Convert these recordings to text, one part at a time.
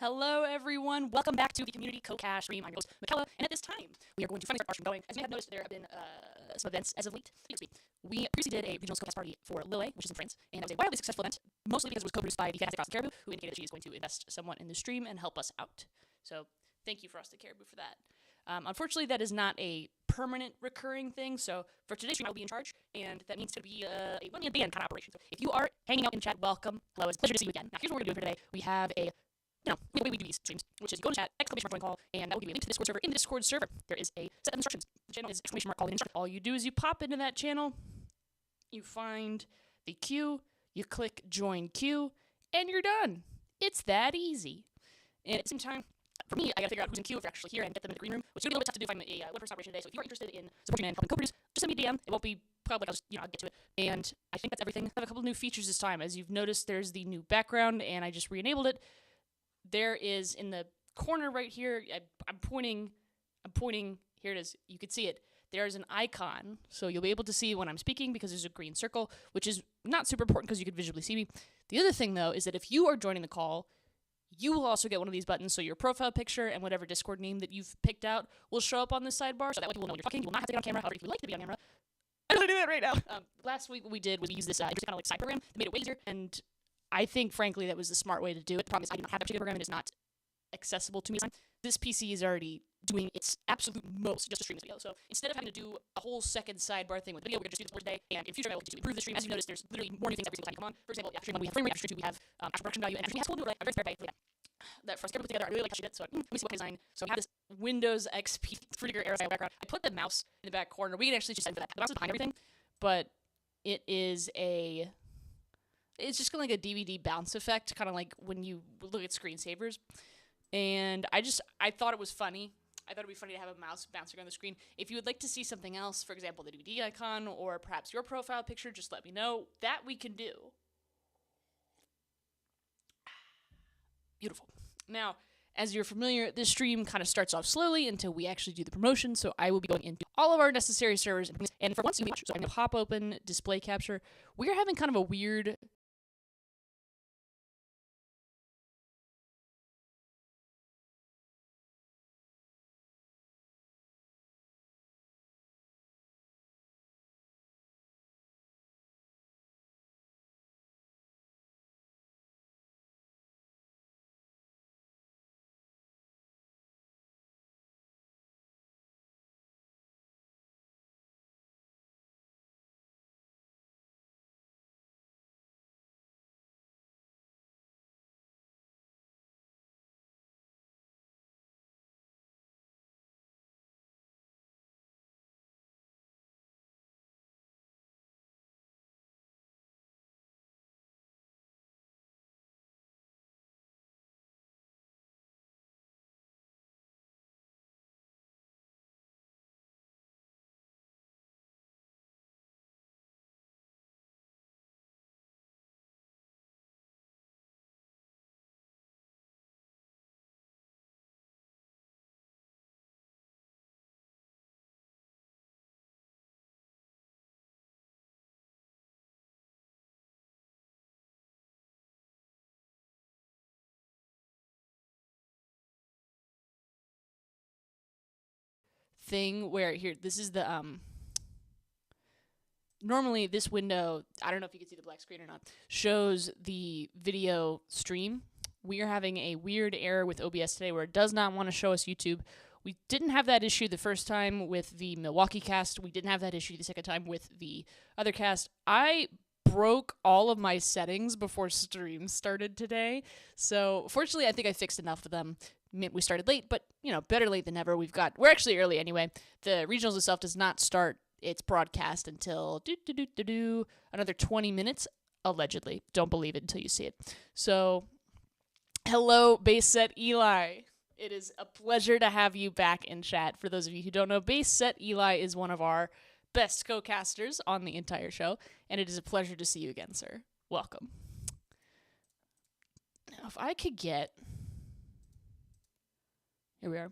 Hello, everyone. Welcome back to the Community Co-Cash stream. I'm your host, Michaela, and at this time, we are going to finally start our stream going. As you may have noticed, there have been some events as of late. We previously did a regional Co-Cash party for Lille, which is in France, and it was a wildly successful event, mostly because it was co-produced by the Fantastic Frost Caribou, who indicated she is going to invest somewhat in the stream and help us out. So, thank you, Frosted Caribou, for that. Unfortunately, that is not a permanent recurring thing, so for today's stream, I will be in charge, and that means it's going to be a one-man kind of operation. So if you are hanging out in chat, welcome. Hello, it's a pleasure to see you again. Now, here's what we're going to do for today. We have the way we do these streams, which is you go to chat, exclamation mark join call, and that will give you a link to the Discord server. In the Discord server, there is a set of instructions. The channel is exclamation mark call instruction. All you do is you pop into that channel, you find the queue, you click join queue, and you're done. It's that easy. And at the same time, for me, I gotta figure out who's in queue if you're actually here and get them in the green room, which is gonna be a little bit tough to do if I'm a one-person operation today. So if you are interested in supporting and helping co-produce, just send me a DM. It won't be probably I'll get to it. And I think that's everything. I have a couple new features this time. As you've noticed, there's the new background, and I just re-enabled it. There is in the corner right here, I'm pointing, here it is, you can see it. There's an icon, so you'll be able to see when I'm speaking because there's a green circle, which is not super important because you can visually see me. The other thing, though, is that if you are joining the call, you will also get one of these buttons, so your profile picture and whatever Discord name that you've picked out will show up on this sidebar, so that way people know when you're talking. You will not have to get on camera, however, if you would like to be on camera. I'm going to do that right now. Last week what we did was we used this interesting kind of like side program that made it way easier, and I think, frankly, that was the smart way to do it. The problem is I do not have that particular program. It is not accessible to me. This PC is already doing its absolute most just to stream this video. So instead of having to do a whole second sidebar thing with video, we're going to just do this for today. And in future, I will continue to improve the stream. As you notice, there's literally more new things every single time you come on. For example, after stream 1, we have frame rate. After stream 2, we have actual production value. And after stream has full new array. I'm very excited by that for us to put together. I really like how she did it. So let me see what design. So I have this Windows XP Freaker Aero style background. I put the mouse in the back corner. We can actually just send for that. The mouse is behind everything, but it is it's just kind of like a DVD bounce effect, kind of like when you look at screensavers. And I thought it was funny. I thought it would be funny to have a mouse bouncing on the screen. If you would like to see something else, for example, the DVD icon, or perhaps your profile picture, just let me know. That we can do. Beautiful. Now, as you're familiar, this stream kind of starts off slowly until we actually do the promotion, so I will be going into all of our necessary servers. And for once, so I'm going to pop open display capture. We're having kind of a weird thing where here, this is the normally this window, I don't know if you can see the black screen or not, shows the video stream. We are having a weird error with OBS today where it does not want to show us YouTube. We didn't have that issue the first time with the Milwaukee cast. We didn't have that issue the second time with the other cast. I broke all of my settings before stream started today. So fortunately, I think I fixed enough of them. We started late, but better late than never. We're actually early anyway. The regionals itself does not start its broadcast until another 20 minutes, allegedly. Don't believe it until you see it. So, hello, base set Eli. It is a pleasure to have you back in chat. For those of you who don't know, base set Eli is one of our best co-casters on the entire show, and it is a pleasure to see you again, sir. Welcome. Now, if I could get... Here we are.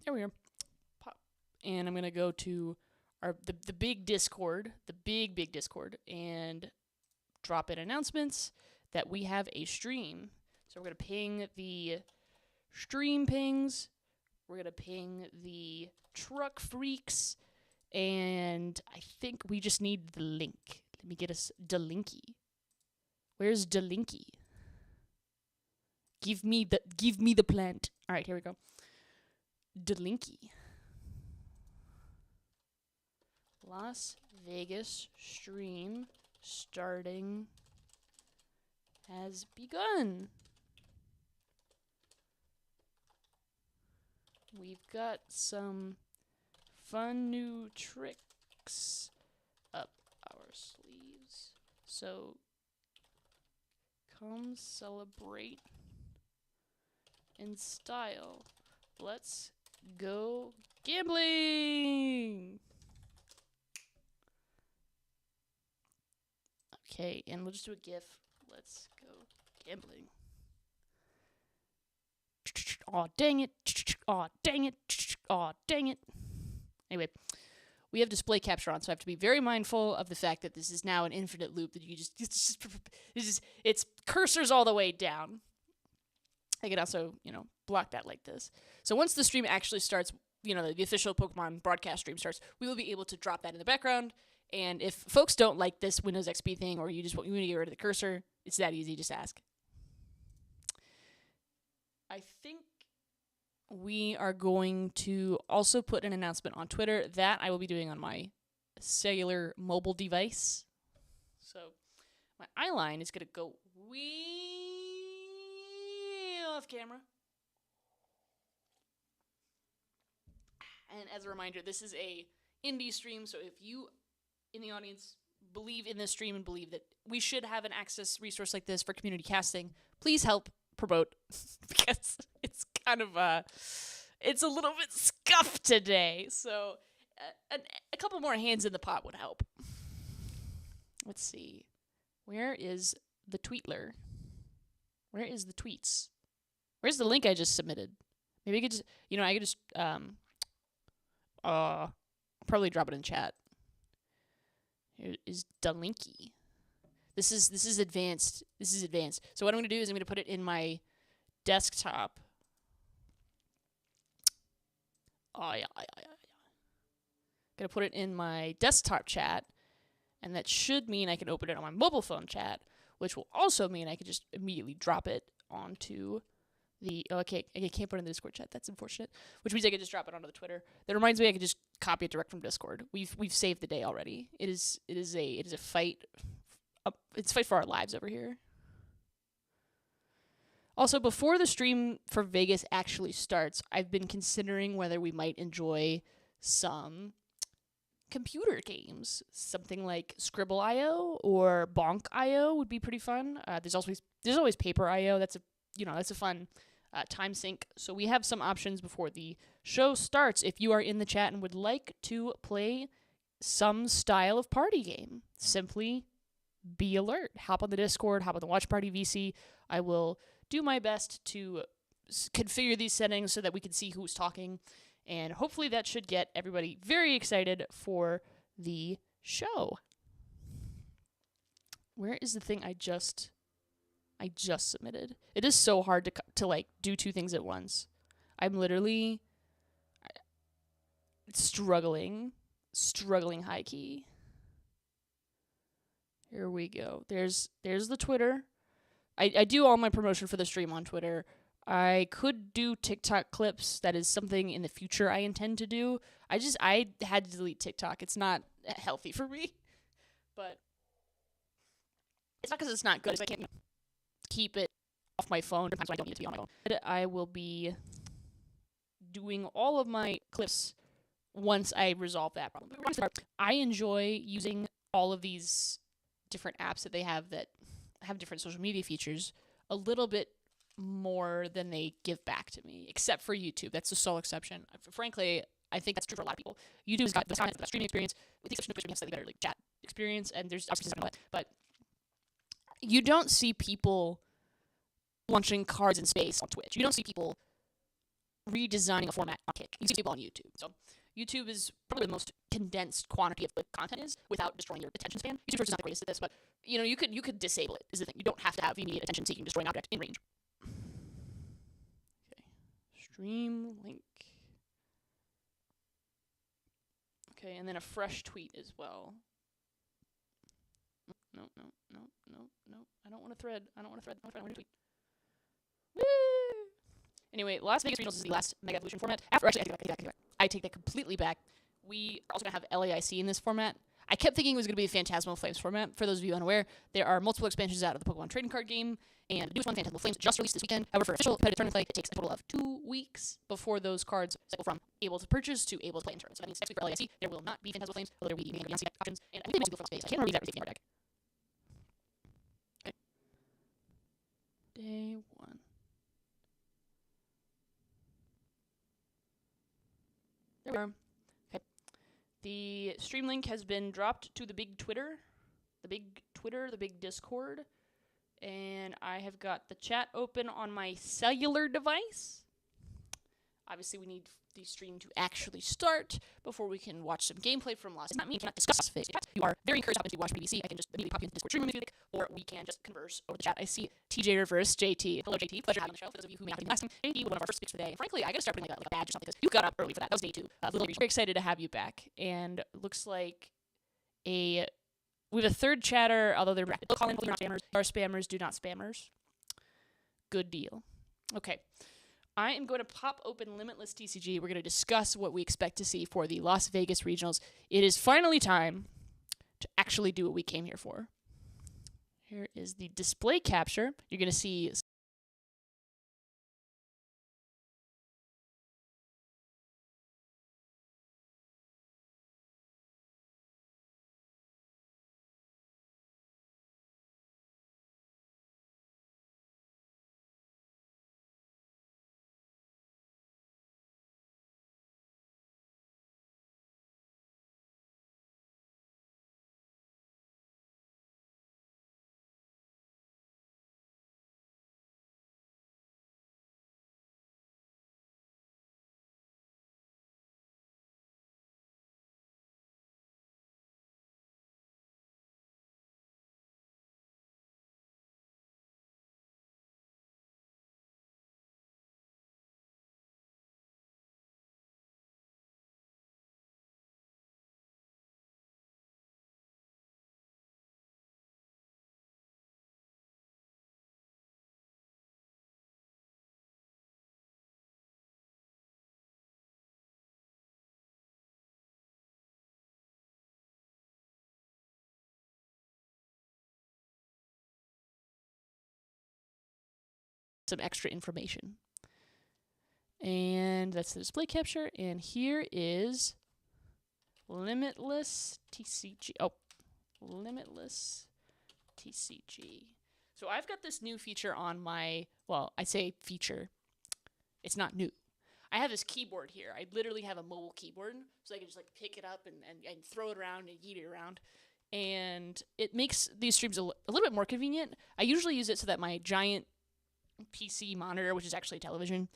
There we are. Pop. And I'm going to go to the big Discord, big Discord, and drop in announcements that we have a stream So we're going to ping the stream pings. We're going to ping the truck freaks. And I think we just need the link. Let me get us Delinky. Where's Delinky? Give me the plant. All right, here we go. Delinky. Las Vegas stream starting has begun. We've got some fun new tricks up our sleeves. So come celebrate in style. Let's go gambling! Okay, and we'll just do a GIF. Let's go gambling. Aw, dang it. Aw, dang it. Aw, dang it. Anyway, we have display capture on, so I have to be very mindful of the fact that this is now an infinite loop that you it's cursors all the way down. I can also, block that like this. So once the stream actually starts, the official Pokemon broadcast stream starts, we will be able to drop that in the background. And if folks don't like this Windows XP thing, or you want to get rid of the cursor, it's that easy. Just ask. I think we are going to also put an announcement on Twitter that I will be doing on my cellular mobile device. So my eyeline is going to go way off camera. And as a reminder, this is a indie stream, so if you in the audience believe in this stream and believe that we should have an access resource like this for community casting, please help promote because it's kind of it's a little bit scuffed today. So a couple more hands in the pot would help. Let's see. Where is the tweetler? Where is the tweets? Where's the link I just submitted? Maybe I could just, I could just probably drop it in chat. Here is Delinky. This is advanced. This is advanced. So what I'm going to do is I'm going to put it in my desktop. Going to put it in my desktop chat, and that should mean I can open it on my mobile phone chat, which will also mean I can just immediately drop it onto the... Oh, okay, I can't put it in the Discord chat. That's unfortunate. Which means I could just drop it onto the Twitter. That reminds me I could just copy it direct from Discord. We've saved the day already. It is a fight. It's a fight for our lives over here. Also, before the stream for Vegas actually starts, I've been considering whether we might enjoy some computer games. Something like Scribble.io or Bonk.io would be pretty fun. There's always Paper.io. That's a fun time sync. So we have some options before the show starts. If you are in the chat and would like to play some style of party game, simply be alert. Hop on the Discord, hop on the Watch Party VC. I will do my best to configure these settings so that we can see who's talking, and hopefully that should get everybody very excited for the show. Where is the thing I just submitted? It is so hard to do two things at once. I'm literally struggling high key. Here we go. There's the Twitter. I do all my promotion for the stream on Twitter. I could do TikTok clips. That is something in the future I intend to do. I had to delete TikTok. It's not healthy for me. But it's not because it's not good. I can't keep it off my phone. Sometimes I don't need it to be on my phone. I will be doing all of my clips once I resolve that problem. I enjoy using all of these different apps that they have that have different social media features a little bit more than they give back to me, except for YouTube. That's the sole exception. Frankly, I think that's true for a lot of people. YouTube's got the best streaming experience. I think Twitch has slightly better chat experience, and there's obviously something like that. But you don't see people launching cards in space on Twitch. You don't see people redesigning a format on Kick. You see people on YouTube. So YouTube is probably the most condensed quantity of what content is without destroying your attention span. YouTube is not the greatest at this, but you could disable it. Is the thing. You don't have to have immediate attention-seeking destroying object in range. Stream link. Okay, and then a fresh tweet as well. No. I don't want a thread. I want a tweet. Woo! Anyway, Las Vegas Regionals is the last Mega Evolution format. I take that completely back. We are also going to have LAIC in this format. I kept thinking it was going to be a Phantasmal Flames format. For those of you unaware, there are multiple expansions out of the Pokemon trading card game, and the newest one, Phantasmal Flames, just released this weekend. However, for official competitive tournament play, it takes a total of 2 weeks before those cards cycle from able to purchase to able to play in tournaments. So that means next week for LAIC, there will not be Phantasmal Flames, although there will be Beyonce options, and I think they will from space. I can't remember that with the deck. Okay. Day 1. There we are. Okay. The stream link has been dropped to the big Twitter, the big Discord, and I have got the chat open on my cellular device. Obviously, we need the stream to actually start before we can watch some gameplay from Las Vegas. Not me, cannot discuss Vegas. You are very encouraged to watch BBC. I can just immediately pop you into the Discord stream room if you like, or we can just converse over the chat. I see TJ Reverse JT. Hello, JT. Pleasure having you on the show. For those of you who may not have been last time, JT was one of our first speakers for the day. And frankly, I gotta start putting like a badge or something because you got up early for that. That was day 2. Very excited to have you back. And looks like we have a third chatter, although they're rapid. Call in, not spammers. Are spammers, do not spammers. Good deal. Okay. I am going to pop open Limitless TCG. We're going to discuss what we expect to see for the Las Vegas Regionals. It is finally time to actually do what we came here for. Here is the display capture. You're going to see some extra information. And that's the display capture. And here is Limitless TCG. Oh, Limitless TCG. So I've got this new feature on my, well, I say feature. It's not new. I have this keyboard here. I literally have a mobile keyboard, so I can just like pick it up and throw it around and yeet it around. And it makes these streams a little bit more convenient. I usually use it so that my giant PC monitor, which is actually a television,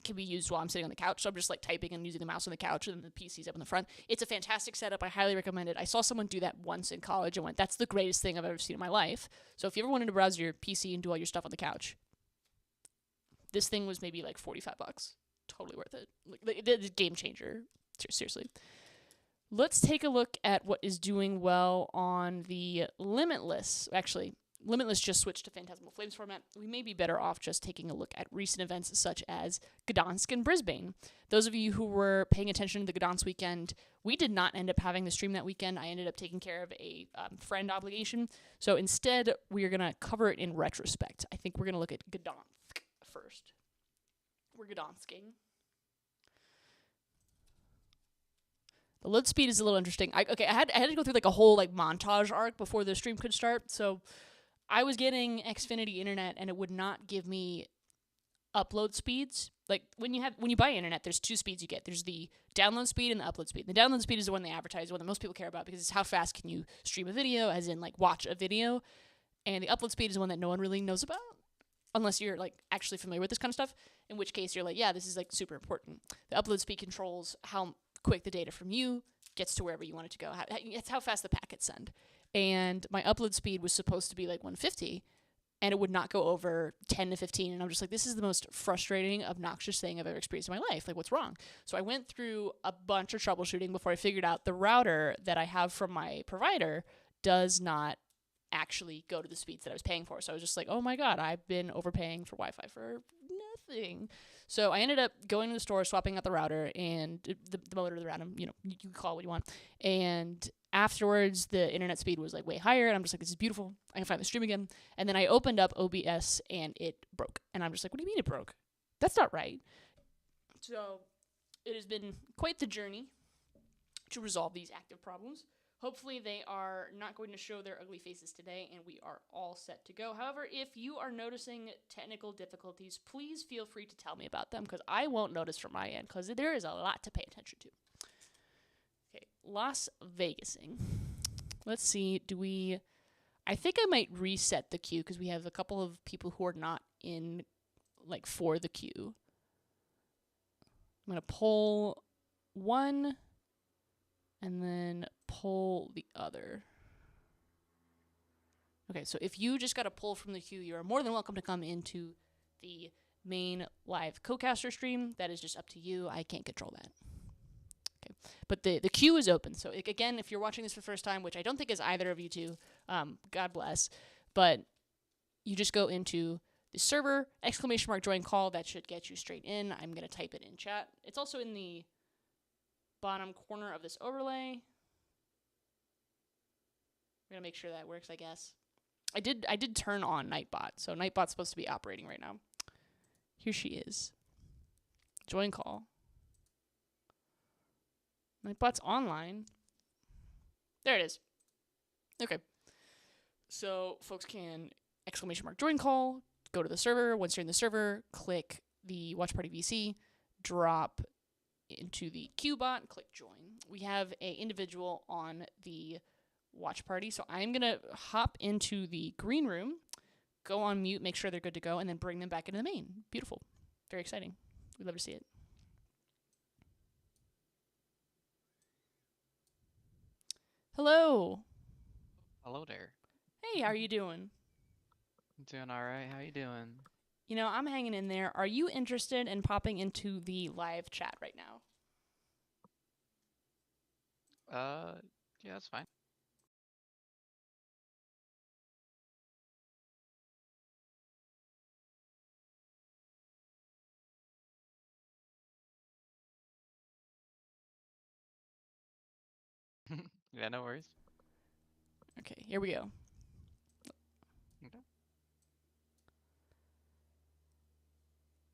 can be used while I'm sitting on the couch. So I'm just like typing and using the mouse on the couch, and then the PC's up in the front. It's a fantastic setup. I highly recommend it. I saw someone do that once in college and went, that's the greatest thing I've ever seen in my life. So if you ever wanted to browse your PC and do all your stuff on the couch, this thing was maybe like $45. Totally worth it. Like, the game changer. Seriously. Let's take a look at what is doing well on the Limitless. Actually, Limitless just switched to Phantasmal Flames format. We may be better off just taking a look at recent events such as Gdansk and Brisbane. Those of you who were paying attention to the Gdansk weekend, we did not end up having the stream that weekend. I ended up taking care of a friend obligation. So instead, we are going to cover it in retrospect. I think we're going to look at Gdansk first. We're Gdansking. The load speed is a little interesting. I had to go through like a whole like montage arc before the stream could start. So I was getting Xfinity internet and it would not give me upload speeds. Like when you buy internet, there's 2 speeds you get. There's the download speed and the upload speed. The download speed is the one they advertise, the one that most people care about because it's how fast can you stream a video, as in like watch a video. And the upload speed is the one that no one really knows about unless you're like actually familiar with this kind of stuff, in which case you're like, yeah, this is like super important. The upload speed controls how quick the data from you gets to wherever you want it to go. It's how fast the packets send. And my upload speed was supposed to be like 150, and it would not go over 10 to 15. And I'm just like, this is the most frustrating, obnoxious thing I've ever experienced in my life. Like, what's wrong? So I went through a bunch of troubleshooting before I figured out the router that I have from my provider does not actually go to the speeds that I was paying for. So I was just like, oh my God, I've been overpaying for Wi-Fi for nothing. So I ended up going to the store, swapping out the router and the motor, the router, you can call it what you want. And afterwards, the internet speed was like way higher, and I'm just like, this is beautiful. I can find the stream again. And then I opened up OBS, and it broke. And I'm just like, what do you mean it broke? That's not right. So it has been quite the journey to resolve these active problems. Hopefully they are not going to show their ugly faces today, and we are all set to go. However, if you are noticing technical difficulties, please feel free to tell me about them, because I won't notice from my end, because there is a lot to pay attention to. Okay, Las Vegasing. Let's see, I think I might reset the queue, because we have a couple of people who are not in, like, for the queue. I'm going to pull one, and then pull the other. Okay, so if you just got a pull from the queue, you are more than welcome to come into the main live co-caster stream. That is just up to you. I can't control that. Okay, but the queue is open. So again, if you're watching this for the first time, which I don't think is either of you two, God bless, but you just go into the server, !join call. That should get you straight in. I'm going to type it in chat. It's also in the bottom corner of this overlay. We're gonna make sure that works, I guess. I did turn on Nightbot, so Nightbot's supposed to be operating right now. Here she is. Join call. Nightbot's online. There it is. Okay. So folks can !join call, go to the server. Once you're in the server, click the Watch Party VC, drop into the queue bot, click join. We have a individual on the watch party, so I'm gonna hop into the green room, go on mute, make sure they're good to go, and then bring them back into the main. Beautiful. Very exciting. We'd love to see it. Hello. Hello there. Hey, how are you doing? I'm doing all right. How you doing? You know, I'm hanging in there. Are you interested in popping into the live chat right now? Yeah, that's fine. Yeah, no worries. Okay, here we go. Okay.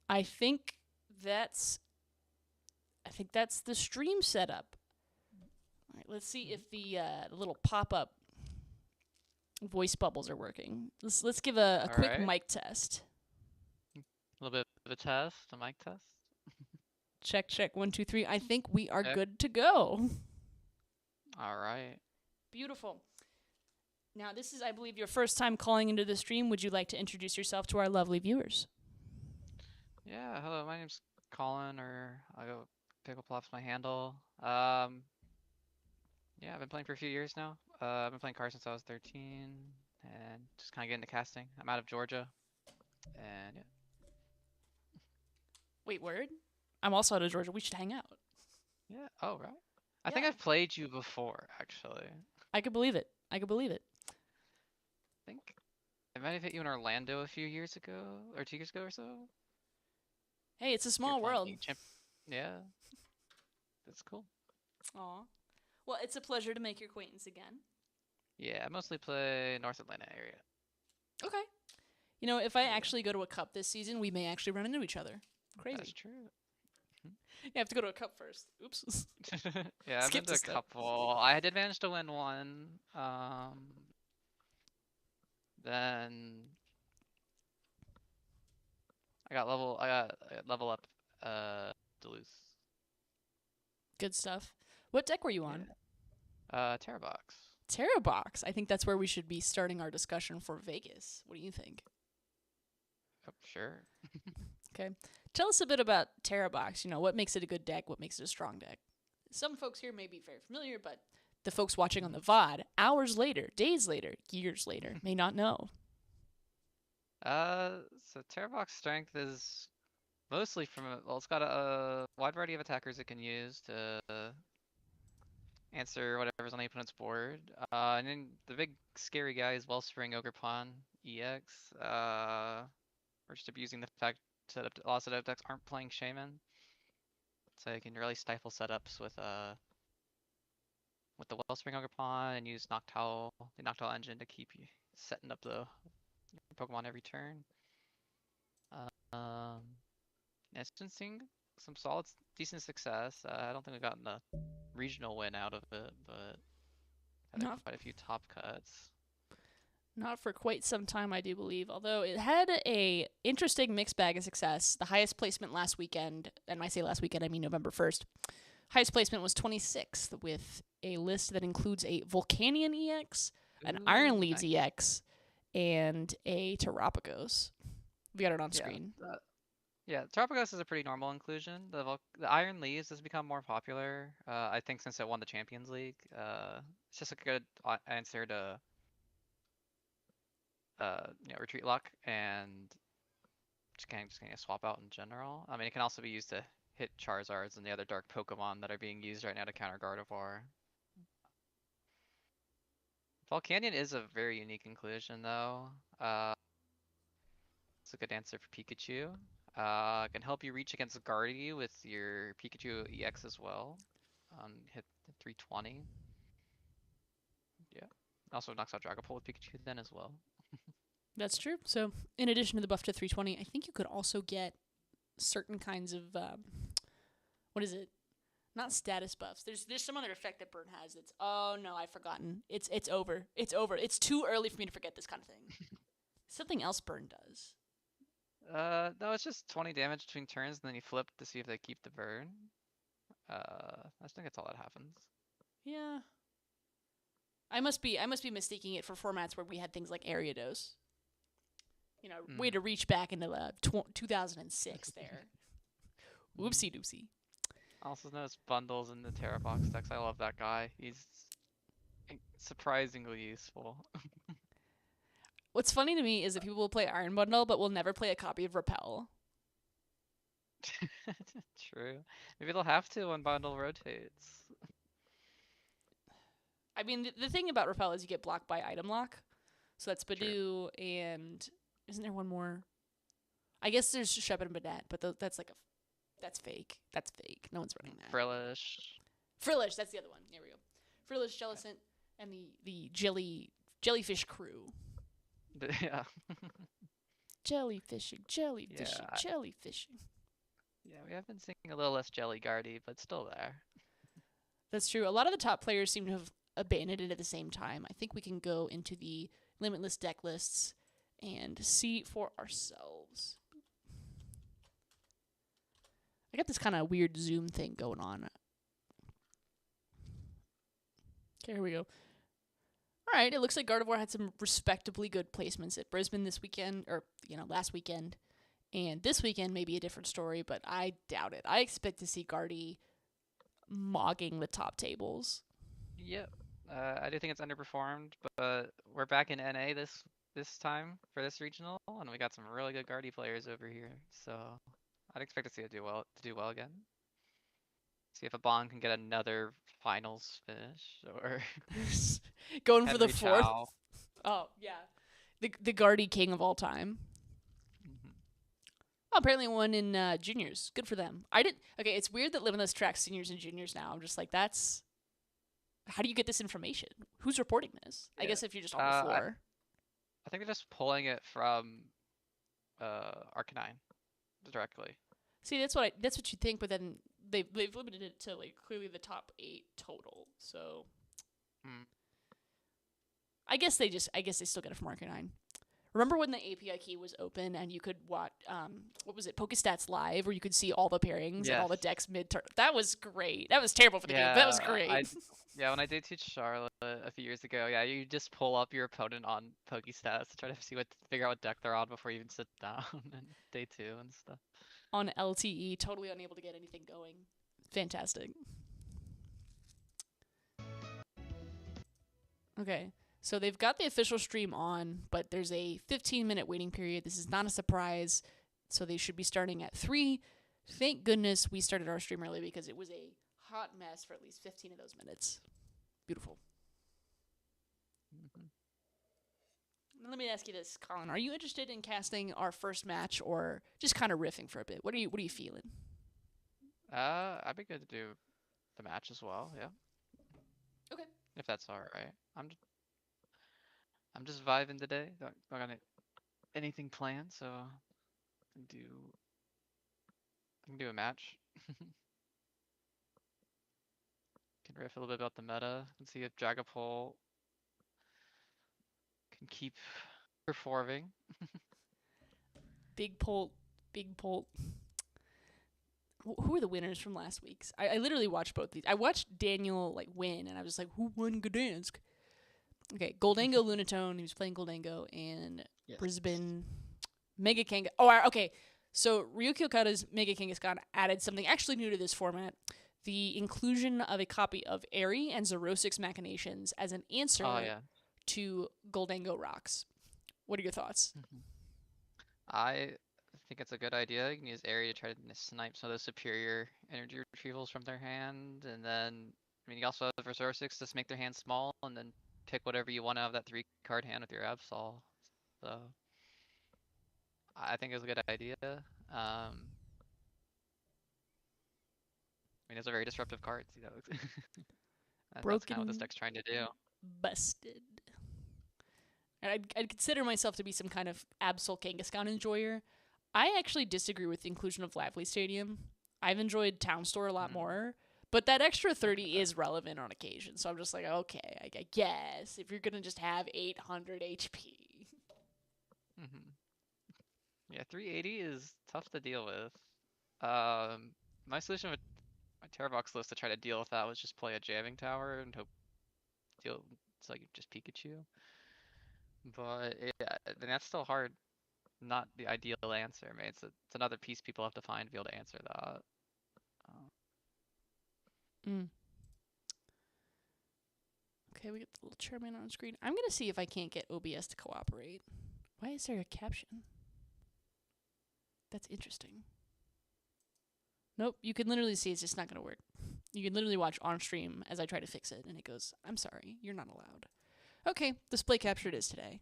I think that's the stream setup. All right, let's see if the little pop-up voice bubbles are working. Let's give a quick right. mic test. A little bit of a test, a mic test. Check, check, 1, 2, 3. I think we are Check. good to go. All right. Beautiful. Now, this is, I believe, your first time calling into the stream. Would you like to introduce yourself to our lovely viewers? Yeah, hello, my name's Colin, or I'll go Pickle Plop's my handle. Yeah, I've been playing for a few years now. I've been playing cards since I was 13, and just kind of getting into casting. I'm out of Georgia, and yeah. Wait, word? I'm also out of Georgia. We should hang out. Yeah, oh, right. I think I've played you before, actually. I could believe it. I could believe it. I think I might have hit you in Orlando a few years ago, or 2 years ago or so. Hey, it's a small world. Yeah, that's cool. Aw. Well, it's a pleasure to make your acquaintance again. Yeah, I mostly play North Atlanta area. Okay. You know, if I actually go to a cup this season, we may actually run into each other. Crazy. That's true. You have to go to a cup first. Oops. Yeah, I've been to a couple. I did manage to win one. Then I got level up Duluth. Good stuff. What deck were you on? Terrabox. Terrabox. I think that's where we should be starting our discussion for Vegas. What do you think? Oh, sure. Okay. Tell us a bit about Terrabox. You know, what makes it a good deck? What makes it a strong deck? Some folks here may be very familiar, but the folks watching on the VOD, hours later, days later, years later, may not know. So Terravox strength is mostly from well, it's got a wide variety of attackers it can use to answer whatever's on the opponent's board. And then the big scary guy is Wellspring Ogre Pawn EX. We're just abusing the fact that a lot of setup decks aren't playing Shaman, so you can really stifle setups with the Wellspring Ogre Pawn and use the Noctowl engine to keep you setting up the Pokemon every turn. Um, it's been seeing some solid, decent success. I don't think we've gotten a regional win out of it, but had Not quite a few top cuts. Not for quite some time, I do believe. Although it had a interesting mixed bag of success. The highest placement last weekend, and when I say last weekend, I mean November 1st. Highest placement was 26th with a list that includes a Volcanion EX, an Iron Leaves Nice. EX, and a Terapagos. We got it on screen. Yeah, Tropicos is a pretty normal inclusion. The Iron Leaves has become more popular, I think, since it won the Champions League. It's just a good answer to retreat lock and just getting a swap out in general. I mean, it can also be used to hit Charizards and the other dark Pokemon that are being used right now to counter Gardevoir. Volcanion is a very unique inclusion, though. It's a good answer for Pikachu. Can help you reach against Guardy with your Pikachu EX as well. Hit 320. Yeah. Also knocks out Dragapult with Pikachu then as well. That's true. So, in addition to the buff to 320, I think you could also get certain kinds of what is it? Not status buffs. There's some other effect that Burn has. It's I've forgotten. It's over. It's over. It's too early for me to forget this kind of thing. Something else Burn does. No, it's just 20 damage between turns, and then you flip to see if they keep the burn. I think that's all that happens. Yeah. I must be mistaking it for formats where we had things like Ariados. Way to reach back into 2006 there. Whoopsie doopsie. Also notice bundles in the Terrabox decks. I love that guy. He's surprisingly useful. What's funny to me is that people will play Iron Bundle, but will never play a copy of Repel. True. Maybe they'll have to when bundle rotates. I mean, the thing about Repel is you get blocked by item lock. So that's Badoo, and isn't there one more? I guess there's Shep and Banette, but that's fake. That's fake. No one's running that. Frillish, that's the other one. There we go. Frillish, Jellicent, and the jellyfish crew. Yeah. Jellyfishing. Yeah, we have been seeing a little less Jelly Guardy, but still there. That's true. A lot of the top players seem to have abandoned it at the same time. I think we can go into the Limitless deck lists and see for ourselves. I got this kind of weird zoom thing going on. Okay, here we go. All right, it looks like Gardevoir had some respectably good placements at Brisbane this weekend, or last weekend. And this weekend may be a different story, but I doubt it. I expect to see Guardy mogging the top tables. Yep. I do think it's underperformed, but we're back in NA this time for this regional, and we got some really good Guardy players over here. So I'd expect to see it do well again. See if a Bond can get another finals finish or going for the Henry fourth. Chow. Oh yeah, the Guardy king of all time. Oh, apparently won in juniors. Good for them. Okay, it's weird that Limitless tracks seniors and juniors now. I'm just like, how do you get this information? Who's reporting this? Yeah. I guess if you're just on the floor. I think they're just pulling it from Arcanine directly. See, that's what you think, but then they've limited it to clearly the top 8 total. So I guess they still get it from Arcanine. Remember when the API key was open and you could watch, what was it, Pokestats Live, where you could see all the pairings and all the decks mid-turn? That was great. That was terrible for the game, but that was great. When I did teach Charlotte a few years ago, you just pull up your opponent on Pokestats to try to figure out what deck they're on before you even sit down in day 2 and stuff. On LTE, totally unable to get anything going. Fantastic. Okay. So they've got the official stream on, but there's a 15-minute waiting period. This is not a surprise. So they should be starting at 3. Thank goodness we started our stream early because it was a hot mess for at least 15 of those minutes. Beautiful. Now let me ask you this, Colin. Are you interested in casting our first match or just kind of riffing for a bit? What are you feeling? I'd be good to do the match as well. Yeah. Okay. If that's all right. I'm just vibing today. Don't got anything planned, so I can do a match. Can riff a little bit about the meta and see if Dragapult can keep performing. Big Polt. Who are the winners from last week's? I literally watched both these. I watched Daniel win, and I was just like, who won Gdansk? Okay, Goldango Lunatone. He was playing Goldango, and Yes. Brisbane Mega Kanga. Okay. So Ryuki Okada's Mega Kangaskhan added something actually new to this format. The inclusion of a copy of Airy and Xerosix Machinations as an answer to Goldango Rocks. What are your thoughts? I think it's a good idea. You can use Airy to try to snipe some of those superior energy retrievals from their hand, and then you also have Resource-6 to make their hand small, and then pick whatever you want out of that 3-card hand with your Absol. So I think it's a good idea. It's a very disruptive card. That's kind of what this deck's trying to do. Busted. And I'd consider myself to be some kind of Absol Kangaskhan enjoyer. I actually disagree with the inclusion of Lively Stadium. I've enjoyed Town Store a lot more, but that extra 30 is relevant on occasion. So I'm just like, okay, I guess if you're gonna just have 800 HP. Yeah, 380 is tough to deal with. My solution with my Terravox list to try to deal with that was just play a jamming tower and hope it's like just Pikachu. But yeah, then that's still hard. Not the ideal answer, man. It's another piece people have to find to be able to answer that. Okay, we get the little chairman on screen. I'm gonna see if I can't get OBS to cooperate. Why is there a caption? That's interesting. Nope, you can literally see it's just not gonna work. You can literally watch on stream as I try to fix it, and it goes, "I'm sorry, you're not allowed." Okay, display capture it is today.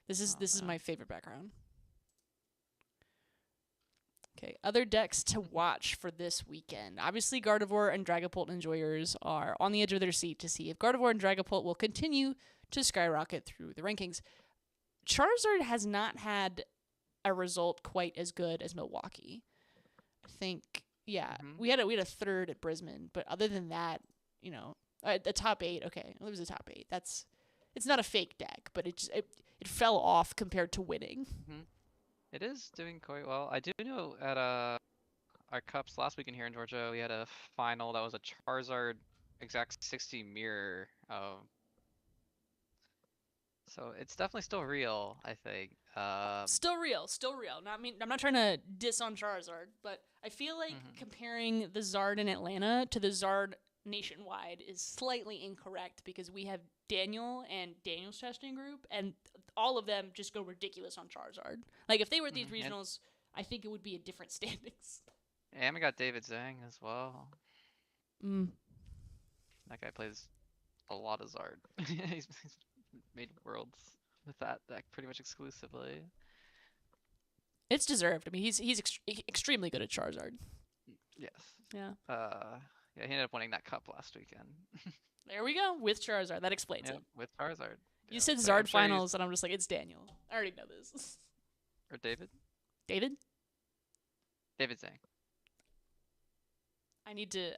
This is my favorite background. Okay, other decks to watch for this weekend. Obviously, Gardevoir and Dragapult enjoyers are on the edge of their seat to see if Gardevoir and Dragapult will continue to skyrocket through the rankings. Charizard has not had a result quite as good as Milwaukee. I think, we had a third at Brisbane, but other than that, the top 8. Okay, it was a top 8. It's not a fake deck, but it fell off compared to winning. It is doing quite well. I do know at our cups last weekend here in Georgia, we had a final that was a Charizard exact 60 mirror. So it's definitely still real, I think. Still real. I'm not trying to diss on Charizard, but I feel like comparing the Zard in Atlanta to the Zard nationwide is slightly incorrect because we have Daniel and Daniel's testing group, and all of them just go ridiculous on Charizard. Like, if they were at these regionals, I think it would be a different standings. And we got David Zhang as well. That guy plays a lot of Zard. he's made worlds with that deck pretty much exclusively. It's deserved. I mean, he's extremely good at Charizard. Yes. Yeah. Yeah, he ended up winning that cup last weekend. There we go, with Charizard. That explains it. With Charizard. You said Zard finals, and I'm just like, it's Daniel. I already know this. Or David? David? David Zhang. I need to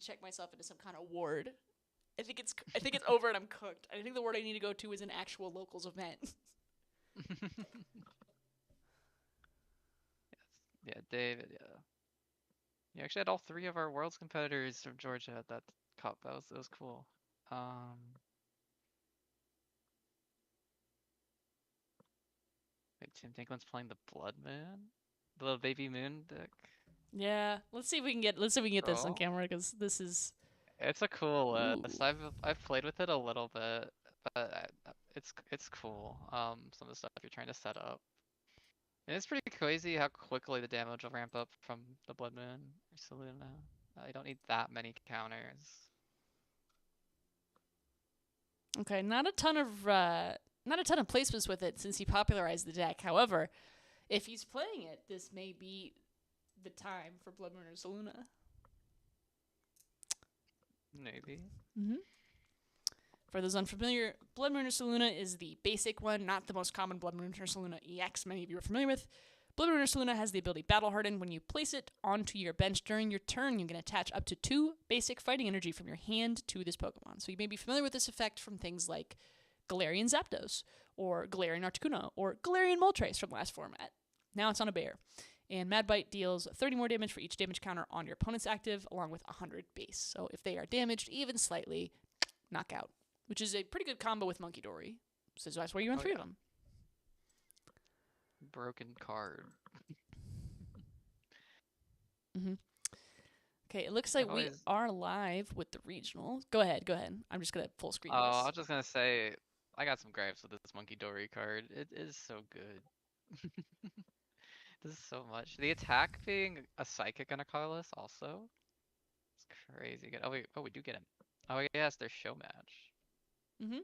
check myself into some kind of ward. I think it's over and I'm cooked. I think the ward I need to go to is an actual locals event. Yes. Yeah, David, You actually had all 3 of our world's competitors from Georgia at that cup. That was cool. Wait, Tim Dinklin's playing the Blood Moon? The little baby moon deck? Yeah, let's see if we can get this on camera, because this is... It's a cool list. I've played with it a little bit, it's cool. Some of the stuff you're trying to set up. And it's pretty crazy how quickly the damage will ramp up from the Blood Moon or Seluna. You don't need that many counters. Okay, not a ton of placements with it since he popularized the deck. However, if he's playing it, this may be the time for Blood Moon or Seluna. Maybe. Mm-hmm. For those unfamiliar, Blood Moon or Seluna is the basic one, not the most common Blood Moon or Seluna EX many of you are familiar with. Blood Moon or Seluna has the ability Battle Harden. When you place it onto your bench during your turn, you can attach up to 2 basic fighting energy from your hand to this Pokemon. So you may be familiar with this effect from things like Galarian Zapdos, or Galarian Articuno, or Galarian Moltres from last format. Now it's on a bear. And Mad Bite deals 30 more damage for each damage counter on your opponent's active, along with 100 base. So if they are damaged even slightly, knockout. Which is a pretty good combo with Monkey Dory. So that's why you run 3 of them. Broken card. Mm-hmm. Okay, it looks like we are live with the regional. Go ahead. I'm just going to full screen this. I was just going to say, I got some gripes with this Monkey Dory card. It is so good. This is so much. The attack being a psychic on a colorless also. It's crazy good. We do get him. Oh yes, their show match. Mm-hmm.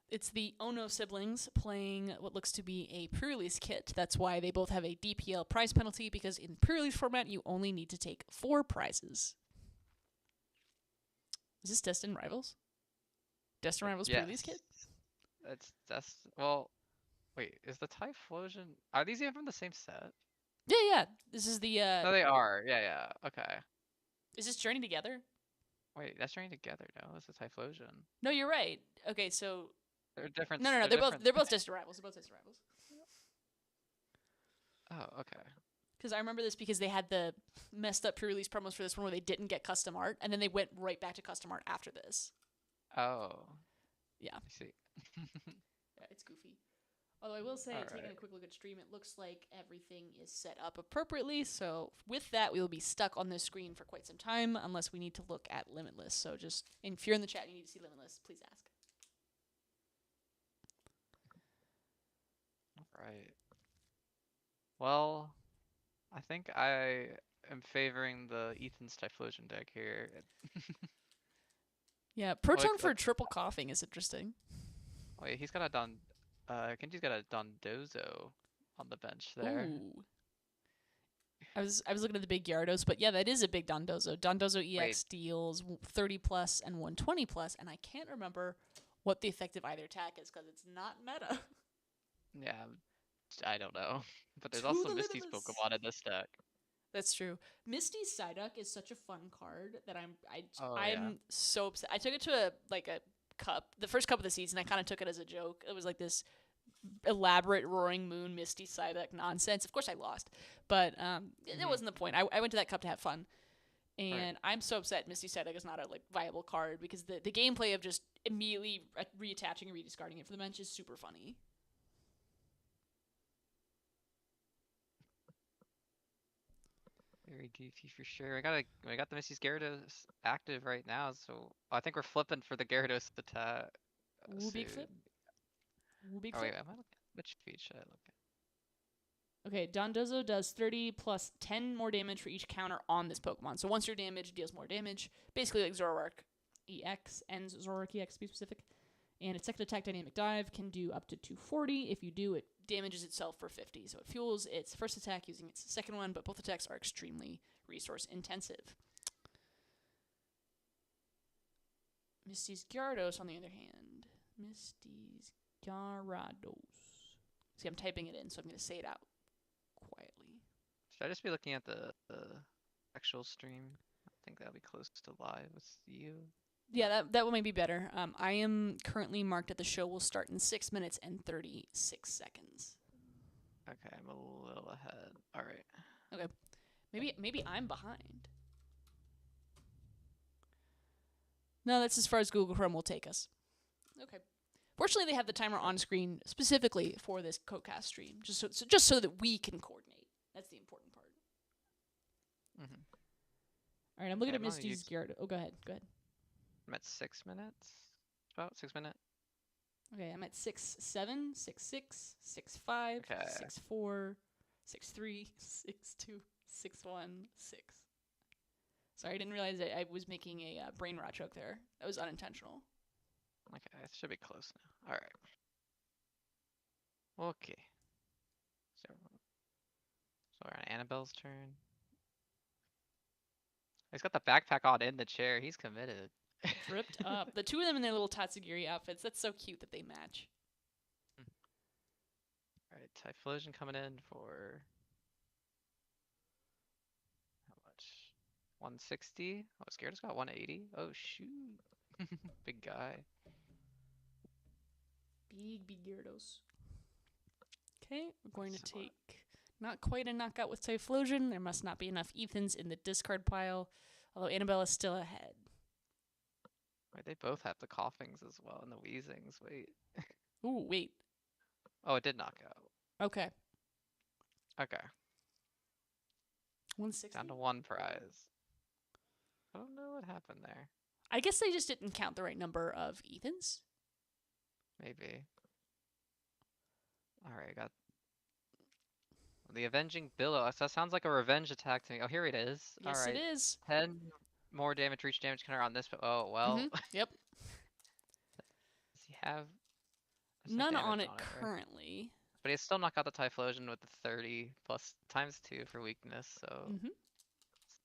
It's the Ono siblings playing what looks to be a pre-release kit. That's why they both have a DPL prize penalty, because in pre-release format, you only need to take 4 prizes. Is this Destined Rivals? Destined Rivals pre-release kit? It's well, wait, is the Typhlosion... Are these even from the same set? Yeah. This is the... No, they are. Yeah. Okay. Is this Journey Together? Wait, that's Journey Together. No, that's a Typhlosion. No, you're right. Okay, so... They're different. No. They're both Destined Rivals. Oh, okay. Because I remember this because they had the messed up pre-release promos for this one where they didn't get custom art, and then they went right back to custom art after this. Oh. Yeah. I see. Yeah, it's goofy. Although I will say, taking a quick look at stream, it looks like everything is set up appropriately. So with that, we will be stuck on this screen for quite some time unless we need to look at Limitless. So just, if you're in the chat and you need to see Limitless, please ask. All right. Well, I think I am favoring the Ethan's Typhlosion deck here. Yeah, Proton for triple coughing is interesting. Wait, he's got a Kenji's got a Dondozo on the bench there. Ooh. I was looking at the big Gyarados, but yeah, that is a big Dondozo. Dondozo EX deals 30 plus and 120 plus, and I can't remember what the effect of either attack is because it's not meta. Yeah, I don't know. But there's also Misty's Pokemon in this deck. That's true. Misty's Psyduck is such a fun card that I'm so upset. I took it to a cup, the first cup of the season. I kind of took it as a joke. It was like this elaborate Roaring Moon Misty Psyduck nonsense. Of course I lost, but that wasn't the point. I went to that cup to have fun, and I'm so upset Misty Psyduck is not a viable card because the gameplay of just immediately reattaching and rediscarding it for the bench is super funny. Very goofy for sure. I got the Misty's Gyarados active right now, so I think we're flipping for the Gyarados attack. Big flip. Wait, am I looking? Which feed should I look at? Okay, Dondozo does 30 plus 10 more damage for each counter on this Pokemon. So once you're damaged, it deals more damage. Basically like Zoroark EX, ends Zoroark EX to be specific. And its second attack, Dynamic Dive, can do up to 240. If you do, it damages itself for 50. So it fuels its first attack using its second one, but both attacks are extremely resource intensive. Misty's Gyarados, on the other hand. Misty's Gyarados. See, I'm typing it in, so I'm going to say it out quietly. Should I just be looking at the actual stream? I think that'll be close to live with you. Yeah, that will maybe be better. I am currently marked that the show will start in 6 minutes and 36 seconds. Okay, I'm a little ahead. All right. Okay. Maybe I'm behind. No, that's as far as Google Chrome will take us. Okay. Fortunately, they have the timer on screen specifically for this Codecast stream, just so that we can coordinate. That's the important part. Mm-hmm. All right, I'm looking at Misty's Gyarados. Oh, go ahead. I'm at 6 minutes. About 6 minutes. Okay, I'm at 6'7", 6'6", 6'5", Okay. 6'4", 6'3", 6'2", 6'1", 6. Sorry, I didn't realize that I was making a brain rot joke there. That was unintentional. Okay, it should be close now. All right. Okay. So we're on Annabelle's turn. He's got the backpack on in the chair. He's committed. Dripped up. The two of them in their little Tatsugiri outfits. That's so cute that they match. Alright, Typhlosion coming in for how much? 160? Oh, Scared's got 180. Oh shoot. Big guy. Big Gyarados. Okay, we're going to take not quite a knockout with Typhlosion. There must not be enough Ethans in the discard pile, although Annabelle is still ahead. Wait, they both have the coughings as well and the wheezings. Wait. Ooh, wait. Oh, it did knock out. Okay. Okay. 160? Down to one prize. I don't know what happened there. I guess they just didn't count the right number of Ethans. Maybe. Alright, got the Avenging Billow. So that sounds like a revenge attack to me. Oh, here it is. Yes, Alright. it is. 10 more damage, reach damage counter on this, but oh, well. Yep. Does he have None on it right? currently. But he still knock out the Typhlosion with the 30 plus times 2 for weakness, so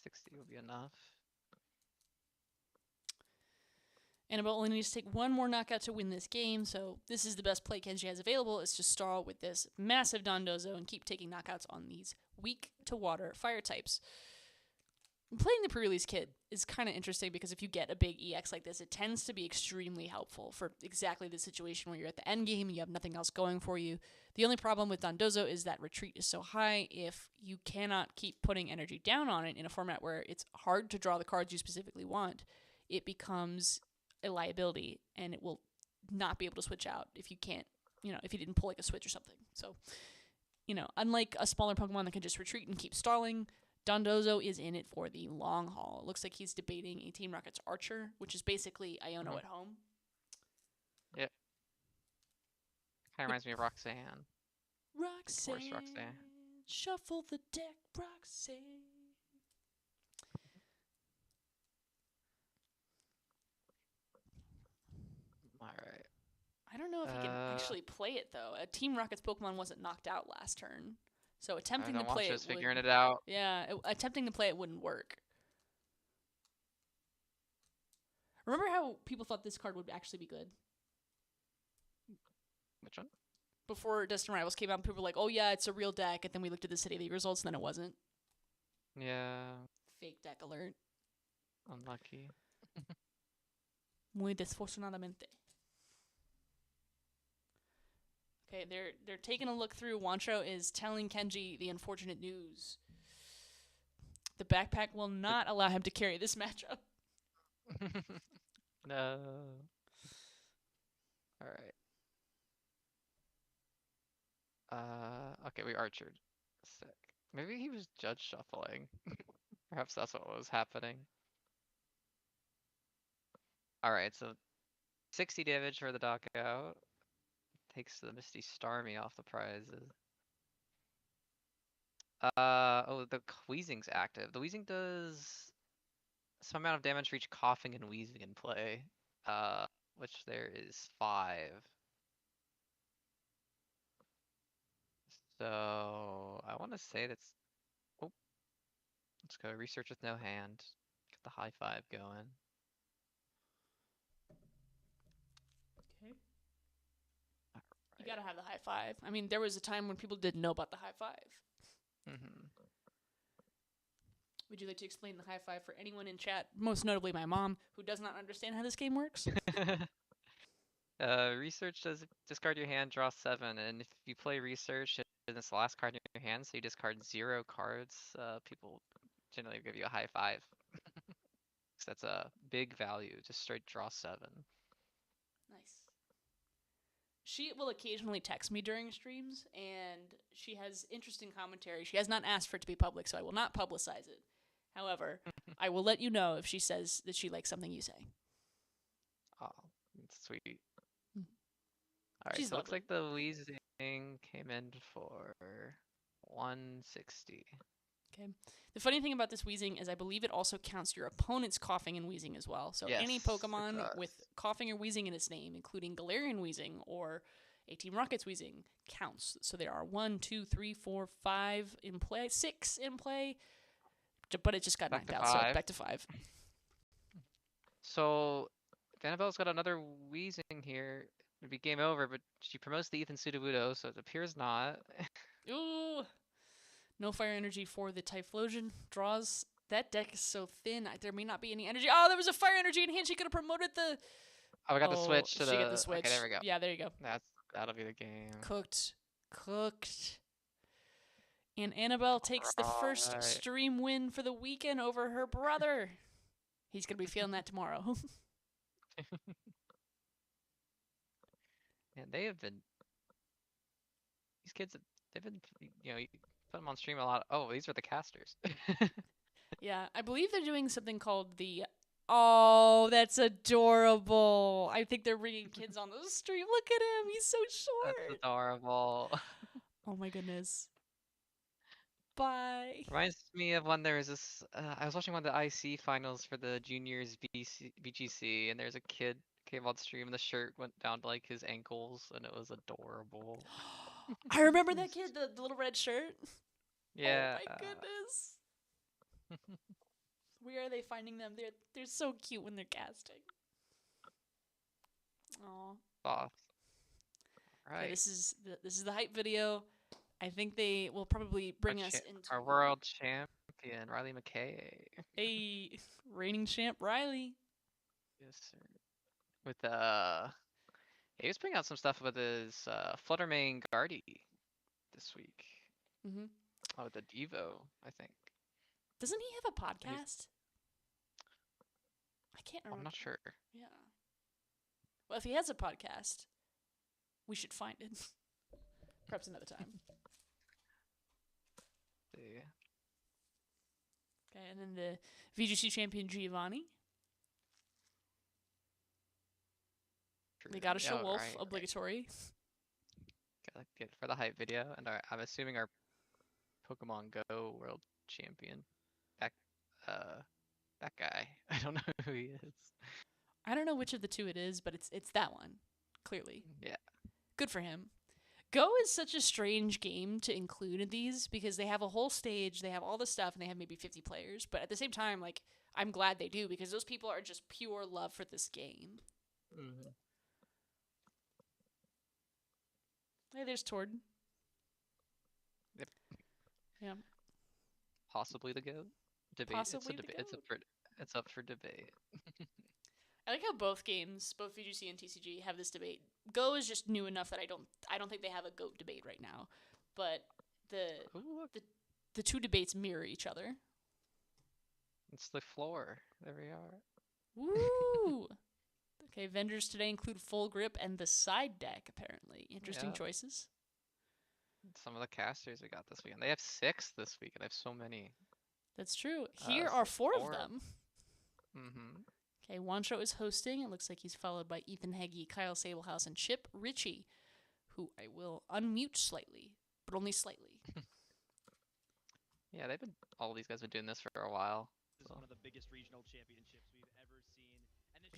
60 will be enough. Annabelle only needs to take one more knockout to win this game, so this is the best play Kenji has available, is to stall with this massive Dondozo and keep taking knockouts on these weak-to-water fire types. Playing the pre-release kit is kind of interesting because if you get a big EX like this, it tends to be extremely helpful for exactly the situation where you're at the end game and you have nothing else going for you. The only problem with Dondozo is that retreat is so high. If you cannot keep putting energy down on it in a format where it's hard to draw the cards you specifically want, it becomes a liability and it will not be able to switch out if you can't, if you didn't pull like a switch or something. So, unlike a smaller Pokemon that can just retreat and keep stalling, Dondozo is in it for the long haul. It looks like he's debating a Team Rocket's Archer, which is basically Iono at home. Yep. Kind of reminds me of Roxanne. Roxanne. Shuffle the deck, Roxanne. Alright. I don't know if he can actually play it, though. Team Rocket's Pokemon wasn't knocked out last turn. So attempting to play it figuring it out. Yeah, attempting to play it wouldn't work. Remember how people thought this card would actually be good? Which one? Before Destined Rivals came out, people were like, oh yeah, it's a real deck, and then we looked at the City League results, and then it wasn't. Yeah. Fake deck alert. Unlucky. Muy desfortunadamente. Okay, they're taking a look through. Wancho is telling Kenji the unfortunate news. The backpack will not allow him to carry this matchup. No. Alright. Okay, we archered. Sick. Maybe he was judge shuffling. Perhaps that's what was happening. Alright, so 60 damage for the knockout. Takes the Misty Starmie off the prizes. Oh, the Wheezing's active. The Wheezing does some amount of damage for each coughing and wheezing in play. Which there is 5. So I want to say that's. Oh, let's go research with no hand. Get the high 5 going. Okay. You gotta have the high 5. I mean, there was a time when people didn't know about the high 5. Would you like to explain the high 5 for anyone in chat, most notably my mom, who does not understand how this game works? Research does discard your hand, draw 7, and if you play research and it's the last card in your hand, so you discard 0 cards, people generally give you a high 5. So that's a big value, just straight draw 7. Nice. She will occasionally text me during streams, and she has interesting commentary. She has not asked for it to be public, so I will not publicize it. However, I will let you know if she says that she likes something you say. Oh, that's sweet. Alright, She's so it looks lovely. like the wheezing came in for 160. Okay. The funny thing about this wheezing is I believe it also counts your opponent's coughing and wheezing as well. So any Yes, it Pokemon with does. coughing or wheezing in its name, including Galarian wheezing or a Team Rocket's wheezing, counts. So there are 1, 2, 3, 4, 5 in play, 6 in play, but it just got Back knocked to out, so 5. back to 5. So Annabelle's got another wheezing here. It'd be game over, but she promotes the Ethan Sudowoodo, so it appears not. Ooh, no fire energy for the Typhlosion. Draws. That deck is so thin. There may not be any energy. Oh, there was a fire energy in hand. She could have promoted the. Oh, we got the Oh, switch to she got the the. switch. Okay, there we go. Yeah, there you go. That'll be the game. Cooked. Cooked. And Annabelle takes the first Right. stream win for the weekend over her brother. He's going to be feeling that tomorrow. Man, they have been. These kids, they've been, you put them on stream a lot. Oh, these are the casters. Yeah, I believe they're doing something called the. Oh, that's adorable. I think they're bringing kids on the stream. Look at him. He's so short. That's adorable. Oh my goodness. Bye. Reminds me of when there was this. I was watching one of the IC finals for the juniors BGC, and there's a kid came on stream, and the shirt went down to like his ankles, and it was adorable. I remember that kid, the little red shirt. Yeah. Oh my goodness. Where are they finding them? They're so cute when they're casting. Aw. Off. Okay, Right. this is the hype video. I think they will probably bring us into Our world champion, Riley McKay. a reigning champ, Riley. Yes, sir. With he was putting out some stuff with his Fluttermane Guardy this week. Mm-hmm. Oh, the Devo, I think. Doesn't he have a podcast? I can't remember. I'm not sure. Yeah. Well, if he has a podcast, we should find it. Perhaps another time. See. Okay, and then the VGC champion Giovanni. They gotta show Wolf, right, obligatory. Right. Gotta get for the hype video, and I'm assuming our Pokemon Go world champion, that guy. I don't know who he is. I don't know which of the two it is, but it's that one, clearly. Yeah. Good for him. Go is such a strange game to include in these because they have a whole stage, they have all the stuff, and they have maybe 50 players. But at the same time, like, I'm glad they do because those people are just pure love for this game. Mm-hmm. Hey, there's Tord. Yep. Yeah. Possibly the GOAT. Debate. Possibly It's up for debate. I like how both games, both VGC and TCG, have this debate. Go is just new enough that I don't think they have a GOAT debate right now, but the two debates mirror each other. It's the floor. There we are. Woo! Okay, vendors today include Full Grip and the side deck, apparently. Interesting choices. Some of the casters we got this weekend. They have 6 this week, and I have so many. That's true. Here are 4 of them. Mm-hmm. Okay, Wancho is hosting. It looks like he's followed by Ethan Heggie, Kyle Sablehouse, and Chip Ritchie, who I will unmute slightly, but only slightly. Yeah, all these guys have been doing this for a while. This is one of the biggest regional championships we've ever seen.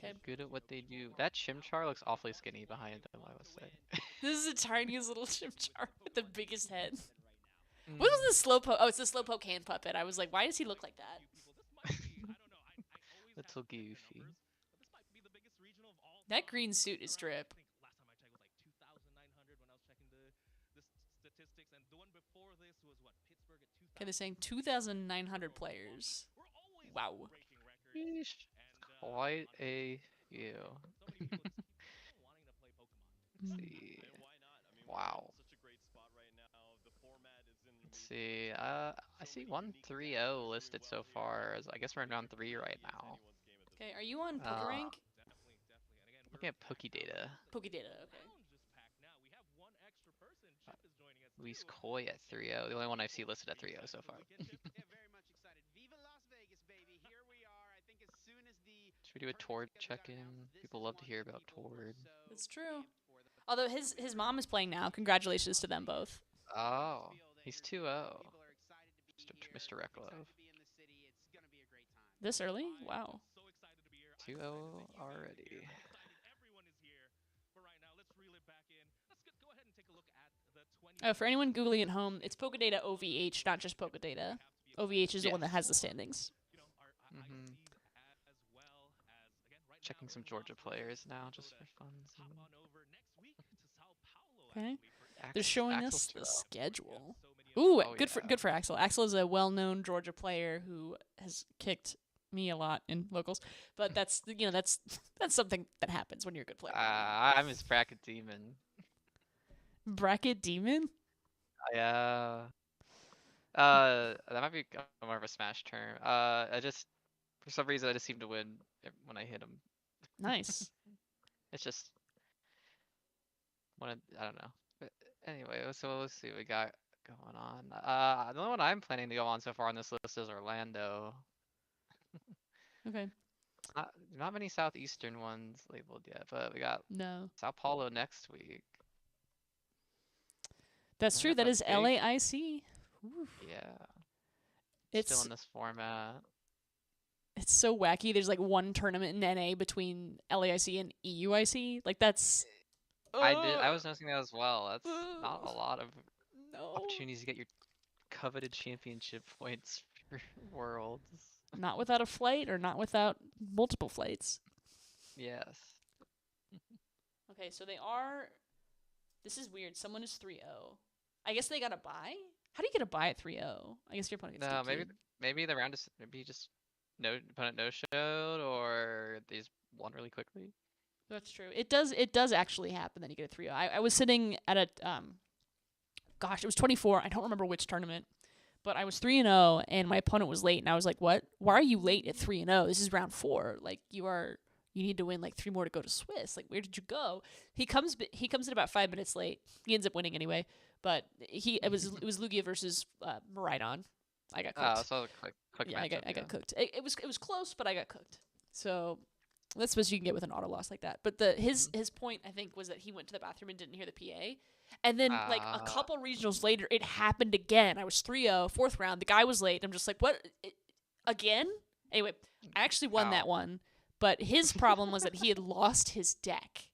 And Okay. Good at what they do. That Chimchar looks awfully skinny behind them, I would say. This is the tiniest little Chimchar with the biggest head. What was the Slowpoke? Oh, it's the Slowpoke hand puppet. I was like, why does he look like that? Little goofy. That green suit is drip. Last time I checked was like 2,900 when I was checking the statistics, and the one before this was what, Pittsburgh at 2,000. Okay, they're saying 2,900 players. Wow. Yeesh. Quite a few. Let's see. Wow. Let's see. I see 130 listed so far. As I guess we're in round 3 right now. Okay, are you on PokeRank? Looking at Pokedata. Pokedata, okay. Luis Coy at 3-0. The only one I see listed at 3-0 so far. Should we do a Tord check-in? People love to hear about Tord. That's true. Although his mom is playing now. Congratulations to them both. Oh, he's 2-0. Mr. Reklov. This early? Wow. 2-0 already. Oh, for anyone googling at home, it's Pokedata OVH, not just Pokedata. OVH is the one that has the standings. Mm-hmm. Checking some Georgia players now, just for fun. Okay. They're showing Axel's us the 2-0. schedule. Ooh, Oh, good for Axel. Axel is a well-known Georgia player who has kicked me a lot in locals, but that's something that happens when you're a good player. I'm his bracket demon. Bracket demon? Yeah. That might be more of a Smash term. For some reason, I just seem to win when I hit him. Nice. It's just I don't know. But anyway, so let's see what we got going on. The only one I'm planning to go on so far on this list is Orlando. Okay. Not many southeastern ones labeled yet, but we got No. Sao Paulo next week. That's true. That is LAIC. Oof. Yeah. It's still in this format. It's so wacky. There's like one tournament in NA between LAIC and EUIC. Like that's. I was noticing that as well. That's not a lot of opportunities to get your coveted championship points for Worlds. Not without a flight or not without multiple flights. Yes. Okay, so they are. This is weird. Someone is 3-0. I guess they got a buy? How do you get a buy at 3-0? I guess your opponent gets maybe the round is just opponent no showed, or they just won really quickly. That's true. It does actually happen that you get a 3-0. I was sitting at a gosh, it was 24. I don't remember which tournament, but I was 3-0 and my opponent was late, and I was like, "What? Why are you late at 3-0? This is round 4. Like you need to win like 3 more to go to Swiss. Like where did you go?" He comes in about 5 minutes late. He ends up winning anyway, but it was Lugia versus Maridon. I got cooked. Oh, so a quick matchup, I got cooked. It was close, but I got cooked. So that's what you can get with an auto loss like that. But his point, I think, was that he went to the bathroom and didn't hear the PA. And then like a couple regionals later, it happened again. I was 3-0, 4th round. The guy was late. I'm just like, what? Again? Anyway, I actually won that one. But his problem was that he had lost his deck.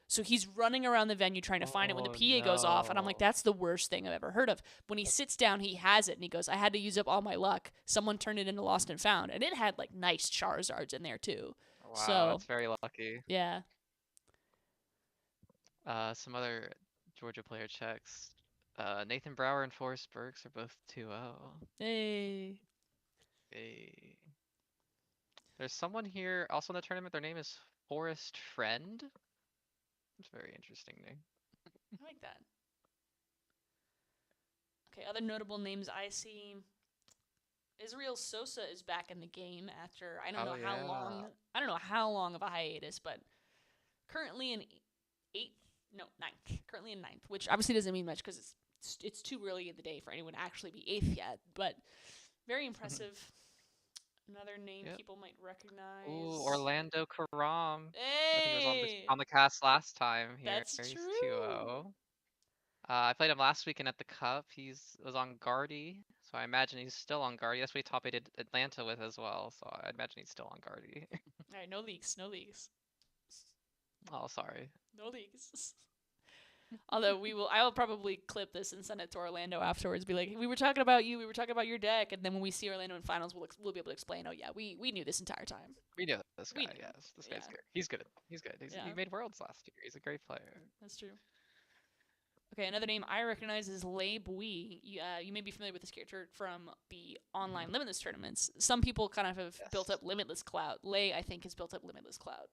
So he's running around the venue trying to find it when the PA goes off. And I'm like, that's the worst thing I've ever heard of. When he sits down, he has it. And he goes, I had to use up all my luck. Someone turned it into Lost and Found. And it had like nice Charizards in there too. Wow, so, that's very lucky. Yeah. Some other Georgia player checks. Nathan Brower and Forrest Burks are both 2-0. Hey. There's someone here also in the tournament. Their name is Forrest Friend. It's a very interesting name. I like that. Okay, other notable names I see. Israel Sosa is back in the game after I don't know how long. I don't know how long of a hiatus, but currently in 9th. Currently in 9th, which obviously doesn't mean much because it's too early in the day for anyone to actually be 8th yet. But very impressive. Another name people might recognize. Ooh, Orlando Karam. Hey! I think he was on the cast last time here. That's He's true. 2-0. I played him last weekend at the Cup. Was on Guardy, so I imagine he's still on Guardy. That's what he top 8 Atlanta with as well, so I imagine he's still on Guardy. Alright, no leaks. Oh, sorry. No leaks. Although I will probably clip this and send it to Orlando afterwards. Be like, we were talking about you. We were talking about your deck, and then when we see Orlando in finals, we'll be able to explain. Oh yeah, we knew this entire time. We knew this guy. Yes, this guy's good. He's good. He made Worlds last year. He's a great player. That's true. Okay, another name I recognize is Lei Bui. You may be familiar with this character from the online Limitless tournaments. Some people kind of have built up Limitless Cloud. Lei, I think, has built up Limitless Cloud.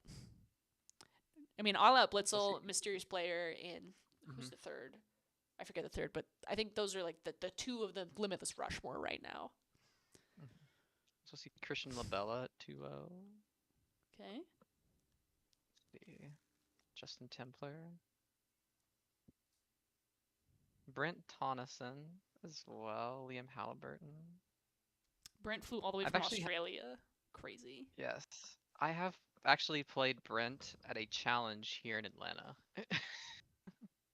I mean, All Out Blitzel, Mysterious Player, and who's the third? I forget the third, but I think those are like the 2 of the Limitless Rushmore right now. So see Christian Labella at 2-0. Okay. See Justin Templar. Brent Tonneson as well. Liam Halliburton. Brent flew all the way from Australia. Crazy. Yes. I have actually played Brent at a challenge here in Atlanta.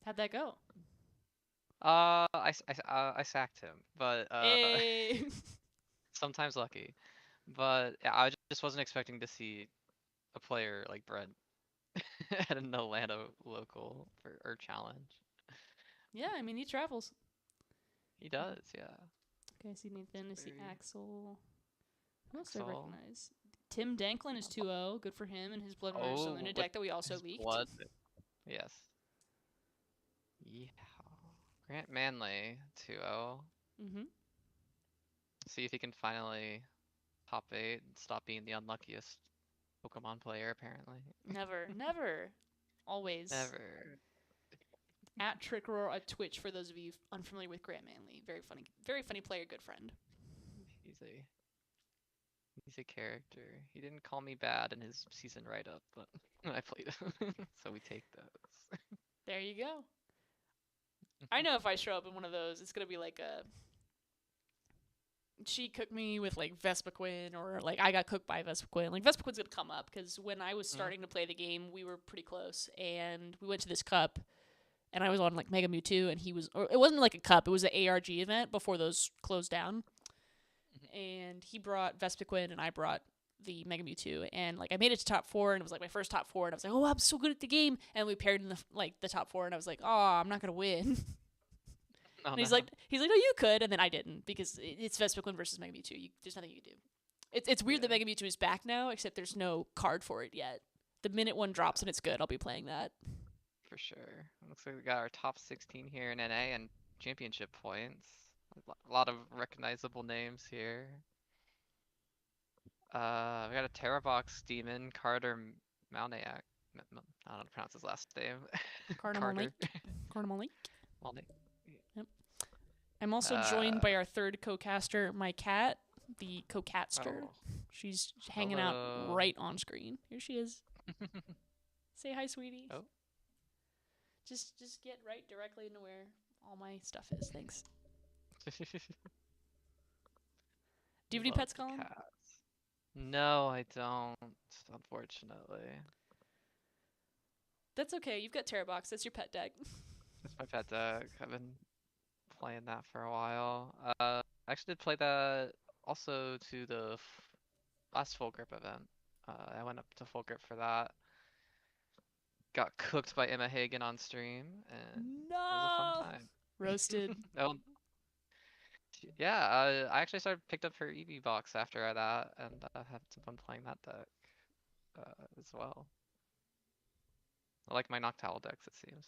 How'd that go? I sacked him, but Hey. sometimes lucky. But yeah, I just wasn't expecting to see a player like Brent at an Atlanta local or challenge. Yeah, I mean, he travels. He does, yeah. Okay, I see Nathan. I see Very- Axel. Who else do I Axel. recognize? Tim Danklin is 2-0. Good for him and his Blood Runner still in a with deck that we also his leaked. blood. Yes. Yeah. Grant Manley 2-0. Mm-hmm. See if he can finally top 8 and stop being the unluckiest Pokemon player, apparently. Never. Always. Never. At Trickroar at Twitch for those of you unfamiliar with Grant Manley. Very funny player, good friend. He's a character. He didn't call me bad in his season write-up, but I played him, so we take those. There you go. I know if I show up in one of those, it's gonna be like a she cooked me with like Vespiquen, or like I got cooked by Vespiquen. Like Vespiquen's gonna come up because when I was starting to play the game, we were pretty close, and we went to this cup, and I was on like Mega Mewtwo, and he was, or it wasn't like a cup, it was an ARG event before those closed down, and he brought Vespiquen, and I brought the Mega Mewtwo, and like I made it to top 4, and it was like my first top 4, and I was like, oh, I'm so good at the game, and we paired in the top 4, and I was like, oh, I'm not gonna win. Oh, And he's no. like, no, you could, and then I didn't because it's Vespiquen versus Mega Mewtwo. There's nothing you can do. It's weird that Mega Mewtwo is back now, except there's no card for it yet. The minute one drops and it's good, I'll be playing that. For sure. Looks like we got our top 16 here in NA and championship points. A lot of recognizable names here. We got a Terravox Demon, Carter Malnayak. I don't know how to pronounce his last name. Carter Carter. Malnayak. Malnayak. Yep. I'm also joined by our third co-caster, my cat, the co-catster. Oh. She's hanging out Hello. right on screen. Here she is. Say hi, sweetie. Oh. Just get right directly into where all my stuff is. Thanks. Do you have any Love pets, Colin? cats. No, I don't, unfortunately. That's okay. You've got Terrabox. That's your pet deck. That's my pet deck. I've been playing that for a while. I actually did play that also to the last full grip event. I went up to full grip for that. Got cooked by Emma Hagen on stream, and it was a fun time. Roasted. Oh, yeah, I actually picked up her EV box after that, and have some fun playing that deck as well. I like my Noctowl decks, it seems.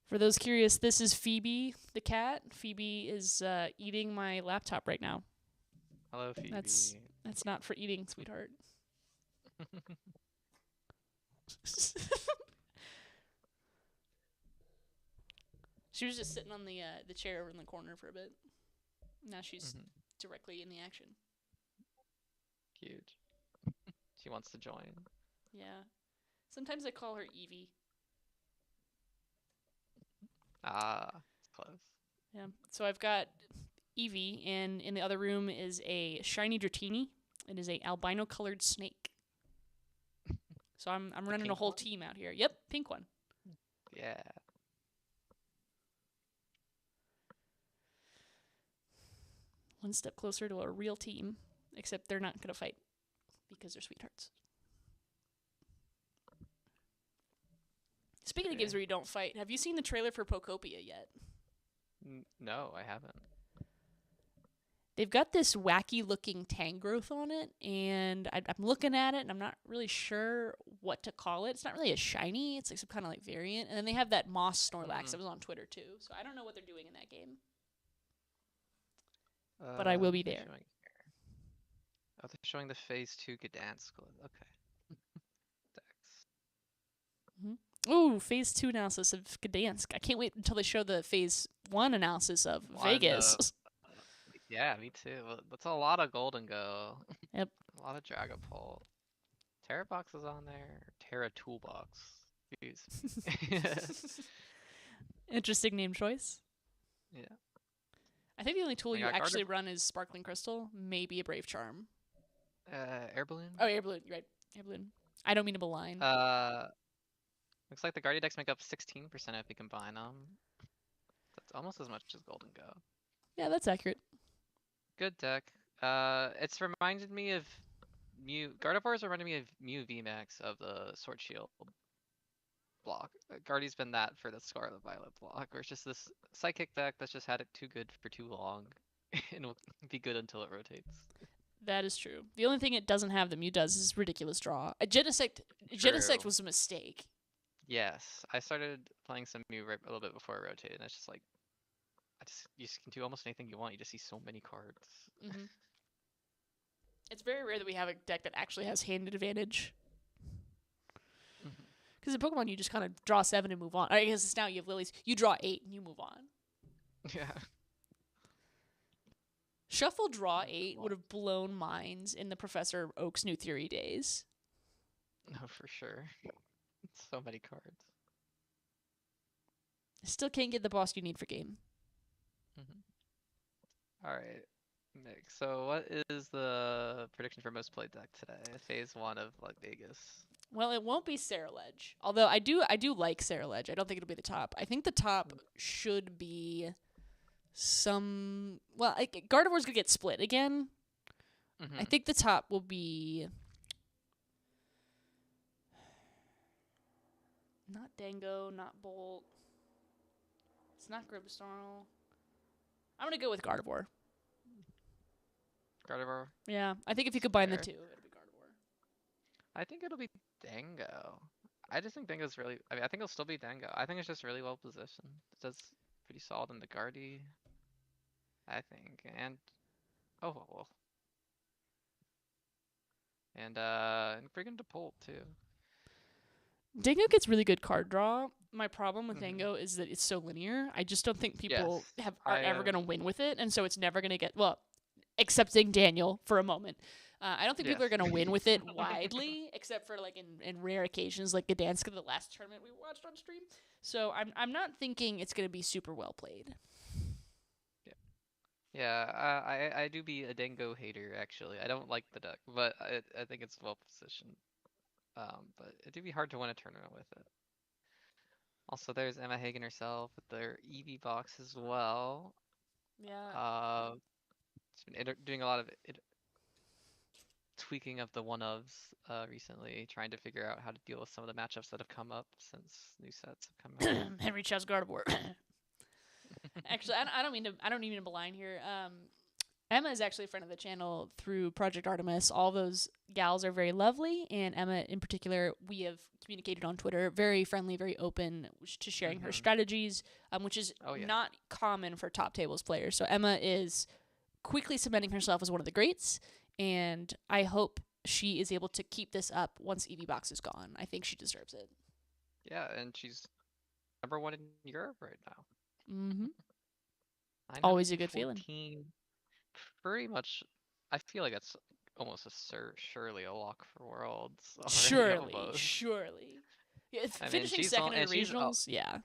For those curious, this is Phoebe, the cat. Phoebe is eating my laptop right now. Hello, Phoebe. That's not for eating, sweetheart. She was just sitting on the chair over in the corner for a bit. Now she's directly in the action. Cute. She wants to join. Yeah. Sometimes I call her Evie. Ah, it's close. Yeah. So I've got Evie, and in the other room is a shiny Dratini. It is a albino colored snake. So I'm running a whole team out here. Yep, pink one. Yeah. One step closer to a real team, except they're not going to fight because they're sweethearts. Speaking of games where you don't fight, have you seen the trailer for Pokopia yet? No, I haven't. They've got this wacky-looking Tangrowth on it, and I'm looking at it, and I'm not really sure what to call it. It's not really a shiny. It's like some kind of like variant. And then they have that Moss Snorlax that was on Twitter, too. So I don't know what they're doing in that game. But I will be there. Oh, they're showing the Phase 2 Gdansk. Okay. Dex. Ooh, Phase 2 analysis of Gdansk. I can't wait until they show the Phase 1 analysis of Vegas. Yeah, me too. That's a lot of Golden Go. Yep. A lot of Dragapult. Terrabox is on there. Terra Toolbox. Jeez. Interesting name choice. Yeah. I think the only tool you got actually run is Sparkling Crystal, maybe a Brave Charm. Air Balloon? Oh, Air Balloon. You're right. Air Balloon. I don't mean to malign. Looks like the Guardian decks make up 16% if we combine them. That's almost as much as Golden Go. Yeah, that's accurate. Good deck. It's reminded me of Gardevoir's reminded me of Mew VMAX of the Sword Shield block. Guardy's been that for the Scarlet Violet block, where it's just this psychic deck that's just had it too good for too long, and will be good until it rotates. That is true. The only thing it doesn't have that Mew does is ridiculous draw. Genesect True. was a mistake. Yes, I started playing some Mew a little bit before it rotated, and it's just like, you just can do almost anything you want. You just see so many cards. Mm-hmm. It's very rare that we have a deck that actually has hand advantage. Because in Pokemon, you just kind of draw 7 and move on. I guess it's now you have Lilies. You draw 8 and you move on. Yeah. Shuffle draw 8 would have blown minds in the Professor Oak's New Theory days. No, for sure. So many cards. Still can't get the boss you need for game. All right, Nick. So what is the prediction for most played deck today? Phase 1 of Vegas. Well, it won't be Saraledge. Although I do like Saraledge. I don't think it'll be the top. I think the top should be some... Well, Gardevoir's going to get split again. I think the top will be... Not Dango, not Bolt. It's not Grimmsnarl. I'm going to go with Gardevoir. Gardevoir? Yeah, I think if you combine the two, it'll be Gardevoir. I think it'll be Dango. I just think Dango's really... I mean, I think it'll still be Dango. I think it's just really well positioned. It does pretty solid in the Guardy, I think. And... Oh, well. And bring him to Bolt, too. Dango gets really good card draw. My problem with Dango is that it's so linear. I just don't think people are ever going to win with it, and so it's never going to get... Well, excepting Daniel for a moment. I don't think people are going to win with it widely, except for in rare occasions like Gdansk, the last tournament we watched on stream. So I'm not thinking it's going to be super well played. Yeah, I do be a Dango hater, actually. I don't like the deck, but I think it's well positioned. But it'd be hard to win a tournament with it. Also, there's Emma Hagen herself with their EV box as well. Yeah. She's been doing a lot of tweaking of the one-ofs recently, trying to figure out how to deal with some of the matchups that have come up since new sets have come out. Henry Chaz Gardevoir. Actually, I don't mean to malign here. Emma is actually a friend of the channel through Project Artemis. All those gals are very lovely, and Emma in particular, we have communicated on Twitter, very friendly, very open to sharing her strategies, which is not common for top tables players. So Emma is quickly cementing herself as one of the greats, and I hope she is able to keep this up once EV Box is gone. I think she deserves it. Yeah, and she's #1 in Europe right now. Mm-hmm. Always a good feeling. Pretty much, I feel like that's almost surely a lock for Worlds. Surely. Yeah, finishing second in regionals, yeah.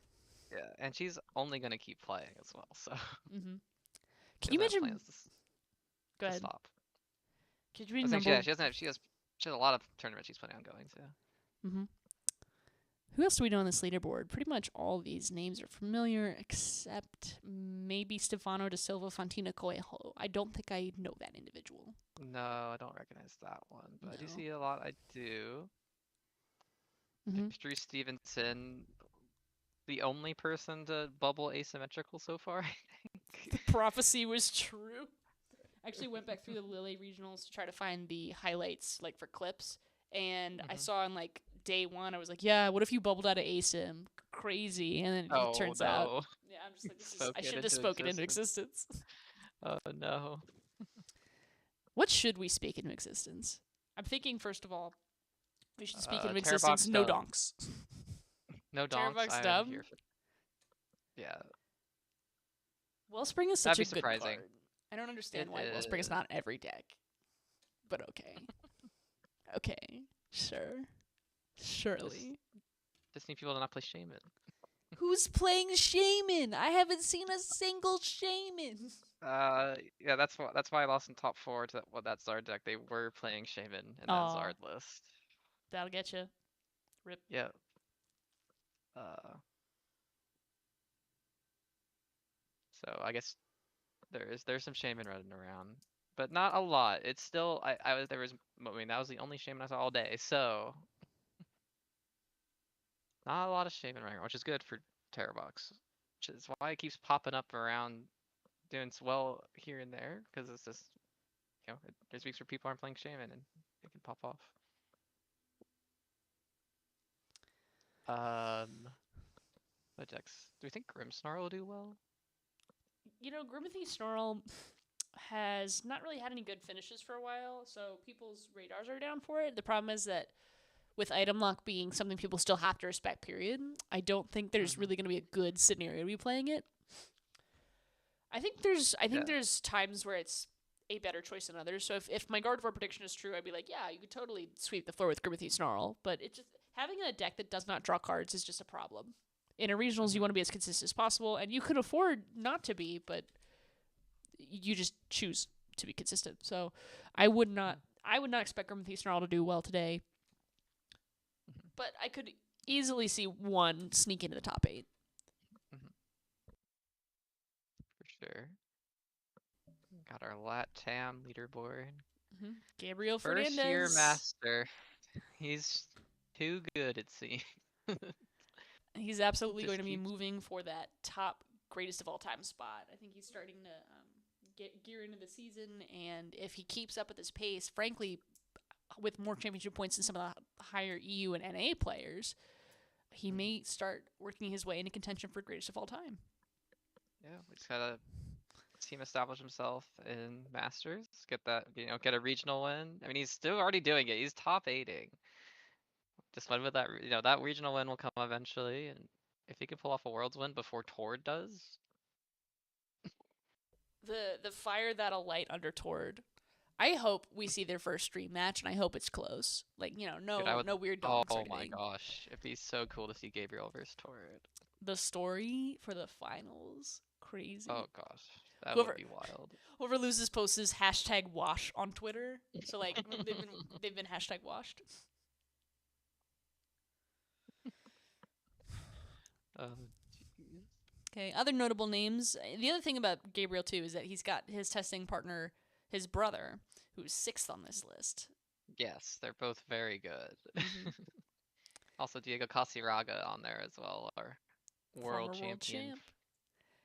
Yeah, and she's only gonna keep playing as well. So. Can you imagine? Go ahead. Stop. Could you imagine? She has a lot of tournaments she's planning on going to. Who else do we know on this leaderboard? Pretty much all these names are familiar, except maybe Stefano da Silva Fontina Coelho. I don't think I know that individual. No, I don't recognize that one, but I do see a lot. I do. Drew Stevenson, the only person to bubble asymmetrical so far, I think. The prophecy was true. I actually went back through the Lille regionals to try to find the highlights, for clips, and I saw on, day 1, I was like, yeah, what if you bubbled out of ASIM? Crazy. And then it turns out. Yeah, I'm just like, I should have spoken into existence. Oh, no. What should we speak into existence? I'm thinking, first of all, we should speak into existence no donks. No donks. Terrorbox Dub? Yeah. Wellspring is such a good card. Surprising. I don't understand why Wellspring is not every deck. But okay. Okay. Sure. Surely. Just need people to not play Shaman. Who's playing Shaman? I haven't seen a single Shaman. Yeah, that's why I lost in top 4 to that Zard deck. They were playing Shaman in that Zard list. That'll get you. Rip. Yeah. So I guess there's some shaman running around, but not a lot. It's still I was there was I mean that was the only shaman I saw all day, so not a lot of shaman running around, which is good for Terrorbox, which is why it keeps popping up around doing well here and there because it's just there's weeks where people aren't playing shaman and it can pop off. What decks? Do we think Grimmsnarl will do well? Grimothy Snarl has not really had any good finishes for a while, so people's radars are down for it. The problem is that with item lock being something people still have to respect, period, I don't think there's really going to be a good scenario to be playing it. I think there's times where it's a better choice than others. So if my Gardevoir prediction is true, I'd be like, yeah, you could totally sweep the floor with Grimothy Snarl, but it just having a deck that does not draw cards is just a problem. In a regionals, you want to be as consistent as possible, and you can afford not to be, but you just choose to be consistent. So I would not expect Grimothy Snarl to do well today, but I could easily see one sneak into the top 8. For sure. Got our LATAM leaderboard. Gabriel Fernandez. First year master. He's too good, it seems. He's absolutely going to be moving for that top greatest of all time spot. I think he's starting to get gear into the season, and if he keeps up at this pace, frankly, with more championship points than some of the higher EU and NA players, he may start working his way into contention for greatest of all time. Yeah, we just gotta see him establish himself in Masters, get that, get a regional win. I mean, he's still already doing it. He's top 8ing. Just win with that, that regional win will come eventually, and if he can pull off a Worlds win before Tord does. The fire that'll light under Tord. I hope we see their first stream match, and I hope it's close. Like, no weird dogs or anything. Oh my gosh, it'd be so cool to see Gabriel versus Tord. The story for the finals, crazy. Oh gosh, that would be wild. Whoever loses posts is #wash on Twitter. So like they've been #washed. Okay, other notable names. The other thing about Gabriel, too, is that he's got his testing partner, his brother, who's 6th on this list. Yes, they're both very good. Also, Diego Casiraga on there as well, our world champion.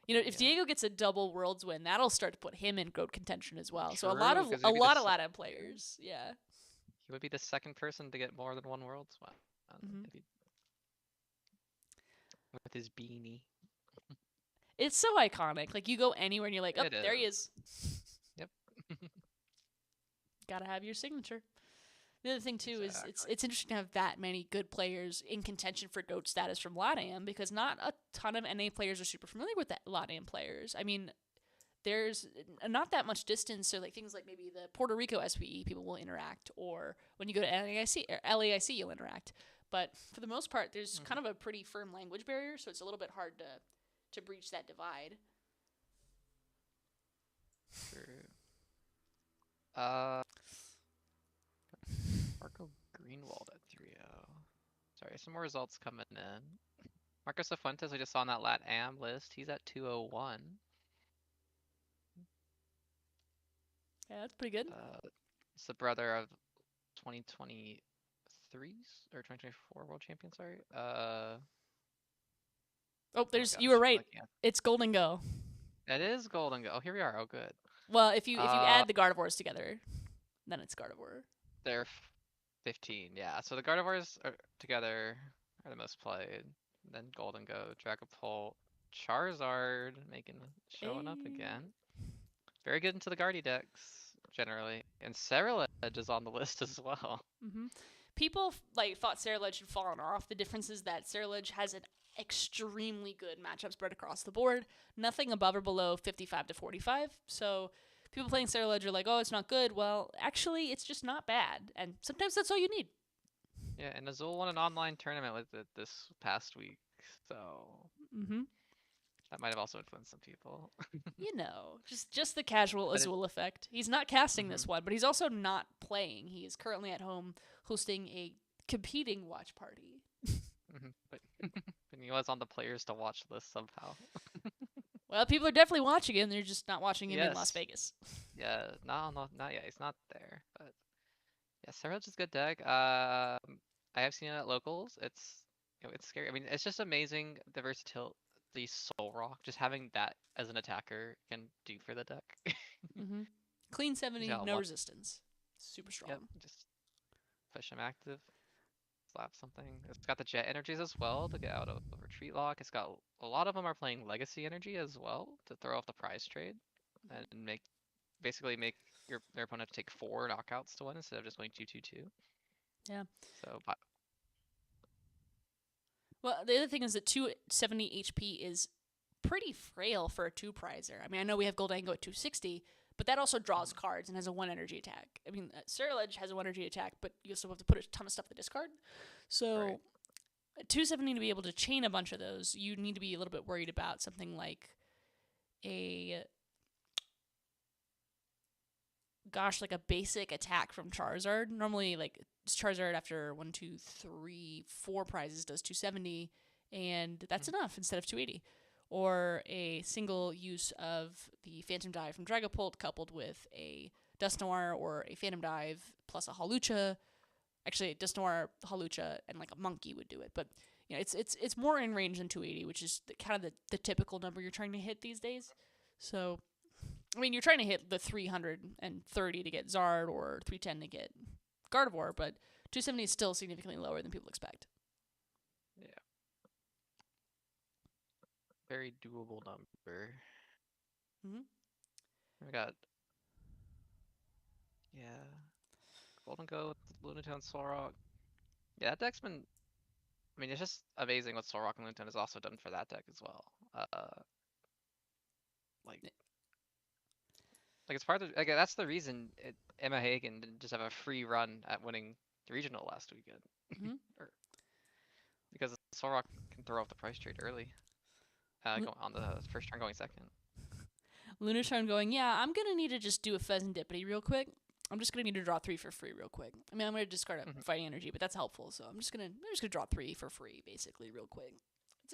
If Diego gets a double Worlds win, that'll start to put him in GOAT contention as well. True, so a lot of LATAM players, yeah. He would be the second person to get more than one Worlds win. With his beanie. It's so iconic. Like, you go anywhere and you're like, oh, there he is. Yep. Gotta have your signature. The other thing, too, is it's interesting to have that many good players in contention for GOAT status from LATAM, because not a ton of NA players are super familiar with that LATAM players. I mean, there's not that much distance, so like things like maybe the Puerto Rico SPE people will interact, or when you go to LAIC you'll interact. But for the most part, there's kind of a pretty firm language barrier, so it's a little bit hard to breach that divide. True. Marco Greenwald at 3-0. Sorry, some more results coming in. Marco Cifuentes, I just saw on that LATAM list. He's at 201. Yeah, that's pretty good. It's the brother of 2023's or 2024 world champion. Sorry. You were right. It's Golden Go. It is Golden Go. Oh, here we are. Oh, good. Well, if you add the Gardevoirs together, then it's Gardevoir. They're 15, yeah. So the Gardevoirs together are the most played. Then Golden Go, Dragapult, Charizard showing up again. Very good into the Guardy decks generally, and Ceruledge is on the list as well. People thought Ceruledge had fallen off. The difference is that Ceruledge has an extremely good matchup spread across the board. Nothing above or below 55 to 45. So people playing Ceruledge are like, oh, it's not good. Well, actually, it's just not bad. And sometimes that's all you need. Yeah, and Azul won an online tournament with it this past week. So that might have also influenced some people. just the casual Azul effect. He's not casting this one, but he's also not playing. He is currently at home hosting a competing watch party. But and he was on the players to watch list somehow. Well, people are definitely watching him. They're just not watching him in Las Yes. Vegas. Yeah, no, not yet. He's not there. But yeah, Surge is a good deck. I have seen it at locals. It's scary. I mean, it's just amazing the versatility Soul Rock. Just having that as an attacker can do for the deck. Mm-hmm. Clean 70, got no one- resistance. Super strong. Yep, just push him active. Slap something. It's got the jet energies as well to get out of retreat lock. It's got a lot of them are playing legacy energy as well to throw off the prize trade and basically make their opponent take 4 knockouts to win instead of just going 2-2-2. Yeah. So Well, the other thing is that 270 HP is pretty frail for a 2-prizer. I mean, I know we have Goldango at 260, but that also draws cards and has a 1 energy attack. I mean, Cerulege has a 1 energy attack, but you still have to put a ton of stuff in the discard. So, Right. 270 to be able to chain a bunch of those, you need to be a little bit worried about something like like a basic attack from Charizard. Normally, like, Charizard after 1, 2, 3, 4 prizes does 270, and that's enough instead of 280. Or a single use of the Phantom Dive from Dragapult coupled with a Dust Noir or a Phantom Dive plus a Hawlucha. Actually, Dust Noir, Hawlucha, and like a Monkey would do it. But you know, it's more in range than 280, which is kind of the typical number you're trying to hit these days. So, I mean, you're trying to hit the 330 to get Zard or 310 to get Gardevoir, but 270 is still significantly lower than people expect. yeah. Very doable number. Mhm. We got Golden Go with Lunatone Solrock. Yeah, that deck's been. I mean, it's just amazing what Solrock and Lunatone has also done for that deck as well. Like it's part of like that's the reason Emma Hagen didn't just have a free run at winning the regional last weekend. Mhm. Because Solrock can throw off the price trade early. Lu- Go on the first turn going second. Lunatone going, yeah, I'm going to need to just do a Pheasantipity real quick. I'm just going to need to draw 3 for free real quick. I mean, I'm going to discard a Fighting Energy, but that's helpful. So I'm just going to draw 3 for free, basically, real quick.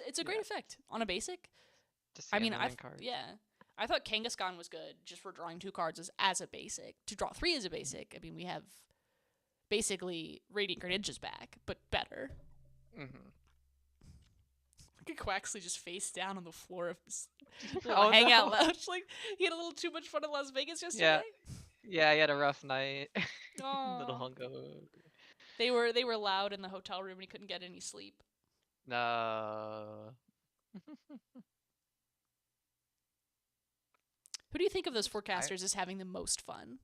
It's a great effect on a basic. Just I mean, card. I thought Kangaskhan was good just for drawing 2 cards as a basic. To draw 3 as a basic, I mean, we have basically Radiant Greninja's back, but better. Mm-hmm. Look at Quaxley just face down on the floor of his Oh, hangout no. lounge. Like, he had a little too much fun in Las Vegas yesterday. Yeah, he had a rough night. Aw. Little hungover. They were loud in the hotel room and he couldn't get any sleep. No. Who do you think of those forecasters as having the most fun?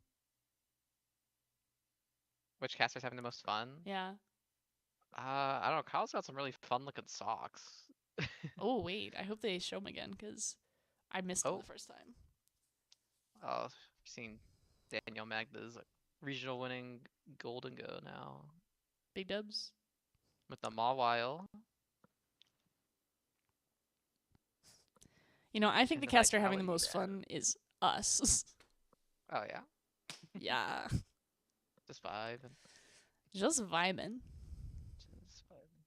Which caster's having the most fun? Yeah. I don't know. Kyle's got some really fun looking socks. Oh, wait. I hope they show them again because I missed them the first time. Oh, I've seen Daniel Magda's regional winning Golden Go now. Big dubs. With the Mawile. You know, I think the And the caster having the vitality most fun is us. Oh, yeah? Yeah. Just vibing. Just vibing. Just vibing.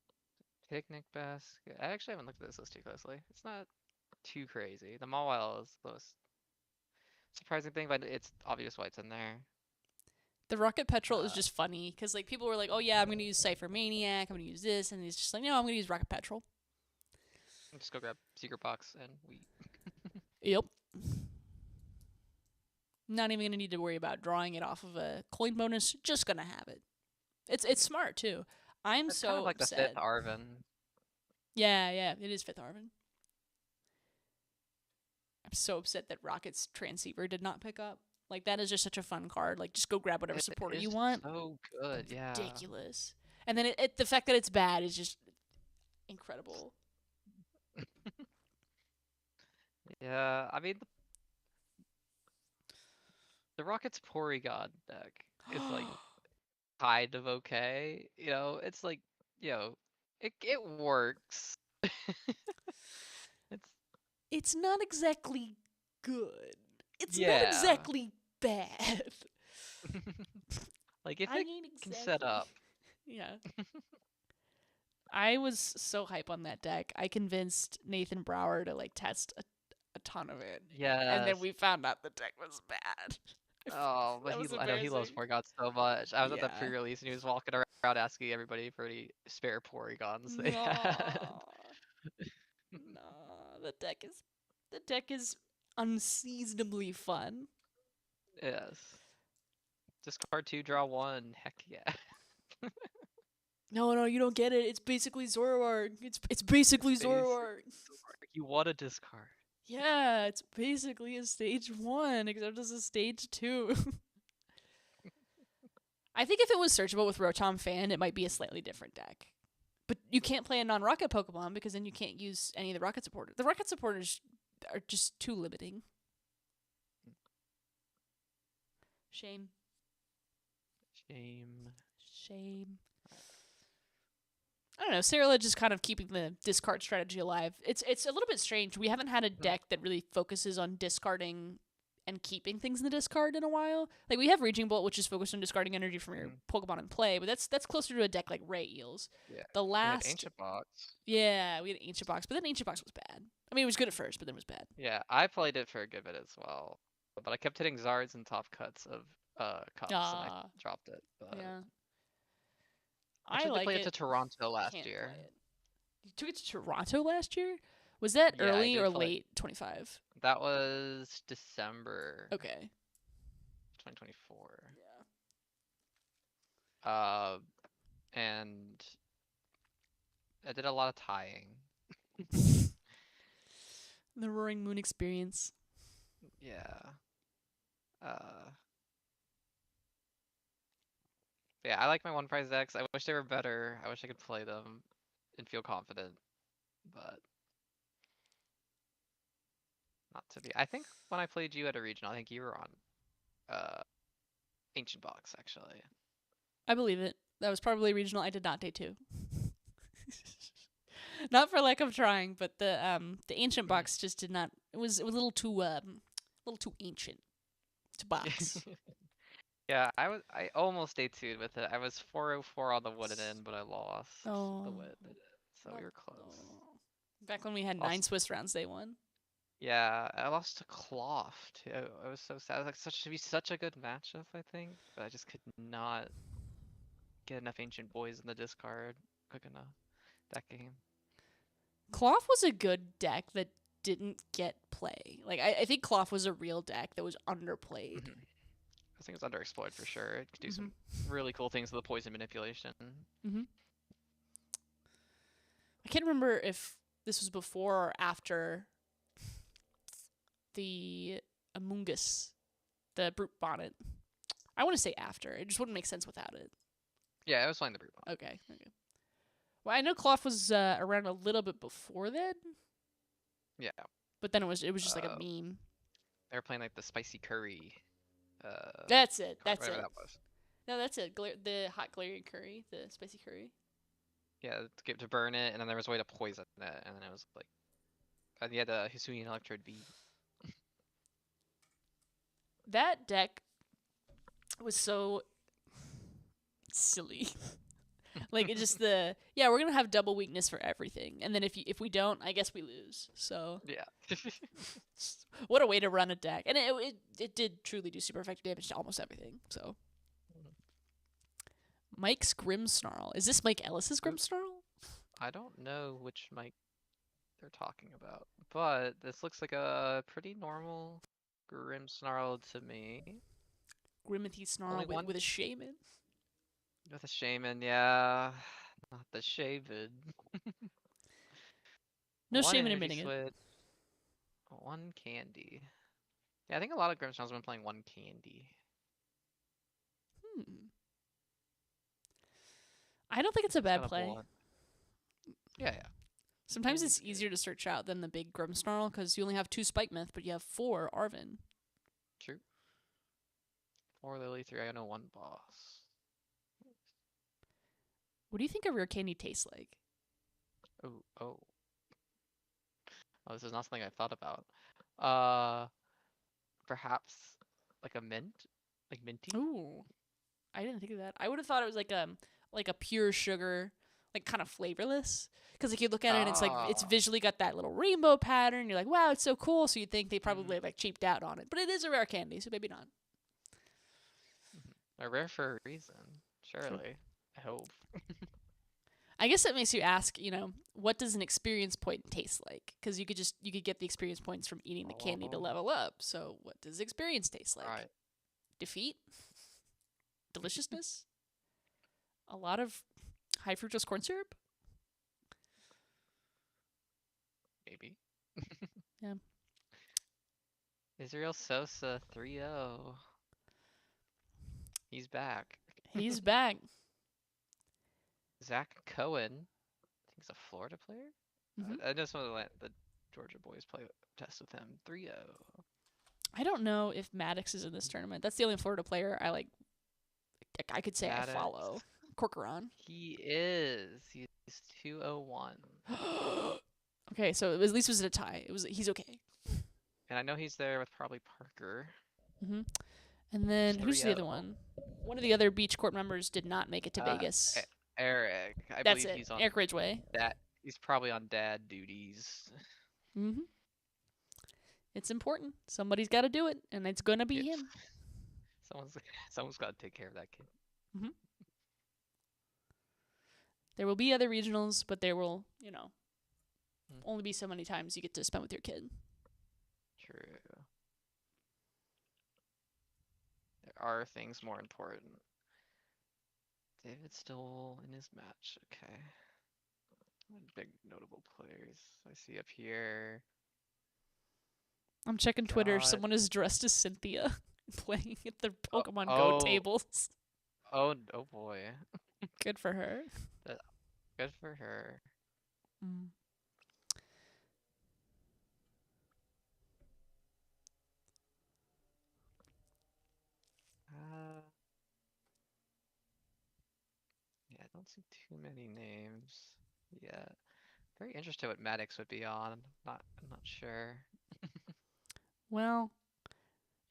Picnic basket. I actually haven't looked at this list too closely. It's not too crazy. The Mawile is the most surprising thing, but it's obvious why it's in there. The Rocket Petrol is just funny because like people were like, "Oh yeah, I'm gonna use Cypher Maniac. I'm gonna use this," and he's just like, "No, I'm gonna use Rocket Petrol." Just go grab Secret Box and we. Yep. Not even gonna need to worry about drawing it off of a coin bonus. Just gonna have it. It's smart too. I'm It's so kind of like upset. the fifth Arven. Yeah, it is 5th Arven. I'm so upset that Rocket's Transceiver did not pick up. Like, that is just such a fun card. Like, just go grab whatever supporter you want. So good, yeah. Ridiculous. And then the fact that it's bad is just incredible. Yeah, I mean, the Rocket's Porygon deck is like kind of okay. You know, it's like, it works. It's not exactly good. It's Yeah. not exactly bad. Like, if I it mean, can set up. Yeah. I was so hype on that deck. I convinced Nathan Brower to like test a ton of it. And then Yes. we found out the deck was bad. Oh, but That was I know he loves embarrassing. Porygon so much. I was at the Yeah. pre-release and he was walking around asking everybody for any spare Porygons they had. No. No. The deck is unseasonably fun. Yes. Discard 2, draw 1. Heck yeah. No, you don't get it. It's basically Zoroark. It's basically Face. Zoroark. You want a discard. Yeah, it's basically a stage 1, except it's a stage 2. I think if it was searchable with Rotom Fan, it might be a slightly different deck. But you can't play a non-rocket Pokemon because then you can't use any of the rocket supporters. The rocket supporters are just too limiting. Shame. Shame. I don't know. Cerulege is kind of keeping the discard strategy alive. It's a little bit strange. We haven't had a deck that really focuses on discarding and keeping things in the discard in a while. Like we have Raging Bolt, which is focused on discarding energy from your Pokemon in play, but that's closer to a deck like Ray Eels. Yeah. The last Ancient Box. Yeah, we had Ancient Box, but then Ancient Box was bad. I mean, it was good at first, but then it was bad. Yeah, I played it for a good bit as well, but I kept hitting Zards and top cuts of cups, and I dropped it. But Yeah. I I actually like played it. it to Toronto last Can't year. play it. You took it to Toronto last year? Was that Yeah, I early did or for, like- late 25? That was December Okay. 2024. Yeah. And I did a lot of tying. The Roaring Moon experience. Yeah. Yeah, I like my one prize decks. I wish they were better. I wish I could play them and feel confident, but not to be. I think when I played you at a regional, I think you were on Ancient Box actually. I believe it. That was probably regional. I did not day 2. Not for lack of trying, but the Ancient Box just did not. It was a little too ancient to box. Yeah, I almost day 2'd with it. I was 404 on the wooden end, but I lost Oh. the wit. So we were close. Oh. Back when we had Lost. 9 Swiss rounds, they won. Yeah, I lost to Cloth too. I was so sad. It was like should be such a good matchup, I think, but I just could not get enough ancient boys in the discard quick enough that game. Cloth was a good deck that didn't get play. Like I think Cloth was a real deck that was underplayed. I think it's underexplored for sure. It could do some really cool things with the poison manipulation. I can't remember if this was before or after the Amoonguss, the Brute Bonnet. I want to say after. It just wouldn't make sense without it. Yeah, I was playing the Brute Bonnet. Okay. Well, I know Cloth was around a little bit before then. Yeah. But then it was just like a meme. They were playing like the spicy curry. That's it. That's it. That was. No, that's it. The hot Galarian curry, the spicy curry. Yeah, to burn it, and then there was a way to poison it, and then it was like, you had the Hisuian Electrode V. That deck was so silly. Like it's just we're gonna have double weakness for everything, and then if we don't, I guess we lose. So yeah, what a way to run a deck, and it did truly do super effective damage to almost everything. So Mike's Grimmsnarl, is this Mike Ellis's Grimmsnarl? I don't know which Mike they're talking about, but this looks like a pretty normal Grimmsnarl to me. Grimmithy Snarl with a shaman. With a shaman, yeah. Not the shaman. No shaman admitting it. One candy. Yeah, I think a lot of Grimmsnarls have been playing one candy. I don't think it's a bad play. Yeah. Sometimes it's easier to search out than the big Grimmsnarl because you only have 2 Spike Myth, but you have 4 Arven. True. 4 Lily, 3 Iono, 1 boss. What do you think a rare candy tastes like? Oh, this is not something I thought about. Perhaps like a mint? Like minty? Ooh. I didn't think of that. I would have thought it was like a pure sugar like kind of flavorless. Because like you look at it, and it's like it's Oh. visually got that little rainbow pattern. You're like, wow, it's so cool. So you think they probably Mhm. like cheaped out on it, but it is a rare candy, so maybe not. They're rare for a reason. Surely. I hope. I guess that makes you ask, what does an experience point taste like? Because you could get the experience points from eating the candy to Oh. level up. So what does experience taste like? Alright. Defeat, deliciousness, a lot of high fructose corn syrup. Maybe. Yeah. Israel Sosa 3-0. He's back. He's back. Zach Cohen. I think he's a Florida player. Mhm. I know some of the Georgia boys play test with him. 3-0. I don't know if Maddox is in this tournament. That's the only Florida player I could say Maddox. I follow. Corcoran. He is. He's 201. Okay, so at least it was a tie. He's okay. And I know he's there with probably Parker. Hmm. And then who's the other 3-0. one? One of the other beach court members did not make it to Vegas. Eric. I That's believe it. he's on Eric Ridgway. that. He's probably on dad duties. Hmm. It's important. Somebody's got to do it, and it's gonna be Yeah. him. Someone's got to take care of that kid. There will be other regionals, but there will, Mm. only be so many times you get to spend with your kid. True. There are things more important. David's still in his match. Okay. Big notable players I see up here. I'm checking Twitter. God. Someone is dressed as Cynthia playing at the Pokemon oh. Go tables. Oh boy. Good for her. Good for her. Mm. Yeah, I don't see too many names yet. Very interested what Maddox would be on. I'm not sure. Well,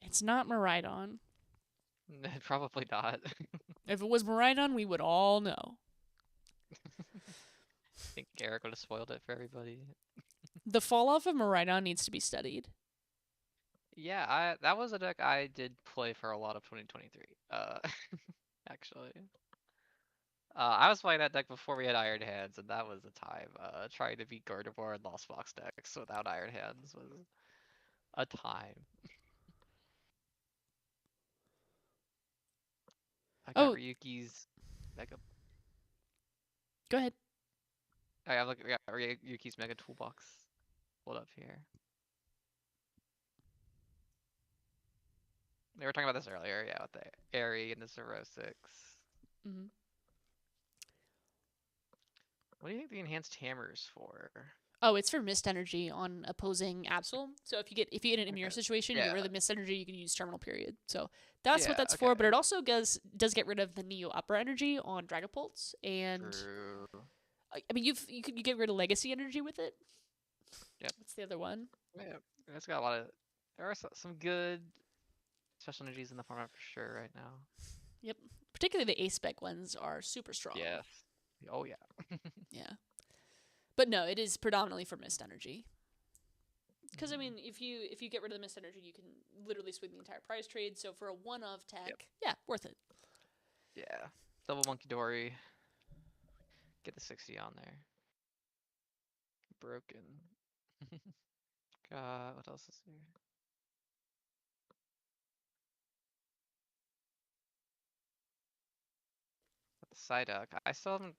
it's not Maridon. Probably not. If it was Maridon, we would all know. I think Eric would have spoiled it for everybody. The fall off of Maridon needs to be studied. Yeah, that was a deck I did play for a lot of 2023. Actually. I was playing that deck before we had Iron Hands, and that was a time. Trying to beat Gardevoir and Lost Box decks without Iron Hands was a time. I got Ryuki's Mega. Go ahead. I have we got Ryuki's Mega Toolbox. Pulled up here. We were talking about this earlier, yeah, with the Airy and the Zero-6. Mm-hmm. What do you think the enhanced hammer's for? Oh, it's for mist energy on opposing Absol. So if you get in a mirror situation, you get rid of the mist energy, you can use terminal period. So that's what that's for. But it also does get rid of the Neo Upper energy on Dragapults, and True. I mean you get rid of legacy energy with it. Yep. What's the other one? Yeah, it's got a lot of. There are some good special energies in the format for sure right now. Yep. Particularly the A-Spec ones are super strong. Yes. Oh yeah. Yeah. But no, it is predominantly for mist energy. Because I mean, if you get rid of the mist energy, you can literally swing the entire prize trade. So for a one-of tech, yeah, worth it. Yeah. Double Monkey Dory. Get the 60 on there. Broken. God, what else is here? The Psyduck. I still haven't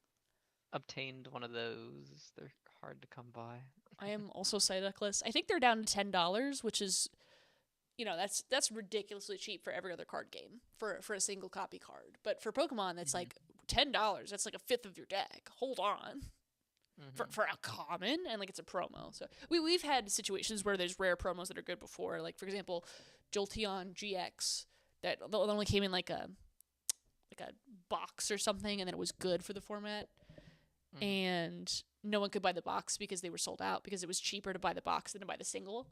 obtained one of those. They're hard to come by. I am also Psyduckless. I think they're down to $10, which is, that's ridiculously cheap for every other card game for a single copy card. But for Pokemon, that's like $10. That's like a fifth of your deck. Hold on. For a common, and like it's a promo. So we've had situations where there's rare promos that are good before. Like for example, Jolteon GX that only came in like a box or something, and then it was good for the format. And no one could buy the box because they were sold out, because it was cheaper to buy the box than to buy the single.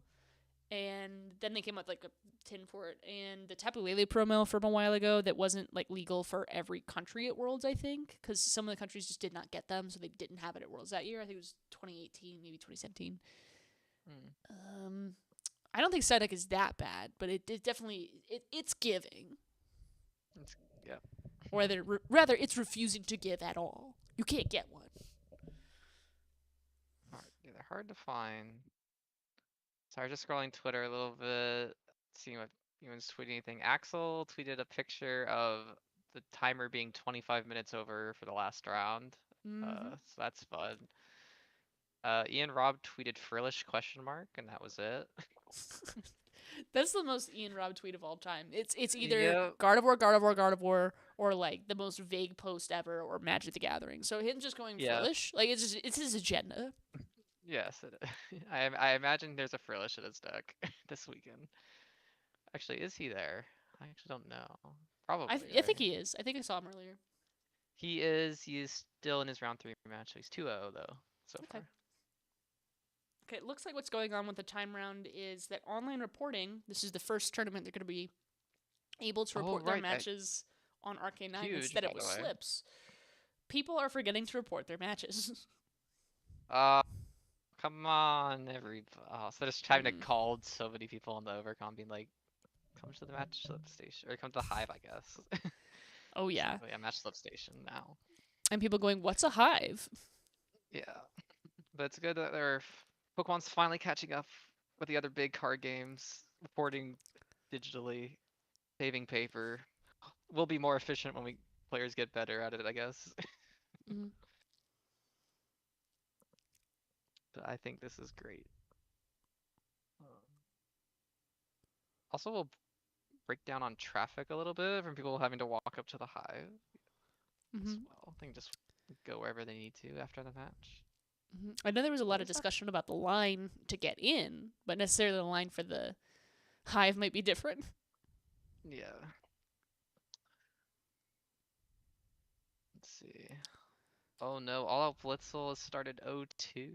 and then they came up with like a tin for it. And the Tapu Lele promo from a while ago that wasn't like legal for every country at Worlds, I think, because some of the countries just did not get them, so they didn't have it at Worlds that year. I think it was 2018, maybe 2017. I don't think Psyduck is that bad, but it definitely it's giving. Yeah. Or rather, it's refusing to give at all. You can't get one. Yeah, they're hard to find. Sorry, just scrolling Twitter a little bit, seeing what anyone's tweeting anything. Axel tweeted a picture of the timer being 25 minutes over for the last round. So that's fun. Ian Robb tweeted Frillish ? And that was it. That's the most Ian Robb tweet of all time. It's either Yep. Gardevoir, or like the most vague post ever, or Magic the Gathering. So him just going Yeah. Frillish, like it's his agenda. Yes, I imagine there's a Frillish in his deck this weekend. Actually, is he there? I actually don't know. Probably. I think he is. I think I saw him earlier. He is. He is still in his round 3 match. So he's 2-0 though so far. Okay, it looks like what's going on with the time round is that online reporting. This is the first tournament they're going to be able to report their matches on Arcane9 instead of with slips. People are forgetting to report their matches. Come on, so just having to call so many people on the Overcom being like, come to the match slip station, or come to the Hive, I guess. Oh yeah. So, yeah, match slip station now. And people going, what's a Hive? Yeah. But it's good that Pokemon's finally catching up with the other big card games, reporting digitally, saving paper. We'll be more efficient when players get better at it, I guess. But I think this is great. Also, we'll break down on traffic a little bit from people having to walk up to the Hive as well. They can just go wherever they need to after the match. I know there was a lot of discussion about the line to get in, but necessarily the line for the Hive might be different. Yeah. Let's see. Oh no, All Out Blitzel has started 0-2.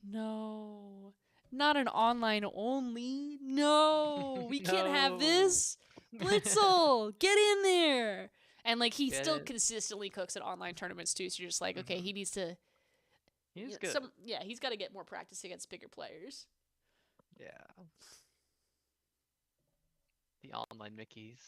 No. Not an online only. No. We can't have this. Blitzel, get in there. And like he still consistently cooks at online tournaments too, so you're just like, okay, he needs to He's good. He's got to get more practice against bigger players. Yeah. The online Mickeys.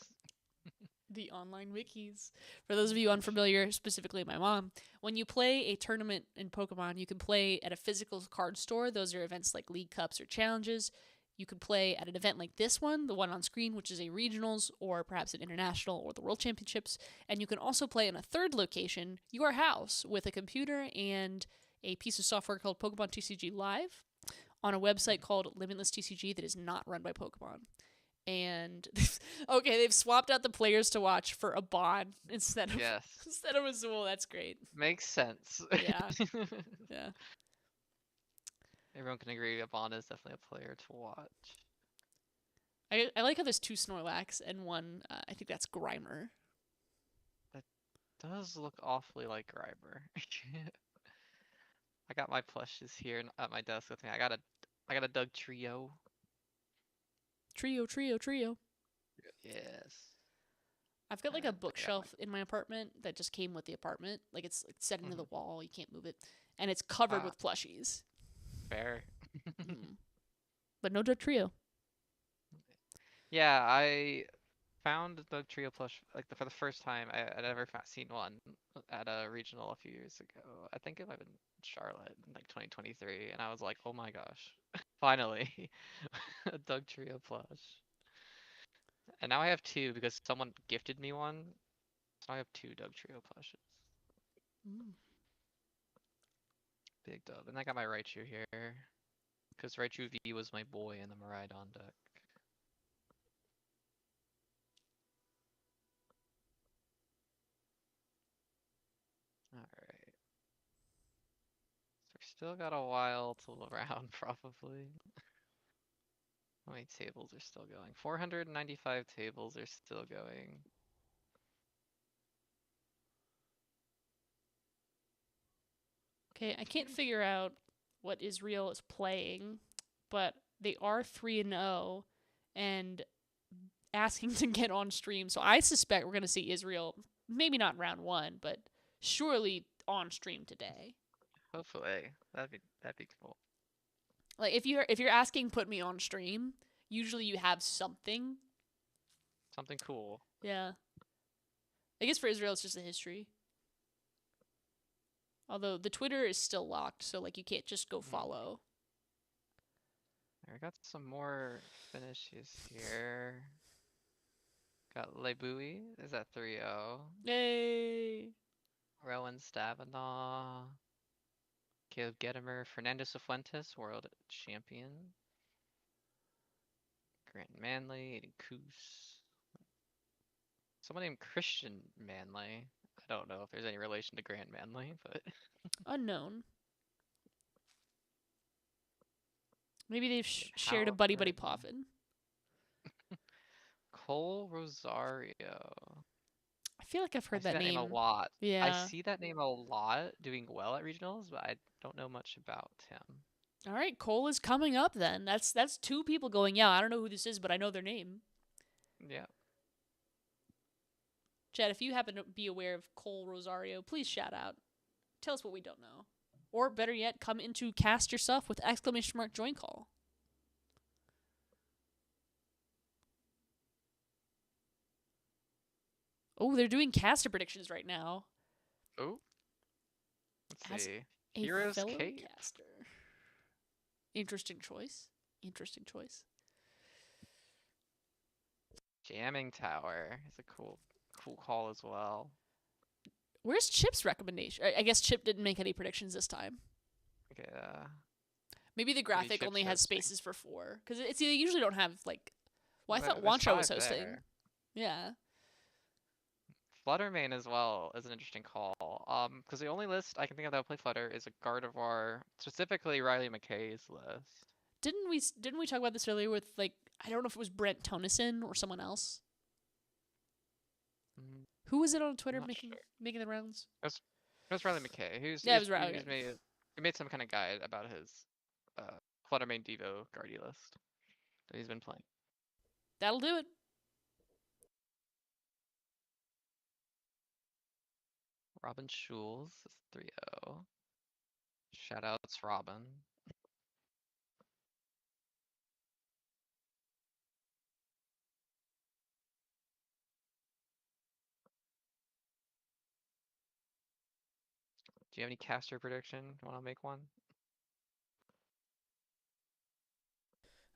The online wikis. For those of you unfamiliar, specifically my mom, when you play a tournament in Pokemon, you can play at a physical card store. Those are events like League Cups or Challenges. You can play at an event like this one, the one on screen, which is a regionals or perhaps an international or the World Championships. And you can also play in a third location, your house, with a computer and a piece of software called Pokemon TCG Live on a website called Limitless TCG that is not run by Pokemon. And they've swapped out the players to watch for a bond instead of a Zool. That's great. Makes sense. Yeah. Yeah. Everyone can agree a bond is definitely a player to watch. I like how there's 2 Snorlax and one, I think that's Grimer. That does look awfully like Grimer. I got my plushes here at my desk with me. I got a Doug Trio. Trio. Yes. I've got like a bookshelf in my apartment that just came with the apartment. Like it's set into the wall. You can't move it. And it's covered with plushies. Fair. But no Doug Trio. Yeah, I found the Trio plush for the first time. I'd ever seen one at a regional a few years ago. I think it might have been Charlotte in 2023, and I was like, oh my gosh, finally, a Doug Trio plush. And now I have 2 because someone gifted me one, so I have 2 Doug Trio plushes. Big dub. And I got my Raichu here, because Raichu V was my boy in the Miraidon deck. Alright. So we still got a while till around, probably. How many tables are still going? 495 tables are still going. Okay, I can't figure out what Israel is playing, but They are 3-0 and asking to get on stream. So I suspect we're going to see Israel, maybe not round 1, but surely on stream today. Hopefully, that'd be cool. Like if you're asking put me on stream, usually you have something. Something cool. Yeah. I guess for Israel it's just a history. Although the Twitter is still locked, so like you can't just go follow. I got some more finishes here. Got Lebui is at 3-0. Yay! Rowan Stavanaugh. Caleb Gedimer. Fernando Cifuentes, world champion. Grant Manley. Aiden Coos. Someone named Christian Manley. I don't know if there's any relation to Grant Manley, but Unknown. Maybe they've shared a buddy poffin. Cole Rosario. I feel like I've heard I see that name a lot. Yeah. I see that name a lot doing well at regionals, but I don't know much about him. All right, Cole is coming up then. That's 2 people going, yeah, I don't know who this is, but I know their name. Yeah. Chad, if you happen to be aware of Cole Rosario, please shout out. Tell us what we don't know. Or better yet, come into cast yourself with !join call. Oh, they're doing caster predictions right now. Oh. Let's see. A Heroes fellow Cave. caster. Interesting choice. Interesting choice. Jamming Tower is a cool call as well. Where's Chip's recommendation? I guess Chip didn't make any predictions this time. Okay. Maybe the graphic Chip's only has hosting. spaces for 4. Because they usually don't have, like... Well, I thought There's Wancho was 5 hosting. there. Yeah. Fluttermane as well is an interesting call. Because the only list I can think of that would play Flutter is a Gardevoir, specifically Riley McKay's list. Didn't we talk about this earlier with, like, I don't know if it was Brent Tonison or someone else? Who was it on Twitter making the rounds? It was Riley McKay. Yeah, it was Riley. He made some kind of guide about his Fluttermane Devo Guardy list that he's been playing. That'll do it. Robin Schulz is 3-0. Shoutouts Robin. Do you have any caster prediction? Want to make one?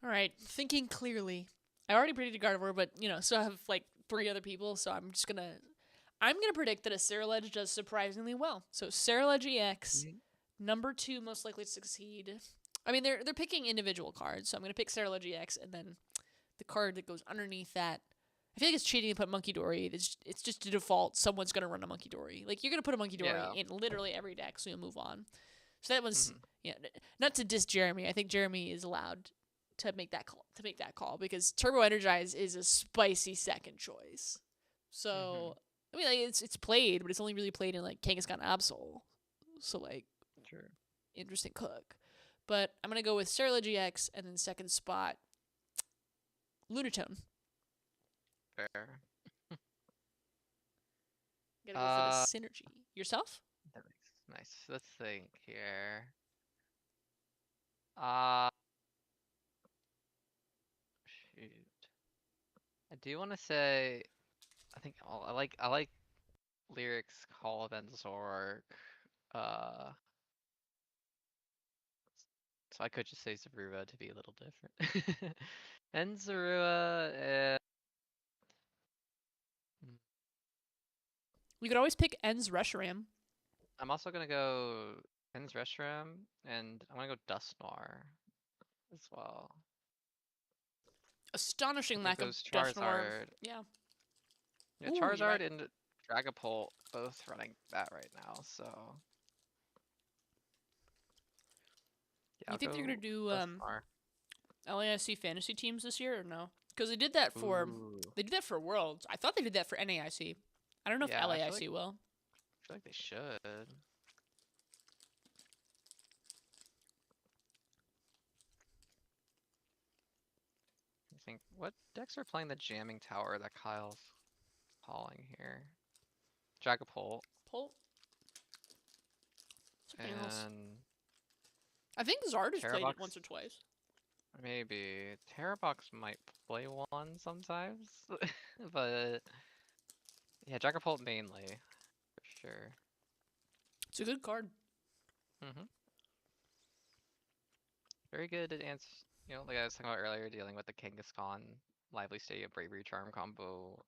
All right, thinking clearly. I already predicted Gardevoir, but still have like 3 other people, so I'm gonna predict that a Ceruledge does surprisingly well. So Ceruledge EX, number 2 most likely to succeed. I mean, they're picking individual cards, so I'm gonna pick Ceruledge EX, and then the card that goes underneath that. I feel like it's cheating to put Monkey Dory. It's just a default. Someone's gonna run a Monkey Dory. Like you're gonna put a Monkey Dory in literally every deck, so you'll move on. So that was not to diss Jeremy. I think Jeremy is allowed to make that call because Turbo Energize is a spicy second choice. So I mean, like, it's played, but it's only really played in like Kangaskhan Absol. So like, interesting cook. But I'm gonna go with Ceruledge EX, and then second spot, Lunatone. Fair. Gotta go for the synergy. Yourself? Nice. Let's think here. Shoot. I do want to say, I like Lyrics Call of Enzorg. So I could just say Zorua to be a little different. Enzorua. You could always pick En's Reshiram. I'm also gonna go En's Reshiram, and I'm gonna go Dust Noir as well. Astonishing lack of Charizard. Dust Noir. Yeah. Yeah, Ooh, Charizard right. and Dragapult both running that right now, so. Yeah, You think they're gonna do Dust Noir. LAIC fantasy teams this year or no? Because they did that for Worlds. I thought they did that for NAIC. I don't know if LAIC will. I feel like they should. think what decks are playing the jamming tower that Kyle's calling here? Dragapult Pull. Something else. and I think Zard has played it Terrabox. once or twice. Maybe Terrabox might play one sometimes, but yeah, Dragapult mainly for sure. It's a good card. Mm-hmm. Very good at answer. You know, like I was talking about earlier, dealing with the Kangaskhan, Lively Stadium, Bravery Charm combo,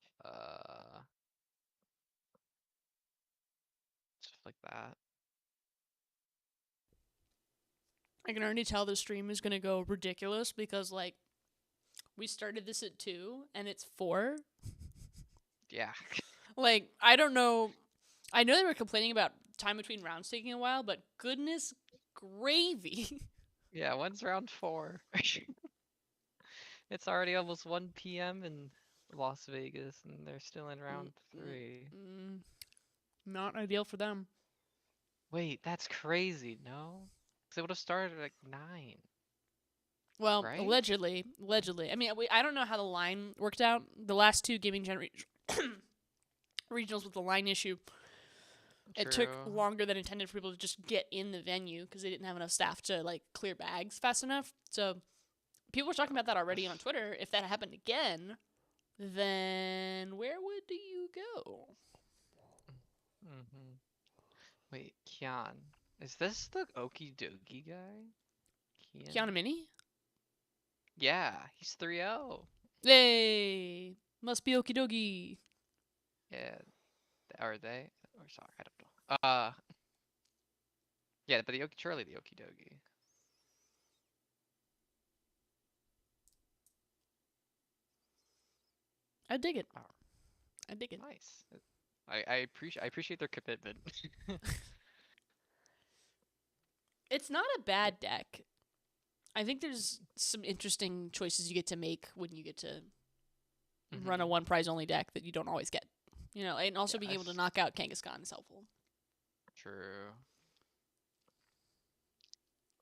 stuff like that. I can already tell the stream is gonna go ridiculous because like we started this at 2 and it's 4. Yeah. Like I don't know. I know they were complaining about time between rounds taking a while, but goodness gravy. Yeah, when's round 4? It's already almost 1 p.m. in Las Vegas, and they're still in round 3. Not ideal for them. Wait, that's crazy, no? Because it would have started at like 9. Well, Right? allegedly. I mean, I don't know how the line worked out. The last 2 gaming regionals with the line issue, it took True. longer than intended for people to just get in the venue because they didn't have enough staff to like clear bags fast enough. So people were talking about that already on Twitter. If that happened again, then where would you go? Mm-hmm. Wait, Kian. Is this the Okie Dokie guy? Kiana Mini? Yeah, he's 3-0. Hey, must be okie dokie. Yeah. Are they? Or sorry, I don't know. Yeah, but surely the Okie Dokie. I dig it. Oh. I dig it. Nice. I appreciate their commitment. It's not a bad deck. I think there's some interesting choices you get to make when you get to run a one prize only deck that you don't always get. You know, and also being able to knock out Kangaskhan is helpful. True.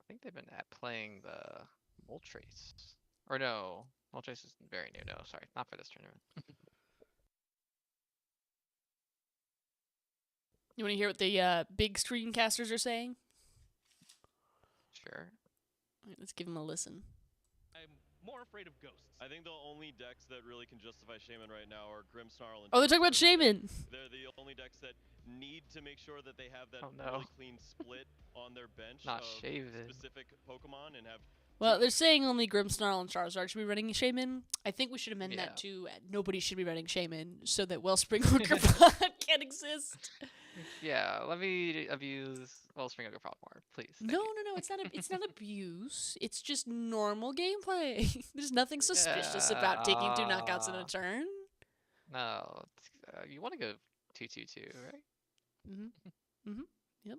I think they've been playing the Moltres. Or no, Moltres is very new. No, sorry, not for this tournament. You want to hear what the big screencasters are saying? Sure. All right, let's give them a listen. I'm more afraid of ghosts. I think the only decks that really can justify Shaman right now are Grimmsnarl and Oh, they're talking about Shaman. They're the only decks that need to make sure that they have that Oh, no. really clean split on their bench Not of Shaman. specific Pokemon and have Well, they're saying only Grimmsnarl and Charizard should be running Shaman. I think we should amend Yeah. that to nobody should be running Shaman so that Wellspring Hookerpod can't exist. Yeah, let me abuse Wellspring Hookerpod more, please. Thank No, you. it's not abuse. It's just normal gameplay. There's nothing suspicious about taking 2 knockouts in a turn. No, you want to go 2-2-2, right? Yep.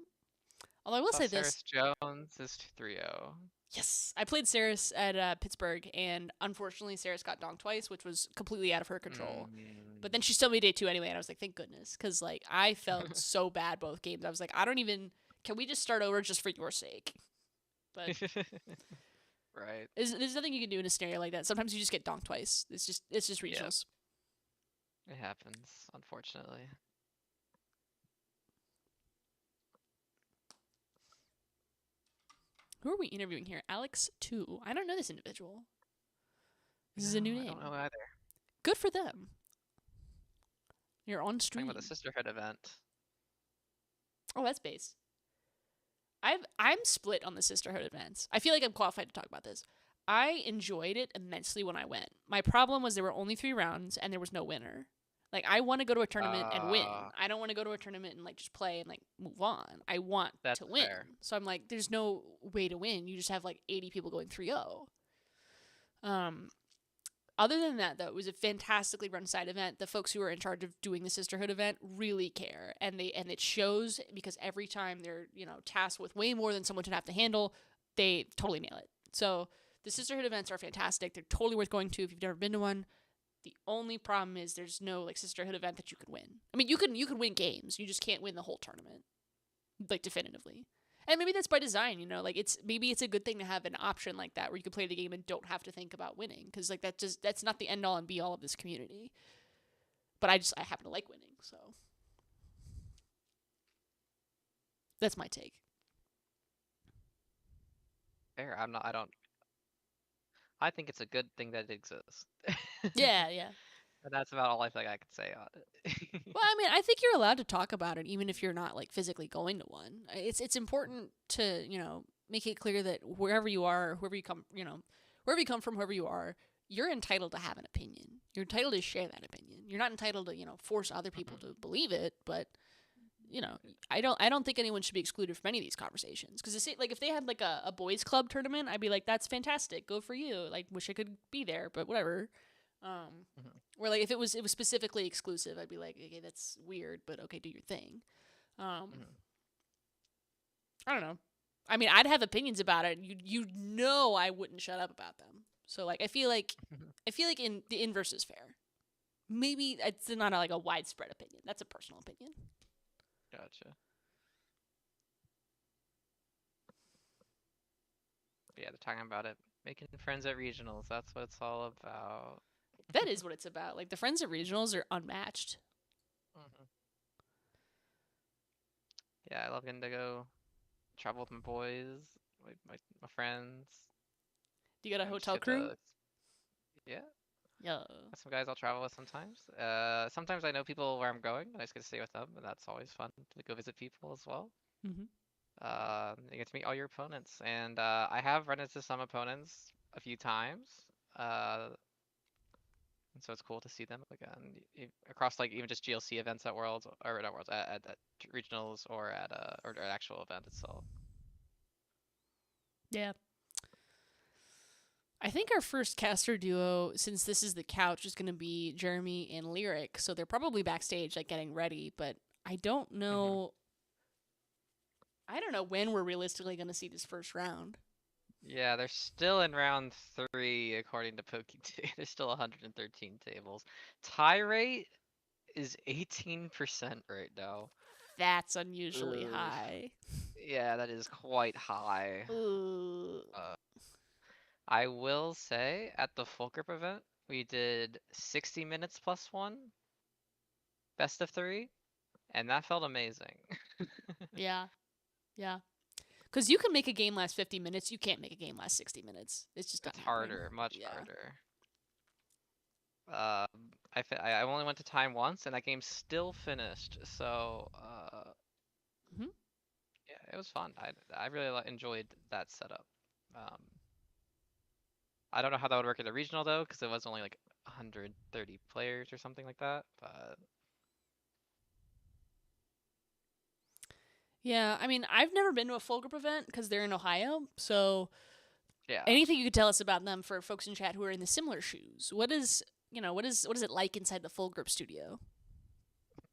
Although I will say this. Saris Jones is 3-0. Yes, I played Saris at Pittsburgh, and unfortunately, Saris got donked twice, which was completely out of her control. But then she still made day 2 anyway, and I was like, thank goodness, because like I felt so bad both games. I was like, can we just start over just for your sake? But Right. there's nothing you can do in a scenario like that. Sometimes you just get donked twice. It's just regionals. It happens, unfortunately. Who are we interviewing here? Alex 2. I don't know this individual. This is a new name. I don't know either. Good for them. You're on stream. Talking about the Sisterhood event. Oh, that's base. I'm split on the Sisterhood events. I feel like I'm qualified to talk about this. I enjoyed it immensely when I went. My problem was there were only 3 rounds and there was no winner. Like I want to go to a tournament and win. I don't want to go to a tournament and like just play and like move on. I want to win. Fair. So I'm like, there's no way to win. You just have like 80 people going 3-0. Other than that, though, it was a fantastically run side event. The folks who are in charge of doing the Sisterhood event really care, and it shows because every time they're tasked with way more than someone should have to handle, they totally nail it. So the Sisterhood events are fantastic. They're totally worth going to if you've never been to one. The only problem is there's no like Sisterhood event that you can win. I mean, you can win games. You just can't win the whole tournament, like definitively. And maybe that's by design, you know, like maybe it's a good thing to have an option like that where you can play the game and don't have to think about winning, because like that's not the end all and be all of this community. But I happen to like winning, so that's my take. Fair. I don't. I think it's a good thing that it exists. Yeah, yeah. And that's about all I think I could say on it. Well, I mean, I think you're allowed to talk about it even if you're not like physically going to one. It's important to, you know, make it clear that wherever you are, wherever you come, you know, wherever you come from, whoever you are, you're entitled to have an opinion. You're entitled to share that opinion. You're not entitled to, you know, force other people to believe it, but you know, I don't think anyone should be excluded from any of these conversations, because like if they had like a boys club tournament, I'd be like, that's fantastic, go for you. Like, wish I could be there, but whatever. Or like if it was specifically exclusive, I'd be like, okay, that's weird, but okay, do your thing. I don't know. I mean, I'd have opinions about it. You know, I wouldn't shut up about them. So like, I feel like in the inverse is fair. Maybe it's not like a widespread opinion. That's a personal opinion. Gotcha. Yeah, they're talking about it. Making friends at regionals. That's what it's all about. That is what it's about. Like, the friends at regionals are unmatched. Yeah, I love getting to go travel with my boys, my friends. Do you got a and just hotel get crew? Yeah, Yeah. got some guys I'll travel with sometimes. Sometimes I know people where I'm going, and I just get to stay with them, and that's always fun to go visit people as well. Mm-hmm. You get to meet all your opponents, and I have run into some opponents a few times. And so it's cool to see them again across like even just GLC events at Worlds or not Worlds at regionals or at or an actual event itself. Yeah. I think our first caster duo, since this is the couch, is going to be Jeremy and Lyric. So they're probably backstage, like getting ready. But I don't know. I don't know when we're realistically going to see this first round. Yeah, they're still in round 3 according to Poke2. There's still 113 tables. Tie rate is 18% right now. That's unusually Ugh. high. Yeah, that is quite high. Ooh. I will say at the full group event, we did 60 minutes +1, best of 3, and that felt amazing. Yeah. Yeah. Because you can make a game last 50 minutes. You can't make a game last 60 minutes. It's just not It's happening. harder, much Yeah. harder. I only went to time once, and that game still finished. So, yeah, it was fun. I really enjoyed that setup. I don't know how that would work at a regional though, because it was only like 130 players or something like that. But Yeah, I mean, I've never been to a full group event because they're in Ohio. So, yeah, anything you could tell us about them for folks in chat who are in the similar shoes? What is it like inside the full group studio?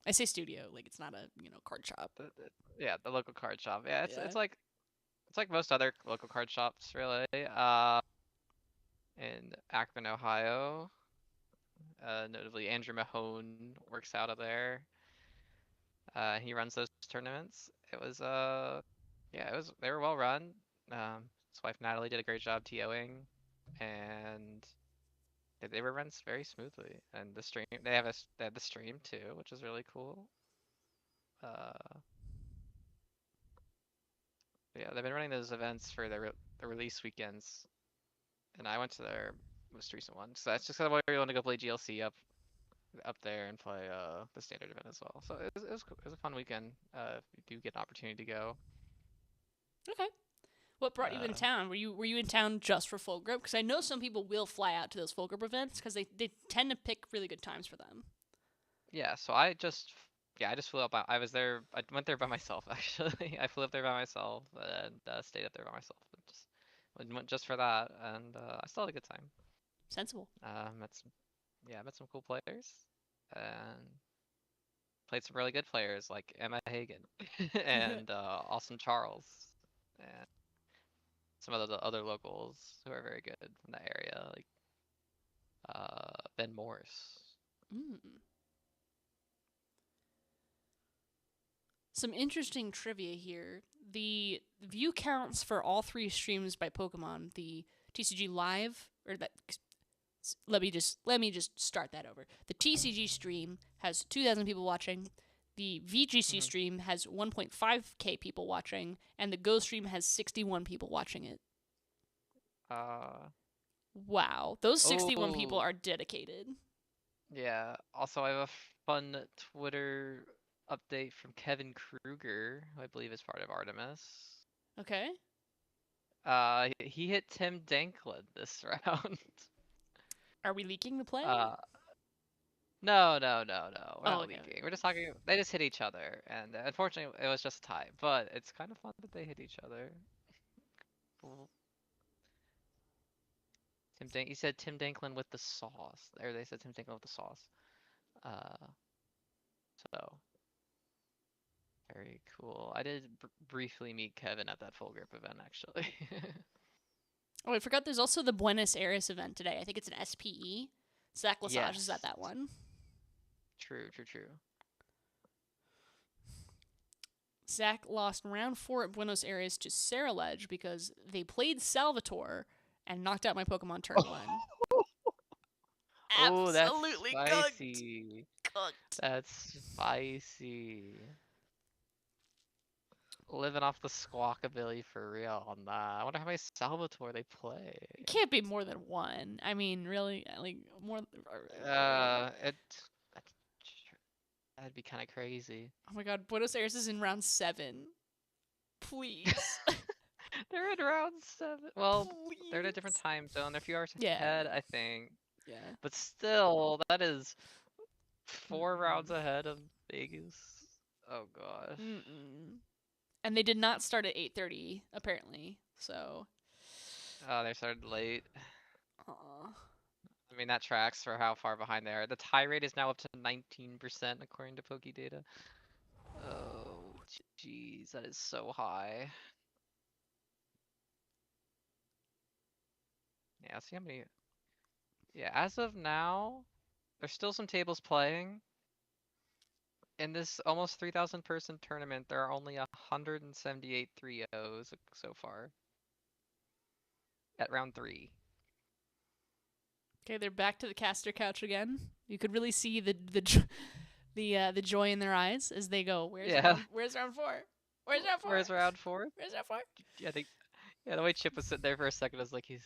I say studio like it's not a card shop. yeah, the local card shop. Yeah, Yeah. it's like most other local card shops really. In Akron, Ohio. Notably, Andrew Mahone works out of there. He runs those tournaments. It was yeah, they were well run. His wife Natalie did a great job TOing, and they were run very smoothly. And the stream, they have the stream too, which is really cool. Yeah, they've been running those events for the release weekends, and I went to their most recent one. So that's just kind of why we want to go play GLC up there and play the standard event as well. So it was cool. It was a fun weekend. If you do get an opportunity to go. Okay. What brought you in town? Were you in town just for full group? Because I know some people will fly out to those full group events because they tend to pick really good times for them. Yeah, so I just flew up. I was there. I went there by myself actually. I flew up there by myself and stayed up there by myself. Went just for that, and I still had a good time. Sensible. Met some cool players, and played some really good players like Emma Hagen and Austin Charles, and some of the other locals who are very good from that area, like Ben Morris. Some interesting trivia here. the view counts for all 3 streams by Pokemon, the TCG Live, or that. Let me just start that over. The TCG stream has 2,000 people watching. The VGC stream has 1.5k people watching, and the Go stream has 61 people watching it. Wow, those 61 people are dedicated. Yeah. Also, I have a fun Twitter update from Kevin Kruger, who I believe is part of Artemis. Okay. He hit Tim Danklin this round. Are we leaking the play? No. We're not okay. leaking. We're just talking. They just hit each other, and unfortunately, it was just a tie. But it's kind of fun that they hit each other. You said Tim Danklin with the sauce, or they said Tim Danklin with the sauce. So very cool. I did briefly meet Kevin at that full grip event, actually. Oh, I forgot there's also the Buenos Aires event today. I think it's an SPE. Zach Lesage is at that one. True. Zach lost round 4 at Buenos Aires to Sarah Ledge because they played Salvatore and knocked out my Pokemon turn 1. Oh, that's Absolutely spicy. cooked. That's spicy. Living off the squawkabilly for real on that. I wonder how many Salvatore they play. It can't be more than 1. I mean, really, like more. That'd be kind of crazy. Oh my God, Buenos Aires is in round 7. Please. They're in round 7. Well, Please. they're in a different time zone. They're a few hours Yeah. ahead, I think. Yeah. But still, that is 4 rounds ahead of Vegas. Oh gosh. And they did not start at 8:30 apparently. So. Oh, they started late. Aw. I mean, that tracks for how far behind they are. The tie rate is now up to 19% according to Pokédata. Oh, jeez, that is so high. Yeah, let's see how many. Yeah, as of now, there's still some tables playing. In this almost 3,000 person tournament, there are only 178 3-0s so far. At round 3. Okay, they're back to the caster couch again. You could really see the joy in their eyes as they go. Where's round 4? Where's round 4? Where's round 4? Where's round 4? Yeah, the way Chip was sitting there for a second, I was like, he's.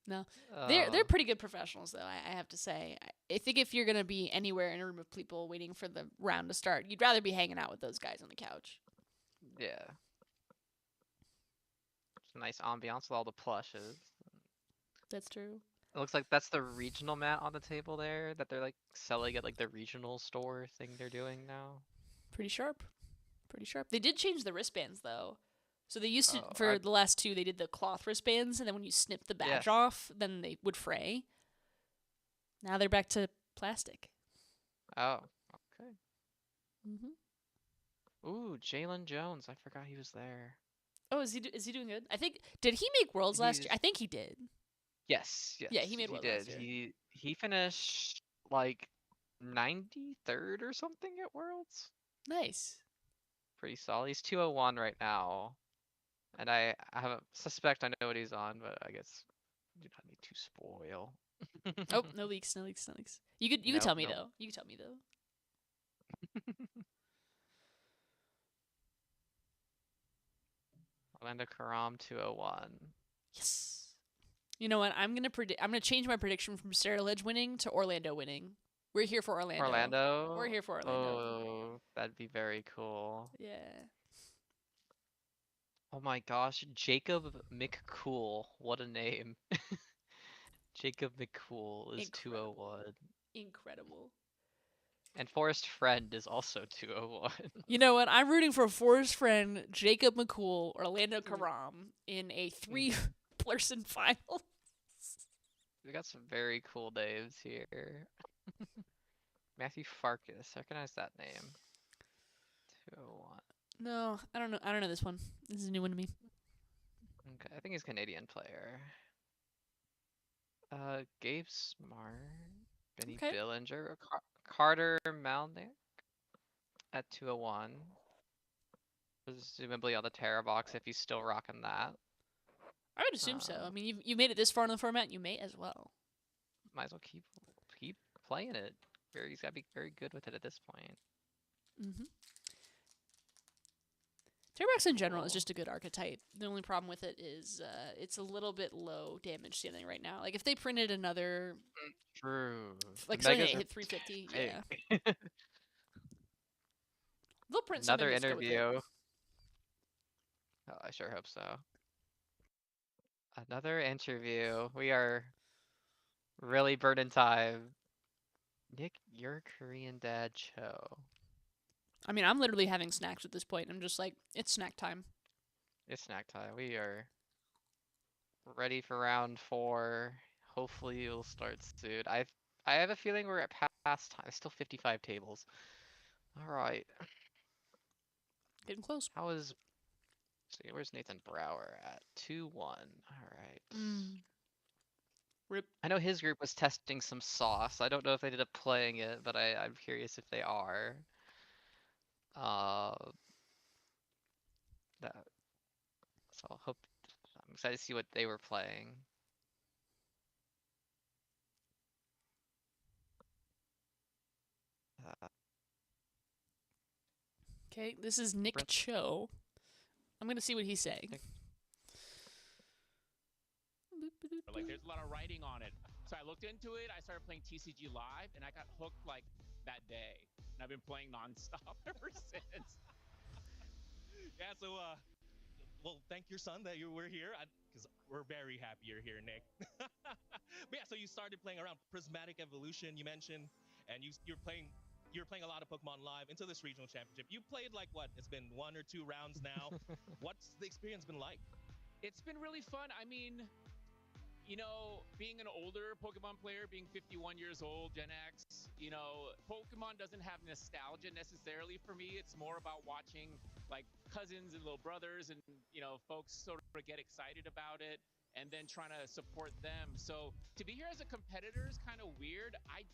No, they're pretty good professionals though. I have to say. I think if you're gonna be anywhere in a room of people waiting for the round to start, you'd rather be hanging out with those guys on the couch. Yeah. It's a nice ambiance with all the plushes. That's true. It looks like that's the regional mat on the table there that they're like selling at like the regional store thing they're doing now. Pretty sharp. They did change the wristbands though. So they used to, for the last 2, they did the cloth wristbands, and then when you snip the badge off, then they would fray. Now they're back to plastic. Oh, okay. Ooh, Jalen Jones. I forgot he was there. Oh, is he doing good? I think, did he make Worlds last year? I think he did. Yes. Yeah, he made Worlds last year. He finished like 93rd or something at Worlds. Nice. Pretty solid. He's 201 right now. And I have a suspect I know what he's on, but I guess you do not need to spoil. Oh, no leaks. You could tell me though. You could tell me though. Orlando Karam 201. Yes. You know what? I'm gonna change my prediction from Sarah Ledge winning to Orlando winning. We're here for Orlando. We're here for Orlando. Oh, that'd be very cool. Yeah. Oh my gosh, Jacob McCool. What a name. Jacob McCool is 201. Incredible. And Forrest Friend is also 201. You know what? I'm rooting for Forrest Friend, Jacob McCool, Orlando Karam in a 3-person final. We got some very cool names here. Matthew Farkas. Recognize that name. 201. No, I don't know. I don't know this one. This is a new one to me. Okay, I think he's a Canadian player. Gabe Smart, Benny Billinger, Carter Malnick. at 201. Presumably on the Terra box if he's still rocking that. I would assume so. I mean, you've made it this far in the format, you may as well. Might as well keep playing it. He's got to be very good with it at this point. Mm-hmm. Terrabox in general is Cool. just a good archetype. The only problem with it is it's a little bit low damage ceiling right now. Like if they printed another, True. like The something megas that are hit 350, big. yeah, they'll print something Another that's good with it. interview. Oh, I sure hope so. Another interview. We are really burning time. Nick, your Korean dad Cho. I mean, I'm literally having snacks at this point. I'm just like, it's snack time. It's snack time. We are ready for round 4. Hopefully you'll start soon. I have a feeling we're at past time. Still 55 tables. All right. Getting close. How is? See, where's Nathan Brower at? 2-1. All right. Rip. I know his group was testing some sauce. I don't know if they ended up playing it, but I'm curious if they are. That. So I'll hope. I'm excited to see what they were playing. Okay, this is Nick Brent- Cho. I'm gonna see what he's saying. Like there's a lot of writing on it. So I looked into it, I started playing TCG Live, and I got hooked like that day. And I've been playing nonstop ever since. Yeah, so well, thank your son that you were here, because we're very happy you're here, Nick. But yeah, so you started playing around Prismatic Evolution, you mentioned, and you're playing a lot of Pokemon Live into this regional championship. You played like what? It's been 1 or 2 rounds now. What's the experience been like? It's been really fun. I mean, you know, being an older Pokemon player, being 51 years old, Gen X, you know, Pokemon doesn't have nostalgia necessarily for me. It's more about watching like cousins and little brothers and, you know, folks sort of get excited about it and then trying to support them. So to be here as a competitor is kind of weird. I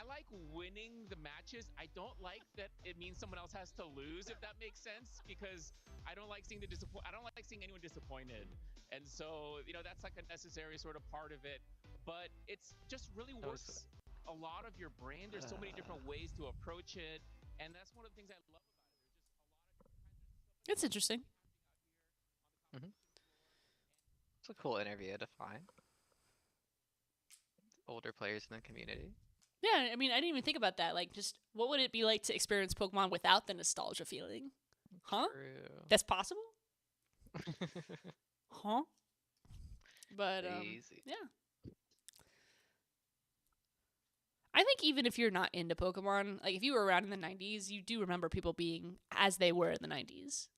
like winning the matches. I don't like that it means someone else has to lose, if that makes sense, because I don't like seeing I don't like seeing anyone disappointed. And so, you know, that's like a necessary sort of part of it. But it's just really works a lot of your brain. There's so many different ways to approach it. And that's one of the things I love about it. There's just a lot of It's interesting. It's a cool interview to find. Older players in the community. Yeah, I mean, I didn't even think about that. Like, just what would it be like to experience Pokemon without the nostalgia feeling? Huh? True. That's possible? Huh? But, Easy. yeah. I think even if you're not into Pokemon, like if you were around in the 90s, you do remember people being as they were in the 90s.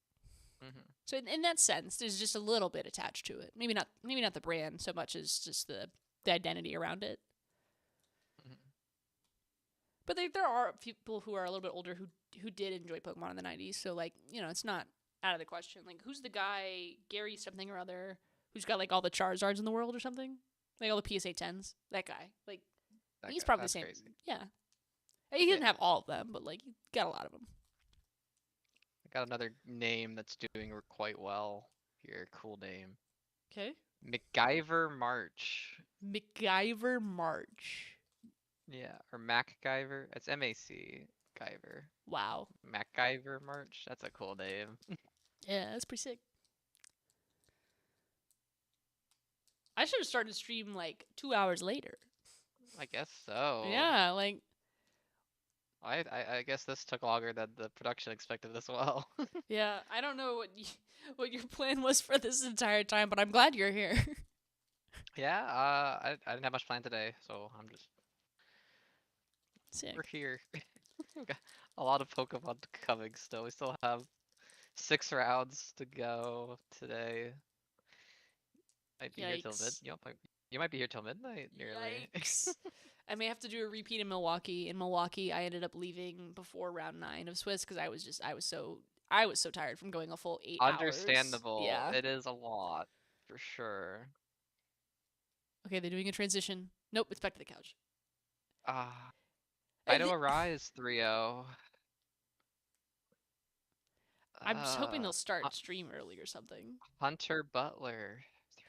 So in that sense, there's just a little bit attached to it. Maybe not the brand so much as just the identity around it. But there are people who are a little bit older who did enjoy Pokemon in the 90s. So, like, you know, it's not out of the question. Like, who's the guy, Gary something or other, who's got, like, all the Charizards in the world or something? Like, all the PSA 10s? That guy. Like, he's probably the same. Crazy. Yeah. He doesn't have all of them, but, like, he got a lot of them. I got another name that's doing quite well here. Cool name. Okay. MacGyver March. MacGyver March. Yeah, or MacGyver. It's M-A-C. Guyver. Wow. MacGyver March. That's a cool name. Yeah, that's pretty sick. I should have started the stream like 2 hours later. I guess so. Yeah, like I guess this took longer than the production expected as well. yeah. I don't know what your plan was for this entire time, but I'm glad you're here. Yeah, I didn't have much planned today, so I'm just Sick. we're here. We've got a lot of Pokemon coming still. We still have 6 rounds to go today. Might be here till Yikes. you might be here till midnight nearly. Yikes. I may have to do a repeat in Milwaukee. In Milwaukee, I ended up leaving before round 9 of Swiss because I was so tired from going a full 8 hours. Understandable. Yeah. It is a lot for sure. Okay, they're doing a transition. Nope, it's back to the couch. Ido Arise 3-0. I'm just hoping they'll Hu- start stream early or something. Hunter Butler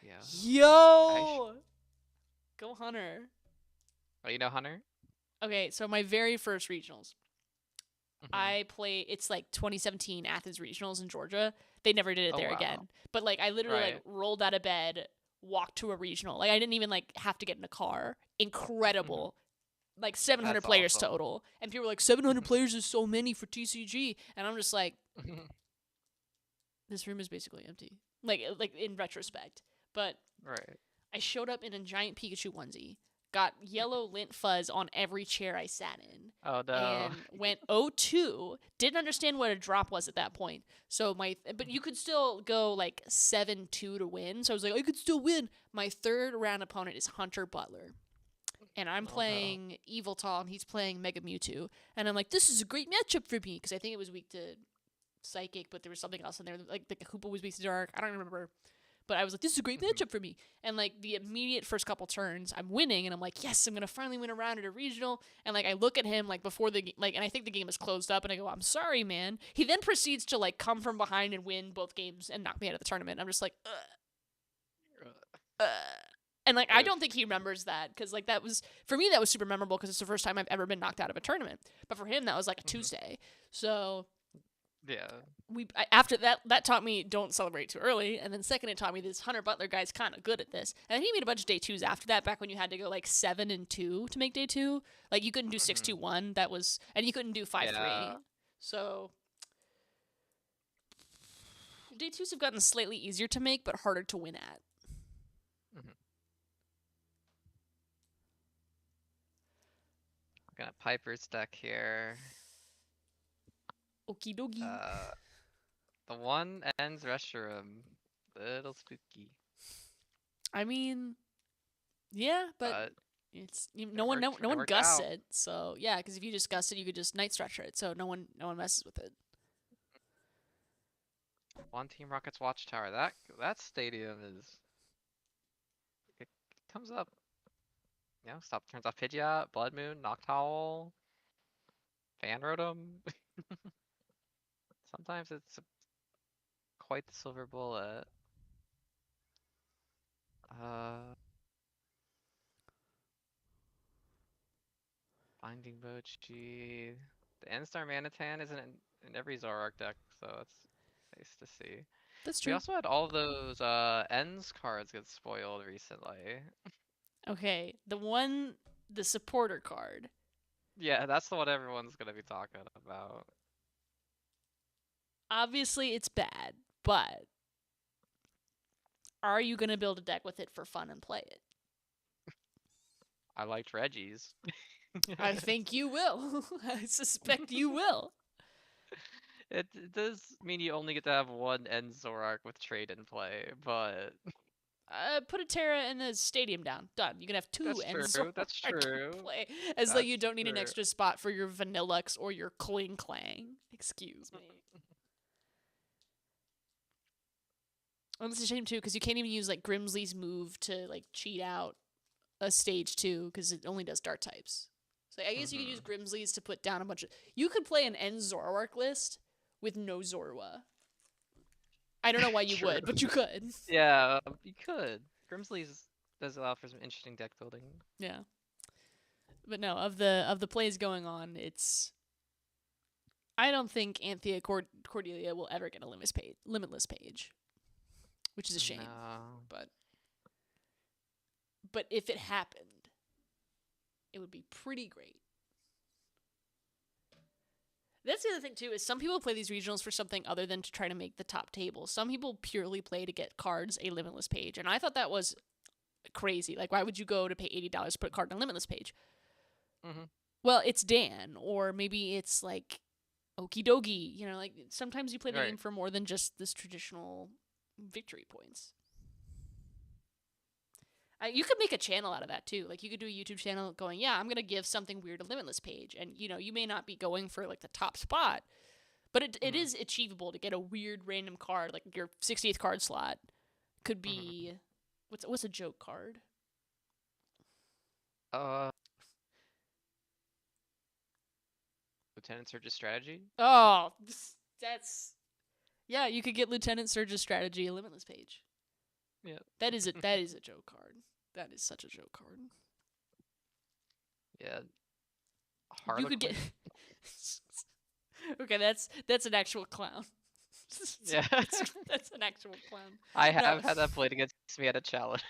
3-0. Yo! Go Hunter. Oh, you know Hunter? Okay, so my very first regionals, Mhm. I play. It's like 2017 Athens regionals in Georgia. They never did it Oh, there wow. again. But like, I literally like Right. rolled out of bed, walked to a regional. Like, I didn't even like have to get in a car. Incredible. Like 700 That's players awesome. total, and people were like, 700 players is so many for TCG, and I'm just like, this room is basically empty. Like in retrospect, but Right. I showed up in a giant Pikachu onesie, got yellow lint fuzz on every chair I sat in, Oh no. and went 0-2. Didn't understand what a drop was at that point. So but you could still go like 7-2 to win. So I was like, I could still win. My third round opponent is Hunter Butler. And I'm playing Eviltal, and he's playing Mega Mewtwo. And I'm like, this is a great matchup for me, because I think it was weak to Psychic, but there was something else in there. Like the Hoopa was weak to Dark. I don't remember. But I was like, this is a great matchup for me. And like the immediate first couple turns, I'm winning, and I'm like, yes, I'm gonna finally win a round at a regional. And like I look at him like before the and I think the game is closed up, and I go, I'm sorry, man. He then proceeds to like come from behind and win both games and knock me out of the tournament. I'm just like, and like I don't think he remembers that, because like that was, for me, that was super memorable because it's the first time I've ever been knocked out of a tournament. But for him, that was like a Tuesday. So Yeah. after that taught me don't celebrate too early, and then second, it taught me this Hunter Butler guy's kind of good at this. And he made a bunch of day twos after that, back when you had to go like 7-2 to make day two. Like you couldn't do 6-2-1. That was, and you couldn't do 5-3. Yeah. So day twos have gotten slightly easier to make, but harder to win at. Got a Piper's deck here. Okie dokie. The one ends restroom. Little spooky. I mean, yeah, but it's no one worked gusts out. it. So yeah, because if you just gust it, you could just night stretcher it. So no one messes with it. One Team Rockets Watchtower. That stadium is. It comes up. You know, turns off Pidgeot, Blood Moon, Noctowl, Fan Rotom. Sometimes it's quite the silver bullet. Binding Mochi. The N-Star Manitan isn't in every Zoroark deck, so it's nice to see. That's We true. also had all those Ends cards get spoiled recently. Okay, the supporter card. Yeah, that's the one everyone's gonna be talking about. Obviously, it's bad, but are you gonna build a deck with it for fun and play it? I liked Reggie's. I think you will. I suspect you will. It does mean you only get to have one End Zoroark with trade in play, but Put a Terra in the stadium down. Done. You can have two That's ends true, that's true. play. As though you That's don't need an true. extra spot for your Vanillux or your Kling Clang. Excuse me. And it's a shame too, because you can't even use like Grimsley's move to like cheat out a stage 2, because it only does Dark types. So I guess you could use Grimsley's to put down a bunch of. You could play an End Zoroark list with no Zorua. I don't know why you would, but you could. Yeah, you could. Grimsley's does allow for some interesting deck building. Yeah. But no, of the plays going on, it's. I don't think Anthea Cordelia will ever get a limitless page, which is a shame. No. But if it happened, it would be pretty great. That's the other thing too, is some people play these regionals for something other than to try to make the top table. Some people purely play to get cards a limitless page, and I thought that was crazy. Like, why would you go to pay $80 to put a card on a limitless page? Well, it's Dan, or maybe it's like Okie Dokie. You know, like sometimes you play the game for more than just this traditional victory points. You could make a channel out of that too. Like you could do a YouTube channel going, yeah, I'm gonna give something weird a limitless page, and you know, you may not be going for like the top spot, but it is achievable to get a weird random card. Like your 60th card slot could be what's a joke card? Lieutenant Surge's strategy. Oh, that's yeah. You could get Lieutenant Surge's strategy a limitless page. Yeah. That is a joke card. That is such a joke card. Yeah. You could get. Okay, that's an actual clown. Yeah. That's an actual clown. I No. have had that played against me at a challenge.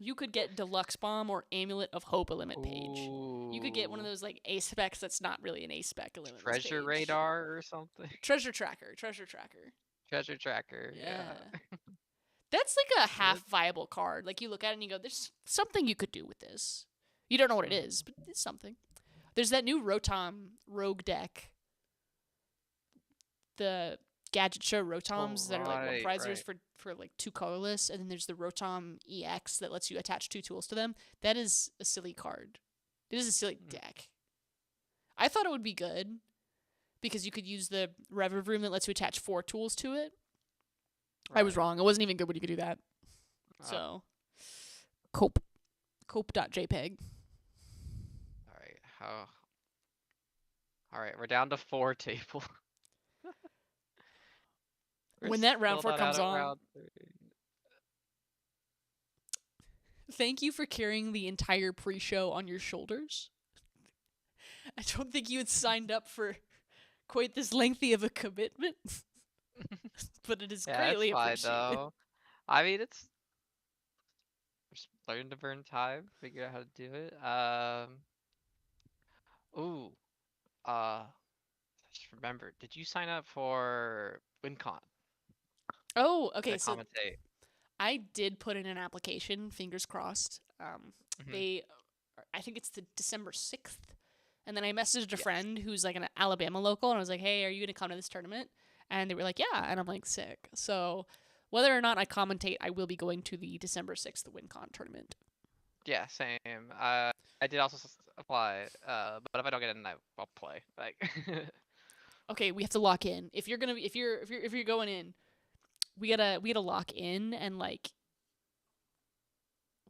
You could get Deluxe Bomb or Amulet of Hope a limit page. You could get one of Ooh. those like A specs that's not really an A spec a limitless Treasure page. radar or something. Treasure tracker. Treasure tracker. Treasure tracker. Yeah. That's like a half viable card. Like you look at it and you go, "There's something you could do with this." You don't know what it is, but it's something. There's that new Rotom Rogue deck. The Gadget Show Rotoms that are like one prizers for like 2 colorless, and then there's the Rotom EX that lets you attach 2 tools to them. That is a silly card. It is a silly deck. I thought it would be good because you could use the Reverb Room that lets you attach 4 tools to it. I was wrong. It wasn't even good when you could do that. So, cope.jpg. All right, we're down to 4 table. When that round 4 comes on, thank you for carrying the entire pre-show on your shoulders. I don't think you had signed up for quite this lengthy of a commitment, but it is greatly appreciated. Though. I mean, it's just learn to burn time, figure out how to do it. Just remember, did you sign up for WinCon? Oh, okay. So commentate? I did put in an application. Fingers crossed. I think it's the December 6th. And then I messaged a friend who's like an Alabama local, and I was like, "Hey, are you gonna come to this tournament?" And they were like, "Yeah." And I'm like, "Sick." So whether or not I commentate, I will be going to the December 6th WinCon tournament. Yeah, same. I did also apply, but if I don't get in, I'll play. Like, okay, we have to lock in. If you're going in, we gotta lock in and like.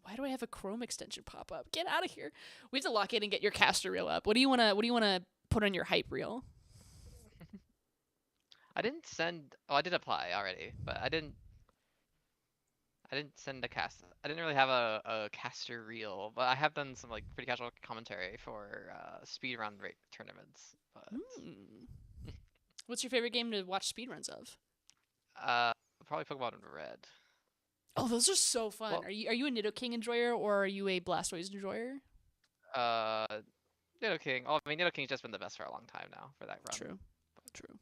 Why do I have a Chrome extension pop up? Get out of here. We have to lock in and get your caster reel up. What do you wanna put on your hype reel? I didn't send. Oh, I did apply already, but I didn't send a cast. I didn't really have a caster reel, but I have done some like pretty casual commentary for speedrun tournaments. But what's your favorite game to watch speedruns of? Probably Pokemon Red. Oh, those are so fun. Well, are you a Nidoking enjoyer or are you a Blastoise enjoyer? Nidoking. Oh, I mean, Nidoking's just been the best for a long time now for that run. True.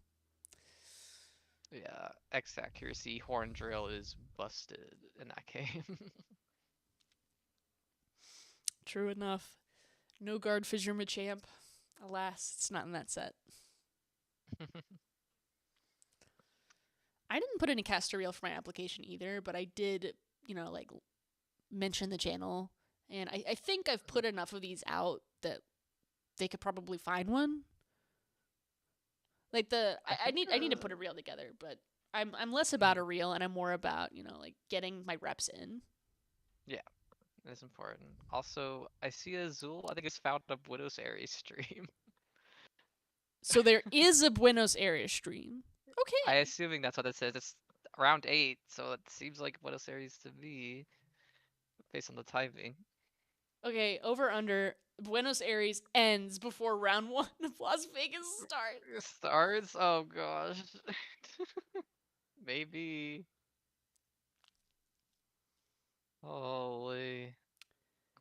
Yeah, X accuracy horn drill is busted in that game. True enough. No guard fissure Machamp. Alas, it's not in that set. I didn't put any caster reel for my application either, but I did, like mention the channel, and I think I've put enough of these out that they could probably find one. Like I need to put a reel together, but I'm less about a reel and I'm more about, like getting my reps in. Yeah. That's important. Also, I see Azul, I think it's found a Buenos Aires stream. So there is a Buenos Aires stream. Okay. I'm assuming that's what it says. It's round 8, so it seems like Buenos Aires to me, based on the timing. Okay, over under. Buenos Aires ends before round 1 of Las Vegas starts. Starts? Oh gosh. Maybe. Holy.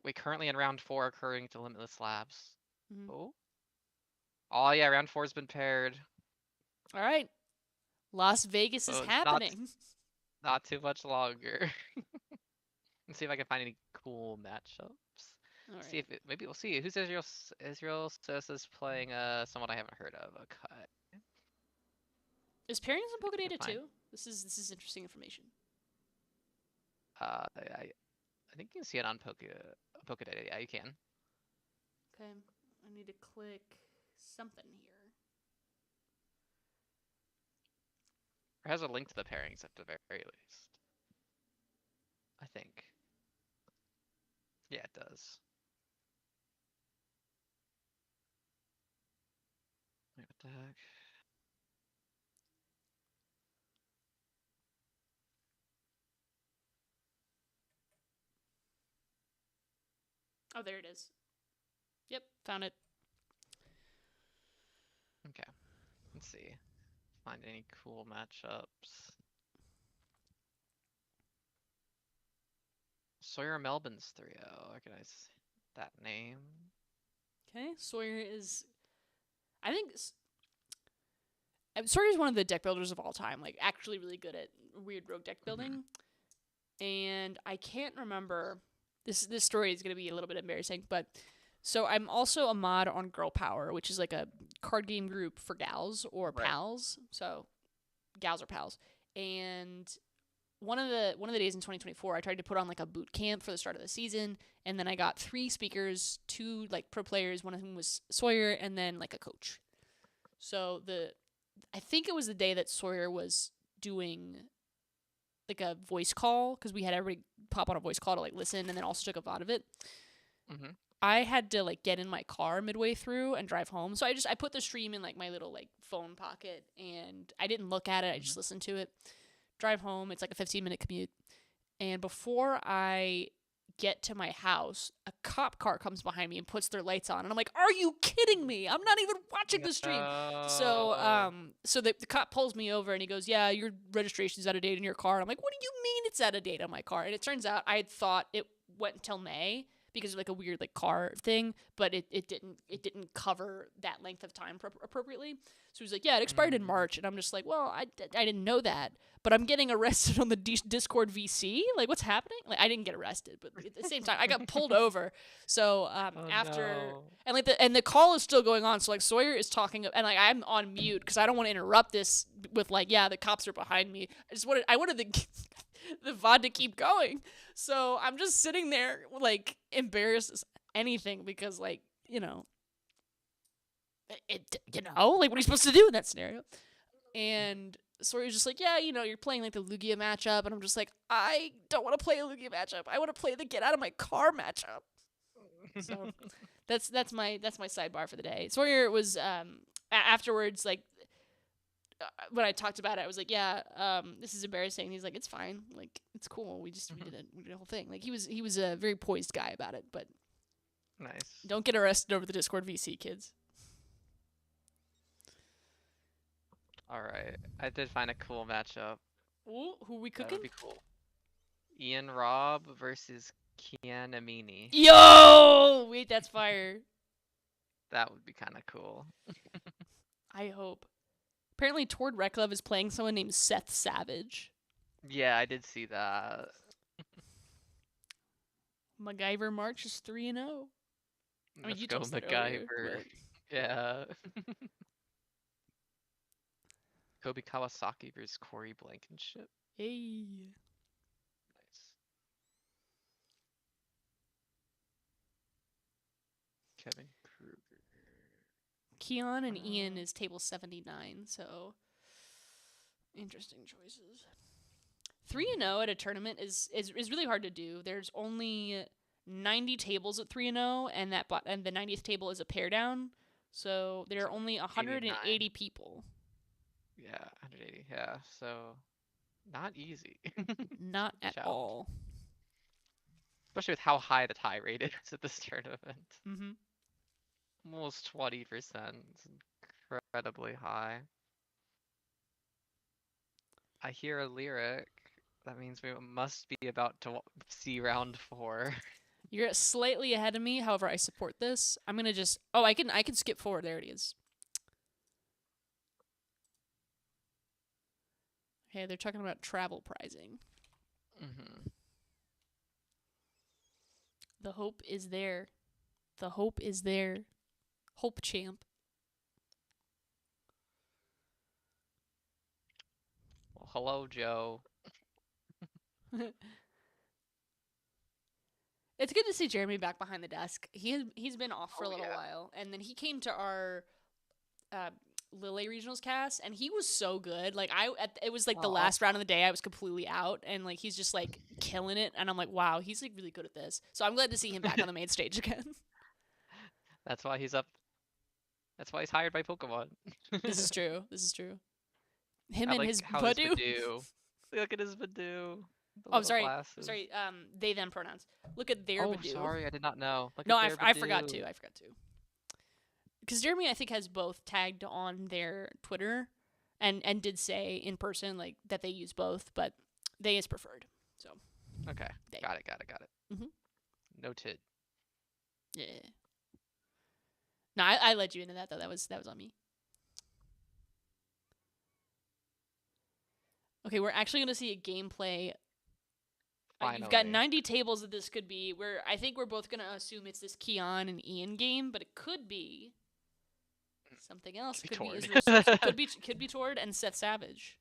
We currently in round 4 according to Limitless Labs. Oh? Oh yeah, round 4's been paired. Alright. Las Vegas is happening. Not too much longer. Let's see if I can find any cool matchups. Right. See if maybe we'll see. Who's Israel says is playing someone I haven't heard of. Okay. Is pairing on Pokedata too? This is interesting information. I think you can see it on Pokedata. Yeah, you can. Okay. I need to click something here. It has a link to the pairings at the very least. I think. Yeah, it does. deck. Oh, there it is. Yep, found it. Okay. Let's see. Find any cool matchups. Sawyer Melbourne's 3-0. Recognize that name. Okay, Sawyer is. I think Sawyer's one of the deck builders of all time. Like, actually really good at weird rogue deck building. And I can't remember. This story is going to be a little bit embarrassing, but so I'm also a mod on Girl Power, which is like a card game group for gals or pals. So gals or pals. And one of the days in 2024, I tried to put on like a boot camp for the start of the season, and then I got 3 speakers, 2 like pro players, one of whom was Sawyer, and then like a coach. So I think it was the day that Sawyer was doing like a voice call, because we had everybody pop on a voice call to like listen, and then also took a VOD of it. I had to like get in my car midway through and drive home, so I put the stream in like my little like phone pocket, and I didn't look at it. I just listened to it. Drive home. It's like a 15-minute commute, and before I get to my house, a cop car comes behind me and puts their lights on, and I'm like, "Are you kidding me? I'm not even watching the stream." So the cop pulls me over and he goes, "Yeah, your registration's out of date in your car." I'm like, "What do you mean it's out of date on my car?" And it turns out I had thought it went until May because of like a weird like car thing, but it didn't cover that length of time appropriately. So he's like, "Yeah, it expired in March," and I'm just like, "Well, I didn't know that." But I'm getting arrested on the Discord VC. Like, what's happening? Like, I didn't get arrested, but at the same time, I got pulled over. So and the call is still going on. So like Sawyer is talking, and like I'm on mute because I don't want to interrupt this with like, yeah, the cops are behind me. I wanted the VOD to keep going. So I'm just sitting there like embarrassed as anything because like like what are you supposed to do in that scenario? And Sawyer's just like, yeah, you're playing like the Lugia matchup, and I'm just like, I don't want to play a Lugia matchup. I want to play the get out of my car matchup. So that's my sidebar for the day. Sawyer was afterwards like when I talked about it, I was like, yeah, this is embarrassing. And he's like, it's fine, like it's cool. We did a whole thing. Like he was a very poised guy about it, but nice. Don't get arrested over the Discord VC, kids. All right, I did find a cool matchup. Ooh, who are we That cooking? would be cool. Ian Robb versus Kian Amini. Yo, wait, that's fire. That would be kind of cool. I hope. Apparently, Tord Reklov is playing someone named Seth Savage. Yeah, I did see that. MacGyver March is 3-0. I mean, Let's you go told us that earlier, MacGyver. but- Yeah. Kobe Kawasaki versus Corey Blankenship. Hey. Nice. Kevin Kruger. Keon and Ian is table 79, so interesting choices. 3-0 at a tournament is really hard to do. There's only 90 tables at 3-0, and and the 90th table is a pair down, so there are only 180 people. Yeah, 180. Yeah, so not easy. Not at Challenge. all. Especially with how high the tie rate is at this tournament. Mm-hmm. Almost 20%. It's incredibly high. I hear a lyric. That means we must be about to see round 4. You're slightly ahead of me. However, I support this. I'm gonna just. Oh, I can skip forward. There it is. Okay, they're talking about travel pricing. Mm-hmm. The hope is there. The hope is there. Hope champ. Well, hello, Joe. It's good to see Jeremy back behind the desk. He's been off for a little yeah. while, and then he came to our Lille Regionals cast, and he was so good. Like it was like the last round of the day, I was completely out, and like he's just like killing it, and I'm like, wow, he's like really good at this. So I'm glad to see him back on the main stage again. That's why he's up That's why he's hired by Pokemon. This is true. This is true. Him I and like his how his Badoo. Badoo. Look at his Badoo. The Oh, little sorry. glasses. Sorry. They them pronouns. Look at their Oh, Badoo. sorry, I did not know. Look No, at I, their I forgot Badoo. to. I forgot to. Because Jeremy, I think, has both tagged on their Twitter, and did say in person like that they use both, but they is preferred. So. Okay, They. got it. Mhm. Noted. Yeah. No, I led you into that though. That was on me. Okay, we're actually going to see a gameplay. You've got Finally. 90 tables that this could be. I think we're both going to assume it's this Keon and Ian game, but it could be something else. Could Could be be Tord. Israel Sosa. Could be Tord and Seth Savage.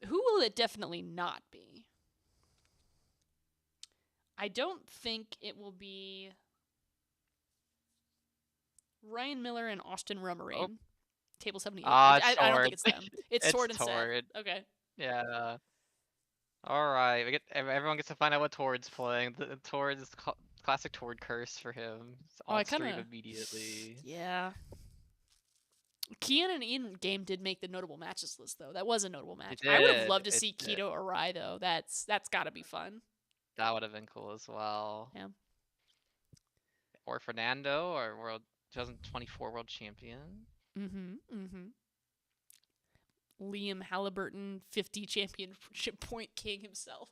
Who will it definitely not be? I don't think it will be Ryan Miller and Austin Rummarine. Oh. Table 78. It's I don't Tord. think it's them. It's It's Tord and Seth. Tord. Okay. Yeah. All right. Everyone gets to find out what Tord's playing. The Tord's classic Tord curse for him. It's Oh, I on stream kinda- immediately. Yeah. Kian and Ian game did make the notable matches list though. That was a notable match. I would have did, loved to it see did. Keto Arai though. That's got to be fun. That would have been cool as well. Yeah. Or Fernando, our 2024 world champion. Liam Halliburton, 50 championship point king himself.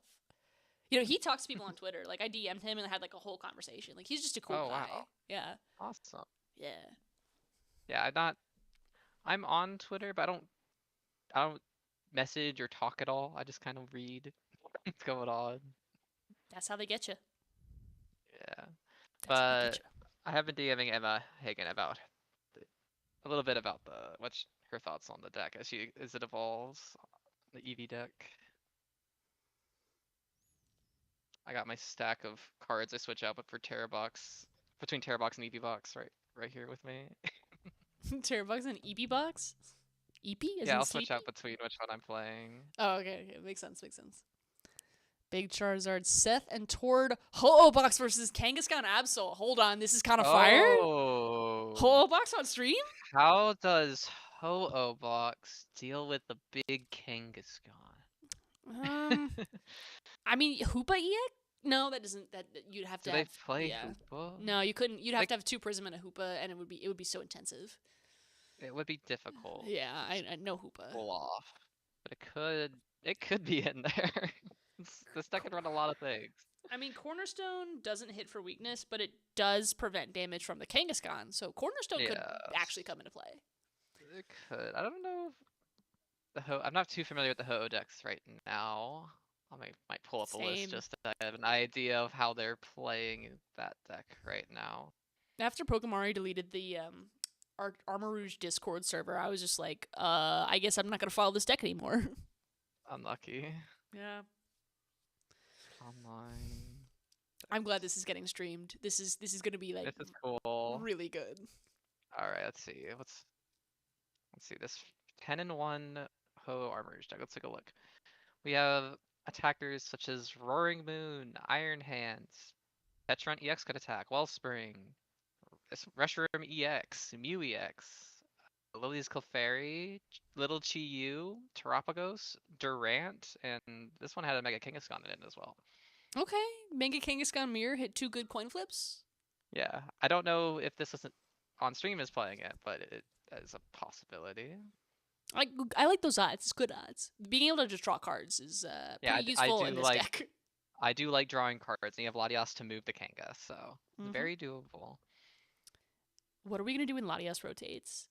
You know, he talks to people on Twitter. Like I DM'd him and had like a whole conversation. Like he's just a cool Oh, guy. wow. Yeah. Awesome. Yeah. Yeah, I'm on Twitter, but I don't message or talk at all. I just kind of read what's going on. That's how they get you. Yeah. That's how they But get I have been DMing Emma Hagen about a little bit about what's her thoughts on the deck as it evolves, the EV deck. I got my stack of cards I switch out, but for between Terra Box and EV Box right here with me. you. Terrabugs and EB box. EP? As Yeah, in I'll switch sleepy? out between which one I'm playing. Oh, okay. Makes sense. Big Charizard, Seth and Tord, Ho-Oh Box versus Kangaskhan Absol. Hold on, this is kind of fire. Oh. Ho-Oh Box on stream? How does Ho-Oh Box deal with the big Kangaskhan? I mean, Hoopa EX? No, that doesn't. That you'd have to. Do have, they play yeah. Hoopa? No, you couldn't. You'd have Like- to have 2 Prism and a Hoopa, and it would be so intensive. It would be difficult. Yeah, I know Hoopa. Pull off, but it could be in there. This deck could run a lot of things. I mean, Cornerstone doesn't hit for weakness, but it does prevent damage from the Kangaskhan, so Cornerstone could Yes. actually come into play. It could. I don't know. I'm not too familiar with the Ho-Oh decks right now. I might pull up a list Same. just to have an idea of how they're playing that deck right now. After Pokemari deleted the Armor Rouge Discord server, I was just like, I guess I'm not gonna follow this deck anymore. Unlucky. Yeah. Online. I'm glad this is getting streamed. This is gonna be like This is cool. really good. All right, let's see. Let's see this 10-1 Ho Armor Rouge deck. Let's take a look. We have attackers such as Roaring Moon, Iron Hands, Petron EX could attack, Wellspring, Reshiram EX, Mew EX, Lily's Clefairy, Little Chi-Yu, Terapagos, Durant, and this one had a Mega Kangaskhan in it as well. Okay, Mega Kangaskhan Mirror hit 2 good coin flips. Yeah, I don't know if this isn't on stream is playing it, but it is a possibility. I like those odds. It's good odds. Being able to just draw cards is Yeah, pretty I useful do in this like- deck. I do like drawing cards, and you have Latias to move the Kanga, so it's Mhm. very doable. What are we gonna do when Latias rotates?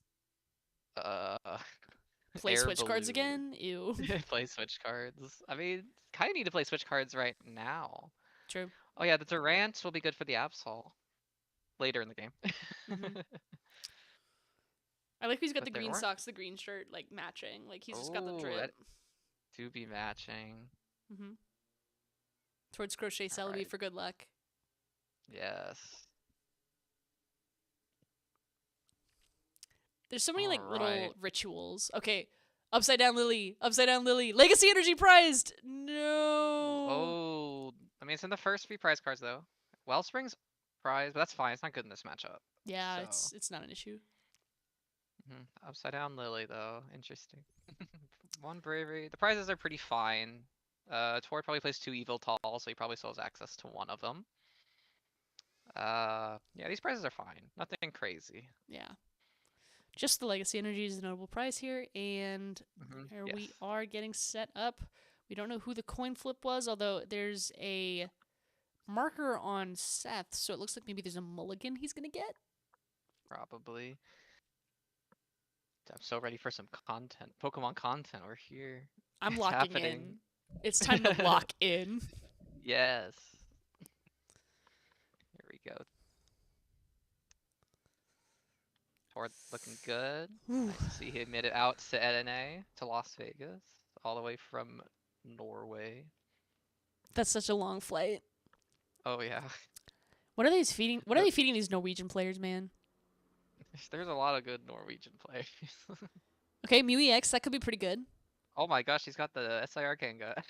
Play Air switch cards Balloon. again? Ew. Play switch cards. I mean, kind of need to play switch cards right now. True. Oh yeah, the Durant will be good for the Absol later in the game. Mhm. I like he's got But the there green weren't- socks, the green shirt, like matching. Like he's just got the Ooh, drip. that- To be matching. Mm-hmm. Towards Crochet Celebi Alright. for good luck. Yes. There's so many like little Alright. rituals. Okay, upside down Lily, Legacy Energy prized. No. Oh, I mean, it's in the first 3 prize cards though. Wellspring's prize, but that's fine. It's not good in this matchup. Yeah, So. it's not an issue. Upside down Lily though, interesting. One bravery. The prizes are pretty fine. Tord probably plays 2 evil tall, so he probably still has access to one of them. Yeah, these prizes are fine. Nothing crazy. Yeah. Just the legacy energy is the notable prize here, and here we are getting set up. We don't know who the coin flip was, although there's a marker on Seth, so it looks like maybe there's a mulligan he's gonna get. Probably. I'm so ready for some content. Pokemon content. We're here. I'm It's locking happening. in. It's time to lock in. Yes. Here we go. Tord looking good. Nice to see he made it out to NA, to Las Vegas, all the way from Norway. That's such a long flight. Oh yeah. What are they feeding? What are they feeding these Norwegian players, man? There's a lot of good Norwegian players. Okay, Mew EX, that could be pretty good. Oh my gosh, he's got the SIR Kanga.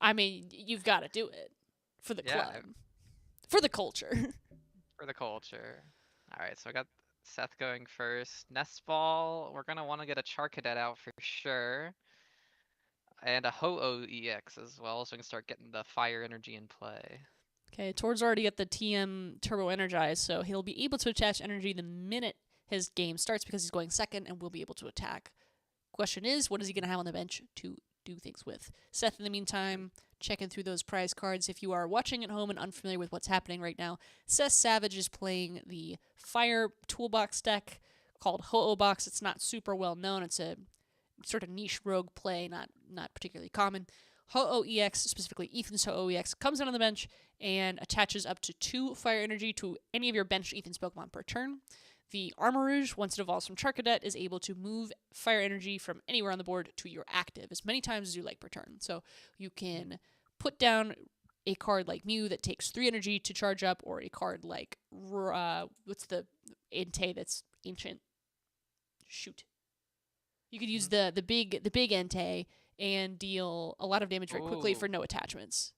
I mean, you've got to do it for the Yeah. club, for the culture. For the culture. Alright, so I got Seth going first. Nest Ball, we're gonna want to get a Charcadet out for sure. And a Ho-Oh EX as well, so we can start getting the fire energy in play. Okay, Tord's already got the TM Turbo Energized, so he'll be able to attach energy the minute his game starts because he's going second and will be able to attack. Question is, what is he going to have on the bench to do things with? Seth, in the meantime, checking through those prize cards. If you are watching at home and unfamiliar with what's happening right now, Seth Savage is playing the Fire Toolbox deck called Ho-Oh Box. It's not super well known. It's a sort of niche rogue play, not particularly common. Ho-Oh EX, specifically Ethan's Ho-Oh EX, comes in on the bench and attaches up to 2 fire energy to any of your benched Ethan's Pokemon per turn. The Armarouge, once it evolves from Charcadet, is able to move fire energy from anywhere on the board to your active as many times as you like per turn. So you can put down a card like Mew that takes 3 energy to charge up, or a card like what's the Entei that's ancient? Shoot. You could use the big Entei and deal a lot of damage very quickly for no attachments.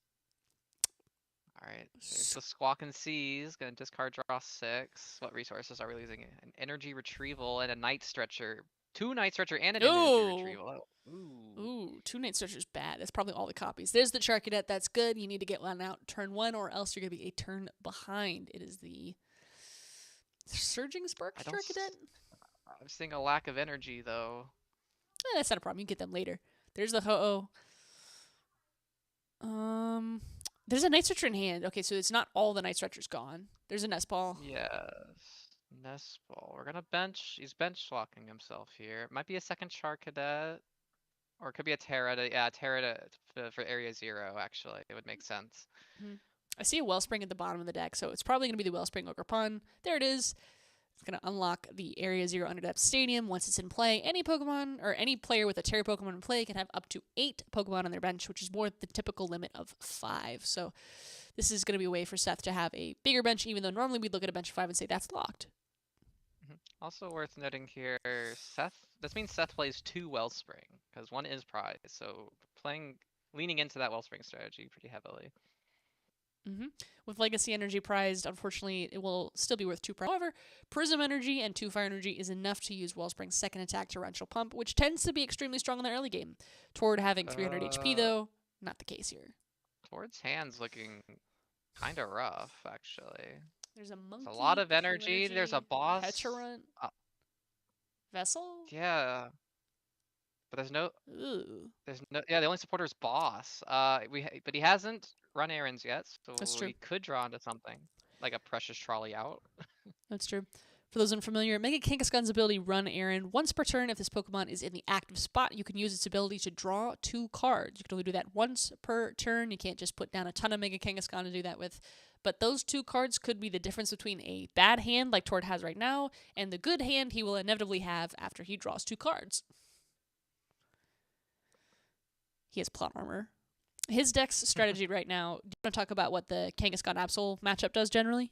Alright, there's the Squawkin' Seas, gonna discard draw 6. What resources are we losing? An energy retrieval and a night stretcher. 2 night stretcher and an energy retrieval. Ooh, 2 night stretchers bad. That's probably all the copies. There's the Charcadet, that's good. You need to get one out turn 1 or else you're gonna be a turn behind. It is the Surging Spark Charcadet? I'm seeing a lack of energy though. That's not a problem. You can get them later. There's the Ho-Oh. There's a Night Stretcher in hand. Okay, so it's not all the Night Stretchers gone. There's a Nest Ball. Yes. Nest Ball. We're gonna bench. He's bench locking himself here. It might be a second Charcadet. Or it could be a Terra. Yeah, Terra for Area 0, actually. It would make sense. I see a Wellspring at the bottom of the deck, so it's probably going to be the Wellspring Ogerpon. There it is. It's going to unlock the Area 0 Underdepth Stadium once it's in play. Any Pokemon, or any player with a Terra Pokemon in play can have up to 8 Pokemon on their bench, which is more the typical limit of 5. So this is going to be a way for Seth to have a bigger bench, even though normally we'd look at a bench of 5 and say that's locked. Also worth noting here, this means Seth plays 2 Wellspring, because 1 is prize, so leaning into that Wellspring strategy pretty heavily. With Legacy Energy prized, unfortunately, it will still be worth 2 prize. However, Prism Energy and 2 Fire Energy is enough to use Wellspring's second attack Torrential Pump, which tends to be extremely strong in the early game. Toward having 300 HP, though, not the case here. Toward's hands looking kind of rough, actually. There's a monkey. There's a lot of energy. There's a boss. Petulant. Vessel? Yeah. But there's no. Ooh. There's no. Yeah, the only supporter is boss. But he hasn't run errands yet, so That's true. we could draw into something like a precious trolley out. That's true. For those unfamiliar, Mega Kangaskhan's ability Run Errand. Once per turn, if this Pokemon is in the active spot, you can use its ability to draw 2 cards. You can only do that once per turn. You can't just put down a ton of Mega Kangaskhan to do that with. But those 2 cards could be the difference between a bad hand, like Tord has right now, and the good hand he will inevitably have after he draws 2 cards. He has Plot Armor. His deck's strategy right now, do you want to talk about what the Kangaskhan Absol matchup does generally?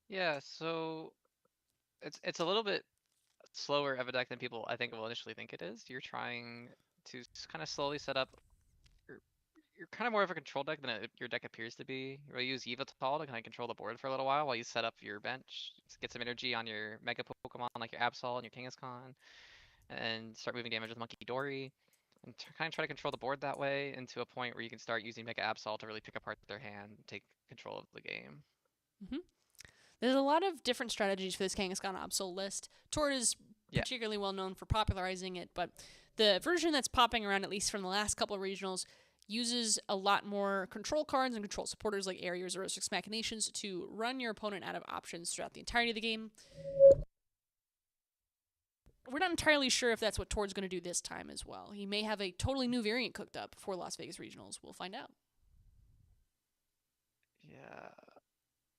Yeah, so it's a little bit slower of a deck than people I think will initially think it is. You're trying to kind of slowly set up you're kind of more of a control deck than your deck appears to be. You really use Yveltal to kind of control the board for a little while you set up your bench, get some energy on your Mega Pokemon like your Absol and your Kangaskhan, and start moving damage with Monkey Dory, and kind of try to control the board that way into a point where you can start using Mega Absol to really pick apart their hand and take control of the game. There's a lot of different strategies for this Kangaskhan Absol list. Tord is particularly well known for popularizing it, but the version that's popping around, at least from the last couple of regionals, uses a lot more control cards and control supporters like Aeriers or Rosix Machinations to run your opponent out of options throughout the entirety of the game. We're not entirely sure if that's what Tord's going to do this time as well. He may have a totally new variant cooked up for Las Vegas Regionals. We'll find out. Yeah.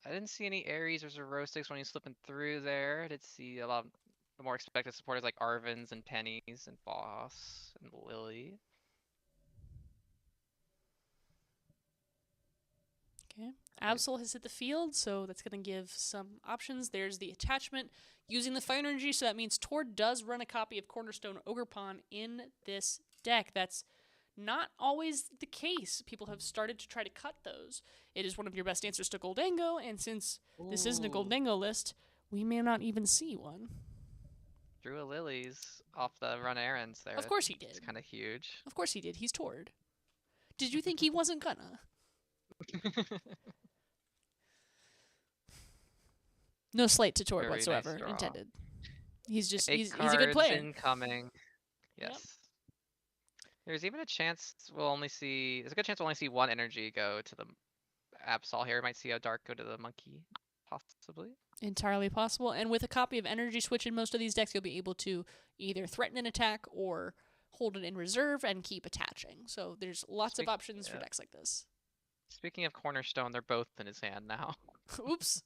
I didn't see any Aries or Rosix when he's slipping through there. I did see a lot of the more expected supporters like Arvins and Pennies and Boss and Lily. Okay. Absol has hit the field, so that's going to give some options. There's the attachment using the Fire Energy, so that means Tord does run a copy of Cornerstone Ogerpon in this deck. That's not always the case. People have started to try to cut those. It is one of your best answers to Goldango, and since this isn't a Goldango list, we may not even see one. Drew a Lilies off the run errands there. Of course he did. It's kind of huge. Of course he did. He's Tord. Did you think he wasn't gonna? No slight to Tord Very whatsoever nice draw. intended. He's Eight a good cards player. incoming. Yes. There's even a chance there's a good chance we'll only see one energy go to the Absol here. We might see a Dark go to the Monkey, possibly. Entirely possible. And with a copy of Energy Switch in most of these decks, you'll be able to either threaten an attack or hold it in reserve and keep attaching. So there's lots of options for decks like this. Speaking of Cornerstone, they're both in his hand now. Oops.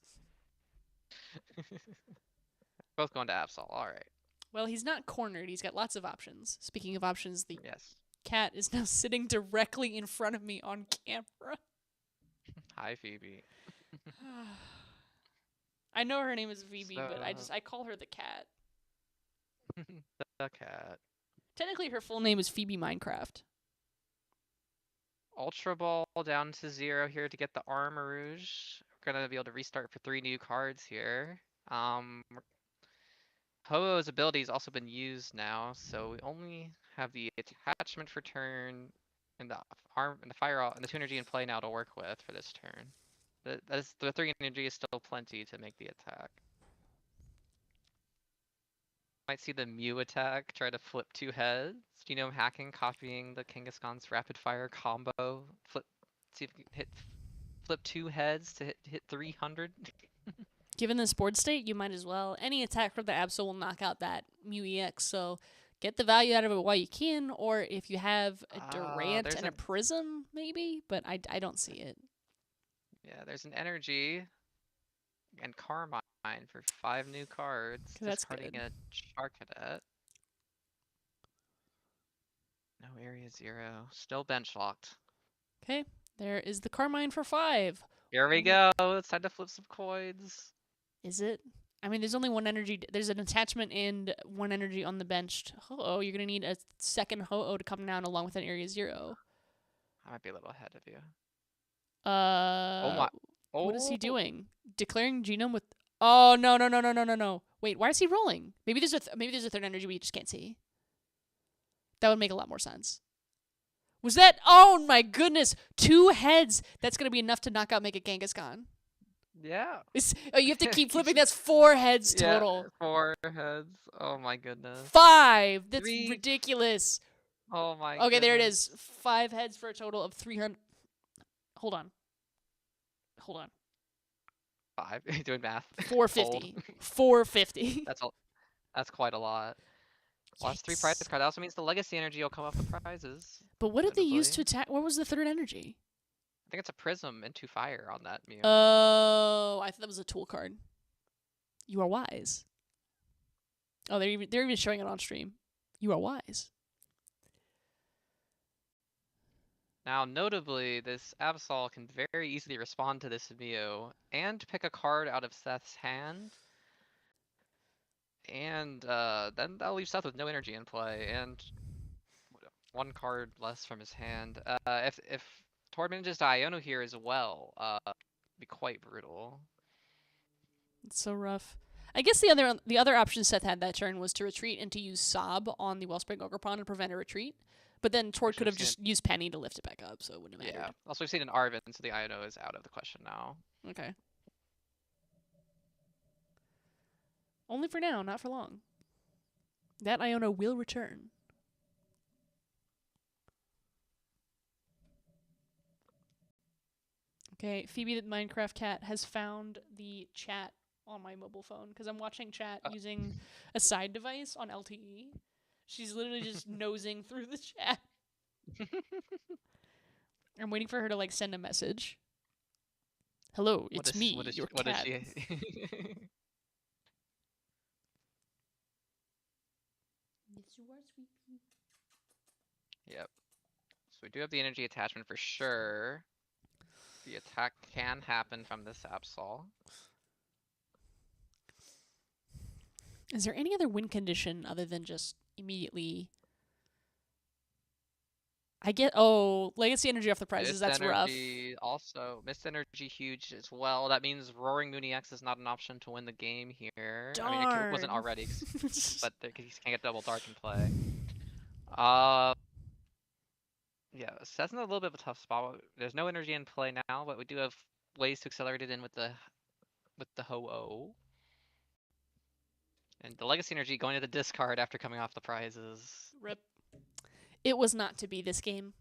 Both going to Absol. All right. Well, he's not cornered. He's got lots of options. Speaking of options, the Yes. cat is now sitting directly in front of me on camera. Hi, Phoebe. I know her name is Phoebe, but So- I call her the cat. The cat. Technically, her full name is Phoebe Minecraft. Ultra Ball down to 0 here to get the Armor Rouge. We're gonna be able to restart for 3 new cards here. Ho-Oh's ability has also been used now, so we only have the attachment for turn and the fire and the 2 energy in play now to work with for this turn. The 3 energy is still plenty to make the attack. Might see the Mew attack, try to flip 2 heads. Genome hacking, copying the Kangaskhan's rapid fire combo. See if you can flip 2 heads to hit 300. Given this board state, you might as well. Any attack from the Absol will knock out that Mew EX, so get the value out of it while you can, or if you have a Durant and a Prism, maybe, but I don't see it. Yeah, there's an energy and Carmine for 5 new cards. That's Discarding good. a Char Cadet. No area 0. Still bench locked. Okay, there is the Carmine for 5. Here we go. It's time to flip some coins. Is it? I mean, there's only one energy. There's an attachment and 1 energy on the bench. Ho-Oh, you're going to need a second Ho-Oh to come down along with an area 0. I might be a little ahead of you. Oh my. What is he doing? Declaring Genome with... Oh, no. Wait, why is he rolling? Maybe there's a third energy we just can't see. That would make a lot more sense. Was that... Oh, my goodness. 2 heads. That's going to be enough to knock out Mega Kangaskhan. Yeah. You have to keep flipping. That's 4 heads total. Yeah, 4 heads. Oh my goodness. 5. That's 3. ridiculous. Oh my Okay, there it goodness. is. 5 heads for a total of 300. Hold on. 5. Doing math. 450. Fold. 450. That's quite a lot. Lost 3 prize cards. That also means the legacy energy will come up with prizes. But what did they use to attack? What was the third energy? I think it's a prism into fire on that Mew. Oh, I thought that was a tool card. You are wise. Oh, they're even showing it on stream. You are wise. Now, notably, this Absol can very easily respond to this Mew and pick a card out of Seth's hand. And then that'll leave Seth with no energy in play and 1 card less from his hand. If Tord manages to Iono here as well. Be quite brutal. It's so rough. I guess the other option Seth had that turn was to retreat and to use Sob on the Wellspring Ogre Pawn and prevent a retreat. But then Tord Which could we've have seen just used Penny to lift it back up, so it wouldn't have Yeah. mattered. Also, we've seen an Arvin, so the Iono is out of the question now. Okay. Only for now, not for long. That Iono will return. Okay, Phoebe the Minecraft cat has found the chat on my mobile phone because I'm watching chat using a side device on LTE. She's literally just nosing through the chat. I'm waiting for her to like send a message. Hello, it's me, your cat. What is she? Yes, you are, sweet pea. Yep. So we do have the energy attachment for sure. The attack can happen from this Absol. Is there any other win condition other than just immediately? I get legacy energy off the prizes. That's rough. Also, missed energy huge as well. That means Roaring Moon EX is not an option to win the game here. Darn. I mean, it wasn't already, but he can't get double dark in play. Yeah, Seth's in a little bit of a tough spot. There's no energy in play now, but we do have ways to accelerate it in with the Ho-Oh. And the legacy energy going to the discard after coming off the prizes. Rip. It was not to be this game.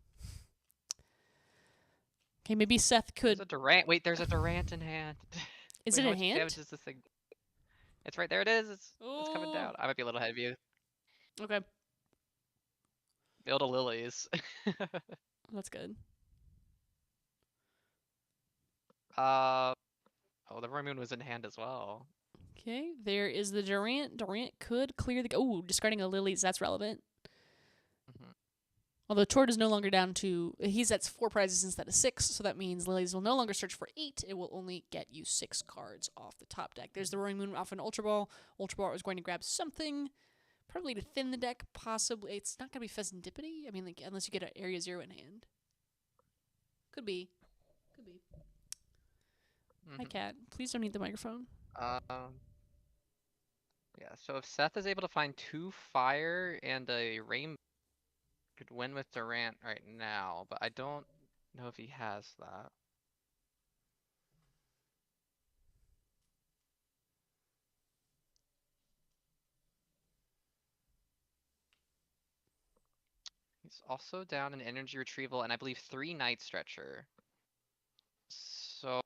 Okay, maybe Seth could. There's a Durant. Wait, there's a Durant in hand. Is Wait, it how in much hand? damage is this thing? It's right there. It is. It's coming Oh. down. I might be a little ahead of you. Okay, Build a Lilies. that's good. Oh, the Roaring Moon was in hand as well. Okay, there is the Durant. Durant could clear the. Oh, discarding a Lilies. That's relevant. Mhm. Although Tord is no longer down to. He's at 4 prizes instead of 6, so that means Lilies will no longer search for 8. It will only get you 6 cards off the top deck. There's the Roaring Moon off an Ultra Ball. Ultra Ball is going to grab something, probably to thin the deck. Possibly, it's not going to be Pheasantipity. I mean, like unless you get an Area 0 in hand. Could be. Could be. Hi, Mhm. cat. Please don't eat the microphone. Yeah, so if Seth is able to find 2 fire and a rainbow, could win with Durant right now, but I don't know if he has that. He's also down in energy retrieval and I believe 3 Night Stretcher. So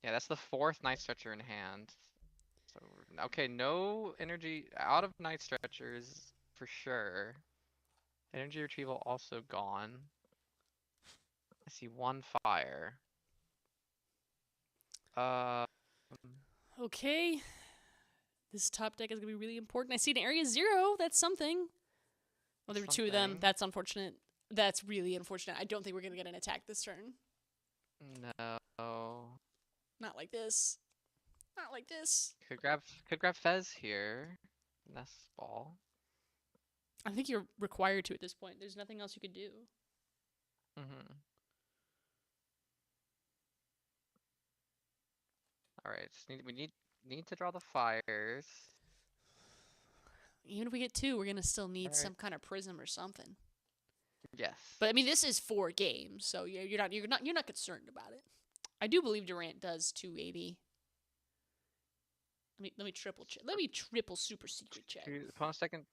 yeah, that's the 4th Night Stretcher in hand. So okay, no energy out of Night Stretchers for sure. Energy retrieval also gone. I see 1 fire. Okay. This top deck is going to be really important. I see an Area 0. That's something. Well, there were 2 of them. Something. That's unfortunate. That's really unfortunate. I don't think we're going to get an attack this turn. No. Not like this. Not like this. Could grab Fez here. Nest Ball. I think you're required to at this point. There's nothing else you could do. Mm-hmm. Alright, we need to draw the fires. Even if we get 2, we're going to still need Alright. some kind of prism or something. Yes. But I mean, this is 4 games, so you're not concerned about it. I do believe Durant does 280. Let me triple check. Let me triple super secret check. Opponent's second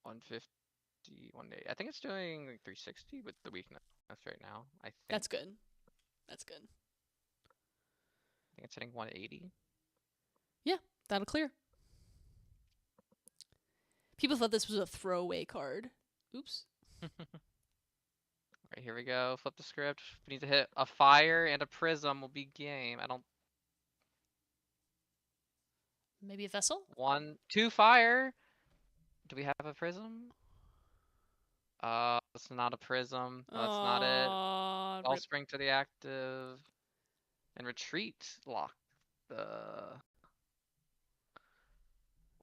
150, 180. I think it's doing like 360 with the weakness right now. I think. That's good. That's good. I think it's hitting 180. Yeah, that'll clear. People thought this was a throwaway card. Oops. Alright, here we go. Flip the script. We need to hit a fire and a prism will be game. I don't. Maybe a vessel? 2 fire. Do we have a prism? It's not a prism. That's not it. Wellspring to the active. And retreat lock the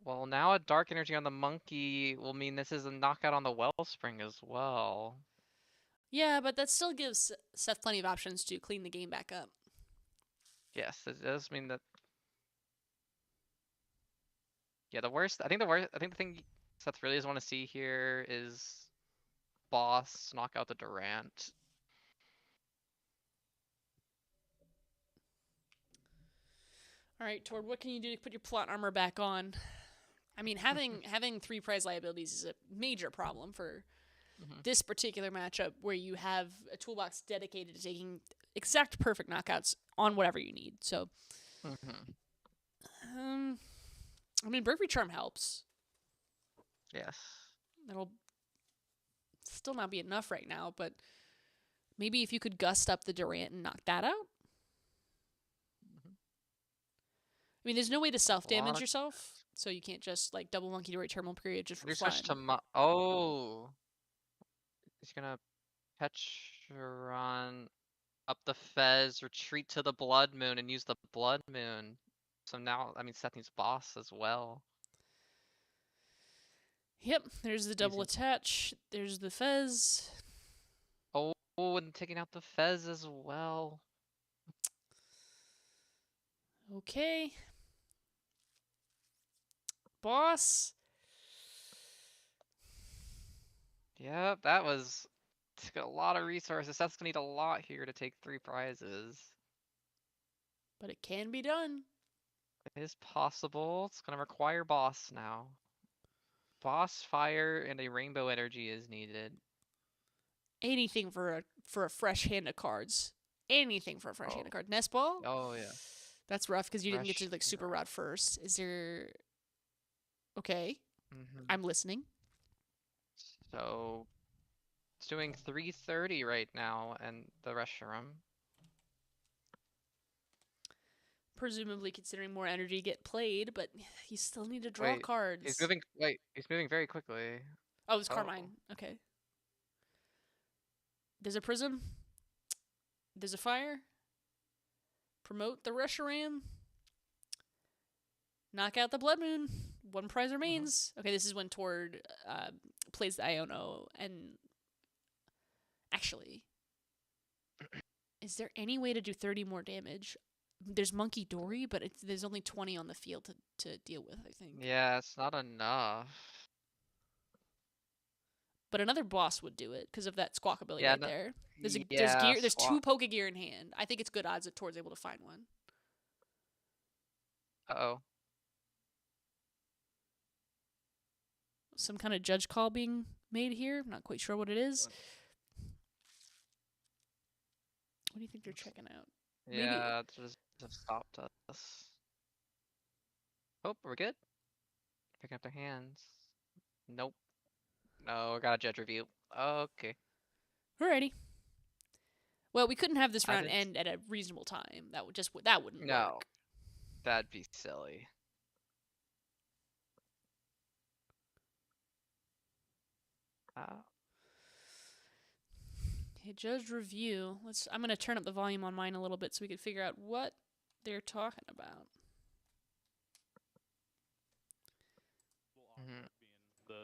Well, now a dark energy on the monkey will mean this is a knockout on the wellspring as well. Yeah, but that still gives Seth plenty of options to clean the game back up. Yes, it does mean that. Yeah, the worst. I think the thing Seth really doesn't want to see here is boss knock out the Durant. All right, Tord, what can you do to put your plot armor back on? I mean, having 3 prize liabilities is a major problem for this particular matchup, where you have a toolbox dedicated to taking exact perfect knockouts on whatever you need. So, I mean, Burglary Charm helps. Yes. That'll still not be enough right now, but maybe if you could gust up the Durant and knock that out. I mean, there's no way to self-damage yourself, so you can't just like double monkey Durant terminal period just for fun. Switch to oh. He's gonna Petron up the Fez, retreat to the Blood Moon, and use the Blood Moon. So now, I mean, Seth needs boss as well. Yep, there's the double attach. There's the Fez. Oh, and taking out the Fez as well. Okay. Boss. Yep, that took a lot of resources. Seth's gonna need a lot here to take 3 prizes. But it can be done. It is possible. It's gonna require boss now. Boss, fire, and a rainbow energy is needed. Anything for a fresh hand of cards. Anything for a fresh hand of cards. Nest ball? Oh yeah. That's rough because you didn't get to like super rod first. Is there? Okay, I'm listening. So it's doing 330 right now, and the Reshiram. Presumably considering more energy get played, but you still need to draw cards. He's moving. He's moving very quickly. Oh, it's Carmine. Okay. There's a prism. There's a fire. Promote the Reshiram. Knock out the Blood Moon. 1 prize remains. Okay, this is when Tord plays the Iono, and actually, is there any way to do 30 more damage? There's Monkey Dory, but there's only 20 on the field to deal with, I think. Yeah, it's not enough. But another boss would do it because of that squawk ability right there. There's gear. There's 2 Poke Gear in hand. I think it's good odds that Tord's able to find one. Uh-oh. Some kind of judge call being made here. I'm not quite sure what it is. What do you think they're checking out? Yeah, just stopped us. Oh, we're good. Picking up their hands. Nope. No, I got a judge review. Okay. Alrighty. Well, we couldn't have this round end at a reasonable time. That wouldn't work. That'd be silly. Okay, judge review. I'm gonna turn up the volume on mine a little bit so we can figure out what they're talking about. Being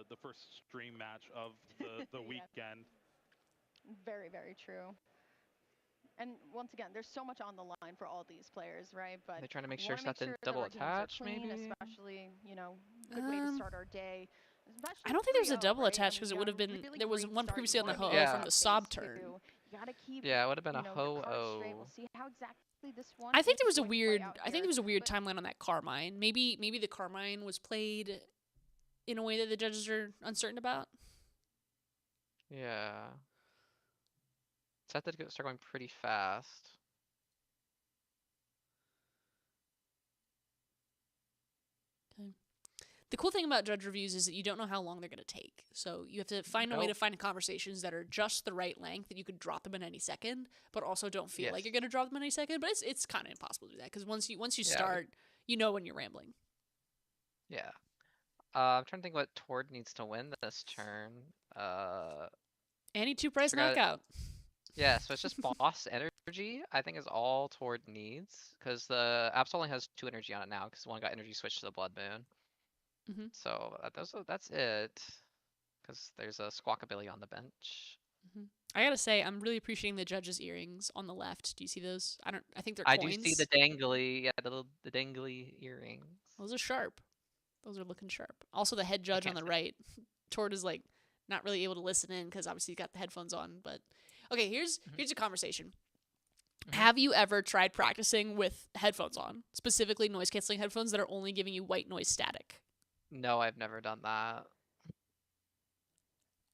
the first stream match of the weekend. Very, very true. And once again, there's so much on the line for all these players, right? But they're trying to make sure Seth didn't double attach, maybe. Especially, good way to start our day. I don't think there's a double attach because it would have been there was one previously on the ho from the sob turn. Yeah, it would have been a ho-oh. I think there was a weird timeline on that Carmine. Maybe the Carmine was played in a way that the judges are uncertain about. Yeah. Seth did start going pretty fast. Okay. The cool thing about judge reviews is that you don't know how long they're going to take. So you have to find a way to find conversations that are just the right length that you could drop them in any second, but also don't feel like you're going to drop them in any second. But it's kind of impossible to do that because once you start, you know when you're rambling. Yeah. I'm trying to think what Tord needs to win this turn. Any 2 prize knockout. Yeah, so it's just boss energy, I think, is all Tord needs. Because the Absol only has 2 energy on it now, because one got energy switched to the Blood Moon. Mhm. So that's it. Because there's a Squawkabilly on the bench. I gotta say, I'm really appreciating the judges' earrings on the left. Do you see those? I think they're I coins. do see the dangly, yeah, the dangly earrings. Those are sharp. Those are looking sharp. Also, the head judge on can't the right. Tord is like not really able to listen in because obviously he's got the headphones on. But okay, here's a conversation. Have you ever tried practicing with headphones on, specifically noise canceling headphones that are only giving you white noise static? No, I've never done that.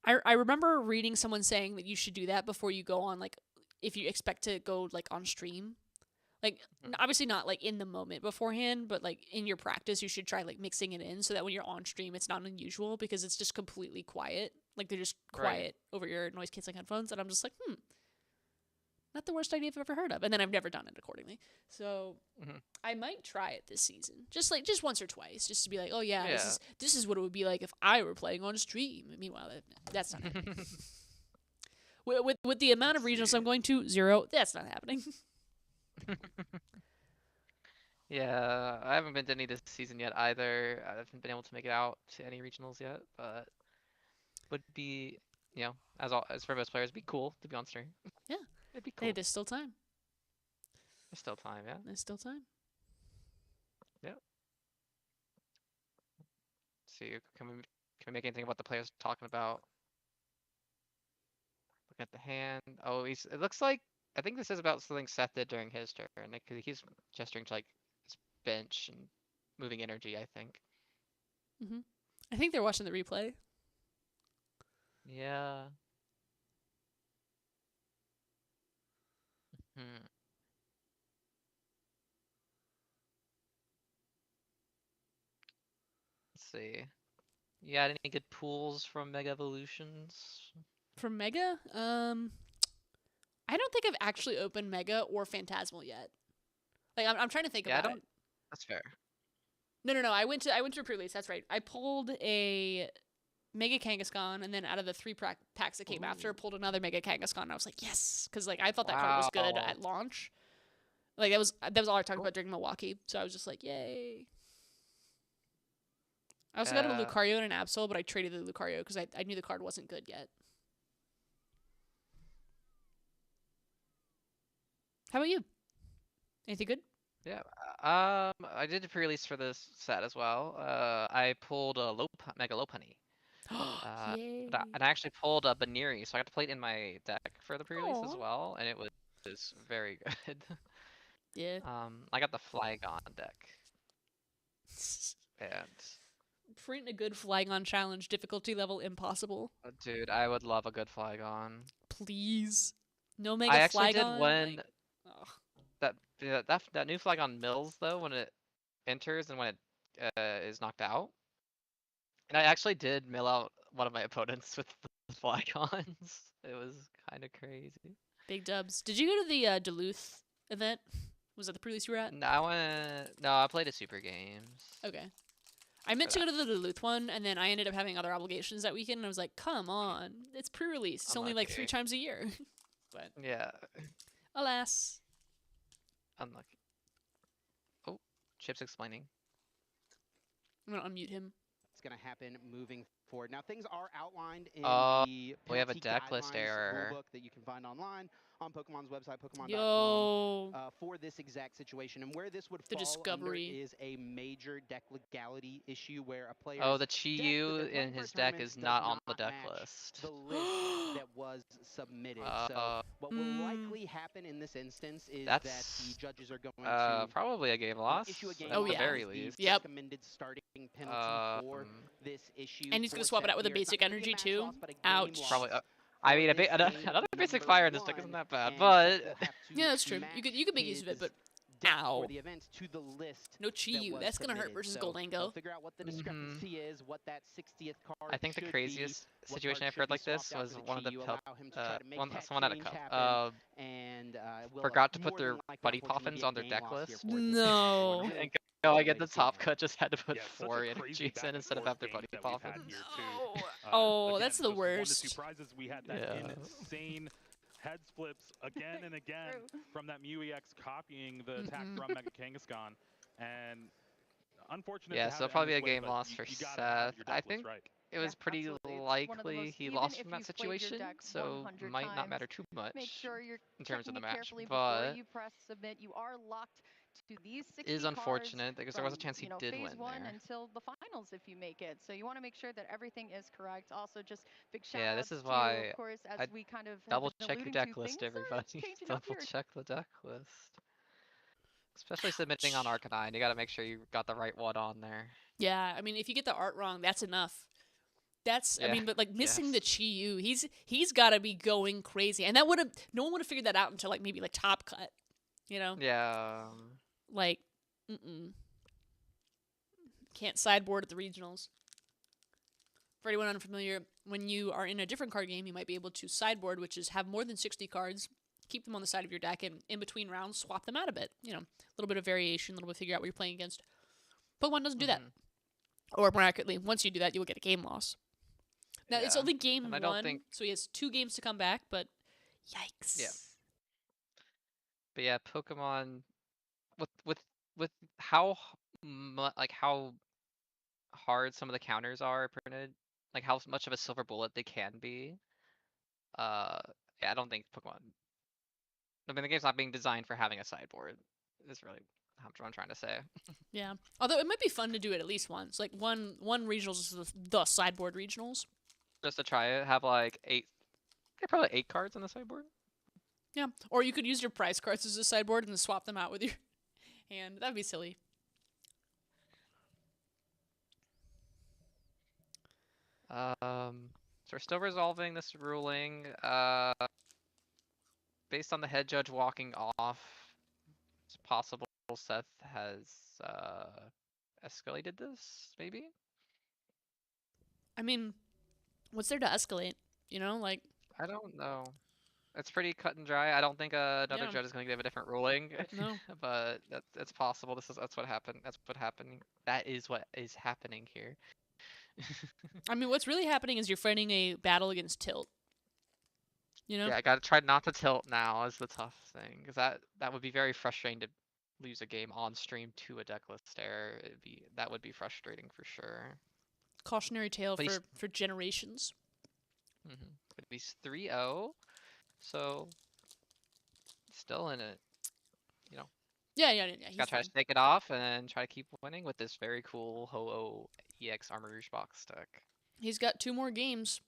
I remember reading someone saying that you should do that before you go on, like, if you expect to go, like, on stream. Like, obviously not, like, in the moment beforehand, but, like, in your practice, you should try, like, mixing it in so that when you're on stream, it's not unusual because it's just completely quiet. Like, they're just quiet over your noise-canceling headphones, and I'm just like, not the worst idea I've ever heard of. And then I've never done it accordingly. So I might try it this season. Just once or twice, just to be like, oh yeah, this is what it would be like if I were playing on stream. Meanwhile, that's not happening. with the amount of regionals I'm going to, 0, that's not happening. Yeah, I haven't been to any this season yet either. I haven't been able to make it out to any regionals yet, but would be, as for most players, be cool to be on stream. Yeah. It'd be cool. Hey, there's still time. There's still time, yeah. There's still time. Yep. See, can we make anything about the players talking about? Looking at the hand. Oh, it looks like, I think this is about something Seth did during his turn. Because he's gesturing to like his bench and moving energy, I think. I think they're watching the replay. Yeah. Let's see. You got any good pools from Mega Evolutions? From Mega? I don't think I've actually opened Mega or Phantasmal yet. Like, I'm trying to think about it. That's fair. No. I went to a pre-release. That's right. I pulled a Mega Kangaskhan, and then out of the 3 packs that came after, pulled another Mega Kangaskhan. And I was like, yes, because like I thought that card was good at launch. Like that was all I talked about during Milwaukee. So I was just like, yay. I also got a Lucario and an Absol, but I traded the Lucario because I knew the card wasn't good yet. How about you? Anything good? Yeah. I did a pre-release for this set as well. I pulled a Mega Lopunny. And I actually pulled a Baniri, so I got to play it in my deck for the pre-release as well, and it was very good. Yeah. I got the Flygon deck. And Print a good Flygon challenge, difficulty level impossible. dude, I would love a good Flygon. Please. No Mega Flygon. I actually did one. That new Flygon mills though when it enters and when it is knocked out. And I actually did mill out one of my opponents with the Flygons. It was kind of crazy. Big dubs. Did you go to the Duluth event? Was that the pre-release you were at? No, I played a Super Games. Okay. I meant to go to the Duluth one, and then I ended up having other obligations that weekend, and I was like, come on. It's pre-release. It's only like 3 times a year. But yeah. Alas. Unlucky. Oh, Chip's explaining. I'm going to unmute him. It's going to happen moving forward. Now, things are outlined in the we have a deck guidelines list error rulebook that you can find online on Pokemon's website, Yo. Pokemon.com, for this exact situation. And where this would The fall discovery under is a major deck legality issue where a player the Chi-Yu in his deck is not on the deck list. The list that was submitted. So what will likely happen in this instance is that the judges are going to probably a game loss. Issue a game at the very least. Yep. Recommended starting penalty for this issue. And he's going to swap it out with a basic energy too. Ouch. Probably. I mean, another basic fire in this deck isn't that bad, but yeah, that's true. You could make use of it, but ow. The events to the list no Chi-Yu. That's gonna hurt versus Goldango. Figure out what the discrepancy is, what that 60th card. I think the craziest situation I've heard like this was one of the someone at a cup and forgot to put their buddy poffins on their deck list. No. And going at the top cut just had to put 4 energies in instead of have their buddy poffins. No. Oh, that's the worst. One of the surprises we had that insane heads flips again and again from that Mew EX copying the attack from Mega Kangaskhan. And unfortunate. Yeah, to so have it'll it end probably be this a way, game but loss you, for you gotta have Seth. your I deck list think right. it was Yeah, pretty absolutely. It's one of the likely most, he even lost if from that you've played your situation, deck so 100 might not times, matter too much make sure you're in terms of checking the it match. carefully before But you press submit. You are locked to these it is 60 cards unfortunate because there from, was a chance he you know, did phase win one there. until the finals if you make it. So you want to make sure that everything is correct. Also, just big shout Yeah, outs this is to, of why course, as I we kind of have double been check your alluding deck to, list, things are everybody. changing up Double here. check the deck list. Especially submitting on Arcanine, you gotta make sure you got the right one on there. Yeah, I mean, if you get the art wrong, that's enough. That's I Yeah, mean, but like missing yes. the Chi-Yu, he's got to be going crazy, and that would have no one would have figured that out until like maybe like Top Cut, you know? Yeah. Like, can't sideboard at the regionals. For anyone unfamiliar, when you are in a different card game, you might be able to sideboard, which is have more than 60 cards, keep them on the side of your deck, and in between rounds, swap them out a bit. You know, a little bit of variation, a little bit figure out what you're playing against. Pokemon doesn't do that. Or more accurately, once you do that, you will get a game loss. Now, it's only game one, so he has 2 games to come back, but yikes. Yeah. But yeah, Pokemon with how how hard some of the counters are printed, like how much of a silver bullet they can be. Yeah, I don't think Pokemon. I mean, the game's not being designed for having a sideboard. Is really what I'm trying to say. Yeah. Although it might be fun to do it at least once. Like one regionals is the sideboard regionals. Just to try it, have like 8, probably 8 cards on the sideboard. Yeah. Or you could use your prize cards as a sideboard and then swap them out with your hand. That'd be silly. So we're still resolving this ruling. Based on the head judge walking off, it's possible Seth has escalated this, maybe? I mean, what's there to escalate? You know, like I don't know. It's pretty cut and dry. I don't think another judge is going to give a different ruling. No. But that's possible. That's what happened. That's what happened. That is what is happening here. I mean, what's really happening is you're fighting a battle against tilt. You know? Yeah, I gotta try not to tilt now is the tough thing, because that would be very frustrating to lose a game on stream to a deck list error. That would be frustrating for sure. Cautionary tale for generations. But he's 3-0, so still in it, you know. Yeah. Gotta try to shake it off and try to keep winning with this very cool Ho-Oh EX Armor Rouge box deck. He's got 2 more games.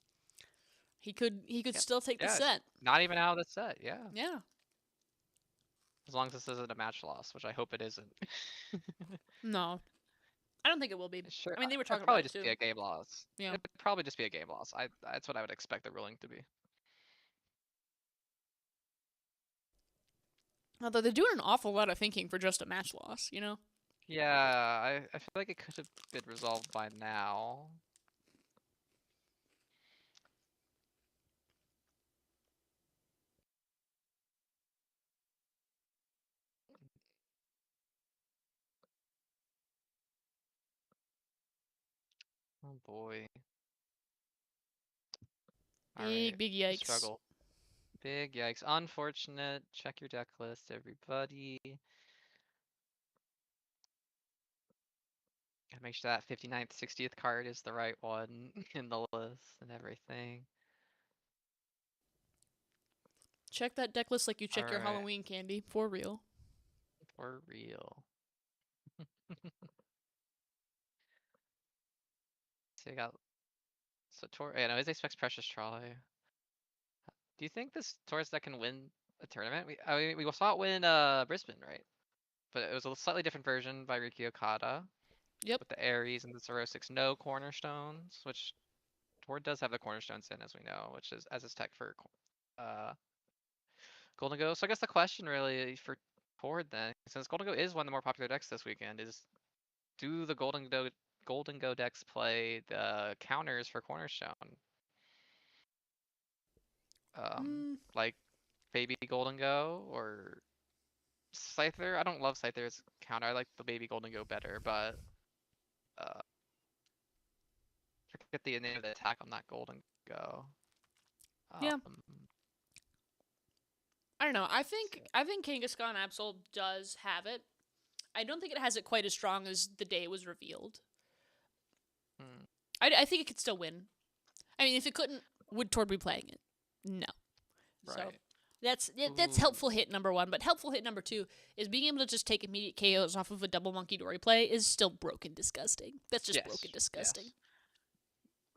He could still take the set. Not even out of the set, yeah. Yeah. As long as this isn't a match loss, which I hope it isn't. No. I don't think it will be. Sure. I mean, they were talking probably about it just too. be a game loss. Yeah. It'd probably just be a game loss. That's what I would expect the ruling to be. Although they're doing an awful lot of thinking for just a match loss, you know? Yeah, I feel like it could have been resolved by now. Oh boy. Big yikes. Struggle. Big yikes. Unfortunate. Check your deck list, everybody. Gotta make sure that 59th, 60th card is the right one in the list and everything. Check that deck list like you check your Halloween candy. For real. For real. So you got yeah, no, his expects Precious Trolley. Do you think this Taurus deck can win a tournament? We saw it win Brisbane, right? But it was a slightly different version by Riki Okada. Yep. With the Aries and the Zero 6 no cornerstones, which Tord does have the cornerstones in, as we know, which is as his tech for Golden Go. So I guess the question really for Tord then, since Golden Go is one of the more popular decks this weekend, is do the Golden Go decks play the counters for Cornerstone? Like Baby Golden Go or Scyther? I don't love Scyther's counter. I like the Baby Golden Go better, but forget the name of the attack on that Golden Go. Yeah. I don't know. I think Kangaskhan Absol does have it. I don't think it has it quite as strong as the day it was revealed. Hmm. I think it could still win. I mean, if it couldn't, would Tord be playing it? No. Right. So that's helpful hit number 1. But helpful hit number 2 is being able to just take immediate KOs off of a double Monkey Dory play is still broken disgusting. That's just broken disgusting. Yes.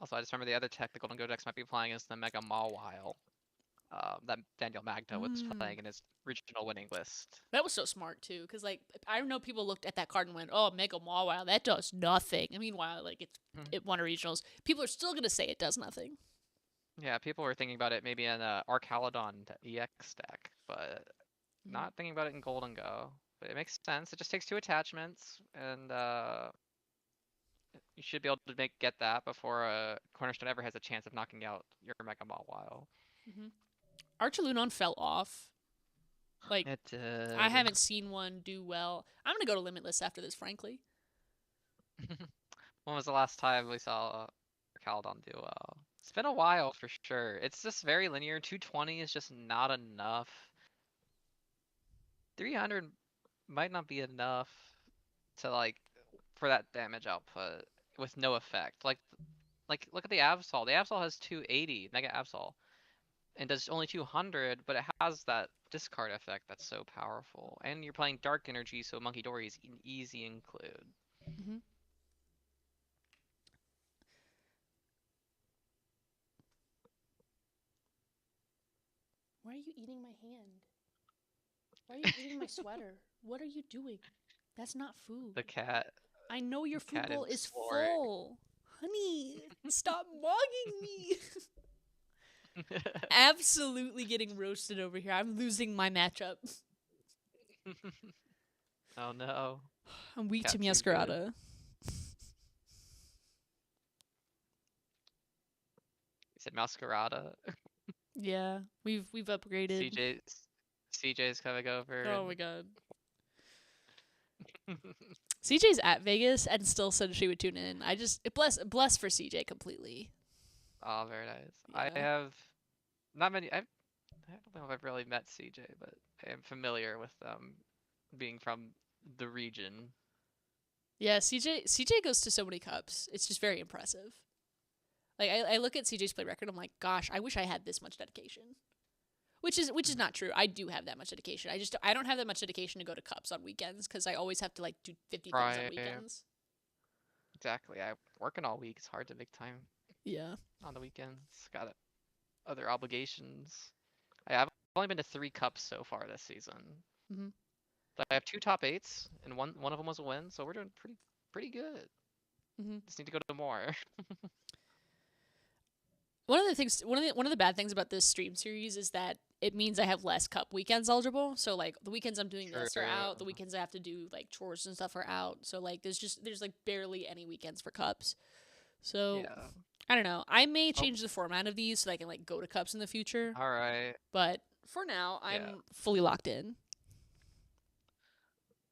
Also, I just remember the other tech the Golden Godex might be playing is the Mega Mawile. That Daniel Magda was playing in his regional winning list. That was so smart too, because like I know people looked at that card and went, "Oh, Mega Mawile, that does nothing." I mean, while like it won a regionals, people are still gonna say it does nothing. Yeah, people were thinking about it maybe in Archaludon EX deck, but not thinking about it in Golden Go. But it makes sense. It just takes 2 attachments, and you should be able to get that before Cornerstone ever has a chance of knocking out your Mega Mawile. Archaludon fell off. Like, It did. I haven't seen one do well. I'm gonna go to Limitless after this, frankly. When was the last time we saw Archaludon do well? It's been a while for sure. It's just very linear. 220 is just not enough. 300 might not be enough to like for that damage output with no effect. Like look at the Absol. The Absol has 280 Mega Absol and does only 200, but it has that discard effect that's so powerful. And you're playing Dark Energy, so Monkey Dory is an easy include. Why are you eating my hand? Why are you eating my sweater? What are you doing? That's not food. The cat. I know your food cat bowl is is exploring. full. Honey, stop mugging me. Absolutely getting roasted over here. I'm losing my matchup. Oh no. I'm weak to Cat's too good. Masquerada. You said Masquerada. Yeah, we've upgraded. CJ's coming over. Oh my god. CJ's at Vegas and still said she would tune in. Bless for CJ completely. Oh, very nice. Yeah. I have not many. I don't know if I've really met CJ, but I am familiar with being from the region. Yeah, CJ goes to so many cups. It's just very impressive. Like I look at CJ's play record, I'm like, gosh, I wish I had this much dedication. Which is not true. I do have that much dedication. I don't have that much dedication to go to cups on weekends because I always have to like do 50 things on weekends. Exactly. I'm working all week. It's hard to make time. Yeah. On the weekends, got other obligations. I've only been to 3 cups so far this season. But I have 2 top 8s, and one of them was a win, so we're doing pretty good. Just need to go to more. One of the bad things about this stream series is that it means I have less cup weekends eligible. So like the weekends I'm doing this are out. The weekends I have to do like chores and stuff are out. So like there's like barely any weekends for cups. So Yeah. I don't know. I may change the format of these so that I can like go to cups in the future. All right. But for now, I'm fully locked in.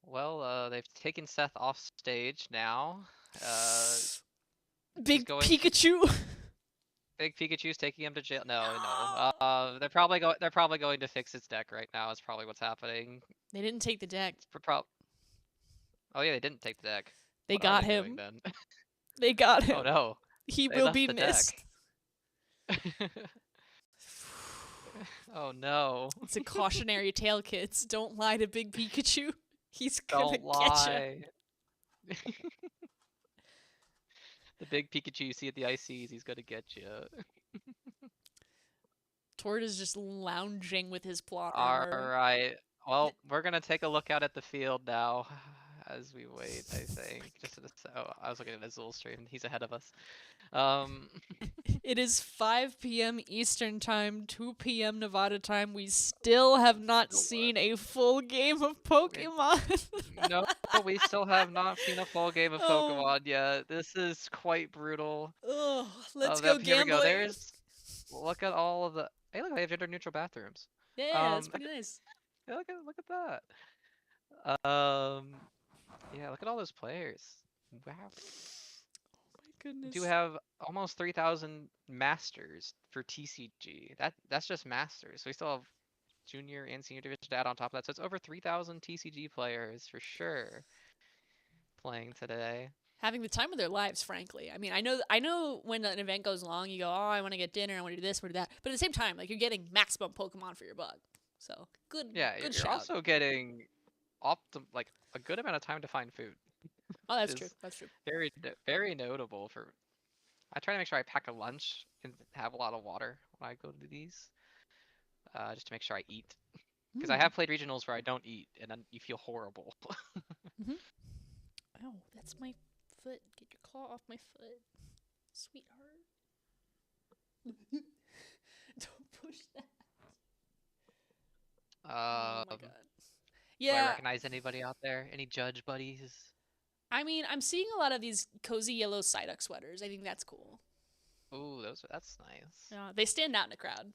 Well, they've taken Seth off stage now. Big Pikachu. Big Pikachu's taking him to jail. No. They're probably going to fix his deck right now. Is probably what's happening. They didn't take the deck. Oh yeah, they didn't take the deck. They What got are they him. doing, then? They got him. Oh no. He They will left be the missed. deck. Oh no. It's a cautionary tale, kids. Don't lie to Big Pikachu. He's gonna Don't get lie. The big Pikachu you see at the ICs, he's gonna get you. Tord is just lounging with his plot armor. Alright. Well, we're gonna take a look out at the field now as we wait, I think. I was looking at Azul's stream. He's ahead of us. It is 5 p.m. Eastern Time, 2 p.m. Nevada time. We still have not seen a full game of Pokemon. No, we still have not seen a full game of Pokemon yet. This is quite brutal. Oh, let's go gambling. Here we go. Look at all of the. Hey, look, they have gender-neutral bathrooms. Yeah, that's pretty nice. Yeah, look at that. Yeah, look at all those players. Wow. Oh my goodness. We do have almost 3,000 masters for TCG. That's just masters. So we still have junior and senior division to add on top of that. So it's over 3,000 TCG players for sure playing today. Having the time of their lives, frankly. I mean, I know when an event goes long, you go, oh, I want to get dinner, I want to do this, I want to do that. But at the same time, like, you're getting maximum Pokemon for your buck. So good. Yeah, good you're shout. also getting like a good amount of time to find food. Oh, that's true. That's true. Very notable for. I try to make sure I pack a lunch and have a lot of water when I go to these, just to make sure I eat. Because I have played regionals where I don't eat, and then you feel horrible. Oh, that's my foot. Get your claw off my foot, sweetheart. Don't push that. Oh my god. Yeah. Do I recognize anybody out there? Any judge buddies? I mean, I'm seeing a lot of these cozy yellow Psyduck sweaters. I think that's cool. Ooh, that's nice. Yeah, they stand out in a crowd.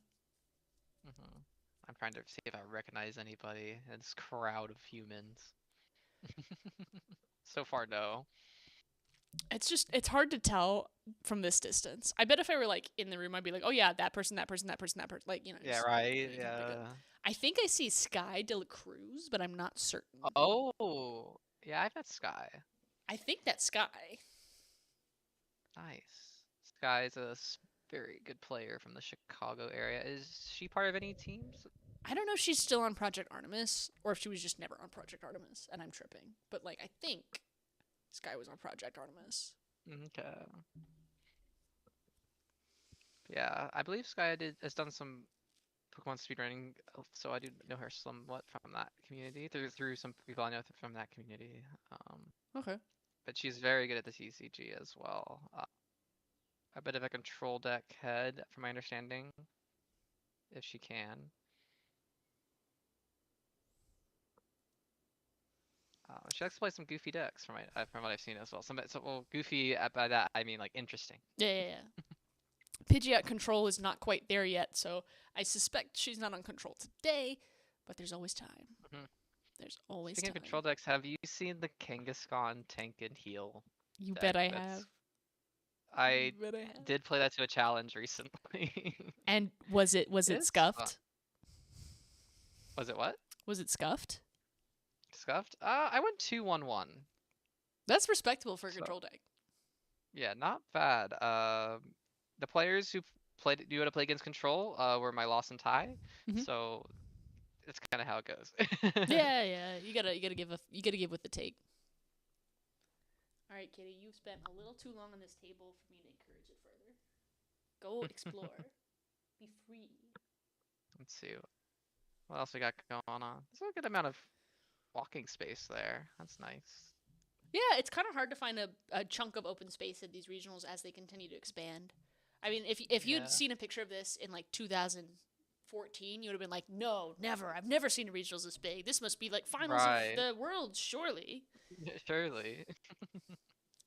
I'm trying to see if I recognize anybody in this crowd of humans. So far, no. It's hard to tell from this distance. I bet if I were like in the room, I'd be like, oh yeah, that person, like, you know. Yeah, right. Yeah. I think I see Sky De La Cruz, but I'm not certain. Oh, yeah, I've met Sky. I think that's Sky. Nice. Sky's a very good player from the Chicago area. Is she part of any teams? I don't know if she's still on Project Artemis or if she was just never on Project Artemis and I'm tripping. But like, I think Sky was on Project Artemis. Okay. Yeah, I believe Sky has done some Pokemon speedrunning, so I do know her somewhat from that community, through some people I know from that community. Okay. But she's very good at the TCG as well. A bit of a control deck head, from my understanding, if she can. She likes to play some goofy decks, from what I've seen as well. Well, goofy, by that I mean like interesting. Yeah. Pidgeot control is not quite there yet, so I suspect she's not on control today, but there's always time. There's always Speaking time. of control decks, have you seen the Kangaskhan tank and heal? You bet I have. I did play that to a challenge recently. And was it scuffed? Was it what? Was it scuffed? Scuffed? I went 2-1-1. That's respectable for a control deck. Yeah, not bad. The players who knew how to play against control were my loss and tie. So it's kind of how it goes. yeah. You gotta give with the take. All right, Kitty, you've spent a little too long on this table for me to encourage it further. Go explore. Be free. Let's see. What else we got going on? There's a good amount of walking space there. That's nice. Yeah, it's kind of hard to find a chunk of open space in these regionals as they continue to expand. I mean, if you'd seen a picture of this in like 2014, you would have been like, no, never. I've never seen a regionals this big. This must be like finals of the world, surely. Surely.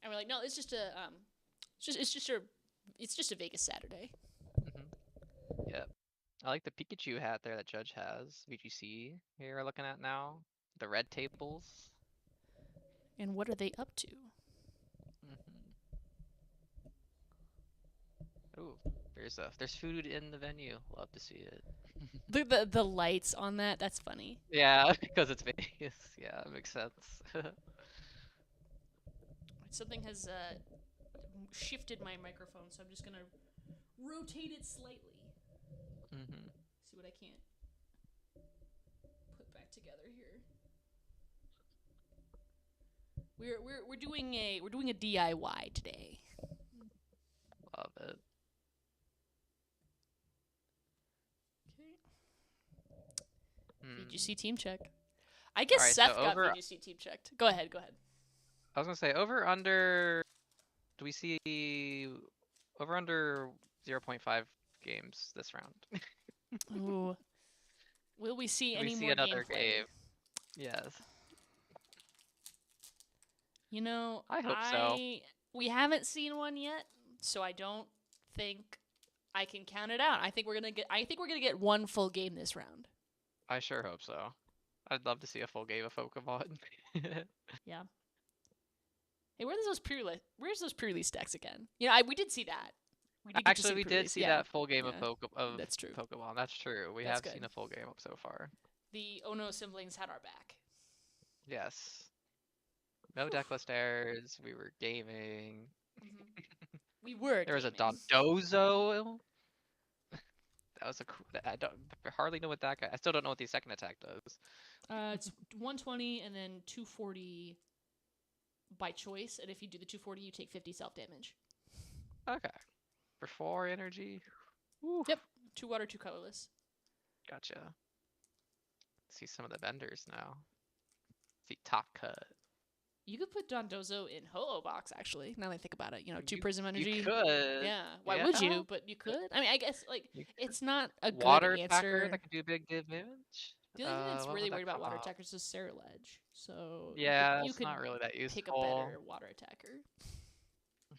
And we're like, no, it's just a Vegas Saturday. Yep. I like the Pikachu hat there that Judge has. VGC here we're looking at now. The red tables. And what are they up to? Ooh, there's food in the venue. Love to see it. The lights on that's funny. Yeah, because it's Vegas. Yeah, it makes sense. Something has shifted my microphone, so I'm just gonna rotate it slightly. See what I can't put back together here. We're doing a DIY today. Love it. Okay. VGC team check. I guess Seth got VGC team checked. Go ahead. I was gonna say over under. Do we see over under 0.5 games this round? Ooh. Will we see any more another gameplay? game? Yes. You know, I hope so. We haven't seen one yet, so I don't think I can count it out. I think we're gonna get one full game this round. I sure hope so. I'd love to see a full game of Pokemon. Yeah. Hey, where's those pre-release decks again? You know, we did see that. Actually, we did see that full game of That's true. Pokemon. That's true. We have seen a full game so far. The Ono siblings had our back. Yes. No deckless errors. We were gaming. We were. There was a Dondozo. That was a cool. I hardly know what that guy. I still don't know what the second attack does. It's 120 and then 240 by choice, and if you do the 240, you take 50 self damage. Okay. For 4 energy. Woo. Yep. 2 water, 2 colorless. Gotcha. See some of the vendors now. See top cut. You could put Dondozo in Holo Box, actually. Now that I think about it, 2 Prism energy. You could. Yeah. Why would you? But you could. I mean, I guess it's not a water good answer. That could do big damage. The only thing that's really worried about water attackers is Ceruledge. So yeah, you could not really that useful. Pick a better water attacker.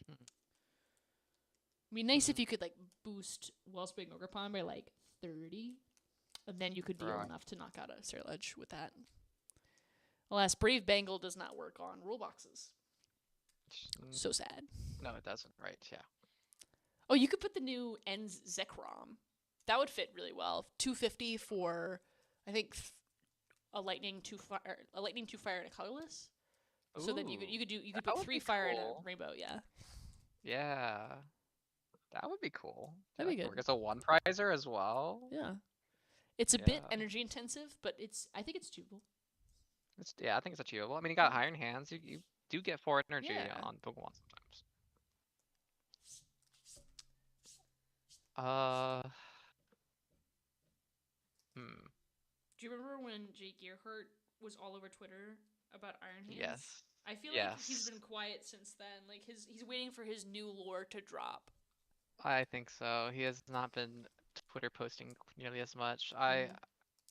It'd be nice if you could boost Wellspring Ogerpon by 30, and then you could deal enough to knock out a Ceruledge with that. Alas, Brave Bangle does not work on rule boxes. So sad. No, it doesn't. Right? Yeah. Oh, you could put the new Enz Zekrom. That would fit really well. 250 for, I think, a lightning 2 fire, and a colorless. Ooh. So then you could put 3 fire and a rainbow. Yeah. Yeah. That would be cool. That'd be good. It's a 1 prizer as well. Yeah. It's a bit energy intensive, but I think it's doable. I think it's achievable. I mean, you got Iron Hands. You do get 4 energy on Pokemon sometimes. Do you remember when Jake Gearhart was all over Twitter about Iron Hands? Yes. I feel like he's been quiet since then. He's waiting for his new lore to drop. I think so. He has not been Twitter posting nearly as much. I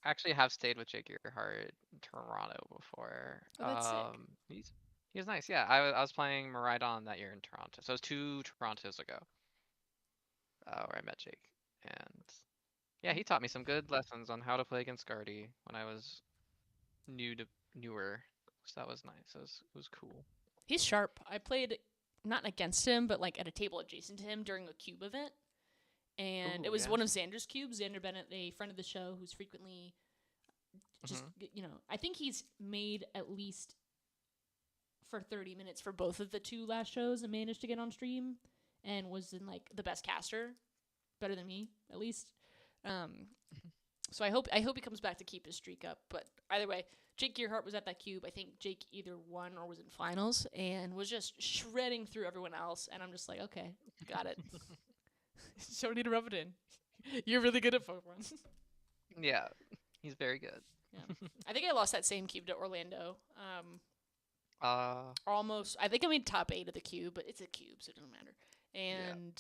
actually have stayed with Jake Gearhart in Toronto before. Oh, that's sick. He's nice. Yeah, I was playing Miraidon that year in Toronto. So it was 2 Torontos ago. Where I met Jake. And yeah, he taught me some good lessons on how to play against Guardy when I was newer. So that was nice. It was cool. He's sharp. I played not against him, but at a table adjacent to him during a cube event. And it was one of Xander's cubes. Xander Bennett, a friend of the show who's frequently just, I think he's made at least for 30 minutes for both of the 2 last shows and managed to get on stream and was in the best caster, better than me at least. So I hope he comes back to keep his streak up. But either way, Jake Gearhart was at that cube. I think Jake either won or was in finals and was just shredding through everyone else. And I'm just like, okay, got it. So don't need to rub it in. You're really good at Pokemon. Yeah, he's very good. Yeah, I think I lost that same cube to Orlando. Almost. I think I made top 8 of the cube, but it's a cube, so it doesn't matter. And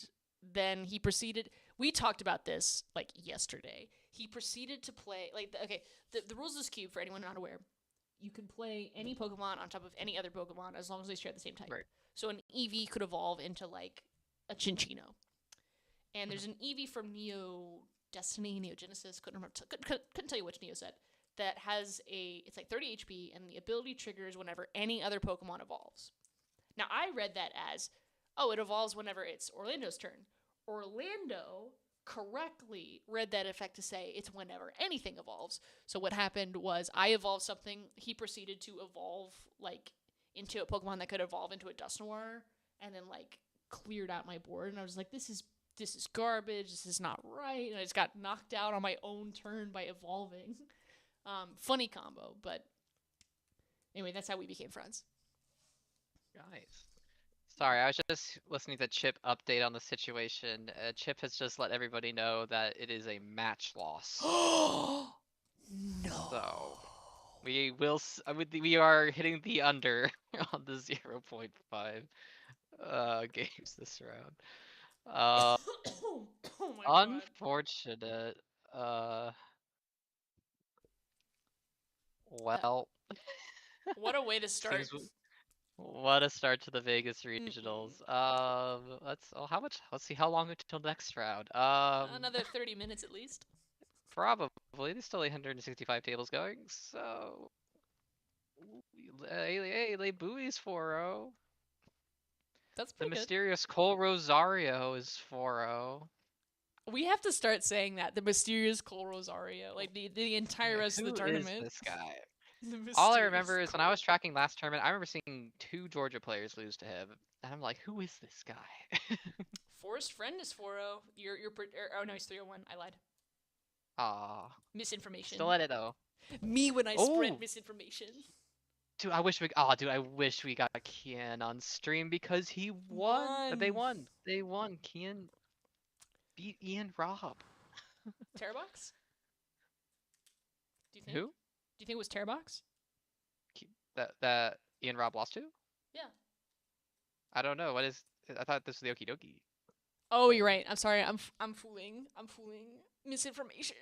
then he proceeded. We talked about this yesterday. He proceeded to play the rules of this cube, for anyone not aware. You can play any Pokemon on top of any other Pokemon as long as they share the same type. Right. So an Eevee could evolve into a Chinchino. And there's an Eevee from Neo Destiny, Neo Genesis, couldn't tell you which Neo set, that has it's 30 HP, and the ability triggers whenever any other Pokemon evolves. Now, I read that as, it evolves whenever it's Orlando's turn. Orlando correctly read that effect to say it's whenever anything evolves. So what happened was I evolved something, he proceeded to evolve, into a Pokemon that could evolve into a Dusknoir, and then, cleared out my board, and I was like, this is garbage, this is not right, and I just got knocked out on my own turn by evolving. Funny combo, but anyway, that's how we became friends. Nice. Sorry, I was just listening to Chip update on the situation. Chip has just let everybody know that it is a match loss. No. So we are hitting the under on the 0.5 games this round. Oh my God. Unfortunate. Well. What a way to start. What a start to the Vegas regionals. Let's see how long until next round. Another 30 minutes at least. Probably. There's still 865 tables going, so hey, buoys 4-0. That's The pretty good. mysterious Cole Rosario is 4-0. We have to start saying that. The mysterious Cole Rosario. Like, the entire rest of the tournament. Who is this guy? The All I mysterious remember is when Cole. I was tracking last tournament, I remember seeing 2 Georgia players lose to him. And I'm like, who is this guy? Forest Friend is 4-0. Oh, no, he's 3-0-1. I lied. Aw. Misinformation. Still at it, though. Me when I spread misinformation. Dude, I wish we got Kian on stream because he won. They won. Kian beat Ian Robb. Terrabox? Do you think? Who? Do you think it was Terrabox? That Ian Robb lost to? Yeah. I don't know. I thought this was the Okie Dokie. Oh, you're right. I'm sorry. I'm fooling. Misinformation.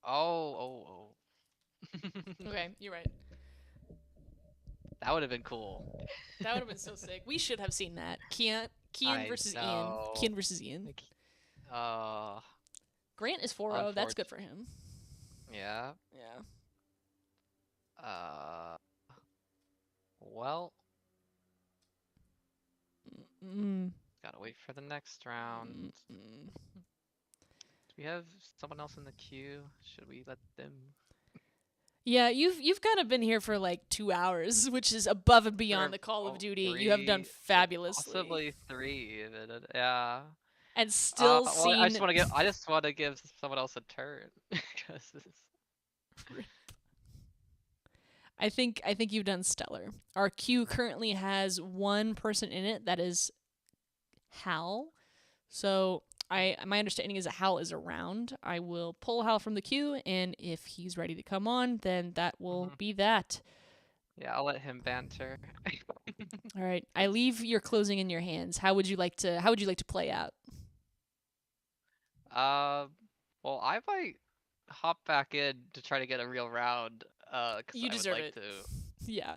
Oh. Okay, you're right. That would have been cool. That would have been so sick. We should have seen that. Kian versus Ian. Kian versus Ian. Grant is 4-0. That's good for him. Yeah. Yeah. Well. Gotta wait for the next round. Do we have someone else in the queue? Should we let them? Yeah, you've kind of been here for like 2 hours, which is above and beyond the Call of Duty. 3, you have done fabulously. Possibly 3 even. Yeah. And still seen. I just want to give someone else a turn because I think you've done stellar. Our queue currently has 1 person in it. That is Hal. So my understanding is that Hal is around. I will pull Hal from the queue, and if he's ready to come on, then that will be that. Yeah, I'll let him banter. All right, I leave your closing in your hands. How would you like to play out? Well, I might hop back in to try to get a real round. Cause you deserve I would like it. to. Yeah.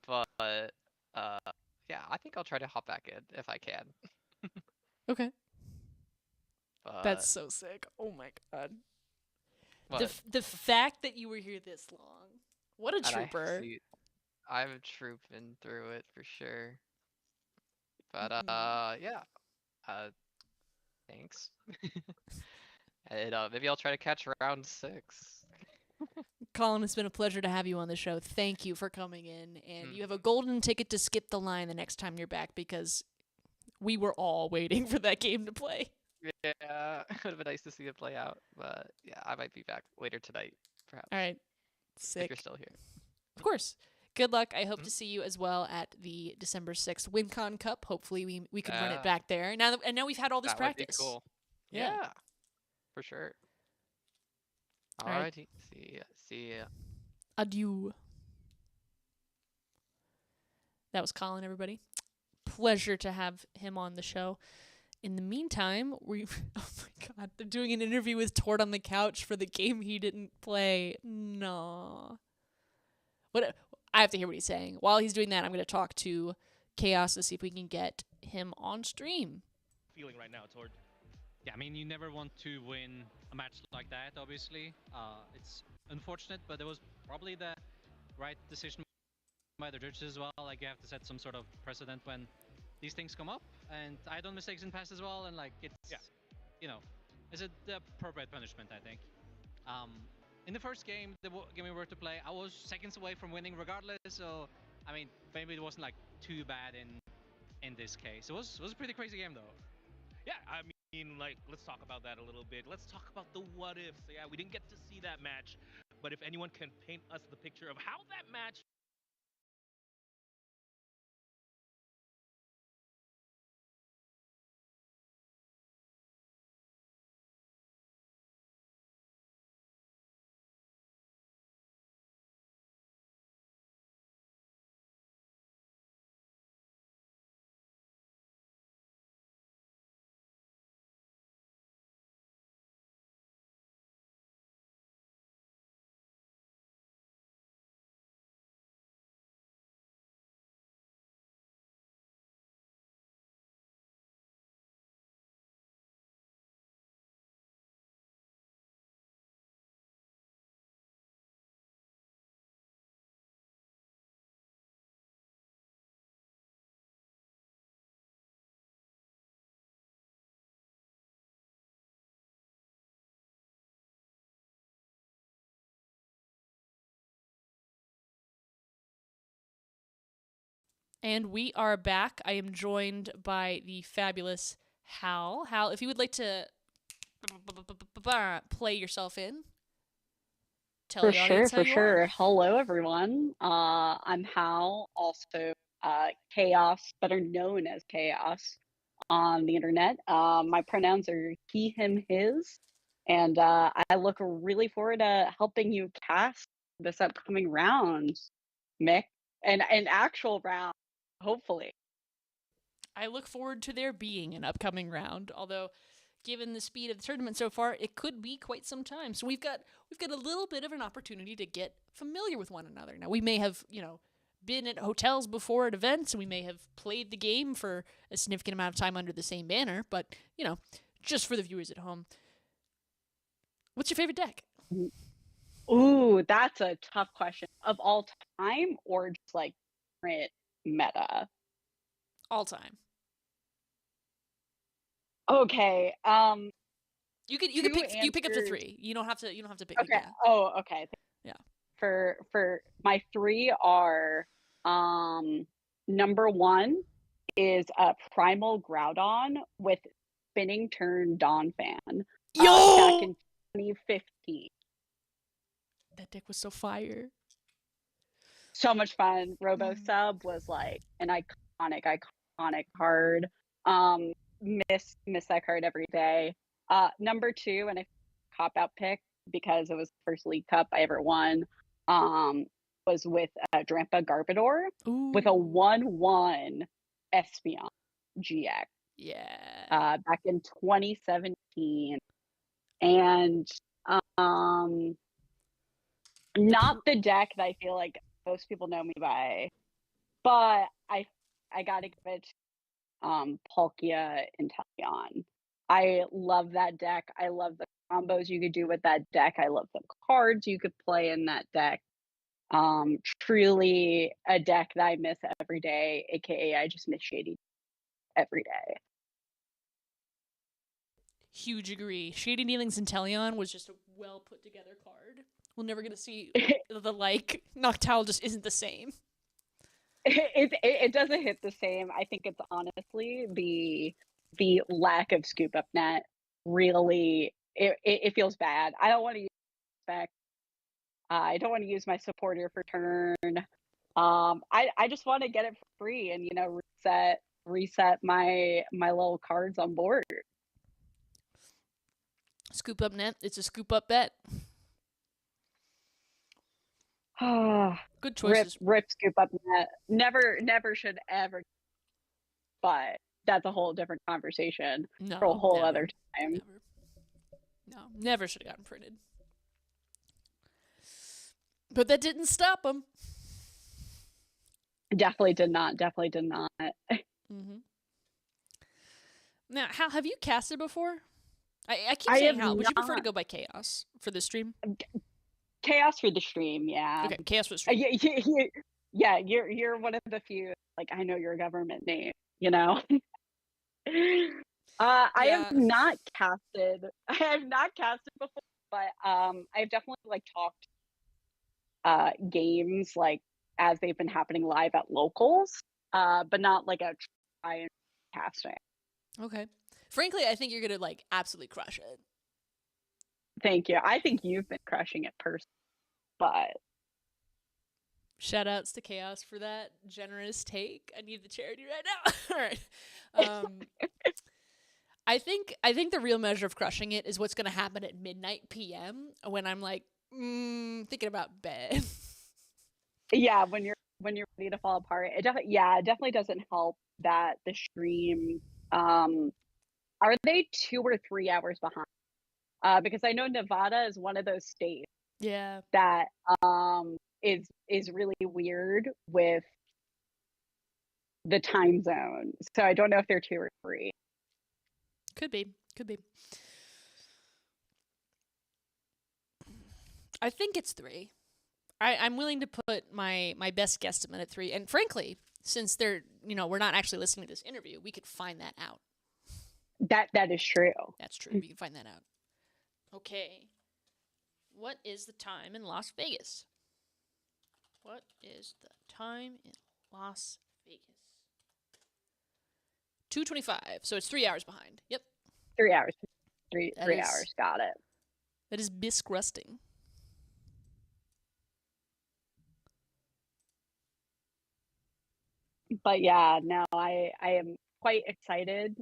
But yeah, I think I'll try to hop back in if I can. Okay. But that's so sick. Oh my god. What? The fact that you were here this long. What a trooper. I'm trooping through it for sure. But yeah. Thanks. And maybe I'll try to catch round 6. Colin, it's been a pleasure to have you on the show. Thank you for coming in, and you have a golden ticket to skip the line the next time you're back because we were all waiting for that game to play. Yeah, it would have been nice to see it play out, but yeah, I might be back later tonight, perhaps. All right, sick. If you're still here. Of course. Good luck. I hope to see you as well at the December 6th WinCon Cup. Hopefully we can run it back there. Now we've had all this practice. Would be cool. Yeah. For sure. All right. Alrighty. See ya. Adieu. That was Colin, everybody. Pleasure to have him on the show. In the meantime, oh my god, they're doing an interview with Tord on the couch for the game he didn't play. No. I have to hear what he's saying. While he's doing that, I'm going to talk to Chaos to see if we can get him on stream. Feeling right now, Tord. Yeah, I mean, you never want to win a match like that, obviously. It's unfortunate, but it was probably the right decision by the judges as well. Like, you have to set some sort of precedent when these things come up. And I done mistakes in past as well, and like, it's, you know, it's the appropriate punishment, I think. In the first game, the game we were to play, I was seconds away from winning regardless, so, I mean, maybe it wasn't like too bad in this case. It was a pretty crazy game though. Yeah, I mean, like, let's talk about that a little bit. Let's talk about the what ifs. Yeah, we didn't get to see that match, but if anyone can paint us the picture of how that match And we are back. I am joined by the fabulous Hal. Hal, if you would like to play yourself in, tell the audience how you are. Hello, everyone. I'm Hal, also Chaos, better known as Chaos on the internet. My pronouns are he, him, his, and I look really forward to helping you cast this upcoming round, Mick, and an actual round, hopefully. I look forward to there being an upcoming round, although given the speed of the tournament so far, it could be quite some time. So we've got a little bit of an opportunity to get familiar with one another. Now we may have, been at hotels before at events, and we may have played the game for a significant amount of time under the same banner, but, just for the viewers at home. What's your favorite deck? Ooh, that's a tough question. Of all time or just like current meta? All time. Okay. You pick up to 3. You don't have to pick. Okay. Yeah. Oh, okay. Yeah. For my 3 are number 1 is Primal Groudon with Spinning Turn Donphan. Back in 2015. That deck was so fire. So much fun. Robo Sub was like an iconic card. Miss that card every day. Number 2, and a cop out pick because it was the first League Cup I ever won. Was with Drampa Garbodor with a 1/1 Espeon GX. Yeah. Back in 2017, and not the deck that I feel like most people know me by, but I gotta give it Palkia Inteleon. I love that deck. I love the combos you could do with that deck. I love the cards you could play in that deck. Truly a deck that I miss every day, aka I just miss Shady every day. Huge agree. Shady Dealings Inteleon was just a well put together card. We're never gonna see the like. Noctowl just isn't the same. It doesn't hit the same. I think it's honestly the lack of scoop up net really it feels bad. I don't want to use spec. I don't want to use my supporter for turn. I just want to get it for free and reset my little cards on board. Scoop up net. It's a scoop up bet. Good choices. Rip scoop up net. Never should ever. But that's a whole different conversation for a whole other time. Never should have gotten printed. But that didn't stop them. Definitely did not. Mm-hmm. Now, Hal, have you casted before? I keep saying Hal. Would you prefer to go by Chaos for the stream? Chaos for the stream, yeah. Okay, Chaos for the stream. Yeah, you're one of the few. Like, I know your government name. I have not casted. I have not casted before, but I've definitely talked games as they've been happening live at locals, but not a try and casting. Okay. Frankly, I think you're gonna absolutely crush it. Thank you. I think you've been crushing it personally, but shout outs to Chaos for that generous take. I need the charity right now. All right. I think the real measure of crushing it is what's gonna happen at midnight PM when I'm thinking about bed. Yeah, when you're ready to fall apart. It definitely doesn't help that the stream are they 2 or 3 hours behind? Because I know Nevada is one of those states. Yeah. That is really weird with the time zone. So I don't know if they're 2 or 3. Could be. I think it's 3. I'm willing to put my best guesstimate at 3. And frankly, since we're not actually listening to this interview, we could find that out. That is true. That's true. We can find that out. Okay. What is the time in Las Vegas? What is the time in Las Vegas. 2:25. So it's 3 hours behind. Yep. 3 hours. Three is- hours. Got it. That is biscrusting. But yeah, no, I am quite excited.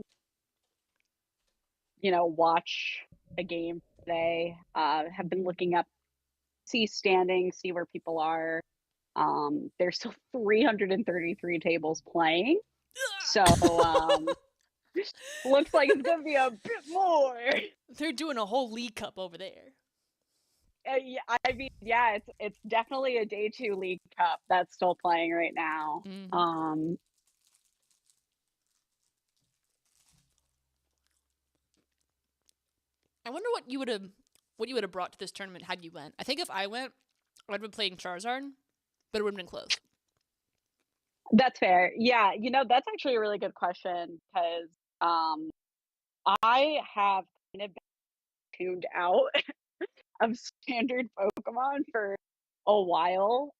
Watch a game today. Have been looking up, see standings, see where people are. There's still 333 tables playing, so looks like it's gonna be a bit more. They're doing a whole League Cup over there. Yeah, I mean, yeah, it's definitely a day 2 League Cup that's still playing right now. Mm-hmm. I wonder what you would have brought to this tournament had you went. I think if I went, I'd have been playing Charizard, but it would have been close. That's fair. Yeah, that's actually a really good question because I have kind of tuned out of standard Pokemon for a while.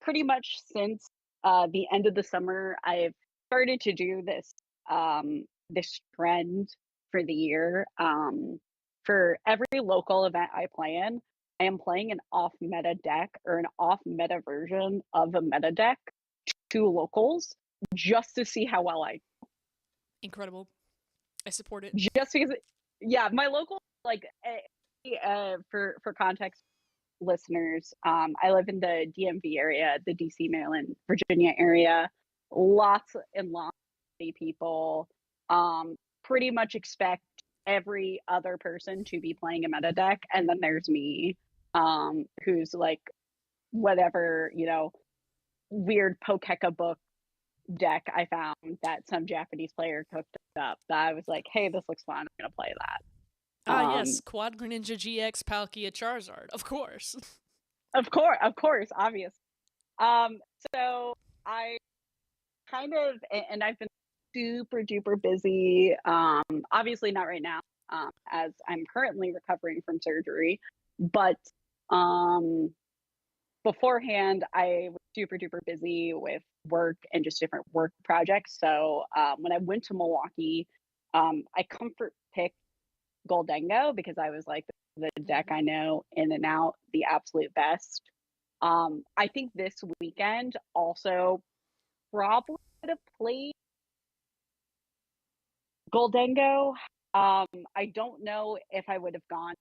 Pretty much since the end of the summer, I've started to do this trend for the year. For every local event I play in, I am playing an off-meta deck or an off-meta version of a meta deck to locals just to see how well I do. Incredible. I support it. Just because, yeah, my local, like, for context, listeners, I live in the DMV area, the DC, Maryland, Virginia area. Lots and lots of people. Pretty much expect every other person to be playing a meta deck, and then there's me, who's like whatever weird Pokeka book deck I found that some Japanese player cooked up. That I was like, hey, this looks fun. I'm gonna play that. Yes, Quad Greninja GX Palkia Charizard, of course. Of course, obvious. So I kind of, and I've been super duper busy. Obviously not right now, as I'm currently recovering from surgery, but beforehand I was super duper busy with work and just different work projects. So when I went to Milwaukee, I comfort picked Goldengo because I was like, the deck I know in and out, the absolute best. I think this weekend also probably would have played Goldengo. I don't know if I would have gone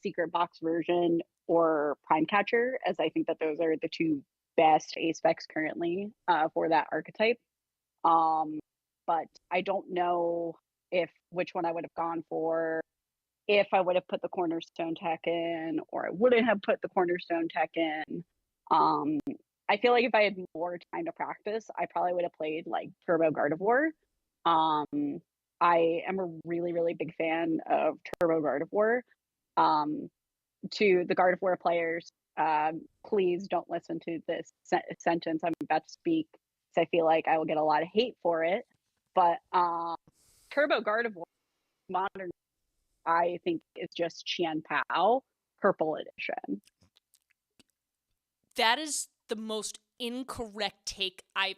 Secret Box version or Prime Catcher, as I think that those are the two best A specs currently for that archetype. But I don't know which one I would have gone for, if I would have put the Cornerstone tech in, or I wouldn't have put the Cornerstone tech in. I feel like if I had more time to practice, I probably would have played like Turbo Gardevoir. I am a really, really big fan of Turbo Gardevoir. To the Gardevoir players, please don't listen to this sentence I'm about to speak, because I feel like I will get a lot of hate for it. But Turbo Gardevoir modern, I think, is just Qian Pao Purple Edition. That is the most incorrect take I've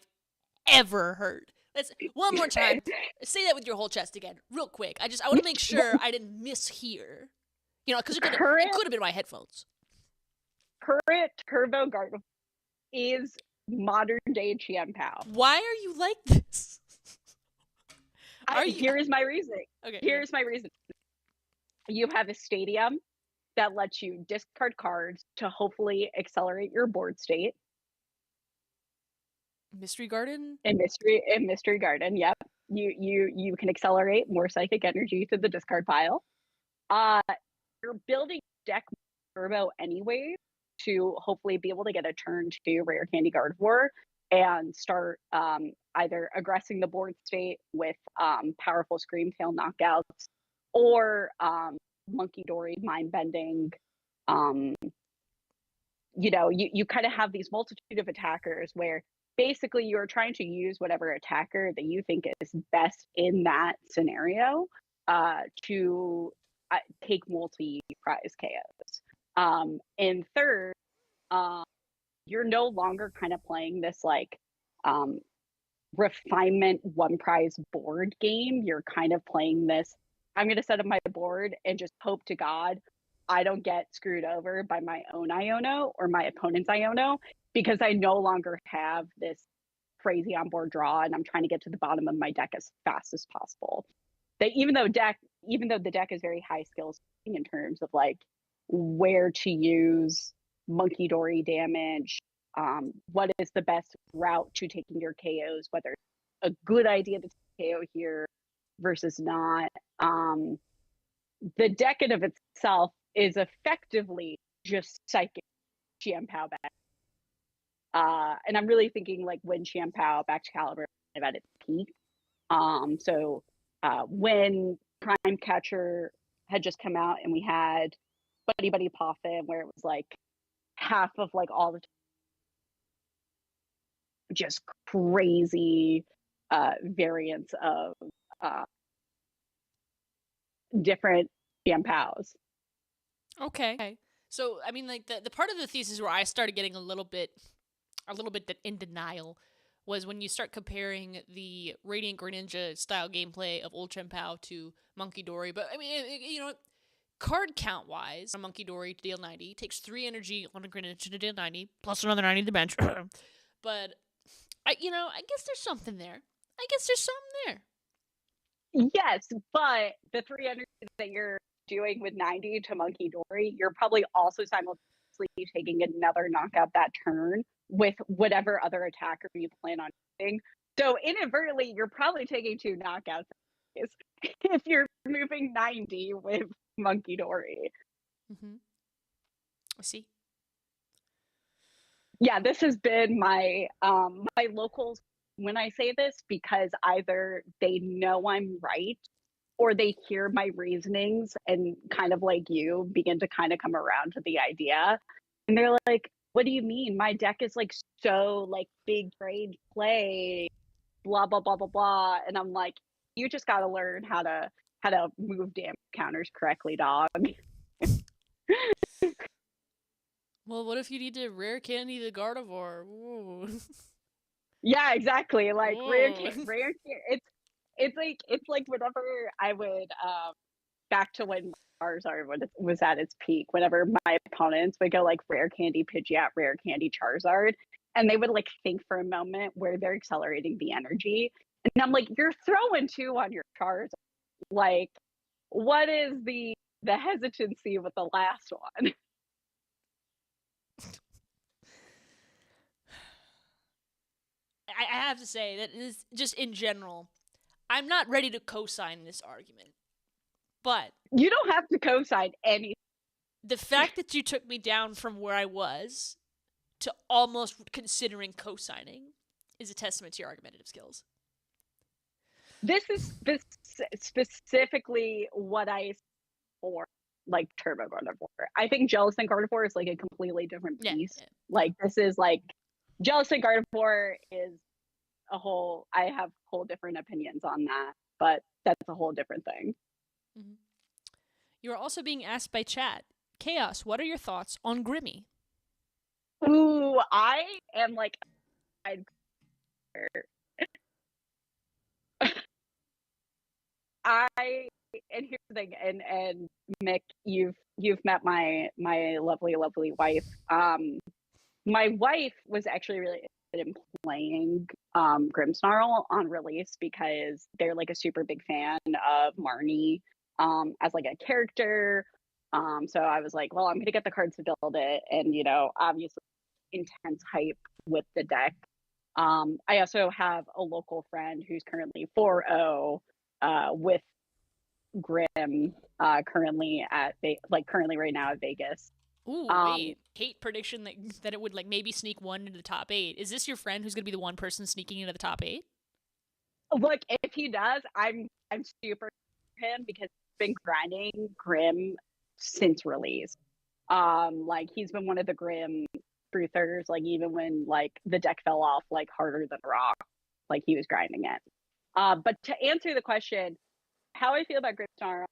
ever heard. Let's one more time. Say that with your whole chest again, real quick. I want to make sure I didn't mishear. Because it could have been my headphones. Current Turbo Gardevoir is modern day Qian Pao. Why are you like this? Here is my reasoning. Okay. Here's my reasoning. You have a stadium that lets you discard cards to hopefully accelerate your board state. Mystery Garden? In Mystery Garden, yep. You can accelerate more psychic energy to the discard pile. You're building deck turbo anyway to hopefully be able to get a turn to Rare Candy Gardevoir and start either aggressing the board state with powerful Screamtail knockouts, or Monkey Dory mind bending. You kind of have these multitude of attackers where basically you're trying to use whatever attacker that you think is best in that scenario to take multi-prize KOs. And third, you're no longer kind of playing this like refinement one prize board game. You're kind of playing this, I'm going to set up my board and just hope to God I don't get screwed over by my own Iono or my opponent's Iono, because I no longer have this crazy onboard draw and I'm trying to get to the bottom of my deck as fast as possible. That even though the deck is very high skills in terms of like where to use Monkey Dory damage, what is the best route to taking your KOs, whether it's a good idea to take KO here versus not. The deck in of itself is effectively just psychic Qianpao back. And I'm really thinking like when Qianpao back to Caliber at its peak. So when Prime Catcher had just come out and we had Buddy Buddy Poffin, where it was like half of like all the just crazy variants of different Qianpaos. Okay. So, I mean, like the part of the thesis where I started getting a little bit in denial was when you start comparing the Radiant Greninja style gameplay of Old Qianpao to Monkey Dory. But I mean, you know, card count wise, a Monkey Dory to deal 90 takes 3 energy on a Greninja to deal 90 plus another 90 to the bench. But I guess there's something there. Yes, but the 3 energy that you're doing with 90 to Monkey Dory, you're probably also simultaneously taking another knockout that turn with whatever other attacker you plan on using. So inadvertently, you're probably taking 2 knockouts if you're moving 90 with Monkey Dory. Mm-hmm. I see. Yeah, this has been my my locals when I say this, because either they know I'm right or they hear my reasonings and kind of like you begin to kind of come around to the idea. And they're like, what do you mean? My deck is like so like big trade play, blah, blah, blah, blah, blah. And I'm like, you just got to learn how to move damage counters correctly, dog. Well, what if you need to rare candy the Gardevoir? Ooh. Yeah, exactly. Like rare it's like whenever I would back to when Charizard was at its peak, whenever my opponents would go like rare candy Pidgeot, rare candy Charizard, and they would like think for a moment where they're accelerating the energy. And I'm like, you're throwing 2 on your Charizard. Like, what is the hesitancy with the last one? I have to say that is just in general, I'm not ready to co-sign this argument. But you don't have to co-sign anything. The fact that you took me down from where I was to almost considering co-signing is a testament to your argumentative skills. This is specifically what I for like Turbo Gardevoir. I think Jellicent Gardevoir is like a completely different beast. Yeah. Like this is like Jellicent Gardevoir is a whole. I have whole different opinions on that, but that's a whole different thing. Mm-hmm. You are also being asked by chat, Chaos, what are your thoughts on Grimmy? Ooh, I am like, and here's the thing, and Mick, you've met my lovely wife. My wife was actually really interested in playing Grimmsnarl on release because they're like a super big fan of Marnie as like a character. So I was like, well, I'm gonna get the cards to build it, and obviously intense hype with the deck. I also have a local friend who's currently 4-0 with Grimm currently right now at Vegas. Ooh, wait. Hate prediction that it would like maybe sneak 1 into the top 8. Is this your friend who's gonna be the one person sneaking into the top 8? Look, if he does, I'm super for him because he's been grinding Grimm since release. Like he's been one of the Grimm truthers, like even when like the deck fell off like harder than rock, like he was grinding it. But to answer the question, how I feel about Grimmsnarl,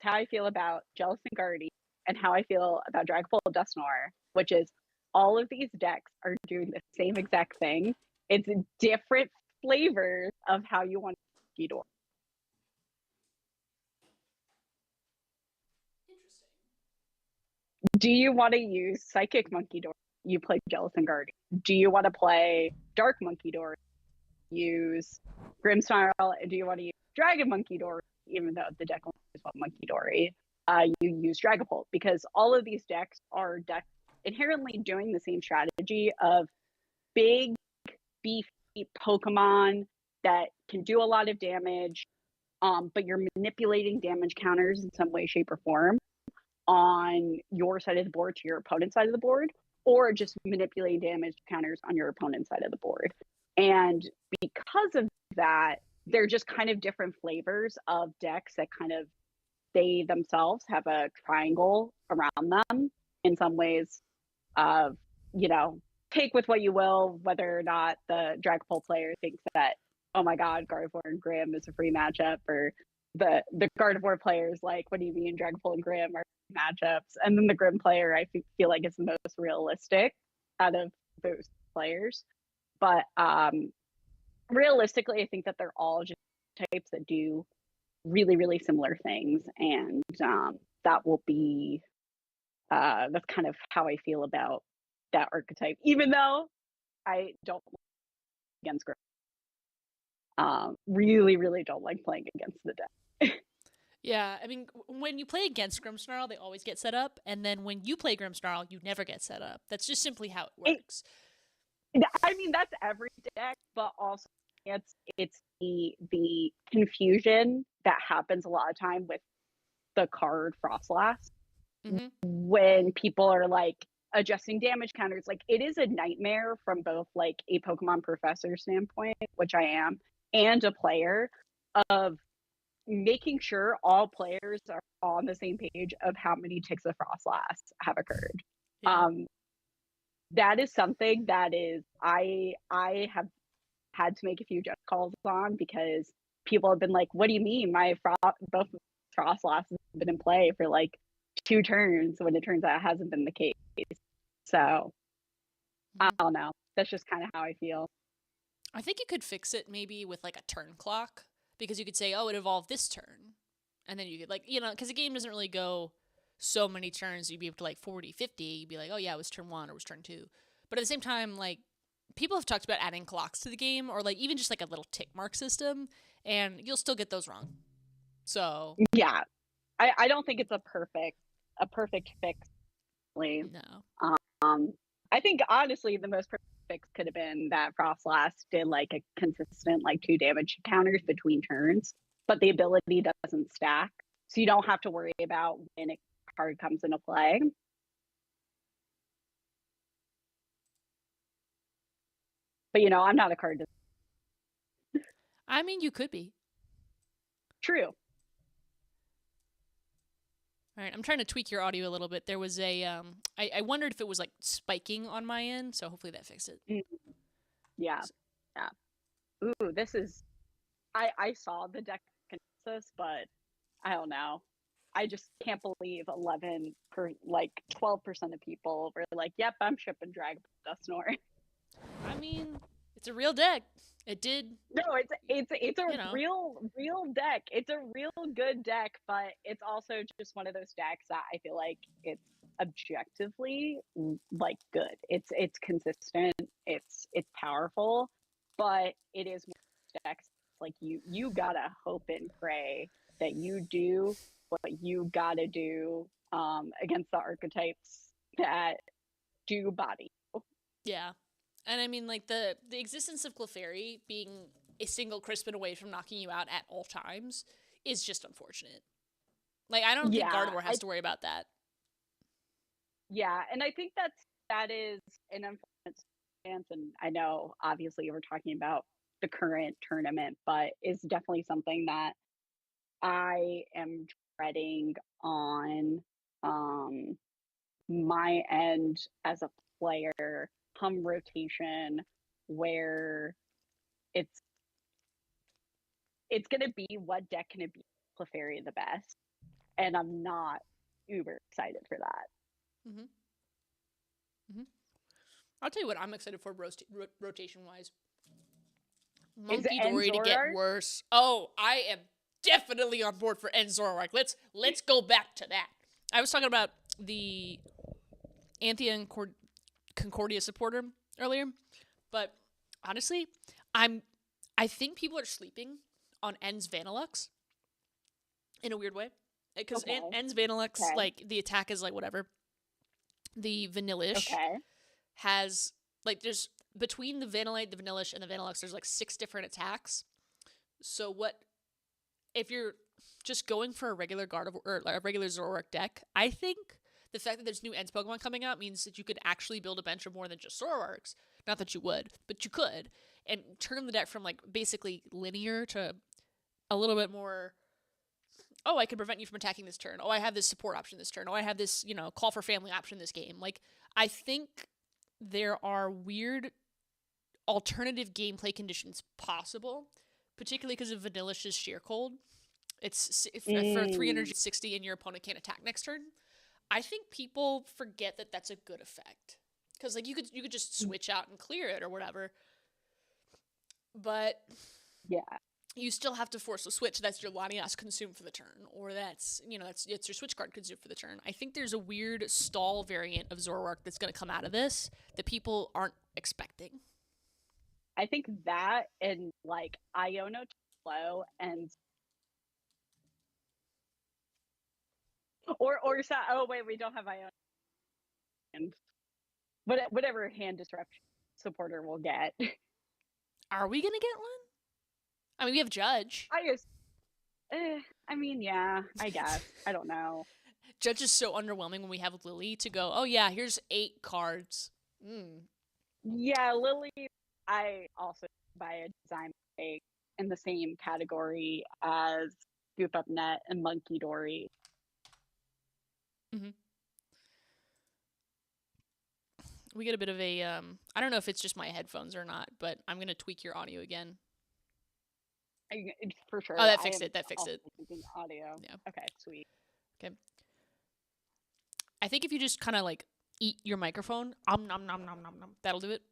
how I feel about Jellicent Guardian, and how I feel about Dragapult Dusknoir, which is all of these decks are doing the same exact thing. It's different flavors of how you want Monkey Door. Interesting. Do you want to use Psychic Monkey Door? You play Jealous and Guardian. Do you want to play Dark Monkey Door? Use Grimmsnarl. Do you want to use Dragon Monkey Door? Even though the deck only is one Monkey Dory, you use Dragapult, because all of these decks are decks inherently doing the same strategy of big, beefy Pokemon that can do a lot of damage, but you're manipulating damage counters in some way, shape, or form on your side of the board to your opponent's side of the board, or just manipulating damage counters on your opponent's side of the board. And because of that, they're just kind of different flavors of decks that kind of, they themselves have a triangle around them in some ways of, you know, take with what you will, whether or not the Dragapult player thinks that, oh my God, Gardevoir and Grimm is a free matchup, or the Gardevoir players like, what do you mean Dragapult and Grimm are matchups? And then the Grimm player, I feel like, is the most realistic out of those players. But realistically, I think that they're all just types that do really, really similar things. And that will be, that's kind of how I feel about that archetype, even though I don't like against Grimm. Really, really don't like playing against the deck. Yeah, I mean, when you play against Grimmsnarl, they always get set up, and then when you play Grimmsnarl, you never get set up. That's just simply how it works. I mean, that's every deck, but also it's the confusion that happens a lot of time with the card Frostlass when people are like adjusting damage counters. Like, it is a nightmare from both like a Pokemon professor standpoint, which I am, and a player, of making sure all players are on the same page of how many ticks of Frostlass have occurred. Yeah. That is something that is, I have had to make a few just calls on, because people have been like, what do you mean my both Frostlass have been in play for like 2 turns, when it turns out it hasn't been the case. So I don't know, that's just kind of how I feel. I think you could fix it maybe with like a turn clock, because you could say, oh, it evolved this turn, and then you could, like, you know, because the game doesn't really go so many turns, you'd be up to like 40, 50, you'd be like, oh yeah, it was turn 1 or it was turn 2. But at the same time, like, people have talked about adding clocks to the game, or like even just like a little tick mark system, and you'll still get those wrong. So yeah, I don't think it's a perfect fix. No. I think honestly the most perfect fix could have been that Frostlass did like a consistent like 2 damage counters between turns, but the ability doesn't stack, so you don't have to worry about when a card comes into play. But you know, I'm not a card designer. I mean, you could be. True. All right, I'm trying to tweak your audio a little bit. There was a, I wondered if it was like spiking on my end, so hopefully that fixed it. Yeah. Ooh, this is, I saw the deck consensus, but I don't know. I just can't believe 12% of people were like, yep, I'm shipping Dragon Dusknoir. I mean, it's a real deck. It did. No, it's a real deck. It's a real good deck, but it's also just one of those decks that I feel like it's objectively like good. It's consistent. It's powerful, but it is one of those decks like you gotta hope and pray that you do what you gotta do against the archetypes that do body. Yeah. And I mean, like, the existence of Clefairy being a single Crispin away from knocking you out at all times is just unfortunate. Like, I don't think Gardevoir has to worry about that. Yeah, and I think that is an unfortunate stance, and I know, obviously, we're talking about the current tournament, but it's definitely something that I am dreading on my end as a player, come rotation, where it's gonna be what deck can it be Clefairy the best, and I'm not uber excited for that. I'll tell you what I'm excited for rotation wise. Monkey Dory to get worse. Oh, I am definitely on board for End Zoroark. Let's go back to that. I was talking about the Anthea and Concordia supporter earlier, but honestly, I think people are sleeping on End's Vanillux in a weird way. Because End's Vanillux, like, the attack is, like, whatever. The Vanillish has, like, there's, between the Vanillite, the Vanillish, and the Vanillux, there's, like, 6 different attacks. So if you're just going for a regular or a regular Zoroark deck, I think the fact that there's new Ends Pokemon coming out means that you could actually build a bench of more than just Zoroarks. Not that you would, but you could. And turn the deck from, like, basically linear to a little bit more, oh, I can prevent you from attacking this turn. Oh, I have this support option this turn. Oh, I have this, call for family option this game. Like, I think there are weird alternative gameplay conditions possible, particularly because of Vanillish's Sheer Cold. It's for 360 and your opponent can't attack next turn. I think people forget that that's a good effect. Because, like, you could just switch out and clear it or whatever. But you still have to force a switch. That's your Lanias consume for the turn, or it's your switch card consume for the turn. I think there's a weird stall variant of Zoroark that's going to come out of this that people aren't expecting. I think that and like Iono Flow and oh wait, we don't have Iono and whatever hand disruption supporter will get. Are we gonna get one? I mean, we have Judge. I mean, yeah, I guess. I don't know. Judge is so underwhelming when we have Lily to go, oh yeah, here's 8 cards. Yeah, Lily, I also buy a design mistake in the same category as Scoop Up Net and Monkey Dory. Mm-hmm. We get a bit of a, I don't know if it's just my headphones or not, but I'm going to tweak your audio again. For sure. Oh, that fixed it. Audio. Yeah. Okay, sweet. Okay. I think if you just kind of like eat your microphone, nom nom nom nom nom, that'll do it.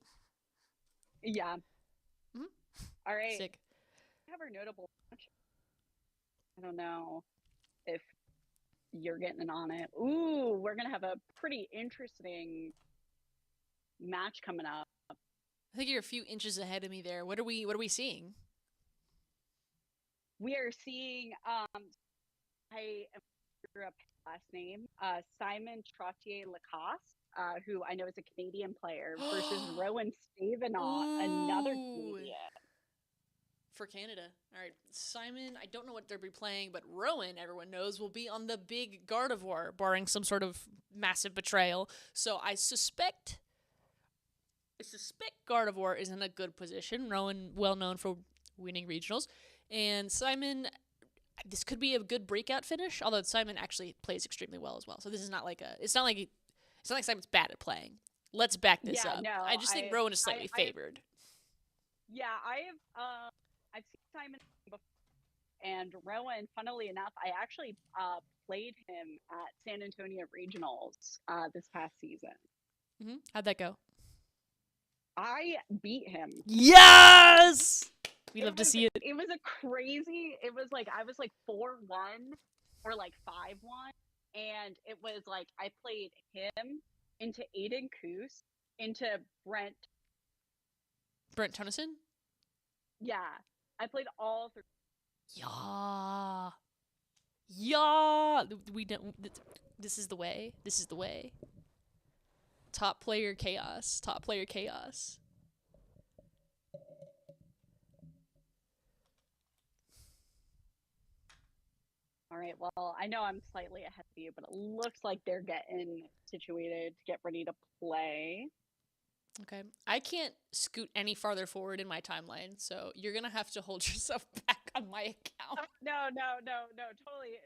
Yeah. Mm-hmm. All right. Sick. We have our notable match. I don't know if you're getting in on it. Ooh, we're gonna have a pretty interesting match coming up. I think you're a few inches ahead of me there. What are we seeing? We are seeing I grew up last name Simon Trottier Lacoste, who I know is a Canadian player, versus Rowan Stavenaugh, another Canadian. For Canada. All right, Simon, I don't know what they'll be playing, but Rowan, everyone knows, will be on the big Gardevoir, barring some sort of massive betrayal. So I suspect Gardevoir is in a good position. Rowan, well known for winning regionals. And Simon, this could be a good breakout finish, although Simon actually plays extremely well as well. So this is not like it's not like Simon's bad at playing. Let's back this up. No, I just think Rowan is slightly favored. I've seen Simon before, and Rowan, funnily enough, I actually played him at San Antonio Regionals this past season. Mm-hmm. How'd that go? I beat him. Yes! We love to see it. It was I was like 4-1 or like 5-1, and it was like I played him into Aiden Coos, into Brent Tennyson? Yeah. I played all 3. Yeah. We don't. This is the way. Top player chaos. All right. Well, I know I'm slightly ahead of you, but it looks like they're getting situated to get ready to play. Okay. I can't scoot any farther forward in my timeline, so you're going to have to hold yourself back on my account. No. Totally.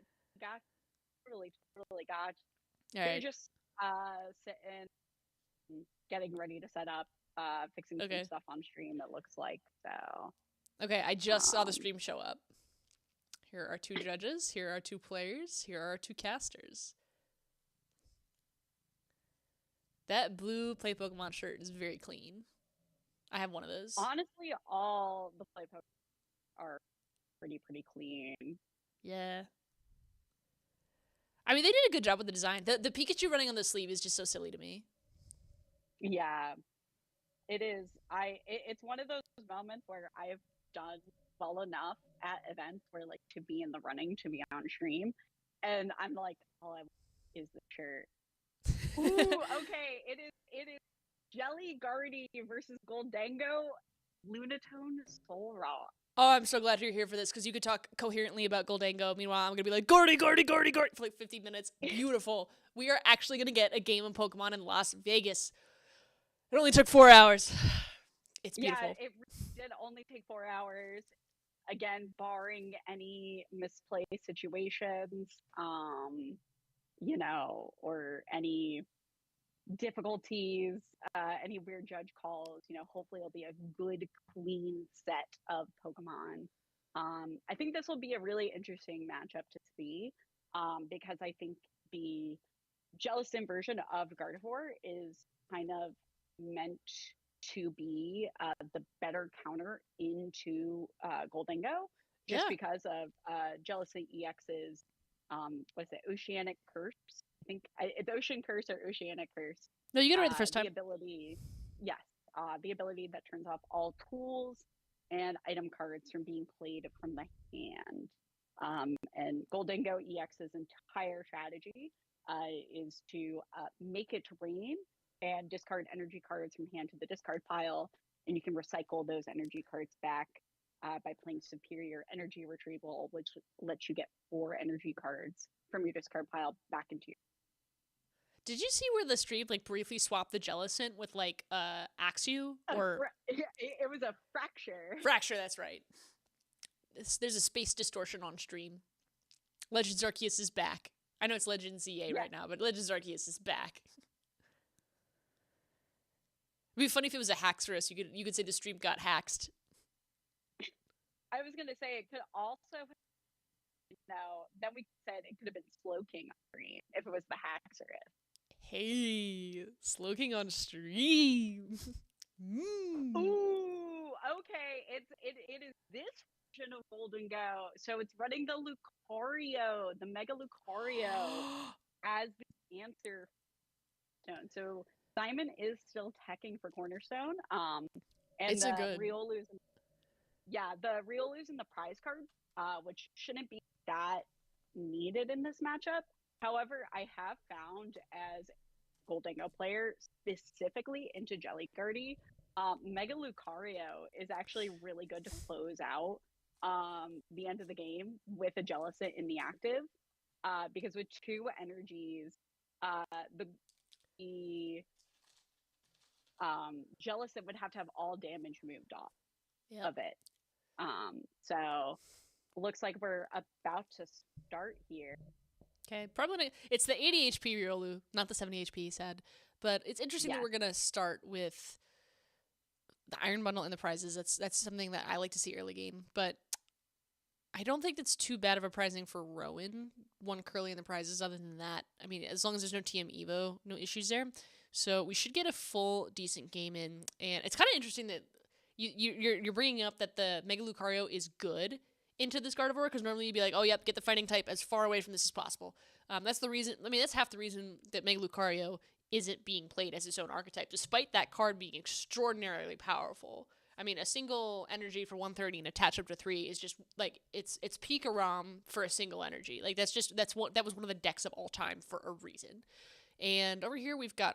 Totally got you. All right. They're just sitting, getting ready to set up, fixing some stuff on stream, it looks like. So. Okay, I just saw the stream show up. Here are 2 judges. Here are 2 players. Here are 2 casters. That blue Play Pokemon shirt is very clean. I have one of those. Honestly, all the play Pokemon are pretty clean. Yeah. I mean, they did a good job with the design. The Pikachu running on the sleeve is just so silly to me. Yeah, it is. It's one of those moments where I've done well enough at events where like to be in the running to be on stream, and I'm like, all I want is the shirt. Ooh, okay. It is Jelly Guardy versus Goldango, Lunatone Soul Rock. Oh, I'm so glad you're here for this because you could talk coherently about Goldango. Meanwhile, I'm going to be like, Gordy for like 50 minutes. Beautiful. We are actually going to get a game of Pokemon in Las Vegas. It only took 4 hours. It's beautiful. Yeah, it did only take 4 hours. Again, barring any misplaced situations, you know, or any difficulties, any weird judge calls, you know, hopefully it'll be a good, clean set of Pokemon. I think this will be a really interesting matchup to see, because I think the Jellicent version of Gardevoir is kind of meant to be the better counter into Goldango, just because of Jellicent EX's, what's it, Oceanic Curse? I think it's Ocean Curse or Oceanic Curse. No, you get it right the first time. The ability, yes, the ability that turns off all tools and item cards from being played from the hand. And Goldango EX's entire strategy is to make it rain and discard energy cards from hand to the discard pile, and you can recycle those energy cards back by playing Superior Energy Retrieval, which lets you get 4 energy cards from your discard pile back into your. Did you see where the stream like briefly swapped the Jellicent with like Axew or it was a fracture? Fracture, that's right. There's a space distortion on stream. Legends Arceus is back. I know it's Legends EA right now, but Legends Arceus is back. It'd be funny if it was a Haxorus. You could say the stream got hacked. I was gonna say it could also, then we said it could have been Slowking on screen if it was the Haxorus. Hey, Slowking on stream. Ooh, okay. It is this version of Goldango. So it's running the Lucario, the Mega Lucario, as the answer. So Simon is still teching for Cornerstone. And it's the good. Riolu's, the Riolu's in the prize card, which shouldn't be that needed in this matchup. However, I have found as Goldango player, specifically into Jelly Guardy, Mega Lucario is actually really good to close out the end of the game with a Jellicent in the active, because with 2 energies, the Jellicent would have to have all damage moved off of it. So looks like we're about to start here. Okay, probably not, it's the 80 HP Riolu, not the 70 HP, sad. But it's interesting that we're going to start with the Iron Bundle and the prizes. That's something that I like to see early game. But I don't think that's too bad of a prizing for Rowan. 1 Curly in the prizes. Other than that, I mean, as long as there's no TM Evo, no issues there. So we should get a full, decent game in. And it's kind of interesting that you're bringing up that the Mega Lucario is good into this Gardevoir, because normally you'd be like, oh, yep, get the fighting type as far away from this as possible. That's the reason, I mean, that's half the reason that Mega Lucario isn't being played as its own archetype, despite that card being extraordinarily powerful. I mean, a single energy for 130 and attach up to 3 is just, like, it's peak Aram for a single energy. Like, that was one of the decks of all time for a reason. And over here we've got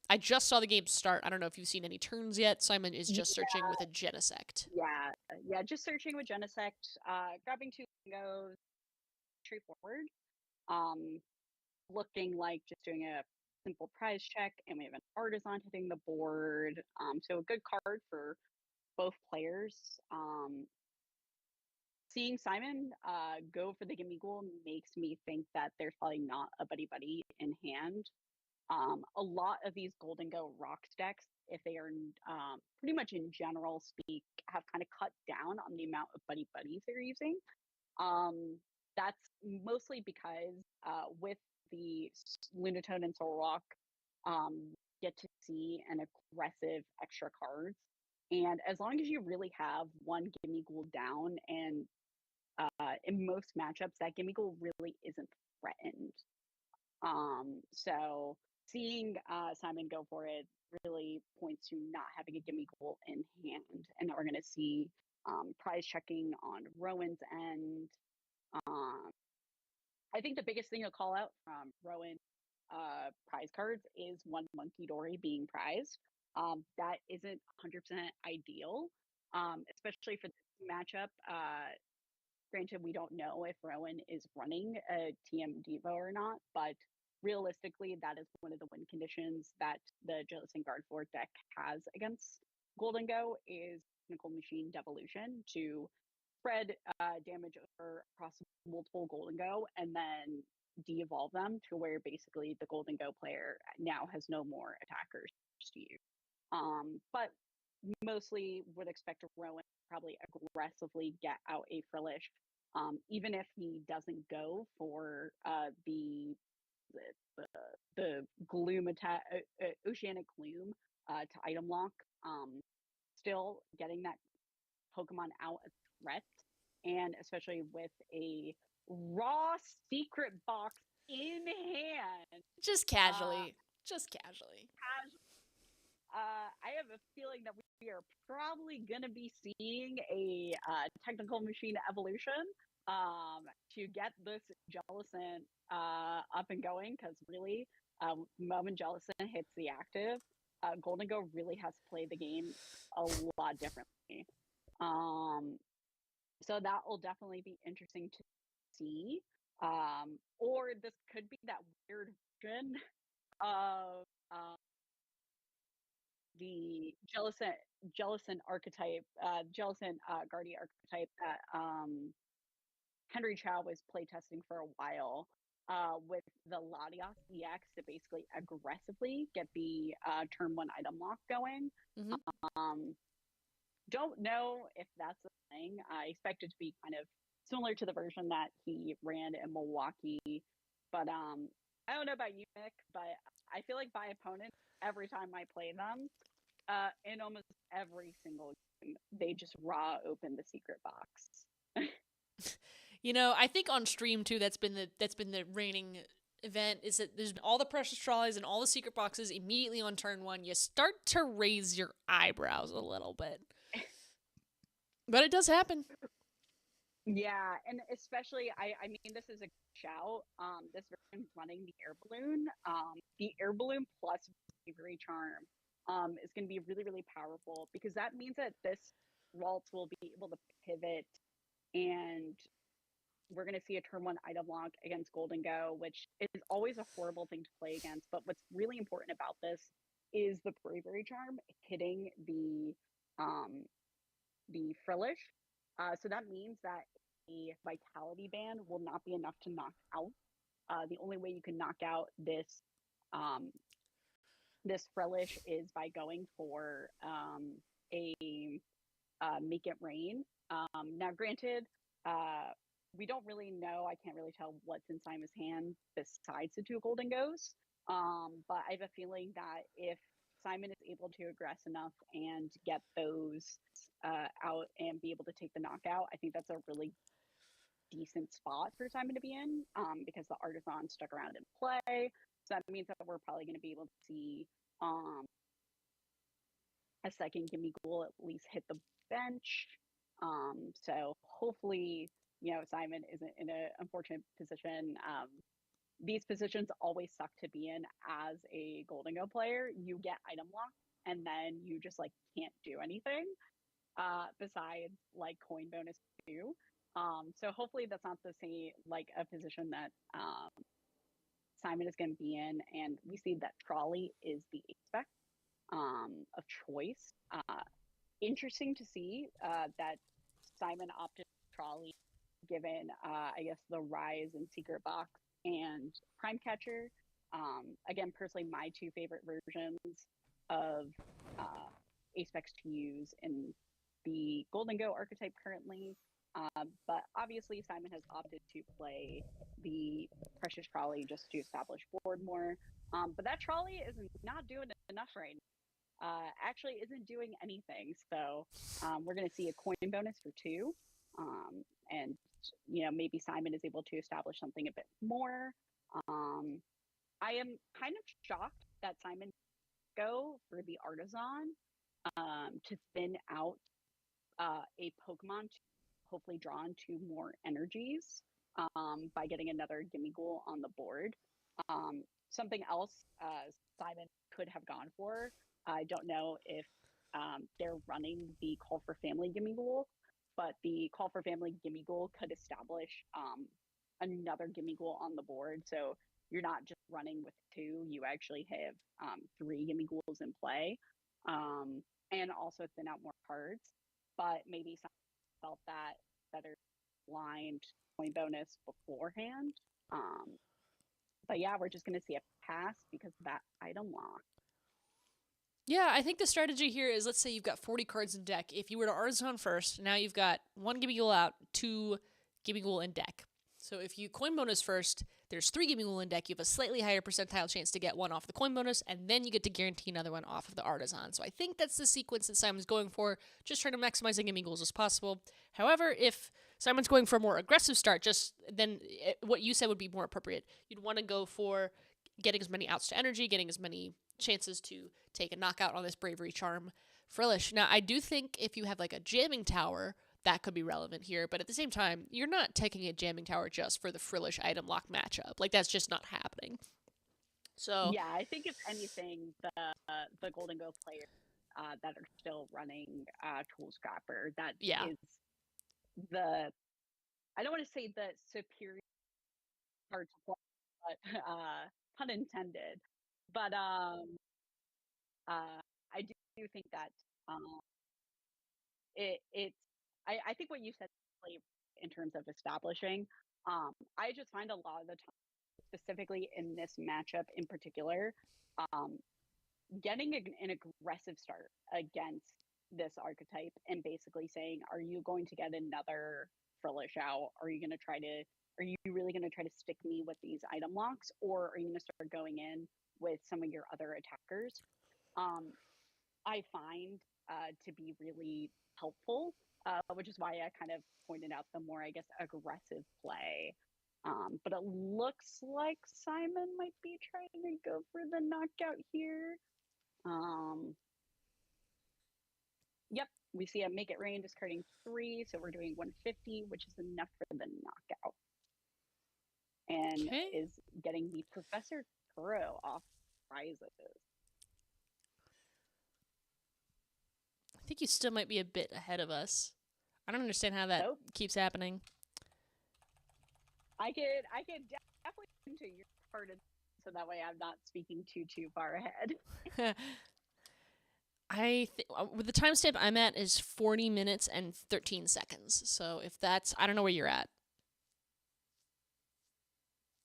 I just saw the game start. I don't know if you've seen any turns yet. Simon is just searching with a Genesect. Yeah, just searching with Genesect, grabbing 2 goes straightforward. Looking like just doing a simple prize check, and we have an Artisan hitting the board. So a good card for both players. Seeing Simon go for the Gimmighoul makes me think that there's probably not a buddy in hand. A lot of these Goldango Rocks decks, if they are pretty much in general speak, have kind of cut down on the amount of buddies they're using. That's mostly because with the Lunatone and Soul Rock, get to see an aggressive extra cards. And as long as you really have one gimme ghoul down, and in most matchups, that gimme ghoul really isn't threatened. So seeing Simon go for it really points to not having a gimme ghoul in hand, and that we're going to see prize checking on Rowan's end. I think the biggest thing to call out from Rowan prize cards is one Monkey Dory being prized. That isn't 100% ideal, especially for this matchup. Granted, we don't know if Rowan is running a TM Devo or not, but realistically, that is one of the win conditions that the Jellicent Guard Fort deck has against Golden Go is Technical Machine Devolution to spread damage across multiple Golden Go and then de-evolve them to where basically the Golden Go player now has no more attackers to use. But mostly would expect Rowan probably aggressively get out a Frillish, even if he doesn't go for the gloom attack, oceanic gloom to item lock. Still getting that Pokemon out a threat, and especially with a raw secret box in hand. Just casually. I have a feeling that we are probably going to be seeing a technical machine evolution to get this Jellicent up and going, because really, moment Jellicent hits the active, Golden Go really has to play the game a lot differently. So that will definitely be interesting to see. Or this could be that weird version of the Jellicent archetype, Jellicent Guardian archetype that Henry Chow was playtesting for a while with the Latios EX to basically aggressively get the turn 1 item lock going. Don't know if that's a thing. I expect it to be kind of similar to the version that he ran in Milwaukee. But I don't know about you, Nick, but I feel like my opponents, every time I play them, in almost every single game, they just raw open the secret box. You know, I think on stream too, that's been the reigning event, is that there's all the precious trolleys and all the secret boxes immediately on turn 1. You start to raise your eyebrows a little bit. But it does happen. Yeah, and especially, I mean, this is a shout. This version running the air balloon. The air balloon plus bravery charm is going to be really, really powerful, because that means that this Waltz will be able to pivot, and we're going to see a turn 1 item lock against Golden Go, which is always a horrible thing to play against. But what's really important about this is the bravery charm hitting the Frillish. So that means that a vitality band will not be enough to knock out. The only way you can knock out this this Frillish is by going for a Make It Rain. Now, granted, we don't really know. I can't really tell what's in Simon's hand besides the 2 Golden Goes. But I have a feeling that if Simon is able to aggress enough and get those out and be able to take the knockout, I think that's a really decent spot for Simon to be in, because the Artisan stuck around and play. So that means that we're probably going to be able to see a second Gimme Ghoul at least hit the bench. So hopefully, you know, Simon isn't in an unfortunate position. These positions always suck to be in as a Golden Go player. You get item lock, and then you just like can't do anything besides like coin bonus too. So hopefully that's not the same, like a position that Simon is going to be in, and we see that trolley is the aspect of choice. Interesting to see that Simon opted trolley, given I guess the rise in secret box and prime catcher. Again, personally, my 2 favorite versions of Apex to use in the Golden Go archetype currently. But obviously, Simon has opted to play the Precious Trolley just to establish board more. But that trolley is not doing enough right actually isn't doing anything. So we're going to see a coin bonus for 2. And, maybe Simon is able to establish something a bit more. I am kind of shocked that Simon go for the Artisan to thin out a Pokemon to hopefully draw into more energies by getting another Gimme Ghoul on the board. Something else Simon could have gone for. I don't know if they're running the Call for Family Gimme Ghoul, but the Call for Family Gimme Ghoul could establish another Gimme Ghoul on the board. So you're not just running with 2, you actually have 3 Gimme Ghouls in play, and also thin out more cards. But maybe some felt that better blind coin bonus beforehand. But yeah, we're just going to see a pass because of that item lock. Yeah, I think the strategy here is, let's say you've got 40 cards in deck. If you were to Artisan first, now you've got 1 Gimme Ghoul out, 2 Gimme Ghoul in deck. So if you coin bonus first, there's 3 Gimme Ghoul in deck. You have a slightly higher percentile chance to get 1 off the coin bonus, and then you get to guarantee another one off of the Artisan. So I think that's the sequence that Simon's going for, just trying to maximize the Gimme Ghouls as possible. However, if Simon's going for a more aggressive start, then what you said would be more appropriate. You'd want to go for getting as many outs to energy, getting as many chances to take a knockout on this Bravery Charm Frillish. Now, I do think if you have like a jamming tower, that could be relevant here, but at the same time, you're not taking a jamming tower just for the Frillish item lock matchup. Like, that's just not happening. So yeah, I think if anything, the Golden Go players that are still running Tool Scrapper, that is the, I don't want to say the superior card to play, but pun intended. But I do think that I think what you said in terms of establishing, I just find a lot of the time, specifically in this matchup in particular, getting an aggressive start against this archetype and basically saying, are you going to get another Frillish out? Are you really going to try to stick me with these item locks, or are you going to start going in with some of your other attackers? I find to be really helpful, which is why I kind of pointed out the more, I guess, aggressive play. But it looks like Simon might be trying to go for the knockout here. Yep, we see a Make It Rain discarding 3, so we're doing 150, which is enough for the knockout. And is getting the Professor Kuro off prizes. I think you still might be a bit ahead of us. I don't understand how that keeps happening. I could definitely into your part, so that way I'm not speaking too far ahead. With the timestamp I'm at is 40 minutes and 13 seconds. So if that's, I don't know where you're at.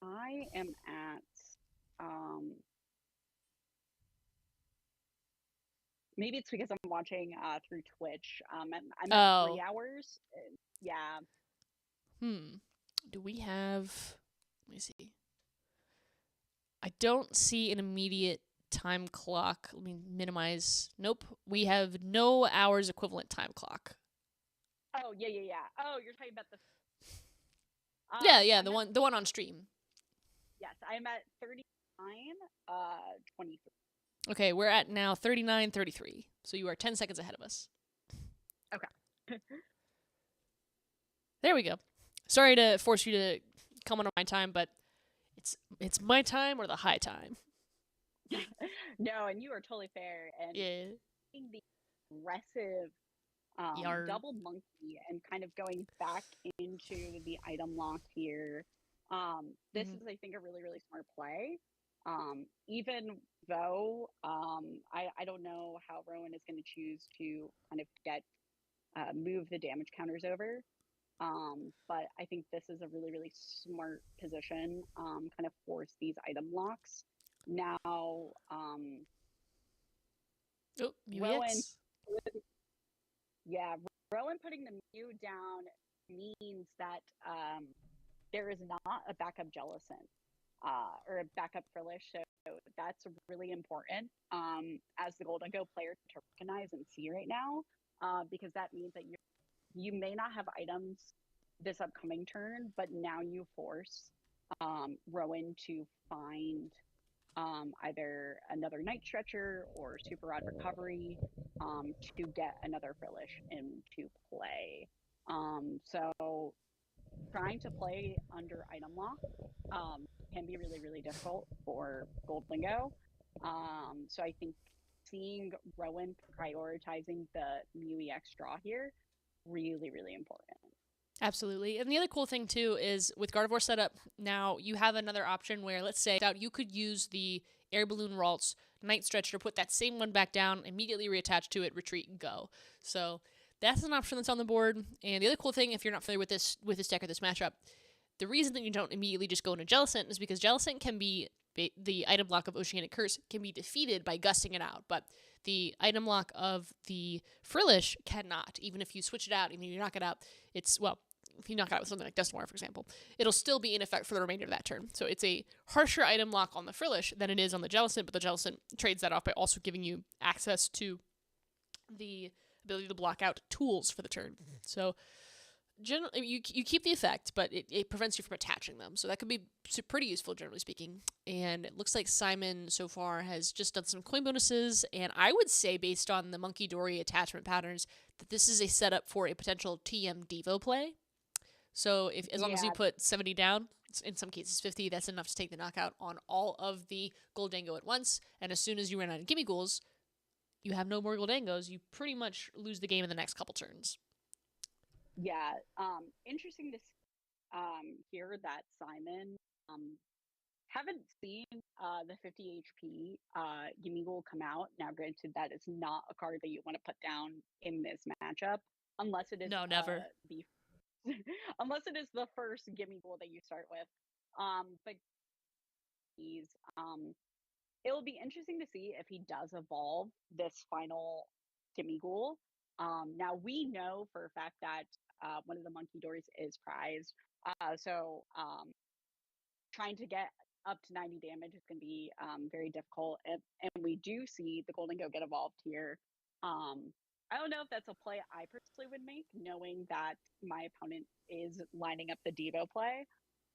I am at maybe it's because I'm watching through Twitch. I'm at 3 hours. Yeah. Do we have, let me see. I don't see an immediate time clock. Let me minimize. Nope. We have no hours equivalent time clock. Oh, yeah. Oh, you're talking about the yeah, the one on stream. Yes, I'm at 39, 23. Okay, we're at now 39:33. So you are 10 seconds ahead of us. Okay. There we go. Sorry to force you to come on my time, but it's my time or the high time. No, and you are totally fair. And the aggressive double monkey and kind of going back into the item lock here. This is, I think, a really, really smart play. Even though I don't know how Rowan is going to choose to kind of move the damage counters over. But I think this is a really, really smart position, kind of force these item locks. Now, Rowan putting the Mew down means that there is not a backup Jellicent. or a backup Frillish. So that's really important as the Golden Go player to recognize and see right now, because that means that you may not have items this upcoming turn, but now you force Rowan to find either another Night Stretcher or Super Rod Recovery to get another Frillish into play. So trying to play under item lock can be really, really difficult for Golden Go. So I think seeing Rowan prioritizing the Mew EX draw here, really, really important. Absolutely. And the other cool thing, too, is with Gardevoir setup, now you have another option where, let's say, you could use the Air Balloon Ralts Night Stretcher, put that same one back down, immediately reattach to it, retreat, and go. So that's an option that's on the board. And the other cool thing, if you're not familiar with this deck or this matchup, the reason that you don't immediately just go into Jellicent is because Jellicent can be, the item block of Oceanic Curse can be defeated by gusting it out. But the item lock of the Frillish cannot. Even if you switch it out, even if you knock it out, if you knock it out with something like Dusknoir, for example, it'll still be in effect for the remainder of that turn. So it's a harsher item lock on the Frillish than it is on the Jellicent, but the Jellicent trades that off by also giving you access to the ability to block out tools for the turn. So generally, you keep the effect, but it prevents you from attaching them. So that could be pretty useful, generally speaking. And it looks like Simon so far has just done some coin bonuses, and I would say, based on the Monkey Dory attachment patterns, that this is a setup for a potential TM Devo play. So as long as you put 70 down, in some cases 50, that's enough to take the knockout on all of the Goldango at once. And as soon as you run out of Gimme Ghouls, you have no more Goldangos. You pretty much lose the game in the next couple turns. Yeah, interesting to hear that Simon haven't seen the 50 HP Gimme Ghoul come out. Now, granted, that is not a card that you want to put down in this matchup, unless it is never. Unless it is the first Gimme Ghoul that you start with. But it'll be interesting to see if he does evolve this final Gimme Ghoul. Now we know for a fact that one of the Monkey Dories is prized. So trying to get up to 90 damage is going to be very difficult. And we do see the Golden Go get evolved here. I don't know if that's a play I personally would make, knowing that my opponent is lining up the Devo play.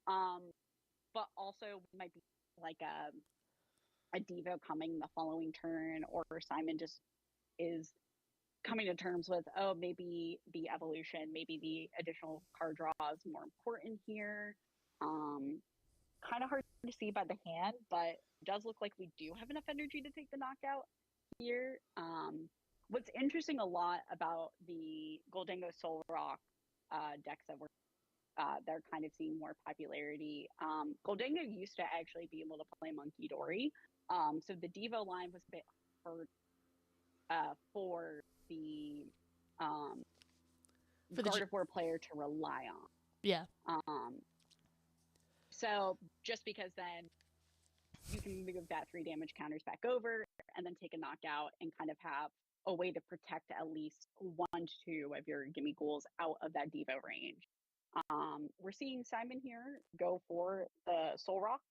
But also might be like a Devo coming the following turn, or Simon just is coming to terms with, maybe the evolution, maybe the additional card draw is more important here. Kind of hard to see by the hand, but it does look like we do have enough energy to take the knockout here. What's interesting a lot about the Goldango Soul Rock decks that they're kind of seeing more popularity. Goldango used to actually be able to play Monkey Dory. So the Devo line was a bit hard for the Gardevoir player to rely on. Yeah. So just because then you can move that 3 damage counters back over and then take a knockout and kind of have a way to protect at least 1 to 2 of your Gimme Ghouls out of that Devo range. We're seeing Simon here go for the Soul Rock.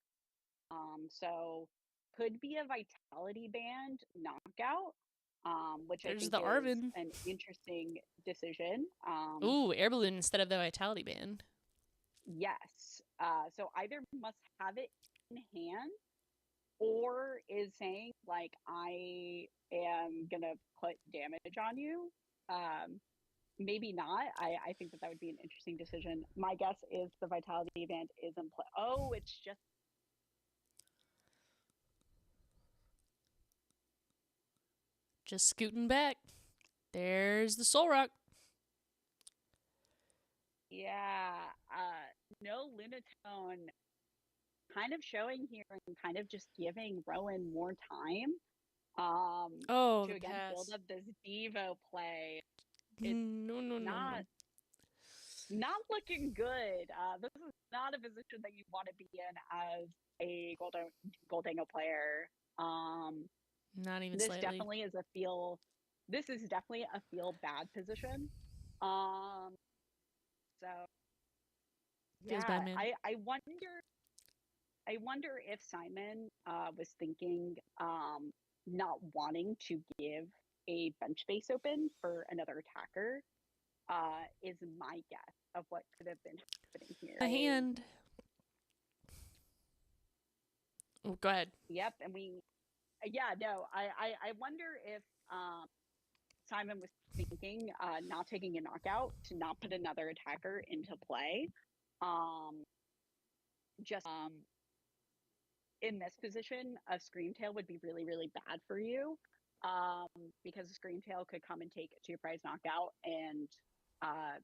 So could be a Vitality Band knockout, which I think is an interesting decision. Ooh, Air Balloon instead of the Vitality Band. Yes. So either must have it in hand, or is saying, like, I am going to put damage on you. Maybe not. I think that would be an interesting decision. My guess is the Vitality Band is in play. Oh, it's just scooting back. There's the Soul Rock. Yeah. No Lunatone kind of showing here and kind of just giving Rowan more time to again build up this Devo play. It's not looking good. This is not a position that you want to be in as a Goldango player. Not even this slightly. This is definitely a feel bad position. So feels bad, man. I wonder I wonder if Simon was thinking not wanting to give a bench space open for another attacker. Is my guess of what could have been happening here. A hand. Oh, go ahead. Yep, and I wonder if Simon was thinking not taking a knockout to not put another attacker into play. Just in this position, a Screamtail would be really, really bad for you because a Screamtail could come and take a 2-prize knockout, and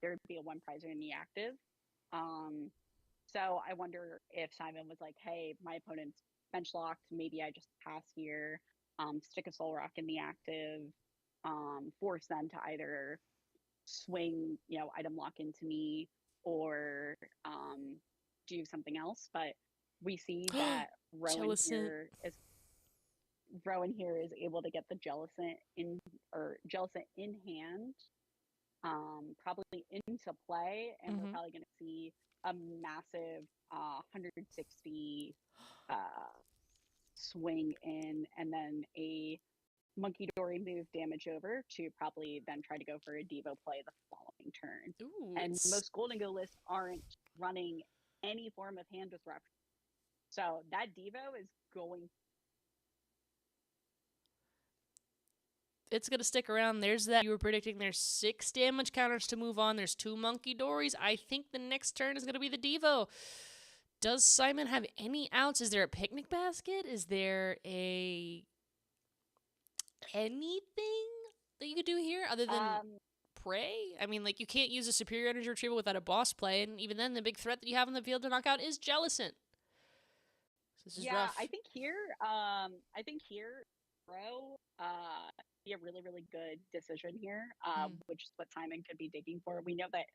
there would be a 1-prizer in the active. So I wonder if Simon was like, hey, my opponent's bench locked, maybe I just pass here, stick a Soul Rock in the active, force them to either swing, item lock into me or do something else. But we see that Rowan here is able to get the Jellicent in hand, probably into play, and we're probably going to see a massive 160 swing in, and then a Monkey Dory move damage over to probably then try to go for a Devo play the following turn. Ooh, and most Golden Go lists aren't running any form of hand disruption. So that Devo is going. It's going to stick around. There's that. You were predicting there's 6 damage counters to move on. There's 2 Monkey Dories. I think the next turn is going to be the Devo. Does Simon have any outs? Is there a picnic basket? Is there anything that you could do here other than pray? I mean, like, you can't use a superior energy retrieval without a boss play, and even then, the big threat that you have on the field to knock out is Jellicent. This is rough. I think here, Bro, be a really, really good decision here, which is what Simon could be digging for. We know that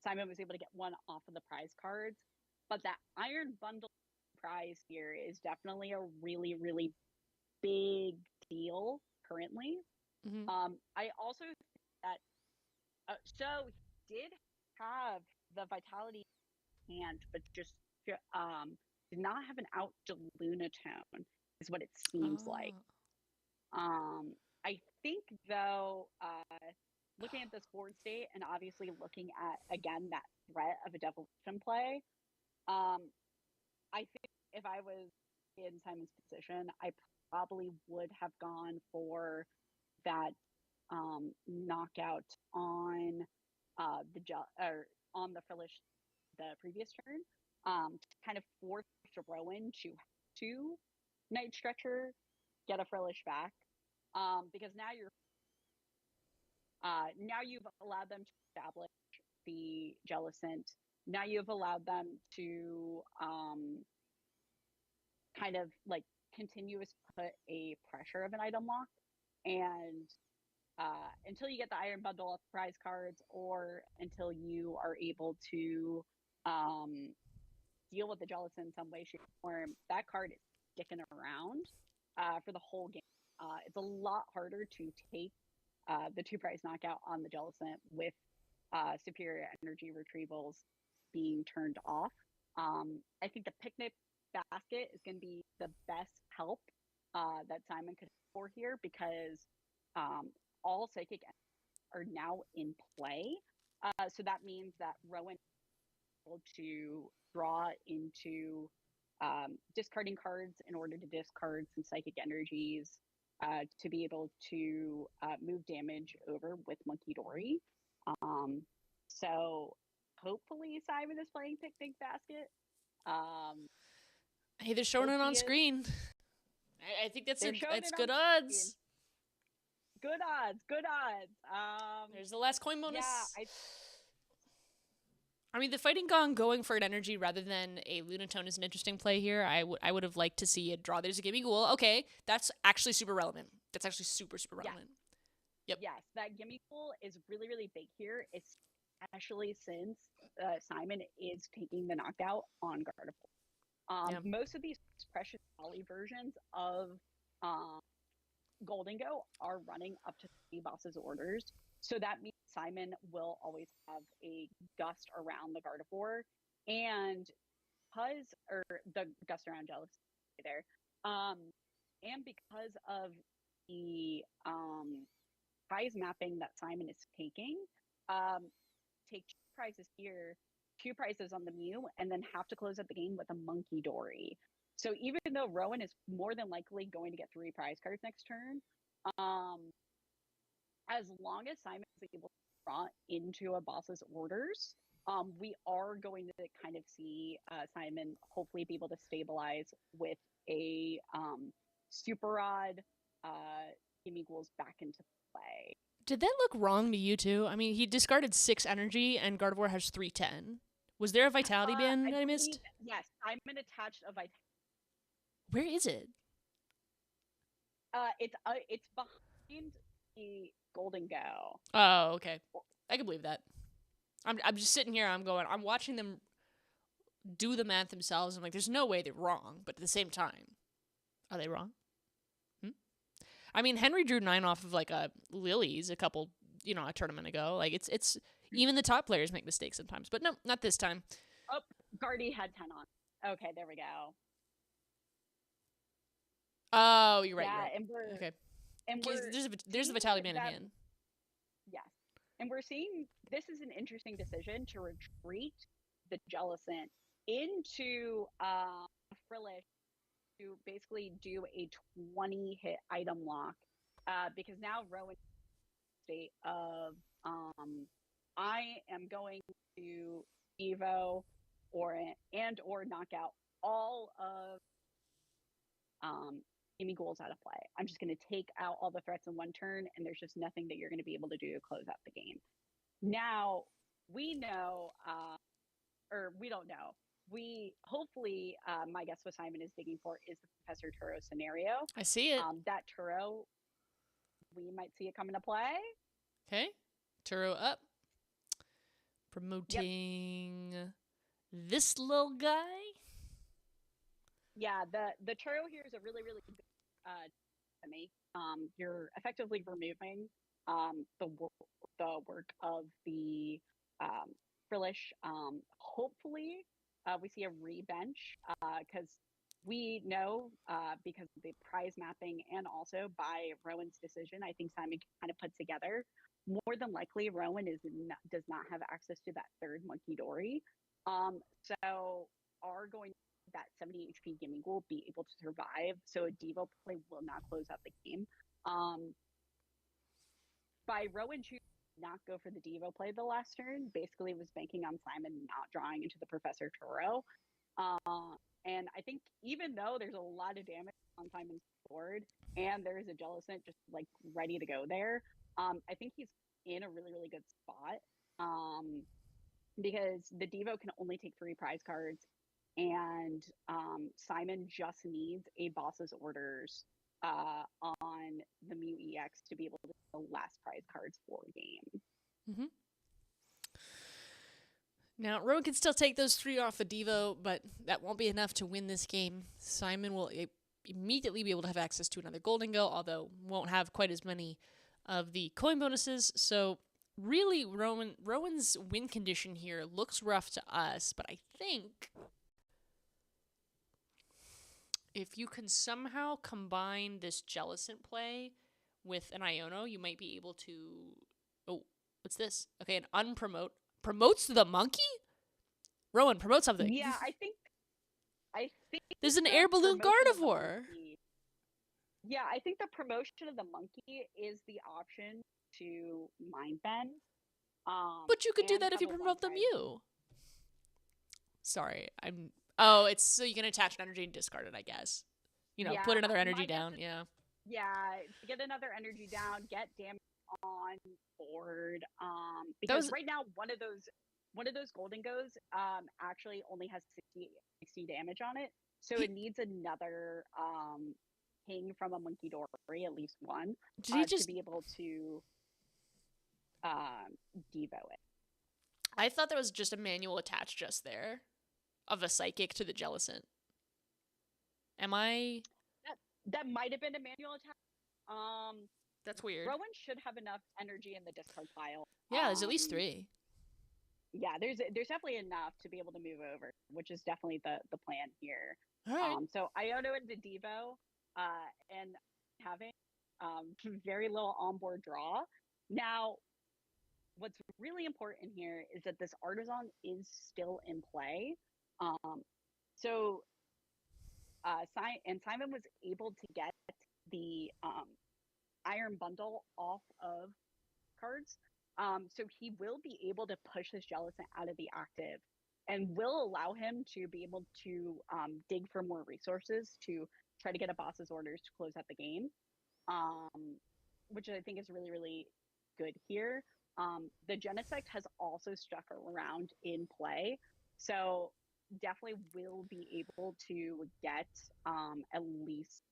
Simon was able to get 1 off of the prize cards, but that Iron Bundle prize here is definitely a really, really big deal currently. I also think that so he did have the Vitality hand, but just did not have an out to Lunatone, is what it seems like. I think, though, looking at this board state and obviously looking at, again, that threat of a Devolution play, I think if I was in Simon's position, I probably would have gone for that knockout on on the Frillish the previous turn, to kind of force Rowan to Night Stretcher, get a Frillish back, because now you've allowed them to establish the Jellicent. Now you've allowed them to kind of like continuous put a pressure of an item lock, and until you get the Iron Bundle of prize cards, or until you are able to deal with the Jellicent in some way, shape, or form, that card is sticking around for the whole game. It's a lot harder to take the 2-prize knockout on the Jellicent with superior energy retrievals being turned off. I think the picnic basket is going to be the best help that Simon could hope for here, because all psychic are now in play. So that means that Rowan is able to draw into discarding cards in order to discard some psychic energies to be able to move damage over with Monkey Dory. So hopefully Simon is playing Picnic Basket. Hey, they're showing it on screen. I think it's good odds. Good odds. There's the last coin bonus. Yeah, I mean, the Fighting Gong going for an energy rather than a Lunatone is an interesting play here. I would have liked to see a draw. There's a Gimme Ghoul. Okay, that's actually super relevant. That's actually super relevant. Yep. Yes, that Gimme Ghoul is really, really big here, especially since Simon is taking the knockout on Gardevoir. Most of these Precious Folly versions of Golden Go are running up to 3 bosses orders. So that means Simon will always have a gust around the Gardevoir, and because, or the Gust Around Jealous there, and because of the prize mapping that Simon is taking, take 2 prizes here, 2 prizes on the Mew, and then have to close out the game with a Monkey Dory. So even though Rowan is more than likely going to get 3 prize cards next turn, as long as Simon is able to draw into a boss's orders, we are going to kind of see Simon hopefully be able to stabilize with a Super Rod, Gimme Ghouls back into play. Did that look wrong to you too? I mean, he discarded 6 energy and Gardevoir has 310. Was there a Vitality Band that I missed? Yes, Simon attached a Vitality. Where is it? It's behind the Golden Go. Oh, okay. I can believe that. I'm just sitting here. I'm watching them do the math themselves. I'm like, there's no way they're wrong. But at the same time, are they wrong? I mean, Henry drew 9 off of like a Lilies a tournament ago. Like it's even the top players make mistakes sometimes. But no, not this time. Oh, Guardy had 10 on. Okay, there we go. Oh, you're right. Yeah, you're right. and we're okay. And there's the Vitality Band in hand. Yes, and we're seeing this is an interesting decision to retreat the Jellicent into Frillish to basically do a 20 hit item lock, because now Rowan state of I am going to Evo or knock out all of Gimme Ghouls out of play. I'm just going to take out all the threats in one turn, and there's just nothing that you're going to be able to do to close out the game. Now, we know, or we don't know. We hopefully, my guess what Simon is digging for is the Professor Turo scenario. I see it. That Turo, we might see it come into play. Okay, Turo up. Promoting this little guy. Yeah, the Turo here is a really, really good to make. You're effectively removing the work of the Frillish. Hopefully, we see a rebench because we know because of the prize mapping and also by Rowan's decision, I think Simon kind of put together. More than likely, Rowan does not have access to that 3rd Monkey Dory. So are going that 70 HP Gimme Ghoul be able to survive, so a Devo play will not close out the game. By Rowan choosing not go for the Devo play the last turn, basically was banking on Simon not drawing into the Professor Turo. And I think even though there's a lot of damage on Simon's board and there's a Jellicent just like ready to go there, I think he's in a really, really good spot. Because the Devo can only take 3 prize cards, and Simon just needs a boss's orders on the Mew EX to be able to get the last prize cards for a game. Mm-hmm. Now, Rowan can still take those 3 off the Devo, but that won't be enough to win this game. Simon will immediately be able to have access to another Golden Go, although won't have quite as many of the coin bonuses. So really, Rowan's win condition here looks rough to us, but I think if you can somehow combine this Jellicent play with an Iono, you might be able to... Oh, what's this? Okay, an unpromote. Promotes the monkey? Rowan, promote something. Yeah, I think there's an air balloon Gardevoir. Yeah, I think the promotion of the monkey is the option to Mind Bend. But you could do that if you promote the Mew. Sorry, Oh, it's so you can attach an energy and discard it, I guess. Put another energy down, yeah. Yeah, get another energy down, get damage on board. Because right now, one of those Golden Goes actually only has 60 damage on it. So it needs another ping from a Monkey Dory, at least one, to be able to Devo it. I thought there was just a manual attached just there of a Psychic to the Jellicent. Am I? That might have been a manual attack. That's weird. Rowan should have enough energy in the discard pile. Yeah, there's at least 3. yeah, there's definitely enough to be able to move over, which is definitely the plan here. All right. So Iono into Devo, and having very little onboard draw. Now, what's really important here is that this artisan is still in play. So Simon was able to get the iron bundle off of cards. So he will be able to push this gelatin out of the active and will allow him to be able to dig for more resources to try to get a boss's orders to close out the game, which I think is really, really good here. The Genesect has also stuck around in play, so definitely will be able to get at least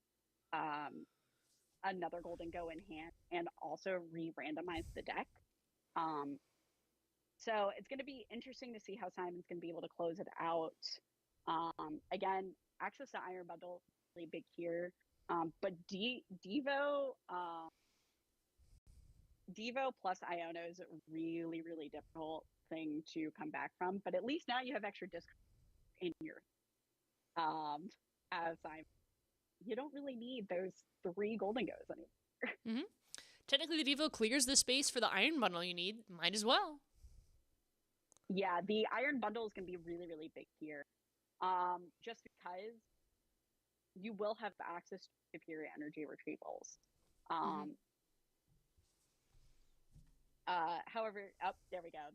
another golden go in hand and also re-randomize the deck. So it's going to be interesting to see how Simon's going to be able to close it out. Again, access to Iron Bundle really big here, but Devo plus Iono is a really, really difficult thing to come back from. But at least now you have extra disc in your as Simon. You don't really need those 3 golden goes anymore. Mm-hmm. Technically, the Devo clears the space for the Iron Bundle you need. Might as well. Yeah, the Iron Bundle is going to be really, really big here. Just because you will have access to superior energy retrievals. However, there we go.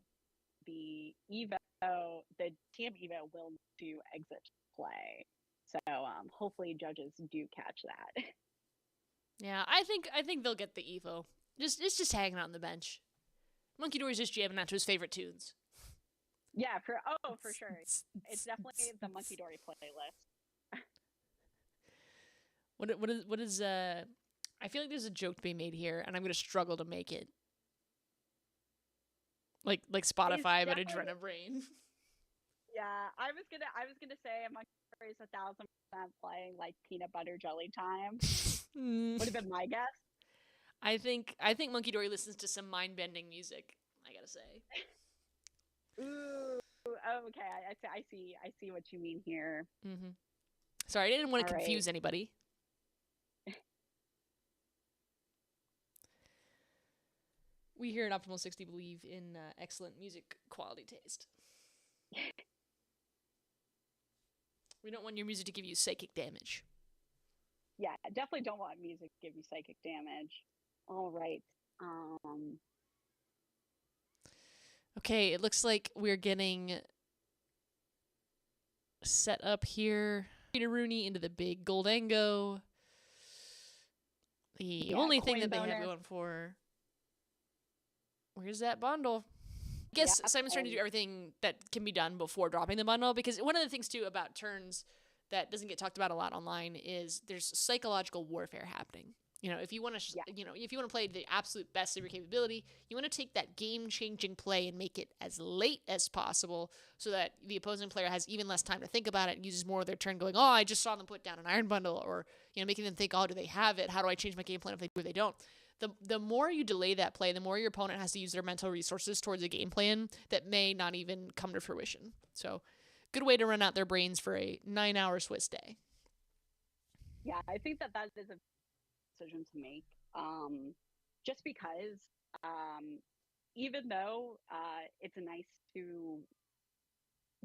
The TM Evo will do exit play. So hopefully judges do catch that. Yeah, I think they'll get the Evo. It's just hanging out on the bench. Monkey Dory's just jamming out to his favorite tunes. Yeah, for sure. It's definitely the Monkey Dory playlist. What is I feel like there's a joke to be made here, and I'm gonna struggle to make it. Like Spotify, but Adrenabrain. Yeah, I was gonna say Monkey Dory is 1,000% playing like Peanut Butter Jelly Time. Would have been my guess. I think Monkey Dory listens to some mind-bending music, I gotta say. Ooh, okay. I see what you mean here. Mm-hmm. Sorry, I didn't want to confuse anybody. We here at Optimal 60 believe in excellent music quality taste. We don't want your music to give you psychic damage. Yeah, definitely don't want music to give you psychic damage. All right. Okay, it looks like we're getting set up here. Peter Rooney into the big Goldango. The only thing that they have going for... Where's that bundle? I guess Simon's trying to do everything that can be done before dropping the bundle, because one of the things, too, about turns that doesn't get talked about a lot online is there's psychological warfare happening. You know, if you want to, if you want to play the absolute best of your capability, you want to take that game-changing play and make it as late as possible, so that the opposing player has even less time to think about it and uses more of their turn, going, "Oh, I just saw them put down an iron bundle," or making them think, "Oh, do they have it? How do I change my game plan if they do or they don't?" The more you delay that play, the more your opponent has to use their mental resources towards a game plan that may not even come to fruition. So, good way to run out their brains for a 9-hour Swiss day. Yeah, I think that is a decision to make. Just because, even though it's nice to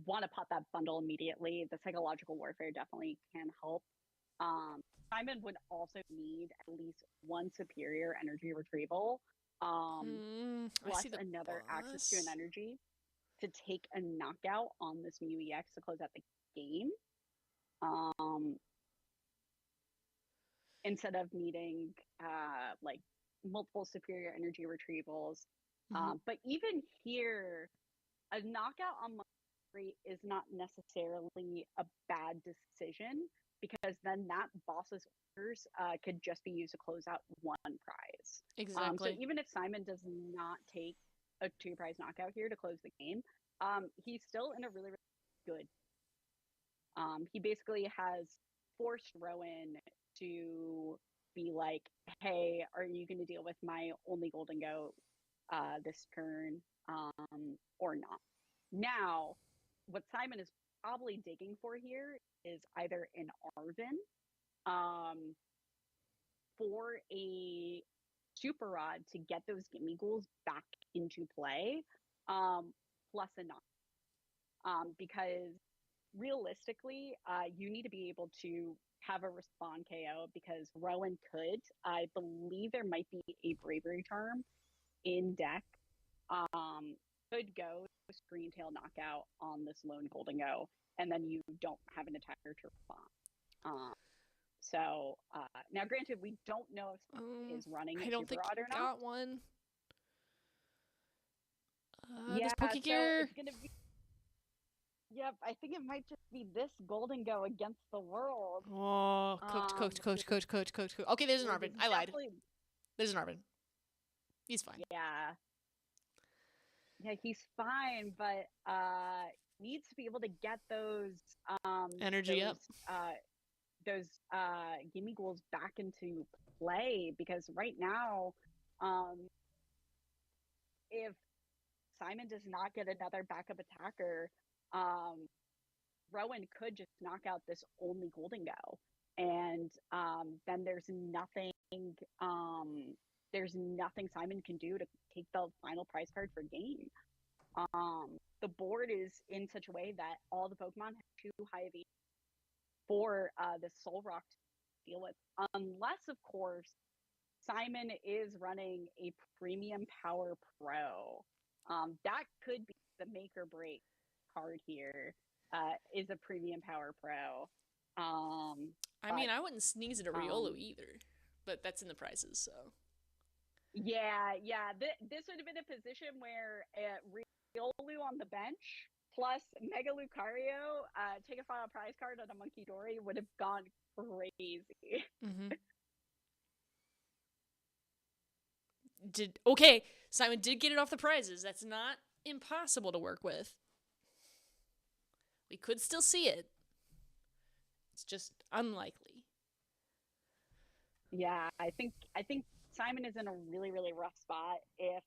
want to pop that bundle immediately, the psychological warfare definitely can help. Simon would also need at least 1 superior energy retrieval, plus another access to an energy to take a knockout on this Mew EX to close out the game. Instead of needing like multiple superior energy retrievals. But even here, a knockout on Monkey is not necessarily a bad decision, because then that boss's orders could just be used to close out 1 prize. Exactly. So even if Simon does not take a 2-prize knockout here to close the game, he's still in a really, really good. He basically has forced Rowan to be like, "Hey, are you going to deal with my only golden go this turn or not?" Now, what Simon is probably digging for here is either an Arvin for a super rod to get those gimme ghouls back into play, plus a knock. Because realistically, you need to be able to have a respawn KO because Rowan could. I believe there might be a bravery charm in deck. Could go screen tail knockout on this lone golden go, and then you don't have an attacker to respond. So now, granted, we don't know if is running I don't think Super Rod or not. got one. Yeah, this so Pokegear. it's gonna be. Yep, I think it might just be this golden go against the world. Oh, coach. Okay, there's an Arvin. I lied. There's an Arvin. He's fine. Yeah. Yeah, he's fine, but needs to be able to get those energy up. Those gimme ghouls back into play, because right now, if Simon does not get another backup attacker, Rowan could just knock out this only golden go, and then there's nothing Simon can do to take the final prize card for game. The board is in such a way that all the Pokemon have too high of a for the Soul Rock to deal with, unless, of course, Simon is running a Premium Power Pro. That could be the make or break card here. Is a Premium Power Pro. I mean, I wouldn't sneeze at a Riolu either, but that's in the prizes, so. Yeah. This would have been a position where Riolu on the bench plus Mega Lucario, take a final prize card on a Monkey Dory would have gone crazy. Mm-hmm. Okay, Simon did get it off the prizes. That's not impossible to work with. We could still see it. It's just unlikely. Yeah, I think Simon is in a really, really rough spot if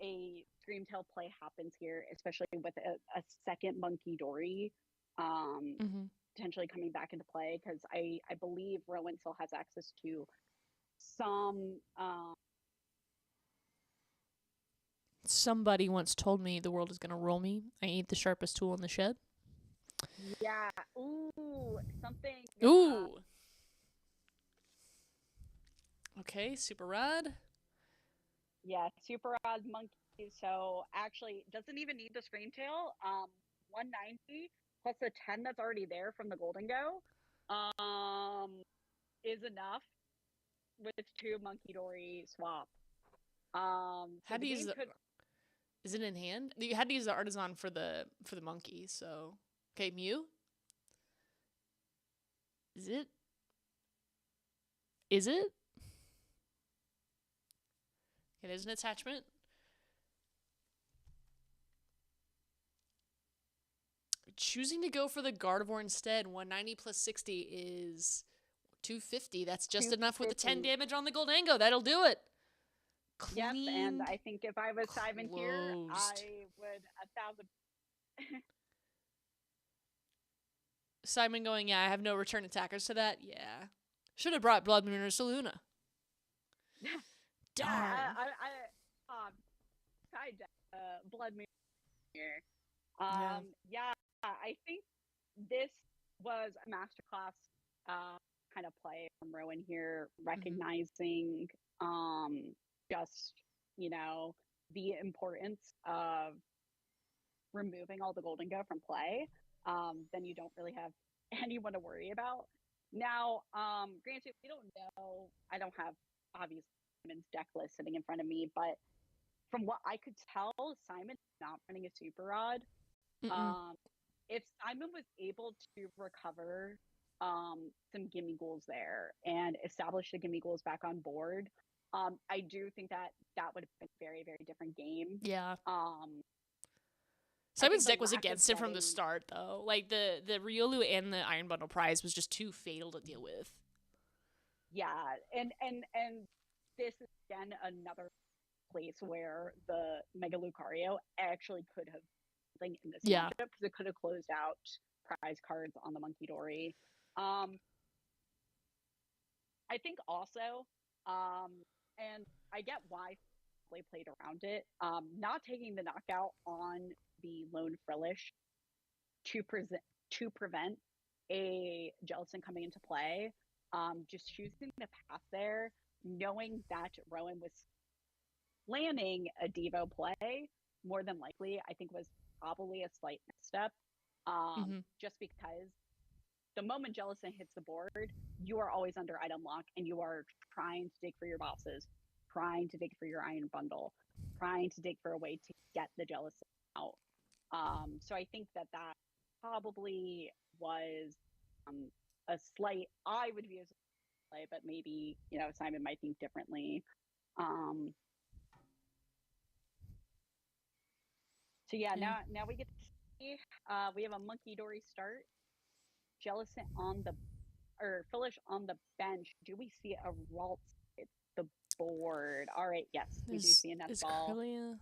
a Screamtail play happens here, especially with a second Monkey Dory potentially coming back into play, because I believe Rowan still has access to some. Somebody once told me the world is going to roll me. I ain't the sharpest tool in the shed. Yeah. Ooh, something. Ooh. Okay, Super Rod. Yeah, Super Rod Monkey. So actually, doesn't even need the Screamtail. 190 plus the 10 that's already there from the Golden Go, is enough with 2 Monkey Dory swap. How do you use the? Is it in hand? You had to use the Artisan for the monkey. So okay, Mew. Is it? Okay, there's an attachment. Choosing to go for the Gardevoir instead, 190 plus 60 is 250. That's just enough with the 10 damage on the Goldango. That'll do it. Yep, and I think if I was Simon here, I would 1,000. Simon going, yeah, I have no return attackers to that. Yeah. Should have brought Blood Moon or Saluna. Darn. Blood Moon here. Yeah, I think this was a masterclass kind of play from Rowan here, recognizing just, the importance of removing all the Golden Go from play. Then you don't really have anyone to worry about. Now, granted, we don't know. I don't have, obviously, Simon's deck list sitting in front of me, but from what I could tell, Simon's not running a Super Rod. If Simon was able to recover some gimme ghouls there and establish the gimme ghouls back on board, I do think that would have been a very, very different game. Yeah. Simon's deck was against it from the start, though. Like, the Riolu and the Iron Bundle prize was just too fatal to deal with. Yeah, and this is, again, another place where the Mega Lucario actually could have something in this Yeah. matchup because it could have closed out prize cards on the Monkey Dory. I think also, and I get why they played around it, not taking the knockout on the lone Frillish to prevent a Jellicent coming into play, just choosing the path there, knowing that Rowan was landing a Devo play, more than likely, I think was probably a slight misstep, just because the moment Jellicent hits the board, you are always under item lock, and you are trying to dig for your bosses, trying to dig for your iron bundle, trying to dig for a way to get the Jellicent out. So I think that probably was a slight, I would view as a play, but maybe, Simon might think differently. So yeah, now we get to see, we have a Monkey Dory start. Jellicent Frillish on the bench. Do we see a Ralts hit the board? All right, yes, we do see a net ball.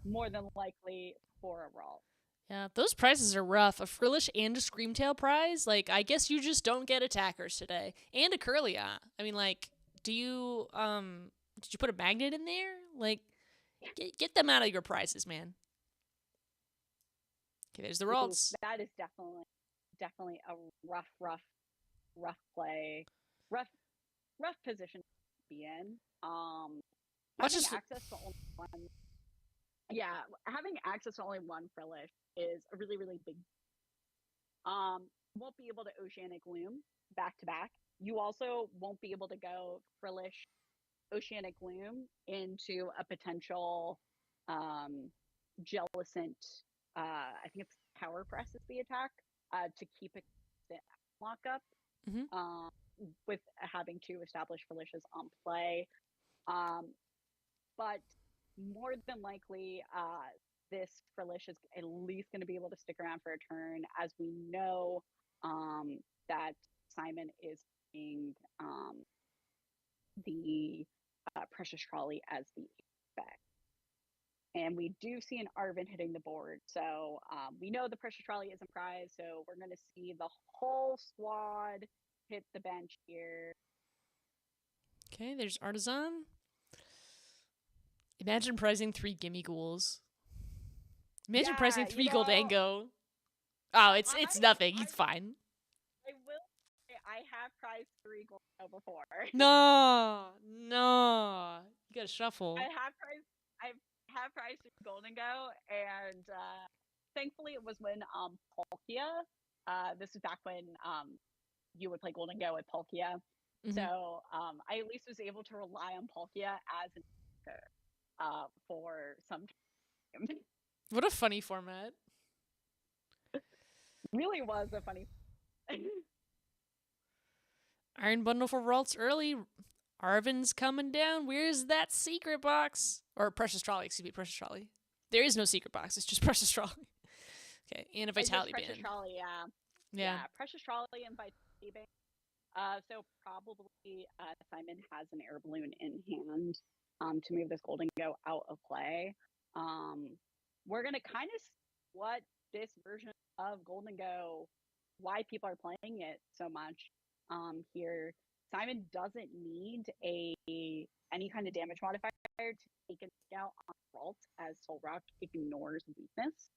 More than likely for a Ralt. Yeah, those prizes are rough. A Frillish and a Screamtail prize? Like, I guess you just don't get attackers today. And a Curlia. I mean, like, did you put a magnet in there? Like, get them out of your prizes, man. Okay, there's the Ralts. That is definitely a rough play. Rough position to be in. Having access to only one. Yeah, having access to only one Frillish is a really, really big. Won't be able to Oceanic Loom back to back. You also won't be able to go Frillish, Oceanic Loom into a potential Jellicent. I think it's Power Press is the attack to keep it lock up. With having to establish Frillishes on play. But more than likely, this Frillish is at least going to be able to stick around for a turn, as we know that Simon is playing the Precious Trolley as the effect. And we do see an Arven hitting the board. So we know the Precious Trolley isn't prized, so we're going to see the whole squad hit the bench here. Okay, there's Artisan. Imagine prizing 3 Gimme Ghouls. Imagine pricing 3 Goldango. Oh, it's nothing. He's fine. I will say I have prized 3 Goldango before. No. You gotta shuffle. I have prized 3 Goldango, and thankfully it was when Palkia. This is back when you would play Goldango with Palkia. So I at least was able to rely on Palkia as an anchor for some time. What a funny format. Really was a funny. Iron Bundle for Ralts early. Arven's coming down. Where's that secret box? Or Precious Trolley, excuse me, Precious Trolley. There is no secret box. It's just Precious Trolley. Okay, and a Vitality Band. Precious Trolley, yeah. Precious Trolley and Vitality Band. So probably Simon has an air balloon in hand to move this Goldango out of play. We're going to kind of see what this version of Goldango, why people are playing it so much here. Simon doesn't need any kind of damage modifier to take a scout on Ralt, as Soul Rock ignores weakness.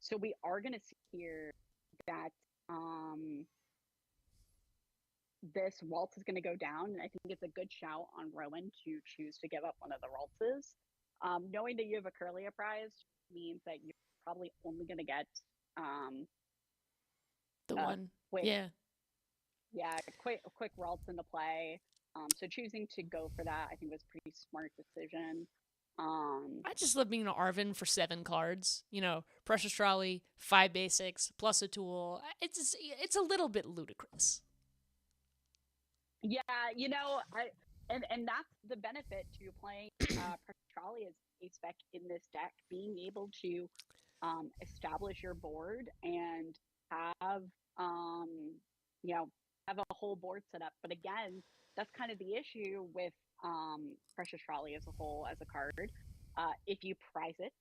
So we are going to see here that this Ralt is going to go down, and I think it's a good shout on Rowan to choose to give up one of the Raltses. Knowing that you have a Curlia prize means that you're probably only going to get the one. Quick Ralts into play. So choosing to go for that, I think, was a pretty smart decision. I just love being an Arven for 7 cards. Precious Trolley, 5 basics, plus a tool. It's a little bit ludicrous. Yeah, and that's the benefit to playing Precious Trolley as a spec in this deck, being able to establish your board and have have a whole board set up. But again, that's kind of the issue with Precious Trolley as a whole as a card. If you prize it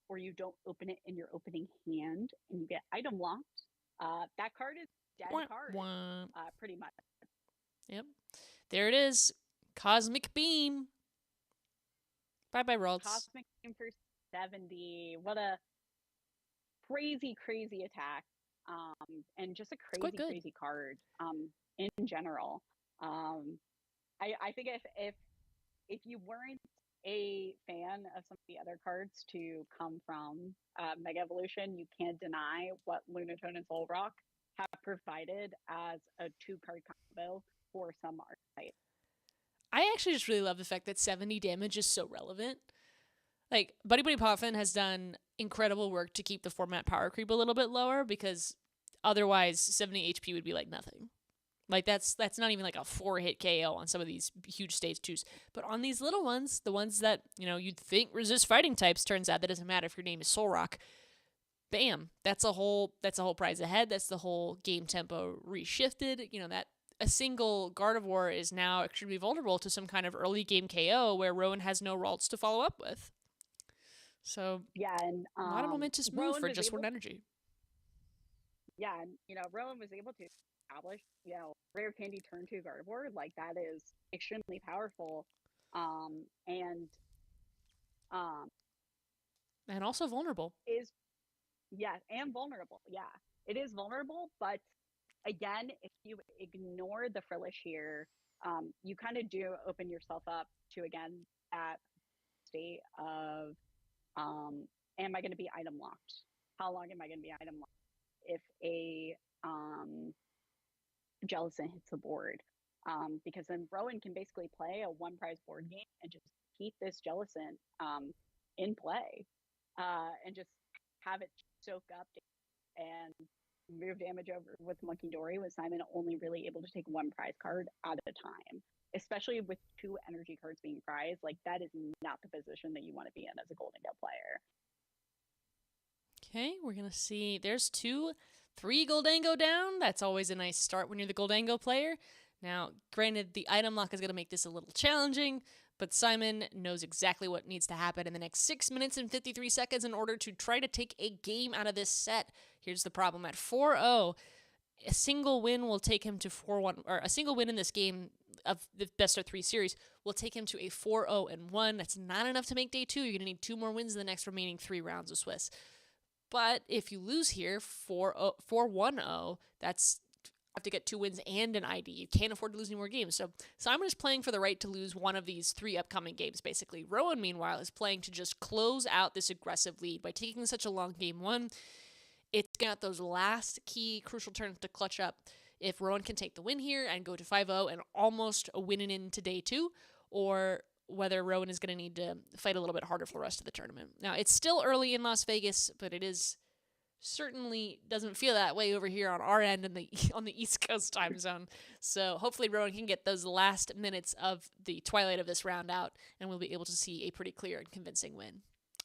or you don't open it in your opening hand and you get item locked, that card is dead card, pretty much. Yep. There it is. Cosmic Beam. Bye-bye, Ralts. Cosmic Beam for 70. What a crazy, crazy attack. And just a crazy card in general. I think if you weren't a fan of some of the other cards to come from Mega Evolution, you can't deny what Lunatone and Solrock have provided as a 2-card combo for some archetypes. I actually just really love the fact that 70 damage is so relevant. Like, Buddy Buddy Poffin has done incredible work to keep the format power creep a little bit lower, because otherwise 70 HP would be like nothing. Like, that's not even like a 4-hit KO on some of these huge stage 2s. But on these little ones, the ones that, you know, you'd think resist fighting types, turns out that doesn't matter if your name is Solrock. Bam. That's a whole prize ahead. That's the whole game tempo reshifted. You know, that a single Gardevoir is now extremely vulnerable to some kind of early game KO where Rowan has no Ralts to follow up with. So, yeah, and a lot of momentous move for just one energy. Yeah, and, you know, Rowan was able to establish, you know, Rare Candy turn 2 Gardevoir. Like, that is extremely powerful. And also vulnerable. And vulnerable. Yeah, it is vulnerable, but again, if you ignore the Frillish here, you kind of do open yourself up to, again, that state of, am I going to be item locked? How long am I going to be item locked if a Jellicent hits the board? Because then Rowan can basically play a 1-prize board game and just keep this Jellicent in play, and just have it soak up and move damage over with Monkey Dory, with Simon only really able to take 1 prize card at a time, especially with 2 energy cards being prized. Like, that is not the position that you want to be in as a Goldengo player. Okay, we're going to see, there's 3 Goldango down. That's always a nice start when you're the Goldango player. Now, granted, the item lock is going to make this a little challenging, but Simon knows exactly what needs to happen in the next 6 minutes and 53 seconds in order to try to take a game out of this set. Here's the problem. At 4-0, a single win will take him to 4-1, or a single win in this game of the best of 3 series will take him to a 4-0-1. That's not enough to make day 2. You're going to need 2 more wins in the next remaining 3 rounds of Swiss. But if you lose here, 4-1-0, that's have to get 2 wins and an ID. You can't afford to lose any more games. So Simon is playing for the right to lose one of these 3 upcoming games, basically. Rowan, meanwhile, is playing to just close out this aggressive lead by taking such a long game 1. It's got those last key crucial turns to clutch up. If Rowan can take the win here and go to 5-0 and almost win it into day 2, or whether Rowan is going to need to fight a little bit harder for the rest of the tournament. Now, it's still early in Las Vegas, but it is certainly doesn't feel that way over here on our end on the East Coast time zone. So hopefully Rowan can get those last minutes of the twilight of this round out, and we'll be able to see a pretty clear and convincing win.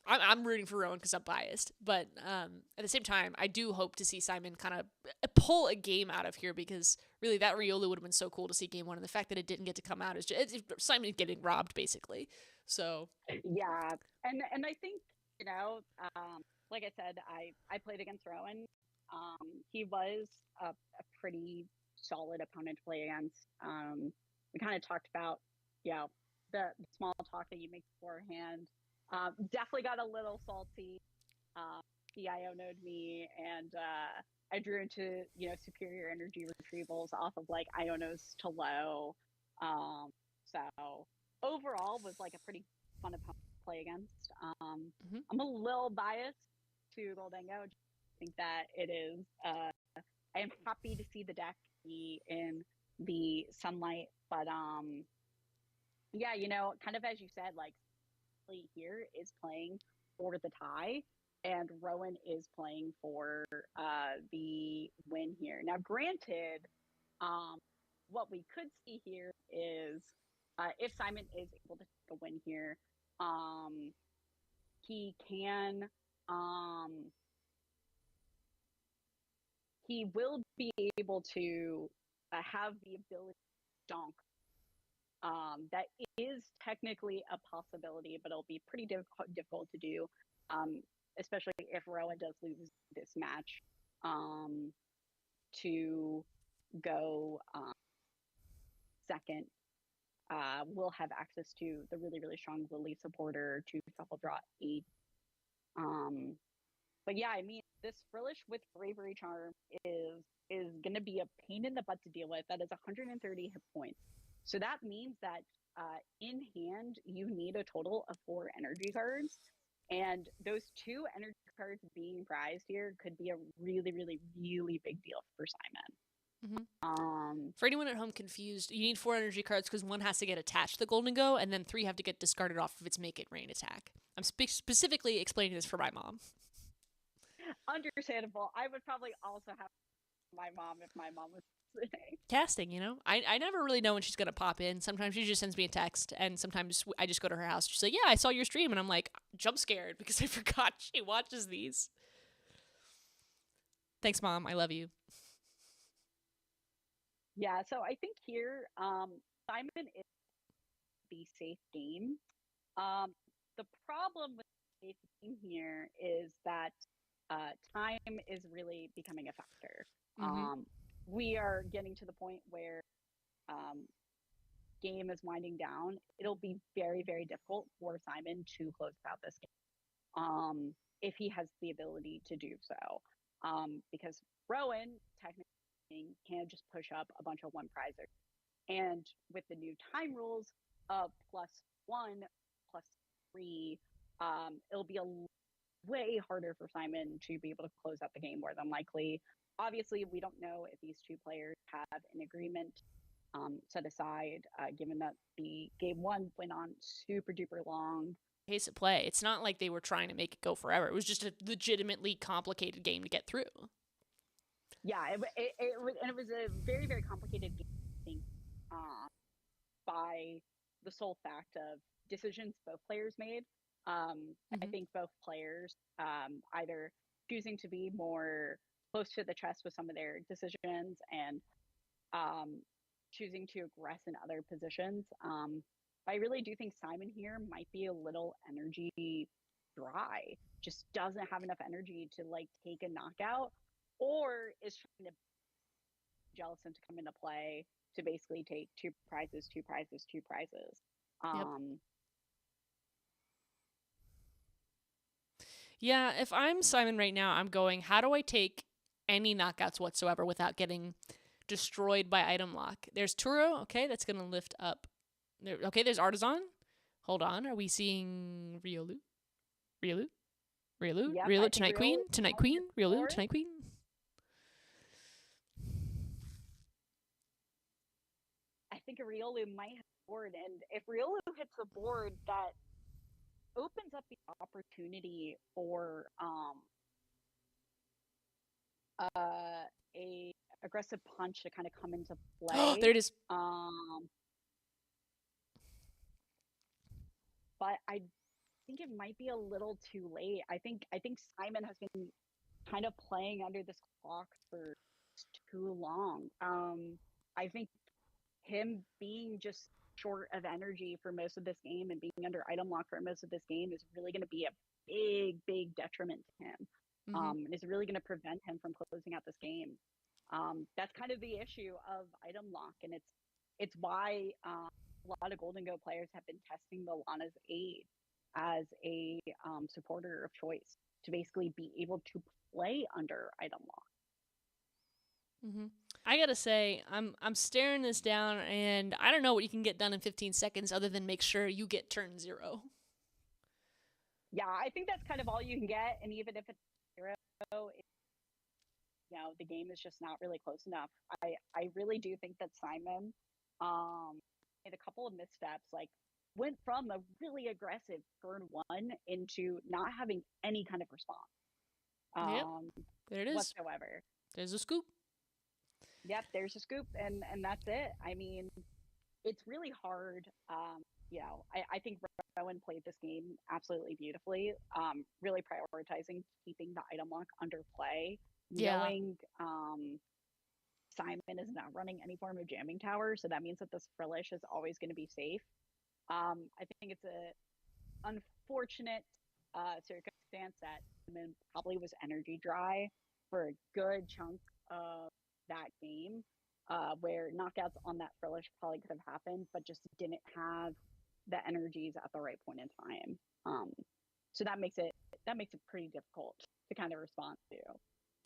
I'm rooting for Rowan because I'm biased, but at the same time, I do hope to see Simon kind of pull a game out of here, because really that Riolu would have been so cool to see game 1, and the fact that it didn't get to come out is just Simon getting robbed, basically. So yeah, and I think, you know, like I said, I played against Rowan. He was a pretty solid opponent to play against. We kind of talked about, you know, the small talk that you make beforehand. Definitely got a little salty. He Iono'd me, and I drew into, you know, superior energy retrievals off of like Ionos to low. So overall was like a pretty fun opponent to play against. I'm a little biased to Goldango. I think that it is. I am happy to see the deck be in the sunlight, but yeah, you know, kind of as you said, like here is playing for the tie, and Rowan is playing for the win here. Now, granted, what we could see here is if Simon is able to take a win here, he can he will be able to have the ability to donk. That is technically a possibility, but it'll be pretty difficult to do, especially if Rowan does lose this match, to go second. We'll have access to the really, really strong Lily supporter to shuffle draw 8. But yeah, I mean, this Frillish with Bravery Charm is going to be a pain in the butt to deal with. That is 130 hit points. So that means that in hand, you need a total of 4 energy cards. And those 2 energy cards being prized here could be a really, really, really big deal for Simon. For anyone at home confused, you need 4 energy cards because 1 has to get attached to the Golden Go, and then 3 have to get discarded off of its Make It Rain attack. I'm specifically explaining this for my mom. Understandable. I would probably also have my mom if my mom was listening. Casting, you know? I never really know when she's going to pop in. Sometimes she just sends me a text, and sometimes I just go to her house. She's like, yeah, I saw your stream, and I'm like, jump scared because I forgot she watches these. Thanks, Mom. I love you. Yeah, so I think here, Simon is the safe game. The problem with the safe game here is that time is really becoming a factor. We are getting to the point where game is winding down. It'll be very, very difficult for Simon to close out this game if he has the ability to do so. Because Rowan technically can just push up a bunch of 1 prizer. And with the new time rules of +1, +3, it'll be a way harder for Simon to be able to close out the game more than likely. Obviously, we don't know if these 2 players have an agreement set aside, given that the game 1 went on super duper long. Pace of play. It's not like they were trying to make it go forever. It was just a legitimately complicated game to get through. Yeah, it was a very, very complicated game, I think, by the sole fact of decisions both players made. I think both players either choosing to be more close to the chest with some of their decisions and choosing to aggress in other positions. I really do think Simon here might be a little energy dry, just doesn't have enough energy to like take a knockout, or is trying to jealous and to come into play to basically take 2 prizes, 2 prizes, 2 prizes. Yeah, if I'm Simon right now, I'm going, how do I take any knockouts whatsoever without getting destroyed by item lock? There's Turo, okay, that's going to lift up. Okay, there's Artisan. Hold on, are we seeing Riolu? Yep, Riolu, Tonight Queen, Riolu, Tonight Queen. I think Riolu might hit the board, and if Riolu hits the board, that opens up the opportunity for a aggressive punch to kind of come into play. There it is. But I think it might be a little too late. I think Simon has been kind of playing under this clock for too long. I think him being just short of energy for most of this game and being under item lock for most of this game is really going to be a big, big detriment to him. And is really going to prevent him from closing out this game. That's kind of the issue of item lock, and it's why a lot of Golden Go players have been testing the Lana's aid as a supporter of choice to basically be able to play under item lock. I gotta say, I'm staring this down, and I don't know what you can get done in 15 seconds other than make sure you get turn 0. Yeah, I think that's kind of all you can get, and even if it's 0, the game is just not really close enough. I really do think that Simon made a couple of missteps, like went from a really aggressive turn 1 into not having any kind of response. There it is. Whatsoever. There's a scoop. Yep, there's a scoop, and that's it. I mean, it's really hard. I think Rowan played this game absolutely beautifully, really prioritizing keeping the item lock under play, knowing Simon is not running any form of jamming tower, so that means that this Frillish is always going to be safe. I think it's a unfortunate circumstance that Simon probably was energy dry for a good chunk of that game, where knockouts on that Frillish probably could have happened, but just didn't have the energies at the right point in time. So that makes it pretty difficult to kind of respond to.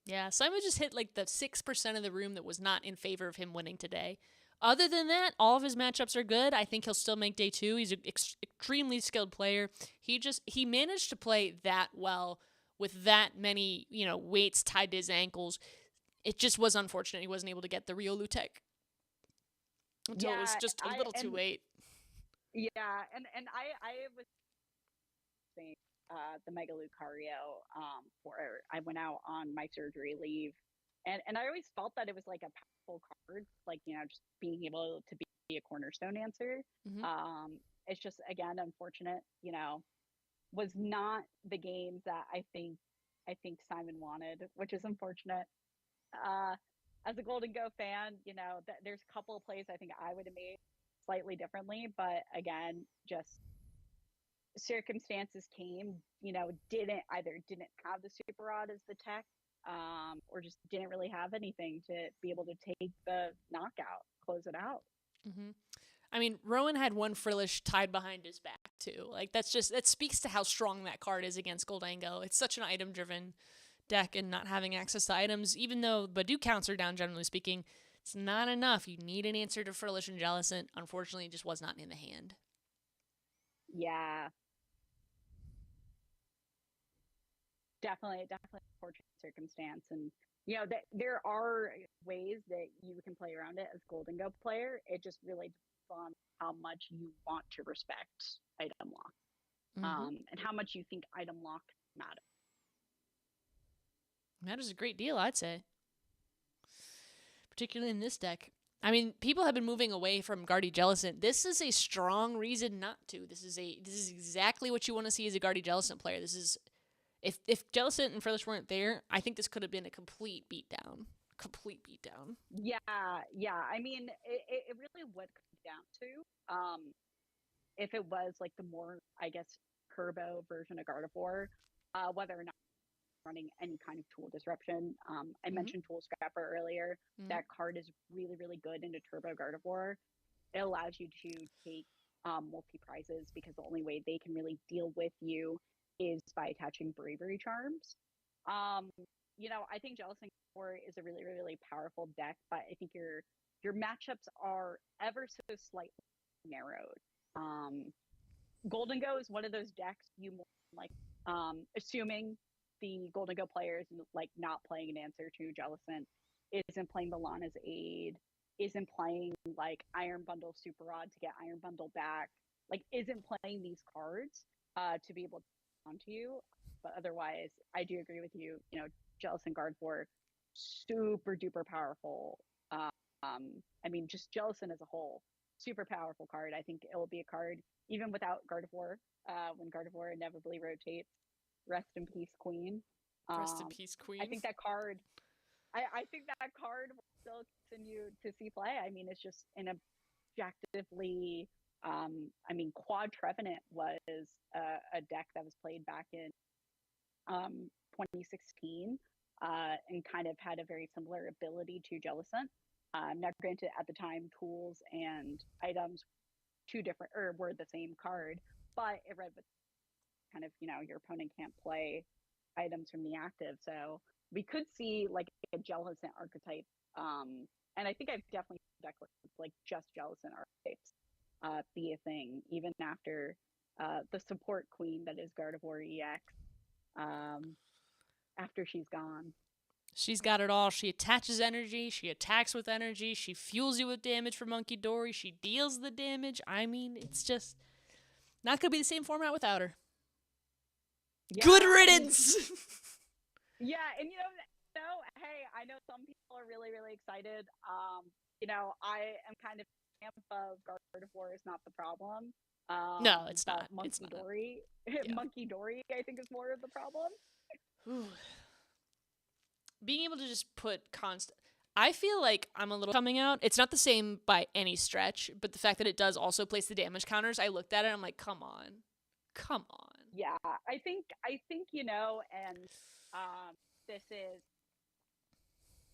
Yeah, Simon just hit like the 6% of the room that was not in favor of him winning today. Other than that, all of his matchups are good. I think he'll still make day 2. He's an extremely skilled player. He managed to play that well with that many, weights tied to his ankles. It just was unfortunate he wasn't able to get the Rio Lutek until it was just a little too late. Yeah, and I was saying the Mega Lucario I went out on my surgery leave, and I always felt that it was like a powerful card, like just being able to be a cornerstone answer. Mm-hmm. It's just, again, unfortunate, was not the games that I think Simon wanted, which is unfortunate. As a Golden Go fan, there's a couple of plays I think I would have made slightly differently, but again, just circumstances came, didn't have the super rod as the tech, or just didn't really have anything to be able to take the knockout, close it out. Mm-hmm. I mean, Rowan had one Frillish tied behind his back too. Like that speaks to how strong that card is against Goldango. It's such an item-driven deck, and not having access to items, even though Badu counts are down, generally speaking, it's not enough. You need an answer to Frillish and Jellicent. Unfortunately, it just was not in the hand. Yeah. Definitely fortunate circumstance. And, there are ways that you can play around it as Golden Go player. It just really depends on how much you want to respect item lock, and how much you think item lock matters. Matters a great deal, I'd say. Particularly in this deck. I mean, people have been moving away from Guardy Jellicent. This is a strong reason not to. This is exactly what you want to see as a Guardy Jellicent player. This is if Jellicent and Frillish weren't there, I think this could have been a complete beatdown. Yeah. I mean, it really would come down to if it was like the more, I guess, turbo version of Gardevoir, whether or not running any kind of tool disruption. I mentioned Tool Scrapper earlier. That card is really, really good into Turbo Gardevoir. It allows you to take multi-prizes, because the only way they can really deal with you is by attaching Bravery Charms. I think Jellicent Gardevoir is a really, really, really powerful deck, but I think your matchups are ever so slightly narrowed. Golden Go is one of those decks you more like, assuming the Golden Go players like not playing an answer to Jellicent, isn't playing the Lana's Aid, isn't playing like Iron Bundle Super Rod to get Iron Bundle back, like isn't playing these cards to be able to onto you. But otherwise, I do agree with you. Jellicent Gardevoir, super duper powerful. I mean, just Jellicent as a whole, super powerful card. I think it will be a card even without Gardevoir, when Gardevoir inevitably rotates. Rest in peace, Queen. Rest in peace, Queen. I think that card will still continue to see play. I mean, it's just an objectively, Quad Trevenant was a deck that was played back in 2016, and kind of had a very similar ability to Jellicent. Now, granted, at the time, tools and items were the same card, but it read with kind of, your opponent can't play items from the active. So we could see like a Jellicent archetype. And I think I've definitely seen deck lists like just Jellicent archetypes be a thing, even after the support queen that is Gardevoir EX, after she's gone. She's got it all. She attaches energy, she attacks with energy, she fuels you with damage for Monkey Dory, she deals the damage. I mean, it's just not going to be the same format without her. Yeah, good riddance! Yeah, and hey, I know some people are really, really excited. I am kind of camp of Gardevoir is not the problem. No, it's not. Monkey Dory, Monkey Dory, I think, is more of the problem. Being able to just put constant... I feel like I'm a little coming out. It's not the same by any stretch, but the fact that it does also place the damage counters, I looked at it and I'm like, come on. Come on. Yeah, I think you know, and this is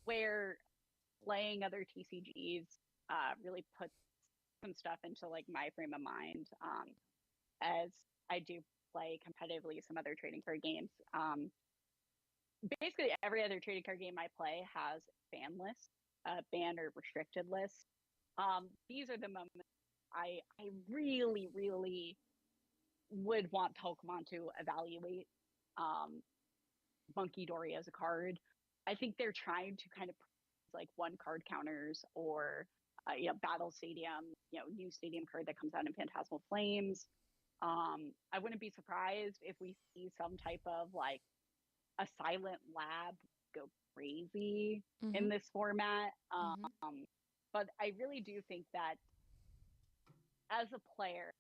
where playing other TCGs really puts some stuff into like my frame of mind. As I do play competitively some other trading card games. Basically, every other trading card game I play has ban list, ban or restricted list. These are the moments I really, really would want Pokemon to evaluate Monkey Dory as a card. I think they're trying to kind of like one card counters or Battle Stadium, new stadium card that comes out in Phantasmal Flames. I wouldn't be surprised if we see some type of like a silent lab go crazy in this format. But I really do think that as a player,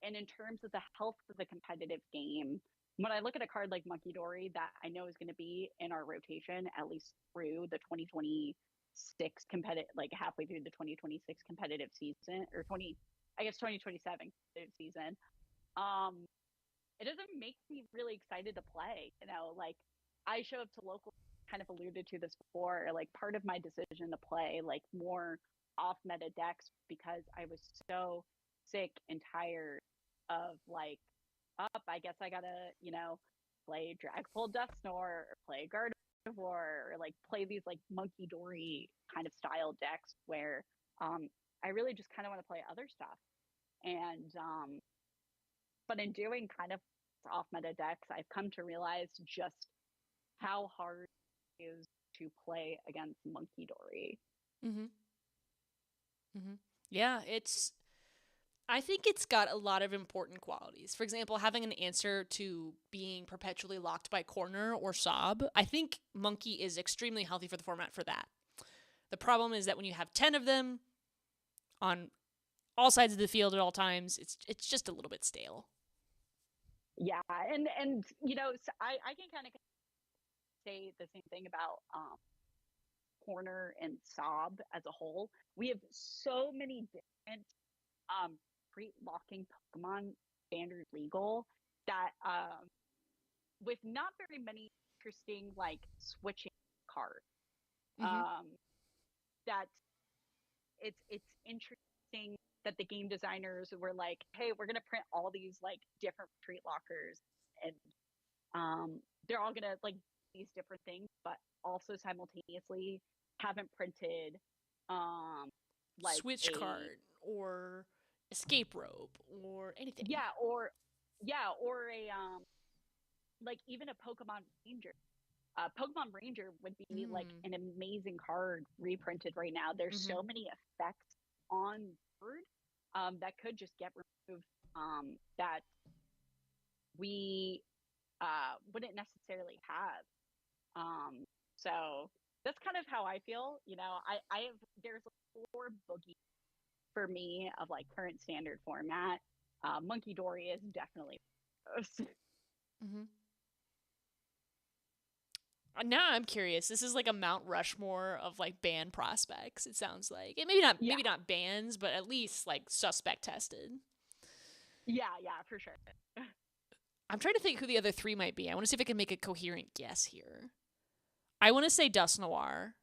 and in terms of the health of the competitive game, when I look at a card like Monkey Dory that I know is going to be in our rotation at least through the 2026 competitive, like halfway through the 2026 competitive season, or 2027 competitive season, it doesn't make me really excited to play. Like I show up to local, kind of alluded to this before, like part of my decision to play like more off meta decks because I was so sick and tired of like, I guess I gotta, play Dragapult Dusknoir or play Gardevoir or like play these like Monkey Dory kind of style decks where I really just kind of want to play other stuff. And but in doing kind of off meta decks, I've come to realize just how hard it is to play against Monkey Dory. Yeah, I think it's got a lot of important qualities. For example, having an answer to being perpetually locked by corner or sob. I think Monkey is extremely healthy for the format for that. The problem is that when you have 10 of them on all sides of the field at all times, it's just a little bit stale. Yeah, and so I can kind of say the same thing about corner and sob as a whole. We have so many different pre-locking Pokemon standard legal that with not very many interesting like switching cards. That it's interesting that the game designers were like, hey, we're gonna print all these like different retreat lockers, and they're all gonna like these different things, but also simultaneously haven't printed like switch card or escape rope or anything. Or a like even a Pokemon Ranger. Pokemon Ranger would be like an amazing card reprinted right now. There's so many effects on board that could just get removed that we wouldn't necessarily have. So that's kind of how I feel. I have there's 4 boogie for me of like current standard format. Monkey Dory is definitely those. Now I'm curious. This is like a Mount Rushmore of like ban prospects. It sounds like maybe not bans, but at least like suspect tested. Yeah, for sure. I'm trying to think who the other 3 might be. I want to see if I can make a coherent guess here. I want to say Dusknoir.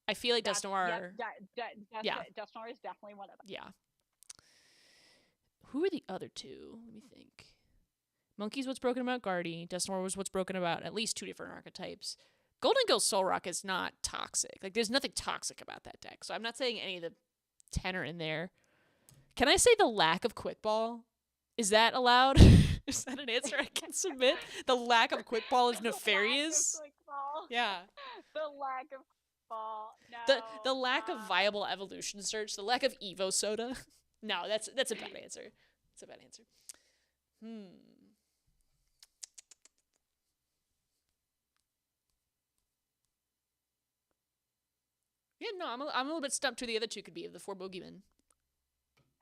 I feel like Dusknoir. Dusknoir is definitely one of them. Yeah. Who are the other 2? Let me think. Monkey's what's broken about Guardy. Dusknoir was what's broken about at least 2 different archetypes. Golden Ghost Solrock is not toxic. Like, there's nothing toxic about that deck. So I'm not saying any of the 10 are in there. Can I say the lack of Quick Ball? Is that allowed? Is that an answer I can submit? The lack of Quick Ball is nefarious. Yeah. The lack of Quick Ball. No. The lack of viable evolution search. The lack of Evo Soda. No, that's a bad answer. It's a bad answer. Yeah, no, I'm a little bit stumped who the other 2 could be of the 4 boogeymen.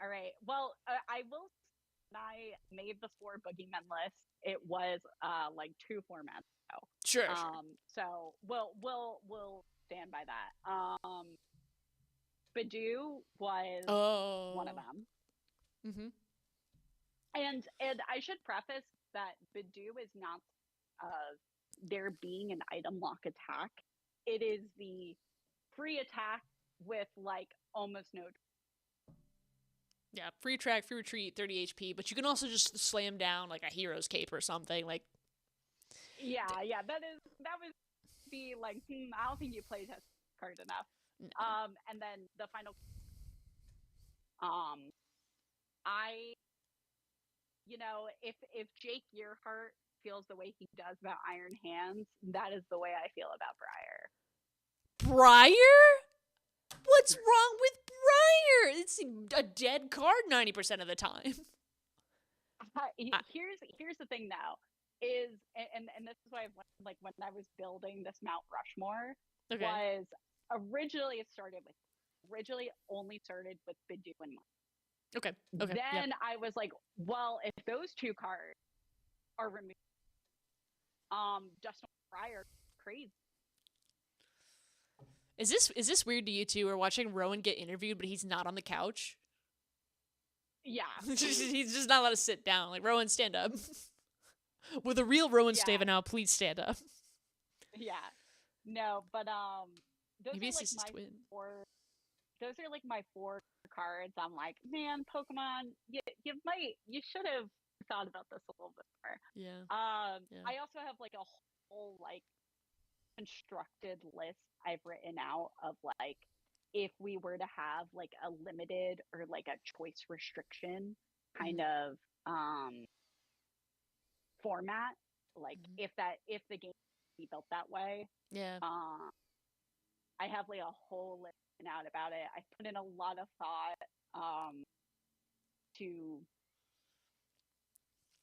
All right. Well, I will. When I made the 4 boogeymen list, it was like 2 formats ago. Sure. So we'll stand by that. Badu was one of them. Mm-hmm. And I should preface that Badu is not there being an item lock attack. It is the free attack with like almost no. Yeah, free attack, free retreat, 30 HP, but you can also just slam down like a hero's cape or something like. Yeah, that would be like I don't think you play test card enough. No. And then the final. If Jake Earhart feels the way he does about Iron Hands, that is the way I feel about Briar. Briar? What's wrong with Briar? It's a dead card 90% of the time. Here's the thing though, is and this is why when I was building this Mount Rushmore, was originally only started with Bidou and Mike. Okay. Then I was like, well, if those two cards are removed, Justin Briar crazy. Is this weird to you two? We're watching Rowan get interviewed, but he's not on the couch. Yeah. He's just not allowed to sit down. Like, Rowan, stand up. With a real Rowan Stavenhow, please stand up. Yeah. No, but those Maybe are it's like his twin. Those are like my 4 cards. I'm like, man, Pokemon, you should have thought about this a little bit more. Yeah. I also have like a whole like constructed list I've written out of like if we were to have like a limited or like a choice restriction kind of format, like if the game be built that way. Yeah. I have like a whole list out about it. I put in a lot of thought to,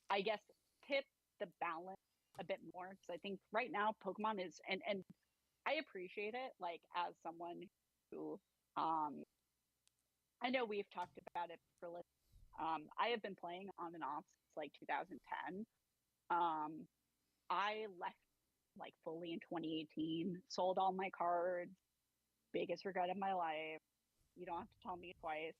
I guess, tip the balance a bit more, because I think right now Pokemon is, and I appreciate it, like as someone who I know we've talked about it for I have been playing on and off since like 2010. I left like fully in 2018, sold all my cards, biggest regret of my life. You don't have to tell me twice.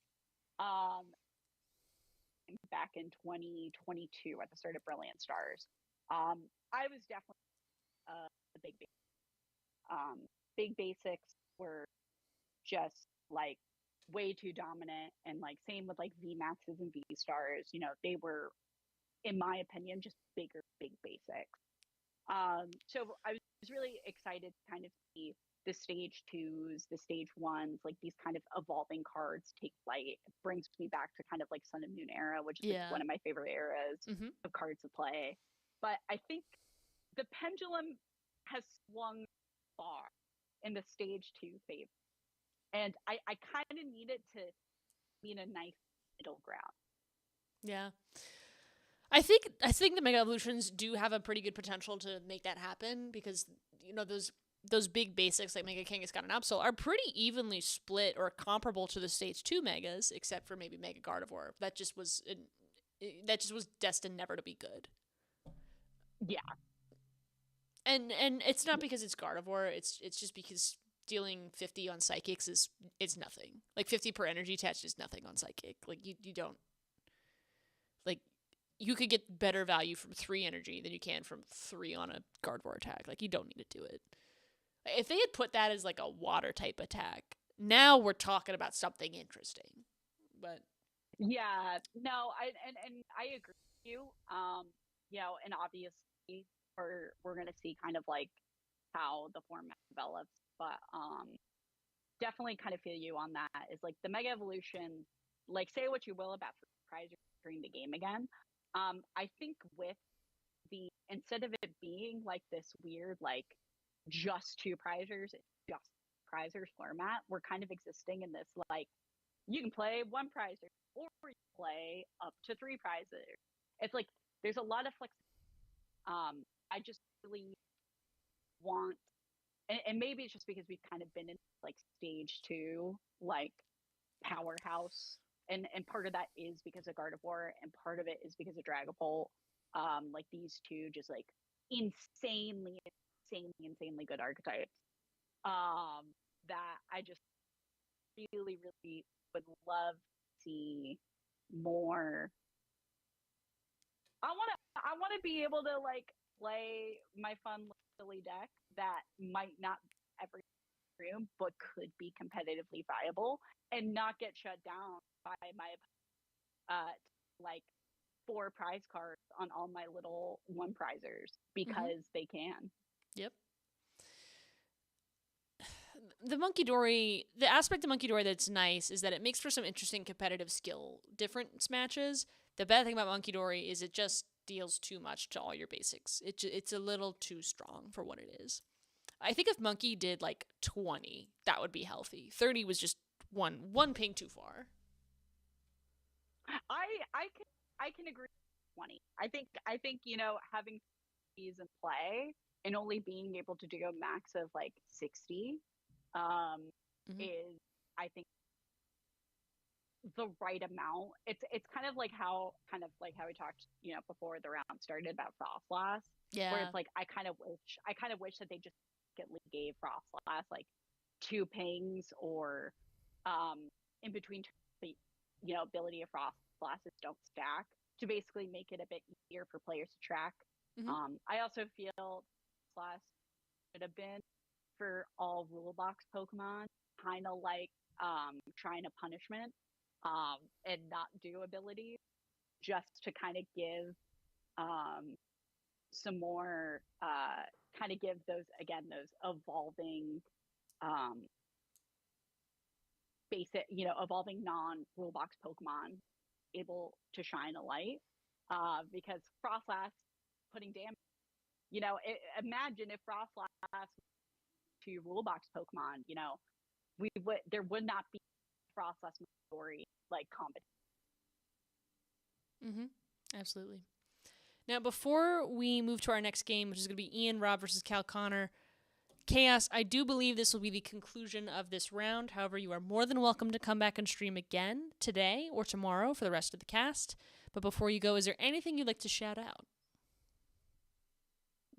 Back in 2022 at the start of Brilliant Stars, I was definitely the big basics were just like way too dominant, and like same with like VMAXs and V stars. They were, in my opinion, just big basics. So I was really excited to kind of see the stage 2s, the stage 1s, like these kind of evolving cards take flight. It brings me back to kind of like Sun and Moon era, which is like one of my favorite eras of cards to play. But I think the pendulum has swung far in the stage 2 favor. And I kind of need it to be in a nice middle ground. Yeah. I think the Mega Evolutions do have a pretty good potential to make that happen, because those big basics like Mega Kangaskhan and Absol are pretty evenly split or comparable to the stage 2 megas, except for maybe Mega Gardevoir. That just was destined never to be good. Yeah. And it's not because it's Gardevoir, it's just because dealing 50 on Psychics is nothing. Like 50 per energy attached is nothing on Psychic. Like you don't, like, you could get better value from 3 energy than you can from 3 on a Gardevoir attack. Like, you don't need to do it. If they had put that as like a water type attack, now we're talking about something interesting. But yeah, no, I agree with you. And obviously we're gonna see kind of like how the format develops, but definitely kind of feel you on that. Is like the Mega Evolution, like, say what you will about surprise during the game again. I think with instead of it being like this weird like just 2 prizers, just prizers format, we're kind of existing in this like you can play 1 prizer or you play up to 3 prizers. It's like there's a lot of flexibility. I just really want, and maybe it's just because we've kind of been in like stage 2 like powerhouse, and part of that is because of Gardevoir, and part of it is because of Dragapult. Like these 2 just like insanely good archetypes. that I just really, really would love to see more. I want to be able to like play my fun silly deck that might not be every room, but could be competitively viable and not get shut down by my like 4 prize cards on all my little 1 prizers because they can. Yep. The aspect of Monkey Dory that's nice is that it makes for some interesting competitive skill difference matches. The bad thing about Monkey Dory is it just deals too much to all your basics. It's a little too strong for what it is. I think if Monkey did like 20, that would be healthy. 30 was just one ping too far. I can agree with 20. I think having these in play and only being able to do a max of like 60 is, I think, the right amount. It's kind of like how we talked before the round started about Frostlass. Yeah. Where it's like I kind of wish that they just gave Frostlass like 2 pings or in between ability of Frostlasses don't stack to basically make it a bit easier for players to track. I also feel Frostlass should have been for all rule box Pokemon, kind of like trying a punishment and not do abilities, just to kind of give some more kind of give those evolving basic evolving non-rule box Pokemon able to shine a light, because Frostlass putting damage, imagine if Frostlass to rule box Pokemon, there would not be Frostlass story like competition. Absolutely. Now, before we move to our next game, which is going to be Ian Rob versus Cal Connor, Chaos, I do believe this will be the conclusion of this round. However, you are more than welcome to come back and stream again today or tomorrow for the rest of the cast. But before you go, is there anything you'd like to shout out?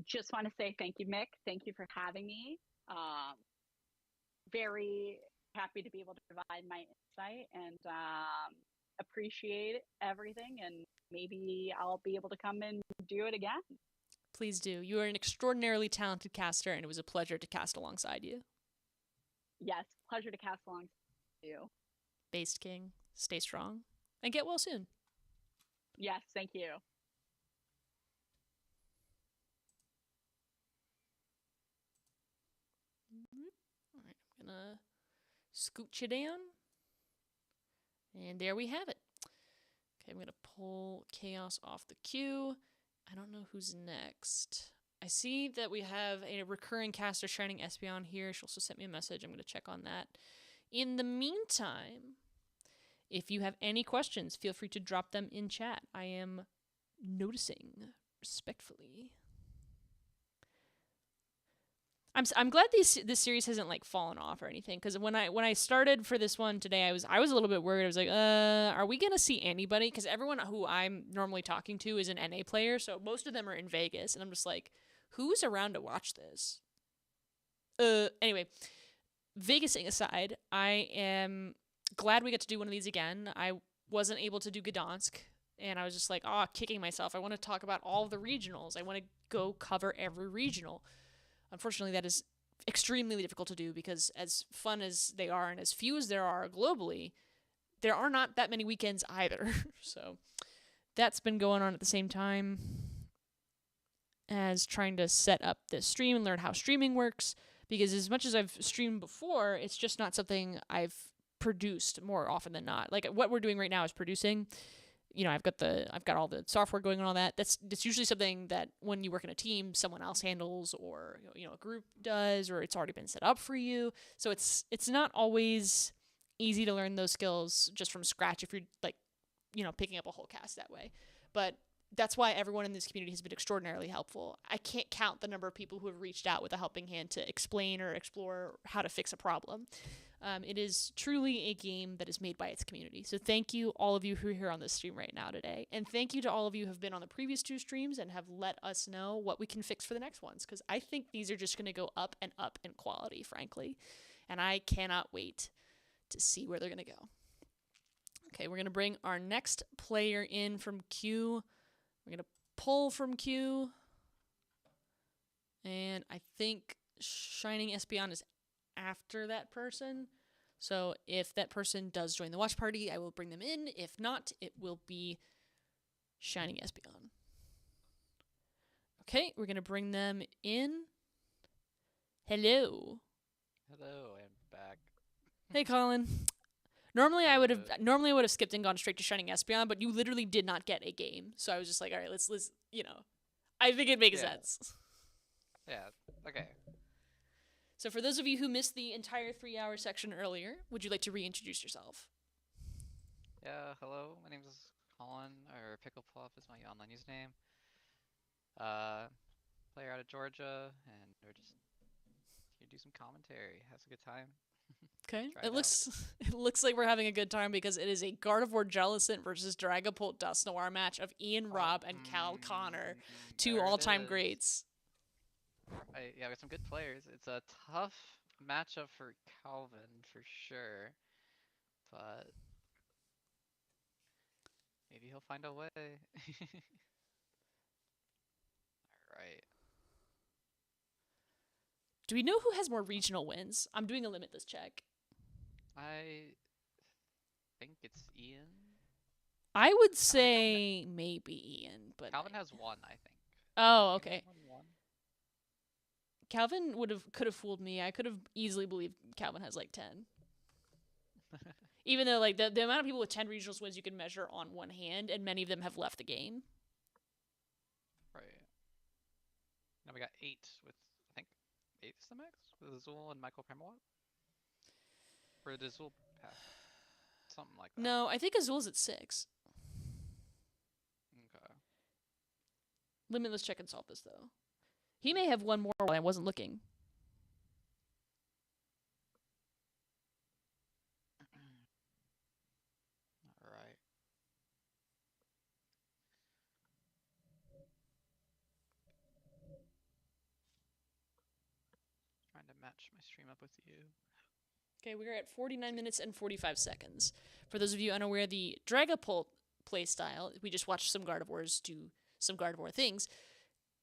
Just want to say thank you, Mick. Thank you for having me. Very happy to be able to provide my insight and appreciate everything. And maybe I'll be able to come and do it again. Please do. You are an extraordinarily talented caster, and it was a pleasure to cast alongside you. Yes, pleasure to cast alongside you. Based King, stay strong, and get well soon. Yes, thank you. All right, I'm going to scoot you down. And there we have it. Okay, I'm going to pull Chaos off the queue. I don't know who's next. I see that we have a recurring caster, Shining Espeon, here. She also sent me a message. I'm going to check on that. In the meantime, if you have any questions, feel free to drop them in chat. I am noticing respectfully. I'm glad this series hasn't like fallen off or anything, because when I started for this one today, I was a little bit worried. I was like, are we gonna see anybody? Because everyone who I'm normally talking to is an NA player, so most of them are in Vegas, and I'm just like, who's around to watch this? Anyway, Vegasing aside, I am glad we get to do one of these again. I wasn't able to do Gdansk, and I was just like, kicking myself. I want to talk about all the regionals. I want to go cover every regional. Unfortunately, that is extremely difficult to do because as fun as they are and as few as there are globally, there are not that many weekends either. So that's been going on at the same time as trying to set up this stream and learn how streaming works, because as much as I've streamed before, it's just not something I've produced more often than not. Like what we're doing right now is producing. I've got all the software going and all that. That's usually something that when you work in a team, someone else handles, or a group does, or it's already been set up for you. So it's not always easy to learn those skills just from scratch if you're picking up a whole cast that way. But that's why everyone in this community has been extraordinarily helpful. I can't count the number of people who have reached out with a helping hand to explain or explore how to fix a problem. It is truly a game that is made by its community. So thank you, all of you who are here on this stream right now today. And thank you to all of you who have been on the previous 2 streams and have let us know what we can fix for the next ones. Because I think these are just going to go up and up in quality, frankly. And I cannot wait to see where they're going to go. Okay, we're going to bring our next player in from queue. We're going to pull from queue. And I think Shining Espeon is after that person. So if that person does join the watch party, I will bring them in. If not, it will be Shining Espeon. Okay, we're going to bring them in. Hello. Hello, I'm back. Hey, Colin. Normally I would have skipped and gone straight to Shining Espeon, but you literally did not get a game. So I was just like, all right, let's I think it makes sense. Yeah, okay. So for those of you who missed the entire 3-hour section earlier, would you like to reintroduce yourself? Yeah, hello, my name is Colin, or Pickle Puff is my online username. Player out of Georgia, and we're just here to do some commentary. Have a good time. Okay. It looks like we're having a good time because it is a Gardevoir Jellicent versus Dragapult Dust Noir match of Ian Robb and Cal Connor, 2 all-time greats. Yeah, we got some good players. It's a tough matchup for Calvin for sure, but maybe he'll find a way. Alright. Do we know who has more regional wins? I'm doing a limitless check. I think it's Ian. I would say maybe Ian, but Calvin has 1, I think. Oh, okay. Calvin could have fooled me. I could have easily believed Calvin has like 10. Even though like the amount of people with 10 regionals wins you can measure on one hand, and many of them have left the game. Right. Now we got 8 with, I think, 8 is the max? With Azul and Michael Kremawat? Or did Azul pass? Something like that. No, I think Azul's at 6. Okay. Limitless check and solve this, though. He may have one more while I wasn't looking. Alright. Trying to match my stream up with you. Okay, we're at 49 minutes and 45 seconds. For those of you unaware, the Dragapult playstyle, we just watched some Gardevoirs do some Gardevoir things.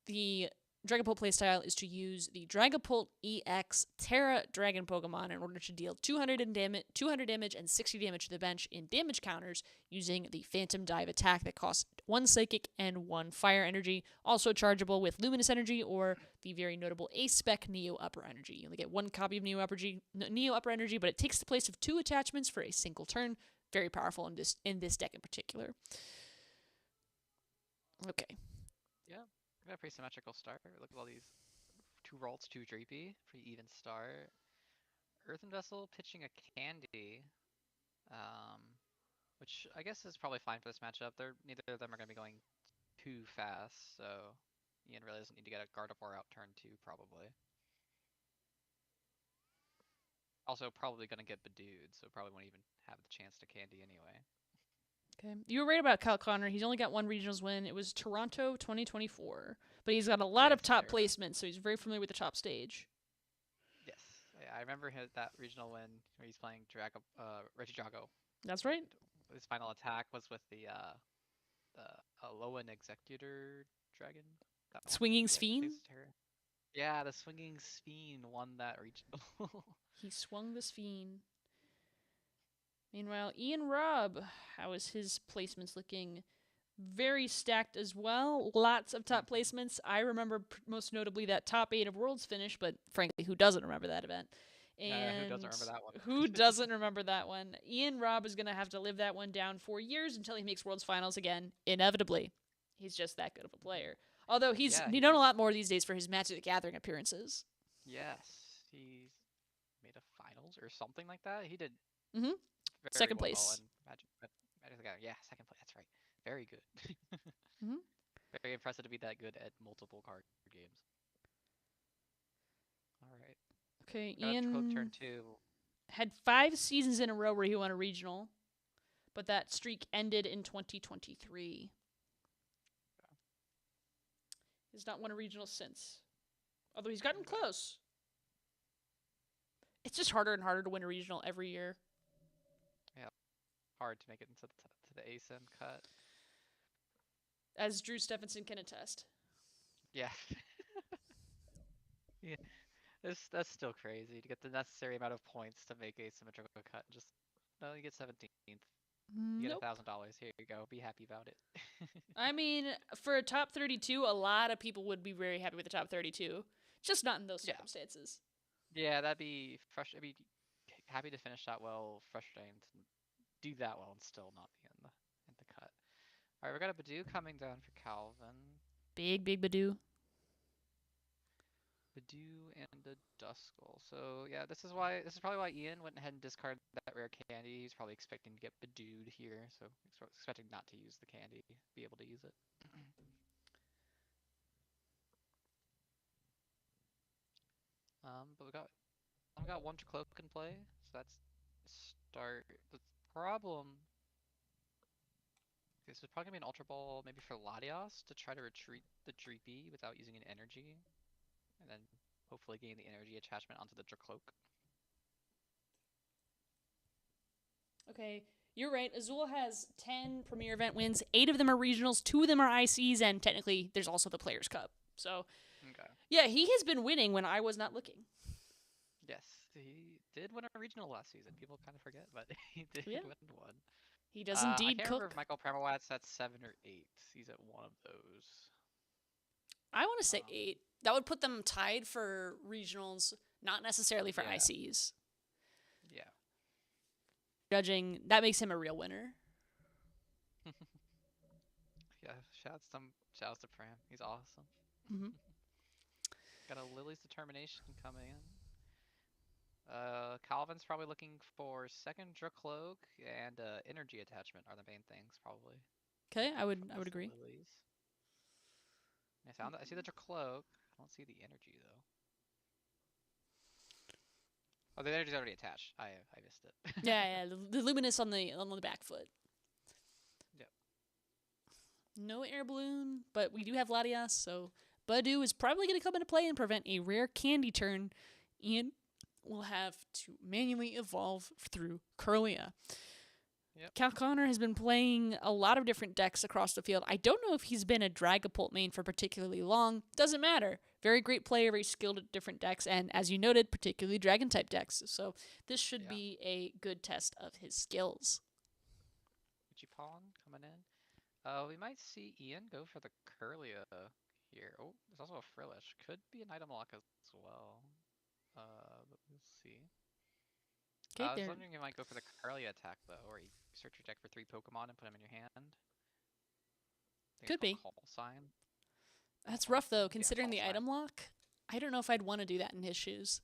The Dragapult playstyle is to use the Dragapult EX Terra Dragon Pokemon in order to deal 200 damage and 60 damage to the bench in damage counters using the Phantom Dive attack that costs 1 Psychic and 1 Fire Energy, also chargeable with Luminous Energy or the very notable A-Spec Neo Upper Energy. You only get 1 copy of Neo Upper Energy, but it takes the place of 2 attachments for a single turn. Very powerful in this deck in particular. Okay. Yeah. We got a pretty symmetrical start. Look at all these 2 Ralts, 2 Dreepy. Pretty even start. Earthen Vessel pitching a Candy. Which I guess is probably fine for this matchup. Neither of them are going to be going too fast, so Ian really doesn't need to get a Gardevoir out turn 2, probably. Also, probably going to get Bedewed, so probably won't even have the chance to Candy anyway. Okay. You were right about Cal Connor. He's only got 1 regionals win. It was Toronto 2024. But he's got a lot of top placements, so he's very familiar with the top stage. Yes. Yeah, I remember that regional win where he's playing Regidrago. That's right. His final attack was with the Alolan Executor Dragon. Swinging Sphene? Yeah, the Swinging Sphene won that regional. He swung the Sphene. Meanwhile, Ian Robb, how is his placements looking? Very stacked as well. Lots of top placements. I remember most notably that top 8 of Worlds finish, but frankly, who doesn't remember that event? And who doesn't remember that one? Who doesn't remember that one? Ian Robb is going to have to live that one down for years until he makes Worlds Finals again, inevitably. He's just that good of a player. Although he's done a lot more these days for his Magic the Gathering appearances. Yes, he's made a finals or something like that. He did. Second place. Magic the Gathering. Yeah, second place. That's right. Very good. Very impressive to be that good at multiple card games. All right. Okay, Ian. Ian. Turn 2. had 5 seasons in a row where he won a regional, but that streak ended in 2023. He's not won a regional since, although he's gotten close. It's just harder and harder to win a regional every year. Yeah, hard to make it into the ASIN cut. As Drew Stephenson can attest. Yeah. Yeah. That's still crazy to get the necessary amount of points to make asymmetrical cut. Just no, you get 17th. You get $1,000. Here you go. Be happy about it. I mean, for a top 32, a lot of people would be very happy with the top 32. Just not in those circumstances. Yeah, that'd be frustrating. I'd be happy to finish that well. Frustrating to do that well and still not be in the cut. All right, we got a Badoo coming down for Calvin. Big Badoo. Badoo and a Duskull. So yeah, this is probably why Ian went ahead and discarded that rare candy. He's probably expecting to get Badooed here, so he's expecting not to use the candy, be able to use it. But we got one cloak in play, so that's start. The problem. This is probably gonna be an Ultra Ball maybe for Latios to try to retreat the Dreepy without using an energy. And then hopefully gain the energy attachment onto the Dracloak. Okay, you're right. Azul has 10 Premier Event wins. 8 of them are regionals, 2 of them are ICs, and technically there's also the Players' Cup. So, yeah, he has been winning when I was not looking. Yes, he did win a regional last season. People kind of forget, but he did win one. He does indeed I can't cook. remember if Michael Premowat's at 7 or 8. He's at one of those. I want to say 8. That would put them tied for regionals, not necessarily for ICs. Yeah. Judging, that makes him a real winner. Yeah, shouts to Pram. He's awesome. Got a Lily's Determination coming in. Calvin's probably looking for second Dracloak and energy attachment are the main things probably. Okay, I would agree. Lily's. I see the Dracloak. I don't see the energy though. Oh, the energy's already attached. I missed it. Yeah, the luminous on the back foot. Yep. No air balloon, but we do have Latias, so Badoo is probably going to come into play and prevent a rare candy turn. Ian will have to manually evolve through Curlia. Yep. Cal Connor has been playing a lot of different decks across the field. I don't know if he's been a Dragapult main for particularly long. Doesn't matter. Very great player, very skilled at different decks, and as you noted, particularly Dragon-type decks. So this should be a good test of his skills. Ichipon coming in. We might see Ian go for the Curlia here. Oh, there's also a Frillish. Could be an item lock as well. But we'll see. I was wondering if you might go for the Curlia attack, though, or you search your deck for 3 Pokemon and put them in your hand. Could be. Call sign. That's rough, though, considering the item lock. I don't know if I'd want to do that in his shoes.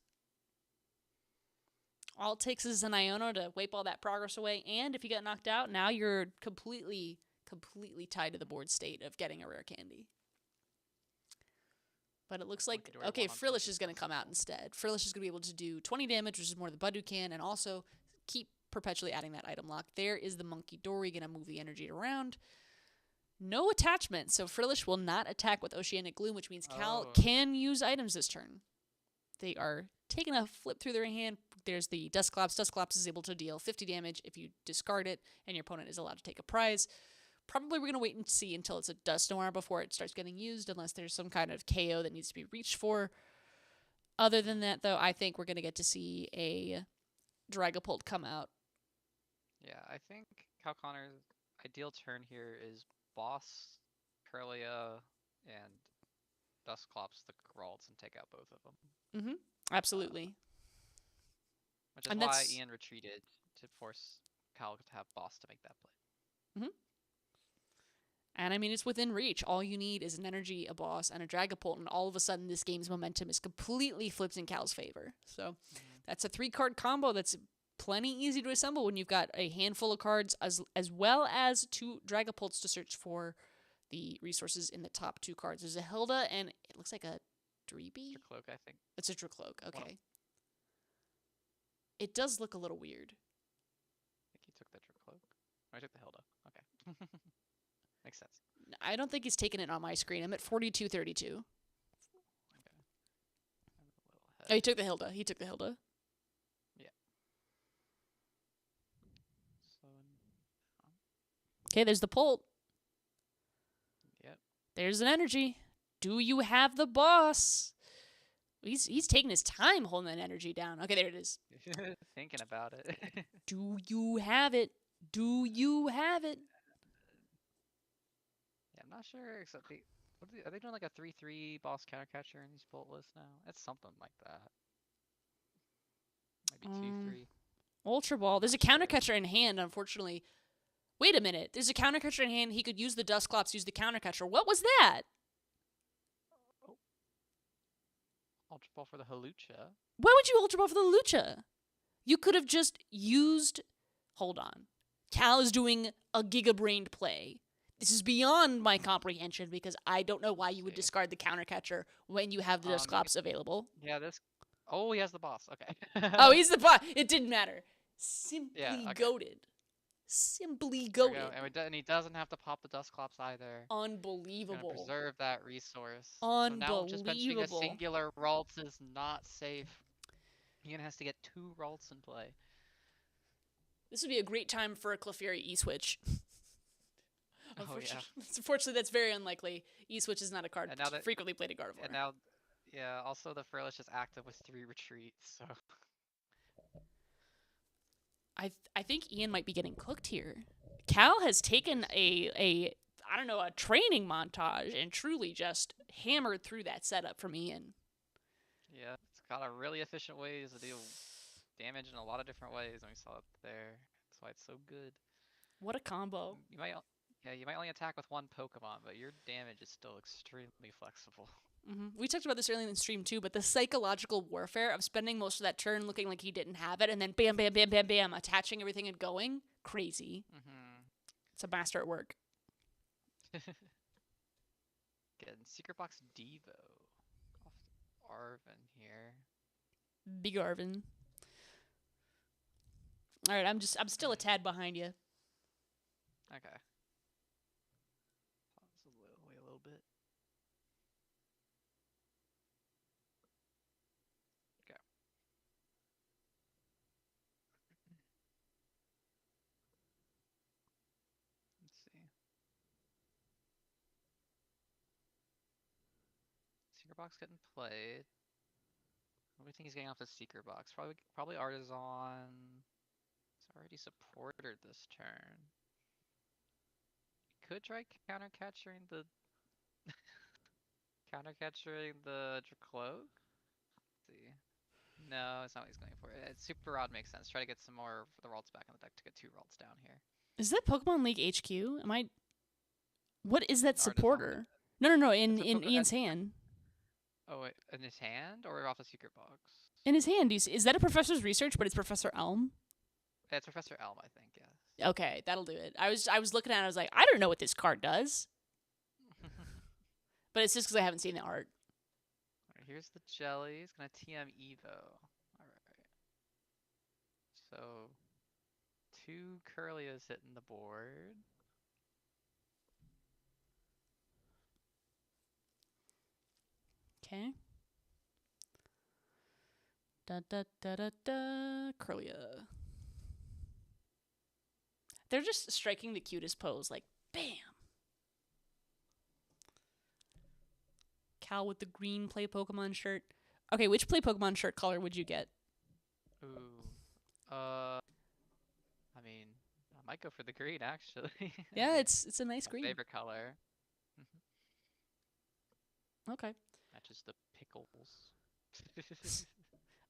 All it takes is an Iono to wipe all that progress away, and if you get knocked out, now you're completely tied to the board state of getting a rare candy. But it looks like, okay, Frillish is going to come out instead. Frillish is going to be able to do 20 damage, which is more than Badoo can, and also keep perpetually adding that item lock. There is the Monkey Dory going to move the energy around. No attachment, so Frillish will not attack with Oceanic Gloom, which means Cal can use items this turn. They are taking a flip through their hand. There's the Dusclops. Dusclops is able to deal 50 damage if you discard it, and your opponent is allowed to take a prize. Probably we're going to wait and see until it's a Dusknoir before it starts getting used, unless there's some kind of KO that needs to be reached for. Other than that, though, I think we're going to get to see a Dragapult come out. Yeah, I think Cal Connor's ideal turn here is Boss, Curlia, and Dusclops the Geralts and take out both of them. Absolutely. Which is why Ian retreated to force Cal to have Boss to make that play. And I mean, it's within reach. All you need is an energy, a boss, and a Dragapult, and all of a sudden this game's momentum is completely flipped in Cal's favor. So that's a 3-card combo that's plenty easy to assemble when you've got a handful of cards as well as 2 Dragapults to search for the resources in the top 2 cards. There's a Hilda and it looks like a Dreepy? Dracloak, I think. It's a Dracloak, okay. It does look a little weird. I think he took the Dracloak. Or I took the Hilda. Okay. Makes sense. I don't think he's taken it on my screen. I'm at 42-32. Okay. Oh, he took the Hilda. He took the Hilda. Yeah. So, okay, there's the Pult. Yep. There's an energy. Do you have the boss? He's taking his time holding that energy down. Okay, there it is. Thinking about it. Do you have it? Do you have it? Yeah, I'm not sure. Except are they doing like a 3/3 boss countercatcher in these Bolt lists now? It's something like that. Maybe 2/3. Ultra Ball. There's a countercatcher in hand, unfortunately. Wait a minute. There's a countercatcher in hand. He could use the Dusclops, use the countercatcher. What was that? Ultra Ball for the Halucha. Why would you Ultra Ball for the Lucha? You could have just used... Hold on. Cal is doing a giga-brained play. This is beyond my comprehension because I don't know why you would discard the countercatcher when you have the Dusclops available. Yeah, this... Oh, he has the boss. Okay. Oh, he's the boss. It didn't matter. Simply goated. Simply goated. And he doesn't have to pop the Dusclops either. Unbelievable. Preserve that resource. Unbelievable. So now just benching a singular Ralts is not safe. Ian has to get 2 Ralts in play. This would be a great time for a Clefairy E-Switch. Oh, yeah. Unfortunately, that's very unlikely. E-Switch is not a card frequently played in Gardevoir. And now, yeah, also the Furlish is active with 3 retreats, so... I think Ian might be getting cooked here. Cal has taken a training montage and truly just hammered through that setup from Ian. Yeah, it's got a really efficient ways to deal damage in a lot of different ways, and we saw it there. That's why it's so good. What a combo. You might only attack with 1 Pokemon, but your damage is still extremely flexible. We talked about this earlier in the stream too, but the psychological warfare of spending most of that turn looking like he didn't have it, and then bam, bam, bam, bam, bam, attaching everything and going, crazy. It's a master at work. Getting Secret Box Devo off Arvin here. Big Arvin. All right, I'm still a tad behind you. Okay. Pause away a little bit. Okay. Let's see. Secret Box getting played. What do you think he's getting off the Secret Box? Probably Artisan. He's already supported this turn. Could try countercatchering the Dracloak. Let's see. No, it's not what he's going for. Super Rod makes sense. Try to get some more for the Ralts back in the deck to get 2 Ralts down here. Is that Pokemon League HQ? What is that supporter? No. In Ian's hand. Oh, wait, in his hand or off the Secret Box? In his hand. Is that a Professor's Research, but it's Professor Elm? Yeah, it's Professor Elm, I think, yeah. Okay, that'll do it. I was looking at it, I was like, I don't know what this card does. But it's just because I haven't seen the art. Alright, here's the jelly. It's gonna TM Evo. Alright. So 2 Curlias hitting the board. Okay. Curlia. They're just striking the cutest pose, like bam. Cal with the green Play Pokemon shirt. Okay, which Play Pokemon shirt color would you get? Ooh. I mean, I might go for the green actually. Yeah, it's a nice green. Favorite color. Okay. Matches the pickles.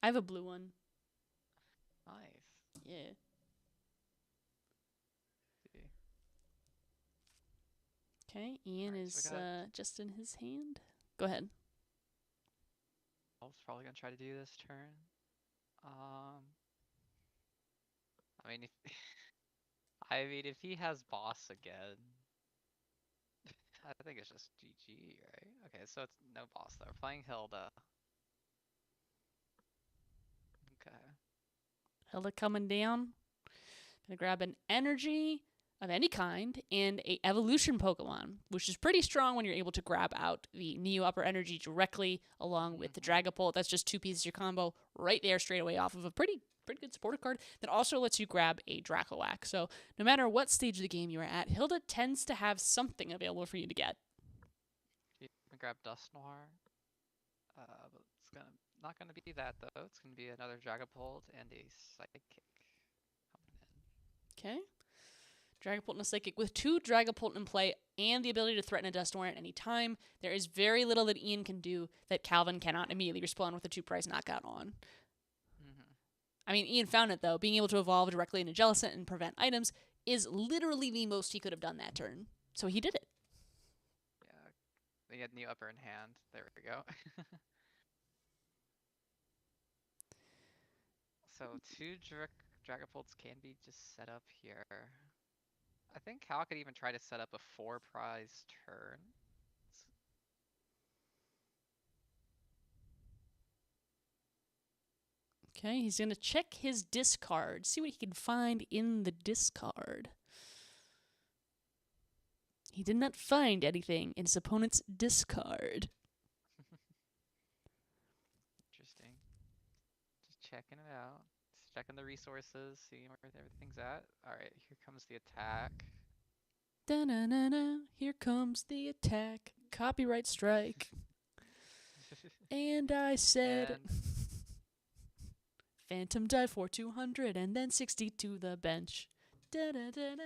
I have a blue one. Nice. Yeah. Okay, Ian is just in his hand. Go ahead. I was probably gonna try to do this turn. I mean, if he has boss again, I think it's just GG, right? Okay, so it's no boss though. We're playing Hilda. Okay. Hilda coming down. Gonna grab an energy of any kind and a evolution Pokemon, which is pretty strong when you're able to grab out the Neo Upper Energy directly along with the Dragapult. That's just 2 pieces of your combo right there straight away off of a pretty good supported card that also lets you grab a Dracolac. So no matter what stage of the game you are at, Hilda tends to have something available for you to get. You can grab Dusknoir. But it's not gonna be that though. It's gonna be another Dragapult and a Psychic coming in. Okay. Dragapult and a Psychic. With 2 Dragapult in play and the ability to threaten a Dusknoir at any time, there is very little that Ian can do that Calvin cannot immediately respond with a 2-prize knockout on. I mean, Ian found it, though. Being able to evolve directly into Jellicent and prevent items is literally the most he could have done that turn. So he did it. Yeah, they had Neo Upper in hand. There we go. So 2 Dragapults can be just set up here. I think Cal could even try to set up a 4-prize turn. Okay, he's going to check his discard, see what he can find in the discard. He did not find anything in his opponent's discard. Interesting. Just checking it out. Just checking the resources, seeing where everything's at. Alright, here comes the attack. Da-na-na-na, here comes the attack. Copyright strike. And I said... Phantom died for 200 and then 60 to the bench. Da-da-da-da.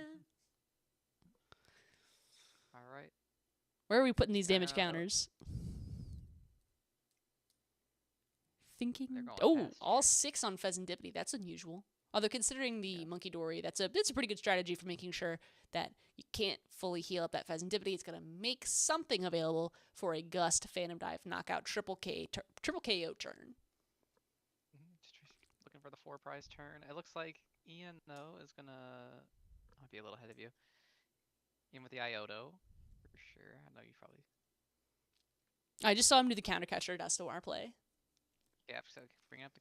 Alright. Where are we putting these damage counters? Thinking. Oh, all 6 on Pheasantipity. That's unusual. Although considering the Monkey Dory, it's a pretty good strategy for making sure that you can't fully heal up that Pheasantipity. It's going to make something available for a Gust, Phantom Dive, Knockout, triple KO turn. Looking for the 4-prize turn. It looks like Ian, though, is going to... I'll be a little ahead of you. Ian with the Iodo, for sure. I know you probably... I just saw him do the counter catcher Dusknoir play. Yeah, so bring up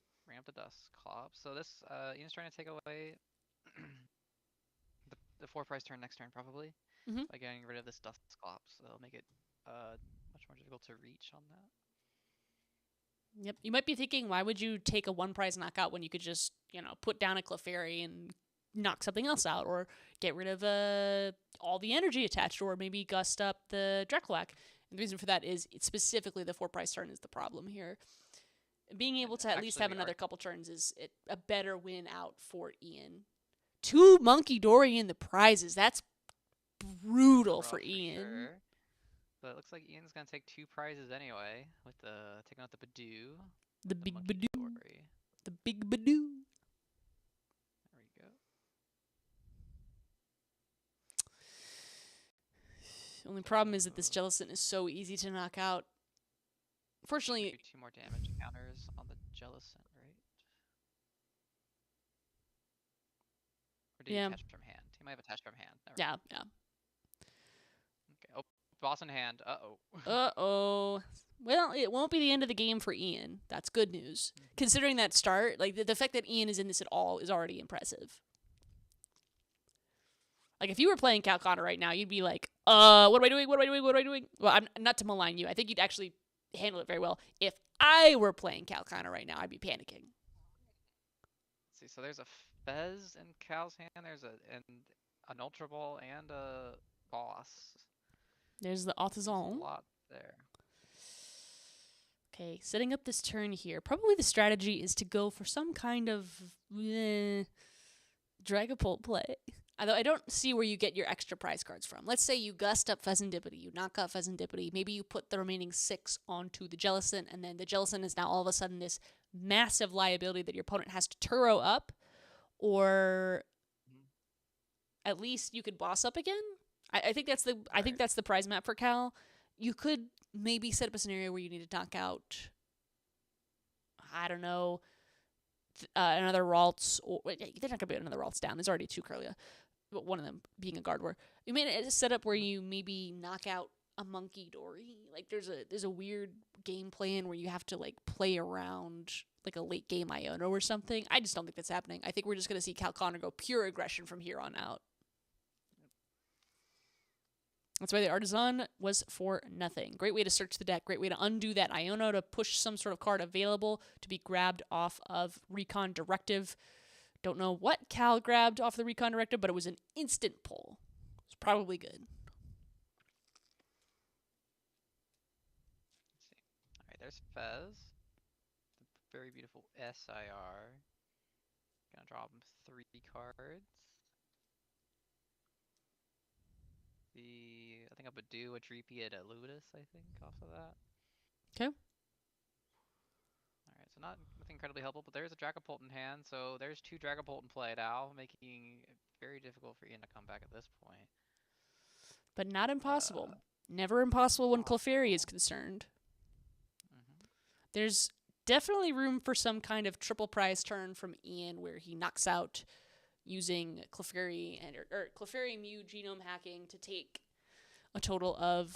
the Dusclops. So this, Ian's trying to take away the 4-prize turn next turn, probably, by getting rid of this Dusclops. So it'll make it much more difficult to reach on that. Yep. You might be thinking, why would you take a 1-prize knockout when you could just, put down a Clefairy and knock something else out, or get rid of all the energy attached, or maybe gust up the Draculac. And the reason for that is specifically the 4-prize turn is the problem here. Being able to at least have another couple turns is a better win out for Ian. 2 Monkey Dory in the prizes. That's brutal for Ian. Sure. But it looks like Ian's going to take 2 prizes anyway, with taking out the Badoo. The big Badoo. The big Badoo. There we go. The only problem is that this Jellicent is so easy to knock out. Fortunately, 2 more damage counters on the Jellicent, right? Or did he attach from hand? He might have attached from hand. Yeah. Okay. Oh, boss in hand. Uh-oh. Uh-oh. Well, it won't be the end of the game for Ian. That's good news. Considering that start, like the fact that Ian is in this at all is already impressive. Like, if you were playing Calcana right now, you'd be like, what am I doing? What am I doing? What am I doing? Well, I'm not to malign you. I think you'd actually handle it very well. If I were playing Calcana right now, I'd be panicking. Let's see, so there's a Fez in Cal's hand. There's an Ultra Ball and a boss. There's the Artisan. A lot there. Okay, setting up this turn here. Probably the strategy is to go for some kind of Dragapult play. Although I don't see where you get your extra prize cards from. Let's say you gust up Pheasantipity, you knock out Pheasantipity, maybe you put the remaining 6 onto the Jellicent, and then the Jellicent is now all of a sudden this massive liability that your opponent has to Turo up, or at least you could boss up again. I think that's the prize map for Cal. You could maybe set up a scenario where you need to knock out, I don't know, another Ralts, or they're not gonna be another Ralts down. There's already 2 Curlia. But one of them being a Gardevoir. You made a setup where you maybe knock out a Monkey Dory. Like there's a weird game plan where you have to like play around like a late game Iono or something. I just don't think that's happening. I think we're just going to see Cal Connor go pure aggression from here on out. That's why the Artisan was for nothing. Great way to search the deck. Great way to undo that Iono to push some sort of card available to be grabbed off of Recon Directive. Don't know what Cal grabbed off the Recon Directive, but it was an instant pull. It's probably good. Let's see. All right, there's Fez. The very beautiful SIR. Gonna draw him 3 cards. I think I would do a Dreepy at a Ludus, I think, off of that. Okay. Alright, so nothing incredibly helpful, but there's a Dragapult in hand, so there's 2 Dragapult in play now, making it very difficult for Ian to come back at this point. But not impossible. Never impossible when Clefairy is concerned. There's definitely room for some kind of triple prize turn from Ian where he knocks out using Clefairy or Clefairy Mew genome hacking to take a total of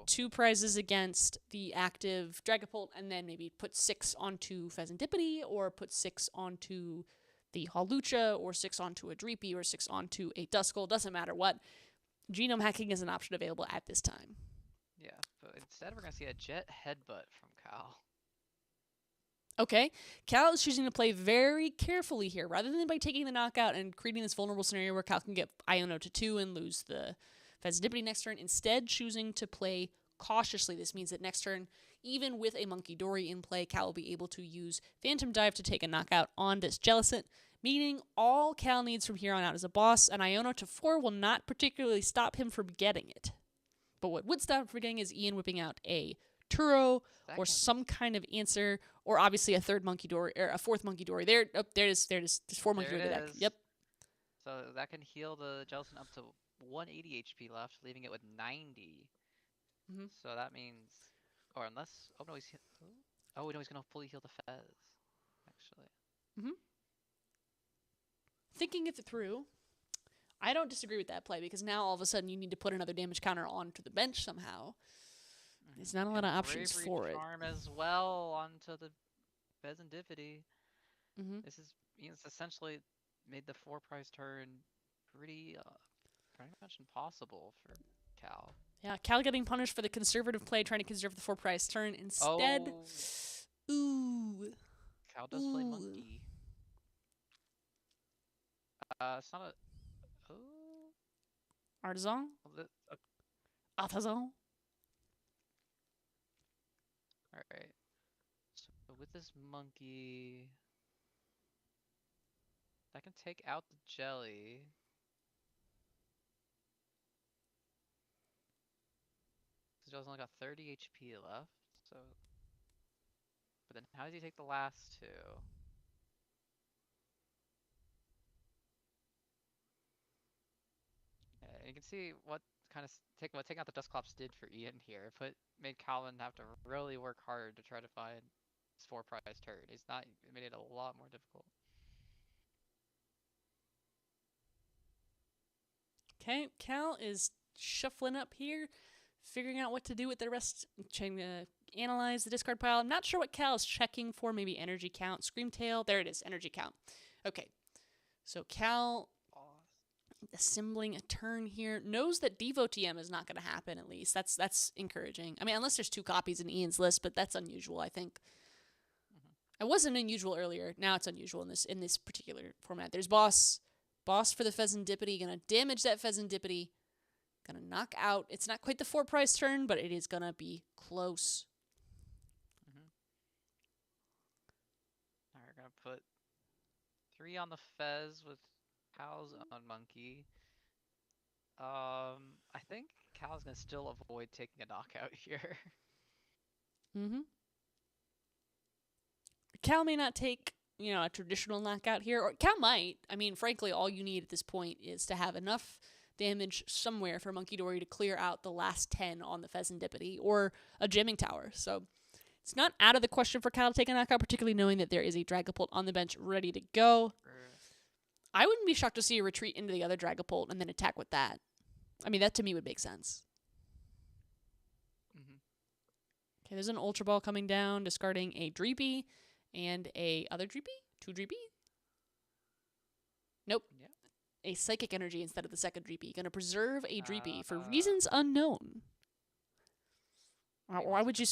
2 prizes against the active Dragapult, and then maybe put 6 onto Pheasantipity, or put 6 onto the Hawlucha, or 6 onto a Dreepy, or 6 onto a Duskull. Doesn't matter what. Genome hacking is an option available at this time. Yeah, but instead we're going to see a Jet Headbutt from Cal. Okay, Cal is choosing to play very carefully here. Rather than by taking the knockout and creating this vulnerable scenario where Cal can get Iono to 2 and lose the Pheasantipity next turn, instead choosing to play cautiously. This means that next turn, even with a Monkey Dory in play, Cal will be able to use Phantom Dive to take a knockout on this Jellicent, meaning all Cal needs from here on out is a boss, and Iono to 4 will not particularly stop him from getting it. But what would stop him from getting is Ian whipping out a Turo or some kind of answer, or obviously a 3rd Monkey Dory, or a 4th Monkey Dory. There it is. There's 4 Monkey Dory in the deck. Yep. So that can heal the Jellicent up to 180 HP left, leaving it with 90. So that means, or unless, oh no, he's gonna fully heal the Fez, actually. Thinking it through, I don't disagree with that play, because now all of a sudden you need to put another damage counter onto the bench somehow. There's not a lot of options for it. Charm as well onto the Pheasantipity. This is Ian's essentially made the 4 prize turn pretty much impossible for Cal. Yeah, Cal getting punished for the conservative play, trying to conserve the 4 prize turn. Instead, ooh. Cal does play Monkey. It's not a... Artisan? Artisan? Alright. So with this Monkey... I can take out the Jelly. Jelly's only got 30 HP left, so... But then how does he take the last 2? You can see what kind of taking out the Dusclops did for Ian here. Made Calvin have to really work hard to try to find his 4 prize turn. It made it a lot more difficult. Okay, Cal is shuffling up here, figuring out what to do with the rest, trying to analyze the discard pile. I'm not sure what Cal is checking for. Maybe energy count, Screamtail. There it is, energy count. Okay, so Cal assembling a turn here, knows that Devo TM is not going to happen. At least that's encouraging. I mean, unless there's 2 copies in Ian's list, but that's unusual, I think. It wasn't unusual earlier. Now it's unusual in this particular format. There's boss for the Pheasantipity, gonna damage that Pheasantipity, gonna knock out. It's not quite the 4 prize turn, but it is gonna be close. Alright, we're gonna put 3 on the Fez with Cal's on Monkey. I think Cal's gonna still avoid taking a knockout here. Cal may not take, a traditional knockout here, or Cal might. I mean, frankly, all you need at this point is to have enough damage somewhere for Monkey Dory to clear out the last 10 on the Pheasantipity, or a Jamming Tower. So it's not out of the question for Cal to take a knockout, particularly knowing that there is a Dragapult on the bench ready to go. I wouldn't be shocked to see a retreat into the other Dragapult and then attack with that. I mean, that to me would make sense. Okay, there's an Ultra Ball coming down, discarding a Dreepy and a other Dreepy? 2 Dreepy? Nope. Yeah. A Psychic Energy instead of the second Dreepy. Gonna preserve a Dreepy for reasons unknown. Why would you...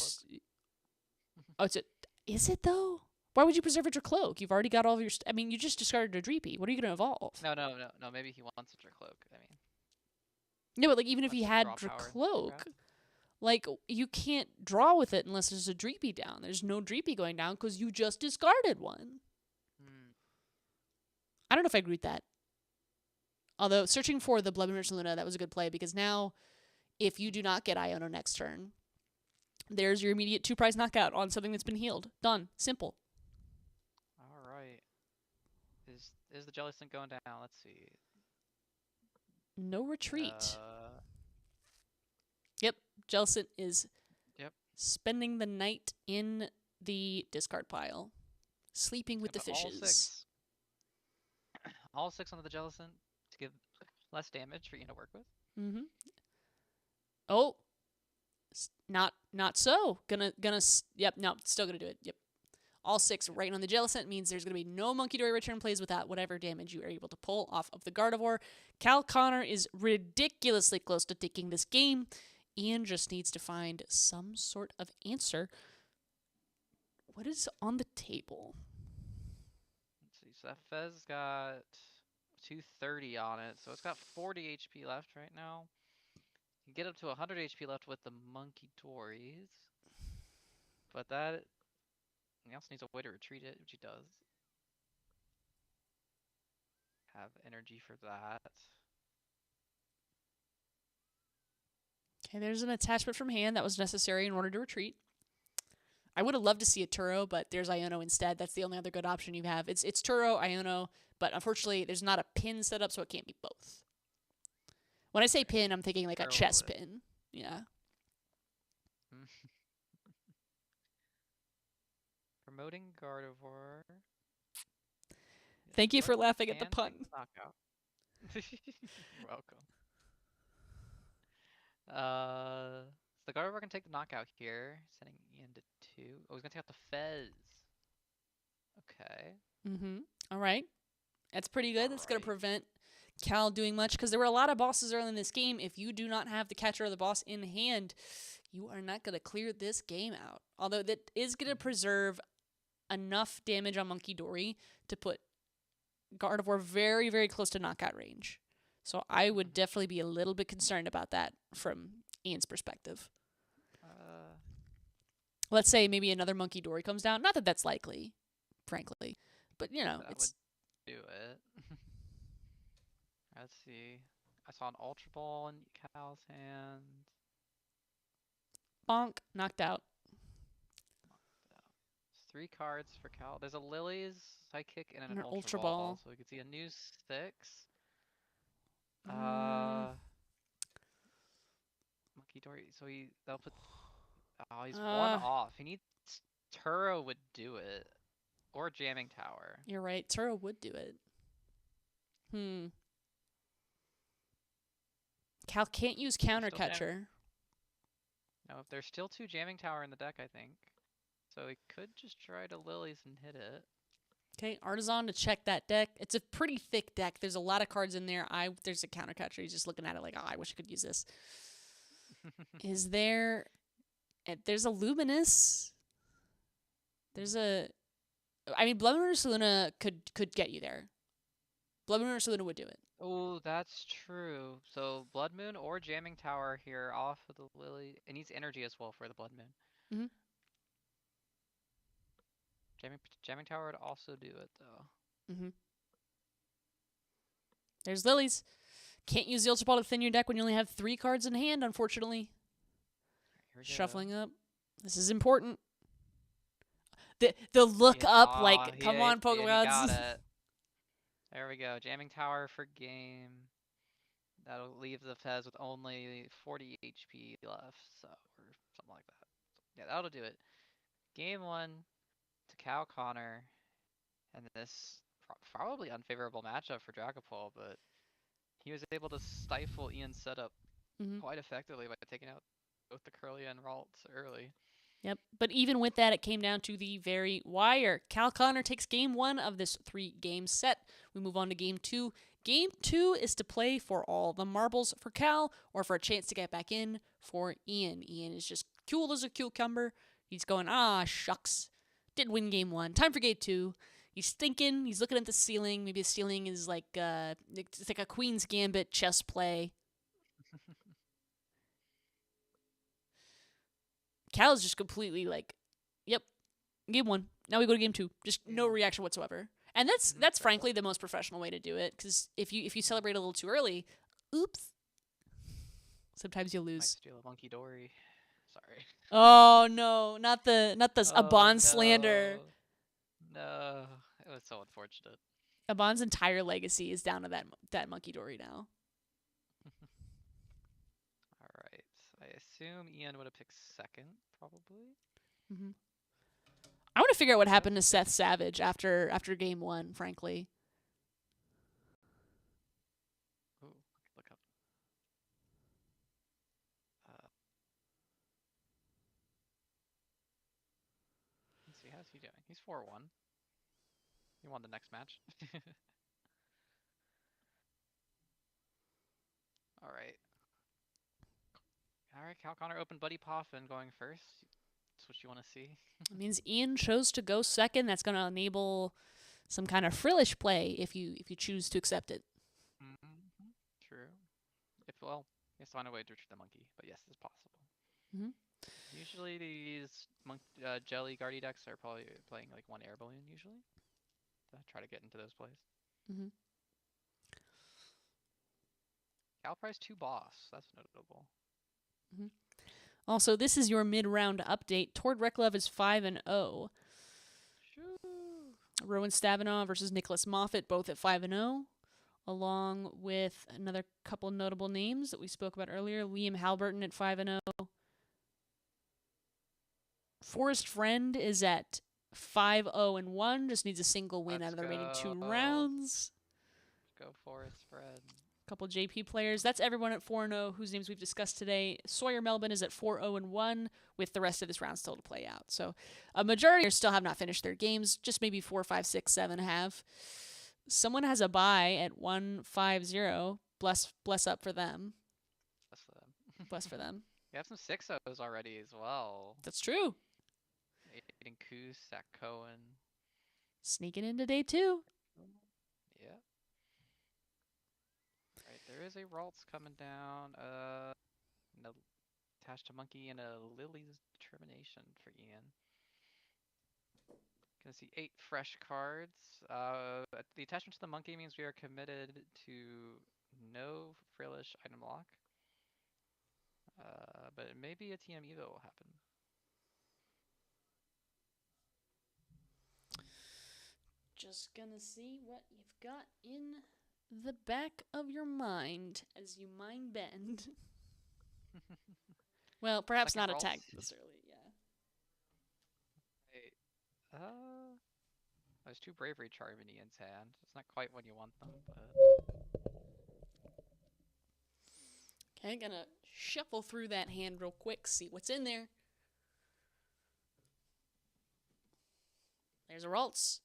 Oh, is it though? Why would you preserve it your cloak? You've already got all of your... I mean, you just discarded a Dreepy. What are you gonna evolve? No. Maybe he wants a cloak. I mean... No, but like even if he had Cloak, like you can't draw with it unless there's a Dreepy down. There's no Dreepy going down because you just discarded one. I don't know if I agree with that. Although searching for the Blood Moon Luna, that was a good play because now, if you do not get Iono next turn, there's your immediate 2-prize knockout on something that's been healed. Done. Simple. All right. Is the Jellicent going down? Let's see. No retreat. Yep. Jellicent is spending the night in the discard pile. Sleeping with the fishes. All 6 on the Jellicent to give less damage for you to work with. Mm-hmm. Oh. Not so. Yep, no, still gonna do it. Yep. All 6 right on the Jellicent means there's going to be no Monkey Dory return plays without whatever damage you are able to pull off of the Gardevoir. Cal Connor is ridiculously close to taking this game. Ian just needs to find some sort of answer. What is on the table? Let's see. So that Fez got 230 on it, so it's got 40 HP left right now. You can get up to 100 HP left with the Monkey Dories. But that... He also needs a way to retreat it, which he does. Have energy for that. Okay, there's an attachment from hand that was necessary in order to retreat. I would have loved to see a Turo, but there's Iono instead. That's the only other good option you have. It's Turo, Iono, but unfortunately there's not a pin set up, so it can't be both. When I say pin, I'm thinking like a chess pin. Yeah. Promoting Gardevoir. Thank you for laughing at the pun. Knockout. You're welcome. So the Gardevoir can take the knockout here, sending Ian to 2. Oh, he's gonna take out the Fez. Okay. Mm-hmm. All right. That's pretty good. That's gonna prevent Cal doing much because there were a lot of bosses early in this game. If you do not have the catcher of the boss in hand, you are not gonna clear this game out. Although that is gonna preserve enough damage on Monkey Dory to put Gardevoir very, very close to knockout range. So I would definitely be a little bit concerned about that from Ian's perspective. Let's say maybe another Monkey Dory comes down. Not that that's likely, frankly. But, you know, it's... Would do it. Let's see. I saw an Ultra Ball in Cal's hand. Bonk. Knocked out. 3 cards for Cal. There's a Lily's Psychic and an Ultra Ball. So we can see a new 6. Monkey Dory. So that'll put... Oh, he's 1 off. He needs... Turo would do it. Or Jamming Tower. You're right. Turo would do it. Cal can't use Counter Catcher. No, there's still 2 Jamming Tower in the deck, I think. So he could just try to Lilies and hit it. Okay, Artisan to check that deck. It's a pretty thick deck. There's a lot of cards in there. There's a Counter Catcher. He's just looking at it like, oh, I wish I could use this. Is there... There's a Luminous. There's a... I mean, Blood Moon Luna could get you there. Blood Moon Luna would do it. Oh, that's true. So Blood Moon or Jamming Tower here off of the Lily. It needs energy as well for the Blood Moon. Mm-hmm. Jamming Tower would also do it, though. Mm-hmm. There's Lilies. Can't use the Ultra Ball to thin your deck when you only have 3 cards in hand, unfortunately. Shuffling up. This is important. The look up, like, come on, Pokemon. Got it. There we go. Jamming Tower for game. That'll leave the Fez with only 40 HP left, so or something like that. Yeah, that'll do it. Game 1 to Cal Connor, and this probably unfavorable matchup for Dragapult, but he was able to stifle Ian's setup quite effectively by taking out both the Curlia and Ralts early. Yep. But even with that, it came down to the very wire. Cal Connor takes game 1 of this 3-game set. We move on to game 2. Game 2 is to play for all the marbles for Cal or for a chance to get back in for Ian. Ian is just cool as a cucumber. He's going, shucks. Didn't win game 1. Time for game 2. He's thinking. He's looking at the ceiling. Maybe the ceiling is like it's like a Queen's Gambit chess play. Cal's just completely like, yep, game 1. Now we go to game 2. Just no reaction whatsoever. And that's frankly the most professional way to do it, because if you celebrate a little too early, oops, sometimes you'll Might lose. steal a monkey dory. Sorry. Oh no, not the Abon slander. No, it was so unfortunate. Abon's entire legacy is down to that monkey dory now. All right. I assume Ian would have picked second, probably. Mm-hmm. I want to figure out what happened to Seth Savage after game 1, frankly. Ooh, look up. Let's see, how's he doing? He's 4-1. He won the next match. All right. All right, Cal Connor open Buddy Poffin going first. That's what you want to see. It means Ian chose to go second. That's going to enable some kind of frillish play if you choose to accept it. Mm-hmm. True. He has to find a way to retrieve the monkey, but yes, it's possible. Mm-hmm. Usually these jelly guardy decks are probably playing like 1 air balloon usually. To try to get into those plays. Mm-hmm. Cal price 2 boss. That's notable. Mm-hmm. Also, this is your mid-round update. Tord Reklev is 5-0. Rowan Stavinow versus Nicholas Moffat, both at 5-0, along with another couple notable names that we spoke about earlier. Liam Halberton at 5-0. Forrest Friend is at 5-0-1. Just needs a single win out of the remaining 2 rounds. Go Forrest Friend. Couple JP players. That's everyone at 4-0 whose names we've discussed today. Sawyer Melbourne is at 4-0-1 with the rest of this round still to play out. So a majority still have not finished their games. Just maybe 4, 5, 6, 7 have. Someone has a bye at 1-5-0. Bless up for them. Bless them. Bless for them. We have some 6-0s already as well. That's true. Aiden Coos, Zach Cohen. Sneaking into day 2. Yeah. Right, there is a Ralts coming down. Attached to Monkey and a Lily's Determination for Ian. Gonna see 8 fresh cards. The attachment to the Monkey means we are committed to no frillish item lock. But maybe a TM Evo will happen. Just gonna see what you've got in the back of your mind as you mind bend. Well, perhaps Second not Ralts. attack this early, yeah. Wait, there's 2 Bravery Charm in Ian's hand. It's not quite when you want them, but... Okay, gonna shuffle through that hand real quick, see what's in there. There's a Ralts.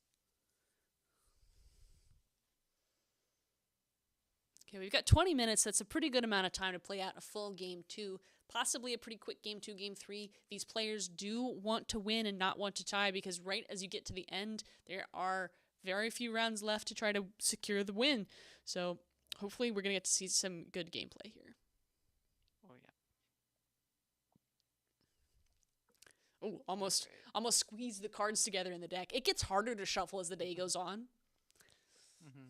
Okay, we've got 20 minutes. That's a pretty good amount of time to play out a full game 2, possibly a pretty quick game 2, game 3. These players do want to win and not want to tie, because right as you get to the end, there are very few rounds left to try to secure the win. So hopefully we're going to get to see some good gameplay here. Oh, yeah. Oh, almost squeeze the cards together in the deck. It gets harder to shuffle as the day goes on. Mm-hmm.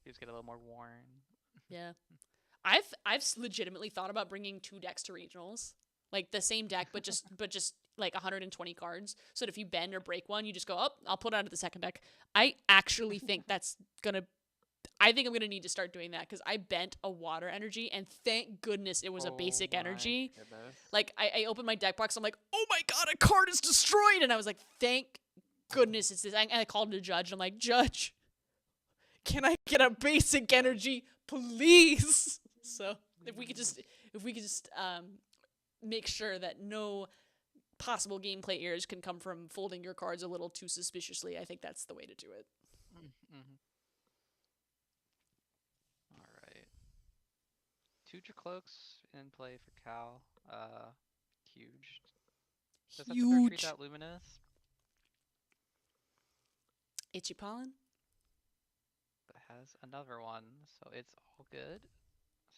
These get a little more worn. Yeah. I've legitimately thought about bringing 2 decks to regionals. Like the same deck, but just like 120 cards. So that if you bend or break one, you just go, I'll put it out of the second deck. I actually think I think I'm going to need to start doing that, because I bent a water energy, and thank goodness it was a basic energy. Goodness. Like, I opened my deck box, I'm like, oh my god, a card is destroyed! And I was like, thank goodness it's this. And I called the judge, I'm like, Judge, can I get a basic energy, please? So, if we could just make sure that no possible gameplay errors can come from folding your cards a little too suspiciously. I think that's the way to do it. All right. 2 Cloaks in play for Cal. Huge. Does that have to retreat that Luminous? Itchy Pollen. But has another one, so it's all good.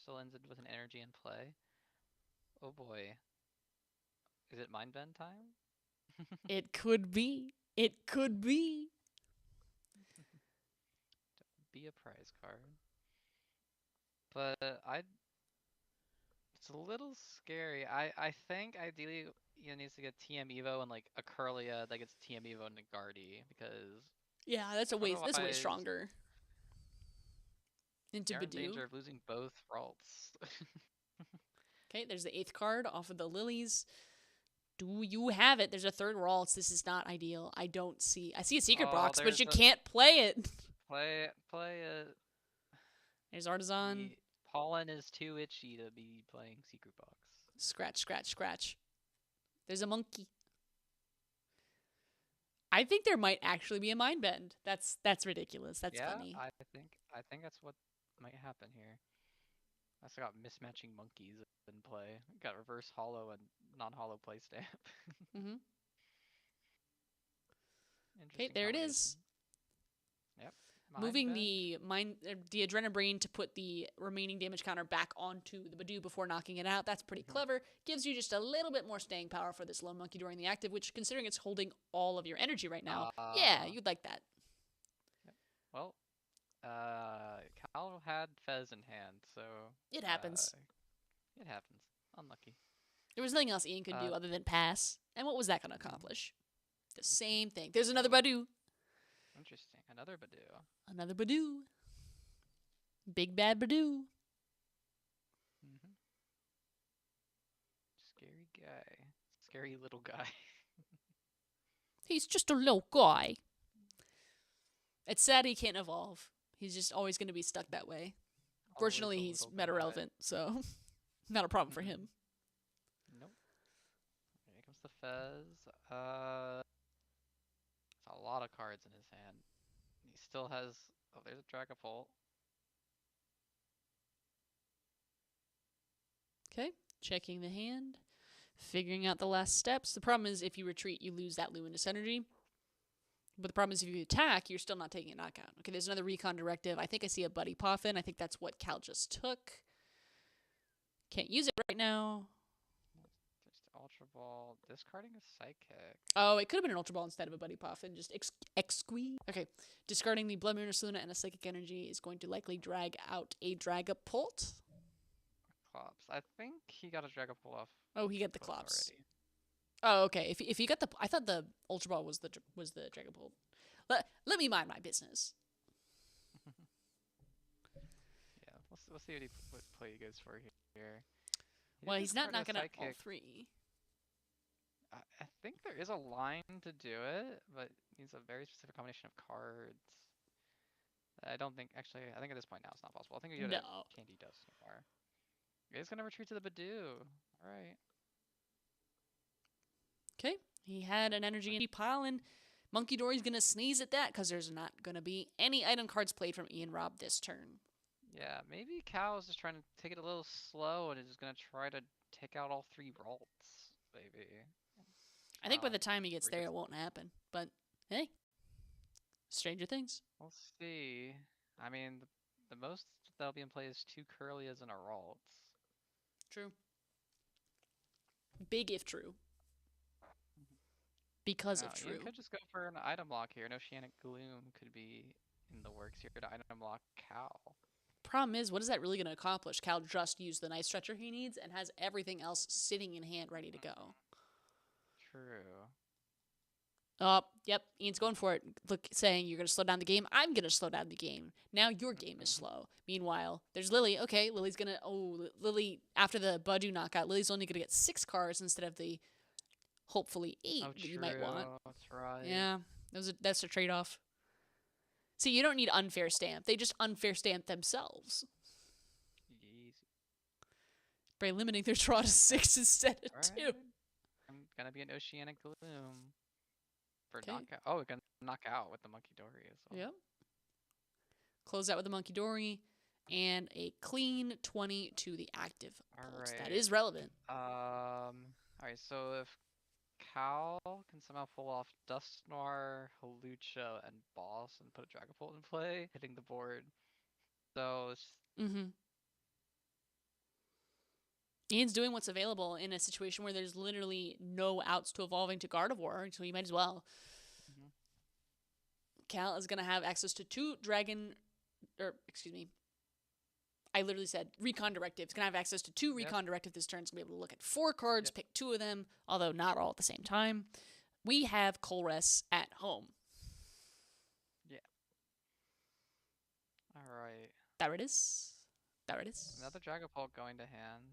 Still ends it with an energy in play. Oh boy. Is it Mind Bend time? It could be. It could be. Be a prize card. But it's a little scary. I think ideally needs to get TM Evo and like a Curlia that gets TM Evo and Nagardi because that's a way stronger. Into you're in Badoo. danger of losing both Ralts. Okay, there's the 8th card off of the Lilies. Do you have it? There's a 3rd Ralts. This is not ideal. I see a secret box, but you can't play it. Play it. There's Artisan. Pollen is too itchy to be playing secret box. Scratch, scratch, scratch. There's a monkey. I think there might actually be a Mind Bend. That's ridiculous. That's funny. I think that's what might happen here. I also got mismatching monkeys in play. Got reverse hollow and non-hollow play stamp. Okay, there it is. Yep. Moving the Adrenabrain to put the remaining damage counter back onto the Badoo before knocking it out. That's pretty clever. Gives you just a little bit more staying power for this lone monkey during the active, which, considering it's holding all of your energy right now, you'd like that. Yep. Well, Cal had Fez in hand, so it happens. It happens. Unlucky. There was nothing else Ian could do other than pass. And what was that going to accomplish? The same thing. There's another Badoo. Interesting. Another Badoo. Another Badoo. Big bad Badoo. Scary guy. Scary little guy. He's just a little guy. It's sad he can't evolve. He's just always going to be stuck that way. Fortunately, he's meta relevant, so not a problem for him. Nope. Here comes the Fez. It's a lot of cards in his hand. He still has. Oh, there's a Dragapult. Okay, checking the hand, figuring out the last steps. The problem is if you retreat, you lose that Luminous energy. But the problem is if you attack, you're still not taking a knockout. Okay, there's another Recon Directive. I think I see a Buddy Poffin. I think that's what Cal just took. Can't use it right now. Just Ultra Ball. Discarding a Psychic. Oh, it could have been an Ultra Ball instead of a Buddy Poffin. Just exquee. Okay, discarding the Blood Moon or Saluna and a Psychic Energy is going to likely drag out a Dragapult. Clops. I think he got a Dragapult off. Oh, he got the Clops. Already. Oh, okay. If you got the, I thought the Ultra Ball was the Dragapult. Let me mind my business. Yeah, we'll see what play he goes for here. Well, he's not knocking out all 3. I think there is a line to do it, but needs a very specific combination of cards. I don't think, actually, I think at this point now it's not possible. I think we do it at Candy Dust somewhere. He's gonna retreat to the Badoo. All right. Okay, he had an energy Pollen. Monkey Dory's gonna sneeze at that because there's not gonna be any item cards played from Ian Robb this turn. Yeah, maybe Cal's just trying to take it a little slow and is just gonna try to take out all 3 Ralts, maybe. I think by the time he gets there, it won't happen. But hey, stranger things. We'll see. I mean, the most that'll be in play is 2 Curlias and a Ralts. True. Big if true. Because of true. You could just go for an item lock here. An Oceanic Gloom could be in the works here to item lock Cal. Problem is, what is that really going to accomplish? Cal just used the Night Stretcher he needs and has everything else sitting in hand ready to go. True. Yep, Ian's going for it. Look, saying you're going to slow down the game. I'm going to slow down the game. Now your game is slow. Meanwhile, there's Lily. Okay, Lily's going to... Lily, after the Badoo knockout, Lily's only going to get 6 cards instead of the... hopefully 8 that you might want. That's right. Yeah, that's a trade-off. See, you don't need unfair stamp. They just unfair stamp themselves. Easy. By limiting their draw to 6 instead of 2. gonna be an Oceanic Gloom for 'Kay. knockout. Oh, we're gonna knock out with the Monkey Dory as well. Yep. Close out with the Monkey Dory and a clean 20 to the active pulse. That is relevant. Alright, so if Cal can somehow pull off Dust Noir, Halucha, and Boss and put a Dragapult in play, hitting the board. So Ian's doing what's available in a situation where there's literally no outs to evolving to Gardevoir, so you might as well. Cal is going to have access to 2 Dragon, or excuse me, I literally said Recon Directive. He's going to have access to 2 Recon Directive this turn. He's going to be able to look at 4 cards, pick 2 of them, although not all at the same time. We have Colress at home. Yeah. Alright. There it is. There it is. Another Dragapult going to hand,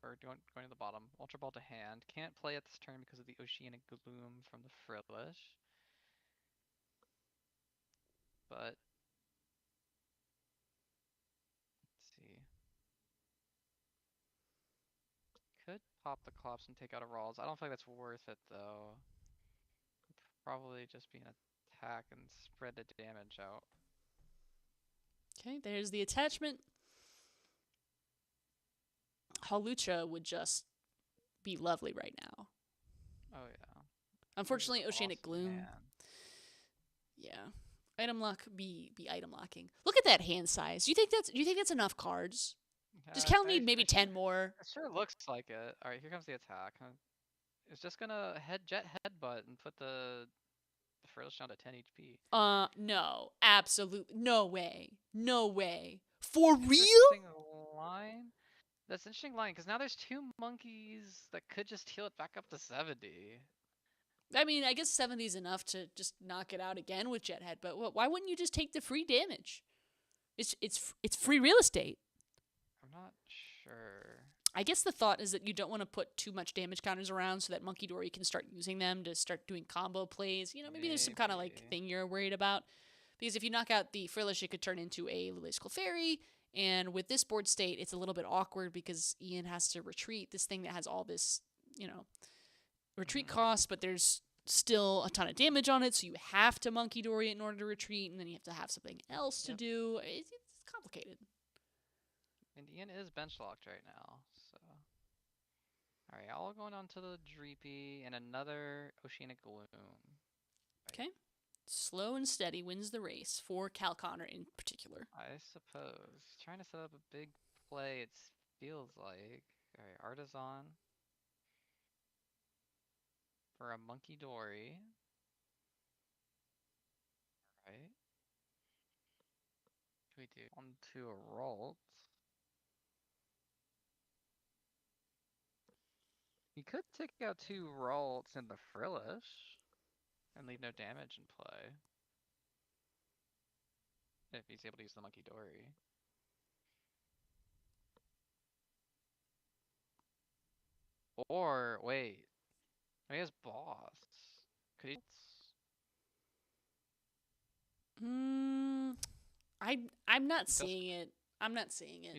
or going to the bottom. Ultra Ball to hand. Can't play at this turn because of the Oceanic Gloom from the Frillish. But let's see. Could pop the Clops and take out a Rawls. I don't think that's worth it though. Probably just be an attack and spread the damage out. Okay, there's the attachment. Halucha would just be lovely right now. Oh yeah. Unfortunately, Oceanic Gloom. Yeah. Item lock be item locking. Look at that hand size. Do you think that's enough cards? Does Cal need maybe 10 more? It sure looks like it. Alright, here comes the attack. It's just gonna jet headbutt and put the Frillish down to 10 HP. No. Absolutely. No way. No way. For real? Line? That's an interesting line, because now there's 2 monkeys that could just heal it back up to 70. I mean, I guess 70 is enough to just knock it out again with Jet Head, but why wouldn't you just take the free damage? It's free real estate. I'm not sure. I guess the thought is that you don't want to put too much damage counters around so that Monkey Dory can start using them to start doing combo plays. You know, maybe there's some kind of like thing you're worried about. Because if you knock out the Frillish, it could turn into a Lili's Clefairy. And with this board state, it's a little bit awkward because Ian has to retreat this thing that has all this, you know, retreat cost, but there's still a ton of damage on it. So you have to Monkey Dory it in order to retreat, and then you have to have something else to do. It's complicated. And Ian is bench locked right now, so. Alright, all going on to the Dreepy and another Oceanic Gloom. Okay. Slow and steady wins the race for Cal Connor in particular. I suppose. Trying to set up a big play, it feels like. Alright, Artisan. For a Monkey Dory. Alright. What do we do? Onto a Ralt. He could take out 2 Ralts in the Frillish and leave no damage in play. If he's able to use the Monkey Dory. Or, wait. He has Boss. Could he? I'm not seeing it. I'm not seeing it.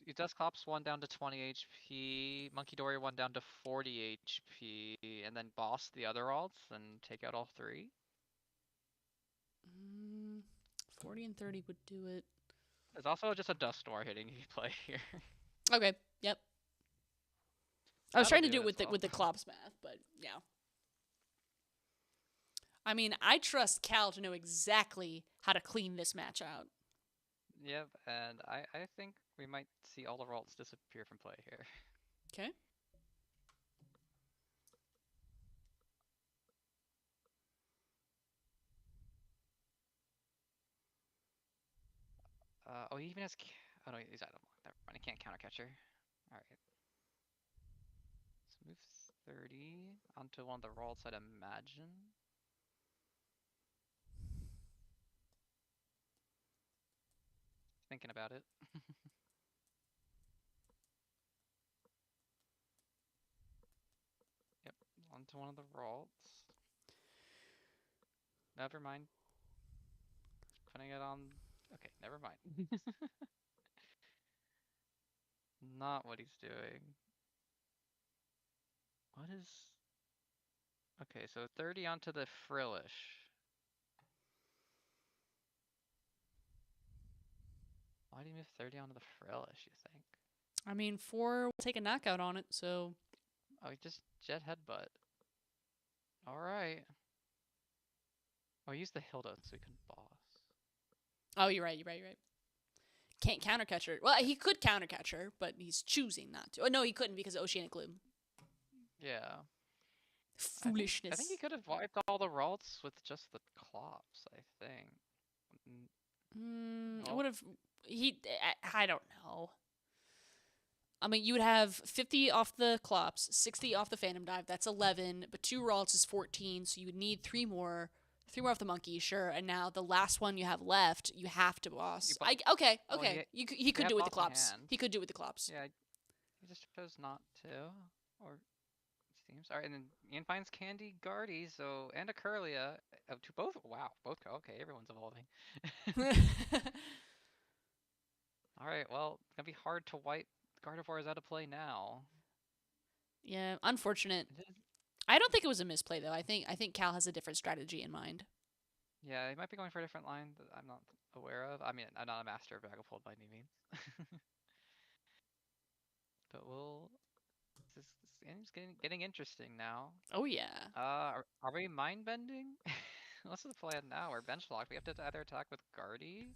He does Clops 1 down to 20 HP, Monkey Dory 1 down to 40 HP, and then Boss the other alts and take out all 3? 40 and 30 would do it. There's also just a Dust Noir hitting you play here. Okay, yep. I was trying to do it with the Clops math, but yeah. I mean, I trust Cal to know exactly how to clean this match out. Yep, and I think we might see all the Ralts disappear from play here. Okay. Oh, he even has. Oh no, he's item locked. Never mind. He can't counter catcher. All right. So move 30 onto one of the Ralts, I'd imagine. Thinking about it. Yep, onto one of the Ralts. Never mind. Putting it on. Okay, never mind. Not what he's doing. What is... Okay, so 30 onto the Frillish. Why do you move 30 onto the Frillish, you think? I mean, 4 will take a knockout on it, so... Oh, he just jet headbutt. Alright. Oh, use the Hilda so he can boss. Oh, you're right. Can't countercatch her. Well, he could countercatch her, but he's choosing not to. Oh, no, he couldn't because of Oceanic Gloom. Yeah. Foolishness. I think he could have wiped all the Ralts with just the Clops, I think. I would have... I don't know. I mean, you would have 50 off the Clops, 60 off the Phantom Dive. That's 11, but 2 Ralts is 14, so you would need 3 more. 3 more off the Monkey, sure. And now the last one you have left, you have to boss. Okay. Well, he could do it with the boss in Clops. hand. He could do it with the Clops. Yeah, he just chose not to. Or it seems. Alright, and then Ian finds Candy Guardy, so and a Curlia. To both. Wow, both. Okay, everyone's evolving. Alright, well, it's gonna be hard to wipe Gardevoirs out of play now. Yeah, unfortunate. I don't think it was a misplay though. I think Cal has a different strategy in mind. Yeah, he might be going for a different line that I'm not aware of. I mean, I'm not a master of Dragapult by any means. But this game's getting interesting now. Oh yeah. Are we mind bending? What's the plan now? We're bench locked. We have to either attack with Guardy.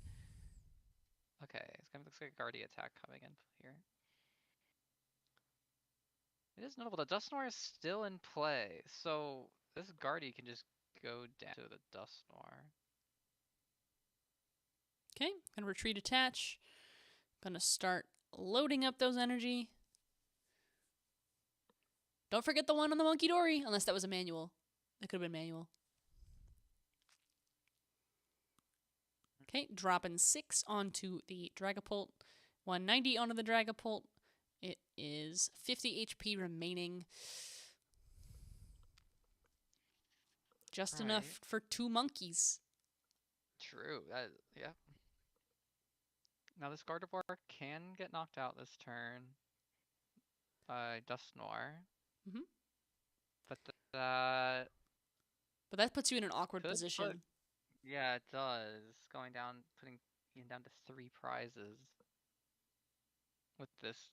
Okay, it's gonna looks like a Guardy attack coming in here. It is notable that Dusknoir is still in play, so this Guardy can just go down to the Dusknoir. Okay, gonna retreat attach. Gonna start loading up those energy. Don't forget the one on the Monkey Dory, unless that was a manual. That could have been manual. Okay, dropping 6 onto the Dragapult. 190 onto the Dragapult. It is 50 HP remaining. Just enough for 2 monkeys. True. Yeah. Now this Gardevoir can get knocked out this turn by Dusknoir. But that puts you in an awkward position. Yeah, it does. Going down, putting Ian down to 3 prizes. With this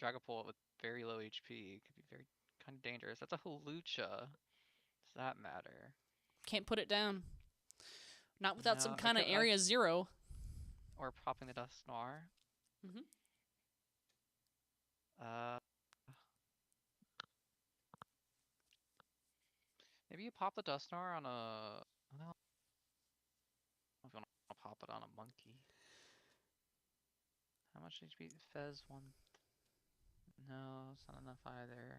Dragapult with very low HP, could be very kind of dangerous. That's a Hawlucha. Does that matter? Can't put it down. Not without some kind of area 0. Or popping the Dusknoir. Maybe you pop the Dusknoir on a... I don't know if you want to pop it on a Monkey. How much HP? Fez 1. No, it's not enough either.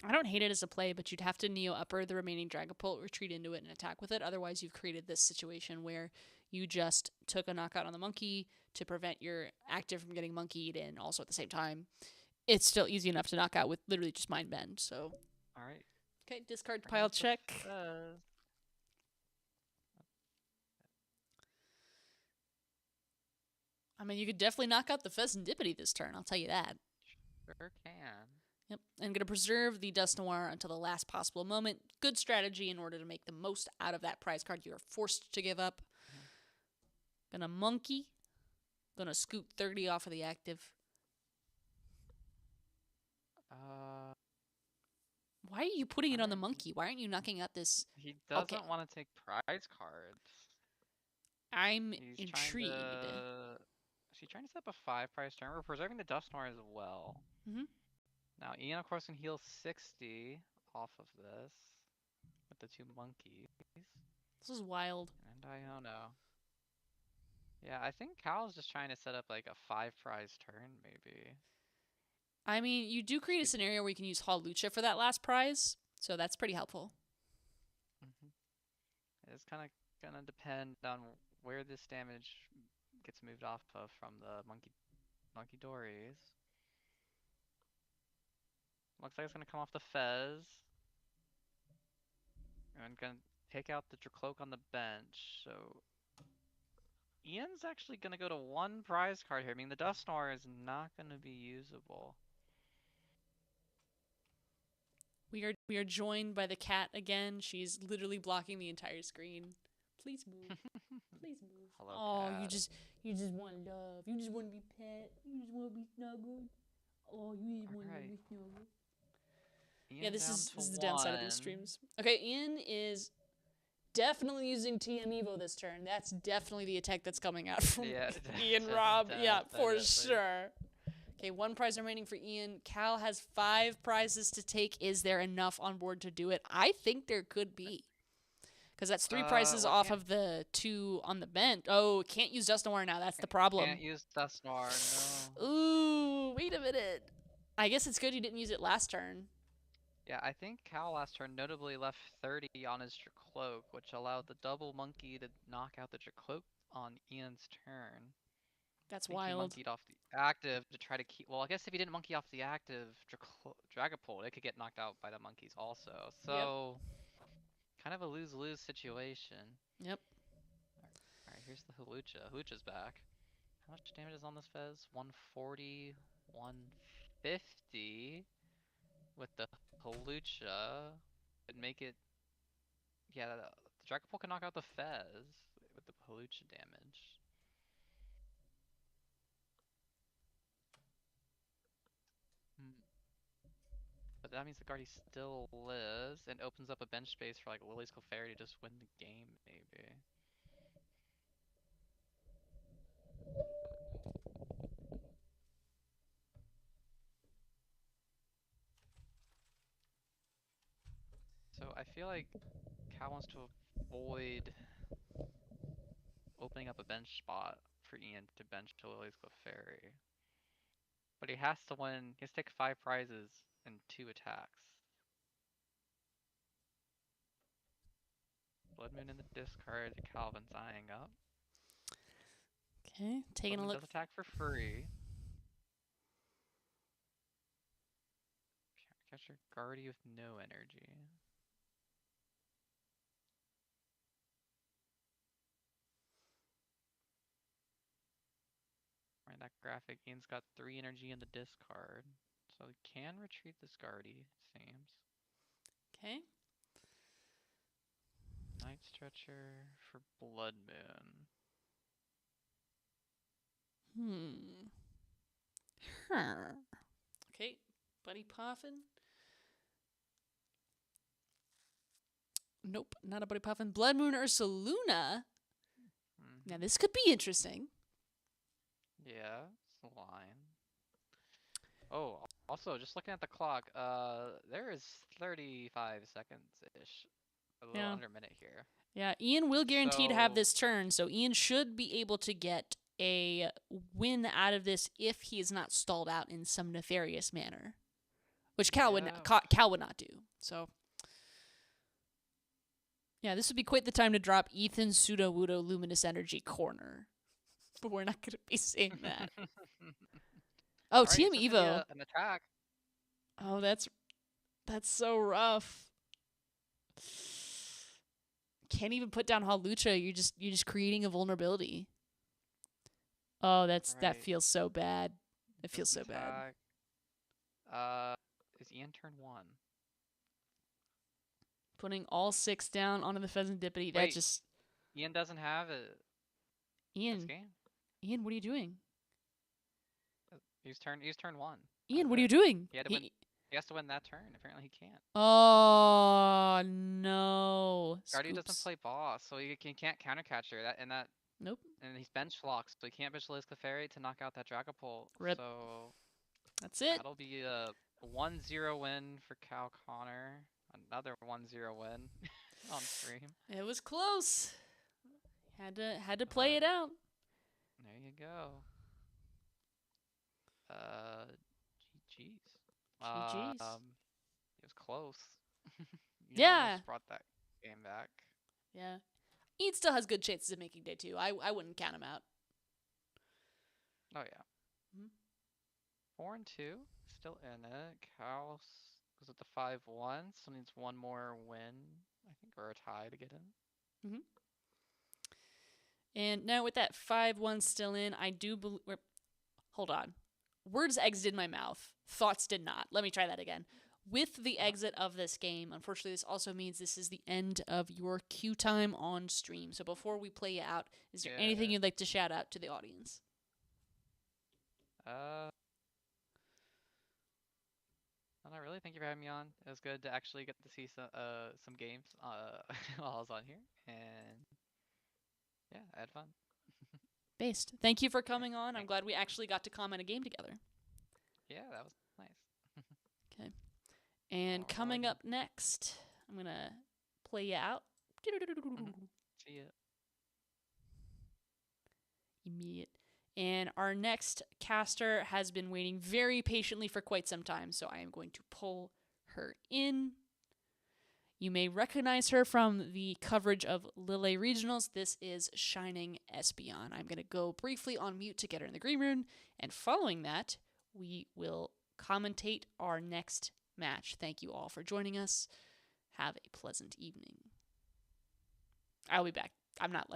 I don't hate it as a play, but you'd have to Neo Upper the remaining Dragapult, retreat into it, and attack with it. Otherwise, you've created this situation where you just took a knockout on the Monkey to prevent your active from getting monkeyed, and also at the same time, it's still easy enough to knock out with literally just Mind Bend. So, all right. Okay, discard pile check. I mean, you could definitely knock out the Pheasantipity this turn, I'll tell you that. Sure can. Yep, and going to preserve the Dusknoir until the last possible moment. Good strategy in order to make the most out of that prize card you are forced to give up. Gonna Monkey. Gonna scoot 30 off of the active. Why are you putting it on the Monkey? Why aren't you knocking out this? He doesn't want to take prize cards. I'm intrigued. Is he trying to set up a 5 prize turn? We're preserving the Dusknoir as well. Now, Ian, of course, can heal 60 off of this with the 2 monkeys. This is wild. And I don't know. Yeah, I think Cal's just trying to set up like a 5 prize turn, maybe. I mean, you do create a scenario where you can use Hawlucha for that last prize, so that's pretty helpful. It's kind of gonna depend on where this damage gets moved off of from the Monkey Dories. Looks like it's gonna come off the Fez. And gonna take out the Dracloak on the bench. So Ian's actually gonna go to 1 prize card here. I mean, the Dusknoir is not gonna be usable. We are joined by the cat again. She's literally blocking the entire screen. Please move. Please move. Hello, Oh, cat. you just want love. You just want to be pet. You just want to be snuggled. Oh, you just want to be snuggled. Ian Yeah, this down is to the downside of these one. streams. Okay, Ian is definitely using TM Evo this turn. That's definitely the attack that's coming out from Ian Rob. Yeah, for sure. Okay, 1 prize remaining for Ian. Cal has 5 prizes to take. Is there enough on board to do it? I think there could be. Because that's 3 prizes off of the 2 on the bench. Oh, can't use Dust Noir now. That's the problem. Can't use Dust Noir, no. Ooh, wait a minute. I guess it's good you didn't use it last turn. Yeah, I think Cal last turn notably left 30 on his Dracloak, which allowed the double monkey to knock out the Dracloak on Ian's turn. That's He wild. monkeyed off the active to try to keep. Well, I guess if he didn't monkey off the active Dragapult, it could get knocked out by the monkeys also. So, kind of a lose-lose situation. Yep. Alright, here's the Hawlucha. Hawlucha's back. How much damage is on this Fez? 140, 150 with the Hawlucha. It'd make it. Yeah, the Dragapult can knock out the Fez with the Hawlucha damage. But that means the Guardy still lives and opens up a bench space for like Lily's Clefairy to just win the game, maybe. So I feel like Cal wants to avoid opening up a bench spot for Ian to bench to Lily's Clefairy. But he has to win. He has to take 5 prizes and 2 attacks. Blood Moon in the discard. Calvin's eyeing up. Okay, taking a look. Does attack for free. Catch your Guardy with no energy. Right, that graphic. Ian's got 3 energy in the discard. So he can retreat this Guardy, it seems. Okay. Night Stretcher for Blood Moon. Okay, Buddy Puffin. Nope, not a Buddy Puffin. Blood Moon Ursaluna. Now this could be interesting. Yeah, it's a line. Oh, also, just looking at the clock, there is 35 seconds-ish. A little under a minute here. Yeah, Ian will guarantee to have this turn, so Ian should be able to get a win out of this if he is not stalled out in some nefarious manner, which Cal would not do. So, yeah, this would be quite the time to drop Ethan Sudowoodo Luminous Energy Corner, but we're not going to be saying that. Oh, TM Evo. An attack. Oh, that's so rough. Can't even put down Hawlucha. You're just creating a vulnerability. Oh, that feels so bad. It feels so bad. Is Ian turn 1? Putting all 6 down onto the Pheasant Dippity. That just. Ian doesn't have it. Ian, what are you doing? He's turn 1. Ian, what are you doing? He has to win that turn. Apparently he can't. Oh no! Guardy doesn't play boss, so he can't countercatcher that. Nope. And he's bench locked, so he can't bench Liz Clefairy to knock out that Dragapult. Rip. So that's it. That'll be a 1-0 win for Cal Connor. Another 1-0 win on stream. It was close. Had to play it out. There you go. GG's. GG's. It was close. Yeah. Almost brought that game back. Yeah. Ian still has good chances of making day 2. I wouldn't count him out. Oh yeah. 4-2, still in it. Cal goes with the 5-1, still needs one more win, I think, or a tie to get in. And now with that 5-1 still in, I do believe. Hold on. Words exited my mouth. Thoughts did not. Let me try that again. With the exit of this game, unfortunately, this also means this is the end of your queue time on stream. So before we play you out, is there anything you'd like to shout out to the audience? Well, not really. Thank you for having me on. It was good to actually get to see some games while I was on here, and yeah, I had fun. Based. Thank you for coming on. I'm glad we actually got to comment a game together. Yeah, that was nice. Okay. And coming up next, I'm going to play you out. See ya. Immediate. And our next caster has been waiting very patiently for quite some time, so I am going to pull her in. You may recognize her from the coverage of Lille Regionals. This is Shining Espeon. I'm going to go briefly on mute to get her in the green room, and following that, we will commentate our next match. Thank you all for joining us. Have a pleasant evening. I'll be back. I'm not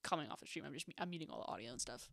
coming off the stream. I'm muting all the audio and stuff.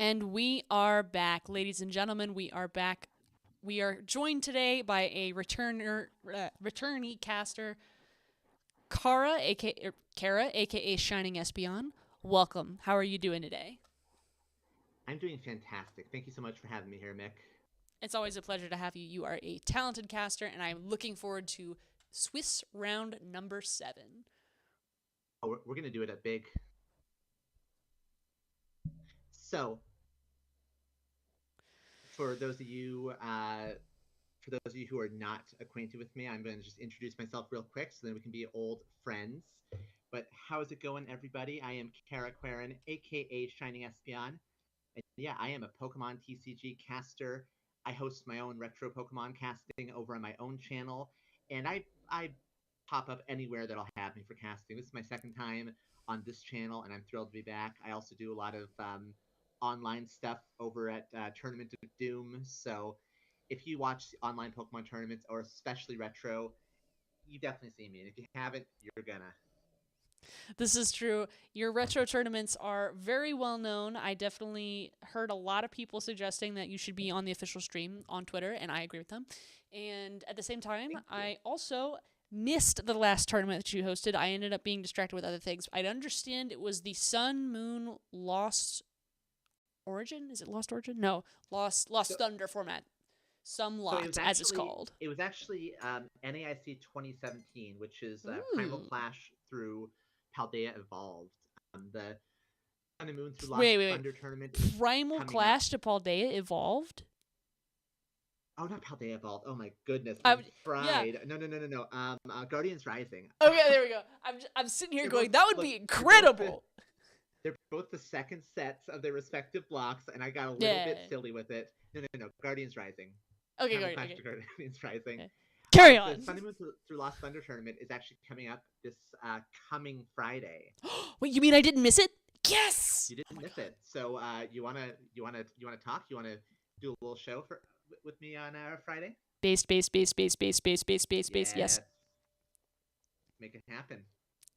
And we are back, ladies and gentlemen. We are back. We are joined today by a returnee caster, Kara, aka Shining Espeon. Welcome. How are you doing today? I'm doing fantastic. Thank you so much for having me here, Mick. It's always a pleasure to have you. You are a talented caster, and I'm looking forward to Swiss round number 7. Oh, we're going to do it at big. So, for those of you who are not acquainted with me, I'm going to just introduce myself real quick so then we can be old friends. But how's it going, everybody? I am Kara Quarren, aka Shining Espeon. And yeah, I am a Pokemon TCG caster. I host my own retro Pokemon casting over on my own channel. And I pop up anywhere that'll have me for casting. This is my second time on this channel, and I'm thrilled to be back. I also do a lot of online stuff over at Tournament of Doom. So if you watch online Pokemon tournaments, or especially retro, you definitely see me. And if you haven't, you're gonna. This is true. Your retro tournaments are very well known. I definitely heard a lot of people suggesting that you should be on the official stream on Twitter, and I agree with them. And at the same time, I also missed the last tournament that you hosted. I ended up being distracted with other things. I understand it was the Sun Moon Lost Origin. Is it Lost Origin? No, Lost Thunder format. Some lot, as it's called. It was actually NAIC 2017, which is Primal Clash through Paldea Evolved. The Sun and Moon through Lost Thunder tournament. Primal Clash to Paldea Evolved? Oh, not Paldea Evolved. Oh my goodness, I'm fried. Yeah. No. Guardians Rising. Okay, there we go. I'm sitting here going, that would be incredible. They're both the second sets of their respective blocks, and I got a little bit silly with it. No. Guardians Rising. Okay, Guardians Rising. Okay. Carry on. The Sun and Moon through Lost Thunder tournament is actually coming up this coming Friday. Wait, you mean I didn't miss it? Yes. You didn't miss it. So you wanna talk? You wanna do a little show with me on Friday? Base. Yes. Make it happen.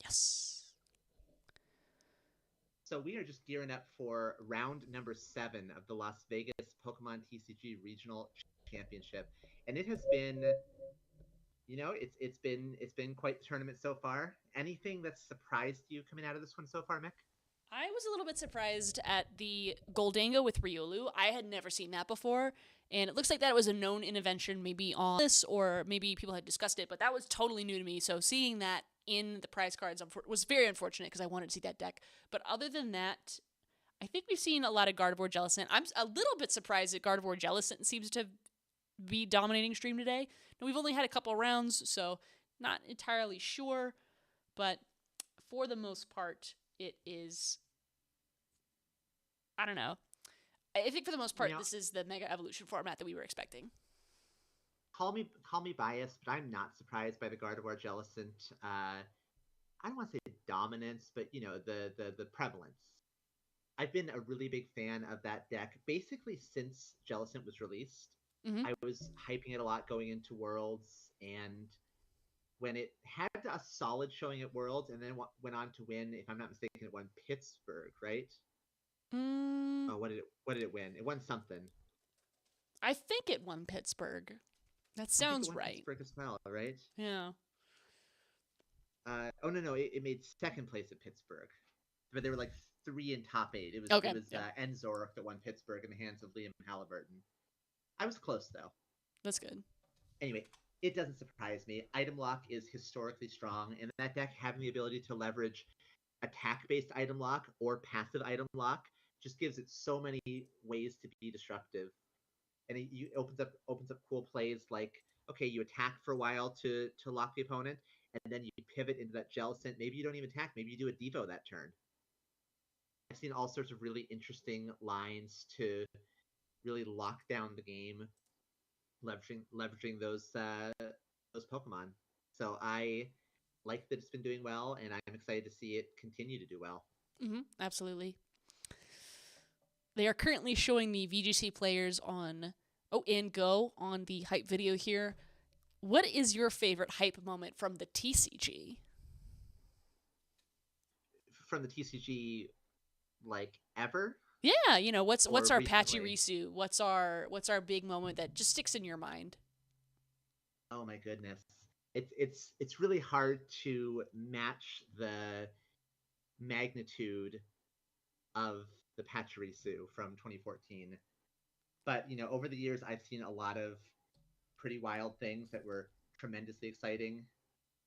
Yes. So we are just gearing up for round number 7 of the Las Vegas Pokemon TCG Regional Championship, and it has been, it's been quite the tournament so far. Anything that's surprised you coming out of this one so far, Mick? I was a little bit surprised at the Goldango with Riolu. I had never seen that before, and it looks like that was a known intervention maybe on this, or maybe people had discussed it, but that was totally new to me, so seeing that in the prize cards was very unfortunate because I wanted to see that deck. But other than that, I think we've seen a lot of Gardevoir Jellicent. I'm a little bit surprised that Gardevoir Jellicent seems to be dominating stream today. Now, we've only had a couple rounds, so not entirely sure, but for the most part, it is, I don't know. I think for the most part, this is the Mega Evolution format that we were expecting. Call me biased, but I'm not surprised by the Gardevoir Jellicent. I don't want to say dominance, but the prevalence. I've been a really big fan of that deck basically since Jellicent was released. Mm-hmm. I was hyping it a lot going into Worlds, and when it had a solid showing at Worlds, and then went on to win, if I'm not mistaken, it won Pittsburgh, right? Oh, what did it win? It won something. I think it won Pittsburgh. That sounds right. Pittsburgh as well, right? Yeah. No, it made second place at Pittsburgh, but there were like 3 in top 8. It was Enzork that won Pittsburgh in the hands of Liam Halliburton. I was close though. That's good. Anyway, it doesn't surprise me. Item lock is historically strong, and that deck having the ability to leverage attack-based item lock or passive item lock just gives it so many ways to be destructive. And it opens up cool plays like, okay, you attack for a while to lock the opponent, and then you pivot into that Jellicent. Maybe you don't even attack. Maybe you do a Devo that turn. I've seen all sorts of really interesting lines to really lock down the game, leveraging those Pokemon. So I like that it's been doing well, and I'm excited to see it continue to do well. Mm-hmm, absolutely. They are currently showing the VGC players on Go on the hype video here. What is your favorite hype moment from the TCG? From the TCG, like, ever? Yeah, you know, what's our recently? Pachirisu? What's our big moment that just sticks in your mind? Oh my goodness. It's really hard to match the magnitude of the Pachirisu from 2014. But, you know, over the years I've seen a lot of pretty wild things that were tremendously exciting.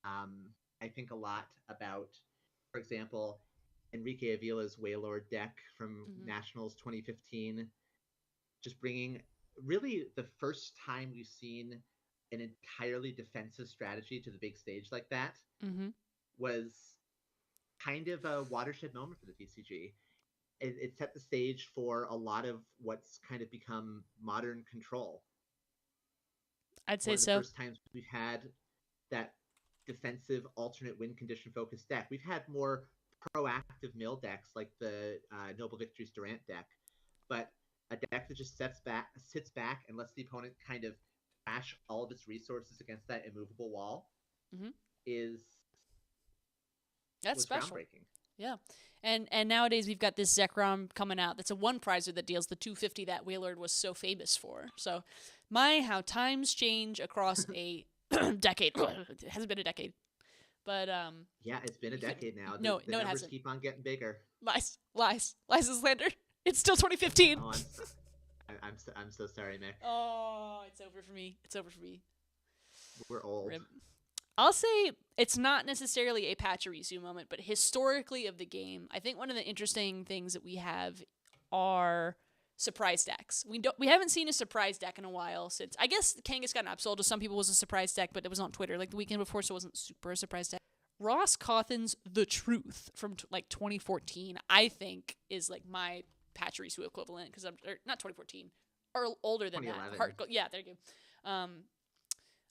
I think a lot about, for example, Enrique Avila's Waylord deck from Nationals 2015, just bringing really the first time we've seen an entirely defensive strategy to the big stage like that was kind of a watershed moment for the TCG. It set the stage for a lot of what's kind of become modern control. I'd say One of the so. first times we've had that defensive alternate win condition focused deck. We've had more proactive mill decks like the Noble Victories Durant deck, but a deck that just sits back and lets the opponent kind of crash all of its resources against that immovable wall that's special. Groundbreaking. Yeah. And nowadays we've got this Zekrom coming out that's a one prizer that deals the 250 that Waylord was so famous for. So how times change across a decade. It hasn't been a decade. But yeah, it's been a decade now. No, the it numbers hasn't. keep on getting bigger. Lies and slander. It's still 2015. Oh, I'm so sorry, Mick. Oh, it's over for me. It's over for me. We're old. Rip. I'll say it's not necessarily a Pachirisu moment, but historically of the game, I think one of the interesting things that we have are surprise decks. We haven't seen a surprise deck in a while since, I guess, Kangas got upsold to some people was a surprise deck, but it was on Twitter like the weekend before, so it wasn't super a surprise deck. Ross Cawthon's The Truth from 2014, I think, is like my Pachirisu equivalent because not 2014 or older than that. Yeah, there you go.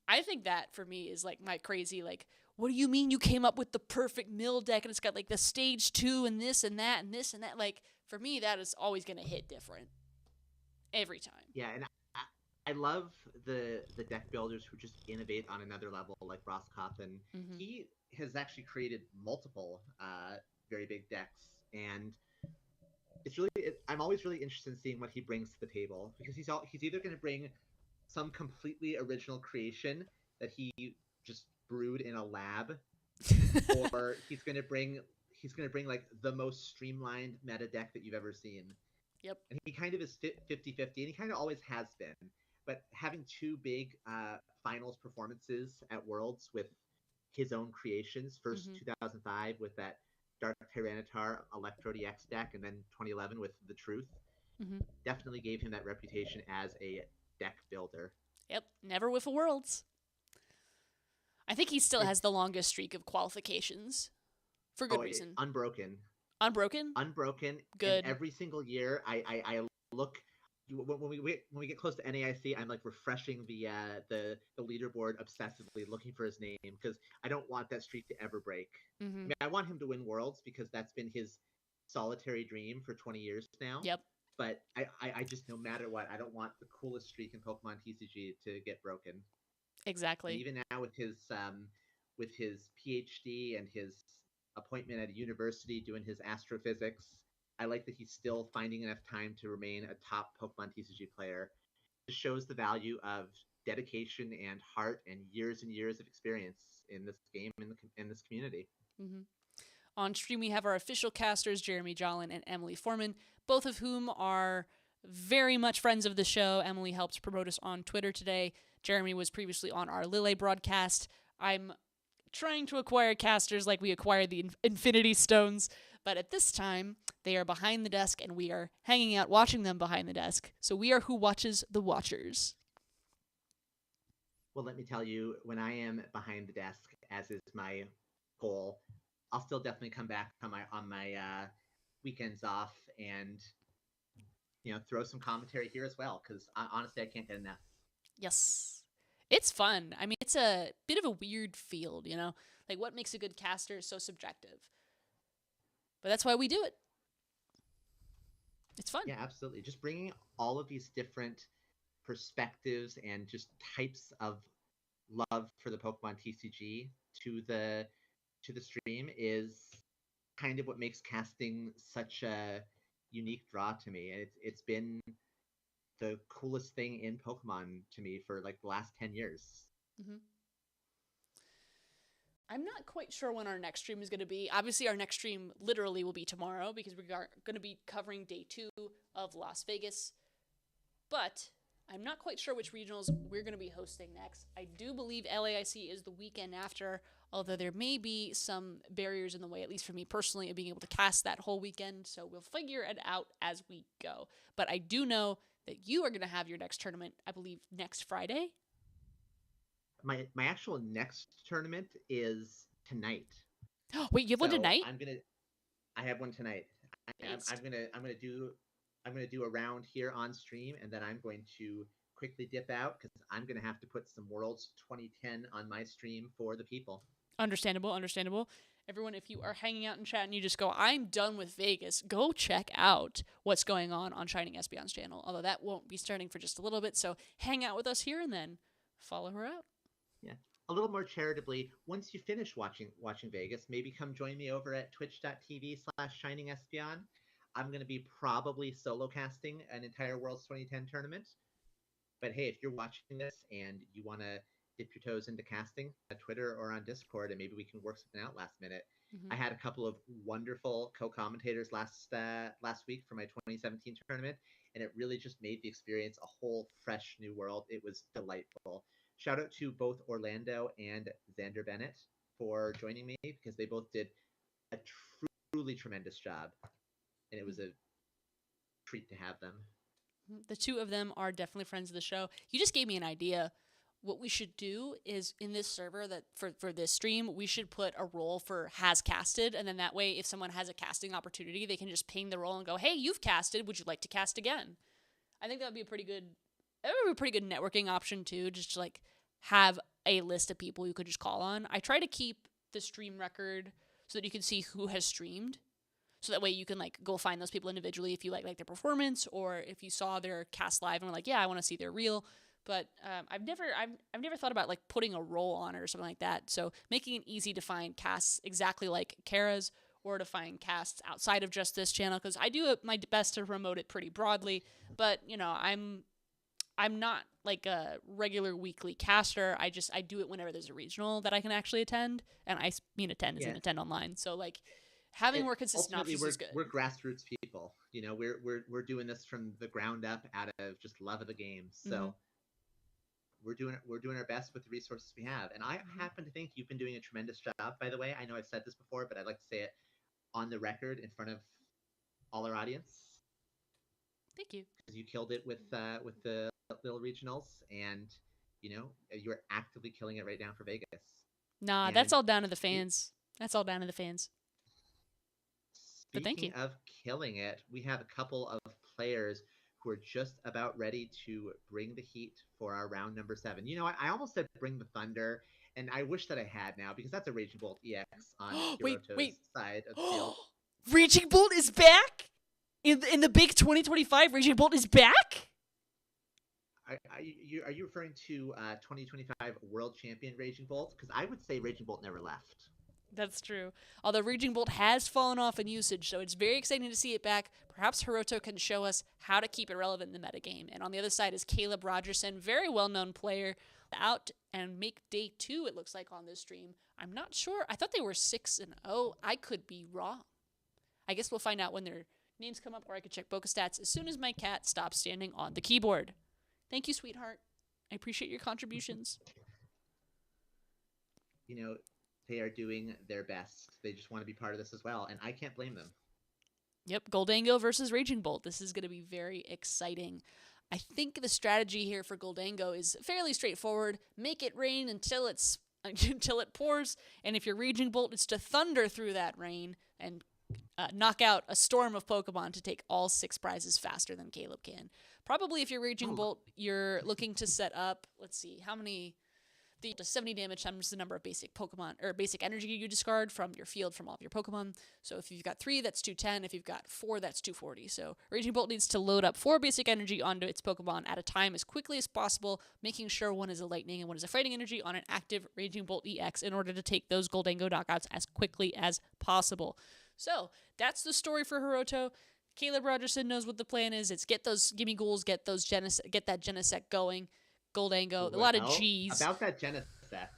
I think that for me is like my crazy, like, what do you mean you came up with the perfect mill deck and it's got like the stage 2 and this and that and this and that? Like, for me, that is always going to hit different every time. Yeah, and I love the deck builders who just innovate on another level, like Ross Cawthon. He has actually created multiple very big decks, and I'm always really interested in seeing what he brings to the table, because he's either going to bring some completely original creation that he just brewed in a lab, or he's gonna bring like the most streamlined meta deck that you've ever seen. Yep. And he kind of is 50-50, and he kind of always has been. But having two big finals performances at Worlds with his own creations, first 2005 with that Dark Tyranitar Electro DX deck, and then 2011 with The Truth, definitely gave him that reputation as a deck builder. Yep, never whiff a Worlds. I think he still has the longest streak of qualifications, for good reason. Unbroken. Unbroken. Good. And every single year, I look when we get close to NAIC, I'm like refreshing the leaderboard obsessively, looking for his name, because I don't want that streak to ever break. I mean, I want him to win Worlds because that's been his solitary dream for 20 years now. Yep. But I just, no matter what, I don't want the coolest streak in Pokemon TCG to get broken. Exactly. And even now with his PhD and his appointment at a university doing his astrophysics, I like that he's still finding enough time to remain a top Pokemon TCG player. It shows the value of dedication and heart and years of experience in this game, in this community. On stream, we have our official casters, Jeremy Jolin and Emily Foreman, both of whom are very much friends of the show. Emily helped promote us on Twitter today. Jeremy was previously on our Lille broadcast. I'm trying to acquire casters like we acquired the Infinity Stones, but at this time, they are behind the desk and we are hanging out watching them behind the desk. So we are who watches the watchers. Well, let me tell you, when I am behind the desk, as is my goal, I'll still definitely come back on my weekends off and throw some commentary here as well, because honestly, I can't get enough. Yes. It's fun. I mean, it's a bit of a weird field, like what makes a good caster is so subjective. But that's why we do it. It's fun. Yeah, absolutely. Just bringing all of these different perspectives and just types of love for the Pokemon TCG to the stream is kind of what makes casting such a unique draw to me, and it's been the coolest thing in Pokemon to me for like the last 10 years. Mm-hmm. I'm not quite sure when our next stream is going to be. Obviously, our next stream literally will be tomorrow because we are going to be covering day 2 of Las Vegas. But I'm not quite sure which regionals we're going to be hosting next. I do believe LAIC is the weekend after, although there may be some barriers in the way, at least for me personally, of being able to cast that whole weekend. So we'll figure it out as we go. But I do know that you are going to have your next tournament, I believe, next Friday. My actual next tournament is tonight. Wait, you have one tonight? I have one tonight. I'm gonna do a round here on stream, and then I'm going to quickly dip out because I'm gonna have to put some Worlds 2010 on my stream for the people. Understandable. Everyone, if you are hanging out in chat and you just go, I'm done with Vegas, go check out what's going on Shining Espeon's channel. Although that won't be starting for just a little bit, so hang out with us here and then follow her out. Yeah. A little more charitably, once you finish watching Vegas, maybe come join me over at twitch.tv/ShiningEspeon. I'm going to be probably solo casting an entire Worlds 2010 tournament. But hey, if you're watching this and you want to dip your toes into casting on Twitter or on Discord, and maybe we can work something out last minute. Mm-hmm. I had a couple of wonderful co-commentators last week for my 2017 tournament, and it really just made the experience a whole fresh new world. It was delightful. Shout out to both Orlando and Xander Bennett for joining me because they both did a truly tremendous job, and it was a treat to have them. The two of them are definitely friends of the show. You just gave me an idea. What we should do is in this server that for this stream, we should put a role for has casted, and then that way if someone has a casting opportunity, they can just ping the role and go, hey, you've casted, would you like to cast again? I think that would be a pretty good networking option too, just to like have a list of people you could just call on. I try to keep the stream record so that you can see who has streamed. So that way you can like go find those people individually if you like their performance, or if you saw their cast live and were like, yeah, I want to see their reel. But I've never thought about like putting a role on it or something like that. So making it easy to find casts exactly like Kara's, or to find casts outside of just this channel, because I do my best to promote it pretty broadly. But you know, I'm not like a regular weekly caster. I do it whenever there's a regional that I can actually attend, and I mean attend as in attend online. So like having more consistent options is good. We're grassroots people. You know, we're doing this from the ground up out of just love of the game. So we're doing our best with the resources we have. And I happen to think you've been doing a tremendous job, by the way. I know I've said this before, but I'd like to say it on the record in front of all our audience. Thank you. Because you killed it with the little regionals, and you know you're actively killing it right now for Vegas. Nah, that's all down to the fans. That's all down to the fans. But thank you. Speaking of killing it, we have a couple of players who are just about ready to bring the heat for our round number 7. You know what? I almost said bring the thunder, and I wish that I had now, because that's a Raging Bolt EX on Hiroto's side of the field. Raging Bolt is back? In the big 2025, Raging Bolt is back? Are you referring to 2025 World Champion Raging Bolt? Because I would say Raging Bolt never left. That's true. Although Raging Bolt has fallen off in usage, so it's very exciting to see it back. Perhaps Hiroto can show us how to keep it relevant in the metagame. And on the other side is Caleb Rogerson, very well-known player, out and make day 2, it looks like, on this stream. I'm not sure. I thought they were 6-0. I could be wrong. I guess we'll find out when their names come up, or I could check Boca Stats as soon as my cat stops standing on the keyboard. Thank you, sweetheart. I appreciate your contributions. You know, they are doing their best. They just want to be part of this as well, and I can't blame them. Yep, Goldango versus Raging Bolt. This is going to be very exciting. I think the strategy here for Goldango is fairly straightforward. Make it rain until it pours, and if you're Raging Bolt, it's to thunder through that rain and knock out a storm of Pokemon to take all 6 prizes faster than Caleb can. Probably if you're Raging Bolt, you're looking to set up, let's see, how many... The 70 damage times the number of basic Pokemon, or basic energy you discard from your field from all of your Pokemon. So if you've got 3, that's 210. If you've got 4, that's 240. So Raging Bolt needs to load up 4 basic energy onto its Pokemon at a time as quickly as possible, making sure one is a lightning and one is a fighting energy on an active Raging Bolt EX in order to take those Goldango knockouts as quickly as possible. So that's the story for Hiroto. Caleb Rogerson knows what the plan is. It's get those gimme ghouls, get that Genesect going. Goldango, a lot of G's. About that Genesect,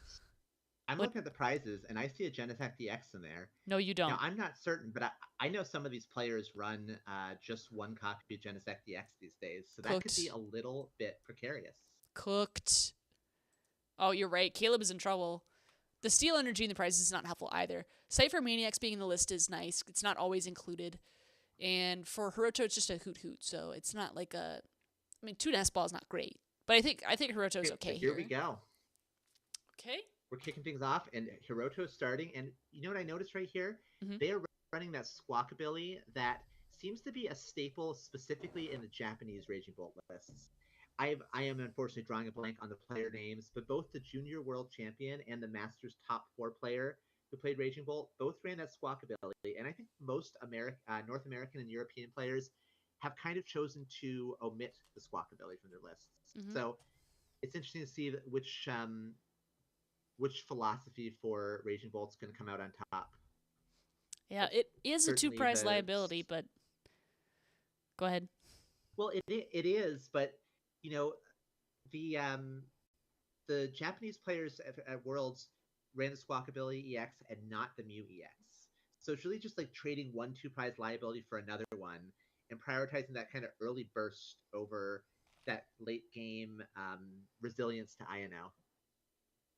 I'm What? looking at the prizes, and I see a Genesect EX in there. No, you don't. Now, I'm not certain, but I know some of these players run just one copy of Genesect EX these days, so that could be a little bit precarious. Cooked. Oh, you're right. Caleb is in trouble. The Steel Energy in the prizes is not helpful either. Cypher Maniacs being in the list is nice. It's not always included. And for Hiroto, it's just a hoot-hoot, so it's not like a... I mean, 2 Nest Ball is not great, but I think Hiroto's okay here. Here we go. Okay. We're kicking things off, and Hiroto's starting, and you know what I noticed right here? Mm-hmm. They are running that Squawkabilly that seems to be a staple specifically in the Japanese Raging Bolt lists. I am unfortunately drawing a blank on the player names, but both the Junior World Champion and the Masters Top 4 player who played Raging Bolt both ran that Squawkabilly, and I think most North American and European players have kind of chosen to omit the Squawkabilly from their lists. Mm-hmm. So it's interesting to see which philosophy for Raging Bolt's going to come out on top. Yeah, it is a 2-prize liability, but go ahead. Well, it is, but you know, the Japanese players at Worlds ran the Squawkabilly EX and not the Mew EX. So it's really just like trading one 2-prize liability for another one and prioritizing that kind of early burst over that late game resilience to INO.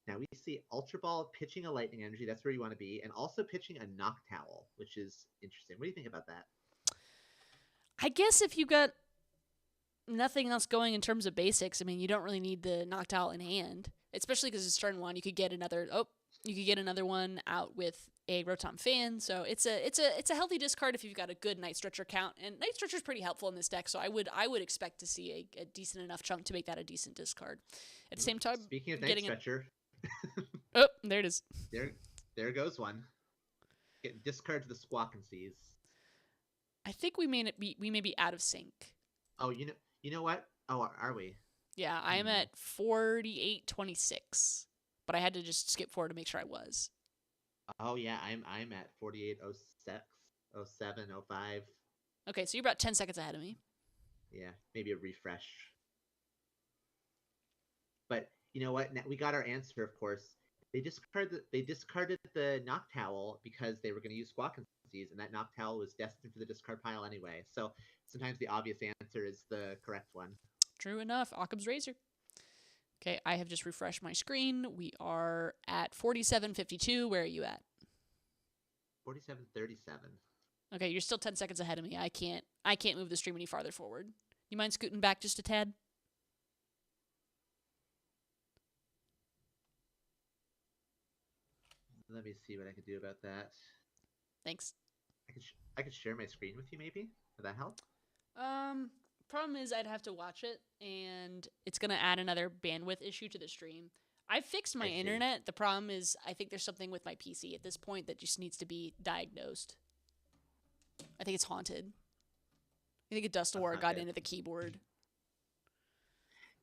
Now we see Ultra Ball pitching a Lightning Energy. That's where you want to be. And also pitching a Noctowl, which is interesting. What do you think about that? I guess if you got nothing else going in terms of basics, I mean, you don't really need the Noctowl in hand, especially because it's turn 1. You could get another one out with a Rotom Fan. So it's a healthy discard if you've got a good Night Stretcher count. And Night Stretcher is pretty helpful in this deck, so I would expect to see a decent enough chunk to make that a decent discard. At the same time, speaking of Night Stretcher, oh, there it is. There goes one. Get discard to the Squawkenseas. I think we may be out of sync. Oh, you know what? Oh, are we? Yeah, I am at 48.26, but I had to just skip forward to make sure I was. Oh yeah, I'm at 48.06, 07, 05. Okay, so you're about 10 seconds ahead of me. Yeah, maybe a refresh. But you know what? We got our answer, of course. They discarded the Noctowl because they were going to use Squawkenseas, and that Noctowl was destined for the discard pile anyway. So sometimes the obvious answer is the correct one. True enough. Occam's Razor. Okay, I have just refreshed my screen. We are at 47.52. Where are you at? 47.37. Okay, you're still 10 seconds ahead of me. I can't move the stream any farther forward. You mind scooting back just a tad? Let me see what I can do about that. Thanks. I could share my screen with you, maybe. Would that help? Problem is I'd have to watch it, and it's going to add another bandwidth issue to the stream. I fixed my internet. The problem is I think there's something with my PC at this point that just needs to be diagnosed. I think it's haunted. I think a dust war got into the keyboard.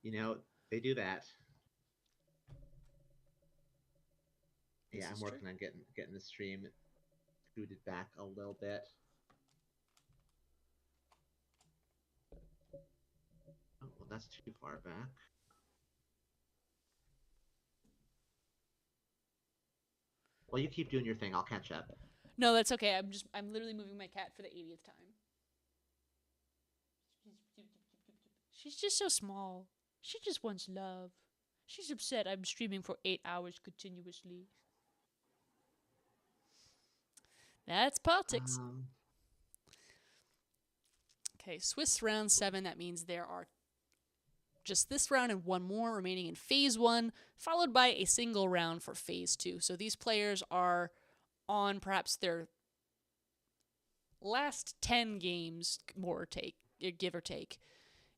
You know, they do that. Yeah, I'm working on getting the stream booted back a little bit. Oh, well, that's too far back. Well, you keep doing your thing. I'll catch up. No, that's okay. I'm literally moving my cat for the 80th time. She's just so small. She just wants love. She's upset I'm streaming for 8 hours continuously. That's politics. Okay, Swiss round 7. That means there are just this round and one more remaining in Phase 1, followed by a single round for Phase 2. So these players are on perhaps their last 10 games, give or take.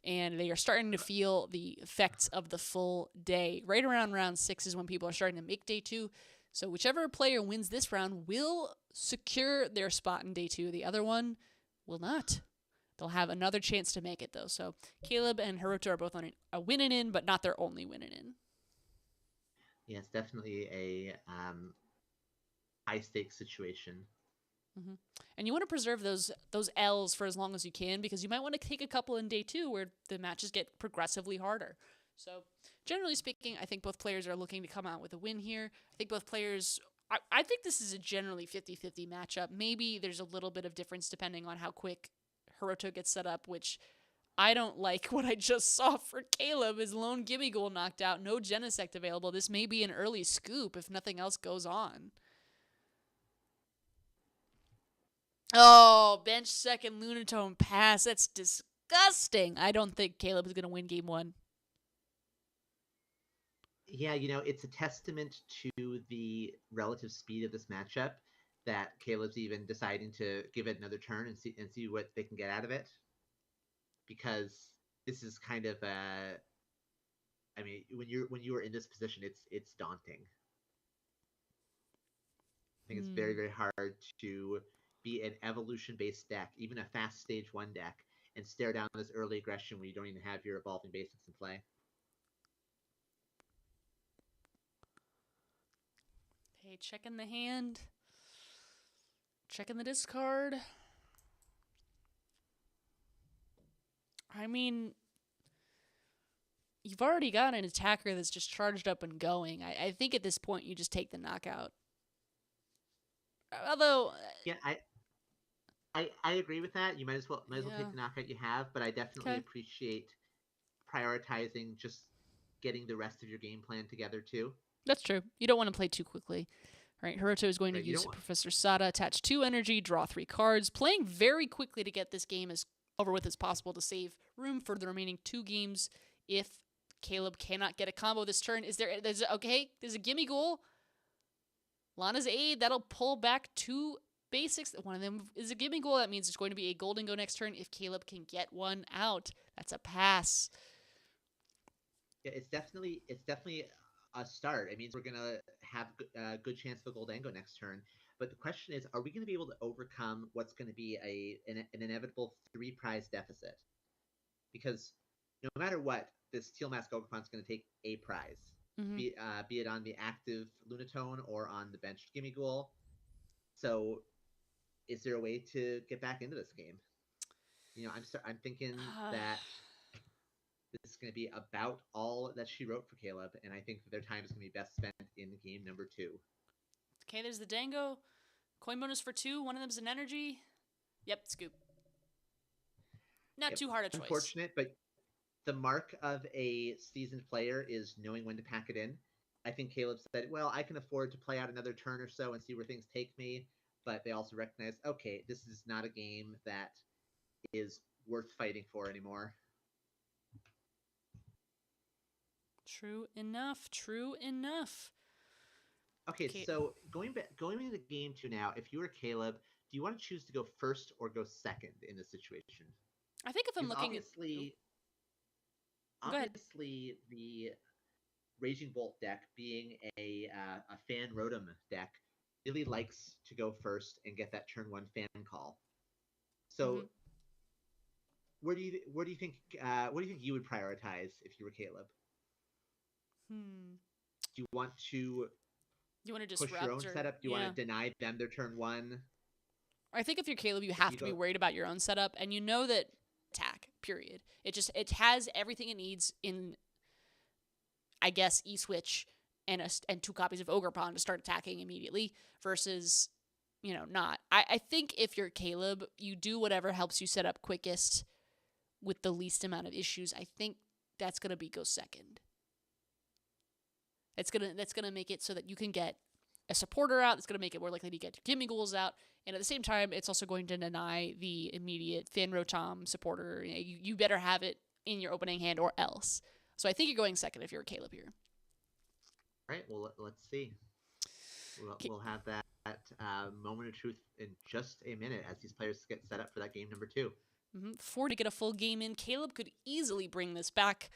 And they are starting to feel the effects of the full day. Right around round 6 is when people are starting to make day 2. So whichever player wins this round will secure their spot in day 2. The other one will not. They'll have another chance to make it, though. So Caleb and Hiroto are both on a winning in, but not their only winning in. Yeah, it's definitely a high-stakes situation. And you want to preserve those L's for as long as you can, because you might want to take a couple in day 2 where the matches get progressively harder. So generally speaking, I think both players are looking to come out with a win here. I think both players, I think this is a generally 50-50 matchup. Maybe there's a little bit of difference depending on how quick Hiroto gets set up, which I don't like what I just saw for Caleb. His lone Gimme Ghoul knocked out, no Genesect available. This may be an early scoop if nothing else goes on. Oh, bench second Lunatone pass. That's disgusting. I don't think Caleb is going to win game 1. Yeah, it's a testament to the relative speed of this matchup that Caleb's even deciding to give it another turn and see what they can get out of it. Because this is kind of when you are in this position, it's daunting. I think it's very, very hard to be an evolution-based deck, even a fast stage 1 deck, and stare down this early aggression when you don't even have your evolving basics in play. Okay, checking the hand. Checking the discard. I mean, you've already got an attacker that's just charged up and going. I think at this point you just take the knockout. Although... Yeah, I agree with that. You might as well take the knockout you have, but I definitely appreciate prioritizing just getting the rest of your game plan together too. That's true. You don't want to play too quickly. All right, Hiroto is going to use Professor Sada, attach 2 energy, draw 3 cards, playing very quickly to get this game as over with as possible to save room for the remaining 2 games if Caleb cannot get a combo this turn. There's a Gimme Ghoul. Lana's Aid, that'll pull back 2 basics. One of them is a Gimme Ghoul. That means it's going to be a Golden Go next turn if Caleb can get one out. That's a pass. Yeah, it's definitely a start. It means we're gonna have a good chance of a Goldango next turn. But the question is, are we going to be able to overcome what's going to be an inevitable 3 prize deficit? Because no matter what, this Teal Mask Ogerpon is going to take a prize, be it on the active Lunatone or on the bench Gimme Ghoul. So, is there a way to get back into this game? I'm thinking that this is going to be about all that she wrote for Caleb, and I think that their time is going to be best spent in game number 2. Okay, there's the Dango. Coin bonus for 2. One of them's an energy. Yep, scoop. Not too hard a choice. Unfortunate, but the mark of a seasoned player is knowing when to pack it in. I think Caleb said, well, I can afford to play out another turn or so and see where things take me. But they also recognize, okay, this is not a game that is worth fighting for anymore. True enough. Okay, so going into game 2 now, if you were Caleb, do you want to choose to go first or go second in this situation? I think if I'm looking obviously the Raging Bolt deck, being a fan Rotom deck, really likes to go first and get that turn 1 fan call. So where do you think you would prioritize if you were Caleb? Do you want to disrupt push your own setup? Do you want to deny them their turn 1? I think if you're Caleb, you have to be worried about your own setup, and you know that attack, period. It has everything it needs in, I guess, E-Switch and 2 copies of Ogerpon to start attacking immediately versus, not. I think if you're Caleb, you do whatever helps you set up quickest with the least amount of issues. I think that's going to go second. That's gonna make it so that you can get a supporter out. It's gonna make it more likely to get Gimme Ghouls out, and at the same time, it's also going to deny the immediate Fan Rotom supporter. You better have it in your opening hand or else. So I think you're going second if you're a Caleb here. All right. Well, let's see. We'll have that moment of truth in just a minute as these players get set up for that game number 2. To get a full game in, Caleb could easily bring this back.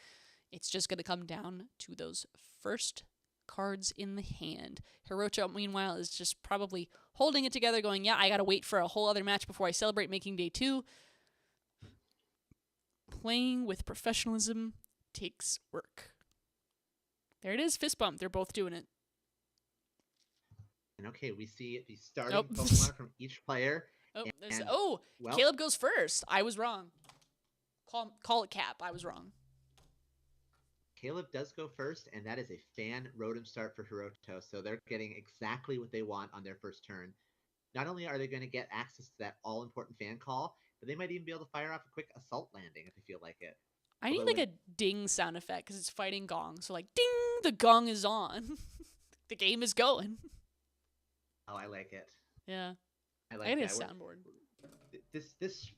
It's just going to come down to those first cards in the hand. Hiroto, meanwhile, is just probably holding it together, going, I gotta wait for a whole other match before I celebrate making day 2. Playing with professionalism takes work. There it is, fist bump. They're both doing it. And okay, we see the starting Pokemon from each player. Caleb goes first. I was wrong. Call it Cap. I was wrong. Caleb does go first, and that is a fan Rotom start for Hiroto, so they're getting exactly what they want on their first turn. Not only are they going to get access to that all-important fan call, but they might even be able to fire off a quick assault landing if they feel like it. I need like a ding sound effect because it's fighting gong. So like, ding, the gong is on. The game is going. Oh, I like it. Yeah. I like that. A soundboard. This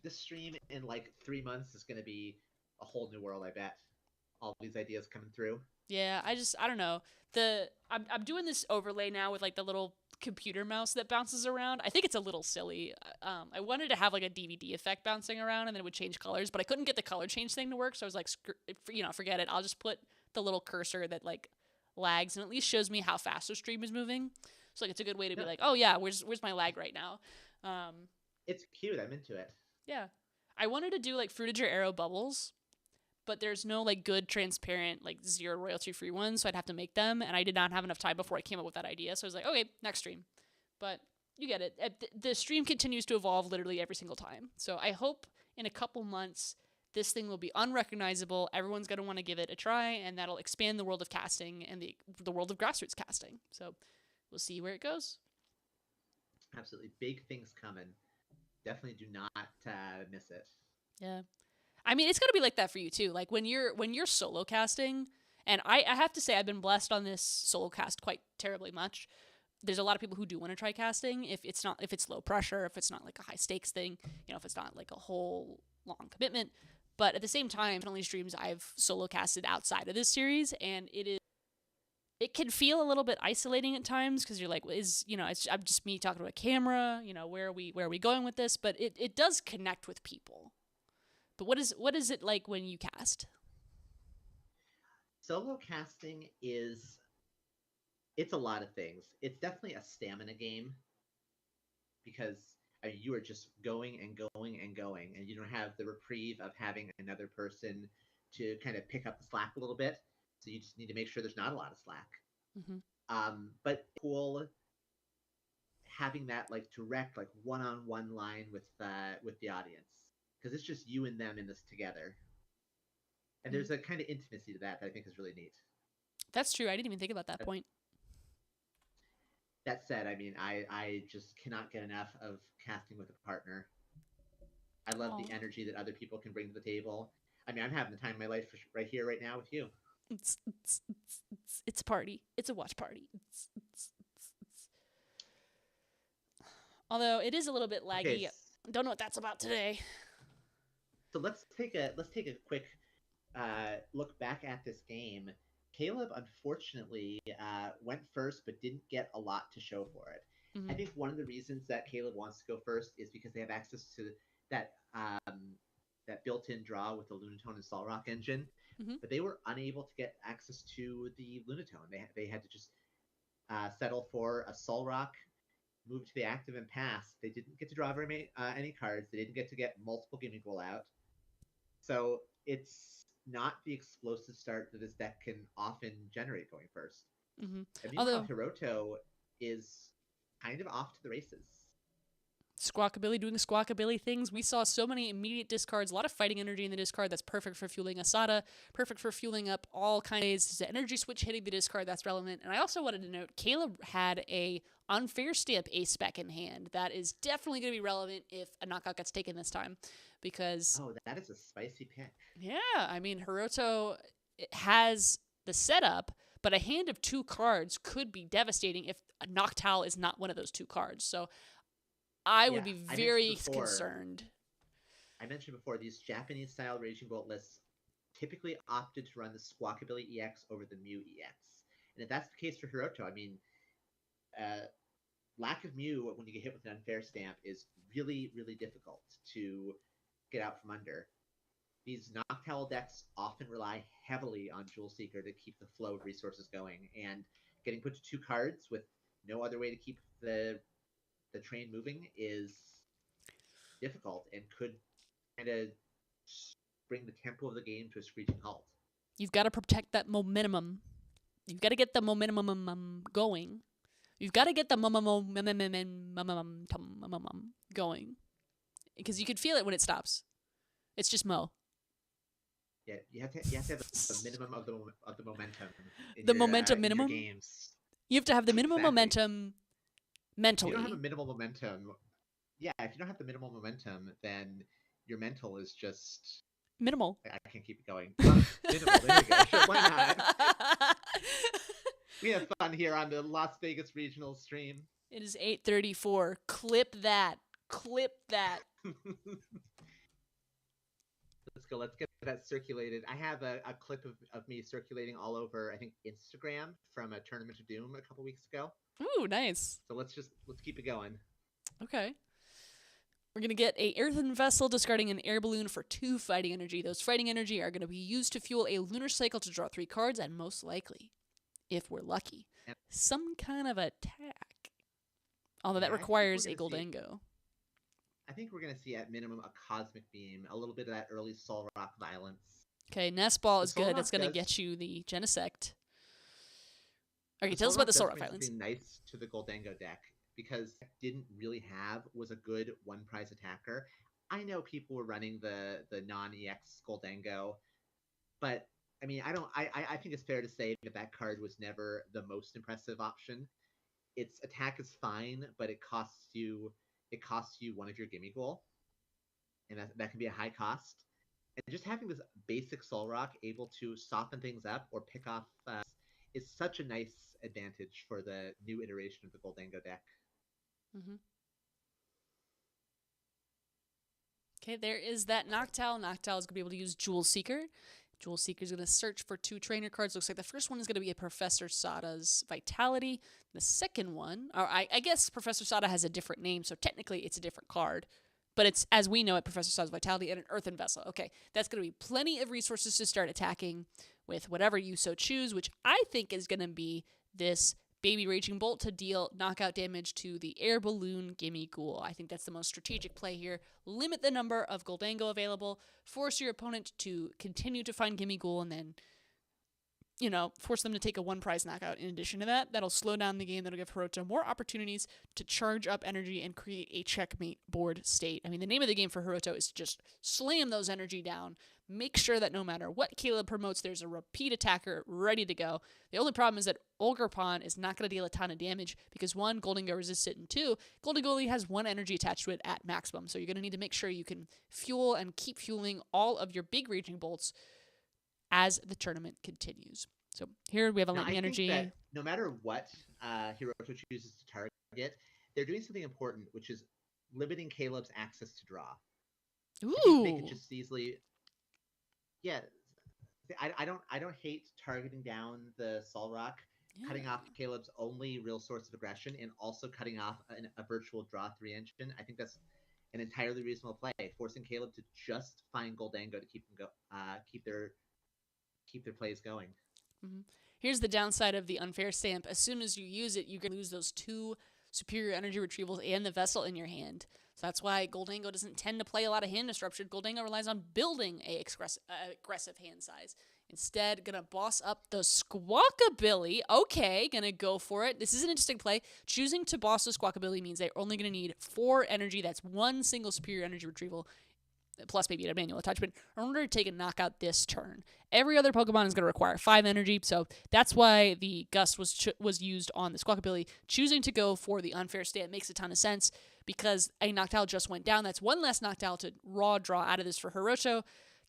stream in like 3 months is going to be a whole new world, I bet. All these ideas coming through. Yeah, I don't know. I'm doing this overlay now with like the little computer mouse that bounces around. I think it's a little silly. I wanted to have like a DVD effect bouncing around and then it would change colors, but I couldn't get the color change thing to work. So I was like, forget it. I'll just put the little cursor that like lags and at least shows me how fast the stream is moving. So like it's a good way to be like, oh yeah, where's my lag right now? It's cute. I'm into it. Yeah, I wanted to do like Fruitager Arrow bubbles, but there's no like good transparent like 0 royalty free ones, so I'd have to make them, and I did not have enough time before I came up with that idea. So I was like, okay, next stream. But you get it. The stream continues to evolve literally every single time. So I hope in a couple months this thing will be unrecognizable. Everyone's going to want to give it a try, and that'll expand the world of casting and the world of grassroots casting. So we'll see where it goes. Absolutely. Big things coming. Definitely do not miss it. Yeah. I mean, it's going to be like that for you too. Like when you're solo casting, and I have to say I've been blessed on this solo cast quite terribly much. There's a lot of people who do want to try casting if it's low pressure, if it's not like a high stakes thing, if it's not like a whole long commitment. But at the same time, definitely streams I've solo casted outside of this series, and it can feel a little bit isolating at times because you're like, I'm just me talking to a camera, where are we going with this? But it does connect with people. But what is it like when you cast? Solo casting it's a lot of things. It's definitely a stamina game because you are just going and going and going, and you don't have the reprieve of having another person to kind of pick up the slack a little bit. So you just need to make sure there's not a lot of slack. Mm-hmm. But cool having that like direct like one-on-one line with the audience, because it's just you and them in this together, and there's a kind of intimacy to that I think is really neat. That's true. I didn't even think about that point. That said, I mean, I just cannot get enough of casting with a partner. I love the energy that other people can bring to the table. I mean, I'm having the time of my life right here, right now with you. It's a party. It's a watch party. Although it is a little bit laggy. Okay. Don't know what that's about today. So let's take a quick look back at this game. Caleb unfortunately went first, but didn't get a lot to show for it. Mm-hmm. I think one of the reasons that Caleb wants to go first is because they have access to that built-in draw with the Lunatone and Solrock engine, mm-hmm. but they were unable to get access to the Lunatone. They had to just settle for a Solrock, move to the active, and pass. They didn't get to draw any cards. They didn't get to get multiple Gimmighoul out. So it's not the explosive start that this deck can often generate going first. Mm-hmm. Although Hiroto is kind of off to the races. Squawkabilly doing squawkabilly things. We saw so many immediate discards, a lot of fighting energy in the discard that's perfect for fueling Asada, perfect for fueling up all kinds. There's an energy switch hitting the discard that's relevant. And I also wanted to note, Caleb had a unfair stamp ace spec in hand. That is definitely going to be relevant if a knockout gets taken this time. Because that is a spicy pick. Yeah, I mean, Hiroto has the setup, but a hand of 2 cards could be devastating if a Noctowl is not one of those 2 cards. So I would be very concerned. I mentioned before, these Japanese-style Raging Bolt lists typically opted to run the Squawkabilly EX over the Mew EX. And if that's the case for Hiroto, I mean, lack of Mew when you get hit with an unfair stamp is really, really difficult to get out from under. These Noctowl decks often rely heavily on Jewel Seeker to keep the flow of resources going, and getting put to 2 cards with no other way to keep the train moving is difficult and could kind of bring the tempo of the game to a screeching halt. You've got to protect that momentum. You've got to get the momentum going. You've got to get the going, because you can feel it when it stops. It's just mo. Yeah, you have to have the minimum of the momentum. The momentum minimum. In your games. You have to have the minimum momentum mentally. If you don't have a minimal momentum, if you don't have the minimal momentum, then your mental is just minimal. I can't keep it going. Minimal. There you go. Sure, why not? We have fun here on the Las Vegas regional stream. It is 8:34. Clip that. Let's go. Let's get that circulated. I have a clip of me circulating all over, I think, Instagram from a Tournament of Doom a couple weeks ago. Ooh, nice. So let's keep it going. Okay. We're going to get a earthen vessel discarding an air balloon for 2 fighting energy. Those fighting energy are going to be used to fuel a lunar cycle to draw 3 cards, and most likely, if we're lucky, some kind of attack. Although that requires a Goldango. I think we're going to see at minimum a Cosmic Beam, a little bit of that early Soul Rock violence. Okay, Nest Ball is good. That's going to get you the Genesect. Okay, tell us about the Soul Rock violence. Something nice to the Goldango deck, because it didn't really was a good one-prize attacker. I know people were running the non-EX Goldango, but I mean, I think it's fair to say that card was never the most impressive option. Its attack is fine, but it costs you one of your gimme goal, and that can be a high cost. And just having this basic Soul Rock able to soften things up or pick off is such a nice advantage for the new iteration of the Goldango deck. Mm-hmm. Okay, there is that Noctowl. Noctowl is going to be able to use Jewel Seeker. Jewel Seeker is going to search for 2 trainer cards. Looks like the first one is going to be a Professor Sada's Vitality. The second one, or I guess Professor Sada has a different name, so technically it's a different card. But it's, as we know it, Professor Sada's Vitality and an Earthen Vessel. Okay, that's going to be plenty of resources to start attacking with whatever you so choose, which I think is going to be this Baby Raging Bolt to deal knockout damage to the Air Balloon Gimme Ghoul. I think that's the most strategic play here. Limit the number of Goldango available, force your opponent to continue to find Gimme Ghoul, and then, you know, force them to take a 1-prize knockout. In addition to that, that'll slow down the game. That'll give Hiroto more opportunities to charge up energy and create a checkmate board state. I mean, the name of the game for Hiroto is to just slam those energy down. Make sure that no matter what Caleb promotes, there's a repeat attacker ready to go. The only problem is that Olgarpon is not going to deal a ton of damage because 1, Goldango resists it, and 2, Goldango only has 1 energy attached to it at maximum. So you're going to need to make sure you can fuel and keep fueling all of your big Raging Bolts as the tournament continues. So here we have a lightning energy. Think that no matter what Hiroto chooses to target, they're doing something important, which is limiting Caleb's access to draw. Ooh. They could just easily, I don't hate targeting down the Soul Rock, cutting off Caleb's only real source of aggression, and also cutting off a virtual draw 3 engine. I think that's an entirely reasonable play, forcing Caleb to just find Goldango to keep them keep their plays going. Mm-hmm. Here's the downside of the unfair stamp. As soon as you use it, you're going to lose those 2 superior energy retrievals and the vessel in your hand. So that's why Goldango doesn't tend to play a lot of hand disruption. Goldango relies on building a aggressive hand size. Instead, going to boss up the Squawkabilly. Okay, going to go for it. This is an interesting play. Choosing to boss the Squawkabilly means they're only going to need 4 energy. That's 1 single superior energy retrieval, plus maybe a manual attachment, in order to take a knockout this turn. Every other Pokemon is going to require 5 energy, so that's why the Gust was used on the Squawkabilly. Choosing to go for the unfair stamp makes a ton of sense, because a Noctowl just went down. That's 1 less Noctowl to raw draw out of this for Hiroto.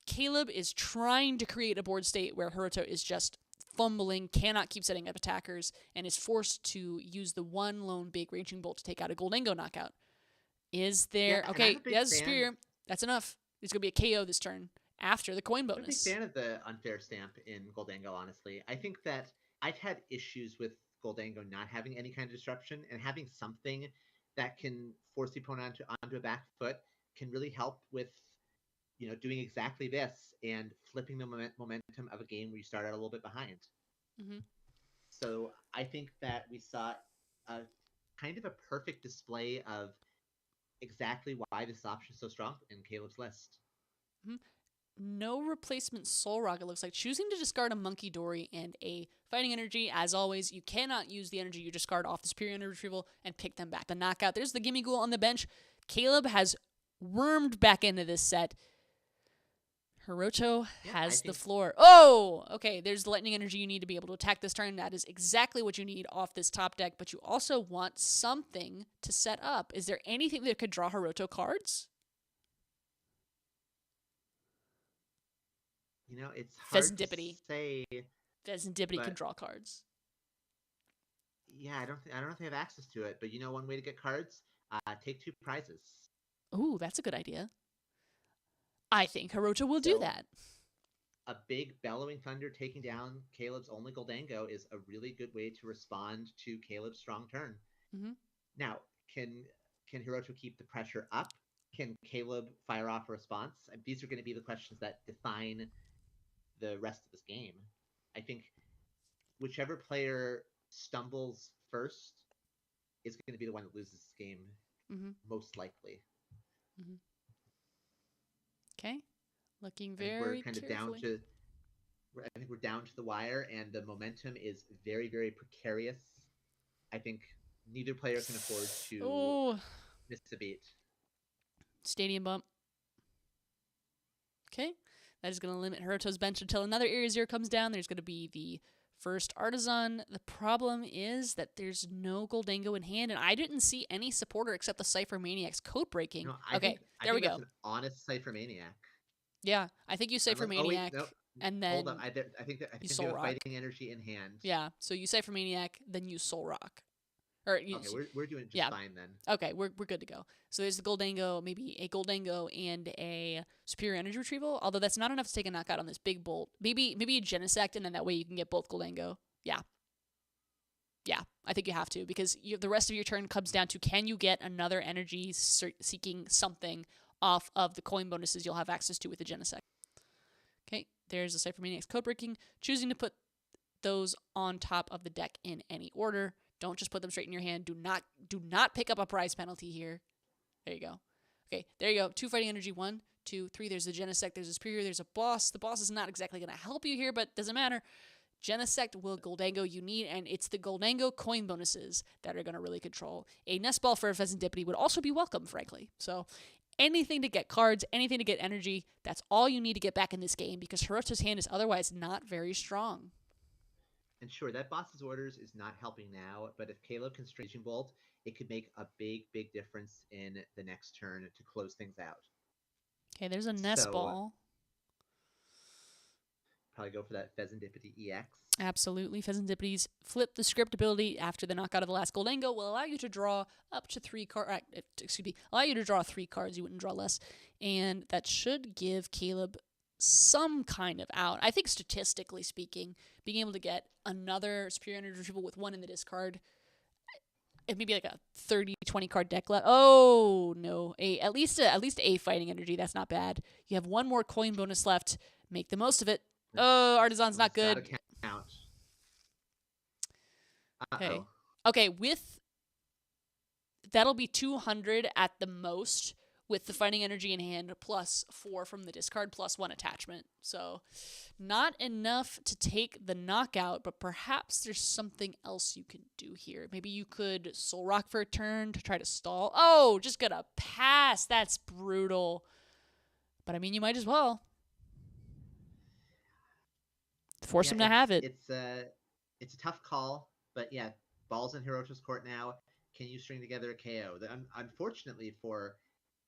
Caleb is trying to create a board state where Hiroto is just fumbling, cannot keep setting up attackers, and is forced to use the 1 lone big Raging Bolt to take out a Goldango knockout. Is there... Yeah, okay, that's a Superior. That's enough. It's going to be a KO this turn after the coin bonus. I'm a big fan of the unfair stamp in Goldango, honestly. I think that I've had issues with Goldango not having any kind of disruption, and having something that can force the opponent onto a back foot can really help with, you know, doing exactly this and flipping the momentum of a game where you start out a little bit behind. Mm-hmm. So I think that we saw a kind of a perfect display of exactly why this option is so strong in Caleb's list. Mm-hmm. no replacement Soul Rock, it looks like. Choosing to discard a Monkey Dory and a Fighting Energy. As always, you cannot use the energy you discard off the Superior Energy Retrieval and pick them back. The knockout. There's the Gimme Ghoul on the bench. Caleb has wormed back into this set. Hiroto has the floor. Oh! Okay, there's the Lightning Energy you need to be able to attack this turn. That is exactly what you need off this top deck, but you also want something to set up. Is there anything that could draw Hiroto cards? You know, it's hard to say. Pheasantipity could draw cards. Yeah, I don't know if they have access to it, but you know one way to get cards? Take 2 prizes. Ooh, that's a good idea. I think Hiroto will do that. A big Bellowing Thunder taking down Caleb's only Goldango is a really good way to respond to Caleb's strong turn. Mm-hmm. Now, can Hiroto keep the pressure up? Can Caleb fire off a response? These are going to be the questions that define the rest of this game. I think whichever player stumbles first is going to be the one that loses this game, most likely. Mm-hmm. Okay, looking very we're kind of carefully. I think we're down to the wire, and the momentum is very, very precarious. I think neither player can afford to miss a beat. Stadium bump. Okay, that is going to limit Hiroto's bench until another Area 0 comes down. There's going to be the first Artisan. The problem is that there's no Goldango in hand, and I didn't see any supporter except the Cypher Maniac's code breaking. No, I think that's an honest Cypher Maniac. Yeah, I think you Cypher Maniac, and then hold up. I think you Soul Rock. Fighting Energy in hand. Yeah, so you Cypher Maniac, then you Soul Rock. Or you, okay, we're doing just fine then. Okay, we're good to go. So there's the Goldango, maybe a Goldango and a Superior Energy Retrieval. Although that's not enough to take a knockout on this big bolt. Maybe a Genesect, and then that way you can get both Goldango. Yeah, I think you have to, because the rest of your turn comes down to, can you get another energy seeking something off of the coin bonuses you'll have access to with the Genesect. Okay, there's the Cypher Maniac's code breaking. Choosing to put those on top of the deck in any order. Don't just put them straight in your hand. Do not pick up a prize penalty here. There you go. Okay, there you go. 2 Fighting Energy. 1, 2, 3. There's a Genesect. There's a Superior. There's a boss. The boss is not exactly going to help you here, but doesn't matter. Genesect will Goldango you need, and it's the Goldango coin bonuses that are going to really control. A Nest Ball for a Pheasantipity would also be welcome, frankly. So anything to get cards, anything to get energy, that's all you need to get back in this game, because Hiroto's hand is otherwise not very strong. And sure, that boss's orders is not helping now, but if Caleb can Raging Bolt, it could make a big, big difference in the next turn to close things out. Okay, there's a Nest Ball. Probably go for that Pheasantipity EX. Absolutely. Pheasantipity's flip the script ability after the knockout of the last Goldango will allow you to draw up to 3 cards. Allow you to draw 3 cards. You wouldn't draw less. And that should give Caleb some kind of out. I think statistically speaking, being able to get another Superior Energy Retrieval with 1 in the discard, it may be like a 30-20 card deck left. Oh no, at least a Fighting Energy. That's not bad. You have 1 more coin bonus left. Make the most of it. Oh, Artisan's not good. Okay. Okay, that'll be 200 at the most with the Fighting Energy in hand, plus 4 from the discard, plus 1 attachment. So not enough to take the knockout, but perhaps there's something else you can do here. Maybe you could Soul Rock for a turn to try to stall. Oh, just gonna pass. That's brutal. But I mean, you might as well. Force him to have it. It's a tough call, but yeah, ball's in Hiroto's court now. Can you string together a KO? Unfortunately for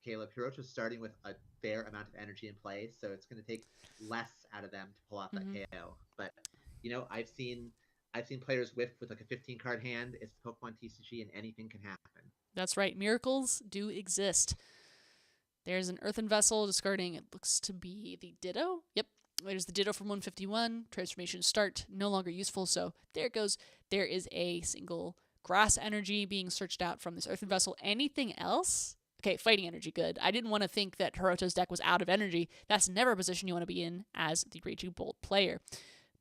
Caleb, Hiroto's starting with a fair amount of energy in play, so it's going to take less out of them to pull off that KO. But you know, I've seen players whiff with like a 15-card hand. It's Pokemon TCG, and anything can happen. That's right. Miracles do exist. There's an Earthen Vessel discarding. It looks to be the Ditto. Yep. There's the Ditto from 151. Transformation start. No longer useful. So there it goes. There is a single Grass Energy being searched out from this Earthen Vessel. Anything else? Okay, Fighting Energy, good. I didn't want to think that Hiroto's deck was out of energy. That's never a position you want to be in as the Raging Bolt player.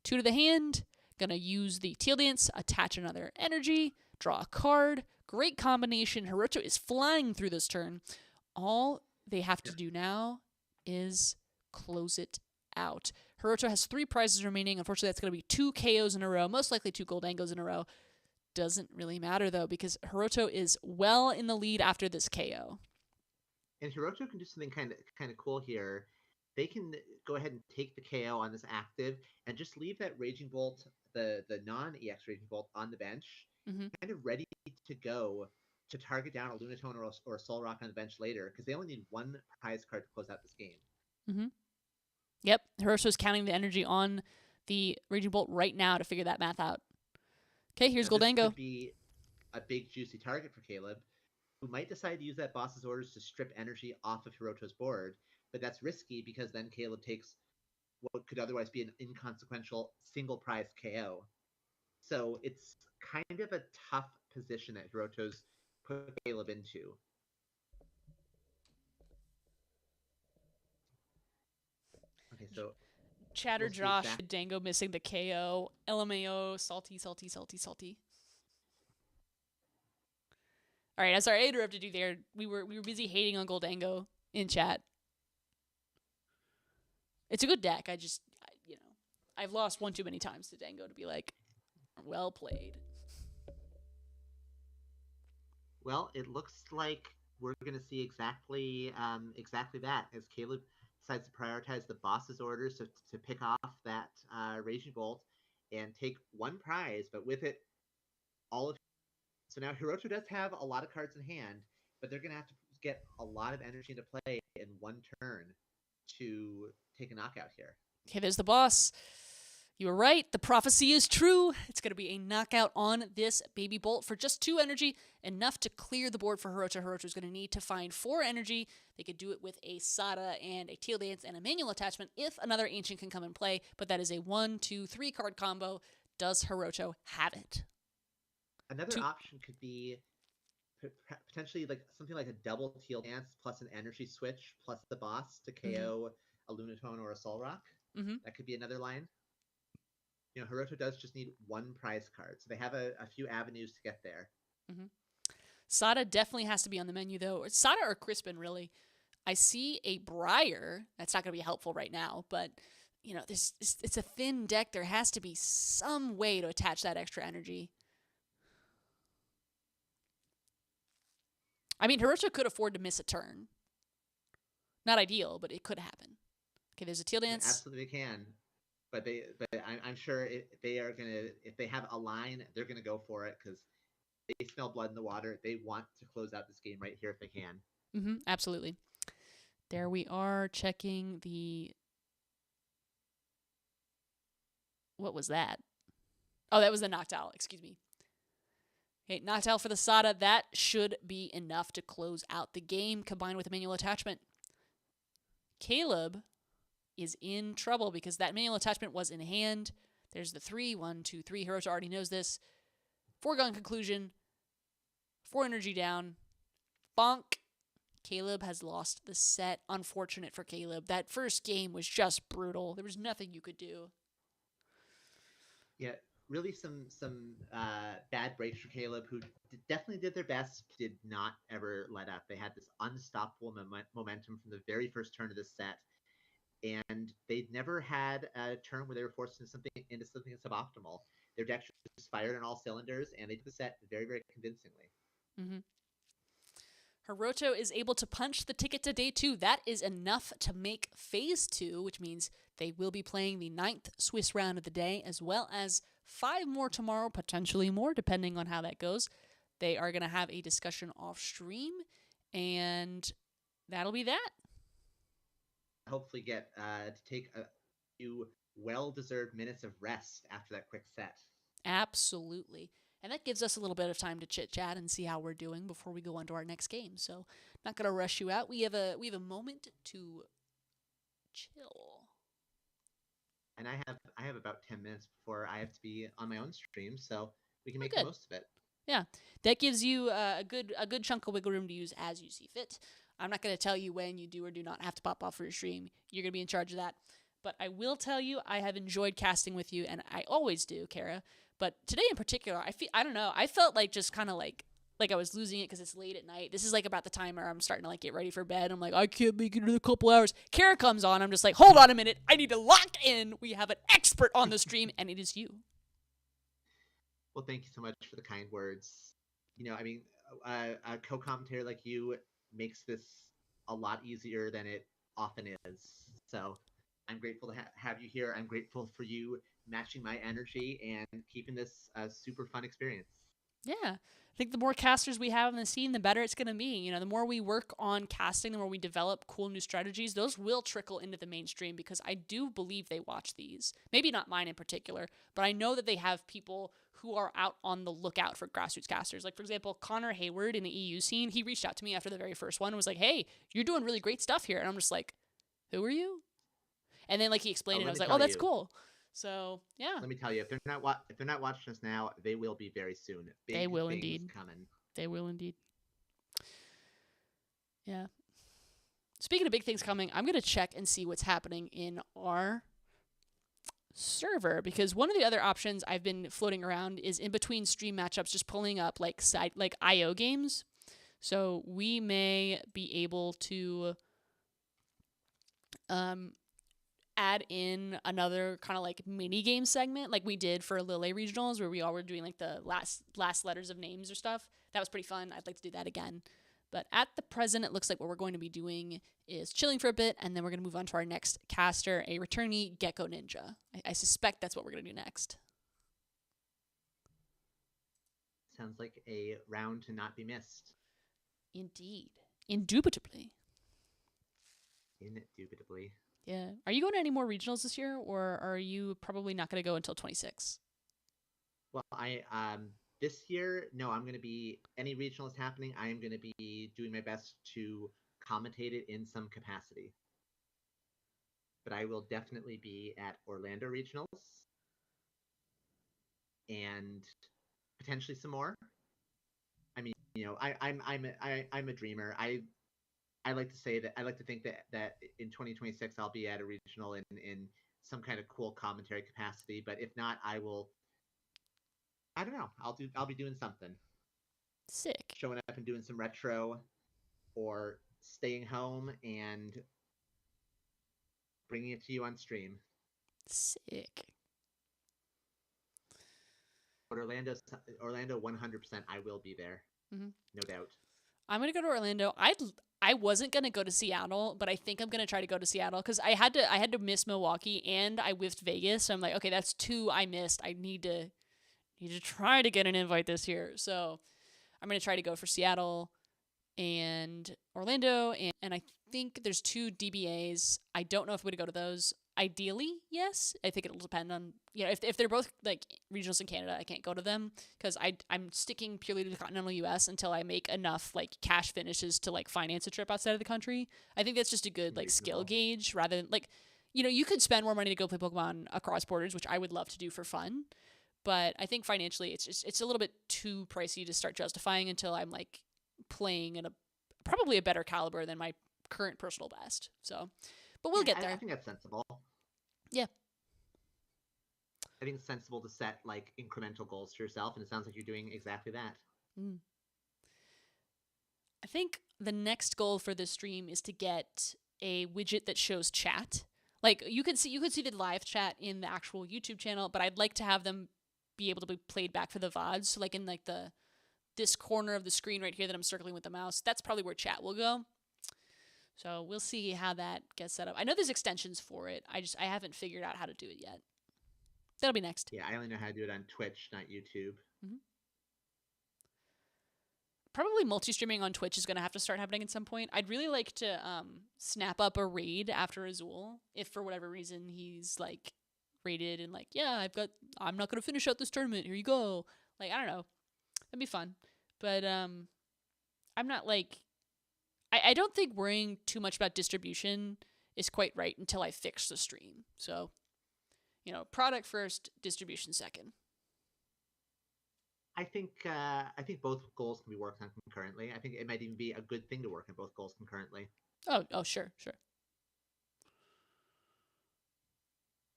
2 to the hand. Gonna use the Teal Dance, attach another energy, draw a card. Great combination. Hiroto is flying through this turn. All they have to do now is close it out. Hiroto has 3 prizes remaining. Unfortunately, that's going to be 2 KOs in a row, most likely 2 Goldengos in a row. Doesn't really matter, though, because Hiroto is well in the lead after this KO. And Hiroto can do something kind of cool here. They can go ahead and take the KO on this active and just leave that Raging Bolt, the non-EX Raging Bolt, on the bench, kind of ready to go to target down a Lunatone or a Soul Rock on the bench later, because they only need 1 prize card to close out this game. Yep, Hiroto's counting the energy on the Raging Bolt right now to figure that math out. Okay, here's Goldango. This could be a big, juicy target for Caleb, who might decide to use that boss's orders to strip energy off of Hiroto's board, but that's risky because then Caleb takes what could otherwise be an inconsequential single prize KO. So it's kind of a tough position that Hiroto's put Caleb into. Okay, so Chatter Josh, Dango missing the KO, LMAO, salty. All right, I'm sorry I interrupted you there. We were busy hating on Goldango in chat. It's a good deck. I've lost one too many times to Dango to be like, well played. Well, it looks like we're going to see exactly that, as Caleb decides to prioritize the boss's orders to pick off that Raging Bolt and take 1 prize, but with it, all of. So now Hiroto does have a lot of cards in hand, but they're going to have to get a lot of energy into play in 1 turn to take a knockout here. Okay, there's the boss. You were right. The prophecy is true. It's going to be a knockout on this Baby Bolt for just 2 energy, enough to clear the board for Hiroto. Hiroto's going to need to find 4 energy. They could do it with a Sada and a Teal Dance and a manual attachment if another Ancient can come and play, but that is a 1, 2, 3 card combo. Does Hiroto have it? Another option could be potentially like something like a double Teal Dance plus an energy switch plus the boss to KO a Lunatone or a Soul Rock. That could be another line. You know, Hiroto does just need 1 prize card, so they have a few avenues to get there. Sada definitely has to be on the menu, though. Sada or Crispin, really. I see a Briar. That's not going to be helpful right now, but you know, it's a thin deck. There has to be some way to attach that extra energy. I mean, Hiroto could afford to miss a turn. Not ideal, but it could happen. Okay, there's a Teal Dance. They absolutely can. But I'm sure they are going to, if they have a line, they're going to go for it because they smell blood in the water. They want to close out this game right here if they can. Absolutely. There we are checking the... What was that? Oh, that was the Noctowl. Excuse me. Okay, Noctowl for the Sada. That should be enough to close out the game, combined with a manual attachment. Caleb is in trouble because that manual attachment was in hand. There's the 3. 1, 2, 3. Hiroto already knows this. Foregone conclusion. 4 energy down. Bonk. Caleb has lost the set. Unfortunate for Caleb. That first game was just brutal. There was nothing you could do. Yeah, really some bad breaks for Caleb, who definitely did their best, did not ever let up. They had this unstoppable momentum from the very first turn of this set, and they'd never had a turn where they were forced into something suboptimal. Their deck just fired on all cylinders, and they did the set very, very convincingly. Hiroto is able to punch the ticket to day 2. That is enough to make phase 2, which means they will be playing the 9th Swiss round of the day, as well as 5 more tomorrow, potentially more, depending on how that goes. They are going to have a discussion off stream, and that'll be that. Hopefully get to take a few well-deserved minutes of rest after that quick set. Absolutely. And that gives us a little bit of time to chit-chat and see how we're doing before we go on to our next game. So, not going to rush you out. We have a moment to chill. And I have about 10 minutes before I have to be on my own stream, so we can make the most of it. Yeah, that gives you a good chunk of wiggle room to use as you see fit. I'm not going to tell you when you do or do not have to pop off for your stream. You're going to be in charge of that. But I will tell you, I have enjoyed casting with you, and I always do, Kara. But today in particular, I don't know. I felt like just kind of like like I was losing it because it's late at night. This is like about the time where I'm starting to like get ready for bed. I'm like, I can't make it in a couple hours. Kara comes on. I'm just like, hold on a minute. I need to lock in. We have an expert on the stream, and it is you. Well, thank you so much for the kind words. You know, I mean, a co-commentator like you makes this a lot easier than it often is. So I'm grateful to have you here. I'm grateful for you matching my energy and keeping this a super fun experience. Yeah. I think the more casters we have in the scene, the better it's going to be. You know, the more we work on casting, the more we develop cool new strategies, those will trickle into the mainstream because I do believe they watch these. Maybe not mine in particular, but I know that they have people who are out on the lookout for grassroots casters. Like, for example, Connor Hayward in the EU scene, he reached out to me after the very first one and was like, hey, you're doing really great stuff here. And I'm just like, who are you? And then, like, he explained it, and I was like, oh, that's cool. So, yeah. Let me tell you, if they're not watching us now, they will be very soon. They will things indeed. Coming. They will indeed. Yeah. Speaking of big things coming, I'm going to check and see what's happening in our server, because one of the other options I've been floating around is in between stream matchups just pulling up like IO games. So we may be able to add in another kind of like mini game segment like we did for Lille regionals, where we all were doing like the last letters of names or stuff. That was pretty fun. I'd like to do that again. But at the present, it looks like what we're going to be doing is chilling for a bit, and then we're going to move on to our next caster, a returnee Gecko Ninja. I suspect that's what we're going to do next. Sounds like a round to not be missed. Indeed. Indubitably. Indubitably. Yeah. Are you going to any more regionals this year, or are you probably not going to go until 26? Well, this year, no, I'm going to be, any regionals happening, I am going to be doing my best to commentate it in some capacity. But I will definitely be at Orlando regionals and potentially some more. I mean, you know, I'm a dreamer. I like to say that I like to think that in 2026 I'll be at a regional in some kind of cool commentary capacity. But if not, I don't know. I'll be doing something. Sick. Showing up and doing some retro, or staying home and bringing it to you on stream. Sick. But Orlando 100%, I will be there. Mm-hmm. No doubt. I'm gonna go to Orlando. I wasn't gonna go to Seattle, but I think I'm gonna try to go to Seattle because I had to miss Milwaukee and I whiffed Vegas. So I'm like, okay, that's 2 I missed. I need to try to get an invite this year. So I'm gonna try to go for Seattle and Orlando, and I think there's 2 DBAs. I don't know if I'm gonna go to those. Ideally, yes. I think it'll depend on, you know, if they're both like regionals in Canada, I can't go to them because I'm sticking purely to the continental US until I make enough like cash finishes to like finance a trip outside of the country. I think that's just a good like skill gauge rather than like, you know, you could spend more money to go play Pokemon across borders, which I would love to do for fun. But I think financially it's a little bit too pricey to start justifying until I'm like playing in probably a better caliber than my current personal best. So, but we'll get there. I think that's sensible. Yeah. I think it's sensible to set like incremental goals for yourself, and it sounds like you're doing exactly that. Mm. I think the next goal for this stream is to get a widget that shows chat. Like you could see the live chat in the actual YouTube channel, but I'd like to have them be able to be played back for the VODs. So like in like this corner of the screen right here that I'm circling with the mouse, that's probably where chat will go. So we'll see how that gets set up. I know there's extensions for it. I haven't figured out how to do it yet. That'll be next. Yeah, I only know how to do it on Twitch, not YouTube. Mm-hmm. Probably multi-streaming on Twitch is going to have to start happening at some point. I'd really like to snap up a raid after Azul, if for whatever reason he's like raided and like, yeah, I'm not going to finish out this tournament. Here you go. Like, I don't know. That'd be fun. But I'm not like, I don't think worrying too much about distribution is quite right until I fix the stream. So, you know, product first, distribution second. I think both goals can be worked on concurrently. I think it might even be a good thing to work on both goals concurrently. Oh, sure.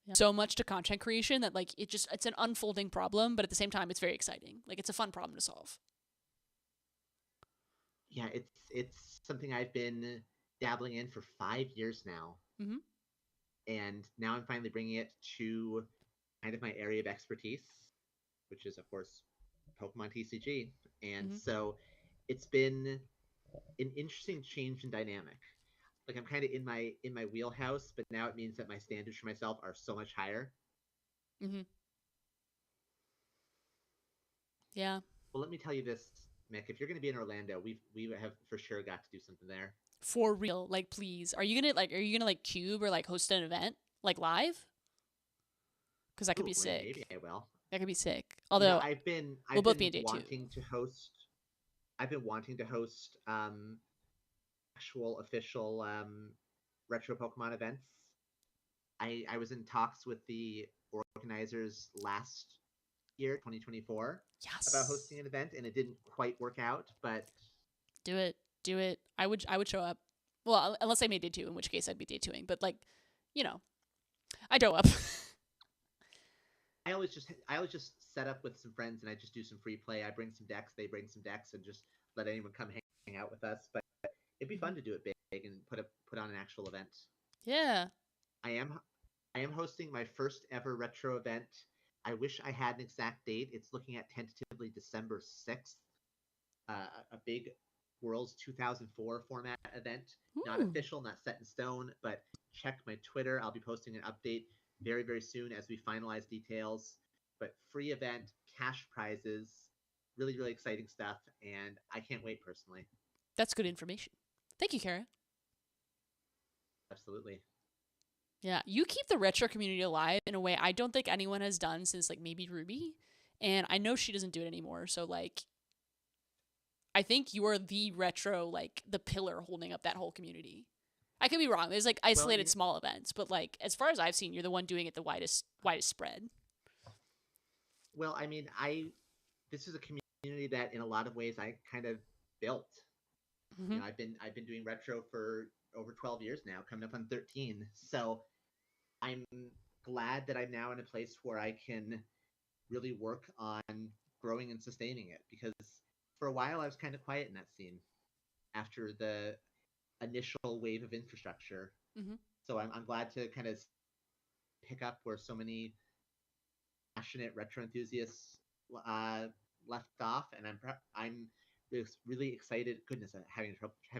Yeah. So much to content creation that like it's an unfolding problem, but at the same time it's very exciting. Like it's a fun problem to solve. Yeah, it's something I've been dabbling in for 5 years now. Mm-hmm. And now I'm finally bringing it to kind of my area of expertise, which is, of course, Pokemon TCG. And so it's been an interesting change in dynamic. Like I'm kind of in my wheelhouse, but now it means that my standards for myself are so much higher. Mm-hmm. Yeah. Well, let me tell you this, Mick. If you're going to be in Orlando, we have for sure got to do something there. For real, like, please. Are you gonna cube or like host an event like live? Because that could be sick. Maybe I will. That could be sick. Although I've been both be in day wanting to host. I've been wanting to host actual official retro Pokemon events. I was in talks with the organizers last year, 2024, about hosting an event, and it didn't quite work out. But do it. I would show up. Well, unless I made day 2, in which case I'd be day 2ing. But like, I'd show up. I always just set up with some friends, and I just do some free play. I bring some decks, they bring some decks, and just let anyone come hang out with us. But it'd be fun to do it big and put on an actual event. Yeah. I am hosting my first ever retro event. I wish I had an exact date. It's looking at tentatively December 6th. A big Worlds 2004 format event. Ooh. Not official, not set in stone, but check my Twitter. I'll be posting an update very, very soon as we finalize details. But free event, cash prizes, really, really exciting stuff, and I can't wait personally. That's good information. Thank you, Kara. Absolutely. Yeah, you keep the retro community alive in a way I don't think anyone has done since like maybe Ruby, and I know she doesn't do it anymore. So like, I think you are the retro, like the pillar holding up that whole community. I could be wrong. There's like isolated small events, but like as far as I've seen, you're the one doing it the widest spread. Well, I mean, this is a community that in a lot of ways I kind of built. Mm-hmm. You know, I've been doing retro for over 12 years now, coming up on 13. So I'm glad that I'm now in a place where I can really work on growing and sustaining it, because for a while I was kind of quiet in that scene after the initial wave of infrastructure. Mm-hmm. So I'm glad to kind of pick up where so many passionate retro enthusiasts left off, and I'm really excited. Goodness, I'm having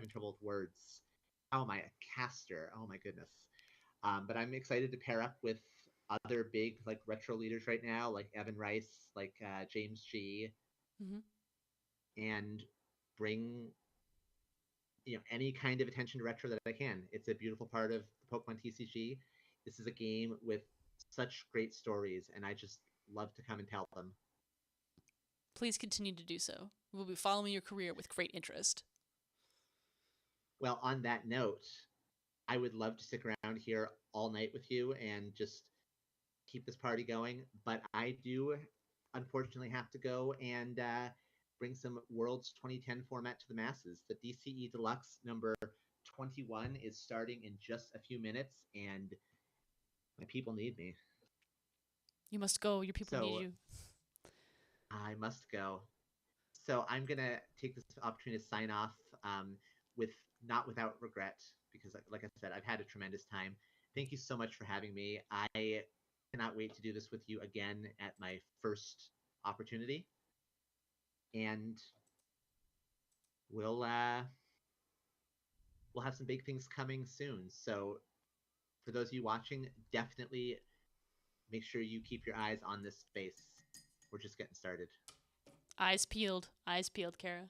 trouble with words. How am I a caster? Oh my goodness. But I'm excited to pair up with other big like retro leaders right now, like Evan Rice, like James G, and bring any kind of attention to retro that I can. It's a beautiful part of the Pokemon TCG. This is a game with such great stories, and I just love to come and tell them. Please continue to do so. We'll be following your career with great interest. Well, on that note, I would love to stick around here all night with you and just keep this party going, but I do unfortunately have to go and bring some Worlds 2010 format to the masses. The DCE Deluxe number 21 is starting in just a few minutes, and my people need me. You must go. Your people need you. I must go. So I'm going to take this opportunity to sign off not without regret, because like I said, I've had a tremendous time. Thank you so much for having me. I cannot wait to do this with you again at my first opportunity. And we'll have some big things coming soon. So for those of you watching, definitely make sure you keep your eyes on this space. We're just getting started. Eyes peeled, Kara.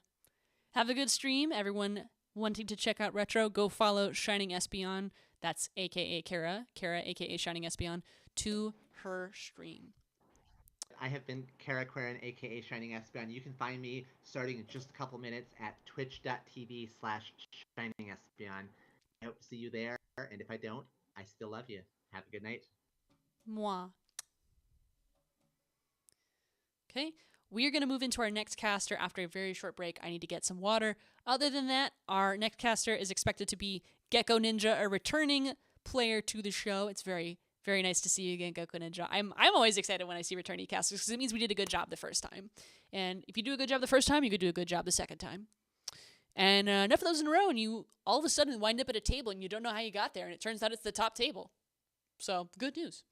Have a good stream, everyone. Wanting to check out retro, go follow Shining Espeon. That's aka Kara, aka Shining Espeon, to her stream. I have been Kara Quarren, aka Shining Espeon. You can find me starting in just a couple minutes at twitch.tv/ShiningEspeon. I hope to see you there, and if I don't, I still love you. Have a good night. Moi. Okay, we are going to move into our next caster after a very short break. I need to get some water. Other than that, our next caster is expected to be Gecko Ninja, a returning player to the show. It's very, very nice to see you again, Gecko Ninja. I'm always excited when I see returning casters because it means we did a good job the first time. And if you do a good job the first time, you could do a good job the second time. And enough of those in a row, and you all of a sudden wind up at a table and you don't know how you got there, and it turns out it's the top table. So, good news.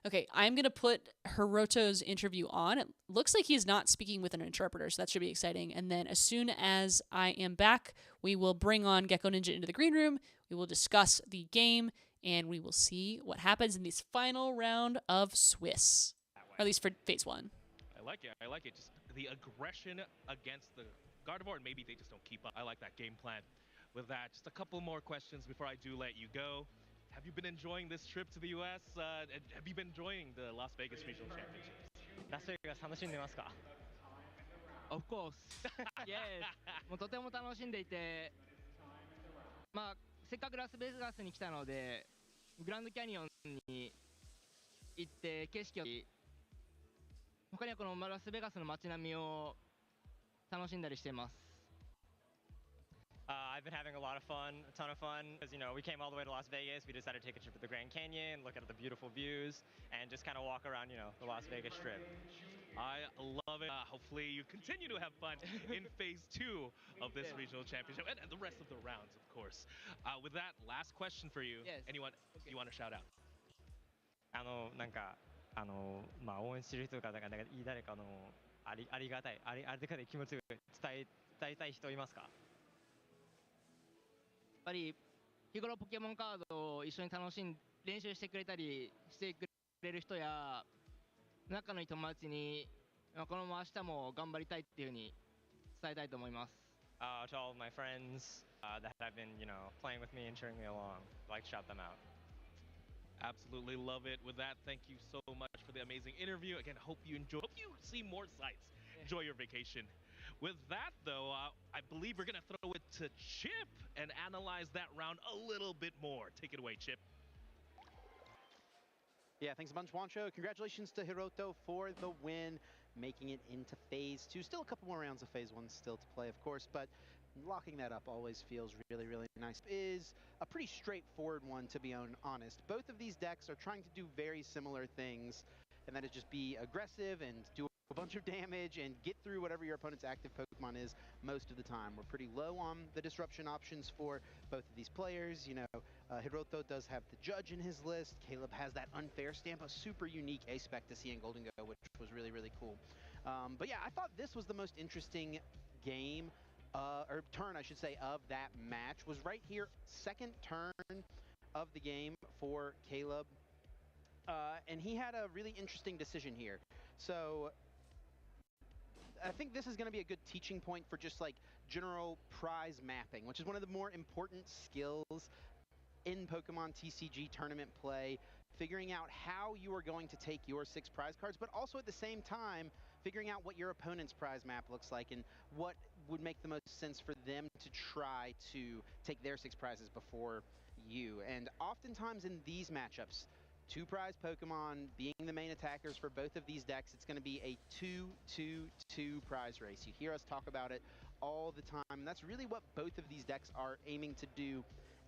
Okay, I'm going to put Hiroto's interview on. It looks like he's not speaking with an interpreter, so that should be exciting. And then as soon as I am back, we will bring on Gecko Ninja into the green room. We will discuss the game, and we will see what happens in this final round of Swiss, or at least for phase 1. I like it. I like it. Just the aggression against the Gardevoir, and maybe they just don't keep up. I like that game plan. With that, just a couple more questions before I do let you go. Have you been enjoying this trip to the U.S.? Have you been enjoying the Las Vegas Regional Championships? Las Vegas 楽しんでますか? Of course. Yes. もうとても楽しんでいて、まあせっかくラスベガスに来たので、グランドキャニオンに行って景色を他にはこのラスベガスの街並みを楽しんだりしています。I've been having a lot of fun, a ton of fun, because, you know, we came all the way to Las Vegas. We decided to take a trip to the Grand Canyon, look at the beautiful views, and just kind of walk around, you know, the Las Vegas Strip. I love it. Hopefully you continue to have fun in phase 2 of this regional championship and the rest of the rounds, of course. With that, last question for you. Yes. Anyone you want to shout out? なんか、まあ、応援してる人が、誰かのありがたい、ありがたい気持ちを伝えたい人いますか? やっぱり日頃ポケモンカードを一緒に練習してくれたりしてくれる人や仲のいい友達にこのまま明日も頑張りたいっていう風に伝えたいと思います。To all of my friends that have been, you know, playing with me and cheering me along, I'd like to shout them out. Absolutely love it. With that, thank you so much for the amazing interview. Again, hope you enjoy. Hope you see more sights. Enjoy your vacation. With that, though, I believe we're going to throw it to Chip and analyze that round a little bit more. Take it away, Chip. Yeah, thanks a bunch, Juancho. Congratulations to Hiroto for the win, making it into phase 2. Still a couple more rounds of phase 1 still to play, of course, but locking that up always feels really, really nice. Is a pretty straightforward one, to be honest. Both of these decks are trying to do very similar things, and that is just be aggressive and do a bunch of damage and get through whatever your opponent's active Pokemon is most of the time. We're pretty low on the disruption options for both of these players. You know, Hiroto does have the Judge in his list. Caleb has that Unfair Stamp, a super unique aspect to see in Golden Go, which was really, really cool. But yeah, I thought this was the most interesting game, or turn, I should say, of that match. Was right here, second turn of the game for Caleb. And he had a really interesting decision here. So I think this is going to be a good teaching point for just like general prize mapping, which is one of the more important skills in Pokemon TCG tournament play, figuring out how you are going to take your 6 prize cards, but also at the same time figuring out what your opponent's prize map looks like and what would make the most sense for them to try to take their 6 prizes before you. And oftentimes in these matchups, 2 prize Pokemon being the main attackers for both of these decks, it's going to be a 2-2-2 prize race. You hear us talk about it all the time, and that's really what both of these decks are aiming to do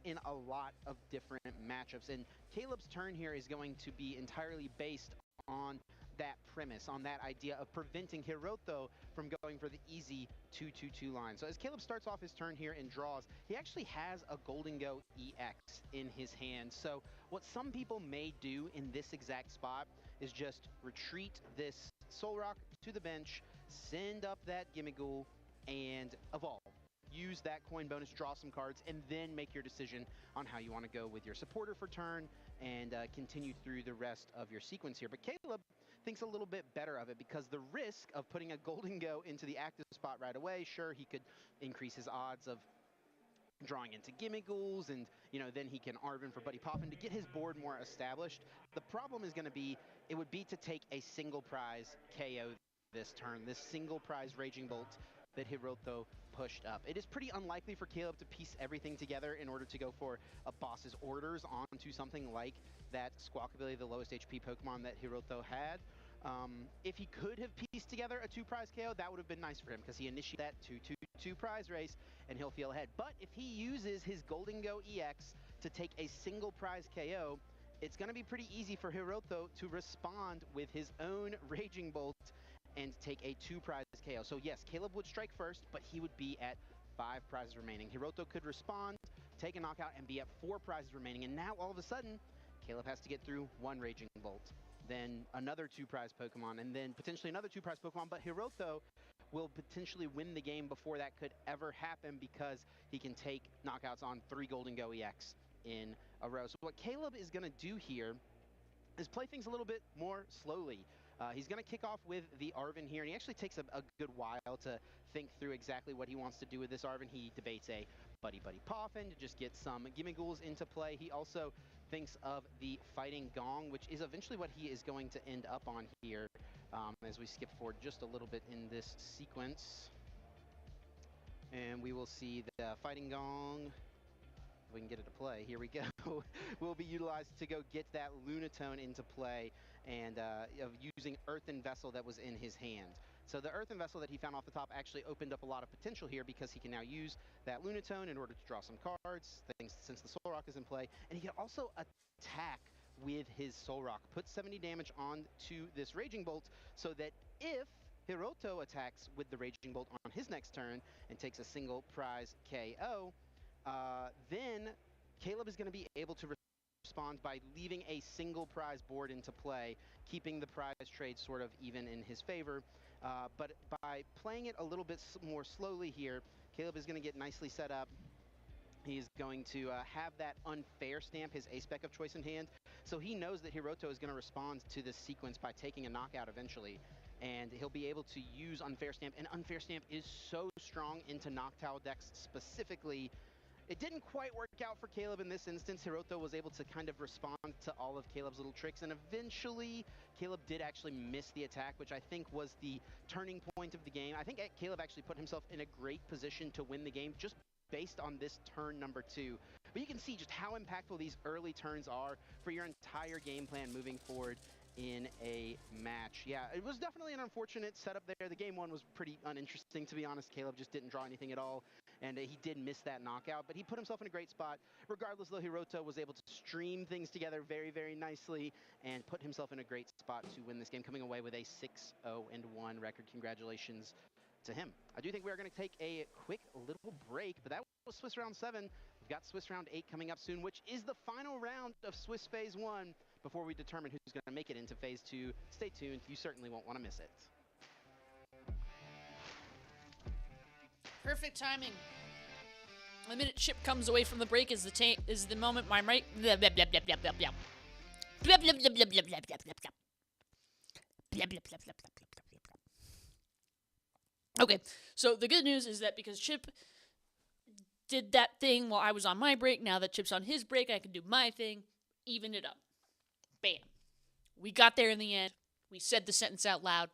in a lot of different matchups. And Caleb's turn here is going to be entirely based on that premise, on that idea of preventing Hiroto from going for the easy 2-2-2 line. So as Caleb starts off his turn here and draws, he actually has a Golden Go EX in his hand. So what some people may do in this exact spot is just retreat this Solrock to the bench, send up that Gimmighoul, and evolve. Use that coin bonus, draw some cards, and then make your decision on how you want to go with your supporter for turn and continue through the rest of your sequence here. But Caleb thinks a little bit better of it because the risk of putting a Golden Go into the active spot right away, sure, he could increase his odds of drawing into Gimmighouls, and you know, then he can Arven for Buddy Poffin to get his board more established. The problem is going to be, it would be to take a single prize KO this turn, this single prize Raging Bolt that Hiroto pushed up. It is pretty unlikely for Caleb to piece everything together in order to go for a boss's orders onto something like that Squawkabilly, the lowest HP Pokemon that Hiroto had. If he could have pieced together a 2 prize KO, that would have been nice for him because he initiated that 2-2-2 prize race and he'll feel ahead. But if he uses his Golden Go EX to take a single prize KO, it's going to be pretty easy for Hiroto to respond with his own Raging Bolt and take a 2 prize KO. So yes, Caleb would strike first, but he would be at 5 prizes remaining. Hiroto could respond, take a knockout, and be at 4 prizes remaining. And now, all of a sudden, Caleb has to get through 1 Raging Bolt, then another 2 prize Pokemon, and then potentially another 2 prize Pokemon. But Hiroto will potentially win the game before that could ever happen because he can take knockouts on 3 Golden Go EX in a row. So what Caleb is going to do here is play things a little bit more slowly. He's going to kick off with the Arven here, and he actually takes a good while to think through exactly what he wants to do with this Arven. He debates a Buddy Buddy Poffin to just get some Gimmighoul into play. He also thinks of the Fighting Gong, which is eventually what he is going to end up on here as we skip forward just a little bit in this sequence. And we will see the Fighting Gong, if we can get it to play, here we go, will be utilized to go get that Lunatone into play and of using Earthen Vessel that was in his hand. So the Earthen Vessel that he found off the top actually opened up a lot of potential here because he can now use that Lunatone in order to draw some cards, since the Soul Rock is in play, and he can also attack with his Soul Rock, put 70 damage onto this Raging Bolt, so that if Hiroto attacks with the Raging Bolt on his next turn and takes a single prize KO, then Caleb is going to be able to respond by leaving a single prize board into play, keeping the prize trade sort of even in his favor. But by playing it a little bit more slowly here, Caleb is going to get nicely set up. He's going to have that Unfair Stamp, his A-Spec of choice in hand. So he knows that Hiroto is going to respond to this sequence by taking a knockout eventually. And he'll be able to use Unfair Stamp. And Unfair Stamp is so strong into Noctowl decks specifically. It didn't quite work out for Caleb in this instance. Hiroto was able to kind of respond to all of Caleb's little tricks, and eventually Caleb did actually miss the attack, which I think was the turning point of the game. I think Caleb actually put himself in a great position to win the game just based on this turn number 2. But you can see just how impactful these early turns are for your entire game plan moving forward in a match. Yeah, it was definitely an unfortunate setup there. The game 1 was pretty uninteresting, to be honest. Caleb just didn't draw anything at all, and he did miss that knockout, but he put himself in a great spot. Regardless, though, Hiroto was able to stream things together very, very nicely and put himself in a great spot to win this game, coming away with a 6-0-1 record. Congratulations to him. I do think we are going to take a quick little break, but that was Swiss Round 7. We've got Swiss Round 8 coming up soon, which is the final round of Swiss Phase 1 before we determine who's going to make it into Phase 2. Stay tuned. You certainly won't want to miss it. Perfect timing. The minute Chip comes away from the break is the moment my right. Blah, blah, blah, blah, blah, blah, blah. Blah, blah, blah, blah, blah, blah, blah, blah, blah. Blah, blah, blah, blah, blah, blah, blah, blah. Okay, so the good news is that because Chip did that thing while I was on my break, now that Chip's on his break, I can do my thing, even it up. Bam. We got there in the end. We said the sentence out loud.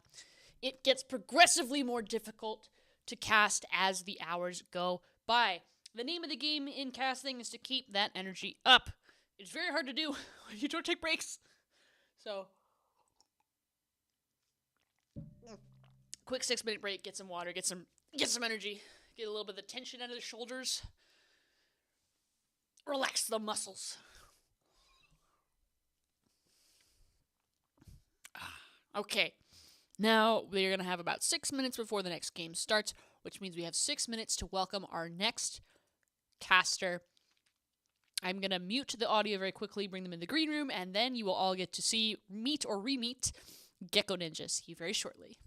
It gets progressively more difficult to cast as the hours go by. The name of the game in casting is to keep that energy up. It's very hard to do when you don't take breaks. So, quick 6-minute break, get some water, get some energy, get a little bit of the tension out of the shoulders, relax the muscles. Okay, now we're going to have about 6 minutes before the next game starts, which means we have 6 minutes to welcome our next caster. I'm going to mute the audio very quickly, bring them in the green room, and then you will all get to meet or re-meet Gecko Ninja. See you very shortly.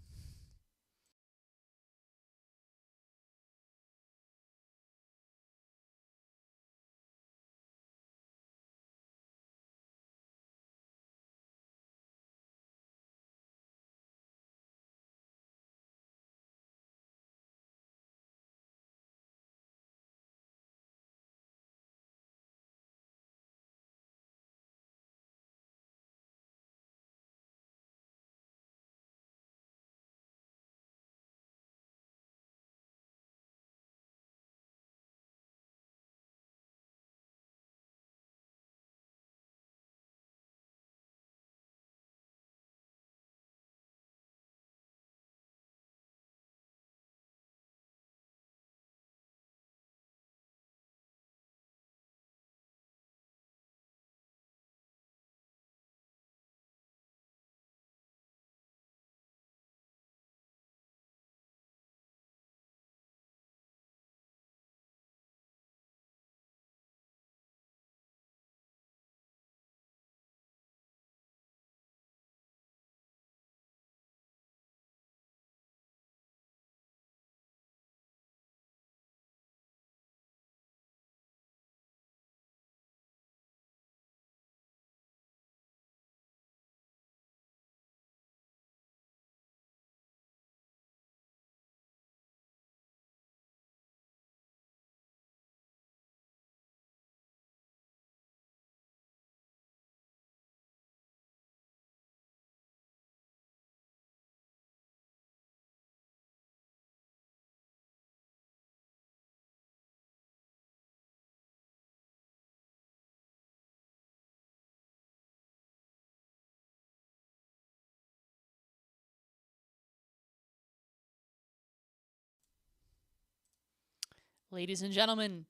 Ladies and gentlemen,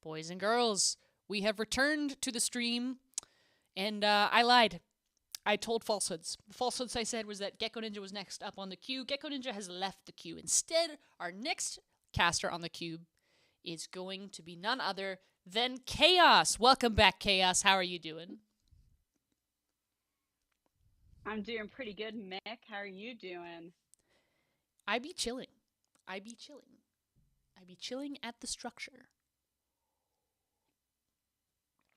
boys and girls, we have returned to the stream, and I lied. I told falsehoods. The falsehoods I said was that Gecko Ninja was next up on the queue. Gecko Ninja has left the queue. Instead, our next caster on the queue is going to be none other than Chaos. Welcome back, Chaos. How are you doing? I'm doing pretty good, Mick. How are you doing? I be chilling. I be chilling at the structure.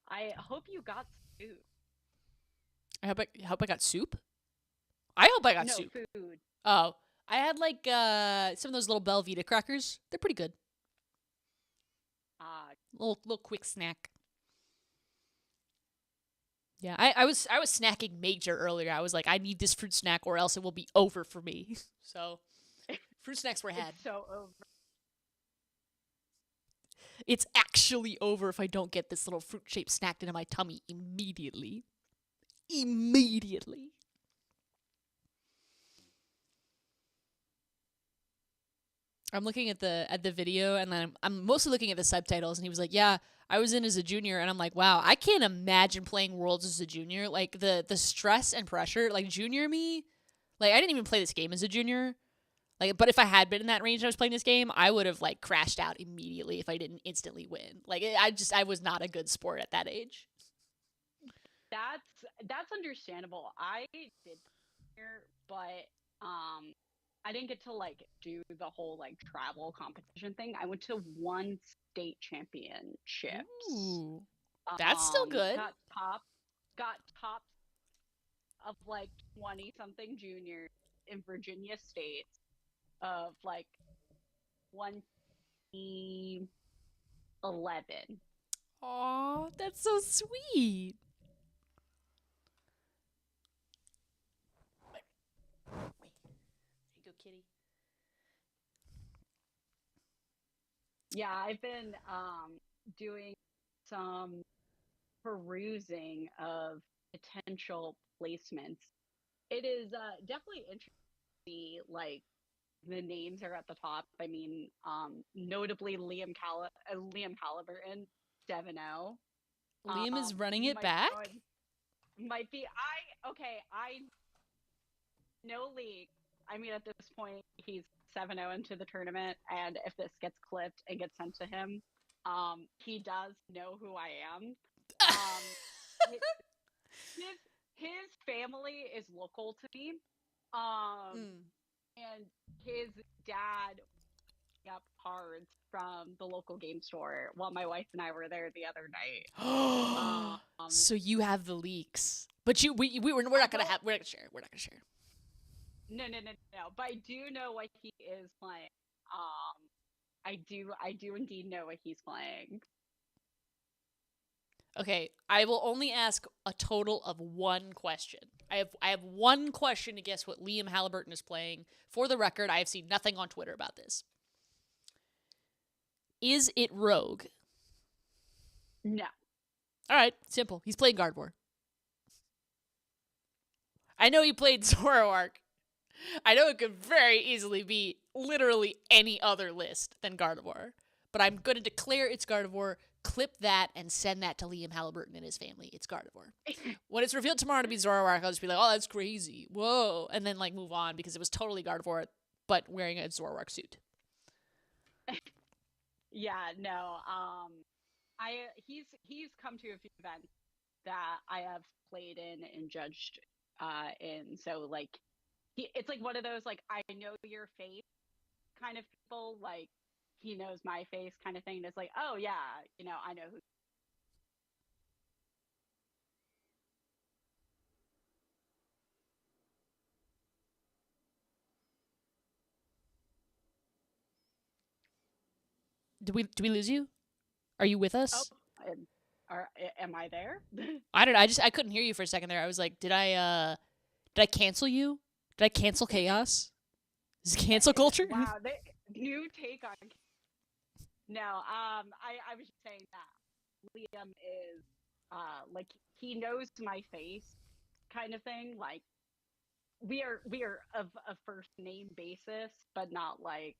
I hope you got soup. I hope I got soup. I hope I got no, soup. Food. Oh, I had like some of those little Belvita crackers. They're pretty good. Little quick snack. Yeah, I was snacking major earlier. I was like, I need this fruit snack or else it will be over for me. So, fruit snacks were had. It's so over. It's actually over if I don't get this little fruit-shaped snack into my tummy immediately. Immediately. I'm looking at the video, and then I'm mostly looking at the subtitles, and he was like, yeah, I was in as a junior, and I'm like, wow, I can't imagine playing Worlds as a junior. Like, the stress and pressure, like, junior me, like, I didn't even play this game as a junior. Like, but if I had been in that range and I was playing this game, I would have, like, crashed out immediately if I didn't instantly win. Like, I was not a good sport at that age. That's understandable. I did here, but I didn't get to like do the whole like travel competition thing. I went to one state championships. Ooh, that's still good. Got top of like 20 something juniors in Virginia State of like 2011. Aw, that's so sweet. There you go, kitty. Yeah, I've been doing some perusing of potential placements. It is definitely interesting to see, like, the names are at the top. I mean, notably Liam Halliburton, 7-0. Liam is running it back? Might be. I no league. I mean, at this point, he's 7-0 into the tournament, and if this gets clipped and gets sent to him, he does know who I am. His family is local to me, and his dad up cards from the local game store while my wife and I were there the other night. So you have the leaks, but we're not gonna share. We're not gonna share. No. But I do know what he is playing. I do indeed know what he's playing. Okay, I will only ask a total of one question. I have one question to guess what Liam Halliburton is playing. For the record, I have seen nothing on Twitter about this. Is it Rogue? No. All right, simple. He's playing Gardevoir. I know he played Zoroark. I know it could very easily be literally any other list than Gardevoir. But I'm going to declare it's Gardevoir, clip that, and send that to Liam Halliburton and his family. It's Gardevoir. When it's revealed tomorrow to be Zoroark, I'll just be like, oh, that's crazy. Whoa. And then, like, move on because it was totally Gardevoir, but wearing a Zoroark suit. Yeah, no. He's come to a few events that I have played in and judged in. So, like, it's like one of those, like, I know your face kind of people. Like, he knows my face kind of thing. And it's like, oh, yeah, I know who. Did we lose you? Are you with us? Oh, am I there? I don't know. I couldn't hear you for a second there. I was like, did I cancel you? Did I cancel Chaos? Is it cancel culture? Wow, new take on. No, I was just saying that Liam is like, he knows my face kind of thing. Like, we are of a first name basis, but not like,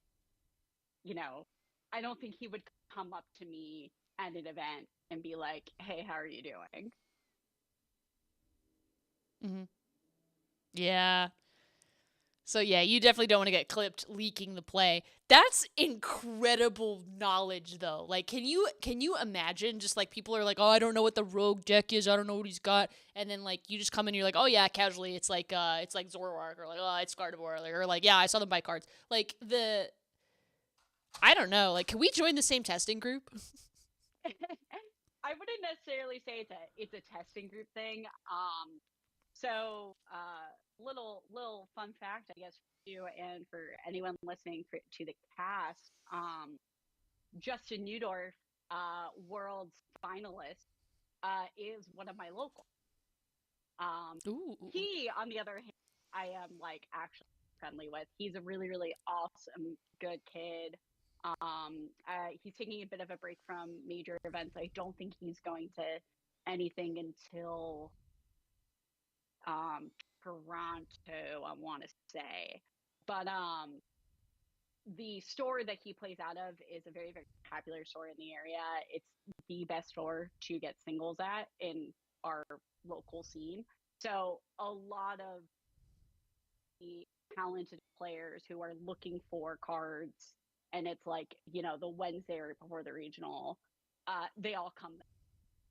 I don't think he would come up to me at an event and be like, "Hey, how are you doing?" Mm-hmm. Yeah. So yeah, you definitely don't want to get clipped leaking the play. That's incredible knowledge though. Like can you imagine just like people are like, "Oh, I don't know what the rogue deck is. I don't know what he's got." And then like you just come in and you're like, "Oh yeah, casually it's like Zoroark or like, "Oh, it's Gardevoir." Or like, "Yeah, I saw them buy cards." Like I don't know. Like can we join the same testing group? I wouldn't necessarily say it's a testing group thing. So little fun fact, I guess, for you and for anyone listening to the cast. Justin Newdorf, world's finalist, is one of my locals. Ooh. He, on the other hand, I am like actually friendly with. He's a really, really awesome, good kid. He's taking a bit of a break from major events. I don't think he's going to anything until Toronto, I want to say. But the store that he plays out of is a very, very popular store in the area. It's the best store to get singles at in our local scene. So a lot of the talented players who are looking for cards, and it's like, the Wednesday right before the regional, they all come there.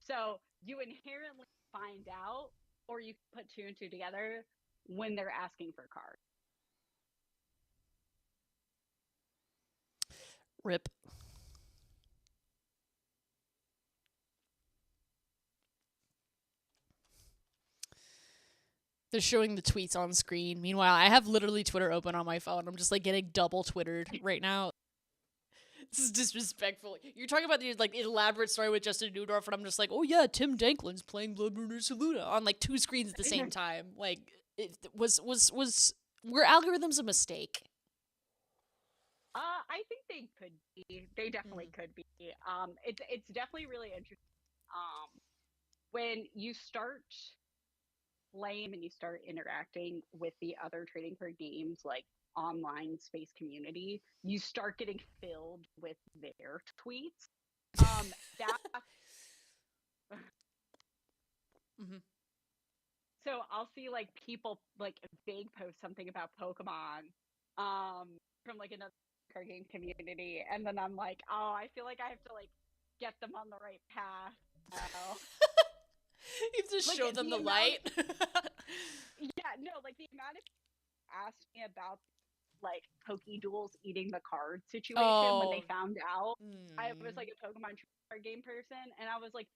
So you inherently find out, or you put two and two together when they're asking for cards. Rip. They're showing the tweets on screen. Meanwhile, I have literally Twitter open on my phone. I'm just like getting double Twittered right now. This is disrespectful. You're talking about the like elaborate story with Justin Newdorf, and I'm just like, oh yeah, Tim Danklin's playing Bloodrunner Saluda on like two screens at the same time. Like, it were algorithms a mistake? I think they could be. They definitely could be. It's definitely really interesting. When you start playing and you start interacting with the other trading card games, like online space community, you start getting filled with their tweets. That. Mm-hmm. So I'll see like people like vague post something about Pokemon, from like another card game community, and then I'm like, oh, I feel like I have to like get them on the right path. You have to like, show them the light. Yeah, no, like the amount of asked me about like Pokeduels eating the card situation when they found out I was like a Pokemon card game person, and I was like,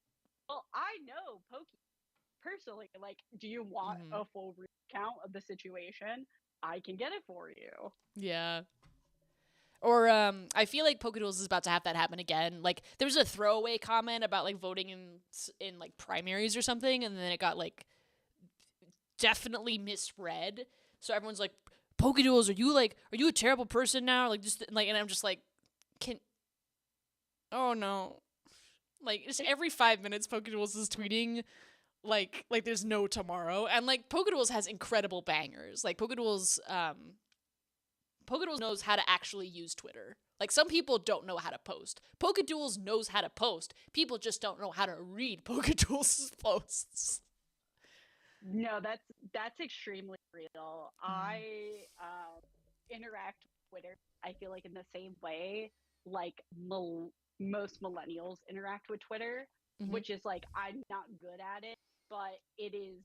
well, I know Poke personally. Like, do you want a full recount of the situation? I can get it for you. Yeah. Or I feel like Pokeduels is about to have that happen again. Like there was a throwaway comment about like voting in like primaries or something, and then it got like definitely misread. So everyone's like, Pokeduels, are you a terrible person now? Like just like, and I'm just like, oh no, like just every 5 minutes Pokeduels is tweeting like there's no tomorrow, and like Pokeduels has incredible bangers. Like Pokeduels knows how to actually use Twitter. Like, some people don't know how to post. Pokeduels knows how to post. People just don't know how to read Pokeduels' posts. No, that's extremely real. I interact with Twitter, I feel like, in the same way like most millennials interact with Twitter, which is like, I'm not good at it, but it is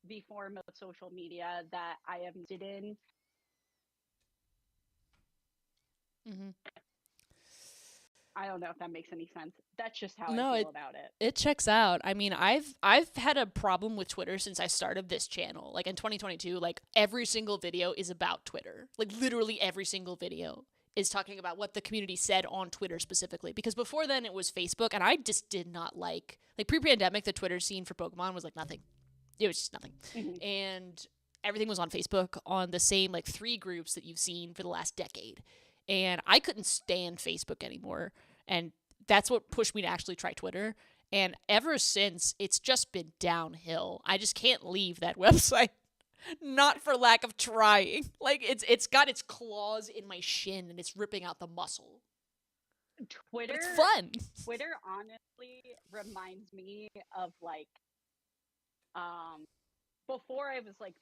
the form of social media that I am interested in. I don't know if that makes any sense. That's just how I feel about it. It checks out. I mean, I've had a problem with Twitter since I started this channel. Like in 2022, like every single video is about Twitter. Like literally every single video is talking about what the community said on Twitter specifically. Because before then it was Facebook, and I just did not like pre-pandemic, the Twitter scene for Pokemon was like nothing. It was just nothing. And everything was on Facebook on the same like 3 groups that you've seen for the last decade. And I couldn't stand Facebook anymore. And that's what pushed me to actually try Twitter. And ever since, it's just been downhill. I just can't leave that website. Not for lack of trying. Like, it's got its claws in my shin, and it's ripping out the muscle. Twitter. It's fun. Twitter honestly reminds me of like, before I was like,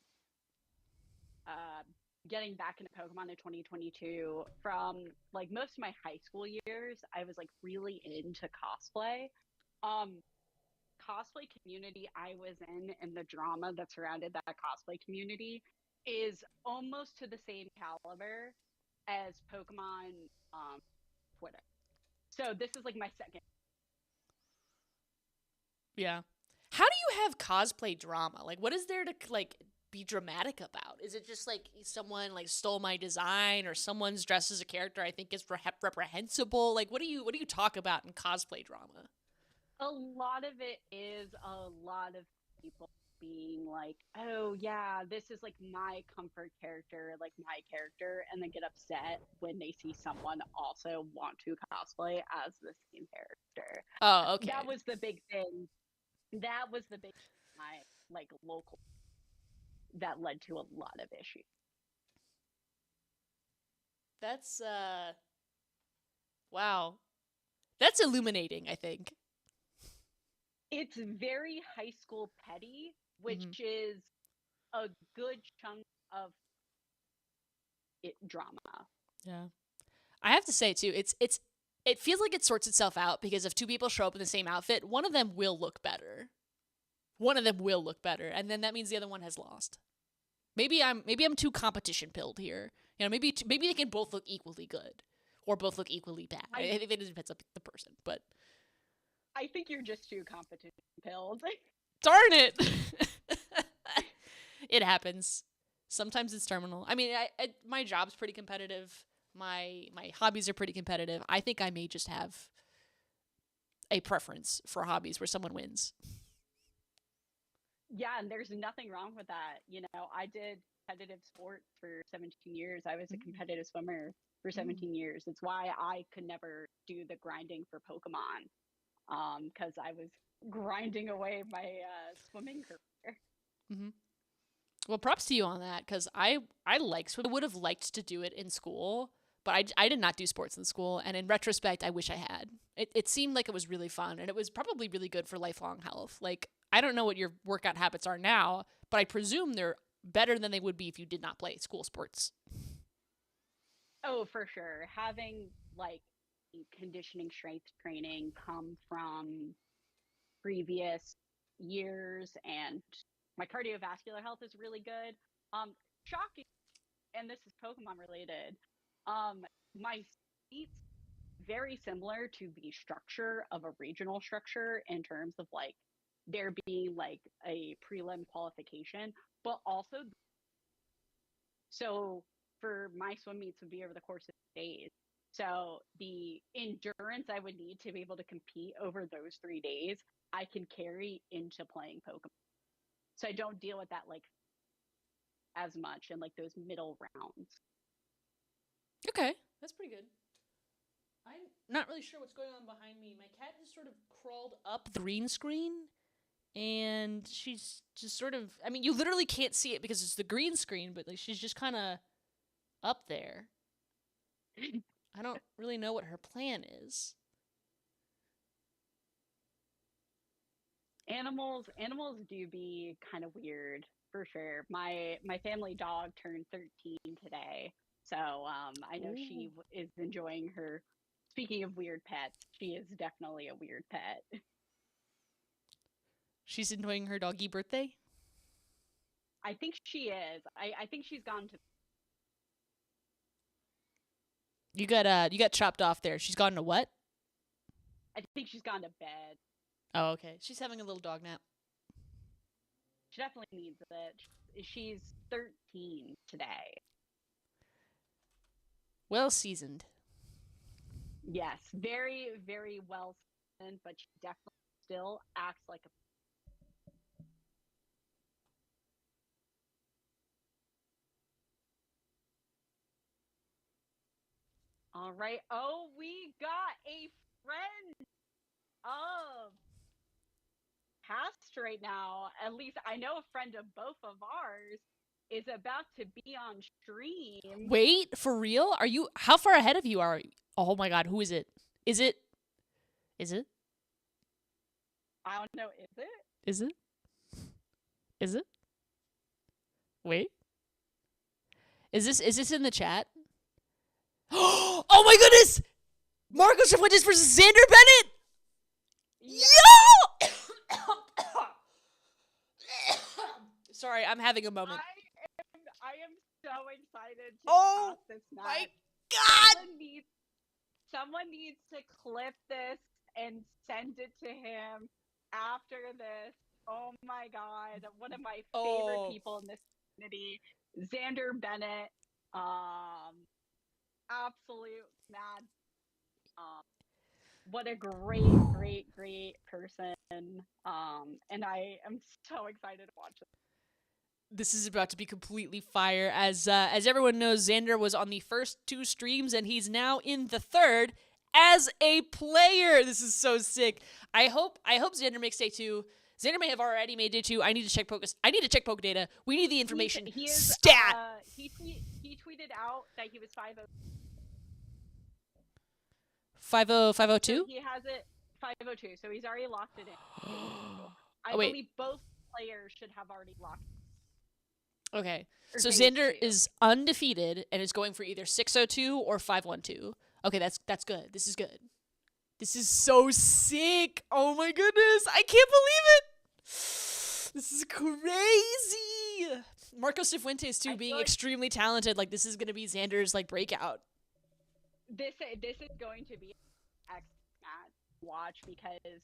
getting back into Pokemon in 2022, from like most of my high school years, I was like really into cosplay. Cosplay community I was in and the drama that surrounded that cosplay community is almost to the same caliber as Pokemon Twitter. So this is like my second. Yeah. How do you have cosplay drama? Like, what is there to like be dramatic about? Is it just like someone like stole my design, or someone's dressed as a character I think is reprehensible? Like, what do you talk about in cosplay drama? A lot of it is a lot of people being like, oh yeah, this is like my comfort character, like my character, and then get upset when they see someone also want to cosplay as the same character. Oh, okay. That was the big thing. That was the big my like local that led to a lot of issues. That's wow. That's illuminating, I think. It's very high school petty, which is a good chunk of it drama. Yeah. I have to say too, it feels like it sorts itself out, because if two people show up in the same outfit, one of them will look better. One of them will look better, and then that means the other one has lost. Maybe I'm too competition pilled here. You know, maybe they can both look equally good, or both look equally bad. I think it depends on the person, but I think you're just too competition pilled. darn it. It happens. Sometimes it's terminal. I mean, my job's pretty competitive. My hobbies are pretty competitive. I think I may just have a preference for hobbies where someone wins. Yeah, and there's nothing wrong with that. You know, I did competitive sports for 17 years. I was a competitive swimmer for 17 years. It's why I could never do the grinding for Pokemon, because I was grinding away my swimming career. Mm-hmm. Well, props to you on that, because I like swim. I would have liked to do it in school, but I did not do sports in school, and in retrospect, I wish I had. It seemed like it was really fun, and it was probably really good for lifelong health. Like, I don't know what your workout habits are now, but I presume they're better than they would be if you did not play school sports. Oh, for sure. Having like conditioning strength training come from previous years, and my cardiovascular health is really good. Shocking, and this is Pokemon related. My seats very similar to the structure of a regional structure in terms of like there being like a prelim qualification, but also so for my swim meets would be over the course of days. So the endurance I would need to be able to compete over those 3 days, I can carry into playing Pokemon. So I don't deal with that like as much in like those middle rounds. Okay, that's pretty good. I'm not really sure what's going on behind me. My cat just sort of crawled up the green screen, and she's just sort of, I mean, you literally can't see it because it's the green screen, but like she's just kind of up there. I don't really know what her plan is. Animals do be kind of weird for sure. My family dog turned 13 today, so I know she is enjoying her. Speaking of weird pets, she is definitely a weird pet. She's enjoying her doggy birthday? I think she is. I think she's gone to. You got chopped off there. She's gone to what? I think she's gone to bed. Oh, okay. She's having a little dog nap. She definitely needs it. She's 13 today. Well seasoned. Yes, very, very well seasoned, but she definitely still acts like a. All right. Oh, we got a friend of Past right now. At least I know a friend of both of ours is about to be on stream. Wait, for real? Are you? How far ahead of you are? Oh my God, who is it? Is it? Is it? I don't know. Is it? Is it? Is it? Wait. Is this in the chat? Oh my goodness! Marco Cifuentes versus Xander Bennett! Yo! Sorry, I'm having a moment. I am so excited to Oh pass this match. my God! Someone needs to clip this and send it to him after this. Oh my God. One of my favorite people in this community, Xander Bennett. Absolute mad. What a great person. And I am so excited to watch it. This is about to be completely fire. As everyone knows, Xander was on the first 2 streams, and he's now in the third as a player. This is so sick. I hope Xander makes day 2. Xander may have already made day 2. I need to check poke data. We need the information. He is, Stat. He tweeted out that he was 5-0. 502? He has it 502, so he's already locked it in. I wait. believe both players should have already locked it. Okay. Or So phase Xander 2. is undefeated and is going for either 602 or 512. Okay, that's good. This is good. This is so sick. Oh my goodness. I can't believe it. This is crazy. Marco Cifuentes too, being extremely talented. Like, this is going to be Xander's like breakout. This is going to be an excellent match to watch because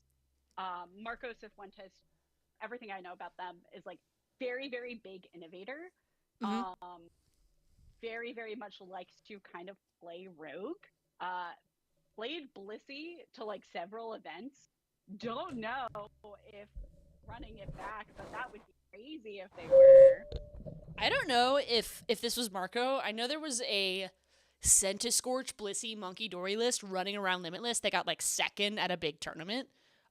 Marco Cifuentes, everything I know about them is like very big innovator. Very much likes to kind of play rogue. Played Blissey to like several events. Don't know if running it back, but that would be crazy if they were. I don't know if this was Marco. I know there was a Centiscorch Blissey Monkey Dory list running around Limitless that got like second at a big tournament.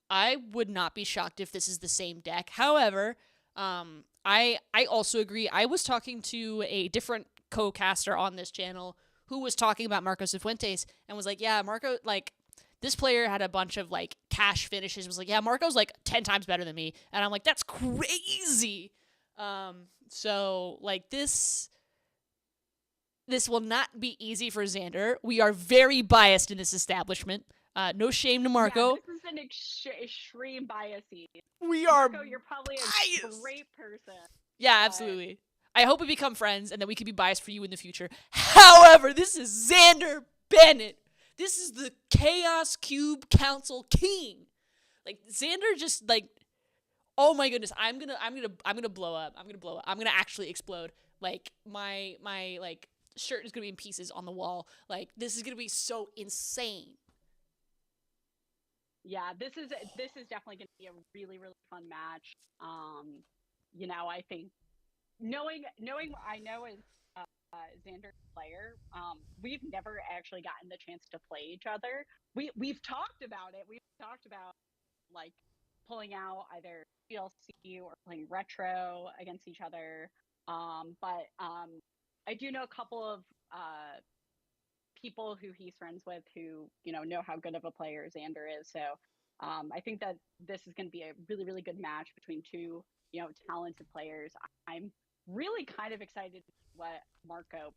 I would not be shocked if this is the same deck. However, I also agree. I was talking to a different co-caster on this channel who was talking about Marco Cifuentes and was like, yeah, Marco, like, this player had a bunch of like cash finishes, was like, yeah, Marco's like 10 times better than me. And I'm like, that's crazy. So like this will not be easy for Xander. We are very biased in this establishment. No shame to Marco. Yeah, this is an extreme bias. We are Marco, you're probably biased. a great person. Yeah, absolutely. I hope we become friends and that we can be biased for you in the future. However, this is Xander Bennett. This is the Chaos Cube Council King. Like, Xander just like, oh my goodness, I'm gonna blow up. I'm gonna actually explode. Like, my like shirt is gonna be in pieces on the wall. Like, this is gonna be so insane. Yeah, this is definitely going to be a really fun match. You know, I think knowing what I know as Xander's player, we've never actually gotten the chance to play each other. We've talked about it. We've talked about like pulling out either DLC or playing retro against each other. But I do know a couple of people who he's friends with who, you know how good of a player Xander is. So I think that this is going to be a really good match between two, talented players. I'm really kind of excited to see what Marco.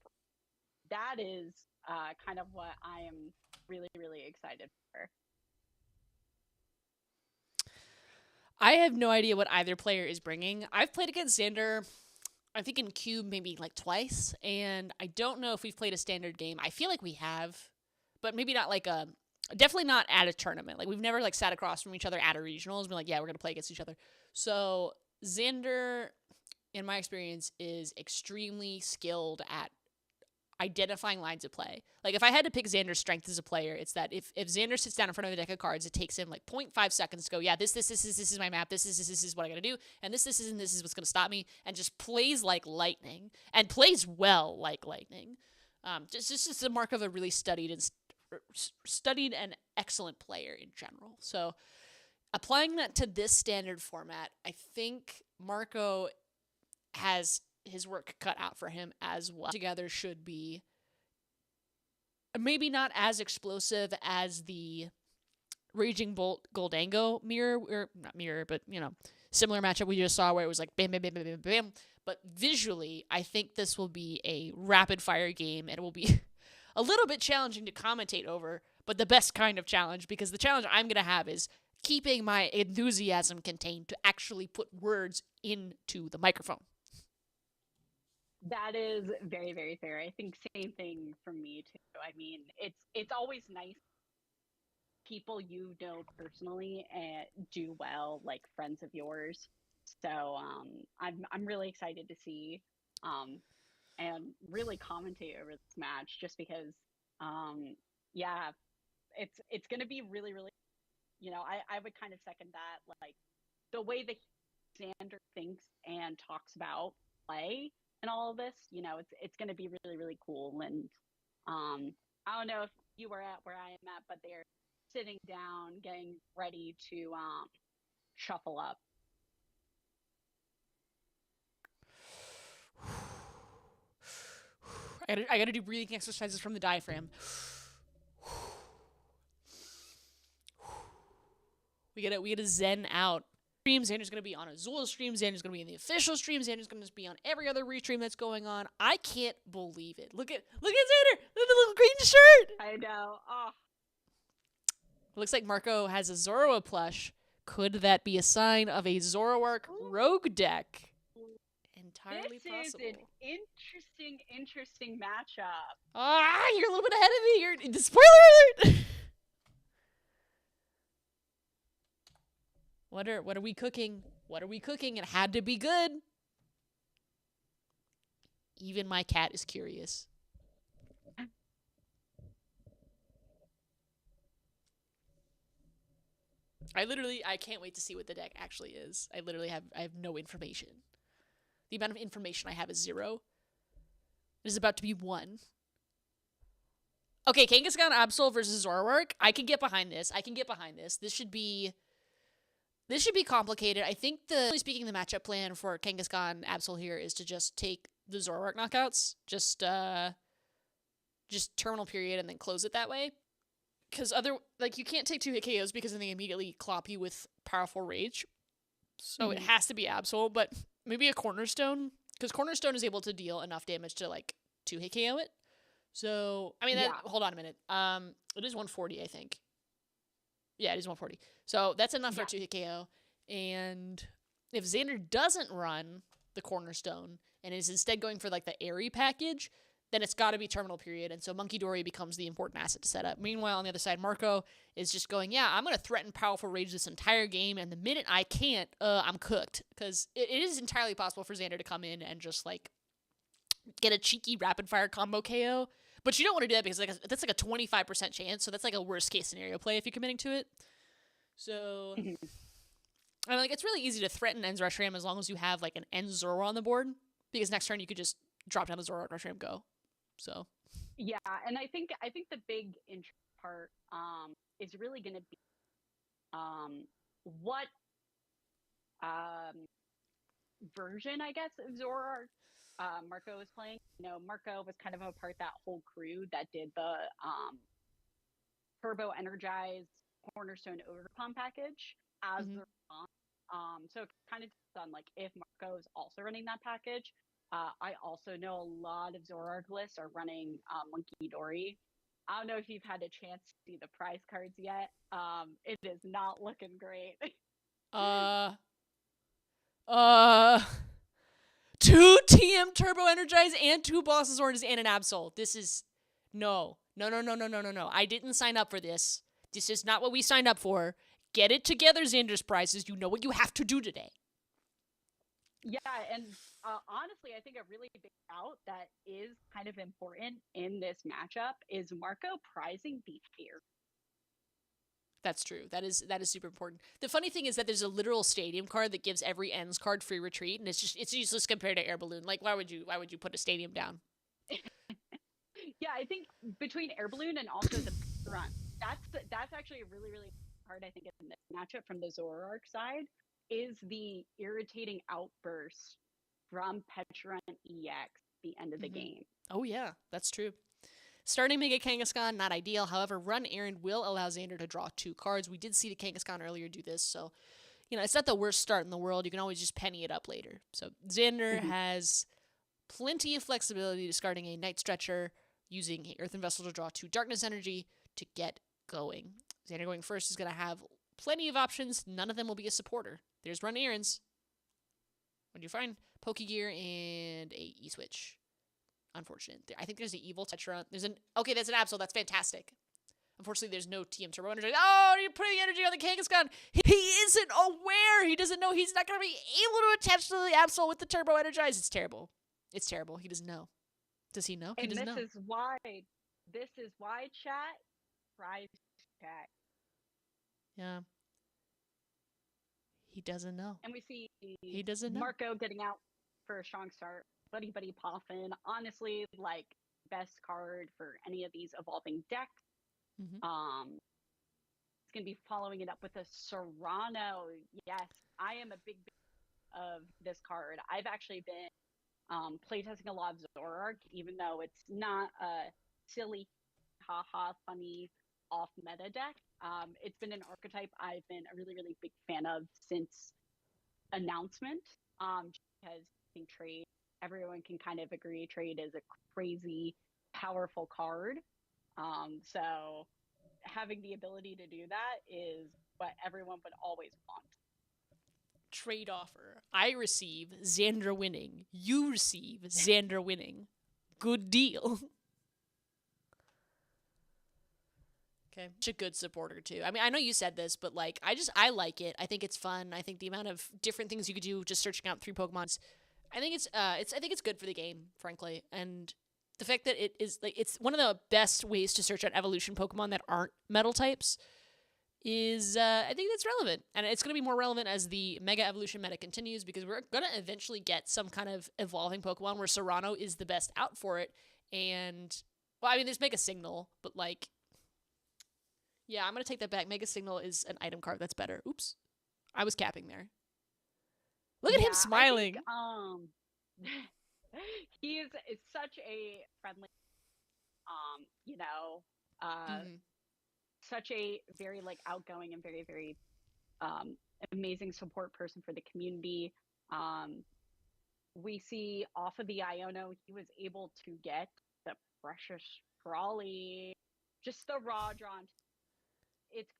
That is kind of what I am really excited for. I have no idea what either player is bringing. I've played against Xander, I think in Cube maybe like twice, and I don't know if we've played a standard game. I feel like we have, but maybe not like definitely not at a tournament. Like, we've never like sat across from each other at a regionals and been like, yeah, we're going to play against each other. So Xander, in my experience, is extremely skilled at identifying lines of play. Like, if I had to pick Xander's strength as a player, it's that if Xander sits down in front of a deck of cards, it takes him like 0.5 seconds to go, yeah, this is my map, this is what I gotta do, and this is what's gonna stop me, and just plays like lightning, and plays well like lightning. Just a mark of a really studied and excellent player in general. So applying that to this standard format, I think Marco has his work cut out for him as well. Together should be maybe not as explosive as the Raging Bolt Goldango mirror, or not mirror, but similar matchup we just saw where it was like bam, bam, bam, bam, bam, bam. But visually, I think this will be a rapid fire game, and it will be a little bit challenging to commentate over, but the best kind of challenge, because the challenge I'm going to have is keeping my enthusiasm contained to actually put words into the microphone. That is very, very fair. I think same thing from me too. I mean, it's always nice people you know personally and do well, like friends of yours. So I'm really excited to see and really commentate over this match, just because yeah, it's gonna be really, really, I would kind of second that, like the way that Xander thinks and talks about play and all of this, it's going to be really, really cool. And I don't know if you were at where I am at, but they're sitting down, getting ready to shuffle up. I gotta do breathing exercises from the diaphragm. We gotta zen out. Xander's going to be on Azul's stream. Xander's going to be in the official stream. Xander's going to be on every other restream that's going on. I can't believe it. Look at Xander. Look at the little green shirt. I know. Oh. Looks like Marco has a Zoroa plush. Could that be a sign of a Zoroark rogue deck? Entirely possible. This is an interesting matchup. You're a little bit ahead of me. You're spoiler alert. What are we cooking? What are we cooking? It had to be good. Even my cat is curious. I can't wait to see what the deck actually is. I have no information. The amount of information I have is 0. It is about to be 1. Okay, Kangaskhan Absol versus Zoroark. I can get behind this. This should be complicated. I think speaking the matchup plan for Kangaskhan Absol here is to just take the Zoroark knockouts, just terminal period and then close it that way. Because you can't take 2 hit KOs because then they immediately clop you with powerful rage. So it has to be Absol, but maybe a Cornerstone, because Cornerstone is able to deal enough damage to 2 hit KO it. So I mean, hold on a minute. It is 140, I think. Yeah, it is 140. So that's enough for a 2-hit KO. And if Xander doesn't run the Cornerstone and is instead going for the Airy package, then it's got to be terminal period. And so Monkey Dory becomes the important asset to set up. Meanwhile, on the other side, Marco is just going, I'm going to threaten powerful rage this entire game. And the minute I can't, I'm cooked. Because it is entirely possible for Xander to come in and just get a cheeky rapid fire combo KO. But you don't want to do that because that's a 25% chance. So that's a worst case scenario play if you're committing to it. So it's really easy to threaten Ends Rushram as long as you have an Ends Zoro on the board, because next turn you could just drop down the Zoro Rushram, go. So yeah, and I think the big part is really going to be what version, I guess, of Zoroark Marco was playing. Marco was kind of a part of that whole crew that did the Turbo Energized Cornerstone Overcom package as the response. So it kind of depends on if Marco is also running that package. I also know a lot of Zoroark lists are running Monkey Dory. I don't know if you've had a chance to see the prize cards yet. It is not looking great. 2 TM Turbo Energize and 2 Boss's Oranges and an Absol. This is no. I didn't sign up for this. This is not what we signed up for. Get it together, Xander's prizes. You know what you have to do today. Yeah, and honestly, I think a really big out that is kind of important in this matchup is Marco prizing the hair. That's true. That is super important. The funny thing is that there's a literal stadium card that gives every ends card free retreat, and it's useless compared to Air Balloon. Why would you put a stadium down? Yeah, I think between Air Balloon and also the run, that's actually a really, really hard, I think, in this matchup from the Zoroark side, is the irritating outburst from Petron EX at the end of the game. Oh yeah, that's true. Starting Mega Kangaskhan, not ideal. However, Run Errand will allow Xander to draw 2 cards. We did see the Kangaskhan earlier do this, so, you know, it's not the worst start in the world. You can always just penny it up later. So Xander has plenty of flexibility, discarding a Night Stretcher, using Earthen Vessel to draw 2 Darkness Energy to get going. Xander going first is going to have plenty of options. None of them will be a supporter. There's Run Errands. What do you find? Pokegear and a E-Switch. Unfortunate. I think there's the Evil Tetra. Okay, that's an Absol. That's fantastic. Unfortunately, there's no TM Turbo Energy. Oh, you're putting energy on the Kangaskhan. He isn't aware. He doesn't know he's not going to be able to attach to the Absol with the Turbo Energize. It's terrible. It's terrible. He doesn't know. Does he know? He doesn't know. This is why chat thrives chat. Yeah. He doesn't know. And we see he doesn't know. Marco getting out for a strong start. Buddy Poffin, honestly, like, best card for any of these evolving decks. It's gonna be following it up with a Serrano. Yes, I am a big of this card. I've actually been playtesting a lot of Zoroark, even though it's not a silly, haha, funny off meta deck. It's been an archetype I've been a really, really big fan of since announcement. Because I think trade, everyone can kind of agree trade is a crazy, powerful card. So having the ability to do that is what everyone would always want. Trade offer. I receive Xander winning. You receive Xander winning. Good deal. Okay. Such a good supporter too. I mean, I know you said this, but like, I like it. I think it's fun. I think the amount of different things you could do just searching out 3 Pokemons, I think it's good for the game, frankly. And the fact that it is like, it's one of the best ways to search out evolution Pokemon that aren't metal types is, I think that's relevant. And it's going to be more relevant as the Mega Evolution meta continues, because we're going to eventually get some kind of evolving Pokemon where Serrano is the best out for it. And, well, I mean, there's Mega Signal, but like, yeah, I'm going to take that back. Mega Signal is an item card that's better. Oops. I was capping there. Look at him smiling. Think, he is such a friendly, you know, such a very, like, outgoing and very, very amazing support person for the community. We see off of the Iono, he was able to get the Precious Trolley, just the raw drawn. It's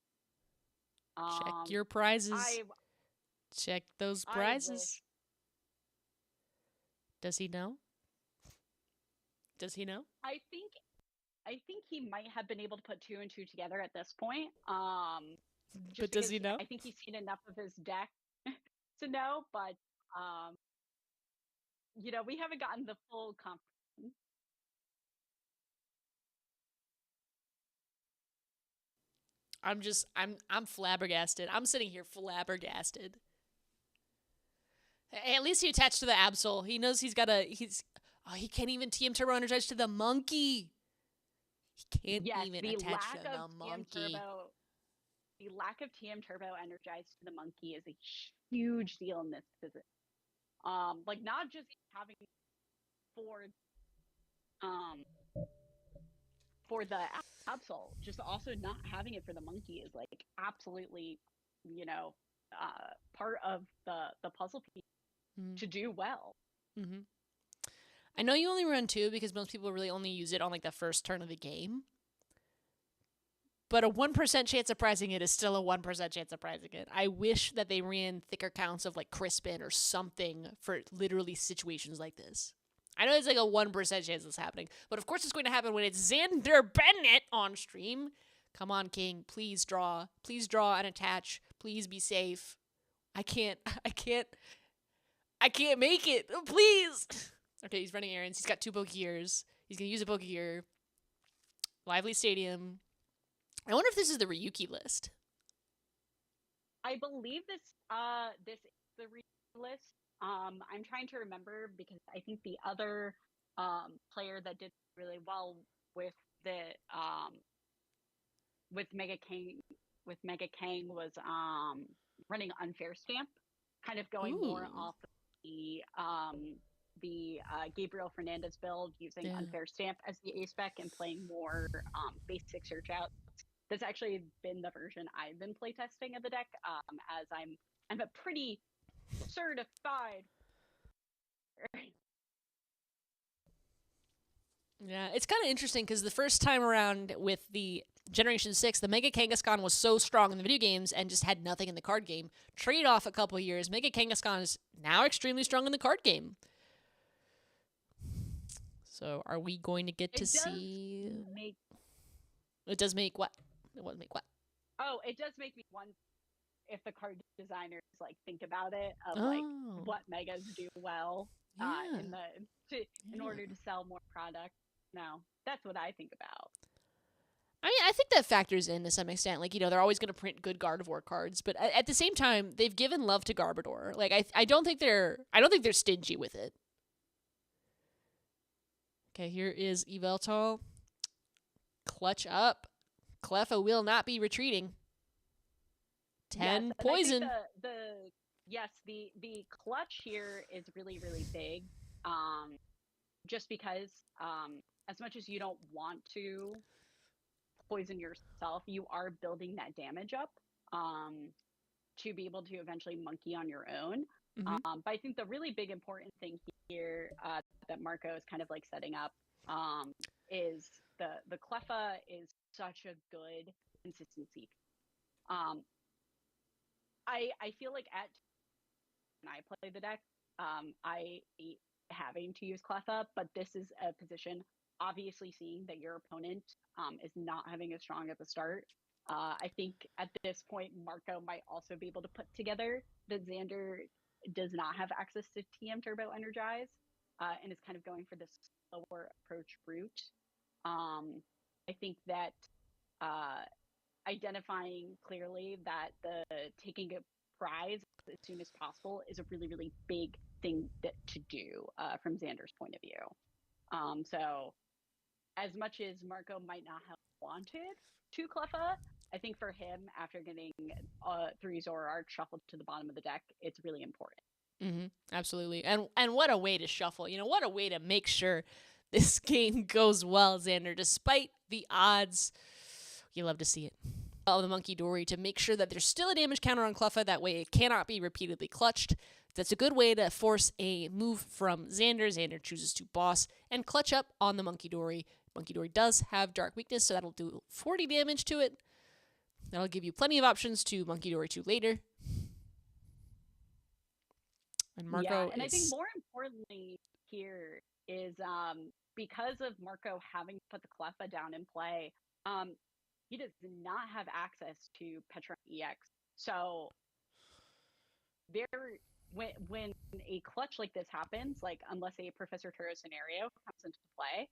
check your prizes. Check those prizes. Does he know? Does he know? I think he might have been able to put 2 and 2 together at this point. But does he know? I think he's seen enough of his deck to know, but you know, we haven't gotten the full confirmation. I'm flabbergasted. I'm sitting here flabbergasted. Hey, at least he attached to the Absol. He knows he can't even TM Turbo Energize to the monkey. He can't even attach to the monkey. The lack of TM Turbo Energize to the monkey is a huge deal in this visit. Like, not just having for the Absol, just also not having it for the monkey is, like, absolutely, you know, part of the puzzle piece to do well. I know you only run 2 because most people really only use it on, like, the first turn of the game. But a 1% chance of prizing it is still a 1% chance of prizing it. I wish that they ran thicker counts of, like, Crispin or something for literally situations like this. I know it's like a 1% chance it's happening, but of course it's going to happen when it's Xander Bennett on stream. Come on, King. Please draw. Please draw and attach. Please be safe. I can't make it. Please. Okay, he's running errands. He's got 2 Pokegears. He's going to use a Pokegear. Lively Stadium. I wonder if this is the Ryuki list. I believe this is the Ryuki list. I'm trying to remember because I think the other player that did really well with the with Mega King was running Unfair Stamp, kind of going more off of the the Gabriel Fernandez build using Yeah. Unfair Stamp as the A spec and playing more basic search outs. That's actually been the version I've been playtesting of the deck, as I'm a pretty certified. Yeah, it's kind of interesting because the first time around with the Generation 6, the Mega Kangaskhan was so strong in the video games and just had nothing in the card game. Trade off a couple of years, Mega Kangaskhan is now extremely strong in the card game. So are we going to get to see... It does make what? It won't make what? Oh, it does make me wonder if the card designers like think about it of like what megas do well in order to sell more product. No, that's what I think about. I mean, I think that factors in to some extent. Like, they're always going to print good Gardevoir cards, but at the same time, they've given love to Garbodor. Like, I don't think they're stingy with it. Okay, here is Yveltal. Clutch up. Cleffa will not be retreating. 10 poison. I think the clutch here is really, really big. Just because as much as you don't want to poison yourself, you are building that damage up to be able to eventually monkey on your own. Mm-hmm. But I think the really big important thing here that Marco is kind of like setting up is the Cleffa is such a good consistency. I feel like when I play the deck, I hate having to use Cleffa, but this is a position, obviously seeing that your opponent is not having as strong at the start. I think at this point, Marco might also be able to put together that Xander does not have access to TM Turbo Energize and is kind of going for this slower approach route. I think that identifying clearly that the taking a prize as soon as possible is a really, really big thing to do from Xander's point of view. So as much as Marco might not have wanted to Cleffa, I think for him, after getting 3 Zoroark shuffled to the bottom of the deck, it's really important. Mm-hmm. Absolutely. And what a way to shuffle. What a way to make sure this game goes well, Xander, despite the odds. You love to see it. The Monkey Dory to make sure that there's still a damage counter on Cleffa. That way it cannot be repeatedly clutched. That's a good way to force a move from Xander. Xander chooses to boss and clutch up on the Monkey Dory. Monkey Dory does have Dark Weakness, so that'll do 40 damage to it. That'll give you plenty of options to Monkey Dory 2 later. And Marco I think more importantly here is because of Marco having put the Cleffa down in play, he does not have access to Petron EX. So when a clutch like this happens, like unless a Professor Turo scenario comes into play,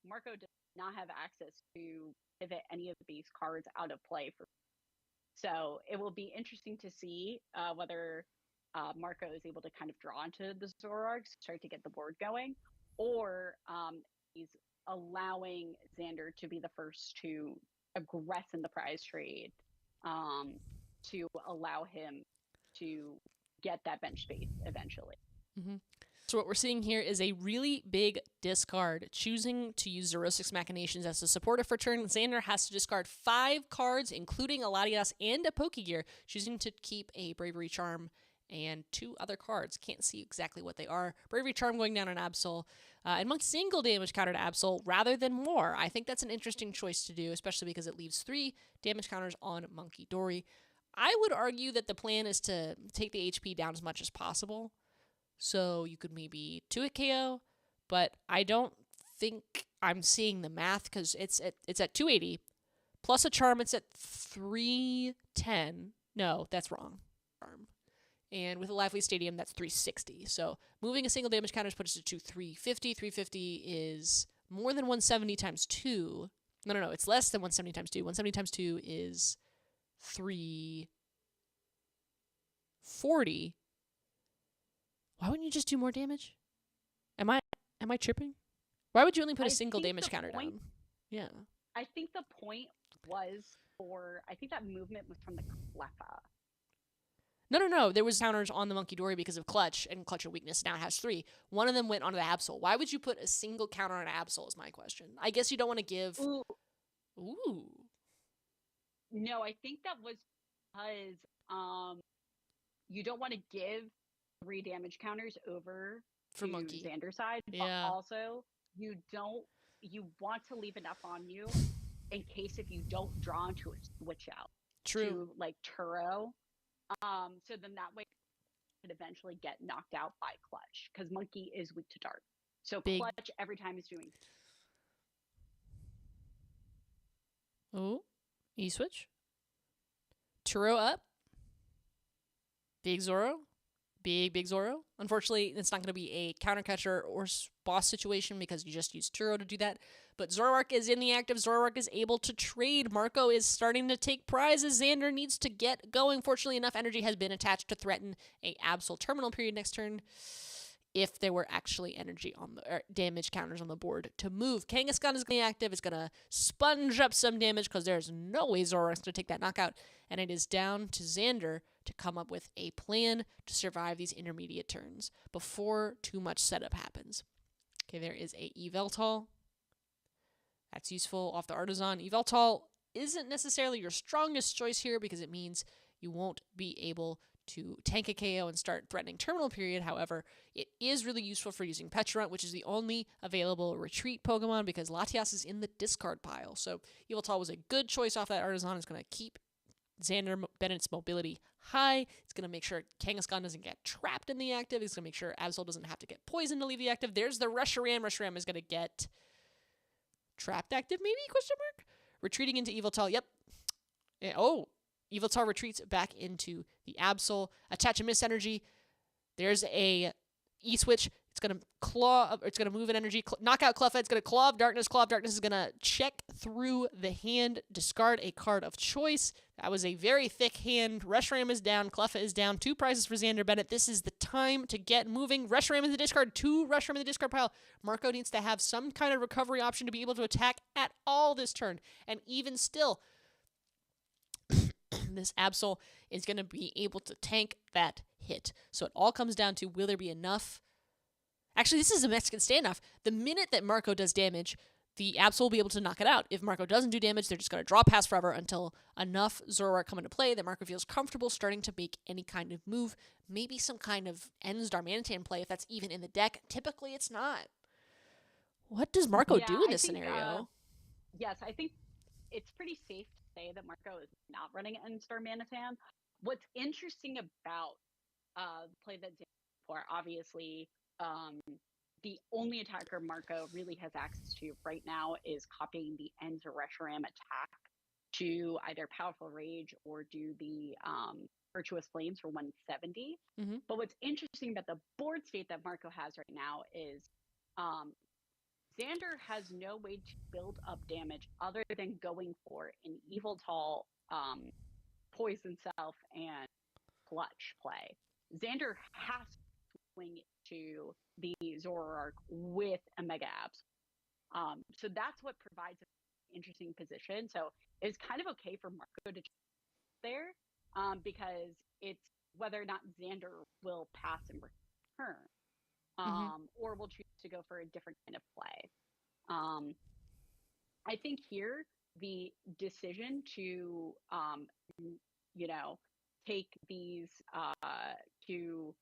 Marco does not have access to pivot any of these cards out of play. So it will be interesting to see whether Marco is able to kind of draw into the Zoroarks, start to get the board going, or he's allowing Xander to be the first to aggress in the prize trade to allow him to get that bench space eventually. Mm-hmm. So what we're seeing here is a really big discard, choosing to use Xerosic Machinations as a supporter for turn. Xander has to discard 5 cards, including a Latias and a Pokegear, choosing to keep a Bravery Charm and 2 other cards. Can't see exactly what they are. Bravery Charm going down on Absol, and Monkey single damage counter to Absol rather than more. I think that's an interesting choice to do, especially because it leaves 3 damage counters on Monkey Dory. I would argue that the plan is to take the HP down as much as possible. So you could maybe 2-hit KO, but I don't think I'm seeing the math because it's at 280 plus a charm. It's at 310. No, that's wrong. And with a Lively Stadium, that's 360. So moving a single damage counter puts it to 350. 350 is more than 170 times 2. No, it's less than 170 times 2. 170 times 2 is 340. Why wouldn't you just do more damage? Am I tripping? Why would you only put a single damage counter down? Yeah. I think the point was I think that movement was from the Cleffa. No. There was counters on the Monkey Dory because of Clutch, and Clutch of Weakness now has 3. One of them went onto the Absol. Why would you put a single counter on an Absol is my question. I guess you don't want to give... Ooh. No, I think that was because you don't want to give 3 damage counters over for to Monkey. Xander's side, Yeah. but also you want to leave enough on you in case if you don't draw into a switch out. True. To like Turo. So then that way could eventually get knocked out by Clutch because Monkey is weak to Dart. So Clutch every time is doing. Oh, E-switch. Turo up. Big Zoro. Big Zoro. Unfortunately, it's not going to be a counter catcher or boss situation because you just use Turo to do that. But Zoroark is in the active. Zoroark is able to trade. Marco is starting to take prizes. Xander needs to get going. Fortunately, enough energy has been attached to threaten a Absol terminal period next turn if there were actually energy on the damage counters on the board to move. Kangaskhan is going to be active. It's going to sponge up some damage because there's no way Zoroark's going to take that knockout. And it is down to Xander to come up with a plan to survive these intermediate turns before too much setup happens. Okay, there is a Yveltal. That's useful off the Artisan. Yveltal isn't necessarily your strongest choice here because it means you won't be able to tank a KO and start threatening terminal period. However, it is really useful for using Petulant, which is the only available retreat Pokemon because Latias is in the discard pile. So Yveltal was a good choice off that Artisan. It's going to keep Xander Bennett's mobility high. It's going to make sure Kangaskhan doesn't get trapped in the active. It's going to make sure Absol doesn't have to get poisoned to leave the active. There's the Reshiram. Reshiram is going to get trapped active, maybe? Question mark? Retreating into Yveltal. Yep. Yveltal retreats back into the Absol. Attach a Mist Energy. There's a E-switch. It's going to claw, it's going to move an energy, knock out Cleffa. It's going to Claw of Darkness. Claw of Darkness is going to check through the hand, discard a card of choice. That was a very thick hand. Reshiram is down. Cleffa is down. 2 prizes for Xander Bennett. This is the time to get moving. Reshiram in the discard. 2 Reshiram in the discard pile. Marco needs to have some kind of recovery option to be able to attack at all this turn. And even still, this Absol is going to be able to tank that hit. So it all comes down to, will there be enough? Actually, this is a Mexican standoff. The minute that Marco does damage, the Absol will be able to knock it out. If Marco doesn't do damage, they're just going to draw past forever until enough Zoroark come into play that Marco feels comfortable starting to make any kind of move. Maybe some kind of ends Darmanitan play if that's even in the deck. Typically, it's not. What does Marco do in this scenario? Yes, I think it's pretty safe to say that Marco is not running ends Darmanitan. What's interesting about the play that for obviously the only attacker Marco really has access to right now is copying the ends of Reshiram attack to either Powerful Rage or do the Virtuous Flames for 170. Mm-hmm. But what's interesting about the board state that Marco has right now is Xander has no way to build up damage other than going for an Yveltal Poison Self and Clutch play. Xander has to swing to the Zoroark with a Mega Abs. So that's what provides an interesting position. So it's kind of okay for Marco to there because it's whether or not Xander will pass in return or will choose to go for a different kind of play. I think here the decision to, take these to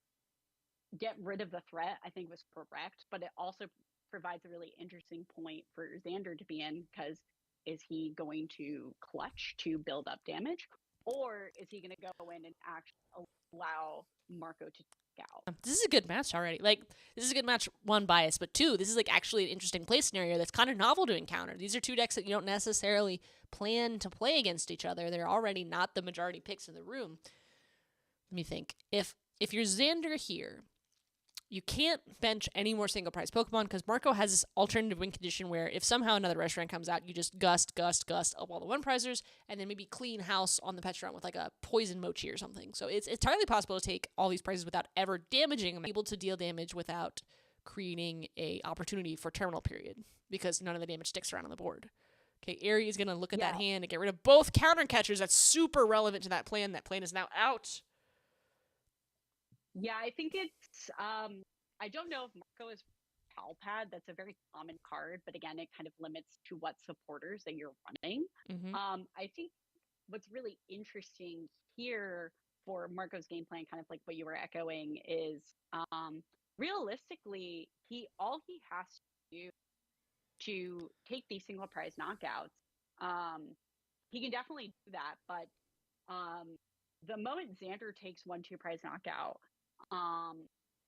get rid of the threat, I think was correct, but it also provides a really interesting point for Xander to be in because is he going to clutch to build up damage or is he going to go in and actually allow Marco to take out? This is a good match already. This is a good match, 1, bias, but 2, this is actually an interesting play scenario that's kind of novel to encounter. These are 2 decks that you don't necessarily plan to play against each other. They're already not the majority picks in the room. Let me think. If you're Xander here, you can't bench any more single prize Pokemon because Marco has this alternative win condition where if somehow another Reshiram comes out, you just gust up all the 1-prizers and then maybe clean house on the Petulant with a poison mochi or something. So it's entirely possible to take all these prizes without ever damaging them, able to deal damage without creating a opportunity for terminal period because none of the damage sticks around on the board. Okay, Aerie is going to look at that hand and get rid of both counter catchers. That's super relevant to that plan. That plan is now out. Yeah, I think it's I don't know if Marco is Palpad. That's a very common card, but again, it kind of limits to what supporters that you're running. Mm-hmm. I think what's really interesting here for Marco's game plan, kind of like what you were echoing, is realistically, all he has to do to take these single prize knockouts, he can definitely do that. But the moment Xander takes 1-2 prize knockout,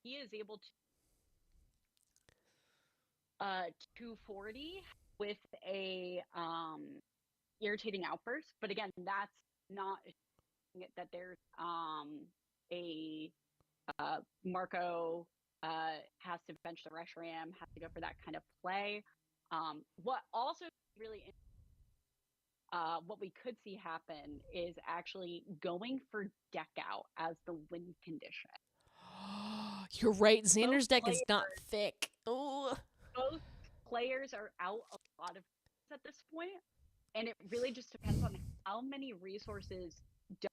he is able to 240 with a irritating outburst. But again, that's not that there's a Marco has to bench the rush ram, has to go for that kind of play. What also really what we could see happen is actually going for deck out as the win condition. You're right. Xander's deck is not thick. Oh. Both players are out a lot of at this point, and it really just depends on how many resources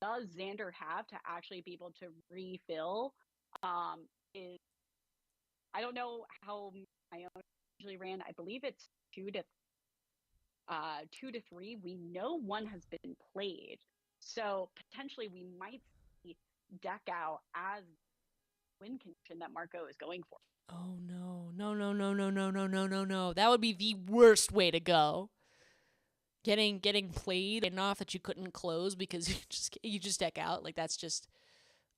does Xander have to actually be able to refill. Is I don't know how my own usually ran. I believe it's 2 to 3. We know one has been played, so potentially we might see deck out as win condition that Marco is going for. Oh no. No. That would be the worst way to go. Getting played and off that you couldn't close because you just deck out. Like that's just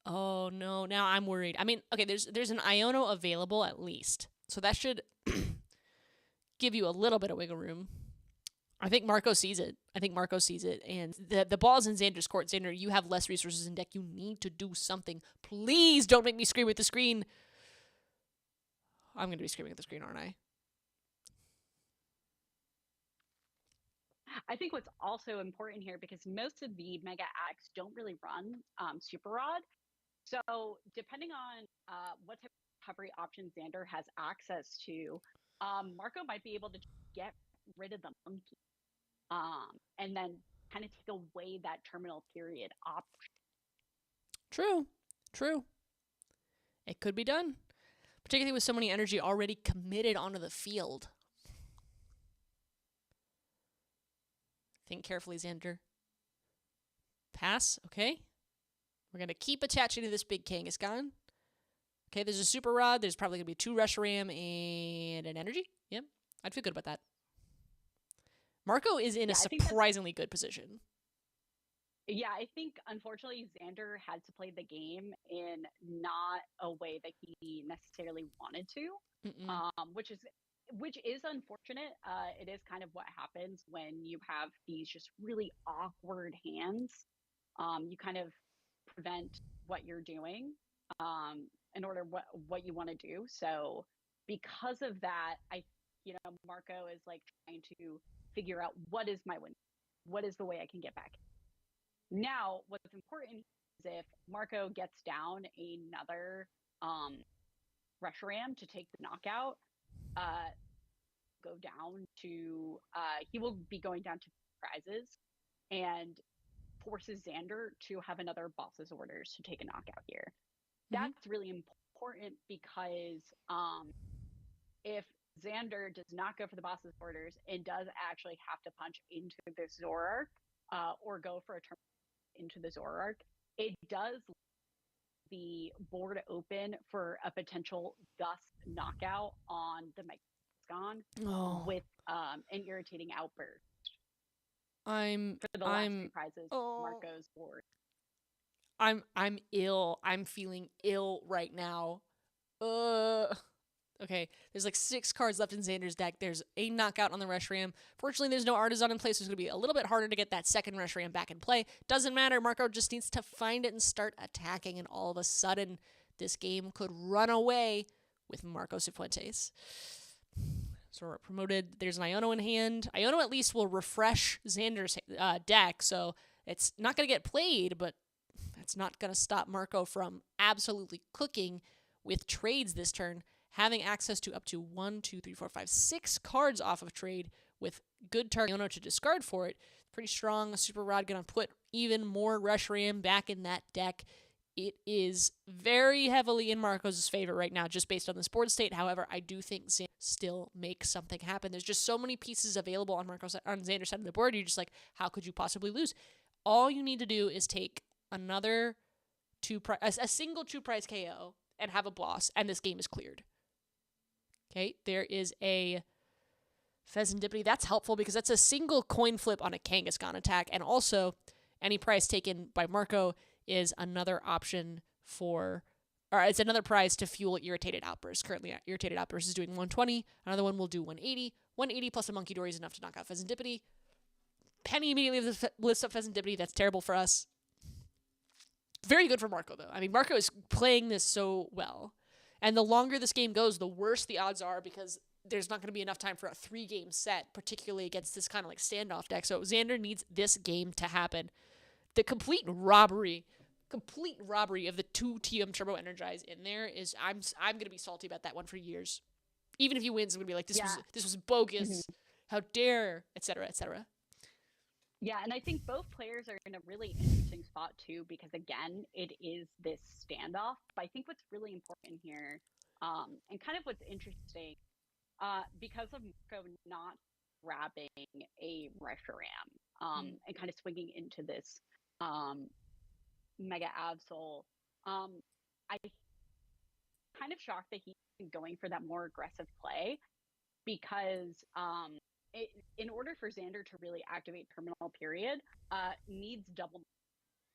oh no. Now I'm worried. I mean, okay, there's an Iono available at least. So that should give you a little bit of wiggle room. I think Marco sees it. And the ball's in Xander's court. Xander, you have less resources in deck. You need to do something. Please don't make me scream at the screen. I'm going to be screaming at the screen, aren't I? I think what's also important here, because most of the Mega Addicts don't really run Super Rod. So depending on what type of recovery options Xander has access to, Marco might be able to get rid of the monkey and then kind of take away that terminal period option. True. It could be done. Particularly with so many energy already committed onto the field. Think carefully, Xander. Pass, okay. We're going to keep attaching to this big Kangaskhan. Okay, there's a Super Rod. There's probably going to be 2 Reshiram and an Energy. Yep, I'd feel good about that. Marco is in a surprisingly good position. Yeah, I think unfortunately Xander had to play the game in not a way that he necessarily wanted to, which is unfortunate. It is kind of what happens when you have these just really awkward hands. You kind of prevent what you're doing in order what you want to do. So because of that, Marco is like trying to figure out what is my win, what is the way I can get back. Now, what's important is if Marco gets down another Reshiram to take the knockout, he will be going down to prizes and forces Xander to have another boss's orders to take a knockout here. That's really important because if Xander does not go for the boss's orders and does actually have to punch into the Zoroark or go for a turn into the Zoroark, it does the board open for a potential Gust knockout on the Megascon with an irritating outburst. For the last 3 prizes, Marco's board. I'm ill. I'm feeling ill right now. Okay, there's like 6 cards left in Xander's deck. There's a knockout on the Reshiram. Fortunately, there's no Artisan in place, so it's going to be a little bit harder to get that second Reshiram back in play. Doesn't matter. Marco just needs to find it and start attacking, and all of a sudden, this game could run away with Marco Cifuentes. So we're promoted. There's an Iono in hand. Iono at least will refresh Xander's deck, so it's not going to get played, but that's not going to stop Marco from absolutely cooking with trades this turn. Having access to up to 6 cards off of trade with good target Iono to discard for it. Pretty strong. Super Rod going to put even more Reshiram back in that deck. It is very heavily in Marco's favor right now, just based on this board state. However, I do think Xander still makes something happen. There's just so many pieces available on Xander's side of the board. You're just like, how could you possibly lose? All you need to do is take another a single 2-prize KO and have a boss, and this game is cleared. Okay, there is a Pheasantipity. That's helpful because that's a single coin flip on a Kangaskhan attack, and also any prize taken by Marco is another option it's another prize to fuel Irritated Outburst. Currently, Irritated Outburst is doing 120. Another one will do 180. 180 plus a Monkey Dory is enough to knock out Pheasantipity. Penny immediately lifts up Pheasantipity. That's terrible for us. Very good for Marco, though. I mean, Marco is playing this so well. And the longer this game goes, the worse the odds are because there's not going to be enough time for a 3-game set, particularly against this kind of like standoff deck. So Xander needs this game to happen. The complete robbery of the 2 TM Turbo Energize in there is I'm gonna be salty about that one for years. Even if he wins, I'm gonna be like, this was bogus. Mm-hmm. How dare, etc., etc. Yeah, and I think both players are in a really interesting spot too, because again, it is this standoff. But I think what's really important here, and kind of what's interesting, because of Marco not grabbing a Reshiram, and kind of swinging into this Mega Absol, I'm kind of shocked that he's going for that more aggressive play because in order for Xander to really activate Terminal Period, needs double.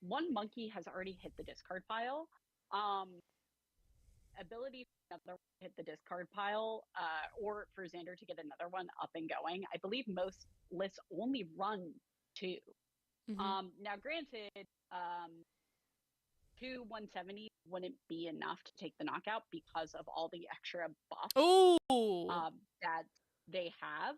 One monkey has already hit the discard pile. Ability for another one to hit the discard pile, or for Xander to get another one up and going. I believe most lists only run 2. Now, granted, 2 170 wouldn't be enough to take the knockout because of all the extra buffs that they have.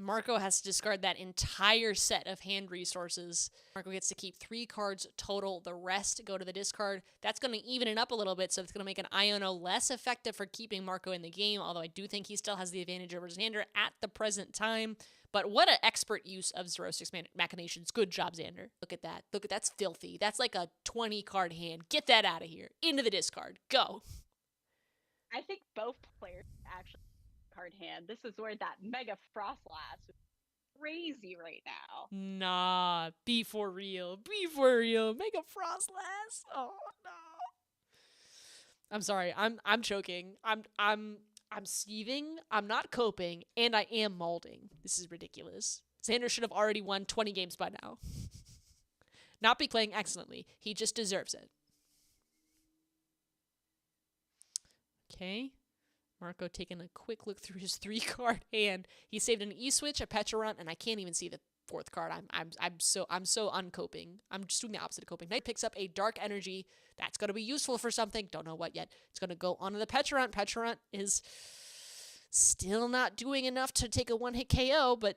Marco has to discard that entire set of hand resources. Marco gets to keep 3 cards total. The rest go to the discard. That's going to even it up a little bit, so it's going to make an Iono less effective for keeping Marco in the game, although I do think he still has the advantage over Xander at the present time. But what an expert use of 0-6 machinations. Good job, Xander. Look at that. That's filthy. That's like a 20-card hand. Get that out of here. Into the discard. Go. I think both players actually card hand. This is where that Mega Frostlass is crazy right now. Nah. Be for real. Be for real. Mega Frostlass. Oh, no. I'm sorry. I'm choking. I'm seething, I'm not coping, and I am molding. This is ridiculous. Xander should have already won 20 games by now. Not be playing excellently. He just deserves it. Okay. Marco taking a quick look through his 3-card hand. He saved an E-Switch, a Pecharunt, and I can't even see the 4th card. I'm so uncoping. I'm just doing the opposite of coping. Knight picks up a Dark Energy. That's going to be useful for something. Don't know what yet. It's going to go onto the Pecharunt. Pecharunt is still not doing enough to take a 1-hit KO, but,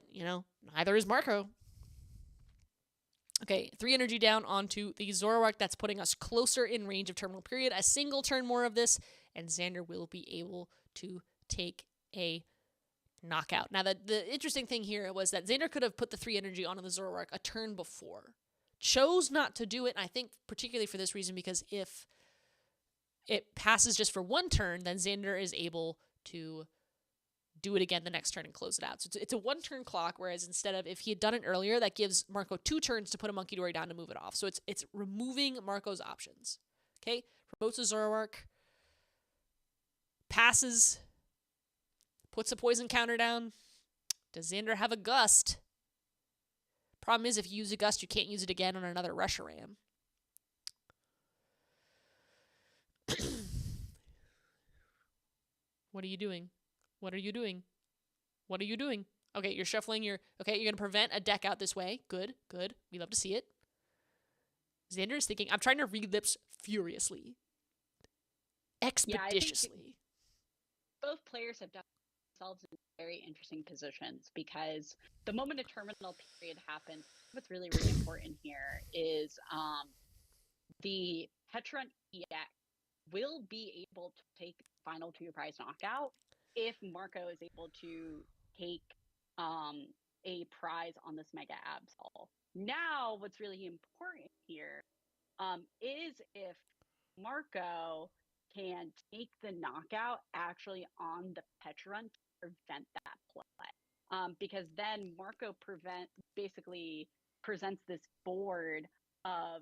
neither is Marco. Okay, 3 energy down onto the Zoroark. That's putting us closer in range of Terminal Period. A single turn more of this, and Xander will be able to take a knockout. Now, the interesting thing here was that Xander could have put the 3 energy onto the Zoroark a turn before. Chose not to do it, and I think particularly for this reason, because if it passes just for 1 turn, then Xander is able to do it again the next turn and close it out. So it's a 1-turn clock, whereas instead of if he had done it earlier, that gives Marco 2 turns to put a Monkey Dory down to move it off. So it's removing Marco's options. Okay? Promotes a Zoroark. Passes. Puts a poison counter down. Does Xander have a Gust? Problem is, if you use a Gust, you can't use it again on another Reshiram. What are you doing? What are you doing? What are you doing? Okay, you're shuffling your... Okay, you're going to prevent a deck out this way. Good, good. We love to see it. Xander is thinking, I'm trying to read lips furiously. Expeditiously. Both players have done themselves in very interesting positions because the moment a terminal period happens, what's really, really important here is the Pecharunt EX will be able to take final 2-prize knockout if Marco is able to take a prize on this Mega Absol. Now, what's really important here is if Marco can take the knockout actually on the Petron to prevent that play. Because then Marco basically presents this board of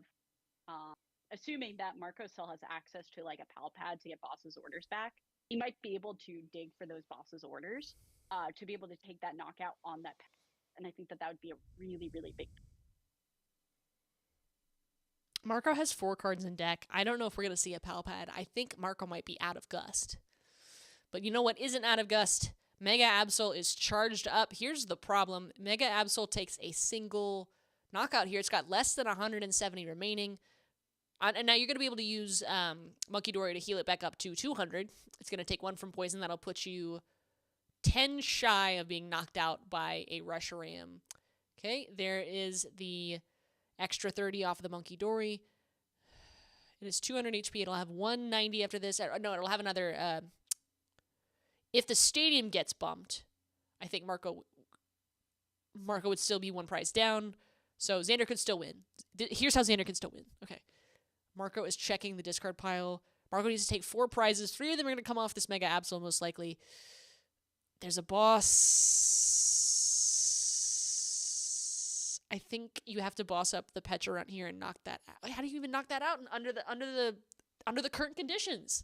assuming that Marco still has access to like a pal pad to get boss's orders back. He might be able to dig for those boss's orders to be able to take that knockout on that pad. And I think that would be a really, really big. Marco has 4 cards in deck. I don't know if we're going to see a pal pad. I think Marco might be out of Gust. But you know what isn't out of Gust? Mega Absol is charged up. Here's the problem. Mega Absol takes a single knockout here. It's got less than 170 remaining. And now you're going to be able to use Monkey Dory to heal it back up to 200. It's going to take 1 from poison. That'll put you 10 shy of being knocked out by a Rush Ram. Okay, there is the extra 30 off of the Monkey Dory. It is 200 HP. It'll have 190 after this. No, it'll have another... if the stadium gets bumped, I think Marco would still be 1 prize down. So Xander could still win. Here's how Xander can still win. Okay. Marco is checking the discard pile. Marco needs to take 4 prizes. 3 of them are going to come off this Mega Absol, most likely. There's a boss. I think you have to boss up the Petra Runt here and knock that out. How do you even knock that out under the current conditions?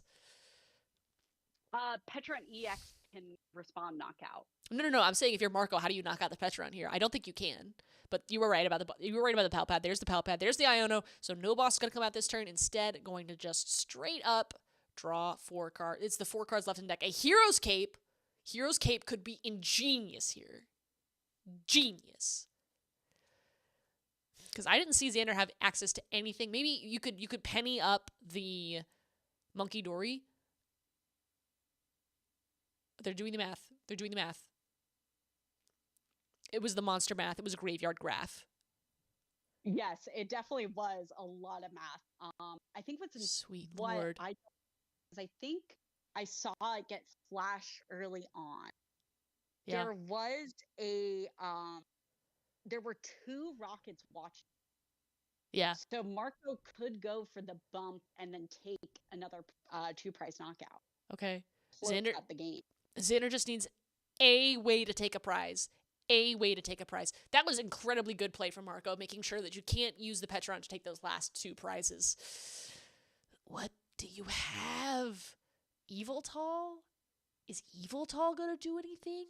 Petra Runt EX can respond knockout. No. I'm saying if you're Marco, how do you knock out the Petra Runt here? I don't think you can. But you were right about the pal pad. There's the pal pad. There's the Iono. So no boss is going to come out this turn. Instead, going to just straight up draw 4 cards. It's the 4 cards left in deck. A Hero's Cape. Hero's Cape could be ingenious here. Genius. Because I didn't see Xander have access to anything. Maybe you could penny up the Monkey Dory. They're doing the math. It was the monster math. It was a graveyard graph. Yes, it definitely was a lot of math. I think what's sweet what Lord. I think I saw it get flash early on. Yeah. There were 2 Rockets watching. Yeah. So Marco could go for the bump and then take another 2 prize knockout. Okay. Xander at the game. Xander just needs a way to take a prize. That was incredibly good play from Marco, making sure that you can't use the Petron to take those last 2 prizes. What do you have? Evil Tall? Is Evil Tall going to do anything?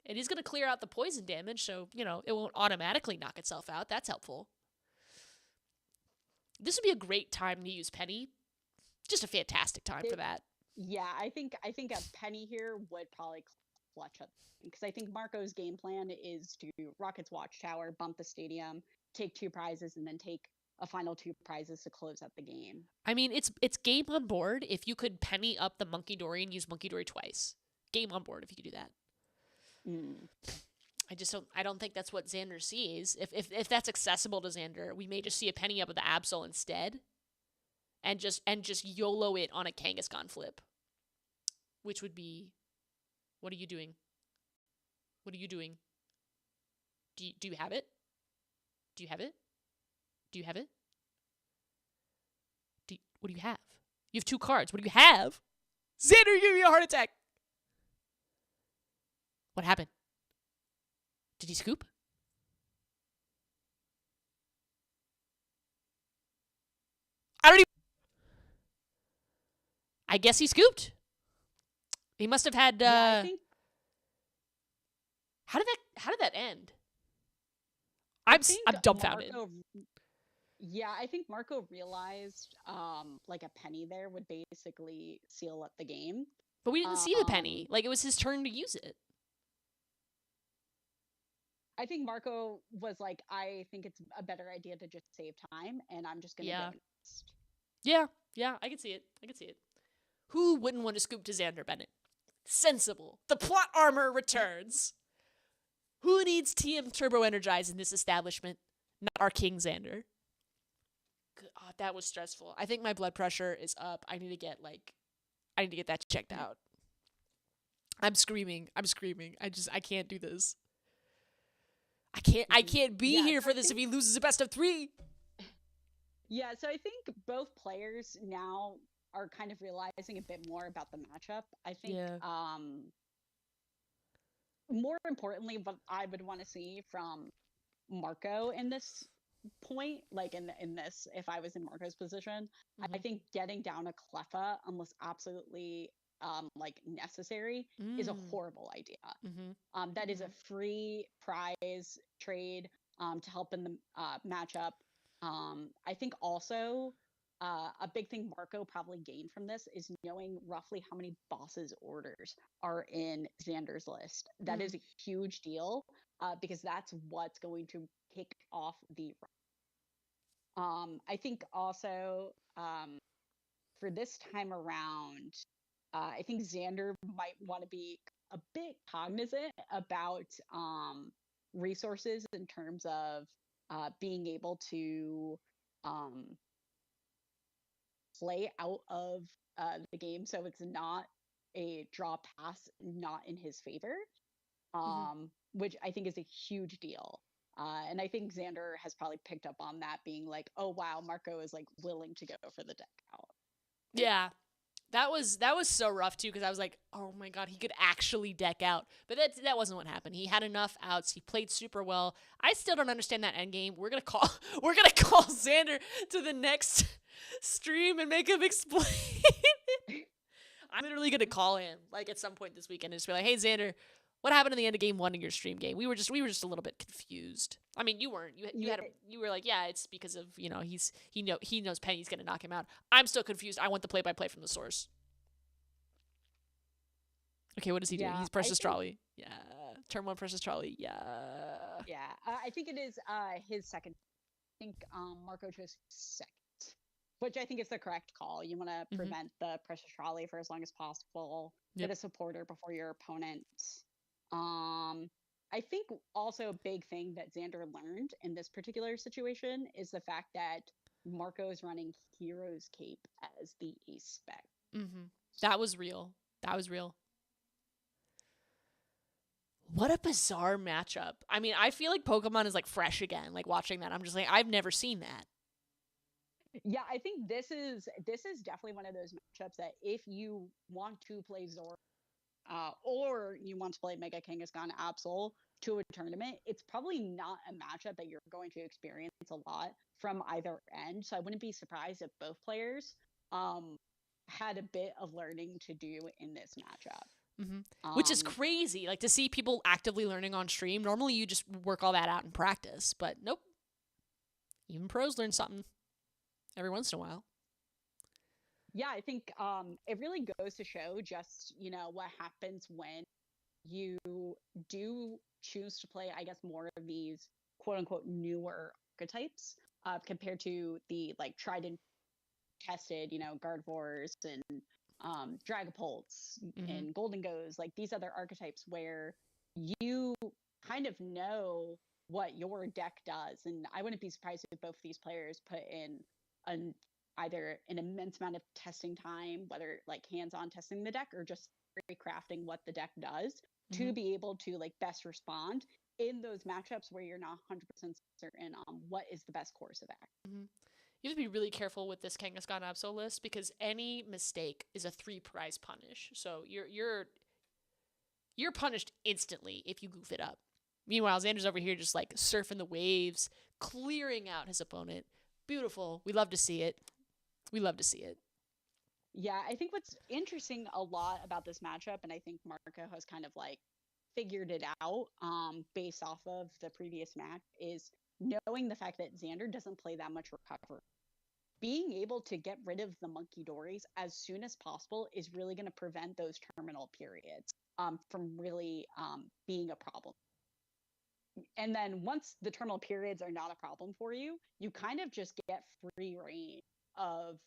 It is going to clear out the poison damage, so, it won't automatically knock itself out. That's helpful. This would be a great time to use Penny. Just a fantastic time for that. Yeah, I think a Penny here would probably clutch up. Because I think Marco's game plan is to Rockets Watchtower, bump the stadium, take 2 prizes, and then take a final 2 prizes to close out the game. I mean, it's game on board if you could penny up the Monkey Dory and use Monkey Dory twice. Game on board if you could do that. I don't think that's what Xander sees. If that's accessible to Xander, we may just see a penny up of the Absol instead. And just YOLO it on a Kangaskhan flip. Which would be, what are you doing? What are you doing? Do you have it? Do you have it? Do you have it? What do you have? You have 2 cards. What do you have? Xander, you gave me a heart attack. What happened? Did he scoop? I guess he scooped. He must have had. Yeah, I think... How did that end? I'm dumbfounded. I think Marco realized like a penny there would basically seal up the game. But we didn't see the penny. Like, it was his turn to use it. I think Marco was like, I think it's a better idea to just save time, and I'm just gonna get next. Yeah, I can see it. Who wouldn't want to scoop to Xander Bennett? Sensible. The plot armor returns. Who needs TM Turbo Energize in this establishment? Not our King Xander. God, that was stressful. I think my blood pressure is up. I need to get that checked out. I'm screaming. I can't do this. I can't be here for this if he loses a best of 3. Yeah, so I think both players now are kind of realizing a bit more about the matchup. I think more importantly, what I would want to see from Marco in this point, like in this, if I was in Marco's position, I think getting down a Cleffa unless absolutely like necessary is a horrible idea. That is a free prize trade to help in the matchup. I think also a big thing Marco probably gained from this is knowing roughly how many bosses orders are in Xander's list. That is a huge deal because that's what's going to kick off the I think also for this time around, I think Xander might want to be a bit cognizant about resources in terms of being able to play out of the game so it's not a draw pass not in his favor, which I think is a huge deal. And I think Xander has probably picked up on that, being like, oh, wow, Marco is like willing to go for the deck out. Yeah. That was so rough too, because I was like, oh my god, he could actually deck out. But that wasn't what happened. He had enough outs. He played super well. I still don't understand that end game. We're gonna call Xander to the next stream and make him explain. I'm literally gonna call him like at some point this weekend and just be like, hey Xander, what happened in the end of game 1 of your stream game? We were just a little bit confused. I mean, you weren't. You were like, yeah, it's because of, he knows Penny's gonna knock him out. I'm still confused. I want the play-by-play from the source. Okay, what is he doing? He's Precious Trolley. Yeah. Turn 1 Precious Trolley. Yeah. Yeah. I think it is his second. I think Marco chose second, which I think is the correct call. You want to prevent the Precious Trolley for as long as possible. Get a supporter before your opponent. I think also a big thing that Xander learned in this particular situation is the fact that Marco is running Hero's Cape as the ace spec. That was real. What a bizarre matchup. I mean, I feel like Pokemon is like fresh again. Like watching that, I'm just like, I've never seen that. Yeah, I think this is definitely one of those matchups that if you want to play Zora, or you want to play Mega Kangaskhan Absol to a tournament, it's probably not a matchup that you're going to experience a lot from either end. So I wouldn't be surprised if both players had a bit of learning to do in this matchup. Which is crazy, like to see people actively learning on stream. Normally you just work all that out in practice, but nope. Even pros learn something every once in a while. Yeah, I think it really goes to show just, what happens when you do choose to play, I guess, more of these quote unquote newer archetypes compared to the like tried and tested, Gardevoirs and Dragapults and Golden Goes, like these other archetypes where you kind of know what your deck does. And I wouldn't be surprised if both of these players put in either an immense amount of testing time, whether like hands-on testing the deck or just crafting what the deck does to be able to like best respond in those matchups where you're not 100% certain on what is the best course of action. You have to be really careful with this Kangaskhan Absol list because any mistake is a 3 prize punish. So you're punished instantly if you goof it up. Meanwhile, Xander's over here just like surfing the waves, clearing out his opponent. Beautiful. We love to see it. Yeah, I think what's interesting a lot about this matchup, and I think Marco has kind of like figured it out based off of the previous match, is knowing the fact that Xander doesn't play that much recovery. Being able to get rid of the Monkey Dories as soon as possible is really going to prevent those terminal periods from really being a problem. And then once the terminal periods are not a problem for you, you kind of just get free reign of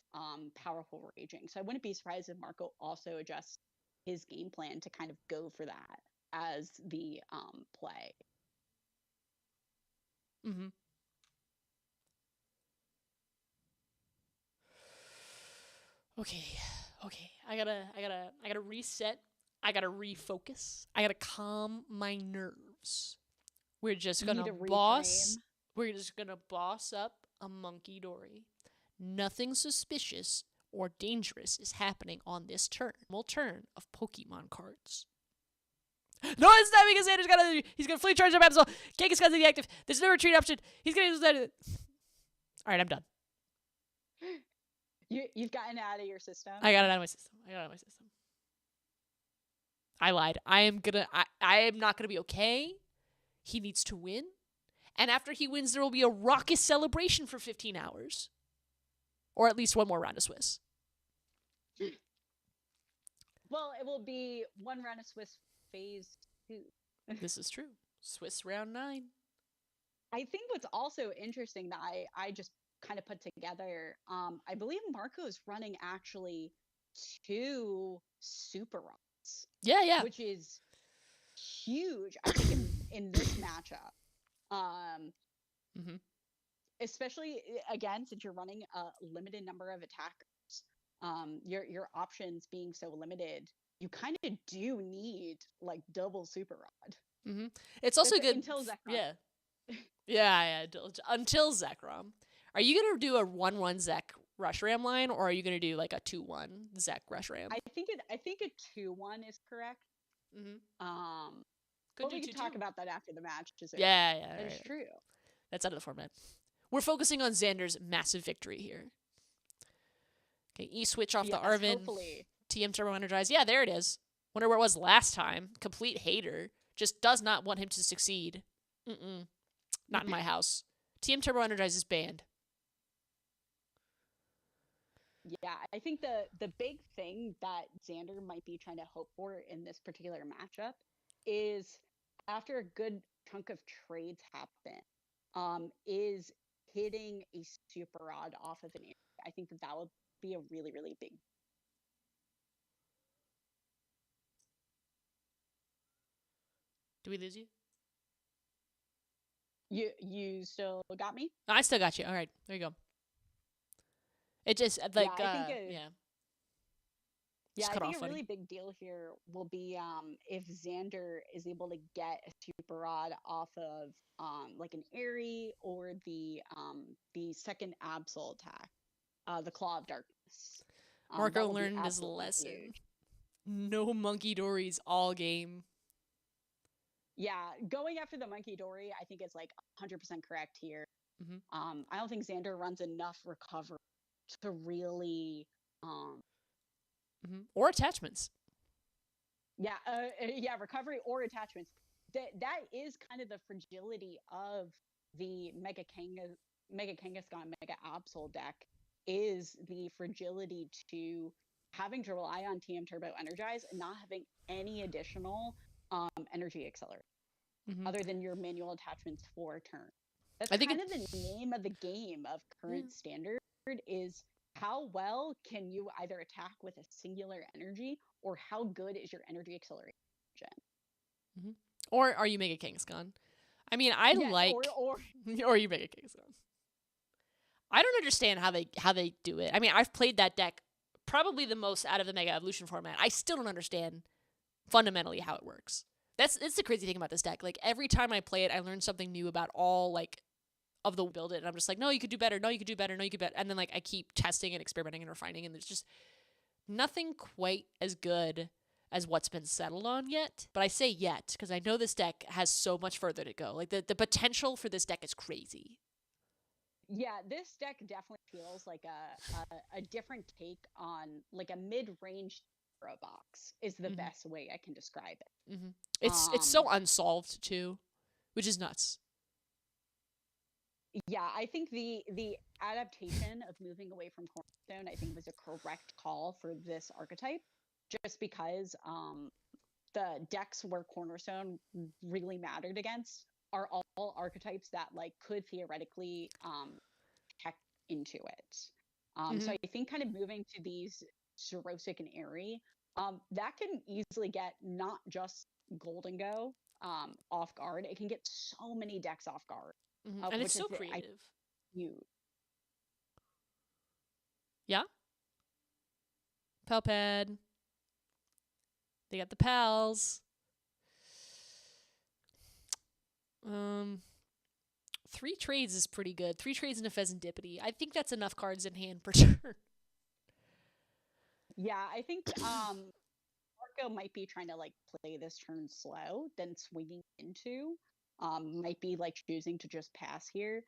powerful raging. So I wouldn't be surprised if Marco also adjusts his game plan to kind of go for that as the play. Okay. I gotta reset. I gotta refocus. I gotta calm my nerves. We're just gonna boss up a Monkey Dory. Nothing suspicious or dangerous is happening on this turn. Normal turn of Pokemon cards. No, it's not because Xander's he's gonna fully charge up Absol. Genghis Khan's inactive. There's no retreat option. He's gonna use that. Alright, I'm done. You've gotten it out of your system. I got it out of my system. I lied. I am not gonna be okay. He needs to win. And after he wins, there will be a raucous celebration for 15 hours. Or at least one more round of Swiss. Well, it will be one round of Swiss phase 2. This is true. Swiss round 9. I think what's also interesting that I just kind of put together, I believe Marco is running actually 2 super runs. Yeah. Which is huge, I think, in this matchup. Especially, again, since you're running a limited number of attackers, your options being so limited, you kind of do need, like, double super rod. It's also good. Until Zekrom. Yeah. Yeah. Until Zekrom. Are you going to do a 1-1 Zek Rush Ram line, or are you going to do, like, a 2-1 Zek Rush Ram? I think a 2-1 is correct. But we can talk about that after the match. Yeah. That's right. true. That's out of the format. We're focusing on Xander's massive victory here. Okay, E-switch off the Arvin. Hopefully. TM Turbo Energize. Yeah, there it is. Wonder where it was last time. Complete hater. Just does not want him to succeed. Not in my house. TM Turbo Energize is banned. Yeah, I think the big thing that Xander might be trying to hope for in this particular matchup is after a good chunk of trades happen, is hitting a super rod off of an area. I think that would be a really, really big. Do we lose you? You still got me? No, I still got you. All right, there you go. It just like Yeah, I think a really big deal here will be if Xander is able to get a super rod off of like an Airy or the second Absol attack, the Claw of Darkness. Marco learned his lesson. Huge. No monkey dories all game. Yeah, going after the Monkey Dory, I think is like 100% correct here. I don't think Xander runs enough recovery to really or attachments. Yeah, recovery or attachments. That is kind of the fragility of the Mega Kangaskhan, Mega Absol deck, is the fragility to having to rely on TM Turbo Energize and not having any additional energy accelerator other than your manual attachments for a turn. That's kind of the name of the game of current standard, is how well can you either attack with a singular energy, or how good is your energy acceleration? Or are you Mega Kangaskhan? I mean, or you Mega Kangaskhan. I don't understand how they do it. I mean, I've played that deck probably the most out of the Mega Evolution format. I still don't understand fundamentally how it works. It's the crazy thing about this deck. Like, every time I play it, I learn something new about all, like, of the build it, and I'm just like, no, you could do better, no, you could do better, no, you could better, and then, like, I keep testing and experimenting and refining, and there's just nothing quite as good as what's been settled on yet. But I say yet, because I know this deck has so much further to go. Like, the potential for this deck is crazy. Yeah, this deck definitely feels like a different take on, like, a mid-range hero box is the best way I can describe it. It's so unsolved too, which is nuts. Yeah, I think the adaptation of moving away from Cornerstone, I think, was a correct call for this archetype, just because the decks where Cornerstone really mattered against are all archetypes that, like, could theoretically tech into it. So I think kind of moving to these Xerosic and Airy, that can easily get not just Golden Go off guard. It can get so many decks off guard. And it's so creative. Yeah? Palpad. They got the pals. 3 trades is pretty good. 3 trades and a Pheasantipity. I think that's enough cards in hand per turn. Yeah, I think Marco might be trying to like play this turn slow, then swinging into. Might be like choosing to just pass here,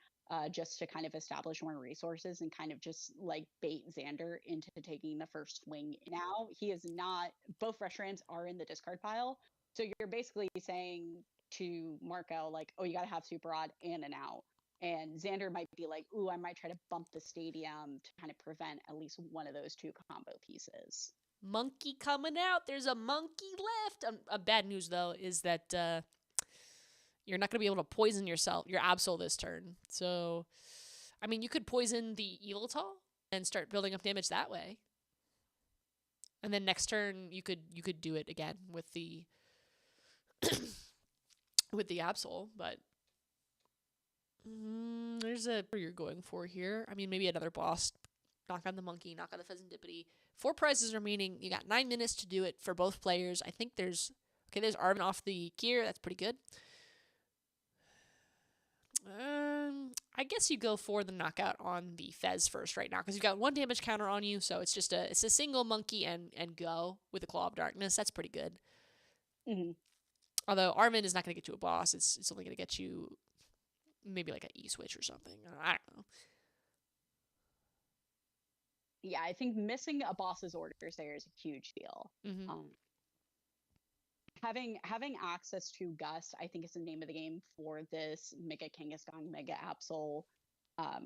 just to kind of establish more resources and kind of just like bait Xander into taking the first swing. Now he is not. Both Reshiram's are in the discard pile, so you're basically saying to Marco like, oh, you got to have Super Rod and an out. And Xander might be like, ooh, I might try to bump the stadium to kind of prevent at least one of those 2 combo pieces. Monkey coming out. There's a monkey left. Bad news, though, is that you're not going to be able to poison your Absol this turn. So, I mean, you could poison the Eviltal and start building up damage that way. And then next turn, you could do it again with the with the Absol, but there's a what you're going for here. I mean, maybe another boss. Knock on the monkey, knock on the Pheasantipity. 4 prizes remaining. You got 9 minutes to do it for both players. I think there's Arvin off the gear. That's pretty good. I guess you go for the knockout on the Fez first right now because you've got 1 damage counter on you, so it's just a single monkey and go with the Claw of Darkness. That's pretty good. Mm-hmm. Although Arvin is not going to get you a boss, it's only going to get you maybe like an E-switch or something. I don't know. Yeah, I think missing a boss's orders there is a huge deal. Mm-hmm. Having access to Gust, I think, is the name of the game for this Mega Kangaskhan, Mega Absol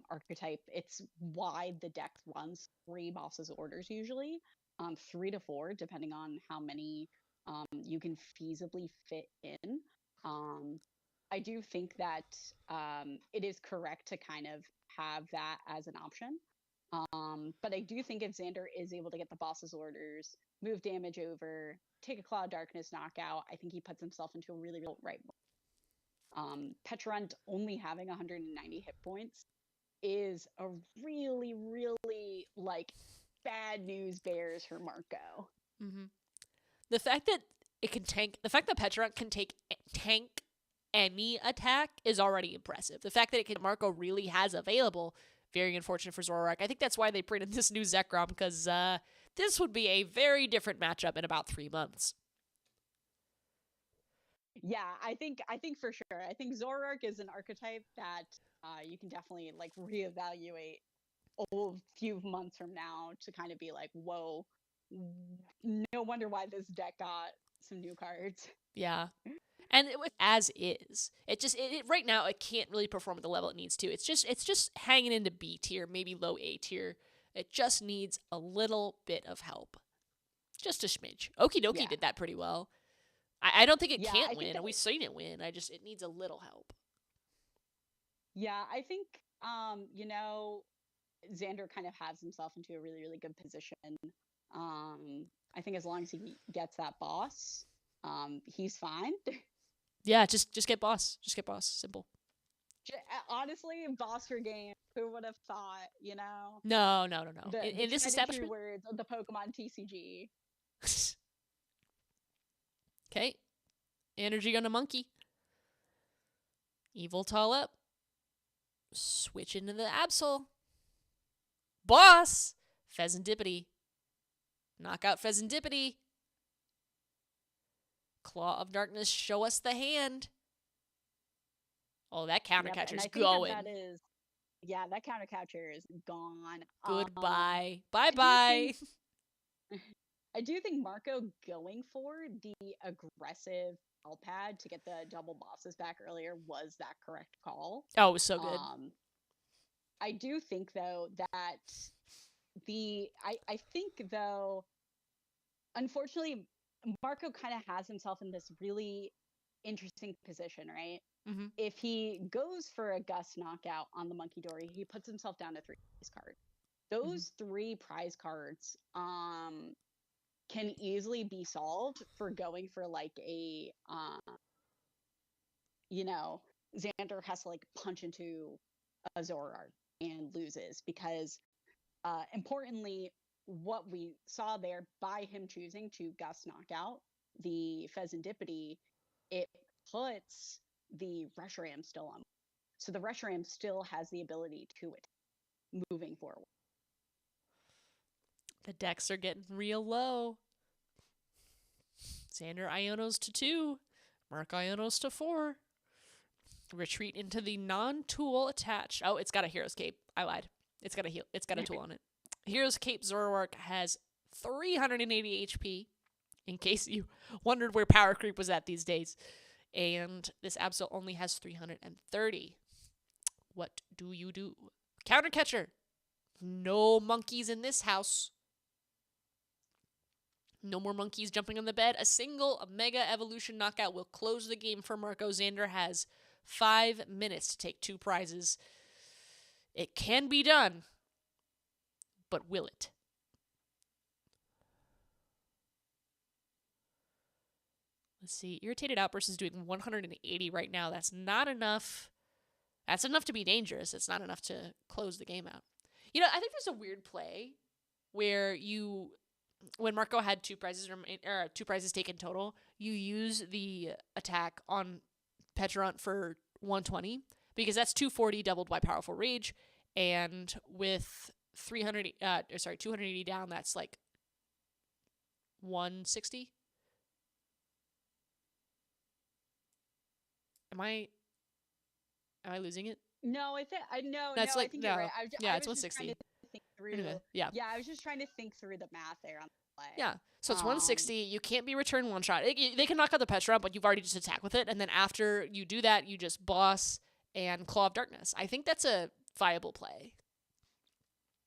archetype. It's why the deck runs 3 boss's orders usually, 3 to 4, depending on how many you can feasibly fit in. I do think that it is correct to kind of have that as an option. But I do think if Xander is able to get the boss's orders, move damage over, take a Claw of Darkness knockout, I think he puts himself into a really real right. Petrant only having 190 hit points is a really, really like bad news bears for Marco. Mm-hmm. The fact that Petrant can tank any attack is already impressive. The fact that Marco really has available. Very unfortunate for Zoroark. I think that's why they printed this new Zekrom, because this would be a very different matchup in about 3 months. Yeah, I think for sure. I think Zoroark is an archetype that you can definitely like reevaluate a few months from now to kind of be like, whoa, no wonder why this deck got some new cards. Yeah. And as is, it right now it can't really perform at the level it needs to. It's just hanging into B tier, maybe low A tier. It just needs a little bit of help, just a smidge. Okie dokie did that pretty well. I don't think it can't win. We've seen it win. It needs a little help. Yeah, I think Xander kind of has himself into a really, really good position. I think as long as he gets that boss, he's fine. Yeah, just get boss. Just get boss. Simple. Honestly, boss for game. Who would have thought? No. In this establishment, words of the Pokemon TCG. Okay, energy on a monkey. Eviltal up. Switch into the Absol. Boss. Pheasantipity. Knockout Pheasantipity. Claw of Darkness, show us the hand. Oh, that counter catcher's going. That counter catcher is gone. Goodbye. Bye-bye. I do think Marco going for the aggressive help pad to get the double bosses back earlier was that correct call. Oh, it was so good. I do think, though, that I think, though, unfortunately, Marco kind of has himself in this really interesting position, right? Mm-hmm. If he goes for a Gust knockout on the Monkey Dory, he puts himself down to 3 prize cards. Those 3 prize cards can easily be solved for going for like a Xander has to like punch into a Zoroark and loses because importantly, what we saw there by him choosing to Gust knockout the Pheasantipity, it puts the Reshiram still on. So the Reshiram still has the ability to it moving forward. The decks are getting real low. Xander Ionos to 2. Mark Ionos to 4. Retreat into the non-tool attached. Oh, it's got a Hero's Cape. I lied. It's got a tool on it. Hero's Cape Zoroark has 380 HP, in case you wondered where power creep was at these days. And this Absol only has 330. What do you do? Counter Catcher. No monkeys in this house. No more monkeys jumping on the bed. A single Mega Evolution knockout will close the game for Marco. Xander has 5 minutes to take 2 prizes. It can be done, but will it? Let's see. Irritated Outburst is doing 180 right now. That's not enough. That's enough to be dangerous. It's not enough to close the game out. You know, I think there's a weird play where when Marco had 2 prizes or 2 prizes taken total, you use the attack on Petront for 120 because that's 240 doubled by Powerful Rage, and with 280 down, that's like 160. Am I losing it? No, I think I think you're right. It's 160. Yeah, I was just trying to think through the math there on the play. Yeah, so it's 160. You can't be returned one shot. They can knock out the Petra, but you've already just attacked with it, and then after you do that, you just boss and Claw of Darkness. I think that's a viable play.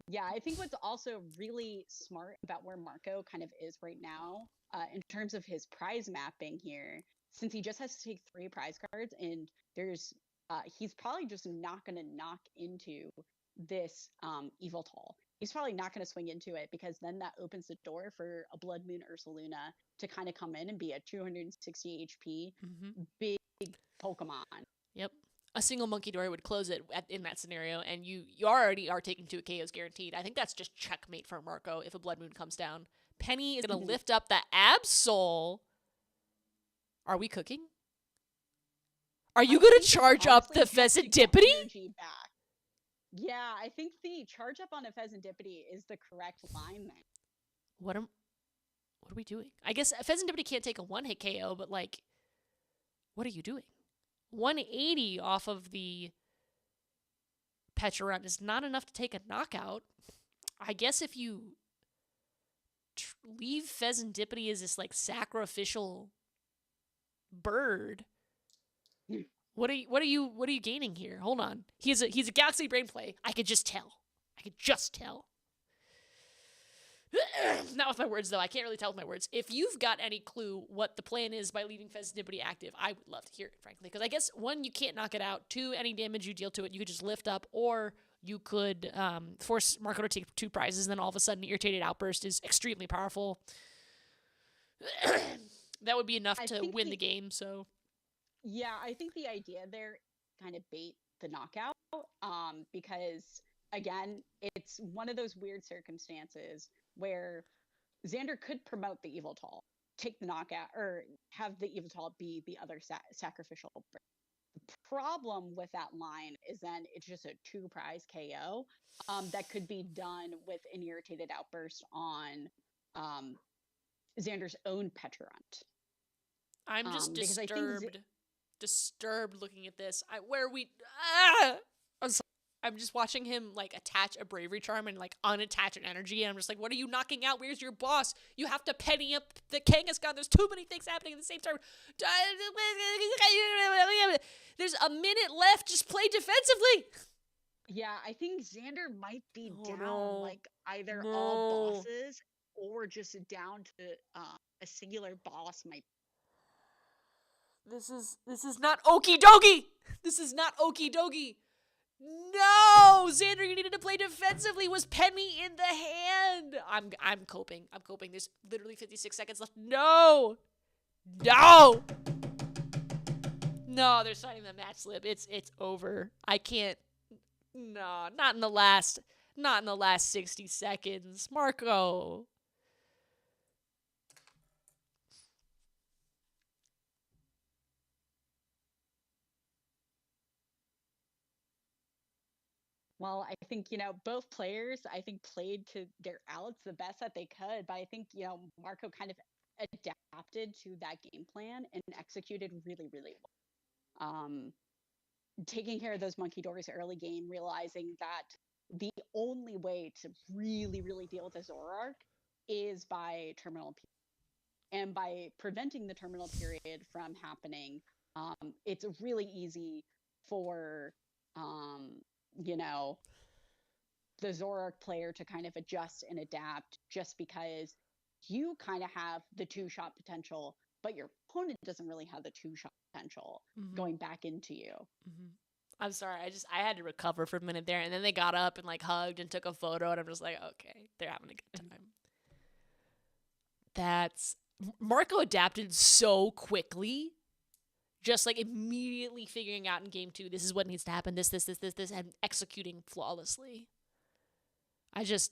Yeah, I think what's also really smart about where Marco kind of is right now, in terms of his prize mapping here, since he just has to take 3 prize cards, and he's probably just not going to knock into this Yveltal. He's probably not going to swing into it because then that opens the door for a Blood Moon Ursaluna to kind of come in and be a 260 HP big Pokemon. Yep. A single Monkey Dory would close it in that scenario, and you already are taking 2 KOs guaranteed. I think that's just checkmate for Marco if a Blood Moon comes down. Penny is going to lift up the Absol. Are we cooking? Are you going to charge up the Pheasantipity? Yeah, I think the charge up on a Pheasantipity is the correct line there. What are we doing? I guess Pheasantipity can't take a 1-hit KO, but like, what are you doing? 180 off of the Petra is not enough to take a knockout. I guess if you leave Pheasantipity as this like sacrificial bird, what are you gaining here? Hold on. He's a Galaxy Brain play. I could just tell. Not with my words, though. I can't really tell with my words. If you've got any clue what the plan is by leaving Pheasantipity active, I would love to hear it, frankly. Because I guess, 1, you can't knock it out. 2, any damage you deal to it, you could just lift up. Or you could force Marco to take 2 prizes, and then all of a sudden, Irritated Outburst is extremely powerful. That would be enough to win the game, so... Yeah, I think the idea there kind of bait the knockout, because, again, it's one of those weird circumstances where Xander could promote the Yveltal, take the knockout, or have the Yveltal be the other sacrificial. The problem with that line is then it's just a 2 prize KO that could be done with an Irritated Outburst on Xander's own Petulant. I'm just disturbed looking at this. I'm just watching him like attach a Bravery Charm and like unattach an energy, and I'm just like, what are you knocking out? Where's your boss? You have to penny up the Kangaskhan. There's too many things happening at the same time. There's a minute left. Just play defensively. Yeah, I think Xander might be down like either all bosses or just down to a singular boss. This is not okie dokie. This is not okie dokie. No, Xander, you needed to play defensively. Was Penny in the hand? I'm coping. There's literally 56 seconds left. No, they're signing the match slip. It's over. I can't. No, not in the last 60 seconds, Marco. Well, I think, both players, I think, played to their outs the best that they could. But I think, Marco kind of adapted to that game plan and executed really, really well. Taking care of those monkey doors early game, realizing that the only way to really, really deal with the Zoroark is by terminal period. And by preventing the terminal period from happening, it's really easy for, you know, the Zoroark player to kind of adjust and adapt just because you kind of have the two-shot potential, but your opponent doesn't really have the two-shot potential going back into you. I'm sorry, I had to recover for a minute there, and then they got up and like hugged and took a photo, and I'm just like, okay, they're having a good time. Marco adapted so quickly, just like immediately figuring out in game 2, this is what needs to happen, this, and executing flawlessly. I think,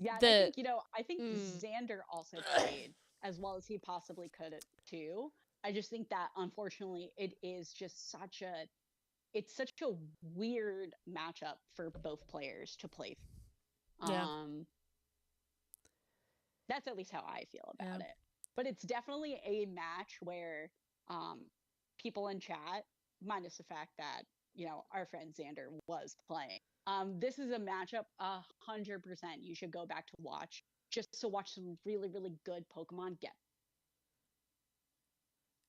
I think Xander also played as well as he possibly could too. I just think that unfortunately it is just such a weird matchup for both players to play. That's at least how I feel about it. But it's definitely a match where people in chat, minus the fact that, our friend Xander was playing. This is a matchup 100% you should go back to watch just to watch some really, really good Pokemon get.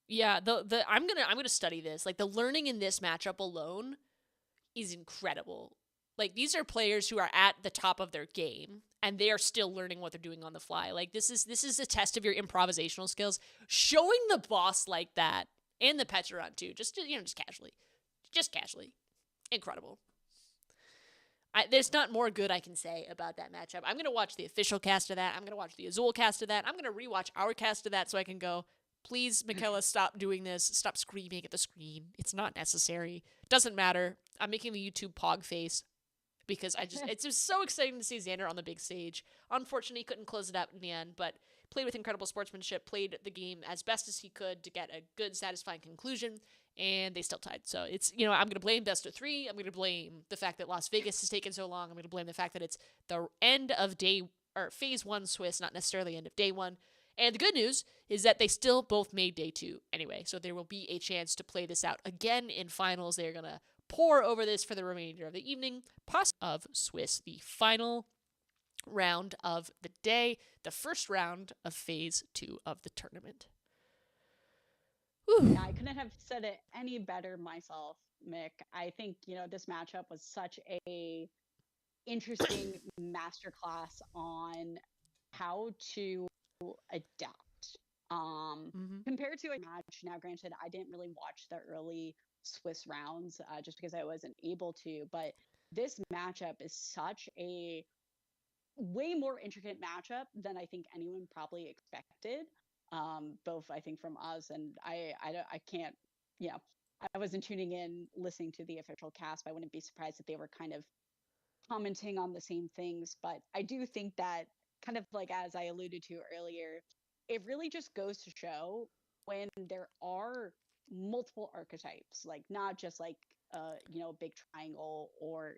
Yeah, I'm gonna study this. Like, the learning in this matchup alone is incredible. Like, these are players who are at the top of their game, and they are still learning what they're doing on the fly. Like, this is a test of your improvisational skills. Showing the boss like that, and the Pecharon too, just casually, incredible. There's not more good I can say about that matchup. I'm gonna watch the official cast of that. I'm gonna watch the Azul cast of that. I'm gonna rewatch our cast of that so I can go, please, Michaela, stop doing this. Stop screaming at the screen. It's not necessary. Doesn't matter. I'm making the YouTube pog face because it's just so exciting to see Xander on the big stage. Unfortunately, he couldn't close it out in the end, but played with incredible sportsmanship, played the game as best as he could to get a good, satisfying conclusion, and they still tied. So it's, I'm going to blame best of 3. I'm going to blame the fact that Las Vegas has taken so long. I'm going to blame the fact that it's the end of phase 1 Swiss, not necessarily end of day 1. And the good news is that they still both made day 2 anyway, so there will be a chance to play this out again in finals. They're going to pour over this for the remainder of the evening, of Swiss, the final round of the day, the first round of phase 2 of the tournament. Yeah, I couldn't have said it any better myself, Mick. I think, this matchup was such a interesting masterclass on how to adapt. Compared to a match, now granted, I didn't really watch the early Swiss rounds just because I wasn't able to, but this matchup is such a way more intricate matchup than I think anyone probably expected. Both I think from us, and I can't, I wasn't tuning in listening to the official cast, but I wouldn't be surprised if they were kind of commenting on the same things. But I do think that, kind of like as I alluded to earlier, it really just goes to show when there are multiple archetypes, like not just like big triangle or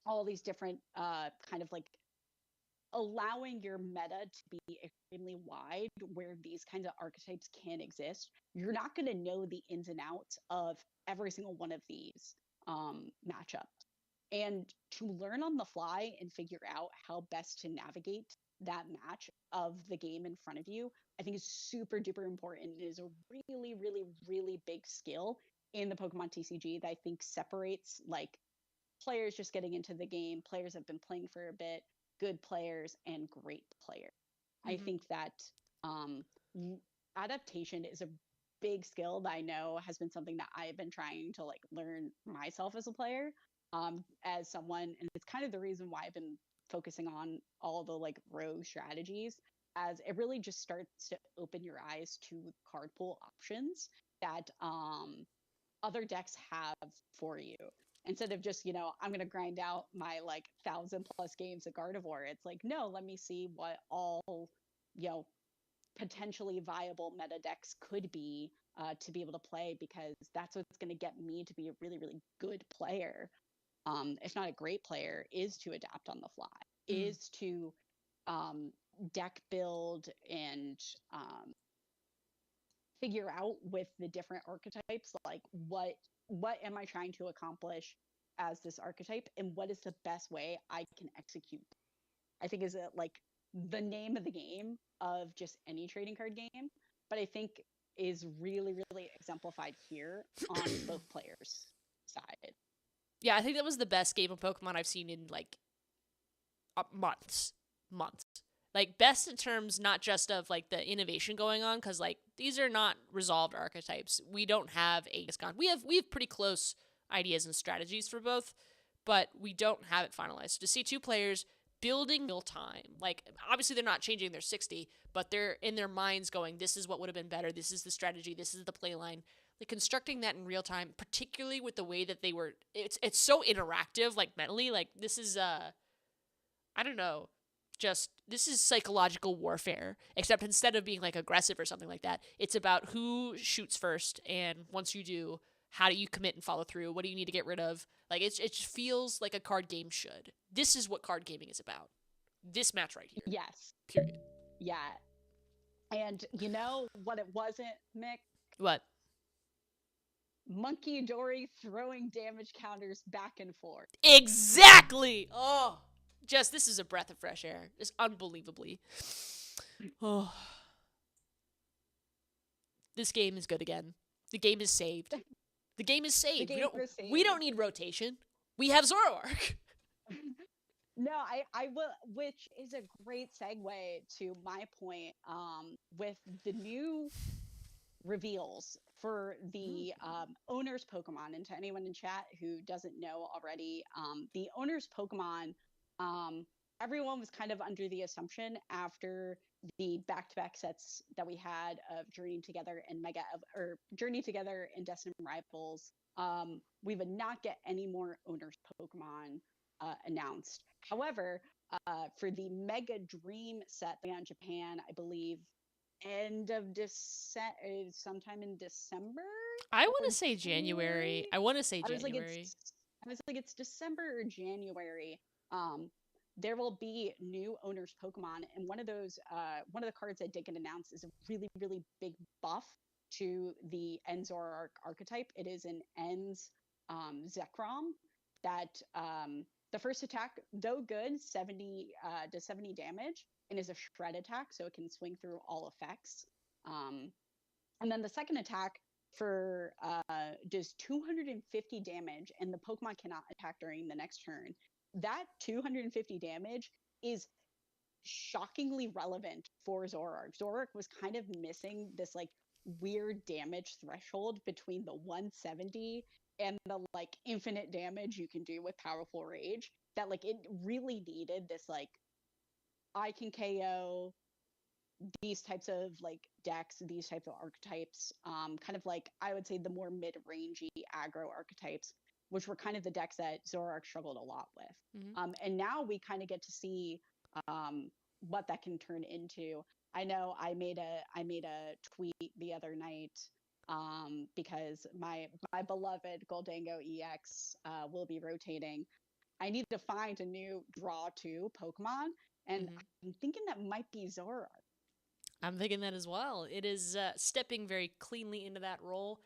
all these different kind of like allowing your meta to be extremely wide where these kinds of archetypes can exist. You're not going to know the ins and outs of every single one of these matchups. And to learn on the fly and figure out how best to navigate that match of the game in front of you, I think is super duper important. It is a really, really, really big skill in the Pokemon TCG that I think separates like players just getting into the game, players have been playing for a bit, good players, and great players. I think that adaptation is a big skill that I know has been something that I've been trying to like learn myself as a player, as someone, and it's kind of the reason why I've been focusing on all the like rogue strategies, as it really just starts to open your eyes to card pool options that other decks have for you. Instead of just, I'm going to grind out my like 1,000+ games of Gardevoir. It's like, no, let me see what all, potentially viable meta decks could be to be able to play, because that's what's going to get me to be a really, really good player. if not a great player, is to adapt on the fly, Mhm. is to deck build and figure out with the different archetypes, like what am I trying to accomplish as this archetype, and what is the best way I can execute. I think is like the name of the game of just any trading card game, but I think is really, really exemplified here on both players' side. Yeah, I think that was the best game of Pokemon I've seen in like months. Like best in terms not just of like the innovation going on, because like these are not resolved archetypes. We don't have a Gascon. We have pretty close ideas and strategies for both, but we don't have it finalized. To see two players building real time, like obviously they're not changing their 60, but they're in their minds going, this is what would have been better, this is the strategy, this is the play line. Like constructing that in real time, particularly with the way that they were, it's so interactive, like mentally, like this is I don't know, just this is psychological warfare, except instead of being like aggressive or something like that, it's about who shoots first, and once you do, how do you commit and follow through, what do you need to get rid of. Like it just feels like a card game should. This is what card gaming is about, this match right here. Yes. Period. Yeah. And you know what it wasn't, Mick? What? Monkey Dory throwing damage counters back and forth. Exactly. Oh, just this is a breath of fresh air. Just unbelievably. Oh, this game is good again. The game is saved. The game is saved. We don't need rotation. We have Zoroark. No, I will, which is a great segue to my point. With the new reveals for the owner's Pokemon, and to anyone in chat who doesn't know already, the owner's Pokemon, everyone was kind of under the assumption after the back-to-back sets that we had of Journey Together and Journey Together and Destiny Rivals, we would not get any more owner's Pokemon announced. However, for the Mega Dream set on Japan, I believe end of December, sometime in December. I want to say January. I want to say January. I was like, it's December or January. There will be new owners Pokemon, and one of the cards that did get announced is a really, really big buff to the Enzor archetype. It is an Enz Zekrom that the first attack, though good, 70 does 70 damage, and is a shred attack, so it can swing through all effects. And then the second attack does 250 damage, and the Pokemon cannot attack during the next turn. That 250 damage is shockingly relevant for Zoroark. Zoroark was kind of missing this like weird damage threshold between the 170 and the like infinite damage you can do with Powerful Rage, that like it really needed this like I can KO these types of like decks, these types of archetypes, kind of like I would say the more mid-rangey aggro archetypes, which were kind of the decks that Zoroark struggled a lot with. Mm-hmm. And now we kind of get to see what that can turn into. I know I made a tweet the other night because my beloved Goldango EX will be rotating. I need to find a new draw 2 Pokemon, and I'm thinking that might be Zoroark. I'm thinking that as well. It is stepping very cleanly into that role.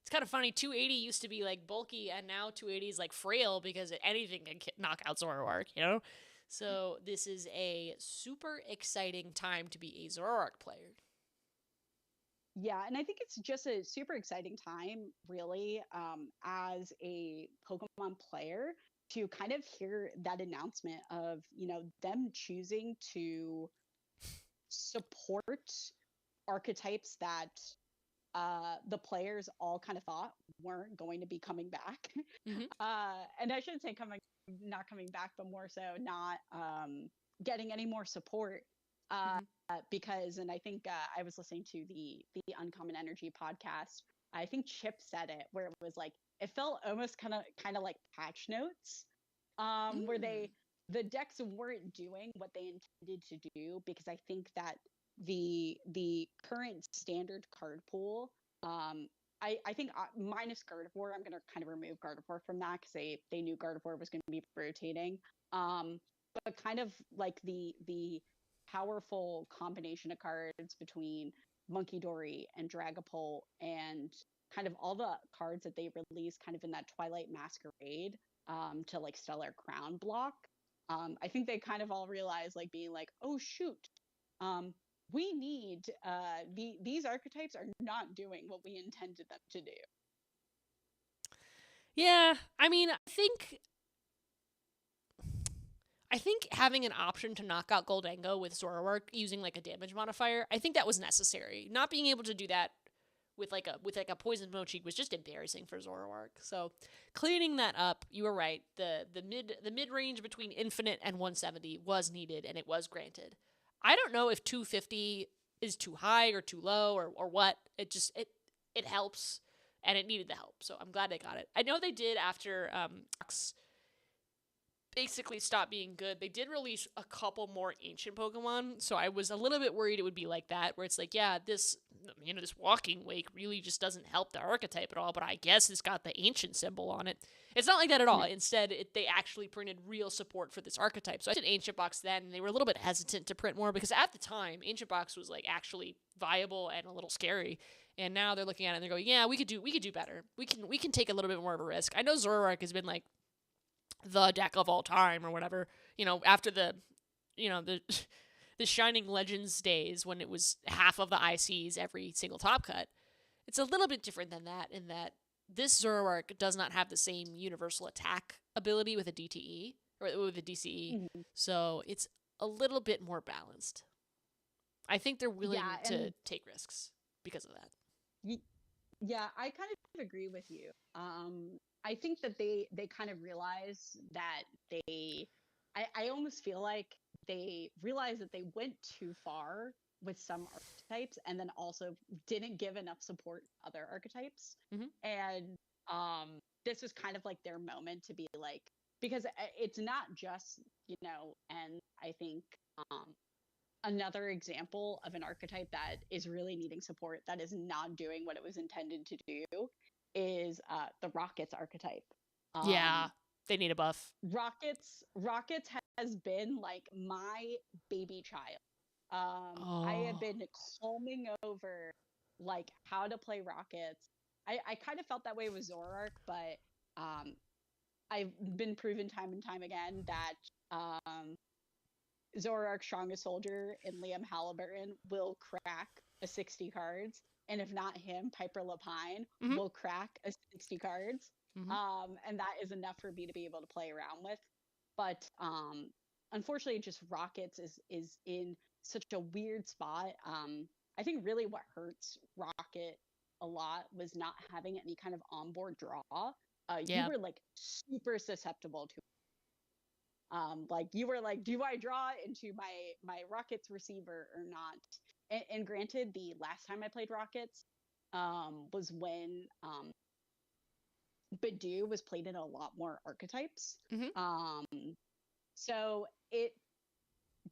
It's kind of funny. 280 used to be like bulky, and now 280 is like frail because anything can knock out Zoroark, you know? So this is a super exciting time to be a Zoroark player. Yeah, and I think it's just a super exciting time, really, as a Pokemon player to kind of hear that announcement of, you know, them choosing to support archetypes that the players all kind of thought weren't going to be coming back. Mm-hmm. And I shouldn't say not coming back, but more so not getting any more support. Because, and I think I was listening to the Uncommon Energy podcast. I think Chip said it, where it was like it felt almost kind of like patch notes, where the decks weren't doing what they intended to do, because I think that the current standard card pool I think minus Gardevoir, I'm going to kind of remove Gardevoir from that because they knew Gardevoir was going to be rotating. But kind of like the powerful combination of cards between Monkey Dory and Dragapult and kind of all the cards that they released kind of in that Twilight Masquerade to like Stellar Crown block. I think they kind of all realized like being like, oh shoot, we need these archetypes are not doing what we intended them to do. Yeah, I mean, I think having an option to knock out Goldango with Zoroark using like a damage modifier, I think that was necessary. Not being able to do that with like a poison mochi was just embarrassing for Zoroark. So cleaning that up, you were right. The mid range between Infinite and 170 was needed, and it was granted. I don't know if 250 is too high or too low or what. It helps, and it needed the help. So I'm glad they got it. I know they did after basically stopped being good. They did release a couple more ancient Pokemon, so I was a little bit worried it would be like that, where it's like, yeah, this Walking Wake really just doesn't help the archetype at all, but I guess it's got the ancient symbol on it. It's not like that at all. Instead, they actually printed real support for this archetype. So I did Ancient Box then, and they were a little bit hesitant to print more because at the time, Ancient Box was like actually viable and a little scary. And now they're looking at it and they're going, yeah, we could do better. We can take a little bit more of a risk. I know Zoroark has been like the deck of all time or whatever, after the Shining Legends days when it was half of the ICs every single top cut. It's a little bit different than that in that this Zoroark does not have the same universal attack ability with a DTE or with a DCE. Mm-hmm. So it's a little bit more balanced. I think they're willing to take risks because of that. Yeah, I kind of agree with you. I think that they kind of realize that I almost feel like they realized that they went too far with some archetypes and then also didn't give enough support to other archetypes. Mm-hmm. And this was kind of like their moment to be like, because it's not just, and I think another example of an archetype that is really needing support that is not doing what it was intended to do is the Rockets archetype. Yeah, they need a buff. Rockets has been like my baby child. I have been combing over like how to play Rockets. I kind of felt that way with Zoroark, but I've been proven time and time again that Zoroark Strongest Soldier and Liam Halliburton will crack a 60 cards. And if not him, Piper Lapine will crack a 60 cards. Mm-hmm. And that is enough for me to be able to play around with. But unfortunately, just Rockets is in such a weird spot. I think really what hurts Rocket a lot was not having any kind of onboard draw. You were like super susceptible to like you were like, do I draw into my Rockets receiver or not? And granted, the last time I played Rockets was when Bidoof was played in a lot more archetypes. Mm-hmm. So it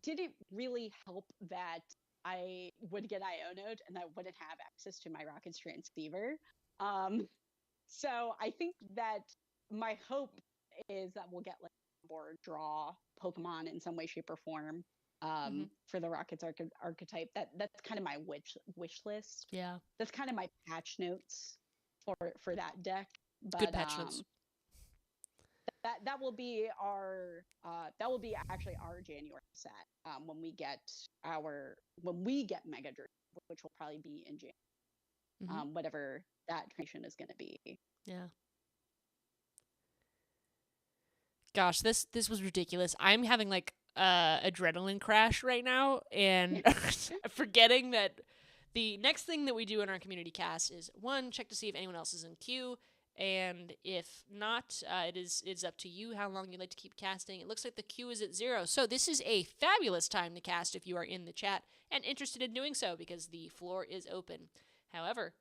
didn't really help that I would get Ionoed and I wouldn't have access to my Rockets Transceiver. So I think that my hope is that we'll get like board draw Pokemon in some way, shape, or form for the Rockets archetype. That's kind of my wish list. Yeah, that's kind of my patch notes for that deck. But, good patch notes. That will be actually our January set when we get Mega Dream, which will probably be in January. Whatever that transition is going to be. Yeah. Gosh, this was ridiculous. I'm having like adrenaline crash right now, and forgetting that the next thing that we do in our community cast is one, check to see if anyone else is in queue, and if not, it's up to you how long you'd like to keep casting. It looks like the queue is at 0, so this is a fabulous time to cast if you are in the chat and interested in doing so because the floor is open. However,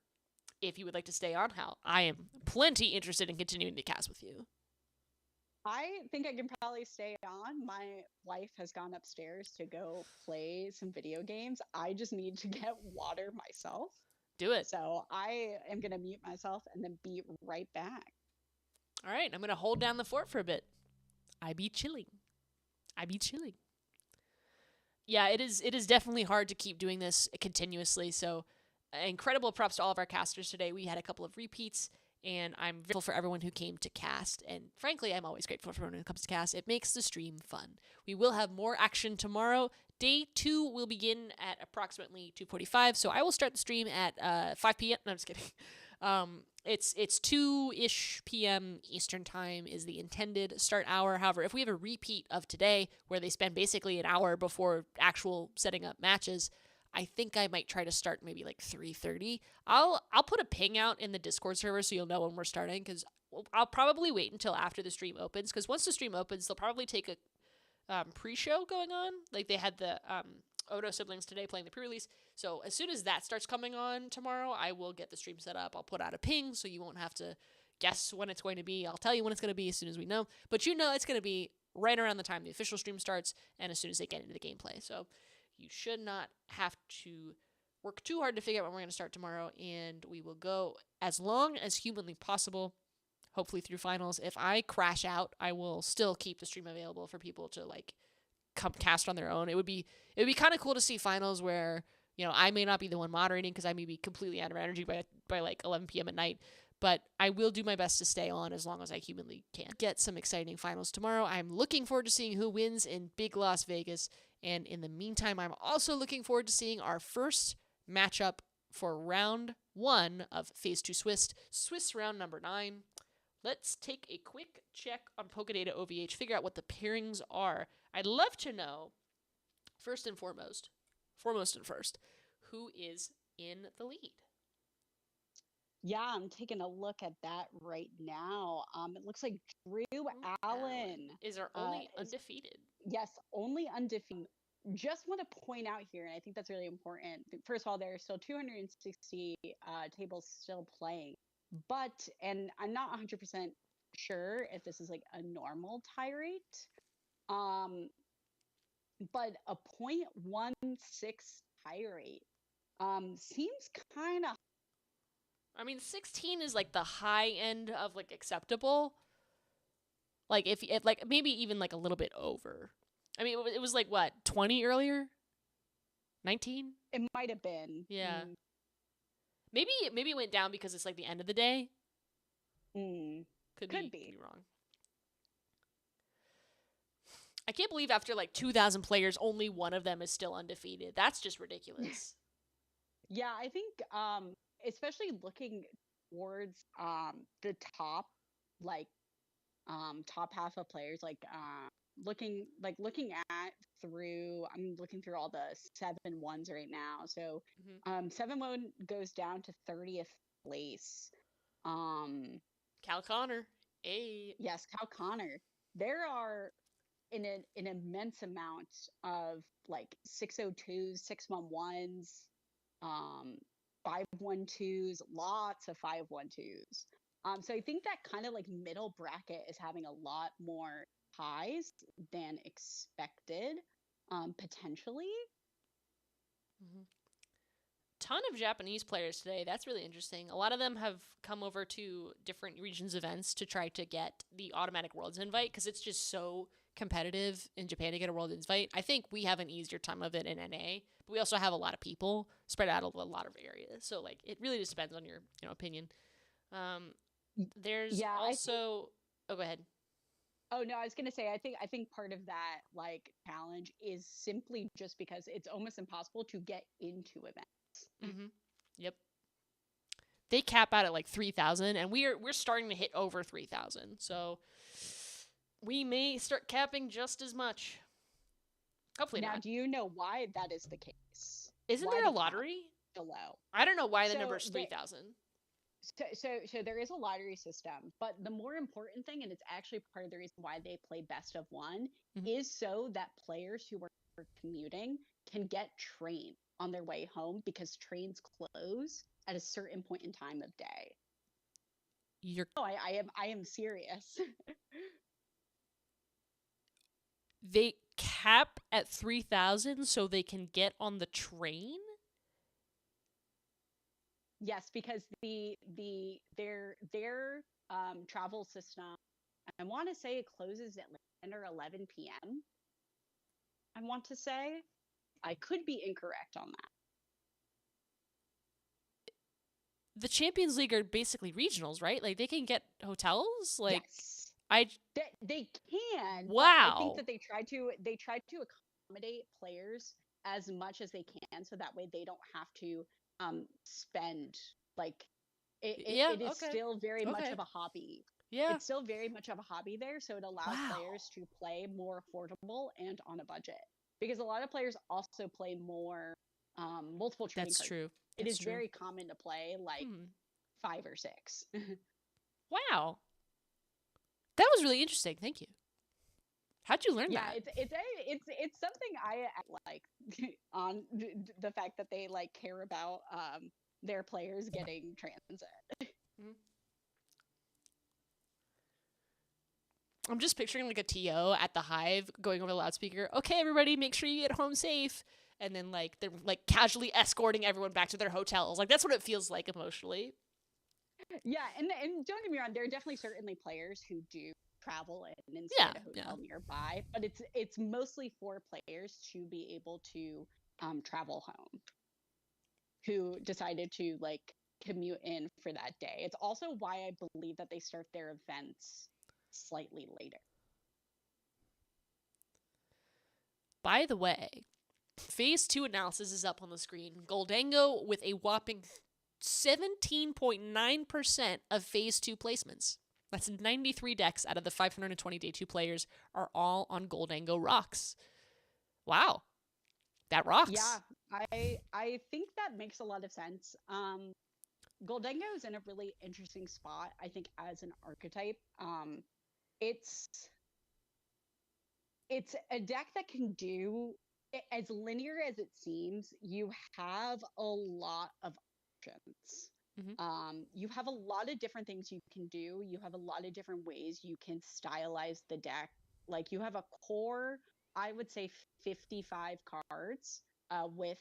if you would like to stay on, Hal, I am plenty interested in continuing to cast with you. I think I can probably stay on. My wife has gone upstairs to go play some video games. I just need to get water myself. Do it. So I am going to mute myself and then be right back. All right, I'm going to hold down the fort for a bit. I be chilling. Yeah, it is definitely hard to keep doing this continuously. So incredible props to all of our casters today. We had a couple of repeats, and I'm grateful for everyone who came to cast. And frankly, I'm always grateful for everyone who comes to cast. It makes the stream fun. We will have more action tomorrow. Day 2 will begin at approximately 2:45. So I will start the stream at 5 p.m. No, I'm just kidding. It's 2-ish p.m. Eastern time is the intended start hour. However, if we have a repeat of today where they spend basically an hour before actual setting up matches, I think I might try to start maybe like 3:30. I'll put a ping out in the Discord server so you'll know when we're starting, because I'll probably wait until after the stream opens, because once the stream opens, they'll probably take a pre-show going on. Like they had the Odo siblings today playing the pre-release. So as soon as that starts coming on tomorrow, I will get the stream set up. I'll put out a ping so you won't have to guess when it's going to be. I'll tell you when it's going to be as soon as we know. But you know it's going to be right around the time the official stream starts and as soon as they get into the gameplay. So you should not have to work too hard to figure out when we're going to start tomorrow, and we will go as long as humanly possible, hopefully through finals. If I crash out, I will still keep the stream available for people to like come cast on their own. It would be kind of cool to see finals where, you know, I may not be the one moderating because I may be completely out of energy by like 11 p.m. at night, but I will do my best to stay on as long as I humanly can. Get some exciting finals tomorrow. I'm looking forward to seeing who wins in Big Las Vegas, and in the meantime, I'm also looking forward to seeing our first matchup for round 1 of Phase 2 Swiss round number 9. Let's take a quick check on Pokedata OVH, figure out what the pairings are. I'd love to know, foremost and first, who is in the lead? Yeah, I'm taking a look at that right now. It looks like Drew Allen is our only undefeated. Yes, only undefeated. Just want to point out here, and I think that's really important. First of all, there are still 260 tables still playing, and I'm not 100% sure if this is like a normal tie rate, but a 0.16 tie rate seems kind of. I mean, 16 is like the high end of like acceptable. Like if like maybe even like a little bit over. I mean, it was like what, 20 earlier? 19? It might have been. Yeah. Maybe it went down because it's like the end of the day. Could be wrong. I can't believe after like 2,000 players, only one of them is still undefeated. That's just ridiculous. Yeah, I think especially looking towards the top half of players, looking through all the 7-1s right now. So 7-1 goes down to 30th place. Cal Connor. Yes, Cal Connor. There are an immense amount of like 602s, 611s, 512s, lots of 512s. So I think that kind of like middle bracket is having a lot more ties than expected, potentially. Ton of Japanese players today. That's really interesting. A lot of them have come over to different regions events to try to get the automatic Worlds invite because it's just so competitive in Japan to get a World invite. I think we have an easier time of it in NA, but we also have a lot of people spread out over a lot of areas. So like it really just depends on your opinion. There's also oh, go ahead. Oh no, I was gonna say I think part of that like challenge is simply just because it's almost impossible to get into events. Yep. They cap out at like 3,000, and we're starting to hit over 3,000. So we may start capping just as much. Hopefully now, not. Do you know why that is the case? Isn't there a lottery? Below. I don't know why the number is 3,000. So there is a lottery system, but the more important thing, and it's actually part of the reason why they play best of one, is so that players who are commuting can get train on their way home because trains close at a certain point in time of day. I am serious. They cap at 3,000 so they can get on the train? Yes, because their travel system, I want to say it closes at like 10 or 11 p.m. I want to say. I could be incorrect on that. The Champions League are basically regionals, right? Like they can get hotels. Like yes, they can. Wow. I think that they try to accommodate players as much as they can, so that way they don't have to spend like it is still very much of a hobby. Yeah. It's still very much of a hobby there, so it allows players to play more affordable and on a budget. Because a lot of players also play more multiple trading cards. That's true. It is very common to play like 5 or 6. Wow. That was really interesting. Thank you. How'd you learn that? Yeah, it's something I like on the fact that they like care about their players getting transit. I'm just picturing like a TO at the Hive going over the loudspeaker. Okay, everybody, make sure you get home safe. And then like they're like casually escorting everyone back to their hotels. Like that's what it feels like emotionally. Yeah, and don't get me wrong, there are definitely certainly players who do travel and stay at a hotel nearby, but it's mostly for players to be able to travel home, who decided to like commute in for that day. It's also why I believe that they start their events slightly later. By the way, Phase 2 analysis is up on the screen. Goldango with a whopping 17.9% of Phase 2 placements. That's 93 decks out of the 520 Day 2 players are all on Goldango rocks. Wow. That rocks. Yeah, I think that makes a lot of sense. Goldango is in a really interesting spot, I think, as an archetype. It's a deck that can do, as linear as it seems, you have a lot of options. You have a lot of different things you can do. You have a lot of different ways you can stylize the deck. Like you have a core, I would say 55 cards with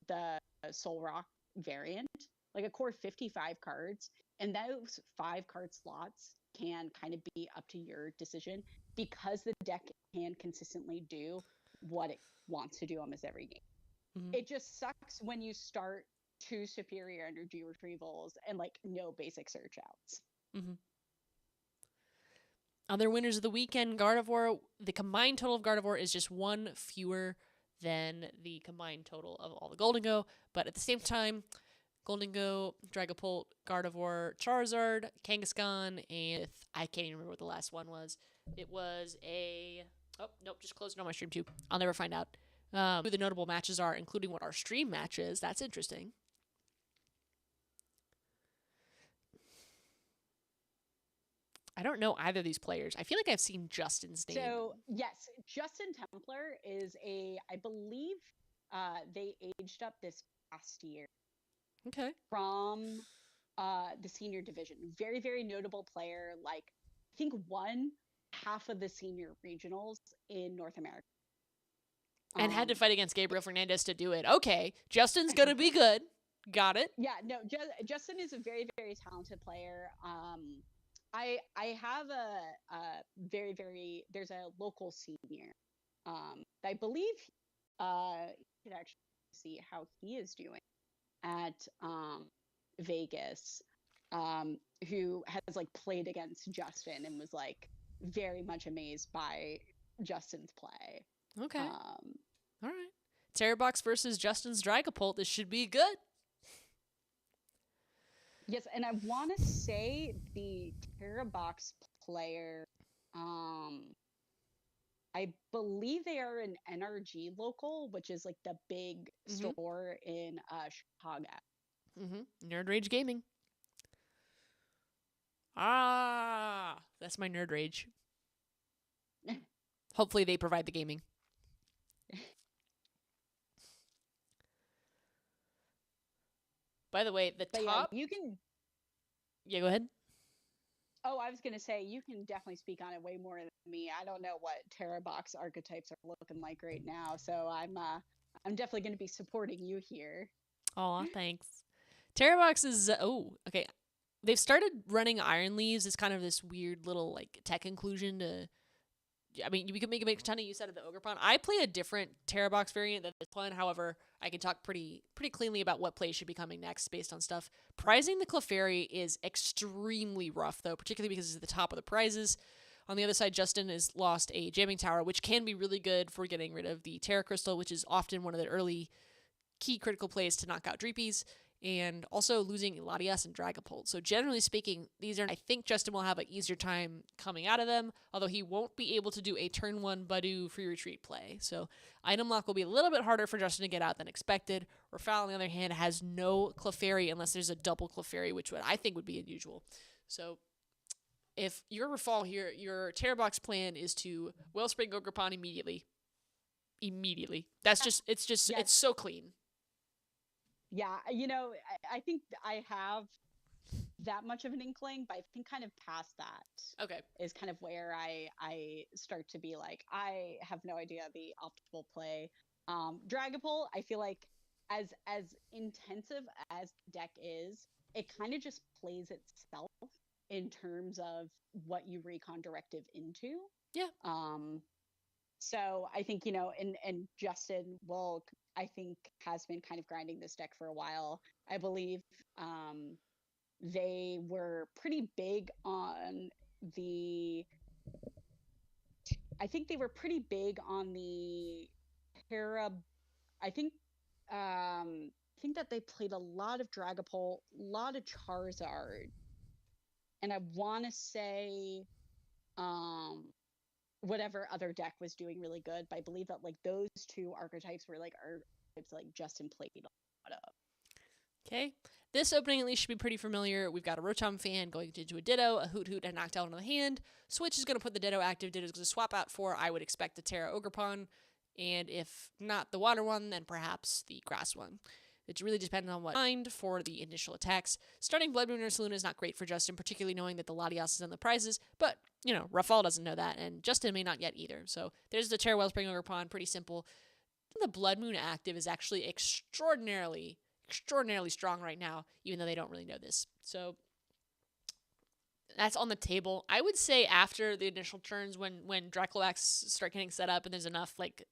the Soul Rock variant, like a core 55 cards. And those 5 card slots can kind of be up to your decision because the deck can consistently do what it wants to do almost every game. It just sucks when you start 2 superior energy retrievals and like no basic search outs. Other winners of the weekend, Gardevoir. The combined total of Gardevoir is just 1 fewer than the combined total of all the Goldango, but at the same time, Goldango, Dragapult, Gardevoir, Charizard, Kangaskhan, and I can't even remember what the last one was. It was a... Oh, nope, just closed it on my stream too. I'll never find out who the notable matches are, including what our stream match is. That's interesting. I don't know either of these players. I feel like I've seen Justin's name. So, yes, Justin Templar is I believe they aged up this past year. Okay. From the senior division. Very, very notable player. Like, I think won half of the senior regionals in North America. And had to fight against Gabriel Fernandez to do it. Okay, Justin's going to be good. Got it. Yeah, no, Justin is a very, very talented player. I have a very, very, there's a local senior. I believe you could actually see how he is doing at Vegas, who has like played against Justin and was like very much amazed by Justin's play. Okay. All right. Terrabox versus Justin's Dragapult. This should be good. Yes, and I want to say the Terrabox player, I believe they are an NRG local, which is like the big store in Chicago. Nerd Rage Gaming. Ah, that's my Nerd Rage. Hopefully they provide the gaming. By the way, the top... Yeah, you can... Yeah, go ahead. Oh, I was going to say, you can definitely speak on it way more than me. I don't know what Terrabox archetypes are looking like right now, so I'm definitely going to be supporting you here. Aw, thanks. Terrabox is okay. They've started running Iron Leaves as kind of this weird little like tech inclusion to. I mean, you could make a ton of use out of the Ogrepon. I play a different Terrabox variant than this one. However, I can talk pretty cleanly about what plays should be coming next based on stuff. Prizing the Clefairy is extremely rough, though, particularly because it's at the top of the prizes. On the other side, Justin has lost a Jamming Tower, which can be really good for getting rid of the Terra Crystal, which is often one of the early key critical plays to knock out Dreepies, and also losing Latias and Dragapult. So generally speaking, I think Justin will have an easier time coming out of them, although he won't be able to do a turn 1 Badu free retreat play. So item lock will be a little bit harder for Justin to get out than expected. Rafal, on the other hand, has no Clefairy unless there's a double Clefairy, which I think would be unusual. So if you're Rafal here, your Terrabox plan is to Wellspring Ogrepon immediately. It's so clean. Yeah, you know, I think I have that much of an inkling, but I think kind of past that is kind of where I start to be like, I have no idea the optimal play. Dragapult, I feel like as intensive as deck is, it kind of just plays itself in terms of what you recon directive into. Yeah. So I think, you know, and Justin will, I think, has been kind of grinding this deck for a while. I believe they were pretty big on the Terra. I think that they played a lot of Dragapult, a lot of Charizard, and I want to say whatever other deck was doing really good, but I believe that like those two archetypes were like archetypes like Justin played a lot of. Okay. This opening at least should be pretty familiar. We've got a Rotom fan going into a Ditto, a Hoot Hoot, and knocked out on the hand. Switch is going to put the Ditto active. Ditto is going to swap out for, I would expect, the Terra Ogrepon, and if not the water one, then perhaps the grass one. It really depends on what mind for the initial attacks. Starting Blood Moon or Saloon is not great for Justin, particularly knowing that the Latias is on the prizes, but, you know, Rafal doesn't know that, and Justin may not yet either. So there's the Terra Wellspring Ogrepon, pretty simple. The Blood Moon active is actually extraordinarily strong right now, even though they don't really know this. So that's on the table. I would say after the initial turns, when Draculax start getting set up and there's enough like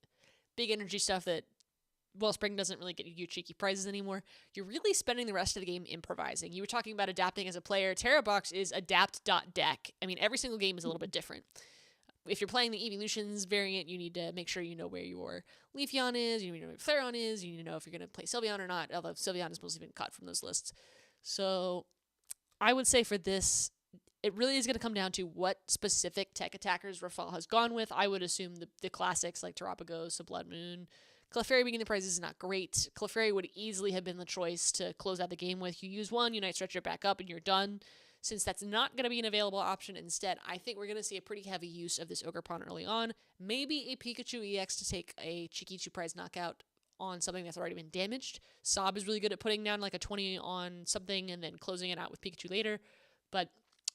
big energy stuff that Wellspring doesn't really get you cheeky prizes anymore, you're really spending the rest of the game improvising. You were talking about adapting as a player. Terrabox is adapt.deck. I mean, every single game is a little bit different. If you're playing the Evolutions variant, you need to make sure you know where your Leafeon is, you need to know where Flareon is, you need to know if you're going to play Sylveon or not, although Sylveon has mostly been cut from those lists. So I would say for this, it really is going to come down to what specific tech attackers Rafal has gone with. I would assume the classics like Terapagos, Blood Moon. Clefairy being the prizes is not great. Clefairy would easily have been the choice to close out the game with. You use one, Unite Stretch it back up, and you're done. Since that's not going to be an available option instead, I think we're going to see a pretty heavy use of this Ogrepon early on. Maybe a Pikachu EX to take a cheeky 2-prize knockout on something that's already been damaged. Sob is really good at putting down like a 20 on something and then closing it out with Pikachu later. But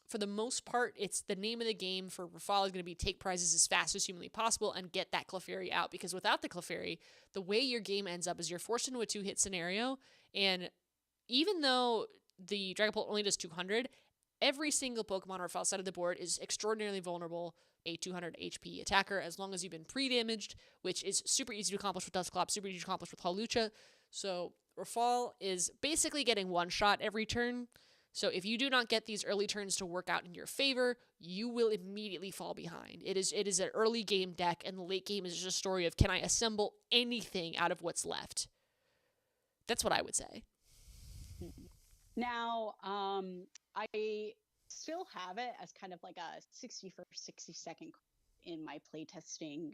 for the most part, it's the name of the game for Rafal is going to be take prizes as fast as humanly possible and get that Clefairy out. Because without the Clefairy, the way your game ends up is you're forced into a 2-hit scenario. And even though the Dragapult only does 200, every single Pokemon on Rafal's side of the board is extraordinarily vulnerable, a 200 HP attacker, as long as you've been pre-damaged, which is super easy to accomplish with Dusclops, super easy to accomplish with Hawlucha. So Rafal is basically getting one shot every turn. So if you do not get these early turns to work out in your favor, you will immediately fall behind. It is an early game deck, and the late game is just a story of, can I assemble anything out of what's left? That's what I would say. Now, I still have it as kind of like a 61st, 62nd in my playtesting,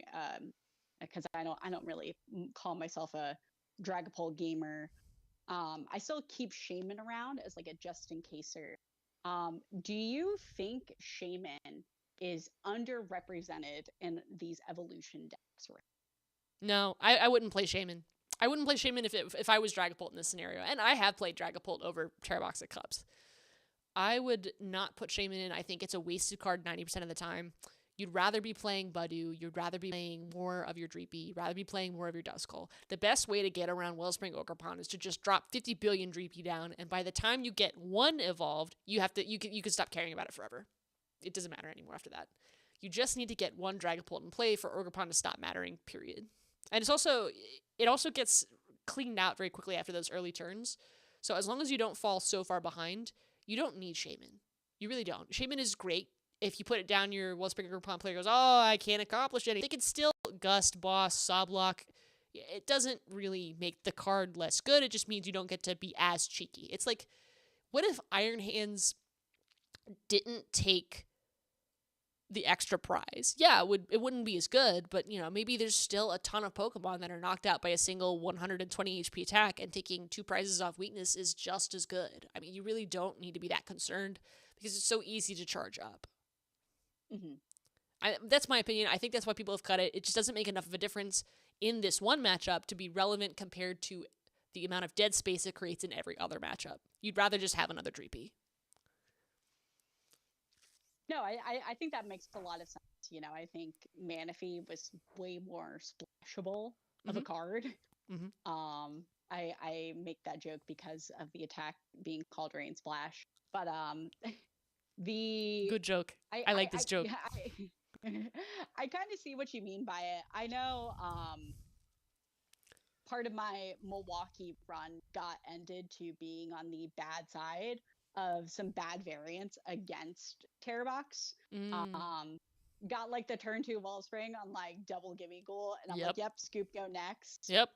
because I don't really call myself a Dragapult gamer. I still keep Shaman around as like a just in caser. Do you think Shaman is underrepresented in these evolution decks? No, I wouldn't play Shaman. I wouldn't play Shaman if I was Dragapult in this scenario. And I have played Dragapult over Terrabox at Cups. I would not put Shaman in. I think it's a wasted card 90% of the time. You'd rather be playing Budu, you'd rather be playing more of your Dreepy, you'd rather be playing more of your Duskull. The best way to get around Wellspring Ogerpon is to just drop 50 billion Dreepy down, and by the time you get one evolved, you can stop caring about it forever. It doesn't matter anymore after that. You just need to get one Dragapult in play for Ogerpon to stop mattering, period. And it also gets cleaned out very quickly after those early turns. So as long as you don't fall so far behind, you don't need Shaman. You really don't. Shaman is great. If you put it down, your Wellspring Ogerpon player goes, oh, I can't accomplish anything. They can still Gust, Boss, Soblock. It doesn't really make the card less good. It just means you don't get to be as cheeky. It's like, what if Iron Hands didn't take the extra prize? Yeah, it wouldn't be as good, but maybe there's still a ton of Pokemon that are knocked out by a single 120 HP attack, and taking 2 prizes off weakness is just as good. I mean, you really don't need to be that concerned because it's so easy to charge up. That's my opinion. I think that's why people have cut it. It just doesn't make enough of a difference in this one matchup to be relevant compared to the amount of dead space it creates in every other matchup. You'd rather just have another Dreepy. No, I think that makes a lot of sense. I think Manaphy was way more splashable of a card. I make that joke because of the attack being called Rain Splash. But good joke. I like this joke. I kind of see what you mean by it. I know part of my Milwaukee run got ended to being on the bad side of some bad variants against Terrabox. Got like the turn 2 Wellspring on like double Gimme Ghoul, and I'm like, yep, Scoop, go next. Yep.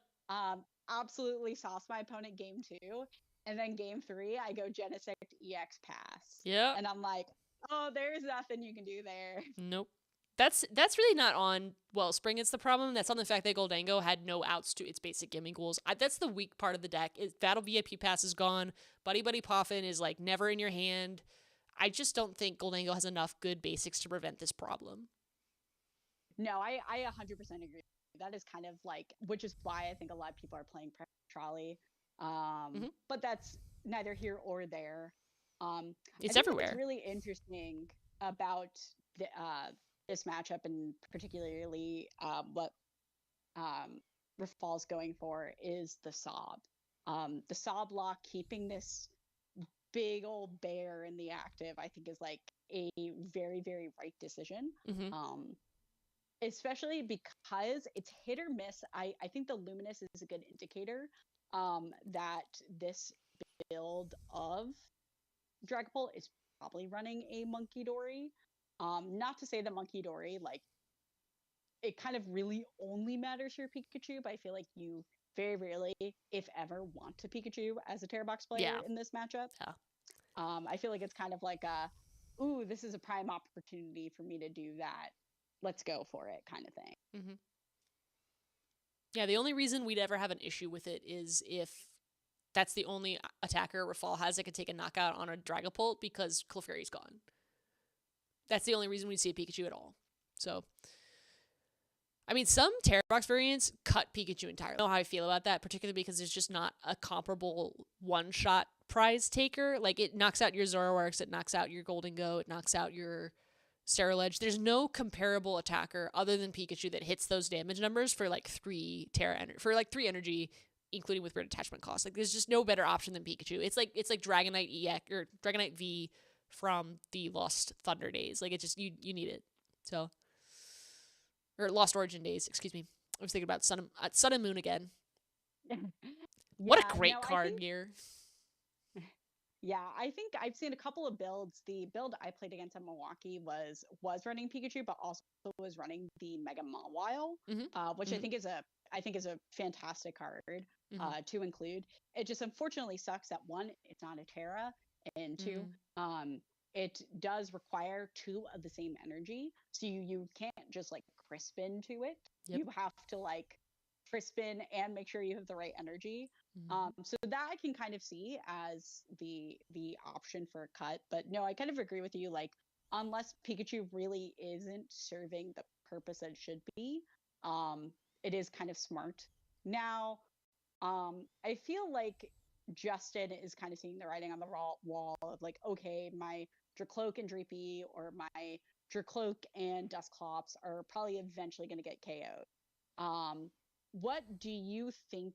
Absolutely sauced my opponent game 2. And then game 3, I go Genesect EX Pass. Yeah. And I'm like, oh, there's nothing you can do there. Nope. That's really not on Wellspring. It's the problem. That's on the fact that Goldango had no outs to its basic Gimme Ghouls. That's the weak part of the deck. Battle VIP Pass is gone. Buddy Buddy Poffin is like never in your hand. I just don't think Goldango has enough good basics to prevent this problem. No, I 100% agree. That is kind of like, which is why I think a lot of people are playing Trolley. But that's neither here or there. It's everywhere. What's really interesting about this matchup, and particularly what Rafal's going for, is the Sob. The Sob lock, keeping this big old bear in the active, I think is like a very, very right decision. Especially because it's hit or miss. I think the Luminous is a good indicator that this build of Dragapult is probably running a Monkey Dory. Not to say that Monkey Dory, like, it kind of really only matters for Pikachu, but I feel like you very rarely, if ever, want to Pikachu as a Terrabox player in this matchup. I feel like it's kind of like ooh, this is a prime opportunity for me to do that. Let's go for it kind of thing. Yeah, the only reason we'd ever have an issue with it is if that's the only attacker Rafal has that could take a knockout on a Dragapult, because Clefairy's gone. That's the only reason we'd see a Pikachu at all. So, I mean, some Terrabox variants cut Pikachu entirely. I don't know how I feel about that, particularly because there's just not a comparable one-shot prize taker. Like, it knocks out your Zoroarks, it knocks out your Goldengo, it knocks out your Sterilege. There's no comparable attacker other than Pikachu that hits those damage numbers for like 3 energy, including with weird attachment cost. Like, there's just no better option than Pikachu. It's like Dragonite EX or Dragonite V from the Lost Thunder days. Like, it's just you need it. So, or Lost Origin days. Excuse me. I was thinking about Sun and Moon again. What a great card here. Yeah, I think I've seen a couple of builds. The build I played against in Milwaukee was running Pikachu, but also was running the Mega Mawile, which I think is a fantastic card to include. It just unfortunately sucks that 1, it's not a Terra, and 2, it does require 2 of the same energy, so you can't just like Crispin to it. You have to like Crispin and make sure you have the right energy. So that I can kind of see as the option for a cut. But no, I kind of agree with you. Like, unless Pikachu really isn't serving the purpose that it should be, it is kind of smart. Now, I feel like Justin is kind of seeing the writing on the wall of like, okay, my Dracloak and Dreepy or my Dracloak and Dusclops are probably eventually going to get KO'd. What do you think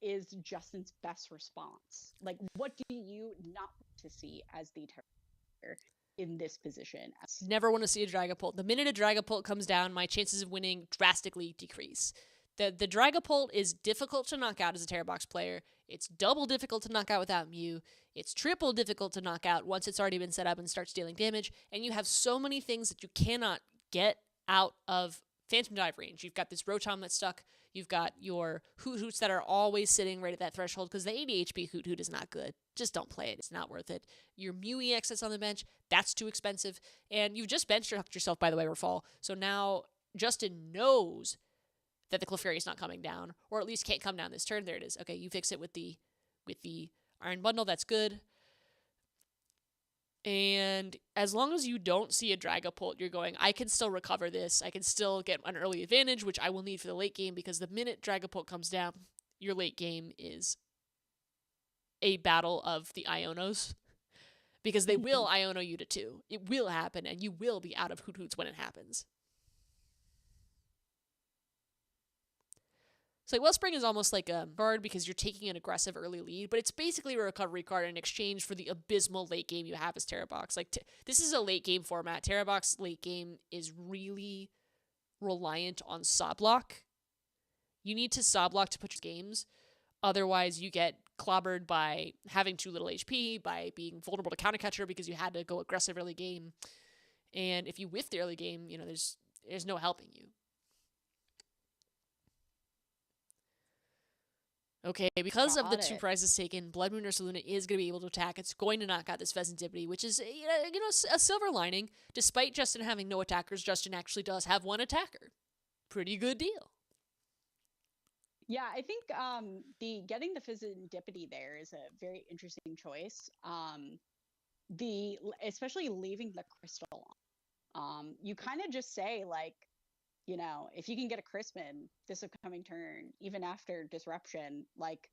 is Justin's best response? Like, what do you not want to see as the Terror in this position? Never want to see a Dragapult. The minute a Dragapult comes down, my chances of winning drastically decrease. The Dragapult is difficult to knock out as a Terror Box player. It's double difficult to knock out without Mew. It's triple difficult to knock out once it's already been set up and starts dealing damage. And you have so many things that you cannot get out of Phantom Dive range. You've got this Rotom that's stuck. You've got your Hoot-Hoots that are always sitting right at that threshold because the 80 HP Hoot-Hoot is not good. Just don't play it. It's not worth it. Your Mew EX that's on the bench, that's too expensive. And you've just benched yourself, by the way, Rafal. So now Justin knows that the Clefairy is not coming down, or at least can't come down this turn. There it is. Okay, you fix it with the Iron Bundle. That's good. And as long as you don't see a Dragapult, you're going, I can still recover this. I can still get an early advantage, which I will need for the late game, because the minute Dragapult comes down, your late game is a battle of the Ionos. Because they will Iono you to 2. It will happen, and you will be out of Hoot-Hoots when it happens. So Wellspring is almost like a card because you're taking an aggressive early lead, but it's basically a recovery card in exchange for the abysmal late game you have as Terra Box. Like, this is a late game format. Terra Box late game is really reliant on saw block. You need to saw block to put your games. Otherwise, you get clobbered by having too little HP, by being vulnerable to counter catcher because you had to go aggressive early game. And if you whiff the early game, you know, there's no helping you. Okay, because of the 2 prizes taken, Blood Moon Ursaluna is going to be able to attack. It's going to knock out this Pheasantipity, which is, a silver lining. Despite Justin having no attackers, Justin actually does have 1 attacker. Pretty good deal. Yeah, I think getting the Pheasantipity there is a very interesting choice. Especially leaving the crystal on. You kind of just say, like, you know, if you can get a Crispin this upcoming turn, even after Disruption, like,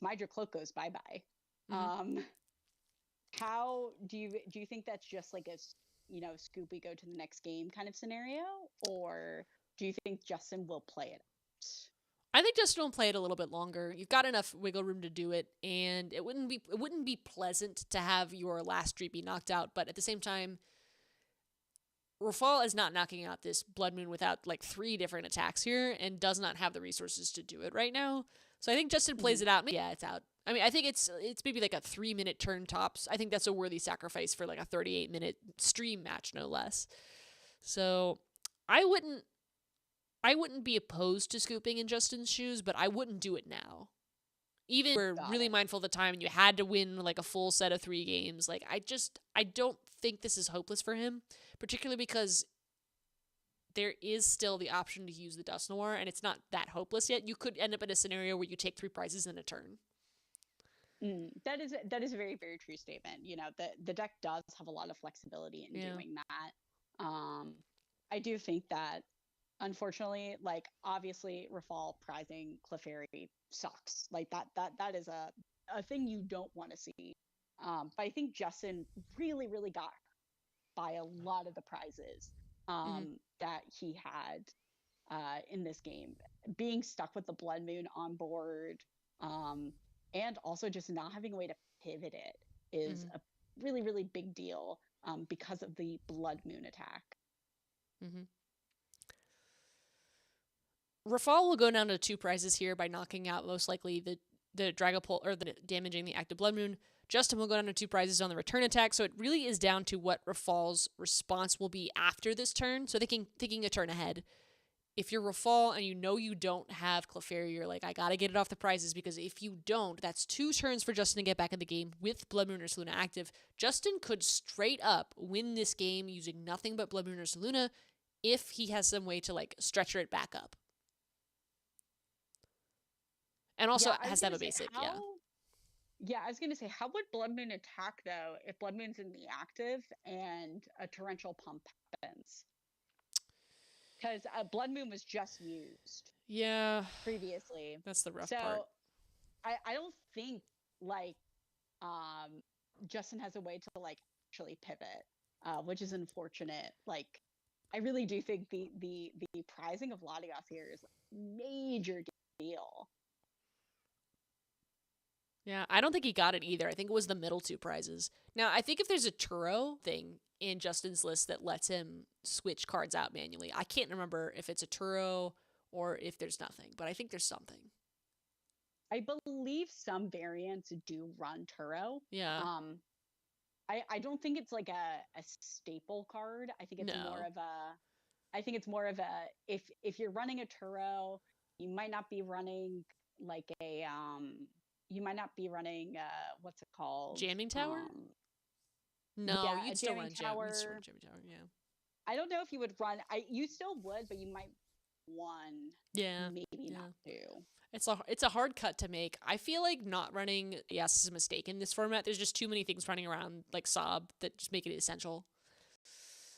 my Dracloak goes bye-bye. Mm-hmm. How do you think that's just like a, Scoopy go to the next game kind of scenario? Or do you think Justin will play it out? I think Justin will play it a little bit longer. You've got enough wiggle room to do it, and it wouldn't be pleasant to have your last street be knocked out, but at the same time, Rafal is not knocking out this Blood Moon without like 3 different attacks here and does not have the resources to do it right now. So I think Justin plays it out. Yeah, it's out. I mean, I think it's maybe like a 3-minute turn tops. I think that's a worthy sacrifice for like a 38-minute stream match, no less. So I wouldn't be opposed to scooping in Justin's shoes, but I wouldn't do it now. Even if we're really mindful of the time and you had to win like a full set of 3 games. Like, I don't think this is hopeless for him, particularly because there is still the option to use the Dust Noir, and it's not that hopeless yet. You could end up in a scenario where you take 3 prizes in a turn. That is a very, very true statement. You know, the deck does have a lot of flexibility in doing that. I do think that, unfortunately, like, obviously Rafal prizing Clefairy sucks. Like, that is a thing you don't want to see. But I think Justin really, really got by a lot of the prizes that he had in this game. Being stuck with the Blood Moon on board, and also just not having a way to pivot it is a really, really big deal because of the Blood Moon attack. Rafal will go down to 2 prizes here by knocking out most likely the Dragapult, or the damaging the active Blood Moon. Justin will go down to 2 prizes on the return attack, so it really is down to what Rafal's response will be after this turn. So thinking a turn ahead. If you're Rafal and you know you don't have Clefairy, you're like, I gotta get it off the prizes, because if you don't, that's 2 turns for Justin to get back in the game with Blood Moon Ursaluna active. Justin could straight up win this game using nothing but Blood Moon Ursaluna if he has some way to like stretcher it back up. And also has to have a basic, Yeah, I was going to say, how would Blood Moon attack, though, if Blood Moon's in the active and a Torrential Pump happens? Because Blood Moon was just used. Yeah. Previously. That's the rough part. So, I don't think, like, Justin has a way to, like, actually pivot. which is unfortunate. Like, I really do think the prizing of Latios here is a major deal. Yeah, I don't think he got it either. I think it was the middle two prizes. Now, I think if there's a Turo thing in Justin's list that lets him switch cards out manually, I can't remember if it's a Turo or if there's nothing, but I think there's something. I believe some variants do run Turo. Yeah. I don't think it's like a staple card. I think it's more of a if you're running a Turo, you might not be running like a what's it called? Jamming tower? No, yeah, you'd still run jamming tower. Yeah. I don't know if you would run. You still would, but you might one. Yeah. Maybe not two. It's a hard cut to make. I feel like not running Yes is a mistake in this format. There's just too many things running around like Sob that just make it essential.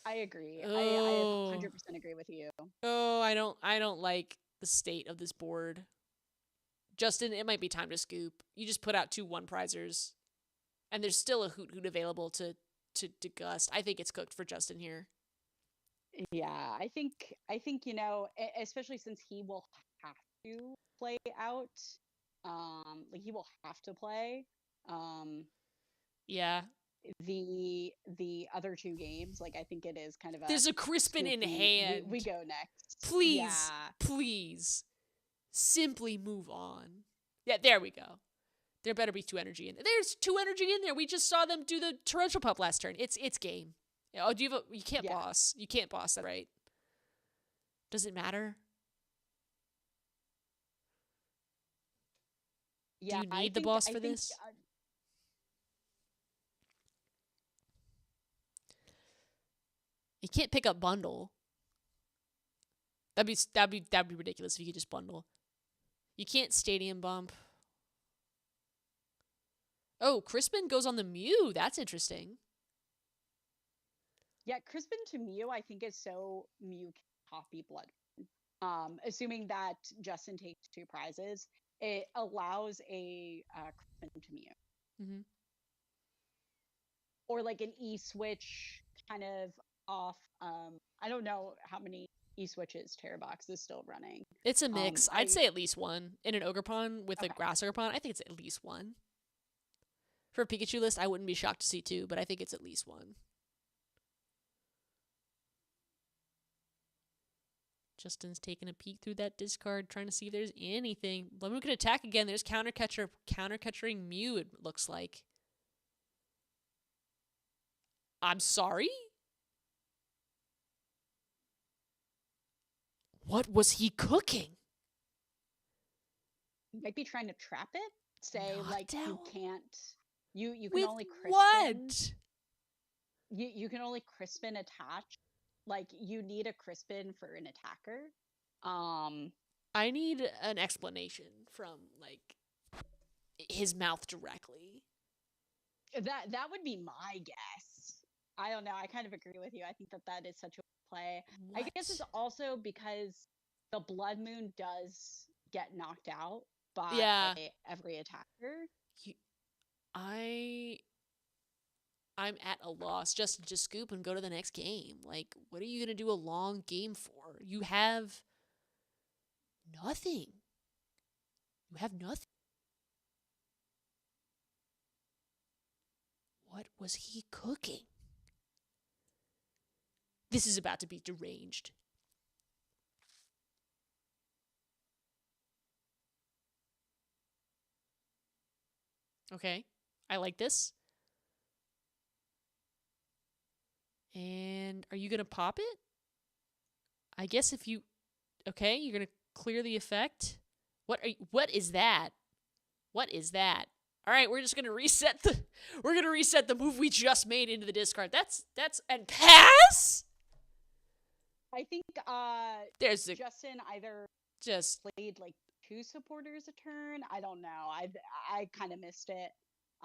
I agree. I 100% agree with you. Oh, I don't like the state of this board. Justin, it might be time to scoop. You just put out 2 1-prizers, and there's still a hoot available to Gust. I think it's cooked for Justin here. Yeah, I think especially since he will have to play out, like he will have to play. Yeah. The other 2 games, like I think it is kind of a. There's a Crispin in hand. We go next. Please, please, simply move on. Yeah, there we go. There better be 2 energy in there. There's 2 energy in there. We just saw them do the torrential pup last turn. It's game. Oh, do you have you can't boss. You can't boss that, right? Does it matter? Yeah, do you need the boss for this? You can't pick up bundle. That'd be ridiculous if you could just bundle. You can't stadium bump. Oh, Crispin goes on the Mew. That's interesting. Yeah, Crispin to Mew, I think is so Mew copy Blood. Assuming that Justin takes 2 prizes, it allows a Crispin to Mew. Mm-hmm. Or like an E-switch kind of off. I don't know how many E-switches Terrorbox is still running. It's a mix. I'd say at least 1. In an Ogerpon with a Grass Ogerpon, I think it's at least 1. For a Pikachu list, I wouldn't be shocked to see 2, but I think it's at least 1. Justin's taking a peek through that discard, trying to see if there's anything. Bloodmoon can attack again. There's countercatching Mew, it looks like. I'm sorry? What was he cooking? Might be trying to trap it. Say like you can't. You can with only Crispin. What? You can only Crispin attach. Like you need a Crispin for an attacker. I need an explanation from like his mouth directly. That would be my guess. I don't know. I kind of agree with you. I think that is such a play. What? I guess it's also because the Blood Moon does get knocked out by every attacker. I'm at a loss. Just scoop and go to the next game. Like, what are you going to do a long game for? You have nothing. You have nothing. What was he cooking? This is about to be deranged. Okay, I like this. And are you going to pop it? I guess if you... Okay, you're going to clear the effect. What is that? What is that? All right, we're just going to reset the... We're going to reset the move we just made into the discard. That's... And pass? I think there's the... Justin either just played like 2 supporters a turn. I don't know. I kind of missed it.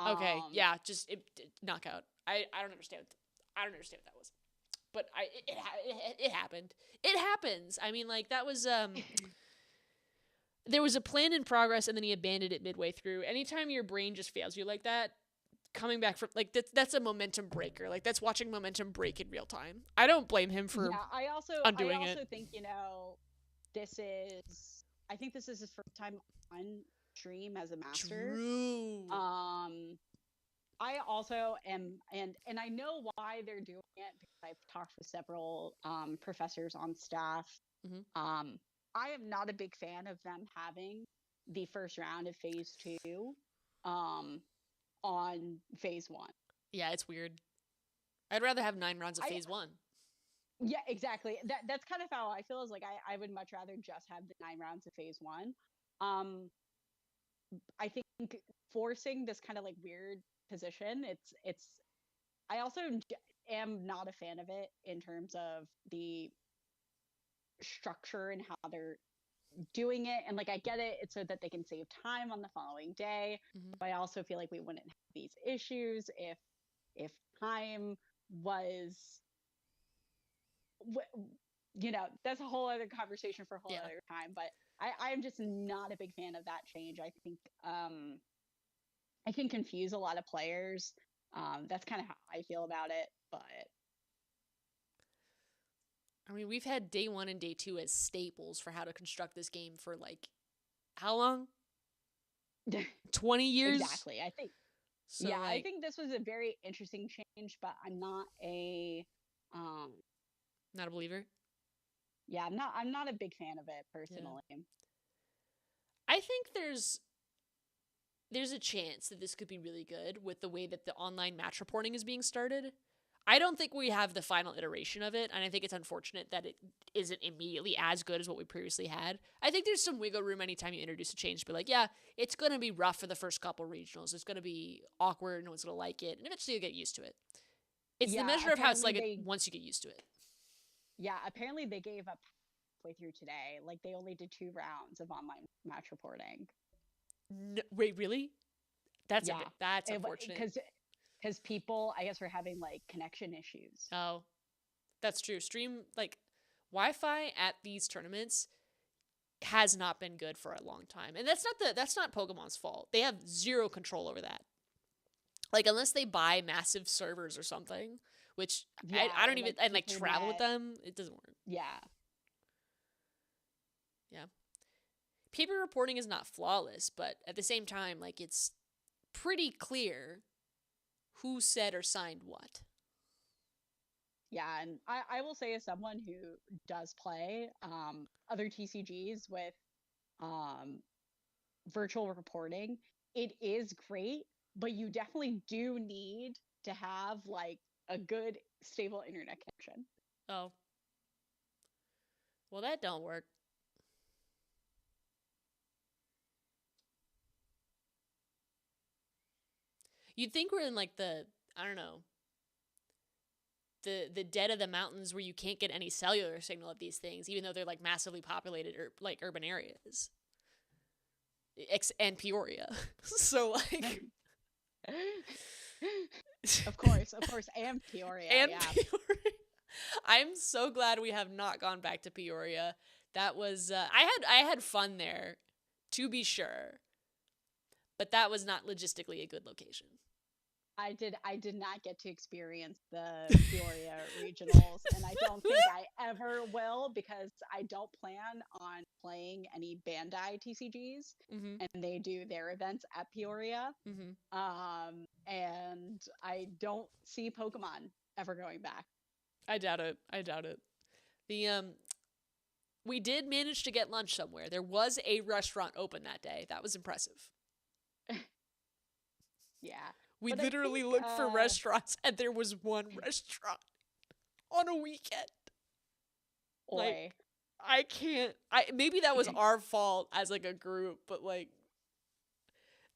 Okay, yeah, just knockout. I don't understand. I don't understand what that was, but it happened. It happens. I mean, like that was there was a plan in progress, and then he abandoned it midway through. Anytime your brain just fails you like that, coming back from like that's a momentum breaker. Like that's watching momentum break in real time. I don't blame him for I also undoing it. think, you know, I think this is his first time on stream as a master. True. I also am, and I know why they're doing it because I've talked with several professors on staff. I am not a big fan of them having the first round of phase 2 on phase 1. Yeah, it's weird. I'd rather have 9 rounds of phase 1. Yeah, exactly. That's kind of how I feel. Is like I would much rather just have the 9 rounds of phase 1. I think forcing this kind of like weird position, it's. I also am not a fan of it in terms of the structure and how they're doing it. And like I get it, it's so that they can save time on the following day. But I also feel like we wouldn't have these issues if time was, you know, that's a whole other conversation for a whole other time. But I'm just not a big fan of that change. I think I can confuse a lot of players. That's kind of how I feel about it. But I mean, we've had day 1 and day 2 as staples for how to construct this game for like how long? 20 years? Exactly. I think. So, yeah, like, I think this was a very interesting change, but I'm not a not a believer. Yeah, I'm not a big fan of it personally. Yeah. I think there's a chance that this could be really good with the way that the online match reporting is being started. I don't think we have the final iteration of it, and I think it's unfortunate that it isn't immediately as good as what we previously had. I think there's some wiggle room anytime you introduce a change, but like, yeah, it's going to be rough for the first couple regionals. It's going to be awkward, no one's going to like it, and eventually you'll get used to it. It's the measure of how it's like once you get used to it. Yeah, apparently they gave up halfway through today. Like, they only did 2 rounds of online match reporting. No, wait, really? That's unfortunate. Because people, I guess, were having like connection issues. Oh, that's true. Stream, like, Wi-Fi at these tournaments has not been good for a long time, and that's not Pokemon's fault. They have zero control over that. Like, unless they buy massive servers or something, which I don't even and like travel with them, it doesn't work. Yeah. Yeah. Paper reporting is not flawless, but at the same time, like, it's pretty clear who said or signed what. Yeah, and I will say, as someone who does play other TCGs with virtual reporting, it is great, but you definitely do need to have like a good, stable internet connection. Oh. Well, that don't work. You'd think we're in like the, I don't know, the dead of the mountains where you can't get any cellular signal at these things, even though they're like massively populated or like urban areas. And Peoria. So like Of course, and Peoria. And Peoria. I'm so glad we have not gone back to Peoria. That was I had fun there, to be sure. But that was not logistically a good location. I did not get to experience the Peoria regionals, and I don't think I ever will, because I don't plan on playing any Bandai TCGs, and they do their events at Peoria. And I don't see Pokemon ever going back. I doubt it. The we did manage to get lunch somewhere. There was a restaurant open that day. That was impressive. Yeah. We literally looked for restaurants, and there was one restaurant on a weekend. Like, I can't. Maybe that was our fault as like a group, but like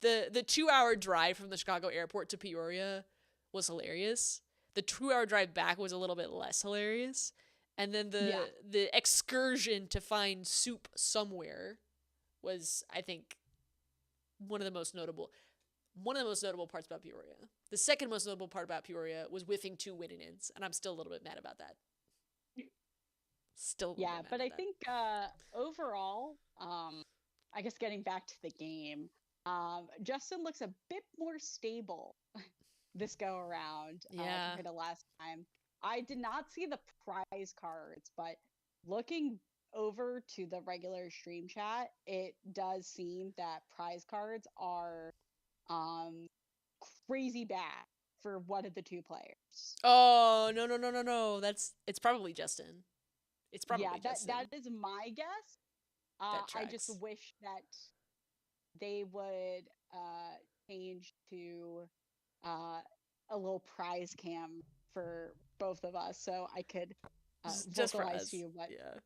the 2-hour drive from the Chicago airport to Peoria was hilarious. The 2-hour drive back was a little bit less hilarious, and then the excursion to find soup somewhere was, I think, one of the most notable parts about Peoria. The second most notable part about Peoria was whiffing 2 win-ins, and I'm still a little bit mad about that. But I think overall, I guess getting back to the game, Justin looks a bit more stable this go around Yeah. compared to last time. I did not see the prize cards, but looking over to the regular stream chat, it does seem that prize cards are um crazy bad for one of the two players. Oh, no. It's probably Justin. It's probably Yeah, Justin. that is my guess. That I just tracks. wish that they would change to a little prize cam for both of us, so I could Just for vocalize us. to you what. Yeah.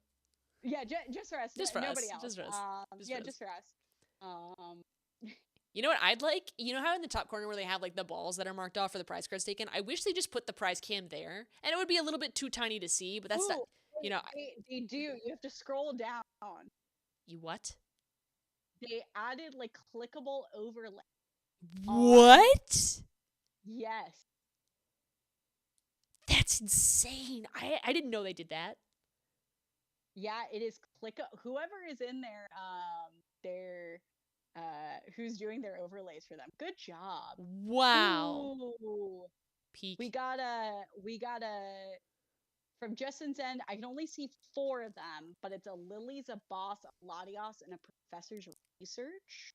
Yeah, just for us. Just for Nobody us. else. Just for us. Just yeah, for us. just for us. You know what I'd like? You know how in the top corner where they have like the balls that are marked off for the prize cards taken? I wish they just put the prize cam there, and it would be a little bit too tiny to see. But that's not. You know. They do. You have to scroll down. You what? They added like clickable overlay. What? Yes. That's insane. I didn't know they did that. Yeah, it is whoever is in there, who's doing their overlays for them. Good job. Wow. Ooh. Peak. We got a from Justin's end, I can only see 4 of them, but it's a Lily's, a boss, a Latios, and a professor's research.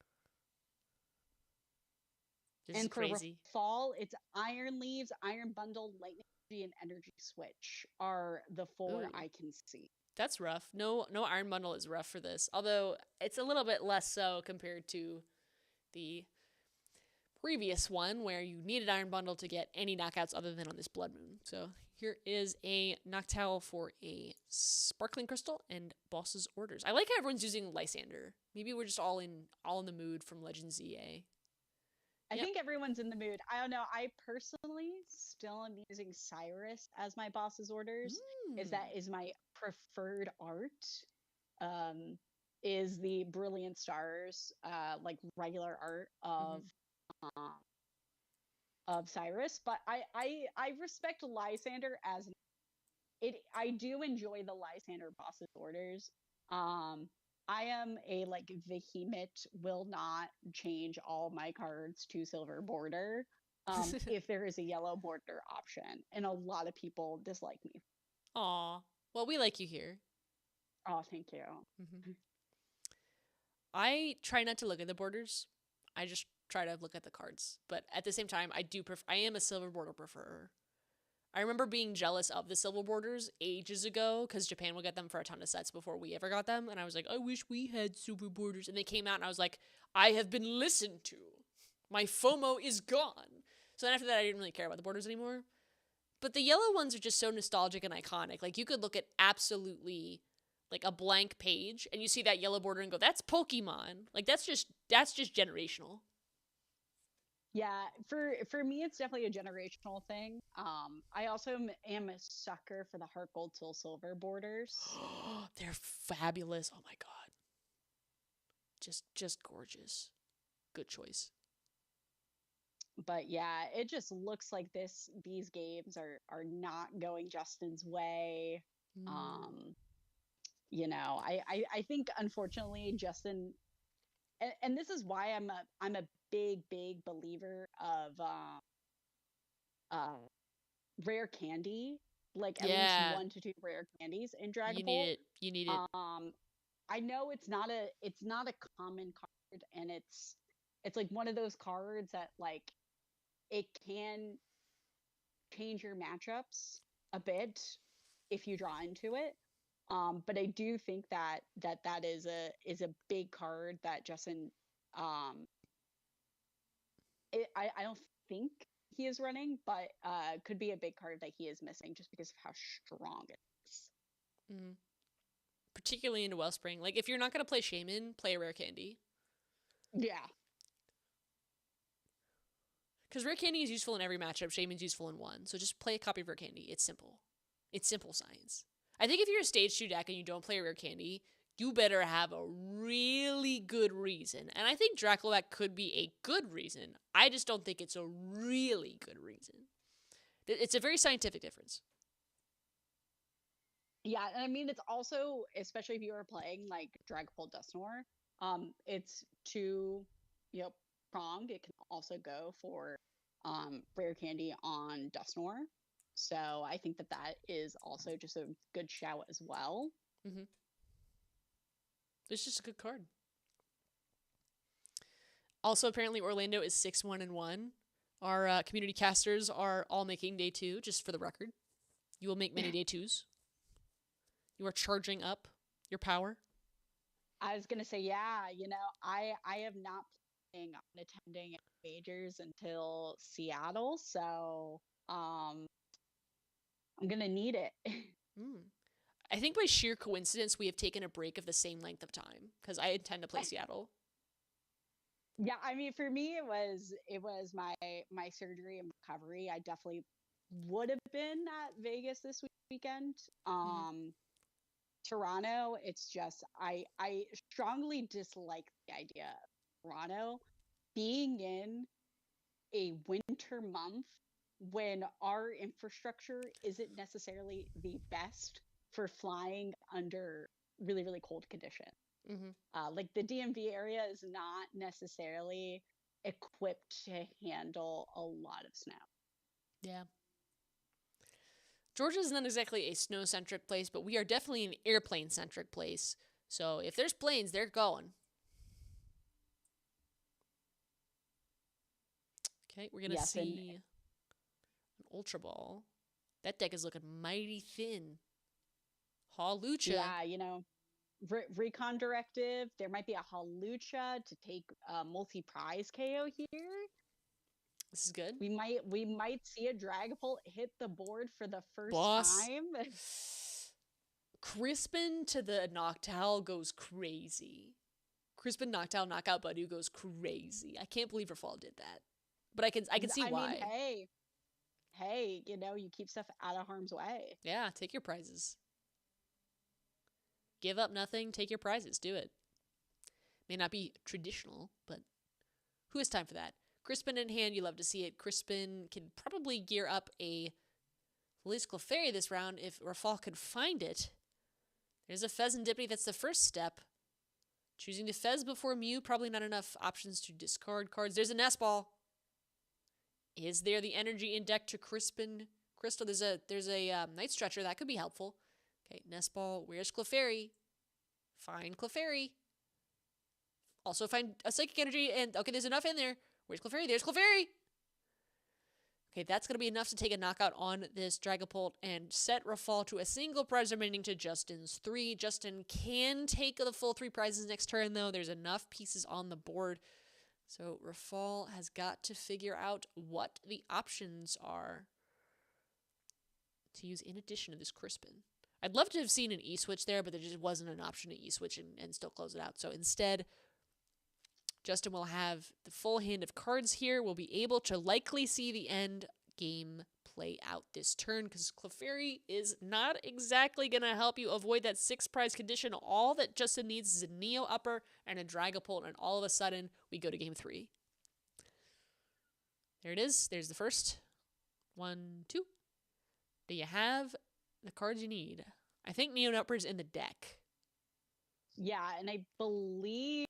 This and is crazy. For fall, it's Iron Leaves, Iron Bundle, Lightning Energy, and Energy Switch are the 4 I can see. That's rough. No Iron Bundle is rough for this. Although it's a little bit less so compared to the previous one where you needed Iron Bundle to get any knockouts other than on this Blood Moon. So here is a Noctowl for a Sparkling Crystal and Boss's Orders. I like how everyone's using Lysander. Maybe we're just all in the mood from Legends EA. I think everyone's in the mood. I don't know. I personally still am using Cyrus as my Boss's Orders. That is my preferred art. Is the Brilliant Stars, like regular art of Cyrus, but I respect Lysander as it. I do enjoy the Lysander Boss's Orders. I am a like Behemoth, will not change all my cards to silver border if there is a yellow border option, and a lot of people dislike me. Aw, well, we like you here. Oh, thank you. I try not to look at the borders. I just try to look at the cards. But at the same time, I am a silver border preferer. I remember being jealous of the silver borders ages ago because Japan would get them for a ton of sets before we ever got them. And I was like, I wish we had silver borders. And they came out and I was like, I have been listened to. My FOMO is gone. So then after that, I didn't really care about the borders anymore. But the yellow ones are just so nostalgic and iconic. Like you could look at absolutely like a blank page and you see that yellow border and go, that's Pokemon. Like that's just generational. Yeah, for me, it's definitely a generational thing. I also am a sucker for the Heart Gold Soul Silver borders. They're fabulous. Oh my god, just gorgeous. Good choice. But yeah, it just looks like these games are not going Justin's way. You know, I think unfortunately Justin, and this is why I'm a big believer of rare candy, like at least 1 to 2 rare candies in Dragon Ball. You need it. I know it's not a common card, and it's like one of those cards that like it can change your matchups a bit if you draw into it. But I do think that is a big card that Justin I don't think he is running, but could be a big card that he is missing just because of how strong it is. Particularly into Wellspring. Like, if you're not going to play Shaman, play a Rare Candy. Yeah. Because Rare Candy is useful in every matchup. Shaman's useful in one. So just play a copy of Rare Candy. It's simple. It's simple science. I think if you're a stage 2 deck and you don't play a Rare Candy, you better have a really good reason. And I think Draculac could be a good reason. I just don't think it's a really good reason. It's a very scientific difference. Yeah, and I mean, it's also, especially if you are playing like Dragapult Dusknoir, it's 2, pronged. It can also go for rare candy on Dusknoir. So I think that that is also just a good shout as well. Mm-hmm. It's just a good card. Also, apparently Orlando is 6-1-1. Our community casters are all making day 2, just for the record. You will make many day 2s. You are charging up your power. I was gonna say, yeah, you know, I have not planning on attending majors until Seattle, so I'm gonna need it. I think by sheer coincidence we have taken a break of the same length of time because I intend to play Seattle. Yeah, I mean, for me, it was my surgery and recovery. I definitely would have been at Vegas this weekend. Toronto, it's just I strongly dislike the idea of Toronto being in a winter month when our infrastructure isn't necessarily the best for flying under really, really cold conditions. Like the DMV area is not necessarily equipped to handle a lot of snow. Yeah. Georgia is not exactly a snow-centric place, but we are definitely an airplane-centric place. So if there's planes, they're going. Okay, we're going to see an Ultra Ball. That deck is looking mighty thin. Hawlucha. Yeah, you know, Recon Directive. There might be a Hawlucha to take multi-prize KO here. This is good. We might see a Dragapult hit the board for the first time. Crispin to the Noctowl goes crazy. Crispin Noctowl Knockout Badu goes crazy. I can't believe Rafal did that. But I can see why. Mean, hey, you know, you keep stuff out of harm's way. Yeah, take your prizes. Give up nothing, take your prizes, do it. May not be traditional, but who has time for that? Crispin in hand, you love to see it. Crispin can probably gear up a Felice Clefairy this round if Rafal could find it. There's a Fezandipity, that's the first step. Choosing to Fez before Mew, probably not enough options to discard cards. There's a Nest Ball. Is there the energy in deck to Crispin? Crystal, there's a Night Stretcher, that could be helpful. Okay, Nest Ball, where's Clefairy? Find Clefairy. Also find a Psychic Energy, and okay, there's enough in there. Where's Clefairy? There's Clefairy! Okay, that's going to be enough to take a knockout on this Dragapult and set Rafal to a single prize remaining to Justin's 3. Justin can take the full 3 prizes next turn, though. There's enough pieces on the board. So Rafal has got to figure out what the options are to use in addition to this Crispin. I'd love to have seen an E-Switch there, but there just wasn't an option to E-Switch and still close it out. So instead, Justin will have the full hand of cards here. We'll be able to likely see the end game play out this turn because Clefairy is not exactly going to help you avoid that 6 prize condition. All that Justin needs is a Neo Upper and a Dragapult, and all of a sudden, we go to game 3. There it is. There's the first. 1, 2. Do you have the cards you need? I think Neo Upper's in the deck. Yeah, and I believe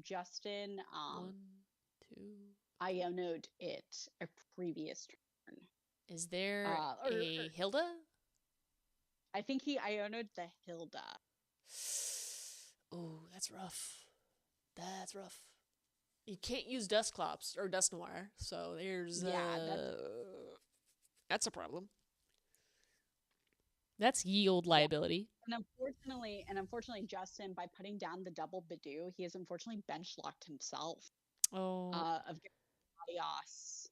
Justin 1, 2. Ionoed it a previous turn. Is there a Hilda? I think he Ionoed the Hilda. Oh, that's rough. That's rough. You can't use Dusclops or Dusknoir, so there's that's a problem. That's yield liability. And unfortunately, Justin, by putting down the double Bidoo, he has unfortunately bench locked himself. Oh. Of Adios.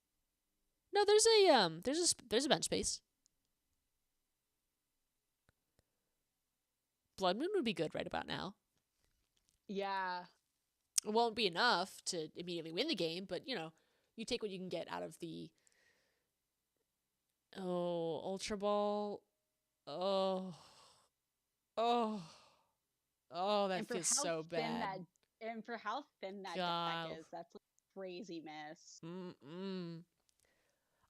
No, there's a bench space. Blood Moon would be good right about now. Yeah. It won't be enough to immediately win the game, but you know, you take what you can get out of the Ultra Ball. That feels so bad. And for how thin that deck is, that's a crazy miss.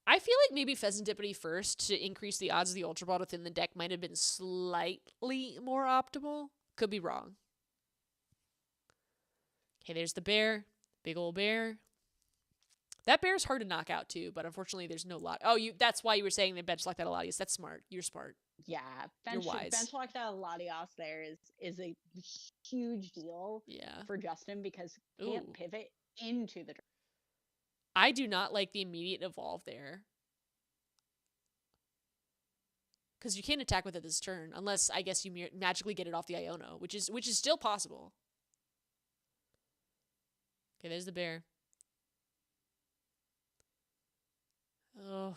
I feel like maybe Fezandipity first to increase the odds of the Ultra Ball within the deck might have been slightly more optimal. Could be wrong. Okay, there's the bear. Big old bear. That bear's hard to knock out too, but unfortunately there's no lock. Oh, that's why you were saying they bench lock that Aladius. That's smart. You're smart. Yeah, You're wise. bench lock that Latios there is a huge deal for Justin because he can't pivot into the. I do not like the immediate evolve there. Because you can't attack with it this turn, unless I guess you magically get it off the Iono, which is still possible. Okay, there's the bear. Oh.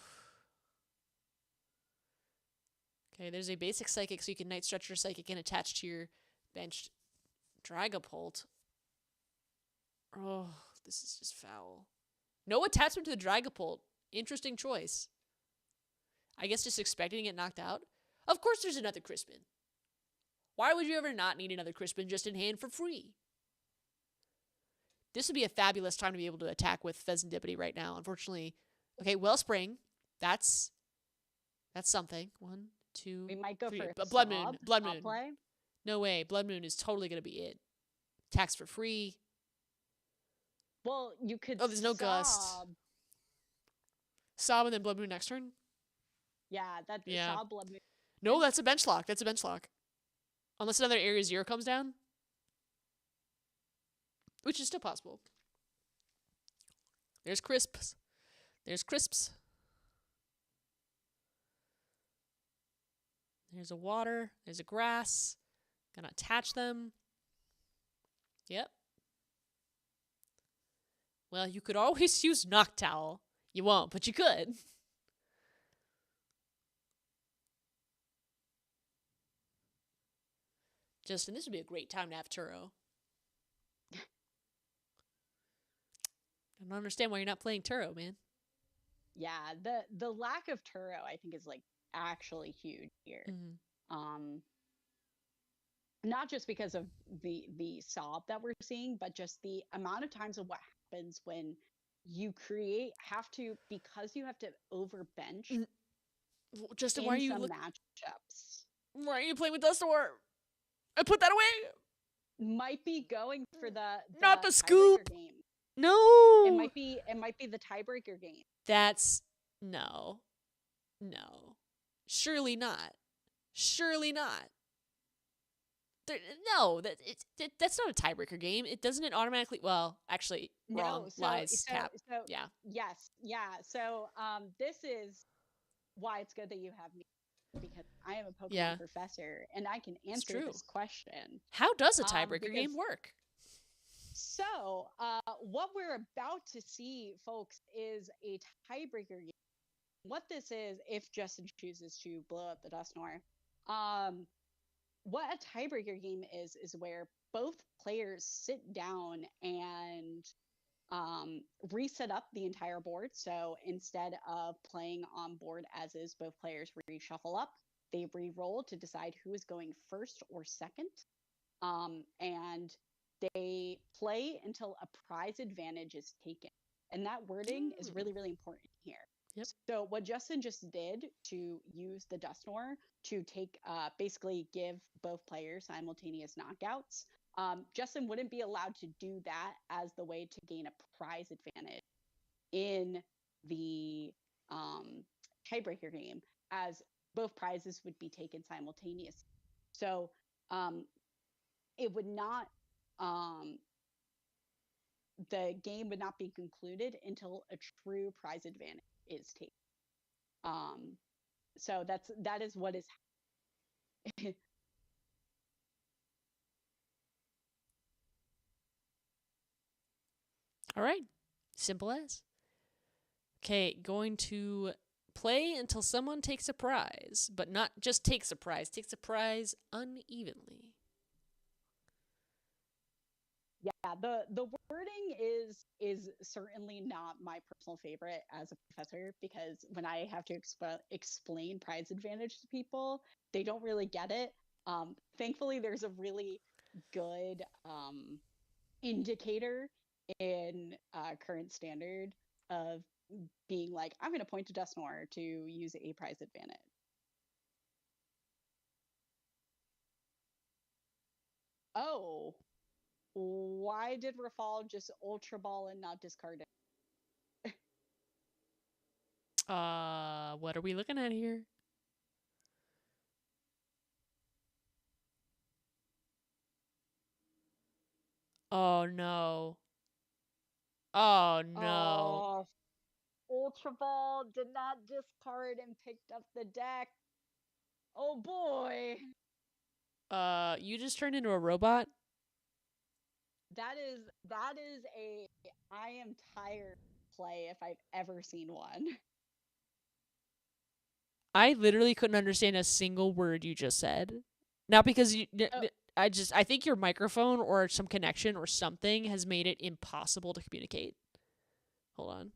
Okay, there's a basic psychic, so you can Night Stretcher Psychic and attach to your benched Dragapult. Oh, this is just foul. No attachment to the Dragapult. Interesting choice. I guess just expecting to get knocked out. Of course there's another Crispin. Why would you ever not need another Crispin just in hand for free? This would be a fabulous time to be able to attack with Pheasantipity right now. Unfortunately, okay, Wellspring. That's something. 1, 2, we might go 3. for Blood Moon. Blood Moon. Play. No way. Blood Moon is totally going to be it. Attacks for free. Well, you could. Oh, there's no Gust. Sob and then Blood Moon next turn? Yeah, Sob, Blood Moon. No, that's a bench lock. That's a bench lock. Unless another Area 0 comes down. Which is still possible. There's Crisps. There's Crisps. There's a water. There's a grass. Gonna attach them. Yep. Well, you could always use Noctowl. You won't, but you could. Justin, this would be a great time to have Turo. I don't understand why you're not playing Turo, man. Yeah, the lack of Turo, I think, is like actually huge here. Not just because of the sob that we're seeing, but just the amount of times of what happens when you because you have to overbench. Justin, why are you matchups? Why are you playing with Dusknoir? I put that away. Might be going for the not the scoop game. No. It might be the tiebreaker game. That's no. Surely not. No, that's not a tiebreaker game. It doesn't it automatically. Well, actually, wrong. Lies. Cap. Yeah. Yes. Yeah. So this is why it's good that you have me, because I am a Pokemon professor and I can answer this question. How does a tiebreaker game work? So what we're about to see, folks, is a tiebreaker game. What this is, if Justin chooses to blow up the Dusknoir, what a tiebreaker game is where both players sit down and reset up the entire board. So instead of playing on board as is, both players reshuffle up. They re-roll to decide who is going first or second. And they play until a prize advantage is taken. And that wording is really, really important here. Yep. So what Justin just did to use the Dusknoir to take, basically give both players simultaneous knockouts, Justin wouldn't be allowed to do that as the way to gain a prize advantage in the tiebreaker game, as both prizes would be taken simultaneously. So it would not, the game would not be concluded until a true prize advantage is taken. So that is what is happening. All right. Simple as. Okay, going to play until someone takes a prize, but not just takes a prize unevenly. Yeah, the wording is certainly not my personal favorite as a professor, because when I have to explain prize advantage to people, they don't really get it. Thankfully, there's a really good indicator in current standard of being like, I'm going to point to Dusknoir to use a prize advantage. Oh. Why did Rafal just Ultra Ball and not discard it? What are we looking at here? Oh no. Oh no. Oh, Ultra Ball did not discard and picked up the deck. Oh boy. You just turned into a robot? That is a I am tired play if I've ever seen one. I literally couldn't understand a single word you just said. Not because I think your microphone or some connection or something has made it impossible to communicate. Hold on.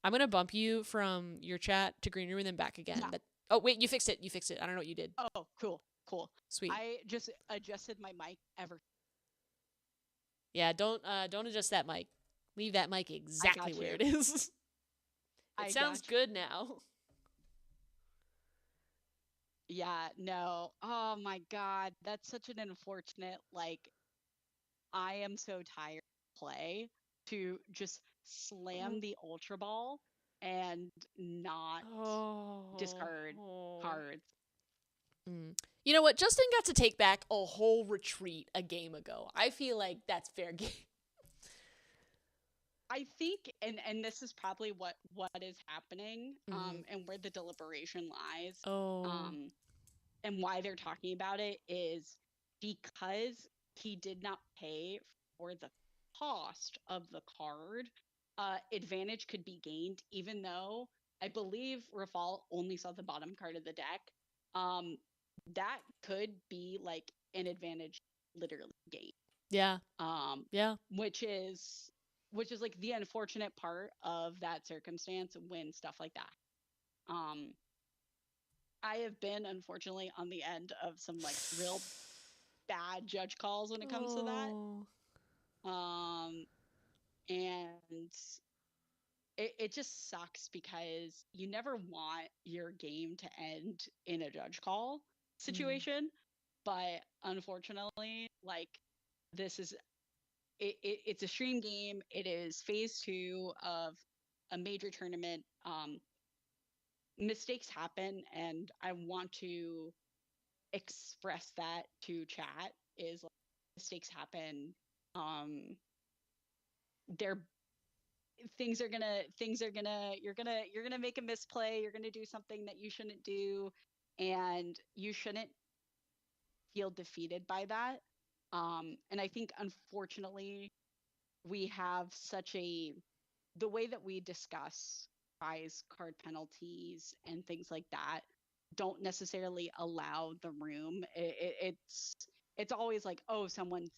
I'm going to bump you from your chat to green room and then back again. Yeah. But oh, wait, you fixed it. You fixed it. I don't know what you did. Oh, cool. Sweet. I just adjusted my mic ever. Yeah, don't adjust that mic. Leave that mic exactly where it is. It sounds good now. Yeah, no. Oh my god, that's such an unfortunate, like, I am so tired of play to just slam the Ultra Ball and not discard cards. You know what? Justin got to take back a whole retreat a game ago. I feel like that's fair game. I think, and this is probably what is happening, and where the deliberation lies. And why they're talking about it is because he did not pay for the cost of the card. Advantage could be gained, even though I believe Rafal only saw the bottom card of the deck. That could be like an advantage literally gained. Yeah. Yeah. Which is like the unfortunate part of that circumstance when stuff like that. I have been unfortunately on the end of some like real bad judge calls when it comes to that. And it just sucks because you never want your game to end in a judge call situation. But unfortunately, like, this is it's a stream game. It is phase 2 of a major tournament. Mistakes happen, and I want to express that to chat. Is like, mistakes happen. You're gonna make a misplay. You're gonna do something that you shouldn't do, and you shouldn't feel defeated by that. And I think, unfortunately, we have the way that we discuss prize card penalties and things like that don't necessarily allow the room. It's always like, oh, someone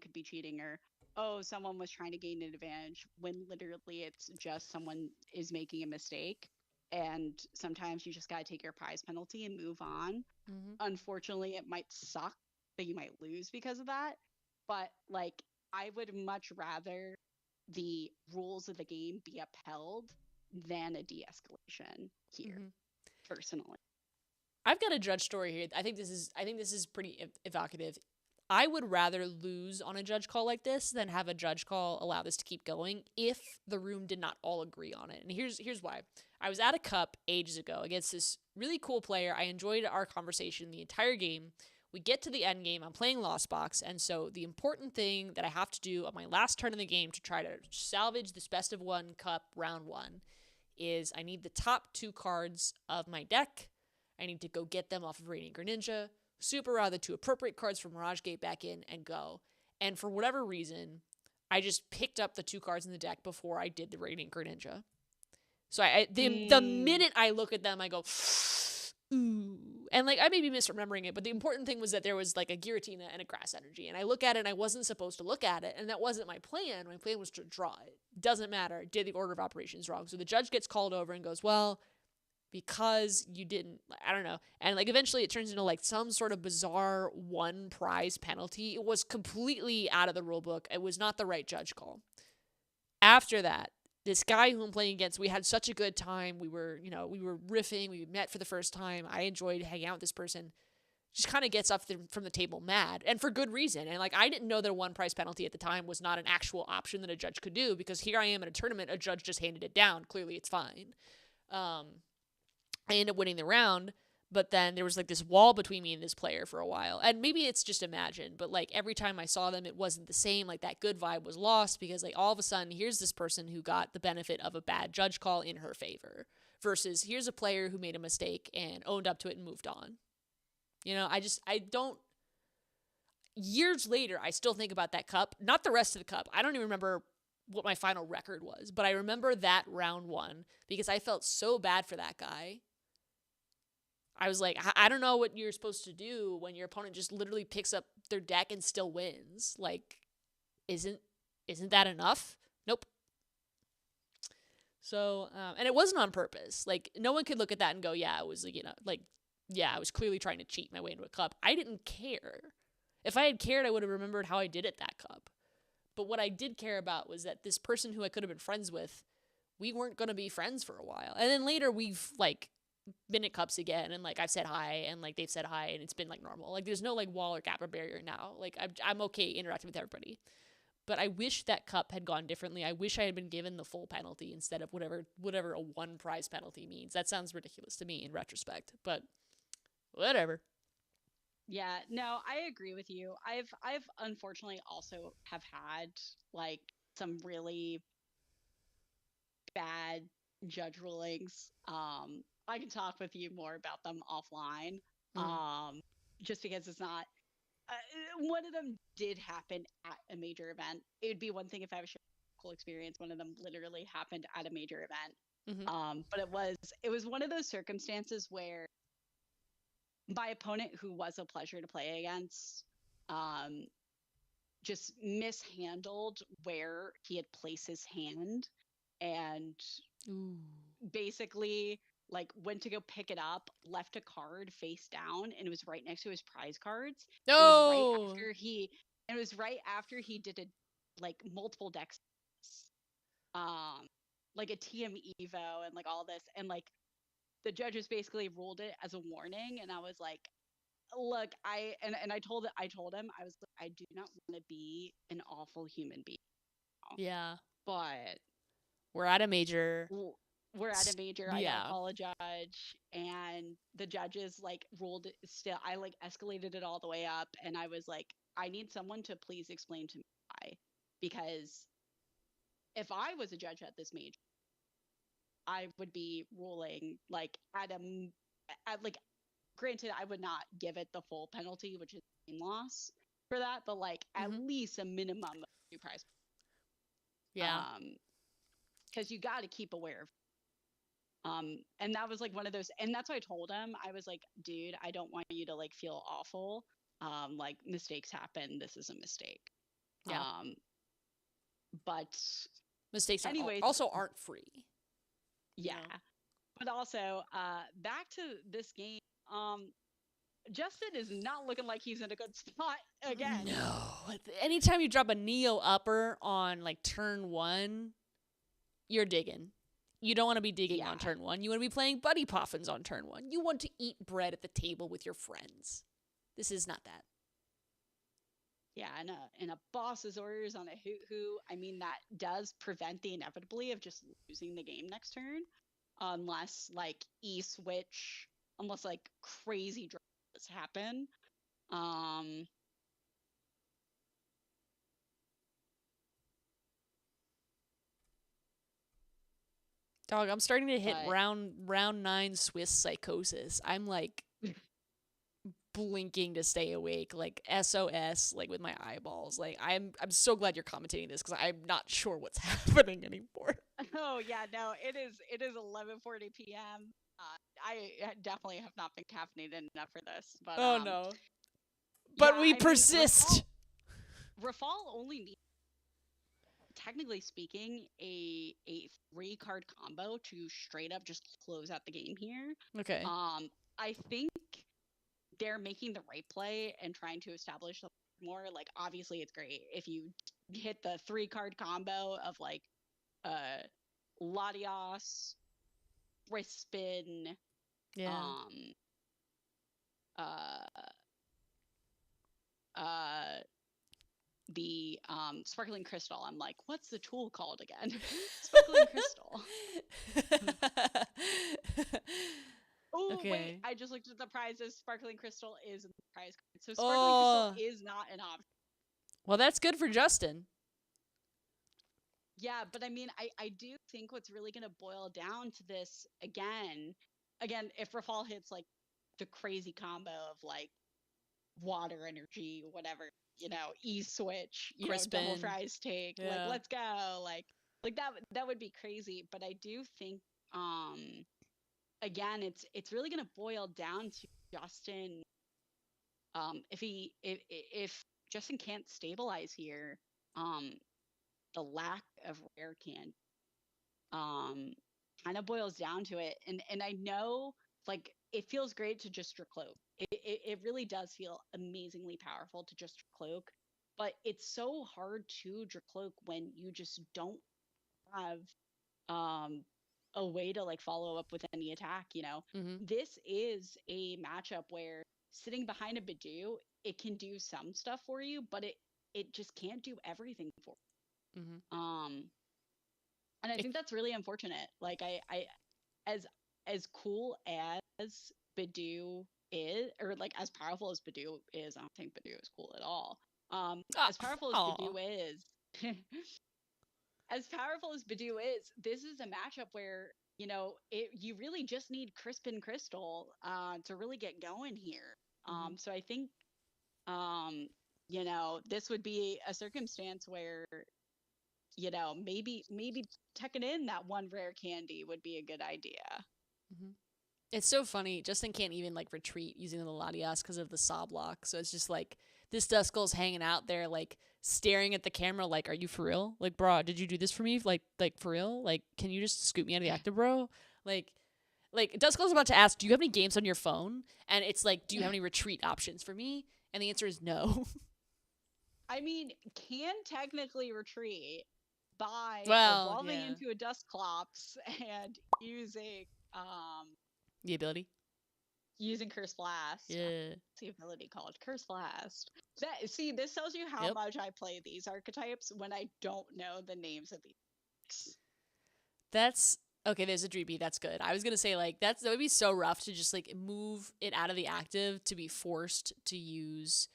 could be cheating, or oh, someone was trying to gain an advantage, when literally it's just someone is making a mistake. And sometimes you just got to take your prize penalty and move on. Unfortunately, it might suck that you might lose because of that. But like, I would much rather the rules of the game be upheld than a de-escalation here, personally. I've got a judge story here. I think this is pretty evocative. I would rather lose on a judge call like this than have a judge call allow this to keep going if the room did not all agree on it. And here's why. I was at a cup ages ago against this really cool player. I enjoyed our conversation the entire game. We get to the end game. I'm playing Lost Box, and so the important thing that I have to do on my last turn in the game to try to salvage this best of 1 cup round 1 is I need the top 2 cards of my deck. I need to go get them off of Radiant Greninja, super raw the 2 appropriate cards from Mirage Gate back in, and go. And for whatever reason, I just picked up the 2 cards in the deck before I did the Radiant Greninja. So the minute I look at them, I go, ooh. And like, I may be misremembering it, but the important thing was that there was like a Giratina and a Grass Energy. And I look at it and I wasn't supposed to look at it. And that wasn't my plan. My plan was to draw it. Doesn't matter. Did the order of operations wrong. So the judge gets called over and goes, well, because you didn't, I don't know. And like, eventually it turns into like some sort of bizarre 1 prize penalty. It was completely out of the rule book. It was not the right judge call. After that, this guy who I'm playing against, we had such a good time. We were riffing. We met for the first time. I enjoyed hanging out with this person. Just kind of gets up from the table mad, and for good reason. And like, I didn't know that a 1 prize penalty at the time was not an actual option that a judge could do, because here I am at a tournament, a judge just handed it down. Clearly it's fine. I ended up winning the round, but then there was like this wall between me and this player for a while. And maybe it's just imagined, but like every time I saw them, it wasn't the same. Like that good vibe was lost because like all of a sudden, here's this person who got the benefit of a bad judge call in her favor versus here's a player who made a mistake and owned up to it and moved on. You know, I don't, years later, I still think about that cup, not the rest of the cup. I don't even remember what my final record was, but I remember that round one because I felt so bad for that guy. I was like, I don't know what you're supposed to do when your opponent just literally picks up their deck and still wins. Like, isn't that enough? Nope. So, and it wasn't on purpose. Like, no one could look at that and go, yeah, it was, you know, like, yeah, I was clearly trying to cheat my way into a cup. I didn't care. If I had cared, I would have remembered how I did at that cup. But what I did care about was that this person who I could have been friends with, we weren't going to be friends for a while. And then later we've, like, been at cups again, and like I've said hi and like they've said hi, and it's been like normal. Like there's no like wall or gap or barrier now. Like I'm okay interacting with everybody. But I wish that cup had gone differently. I wish I had been given the full penalty instead of whatever a one prize penalty means. That sounds ridiculous to me in retrospect, but whatever. Yeah, no, I agree with you. I've unfortunately also have had like some really bad judge rulings. I can talk with you more about them offline. Just because it's not one of them did happen at a major event. It would be one thing if I was sharing a cool experience. One of them literally happened at a major event. But it was one of those circumstances where my opponent, who was a pleasure to play against, just mishandled where he had placed his hand and basically like went to go pick it up, left a card face down, and it was right next to his prize cards. No. It was right after he did like multiple decks, like a TM Evo and like all this, and like the judges basically ruled it as a warning, and I was like, look, I told him, I was like, I do not want to be an awful human being. Yeah. But we're at a major. I gotta call a judge, and the judges like ruled it still. I like escalated it all the way up, and I was like, I need someone to please explain to me why. Because if I was a judge at this major, I would be ruling like at like, granted, I would not give it the full penalty, which is game loss for that, but like at least a minimum of 2 prize. Yeah. Because you got to keep aware of. And that was like one of those, and that's why I told him, I was like, dude, I don't want you to like feel awful. Like mistakes happen. This is a mistake. Yeah. But mistakes also aren't free. Yeah. You know? But also, back to this game, Justin is not looking like he's in a good spot again. No. Anytime you drop a Neo upper on like turn 1, you're digging. You don't want to be digging on turn 1. You want to be playing Buddy Poffins on turn 1. You want to eat bread at the table with your friends. This is not that. Yeah, and a boss's orders on a hoo-hoo, I mean, that does prevent the inevitability of just losing the game next turn. Unless, like, E-switch, unless, like, crazy draws happen. Dog, I'm starting to hit round 9 Swiss psychosis. I'm like blinking to stay awake, like SOS, like with my eyeballs. Like I'm so glad you're commentating this because I'm not sure what's happening anymore. Oh yeah, no, it is 11:40 p.m. I definitely have not been caffeinated enough for this, but oh no. But yeah, we persist. Rafal only needs, technically speaking, a 3-card combo to straight up just close out the game here. Okay. I think they're making the right play and trying to establish more. Like, obviously, it's great if you hit the 3-card combo of like Latios, Crispin, the Sparkling Crystal. I'm like, what's the tool called again? Sparkling Crystal. Okay. wait, I just looked at the prizes. Sparkling Crystal is in the prize card. So Sparkling Crystal is not an option. Well, that's good for Justin. Yeah, but I mean, I do think what's really going to boil down to this again, if Rafal hits like the crazy combo of like water energy, whatever, E-switch, double Crispin. fries take, like, Yeah. let's go. Like that would be crazy. But I do think, again, it's really going to boil down to Justin. If Justin can't stabilize here, the lack of rare candy kind of boils down to it. And I know, like, it feels great to just cloak. It really does feel amazingly powerful to just cloak, but it's so hard to cloak when you just don't have a way to like follow up with any attack. Mm-hmm. This is a matchup where sitting behind a Bidoof, it can do some stuff for you, but it just can't do everything for you. Mm-hmm. And I think that's really unfortunate. Like, I as cool as Bidoof is, or like as powerful as Bidoof is, I don't think Bidoof is cool at all. As powerful as Bidoof is, as powerful as Bidoof is, this is a matchup where you really just need Crispin Crystal to really get going here. So I think this would be a circumstance where maybe tucking in that one rare candy would be a good idea. Mm-hmm. It's so funny. Justin can't even like retreat using the Latias because of the saw block. So it's just like this Duskull's hanging out there, like staring at the camera, like, "Are you for real? Like, bro, did you do this for me? Like for real? Like, can you just scoop me out of the active, bro? Like Duskull's about to ask, do you have any games on your phone? And it's like, do you have any retreat options for me? And the answer is no. I mean, can technically retreat by evolving yeah. into a Dusclops and using the ability, using Curse Blast. Yeah, the ability called Curse Blast. This tells you how much I play these archetypes when I don't know the names of these. That's okay. There's a Dreepy. That's good. I was gonna say like that would be so rough to just like move it out of the active to be forced to use.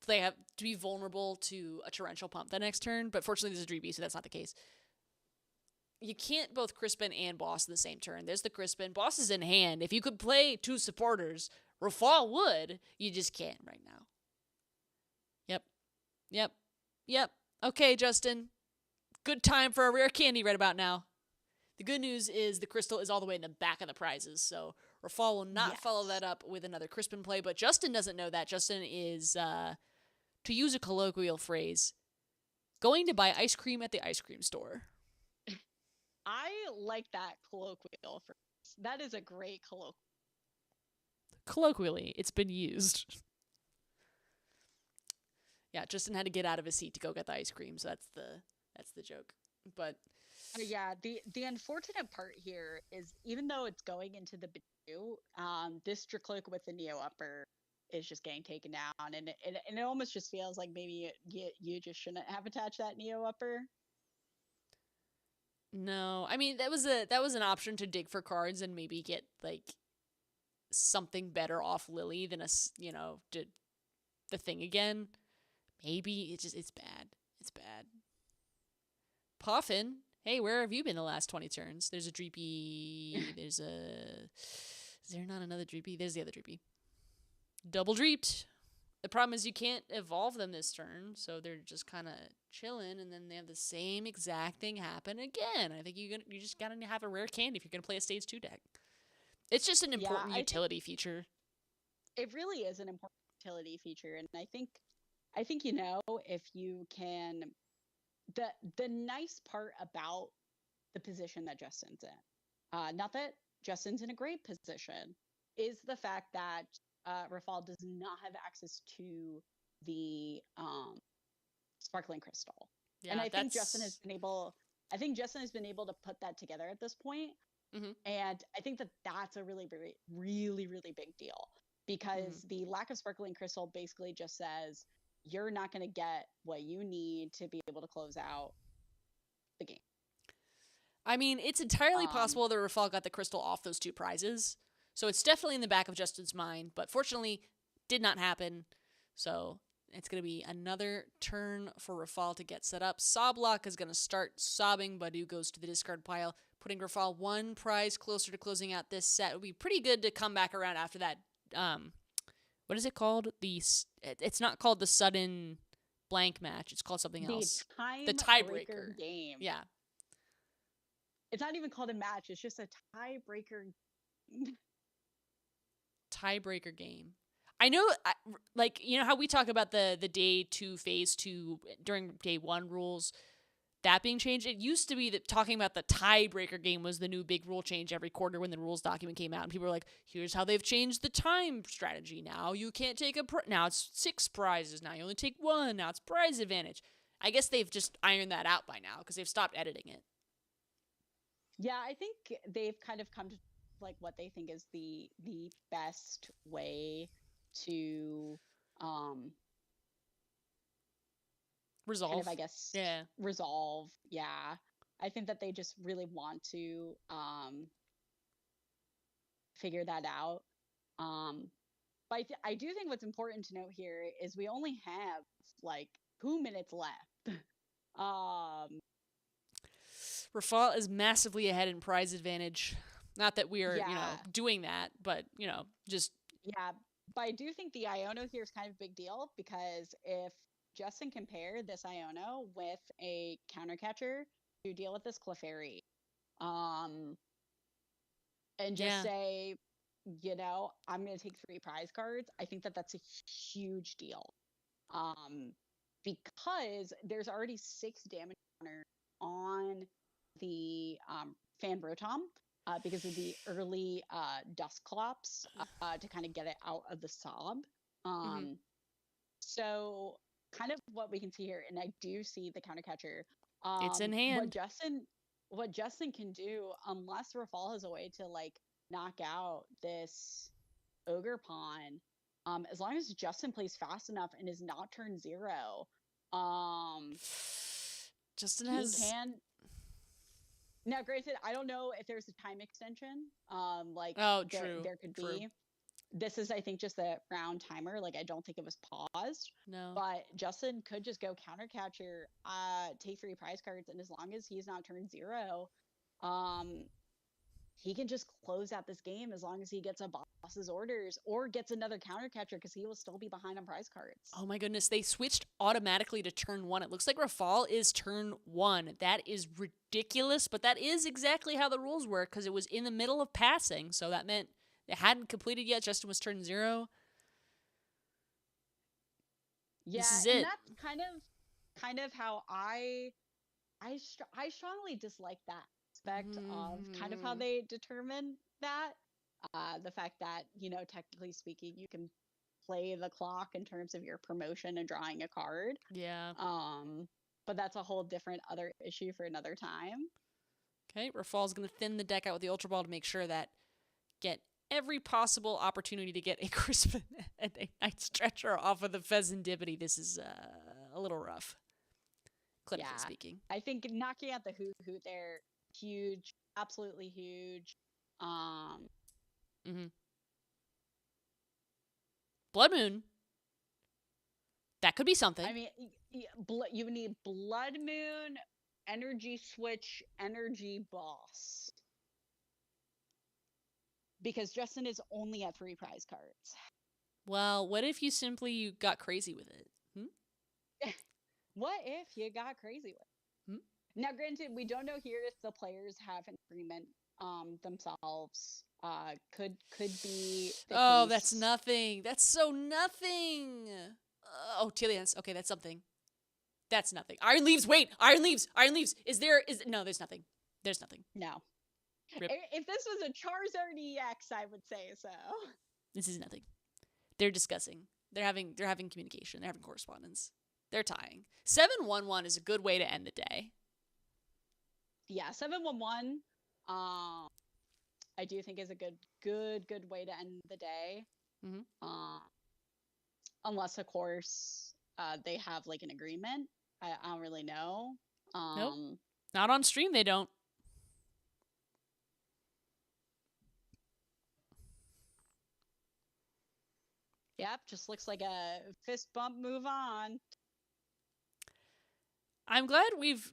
They have to be vulnerable to a torrential pump the next turn, but fortunately there's a Dreepy, so that's not the case. You can't both Crispin and Boss the same turn. There's the Crispin. Boss is in hand. If you could play two supporters, Rafal would. You just can't right now. Yep. Okay, Justin. Good time for a rare candy right about now. The good news is the crystal is all the way in the back of the prizes, so Rafal will not follow that up with another Crispin play, but Justin doesn't know that. Justin is, to use a colloquial phrase, going to buy ice cream at the ice cream store. I like that colloquial phrase. That is a great colloquial. Colloquially, it's been used. Yeah, Justin had to get out of his seat to go get the ice cream, so that's the joke. But yeah, the unfortunate part here is even though it's going into the Bidoof, this Dracloak with the Neo Upper is just getting taken down, and it almost just feels like maybe you just shouldn't have attached that Neo Upper. No, I mean that was an option to dig for cards and maybe get like something better off Lily than the thing again. Maybe it's bad. It's bad. Puffin, hey, where have you been the last 20 turns? There's a Dreepy. Is there not another Dreepy? There's the other Dreepy. Double Dreeped. The problem is you can't evolve them this turn, so they're just kind of chilling, and then they have the same exact thing happen again. I think you just gotta have a rare candy if you're gonna play a stage 2 deck. It's just an important utility feature. It really is an important utility feature, and I think if you can, the nice part about the position that Justin's in, not that Justin's in a great position, is the fact that Rafal does not have access to the Sparkling Crystal. Yeah, and I think Justin has been able to put that together at this point. Mm-hmm. And I think that's a really, really, really big deal, because the lack of Sparkling Crystal basically just says you're not going to get what you need to be able to close out the game. I mean, it's entirely possible that Rafal got the crystal off those two prizes. So it's definitely in the back of Justin's mind, but fortunately did not happen. So it's going to be another turn for Rafal to get set up. Soblock is going to start sobbing. Badu goes to the discard pile, putting Rafal one prize closer to closing out this set. It would be pretty good to come back around after that. What is it called? It's not called the sudden blank match. It's called something else. The tiebreaker game. Yeah. It's not even called a match. It's just a tiebreaker. Tiebreaker game. I know, like, you know how we talk about the day 2, phase 2 during day 1 rules, that being changed? It used to be that talking about the tiebreaker game was the new big rule change every quarter when the rules document came out. And people were like, here's how they've changed the time strategy. Now you can't take now it's 6 prizes. Now you only take 1. Now it's prize advantage. I guess they've just ironed that out by now because they've stopped editing it. Yeah, I think they've kind of come to like what they think is the best way to resolve. Kind of, I guess, resolve. Yeah. I think that they just really want to figure that out. But I do think what's important to note here is we only have like 2 minutes left. Rafal is massively ahead in prize advantage. Not that we are, doing that, but, just... Yeah, but I do think the Iono here is kind of a big deal because if Justin can pair this Iono with a counter catcher to deal with this Clefairy, and just say, I'm going to take 3 prize cards, I think that that's a huge deal. Because there's already 6 damage counter on the Fan Rotom because of the early Dusclops to kind of get it out of the Sob. So kind of what we can see here, and I do see the counter catcher. It's in hand. What Justin can do, unless Rafal has a way to like knock out this Ogre Pawn, as long as Justin plays fast enough and is not turn 0, Justin can. Now, granted, I don't know if there's a time extension. True. There could be. This is, I think, just a round timer. Like, I don't think it was paused. No. But Justin could just go counter catcher, take 3 prize cards, and as long as he's not turned 0, he can just close out this game as long as he gets a boss's orders or gets another counter catcher because he will still be behind on prize cards. Oh my goodness, they switched automatically to turn 1. It looks like Rafal is turn 1. That is ridiculous, but that is exactly how the rules work because it was in the middle of passing, so that meant it hadn't completed yet. Justin was turn 0. Yeah, this is and it. That's kind of how I strongly dislike that aspect of kind of how they determine that. The fact that, technically speaking, you can play the clock in terms of your promotion and drawing a card. Yeah. But that's a whole different other issue for another time. Okay, Rafal's going to thin the deck out with the Ultra Ball to make sure that get every possible opportunity to get a crisp and a night stretcher off of the Pheasantipity. This is a little rough, clinically speaking. I think knocking out the Hoot there, huge, absolutely huge. Blood Moon. That could be something. I mean, you need Blood Moon, Energy Switch, Energy Boss. Because Justin is only at 3 prize cards. Well, what if you got crazy with it? What if you got crazy with it? Now, granted, we don't know here if the players have an agreement themselves. Could be the case. That's nothing. That's so nothing. Tilians. Okay, that's something. That's nothing. Iron Leaves. Wait, Iron Leaves. No, there's nothing. There's nothing. No. Rip. If this was a Charizard EX, I would say so. This is nothing. They're discussing. They're having communication. They're having correspondence. They're tying. 7-1-1 is a good way to end the day. Yeah, 7-1-1. I do think is a good way to end the day. Unless, of course, they have like an agreement. I don't really know. Nope. Not on stream. They don't. Yep, just looks like a fist bump, move on. I'm glad we've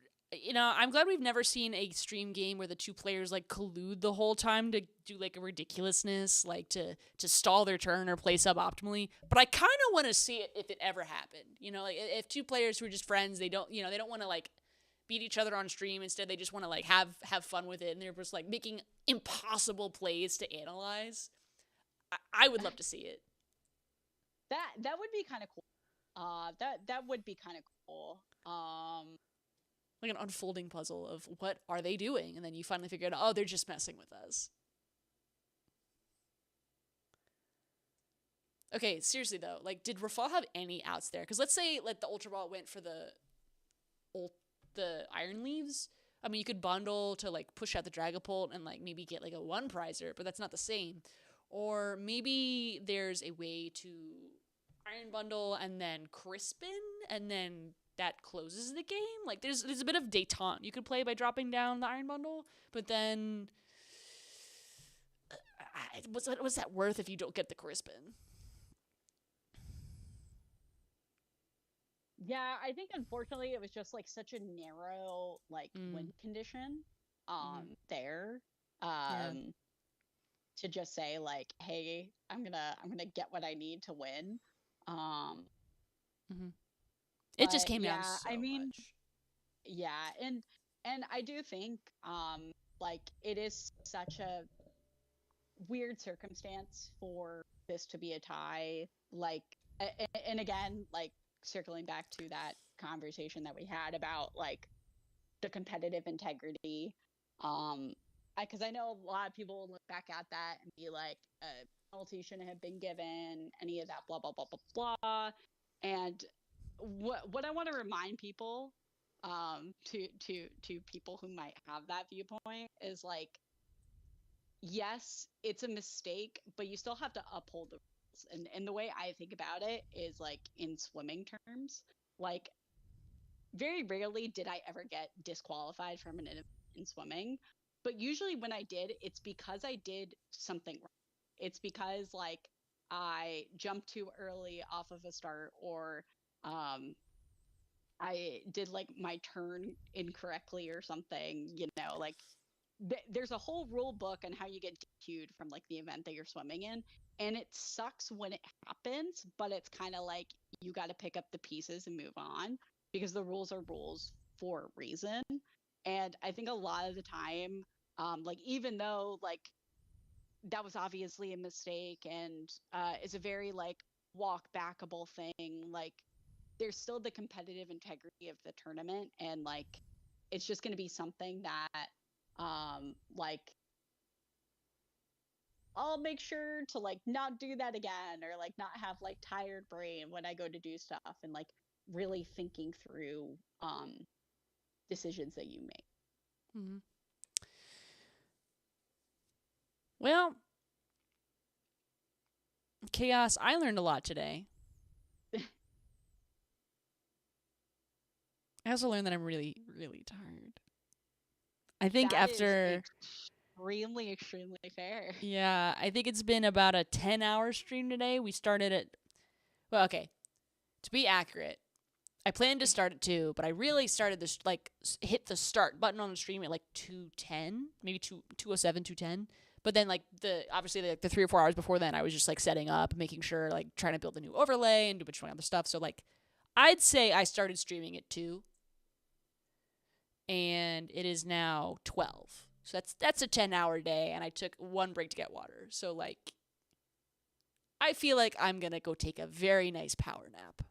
never seen a stream game where the two players like collude the whole time to do like a ridiculousness, like to stall their turn or play suboptimally. But I kind of want to see it if it ever happened. Like if two players who are just friends, they don't want to like beat each other on stream. Instead, they just want to like have fun with it, and they're just like making impossible plays to analyze. I would love to see it. That would be kind of cool. That would be kind of cool. Like an unfolding puzzle of what are they doing, and then you finally figure out, oh, they're just messing with us. Okay, seriously though, like, did Rafal have any outs there? Because let's say like the Ultra Ball went for the Iron Leaves. I mean, you could bundle to like push out the Dragapult and like maybe get like a one prizer, but that's not the same. Or maybe there's a way to Iron Bundle and then Crispin, and then that closes the game. Like there's a bit of détente you could play by dropping down the Iron Bundle, but then what's that worth if you don't get the Crispin? Yeah, I think unfortunately it was just like such a narrow like win condition there. To just say like, hey, I'm gonna get what I need to win. It just came down so much. Yeah, and I do think like it is such a weird circumstance for this to be a tie. Like, and again, like circling back to that conversation that we had about like the competitive integrity. Because I know a lot of people will look back at that and be like, a penalty shouldn't have been given, any of that, blah blah blah blah blah. And what I want to remind people, to people who might have that viewpoint is like, yes, it's a mistake, but you still have to uphold the rules. And the way I think about it is like in swimming terms. Like, very rarely did I ever get disqualified from an event in swimming, but usually when I did, it's because I did something wrong. It's because like I jumped too early off of a start, or I did like my turn incorrectly or something, like there's a whole rule book on how you get DQ'd from like the event that you're swimming in. And it sucks when it happens, but it's kind of like you got to pick up the pieces and move on, because the rules are rules for a reason. And I think a lot of the time, like even though like that was obviously a mistake and it's a very like walk backable thing, like there's still the competitive integrity of the tournament, and like it's just going to be something that like I'll make sure to like not do that again, or like not have like tired brain when I go to do stuff, and like really thinking through decisions that you make. Well, Chaos, I learned a lot today. I also learned that I'm really, really tired. I think that after... extremely fair. Yeah, I think it's been about a 10-hour stream today. We started at... Well, okay. To be accurate, I planned to start at 2, but I really started this, like, hit the start button on the stream at, like, 2:10, maybe 2:07, 2:10. But then, like, obviously, the 3 or 4 hours before then, I was just, like, setting up, making sure, like, trying to build a new overlay and do a bunch of other stuff. So, like, I'd say I started streaming at 2. And it is now 12. So that's a 10-hour day, and I took one break to get water. So, like, I feel like I'm going to go take a very nice power nap.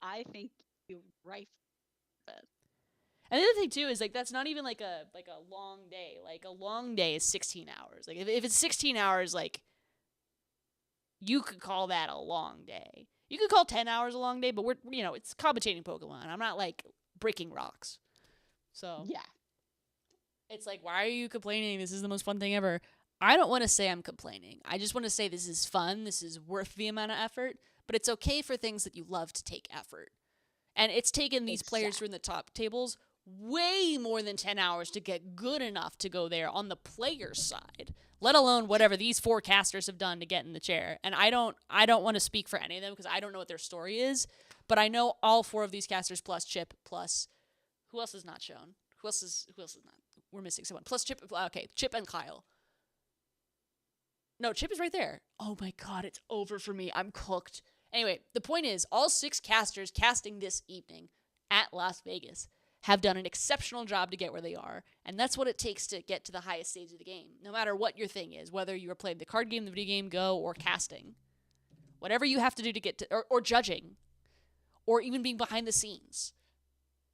I think you're right. And the other thing, too, is, like, that's not even, like, a long day. Like, a long day is 16 hours. Like, if it's 16 hours, like, you could call that a long day. You could call 10 hours a long day, but it's commentating Pokemon. I'm not, like, breaking rocks. So, yeah. It's like, why are you complaining? This is the most fun thing ever. I don't want to say I'm complaining. I just want to say this is fun. This is worth the amount of effort. But it's okay for things that you love to take effort. And it's taken these players who are in the top tables way more than 10 hours to get good enough to go there on the player's side. let alone whatever these 4 casters have done to get in the chair. And I don't want to speak for any of them because I don't know what their story is, but I know all 4 of these casters plus Chip plus who else is not shown? Who else is not? We're missing someone. Plus Chip. Okay, Chip and Kyle. No, Chip is right there. Oh my god, it's over for me. I'm cooked. Anyway, the point is, all 6 casters casting this evening at Las Vegas have done an exceptional job to get where they are, and that's what it takes to get to the highest stage of the game, no matter what your thing is, whether you are playing the card game, the video game, Go, or casting. Whatever you have to do to get to, or judging, or even being behind the scenes.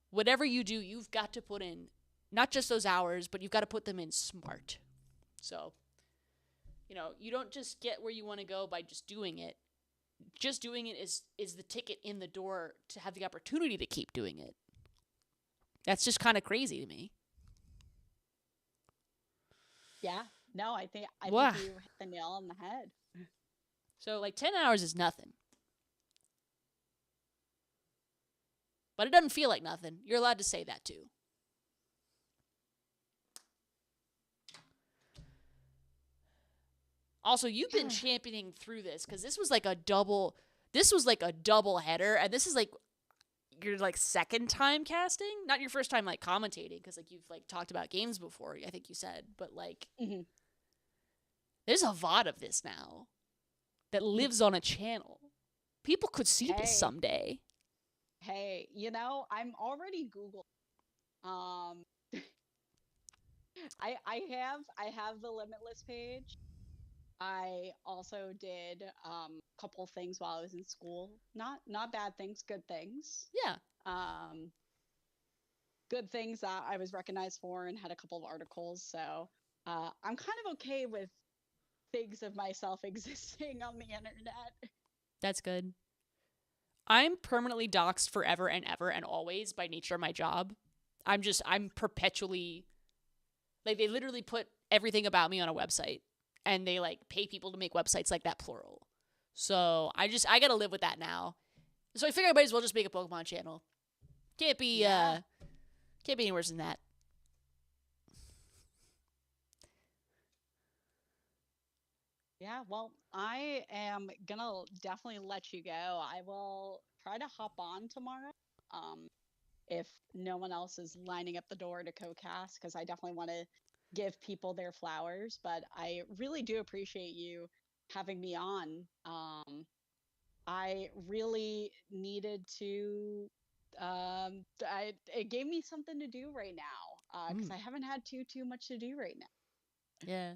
Whatever you do, you've got to put in not just those hours, but you've got to put them in smart. So, you don't just get where you want to go by just doing it. Just doing it is the ticket in the door to have the opportunity to keep doing it. That's just kind of crazy to me. Yeah. No, I think you hit the nail on the head. So 10 hours is nothing. But it doesn't feel like nothing. You're allowed to say that too. Also, you've been championing through this because this was like a double header, and this is your second time casting, not your first time commentating because you've talked about games before, I think you said, but there's a VOD of this now that lives on a channel. People could see this someday. Hey, I'm already Google. I have the Limitless page. I also did a couple things while I was in school. Not bad things, good things. Yeah. Good things that I was recognized for and had a couple of articles. So I'm kind of okay with things of myself existing on the internet. That's good. I'm permanently doxxed forever and ever and always by nature of my job. I'm perpetually, they literally put everything about me on a website. And they pay people to make websites like that, plural. So I gotta live with that now. So I figure I might as well just make a Pokemon channel. Can't be any worse than that. Yeah, well, I am gonna definitely let you go. I will try to hop on tomorrow. If no one else is lining up the door to co-cast, because I definitely want to give people their flowers, but I really do appreciate you having me on. I really needed to, it gave me something to do right now, because I haven't had too much to do right now. Yeah.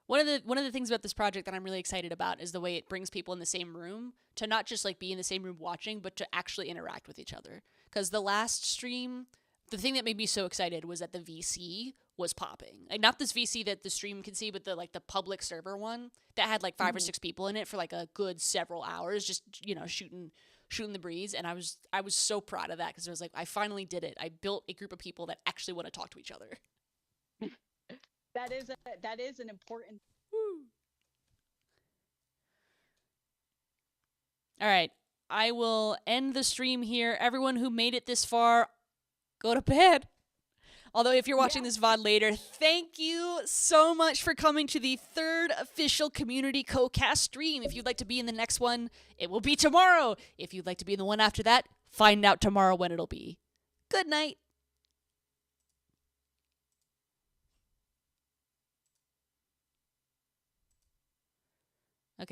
One of the things about this project that I'm really excited about is the way it brings people in the same room to not just be in the same room watching, but to actually interact with each other. Because the last stream, the thing that made me so excited was that the VC was popping. Not this VC that the stream can see, but the public server one that had 5 or 6 people in it for a good several hours, just shooting the breeze. And I was so proud of that because I was I finally did it. I built a group of people that actually want to talk to each other. That is an important. All right, I will end the stream here. Everyone who made it this far, go to bed. Although if you're watching this VOD later, thank you so much for coming to the 3rd official Community Co-Cast stream. If you'd like to be in the next one, it will be tomorrow. If you'd like to be in the one after that, find out tomorrow when it'll be. Good night.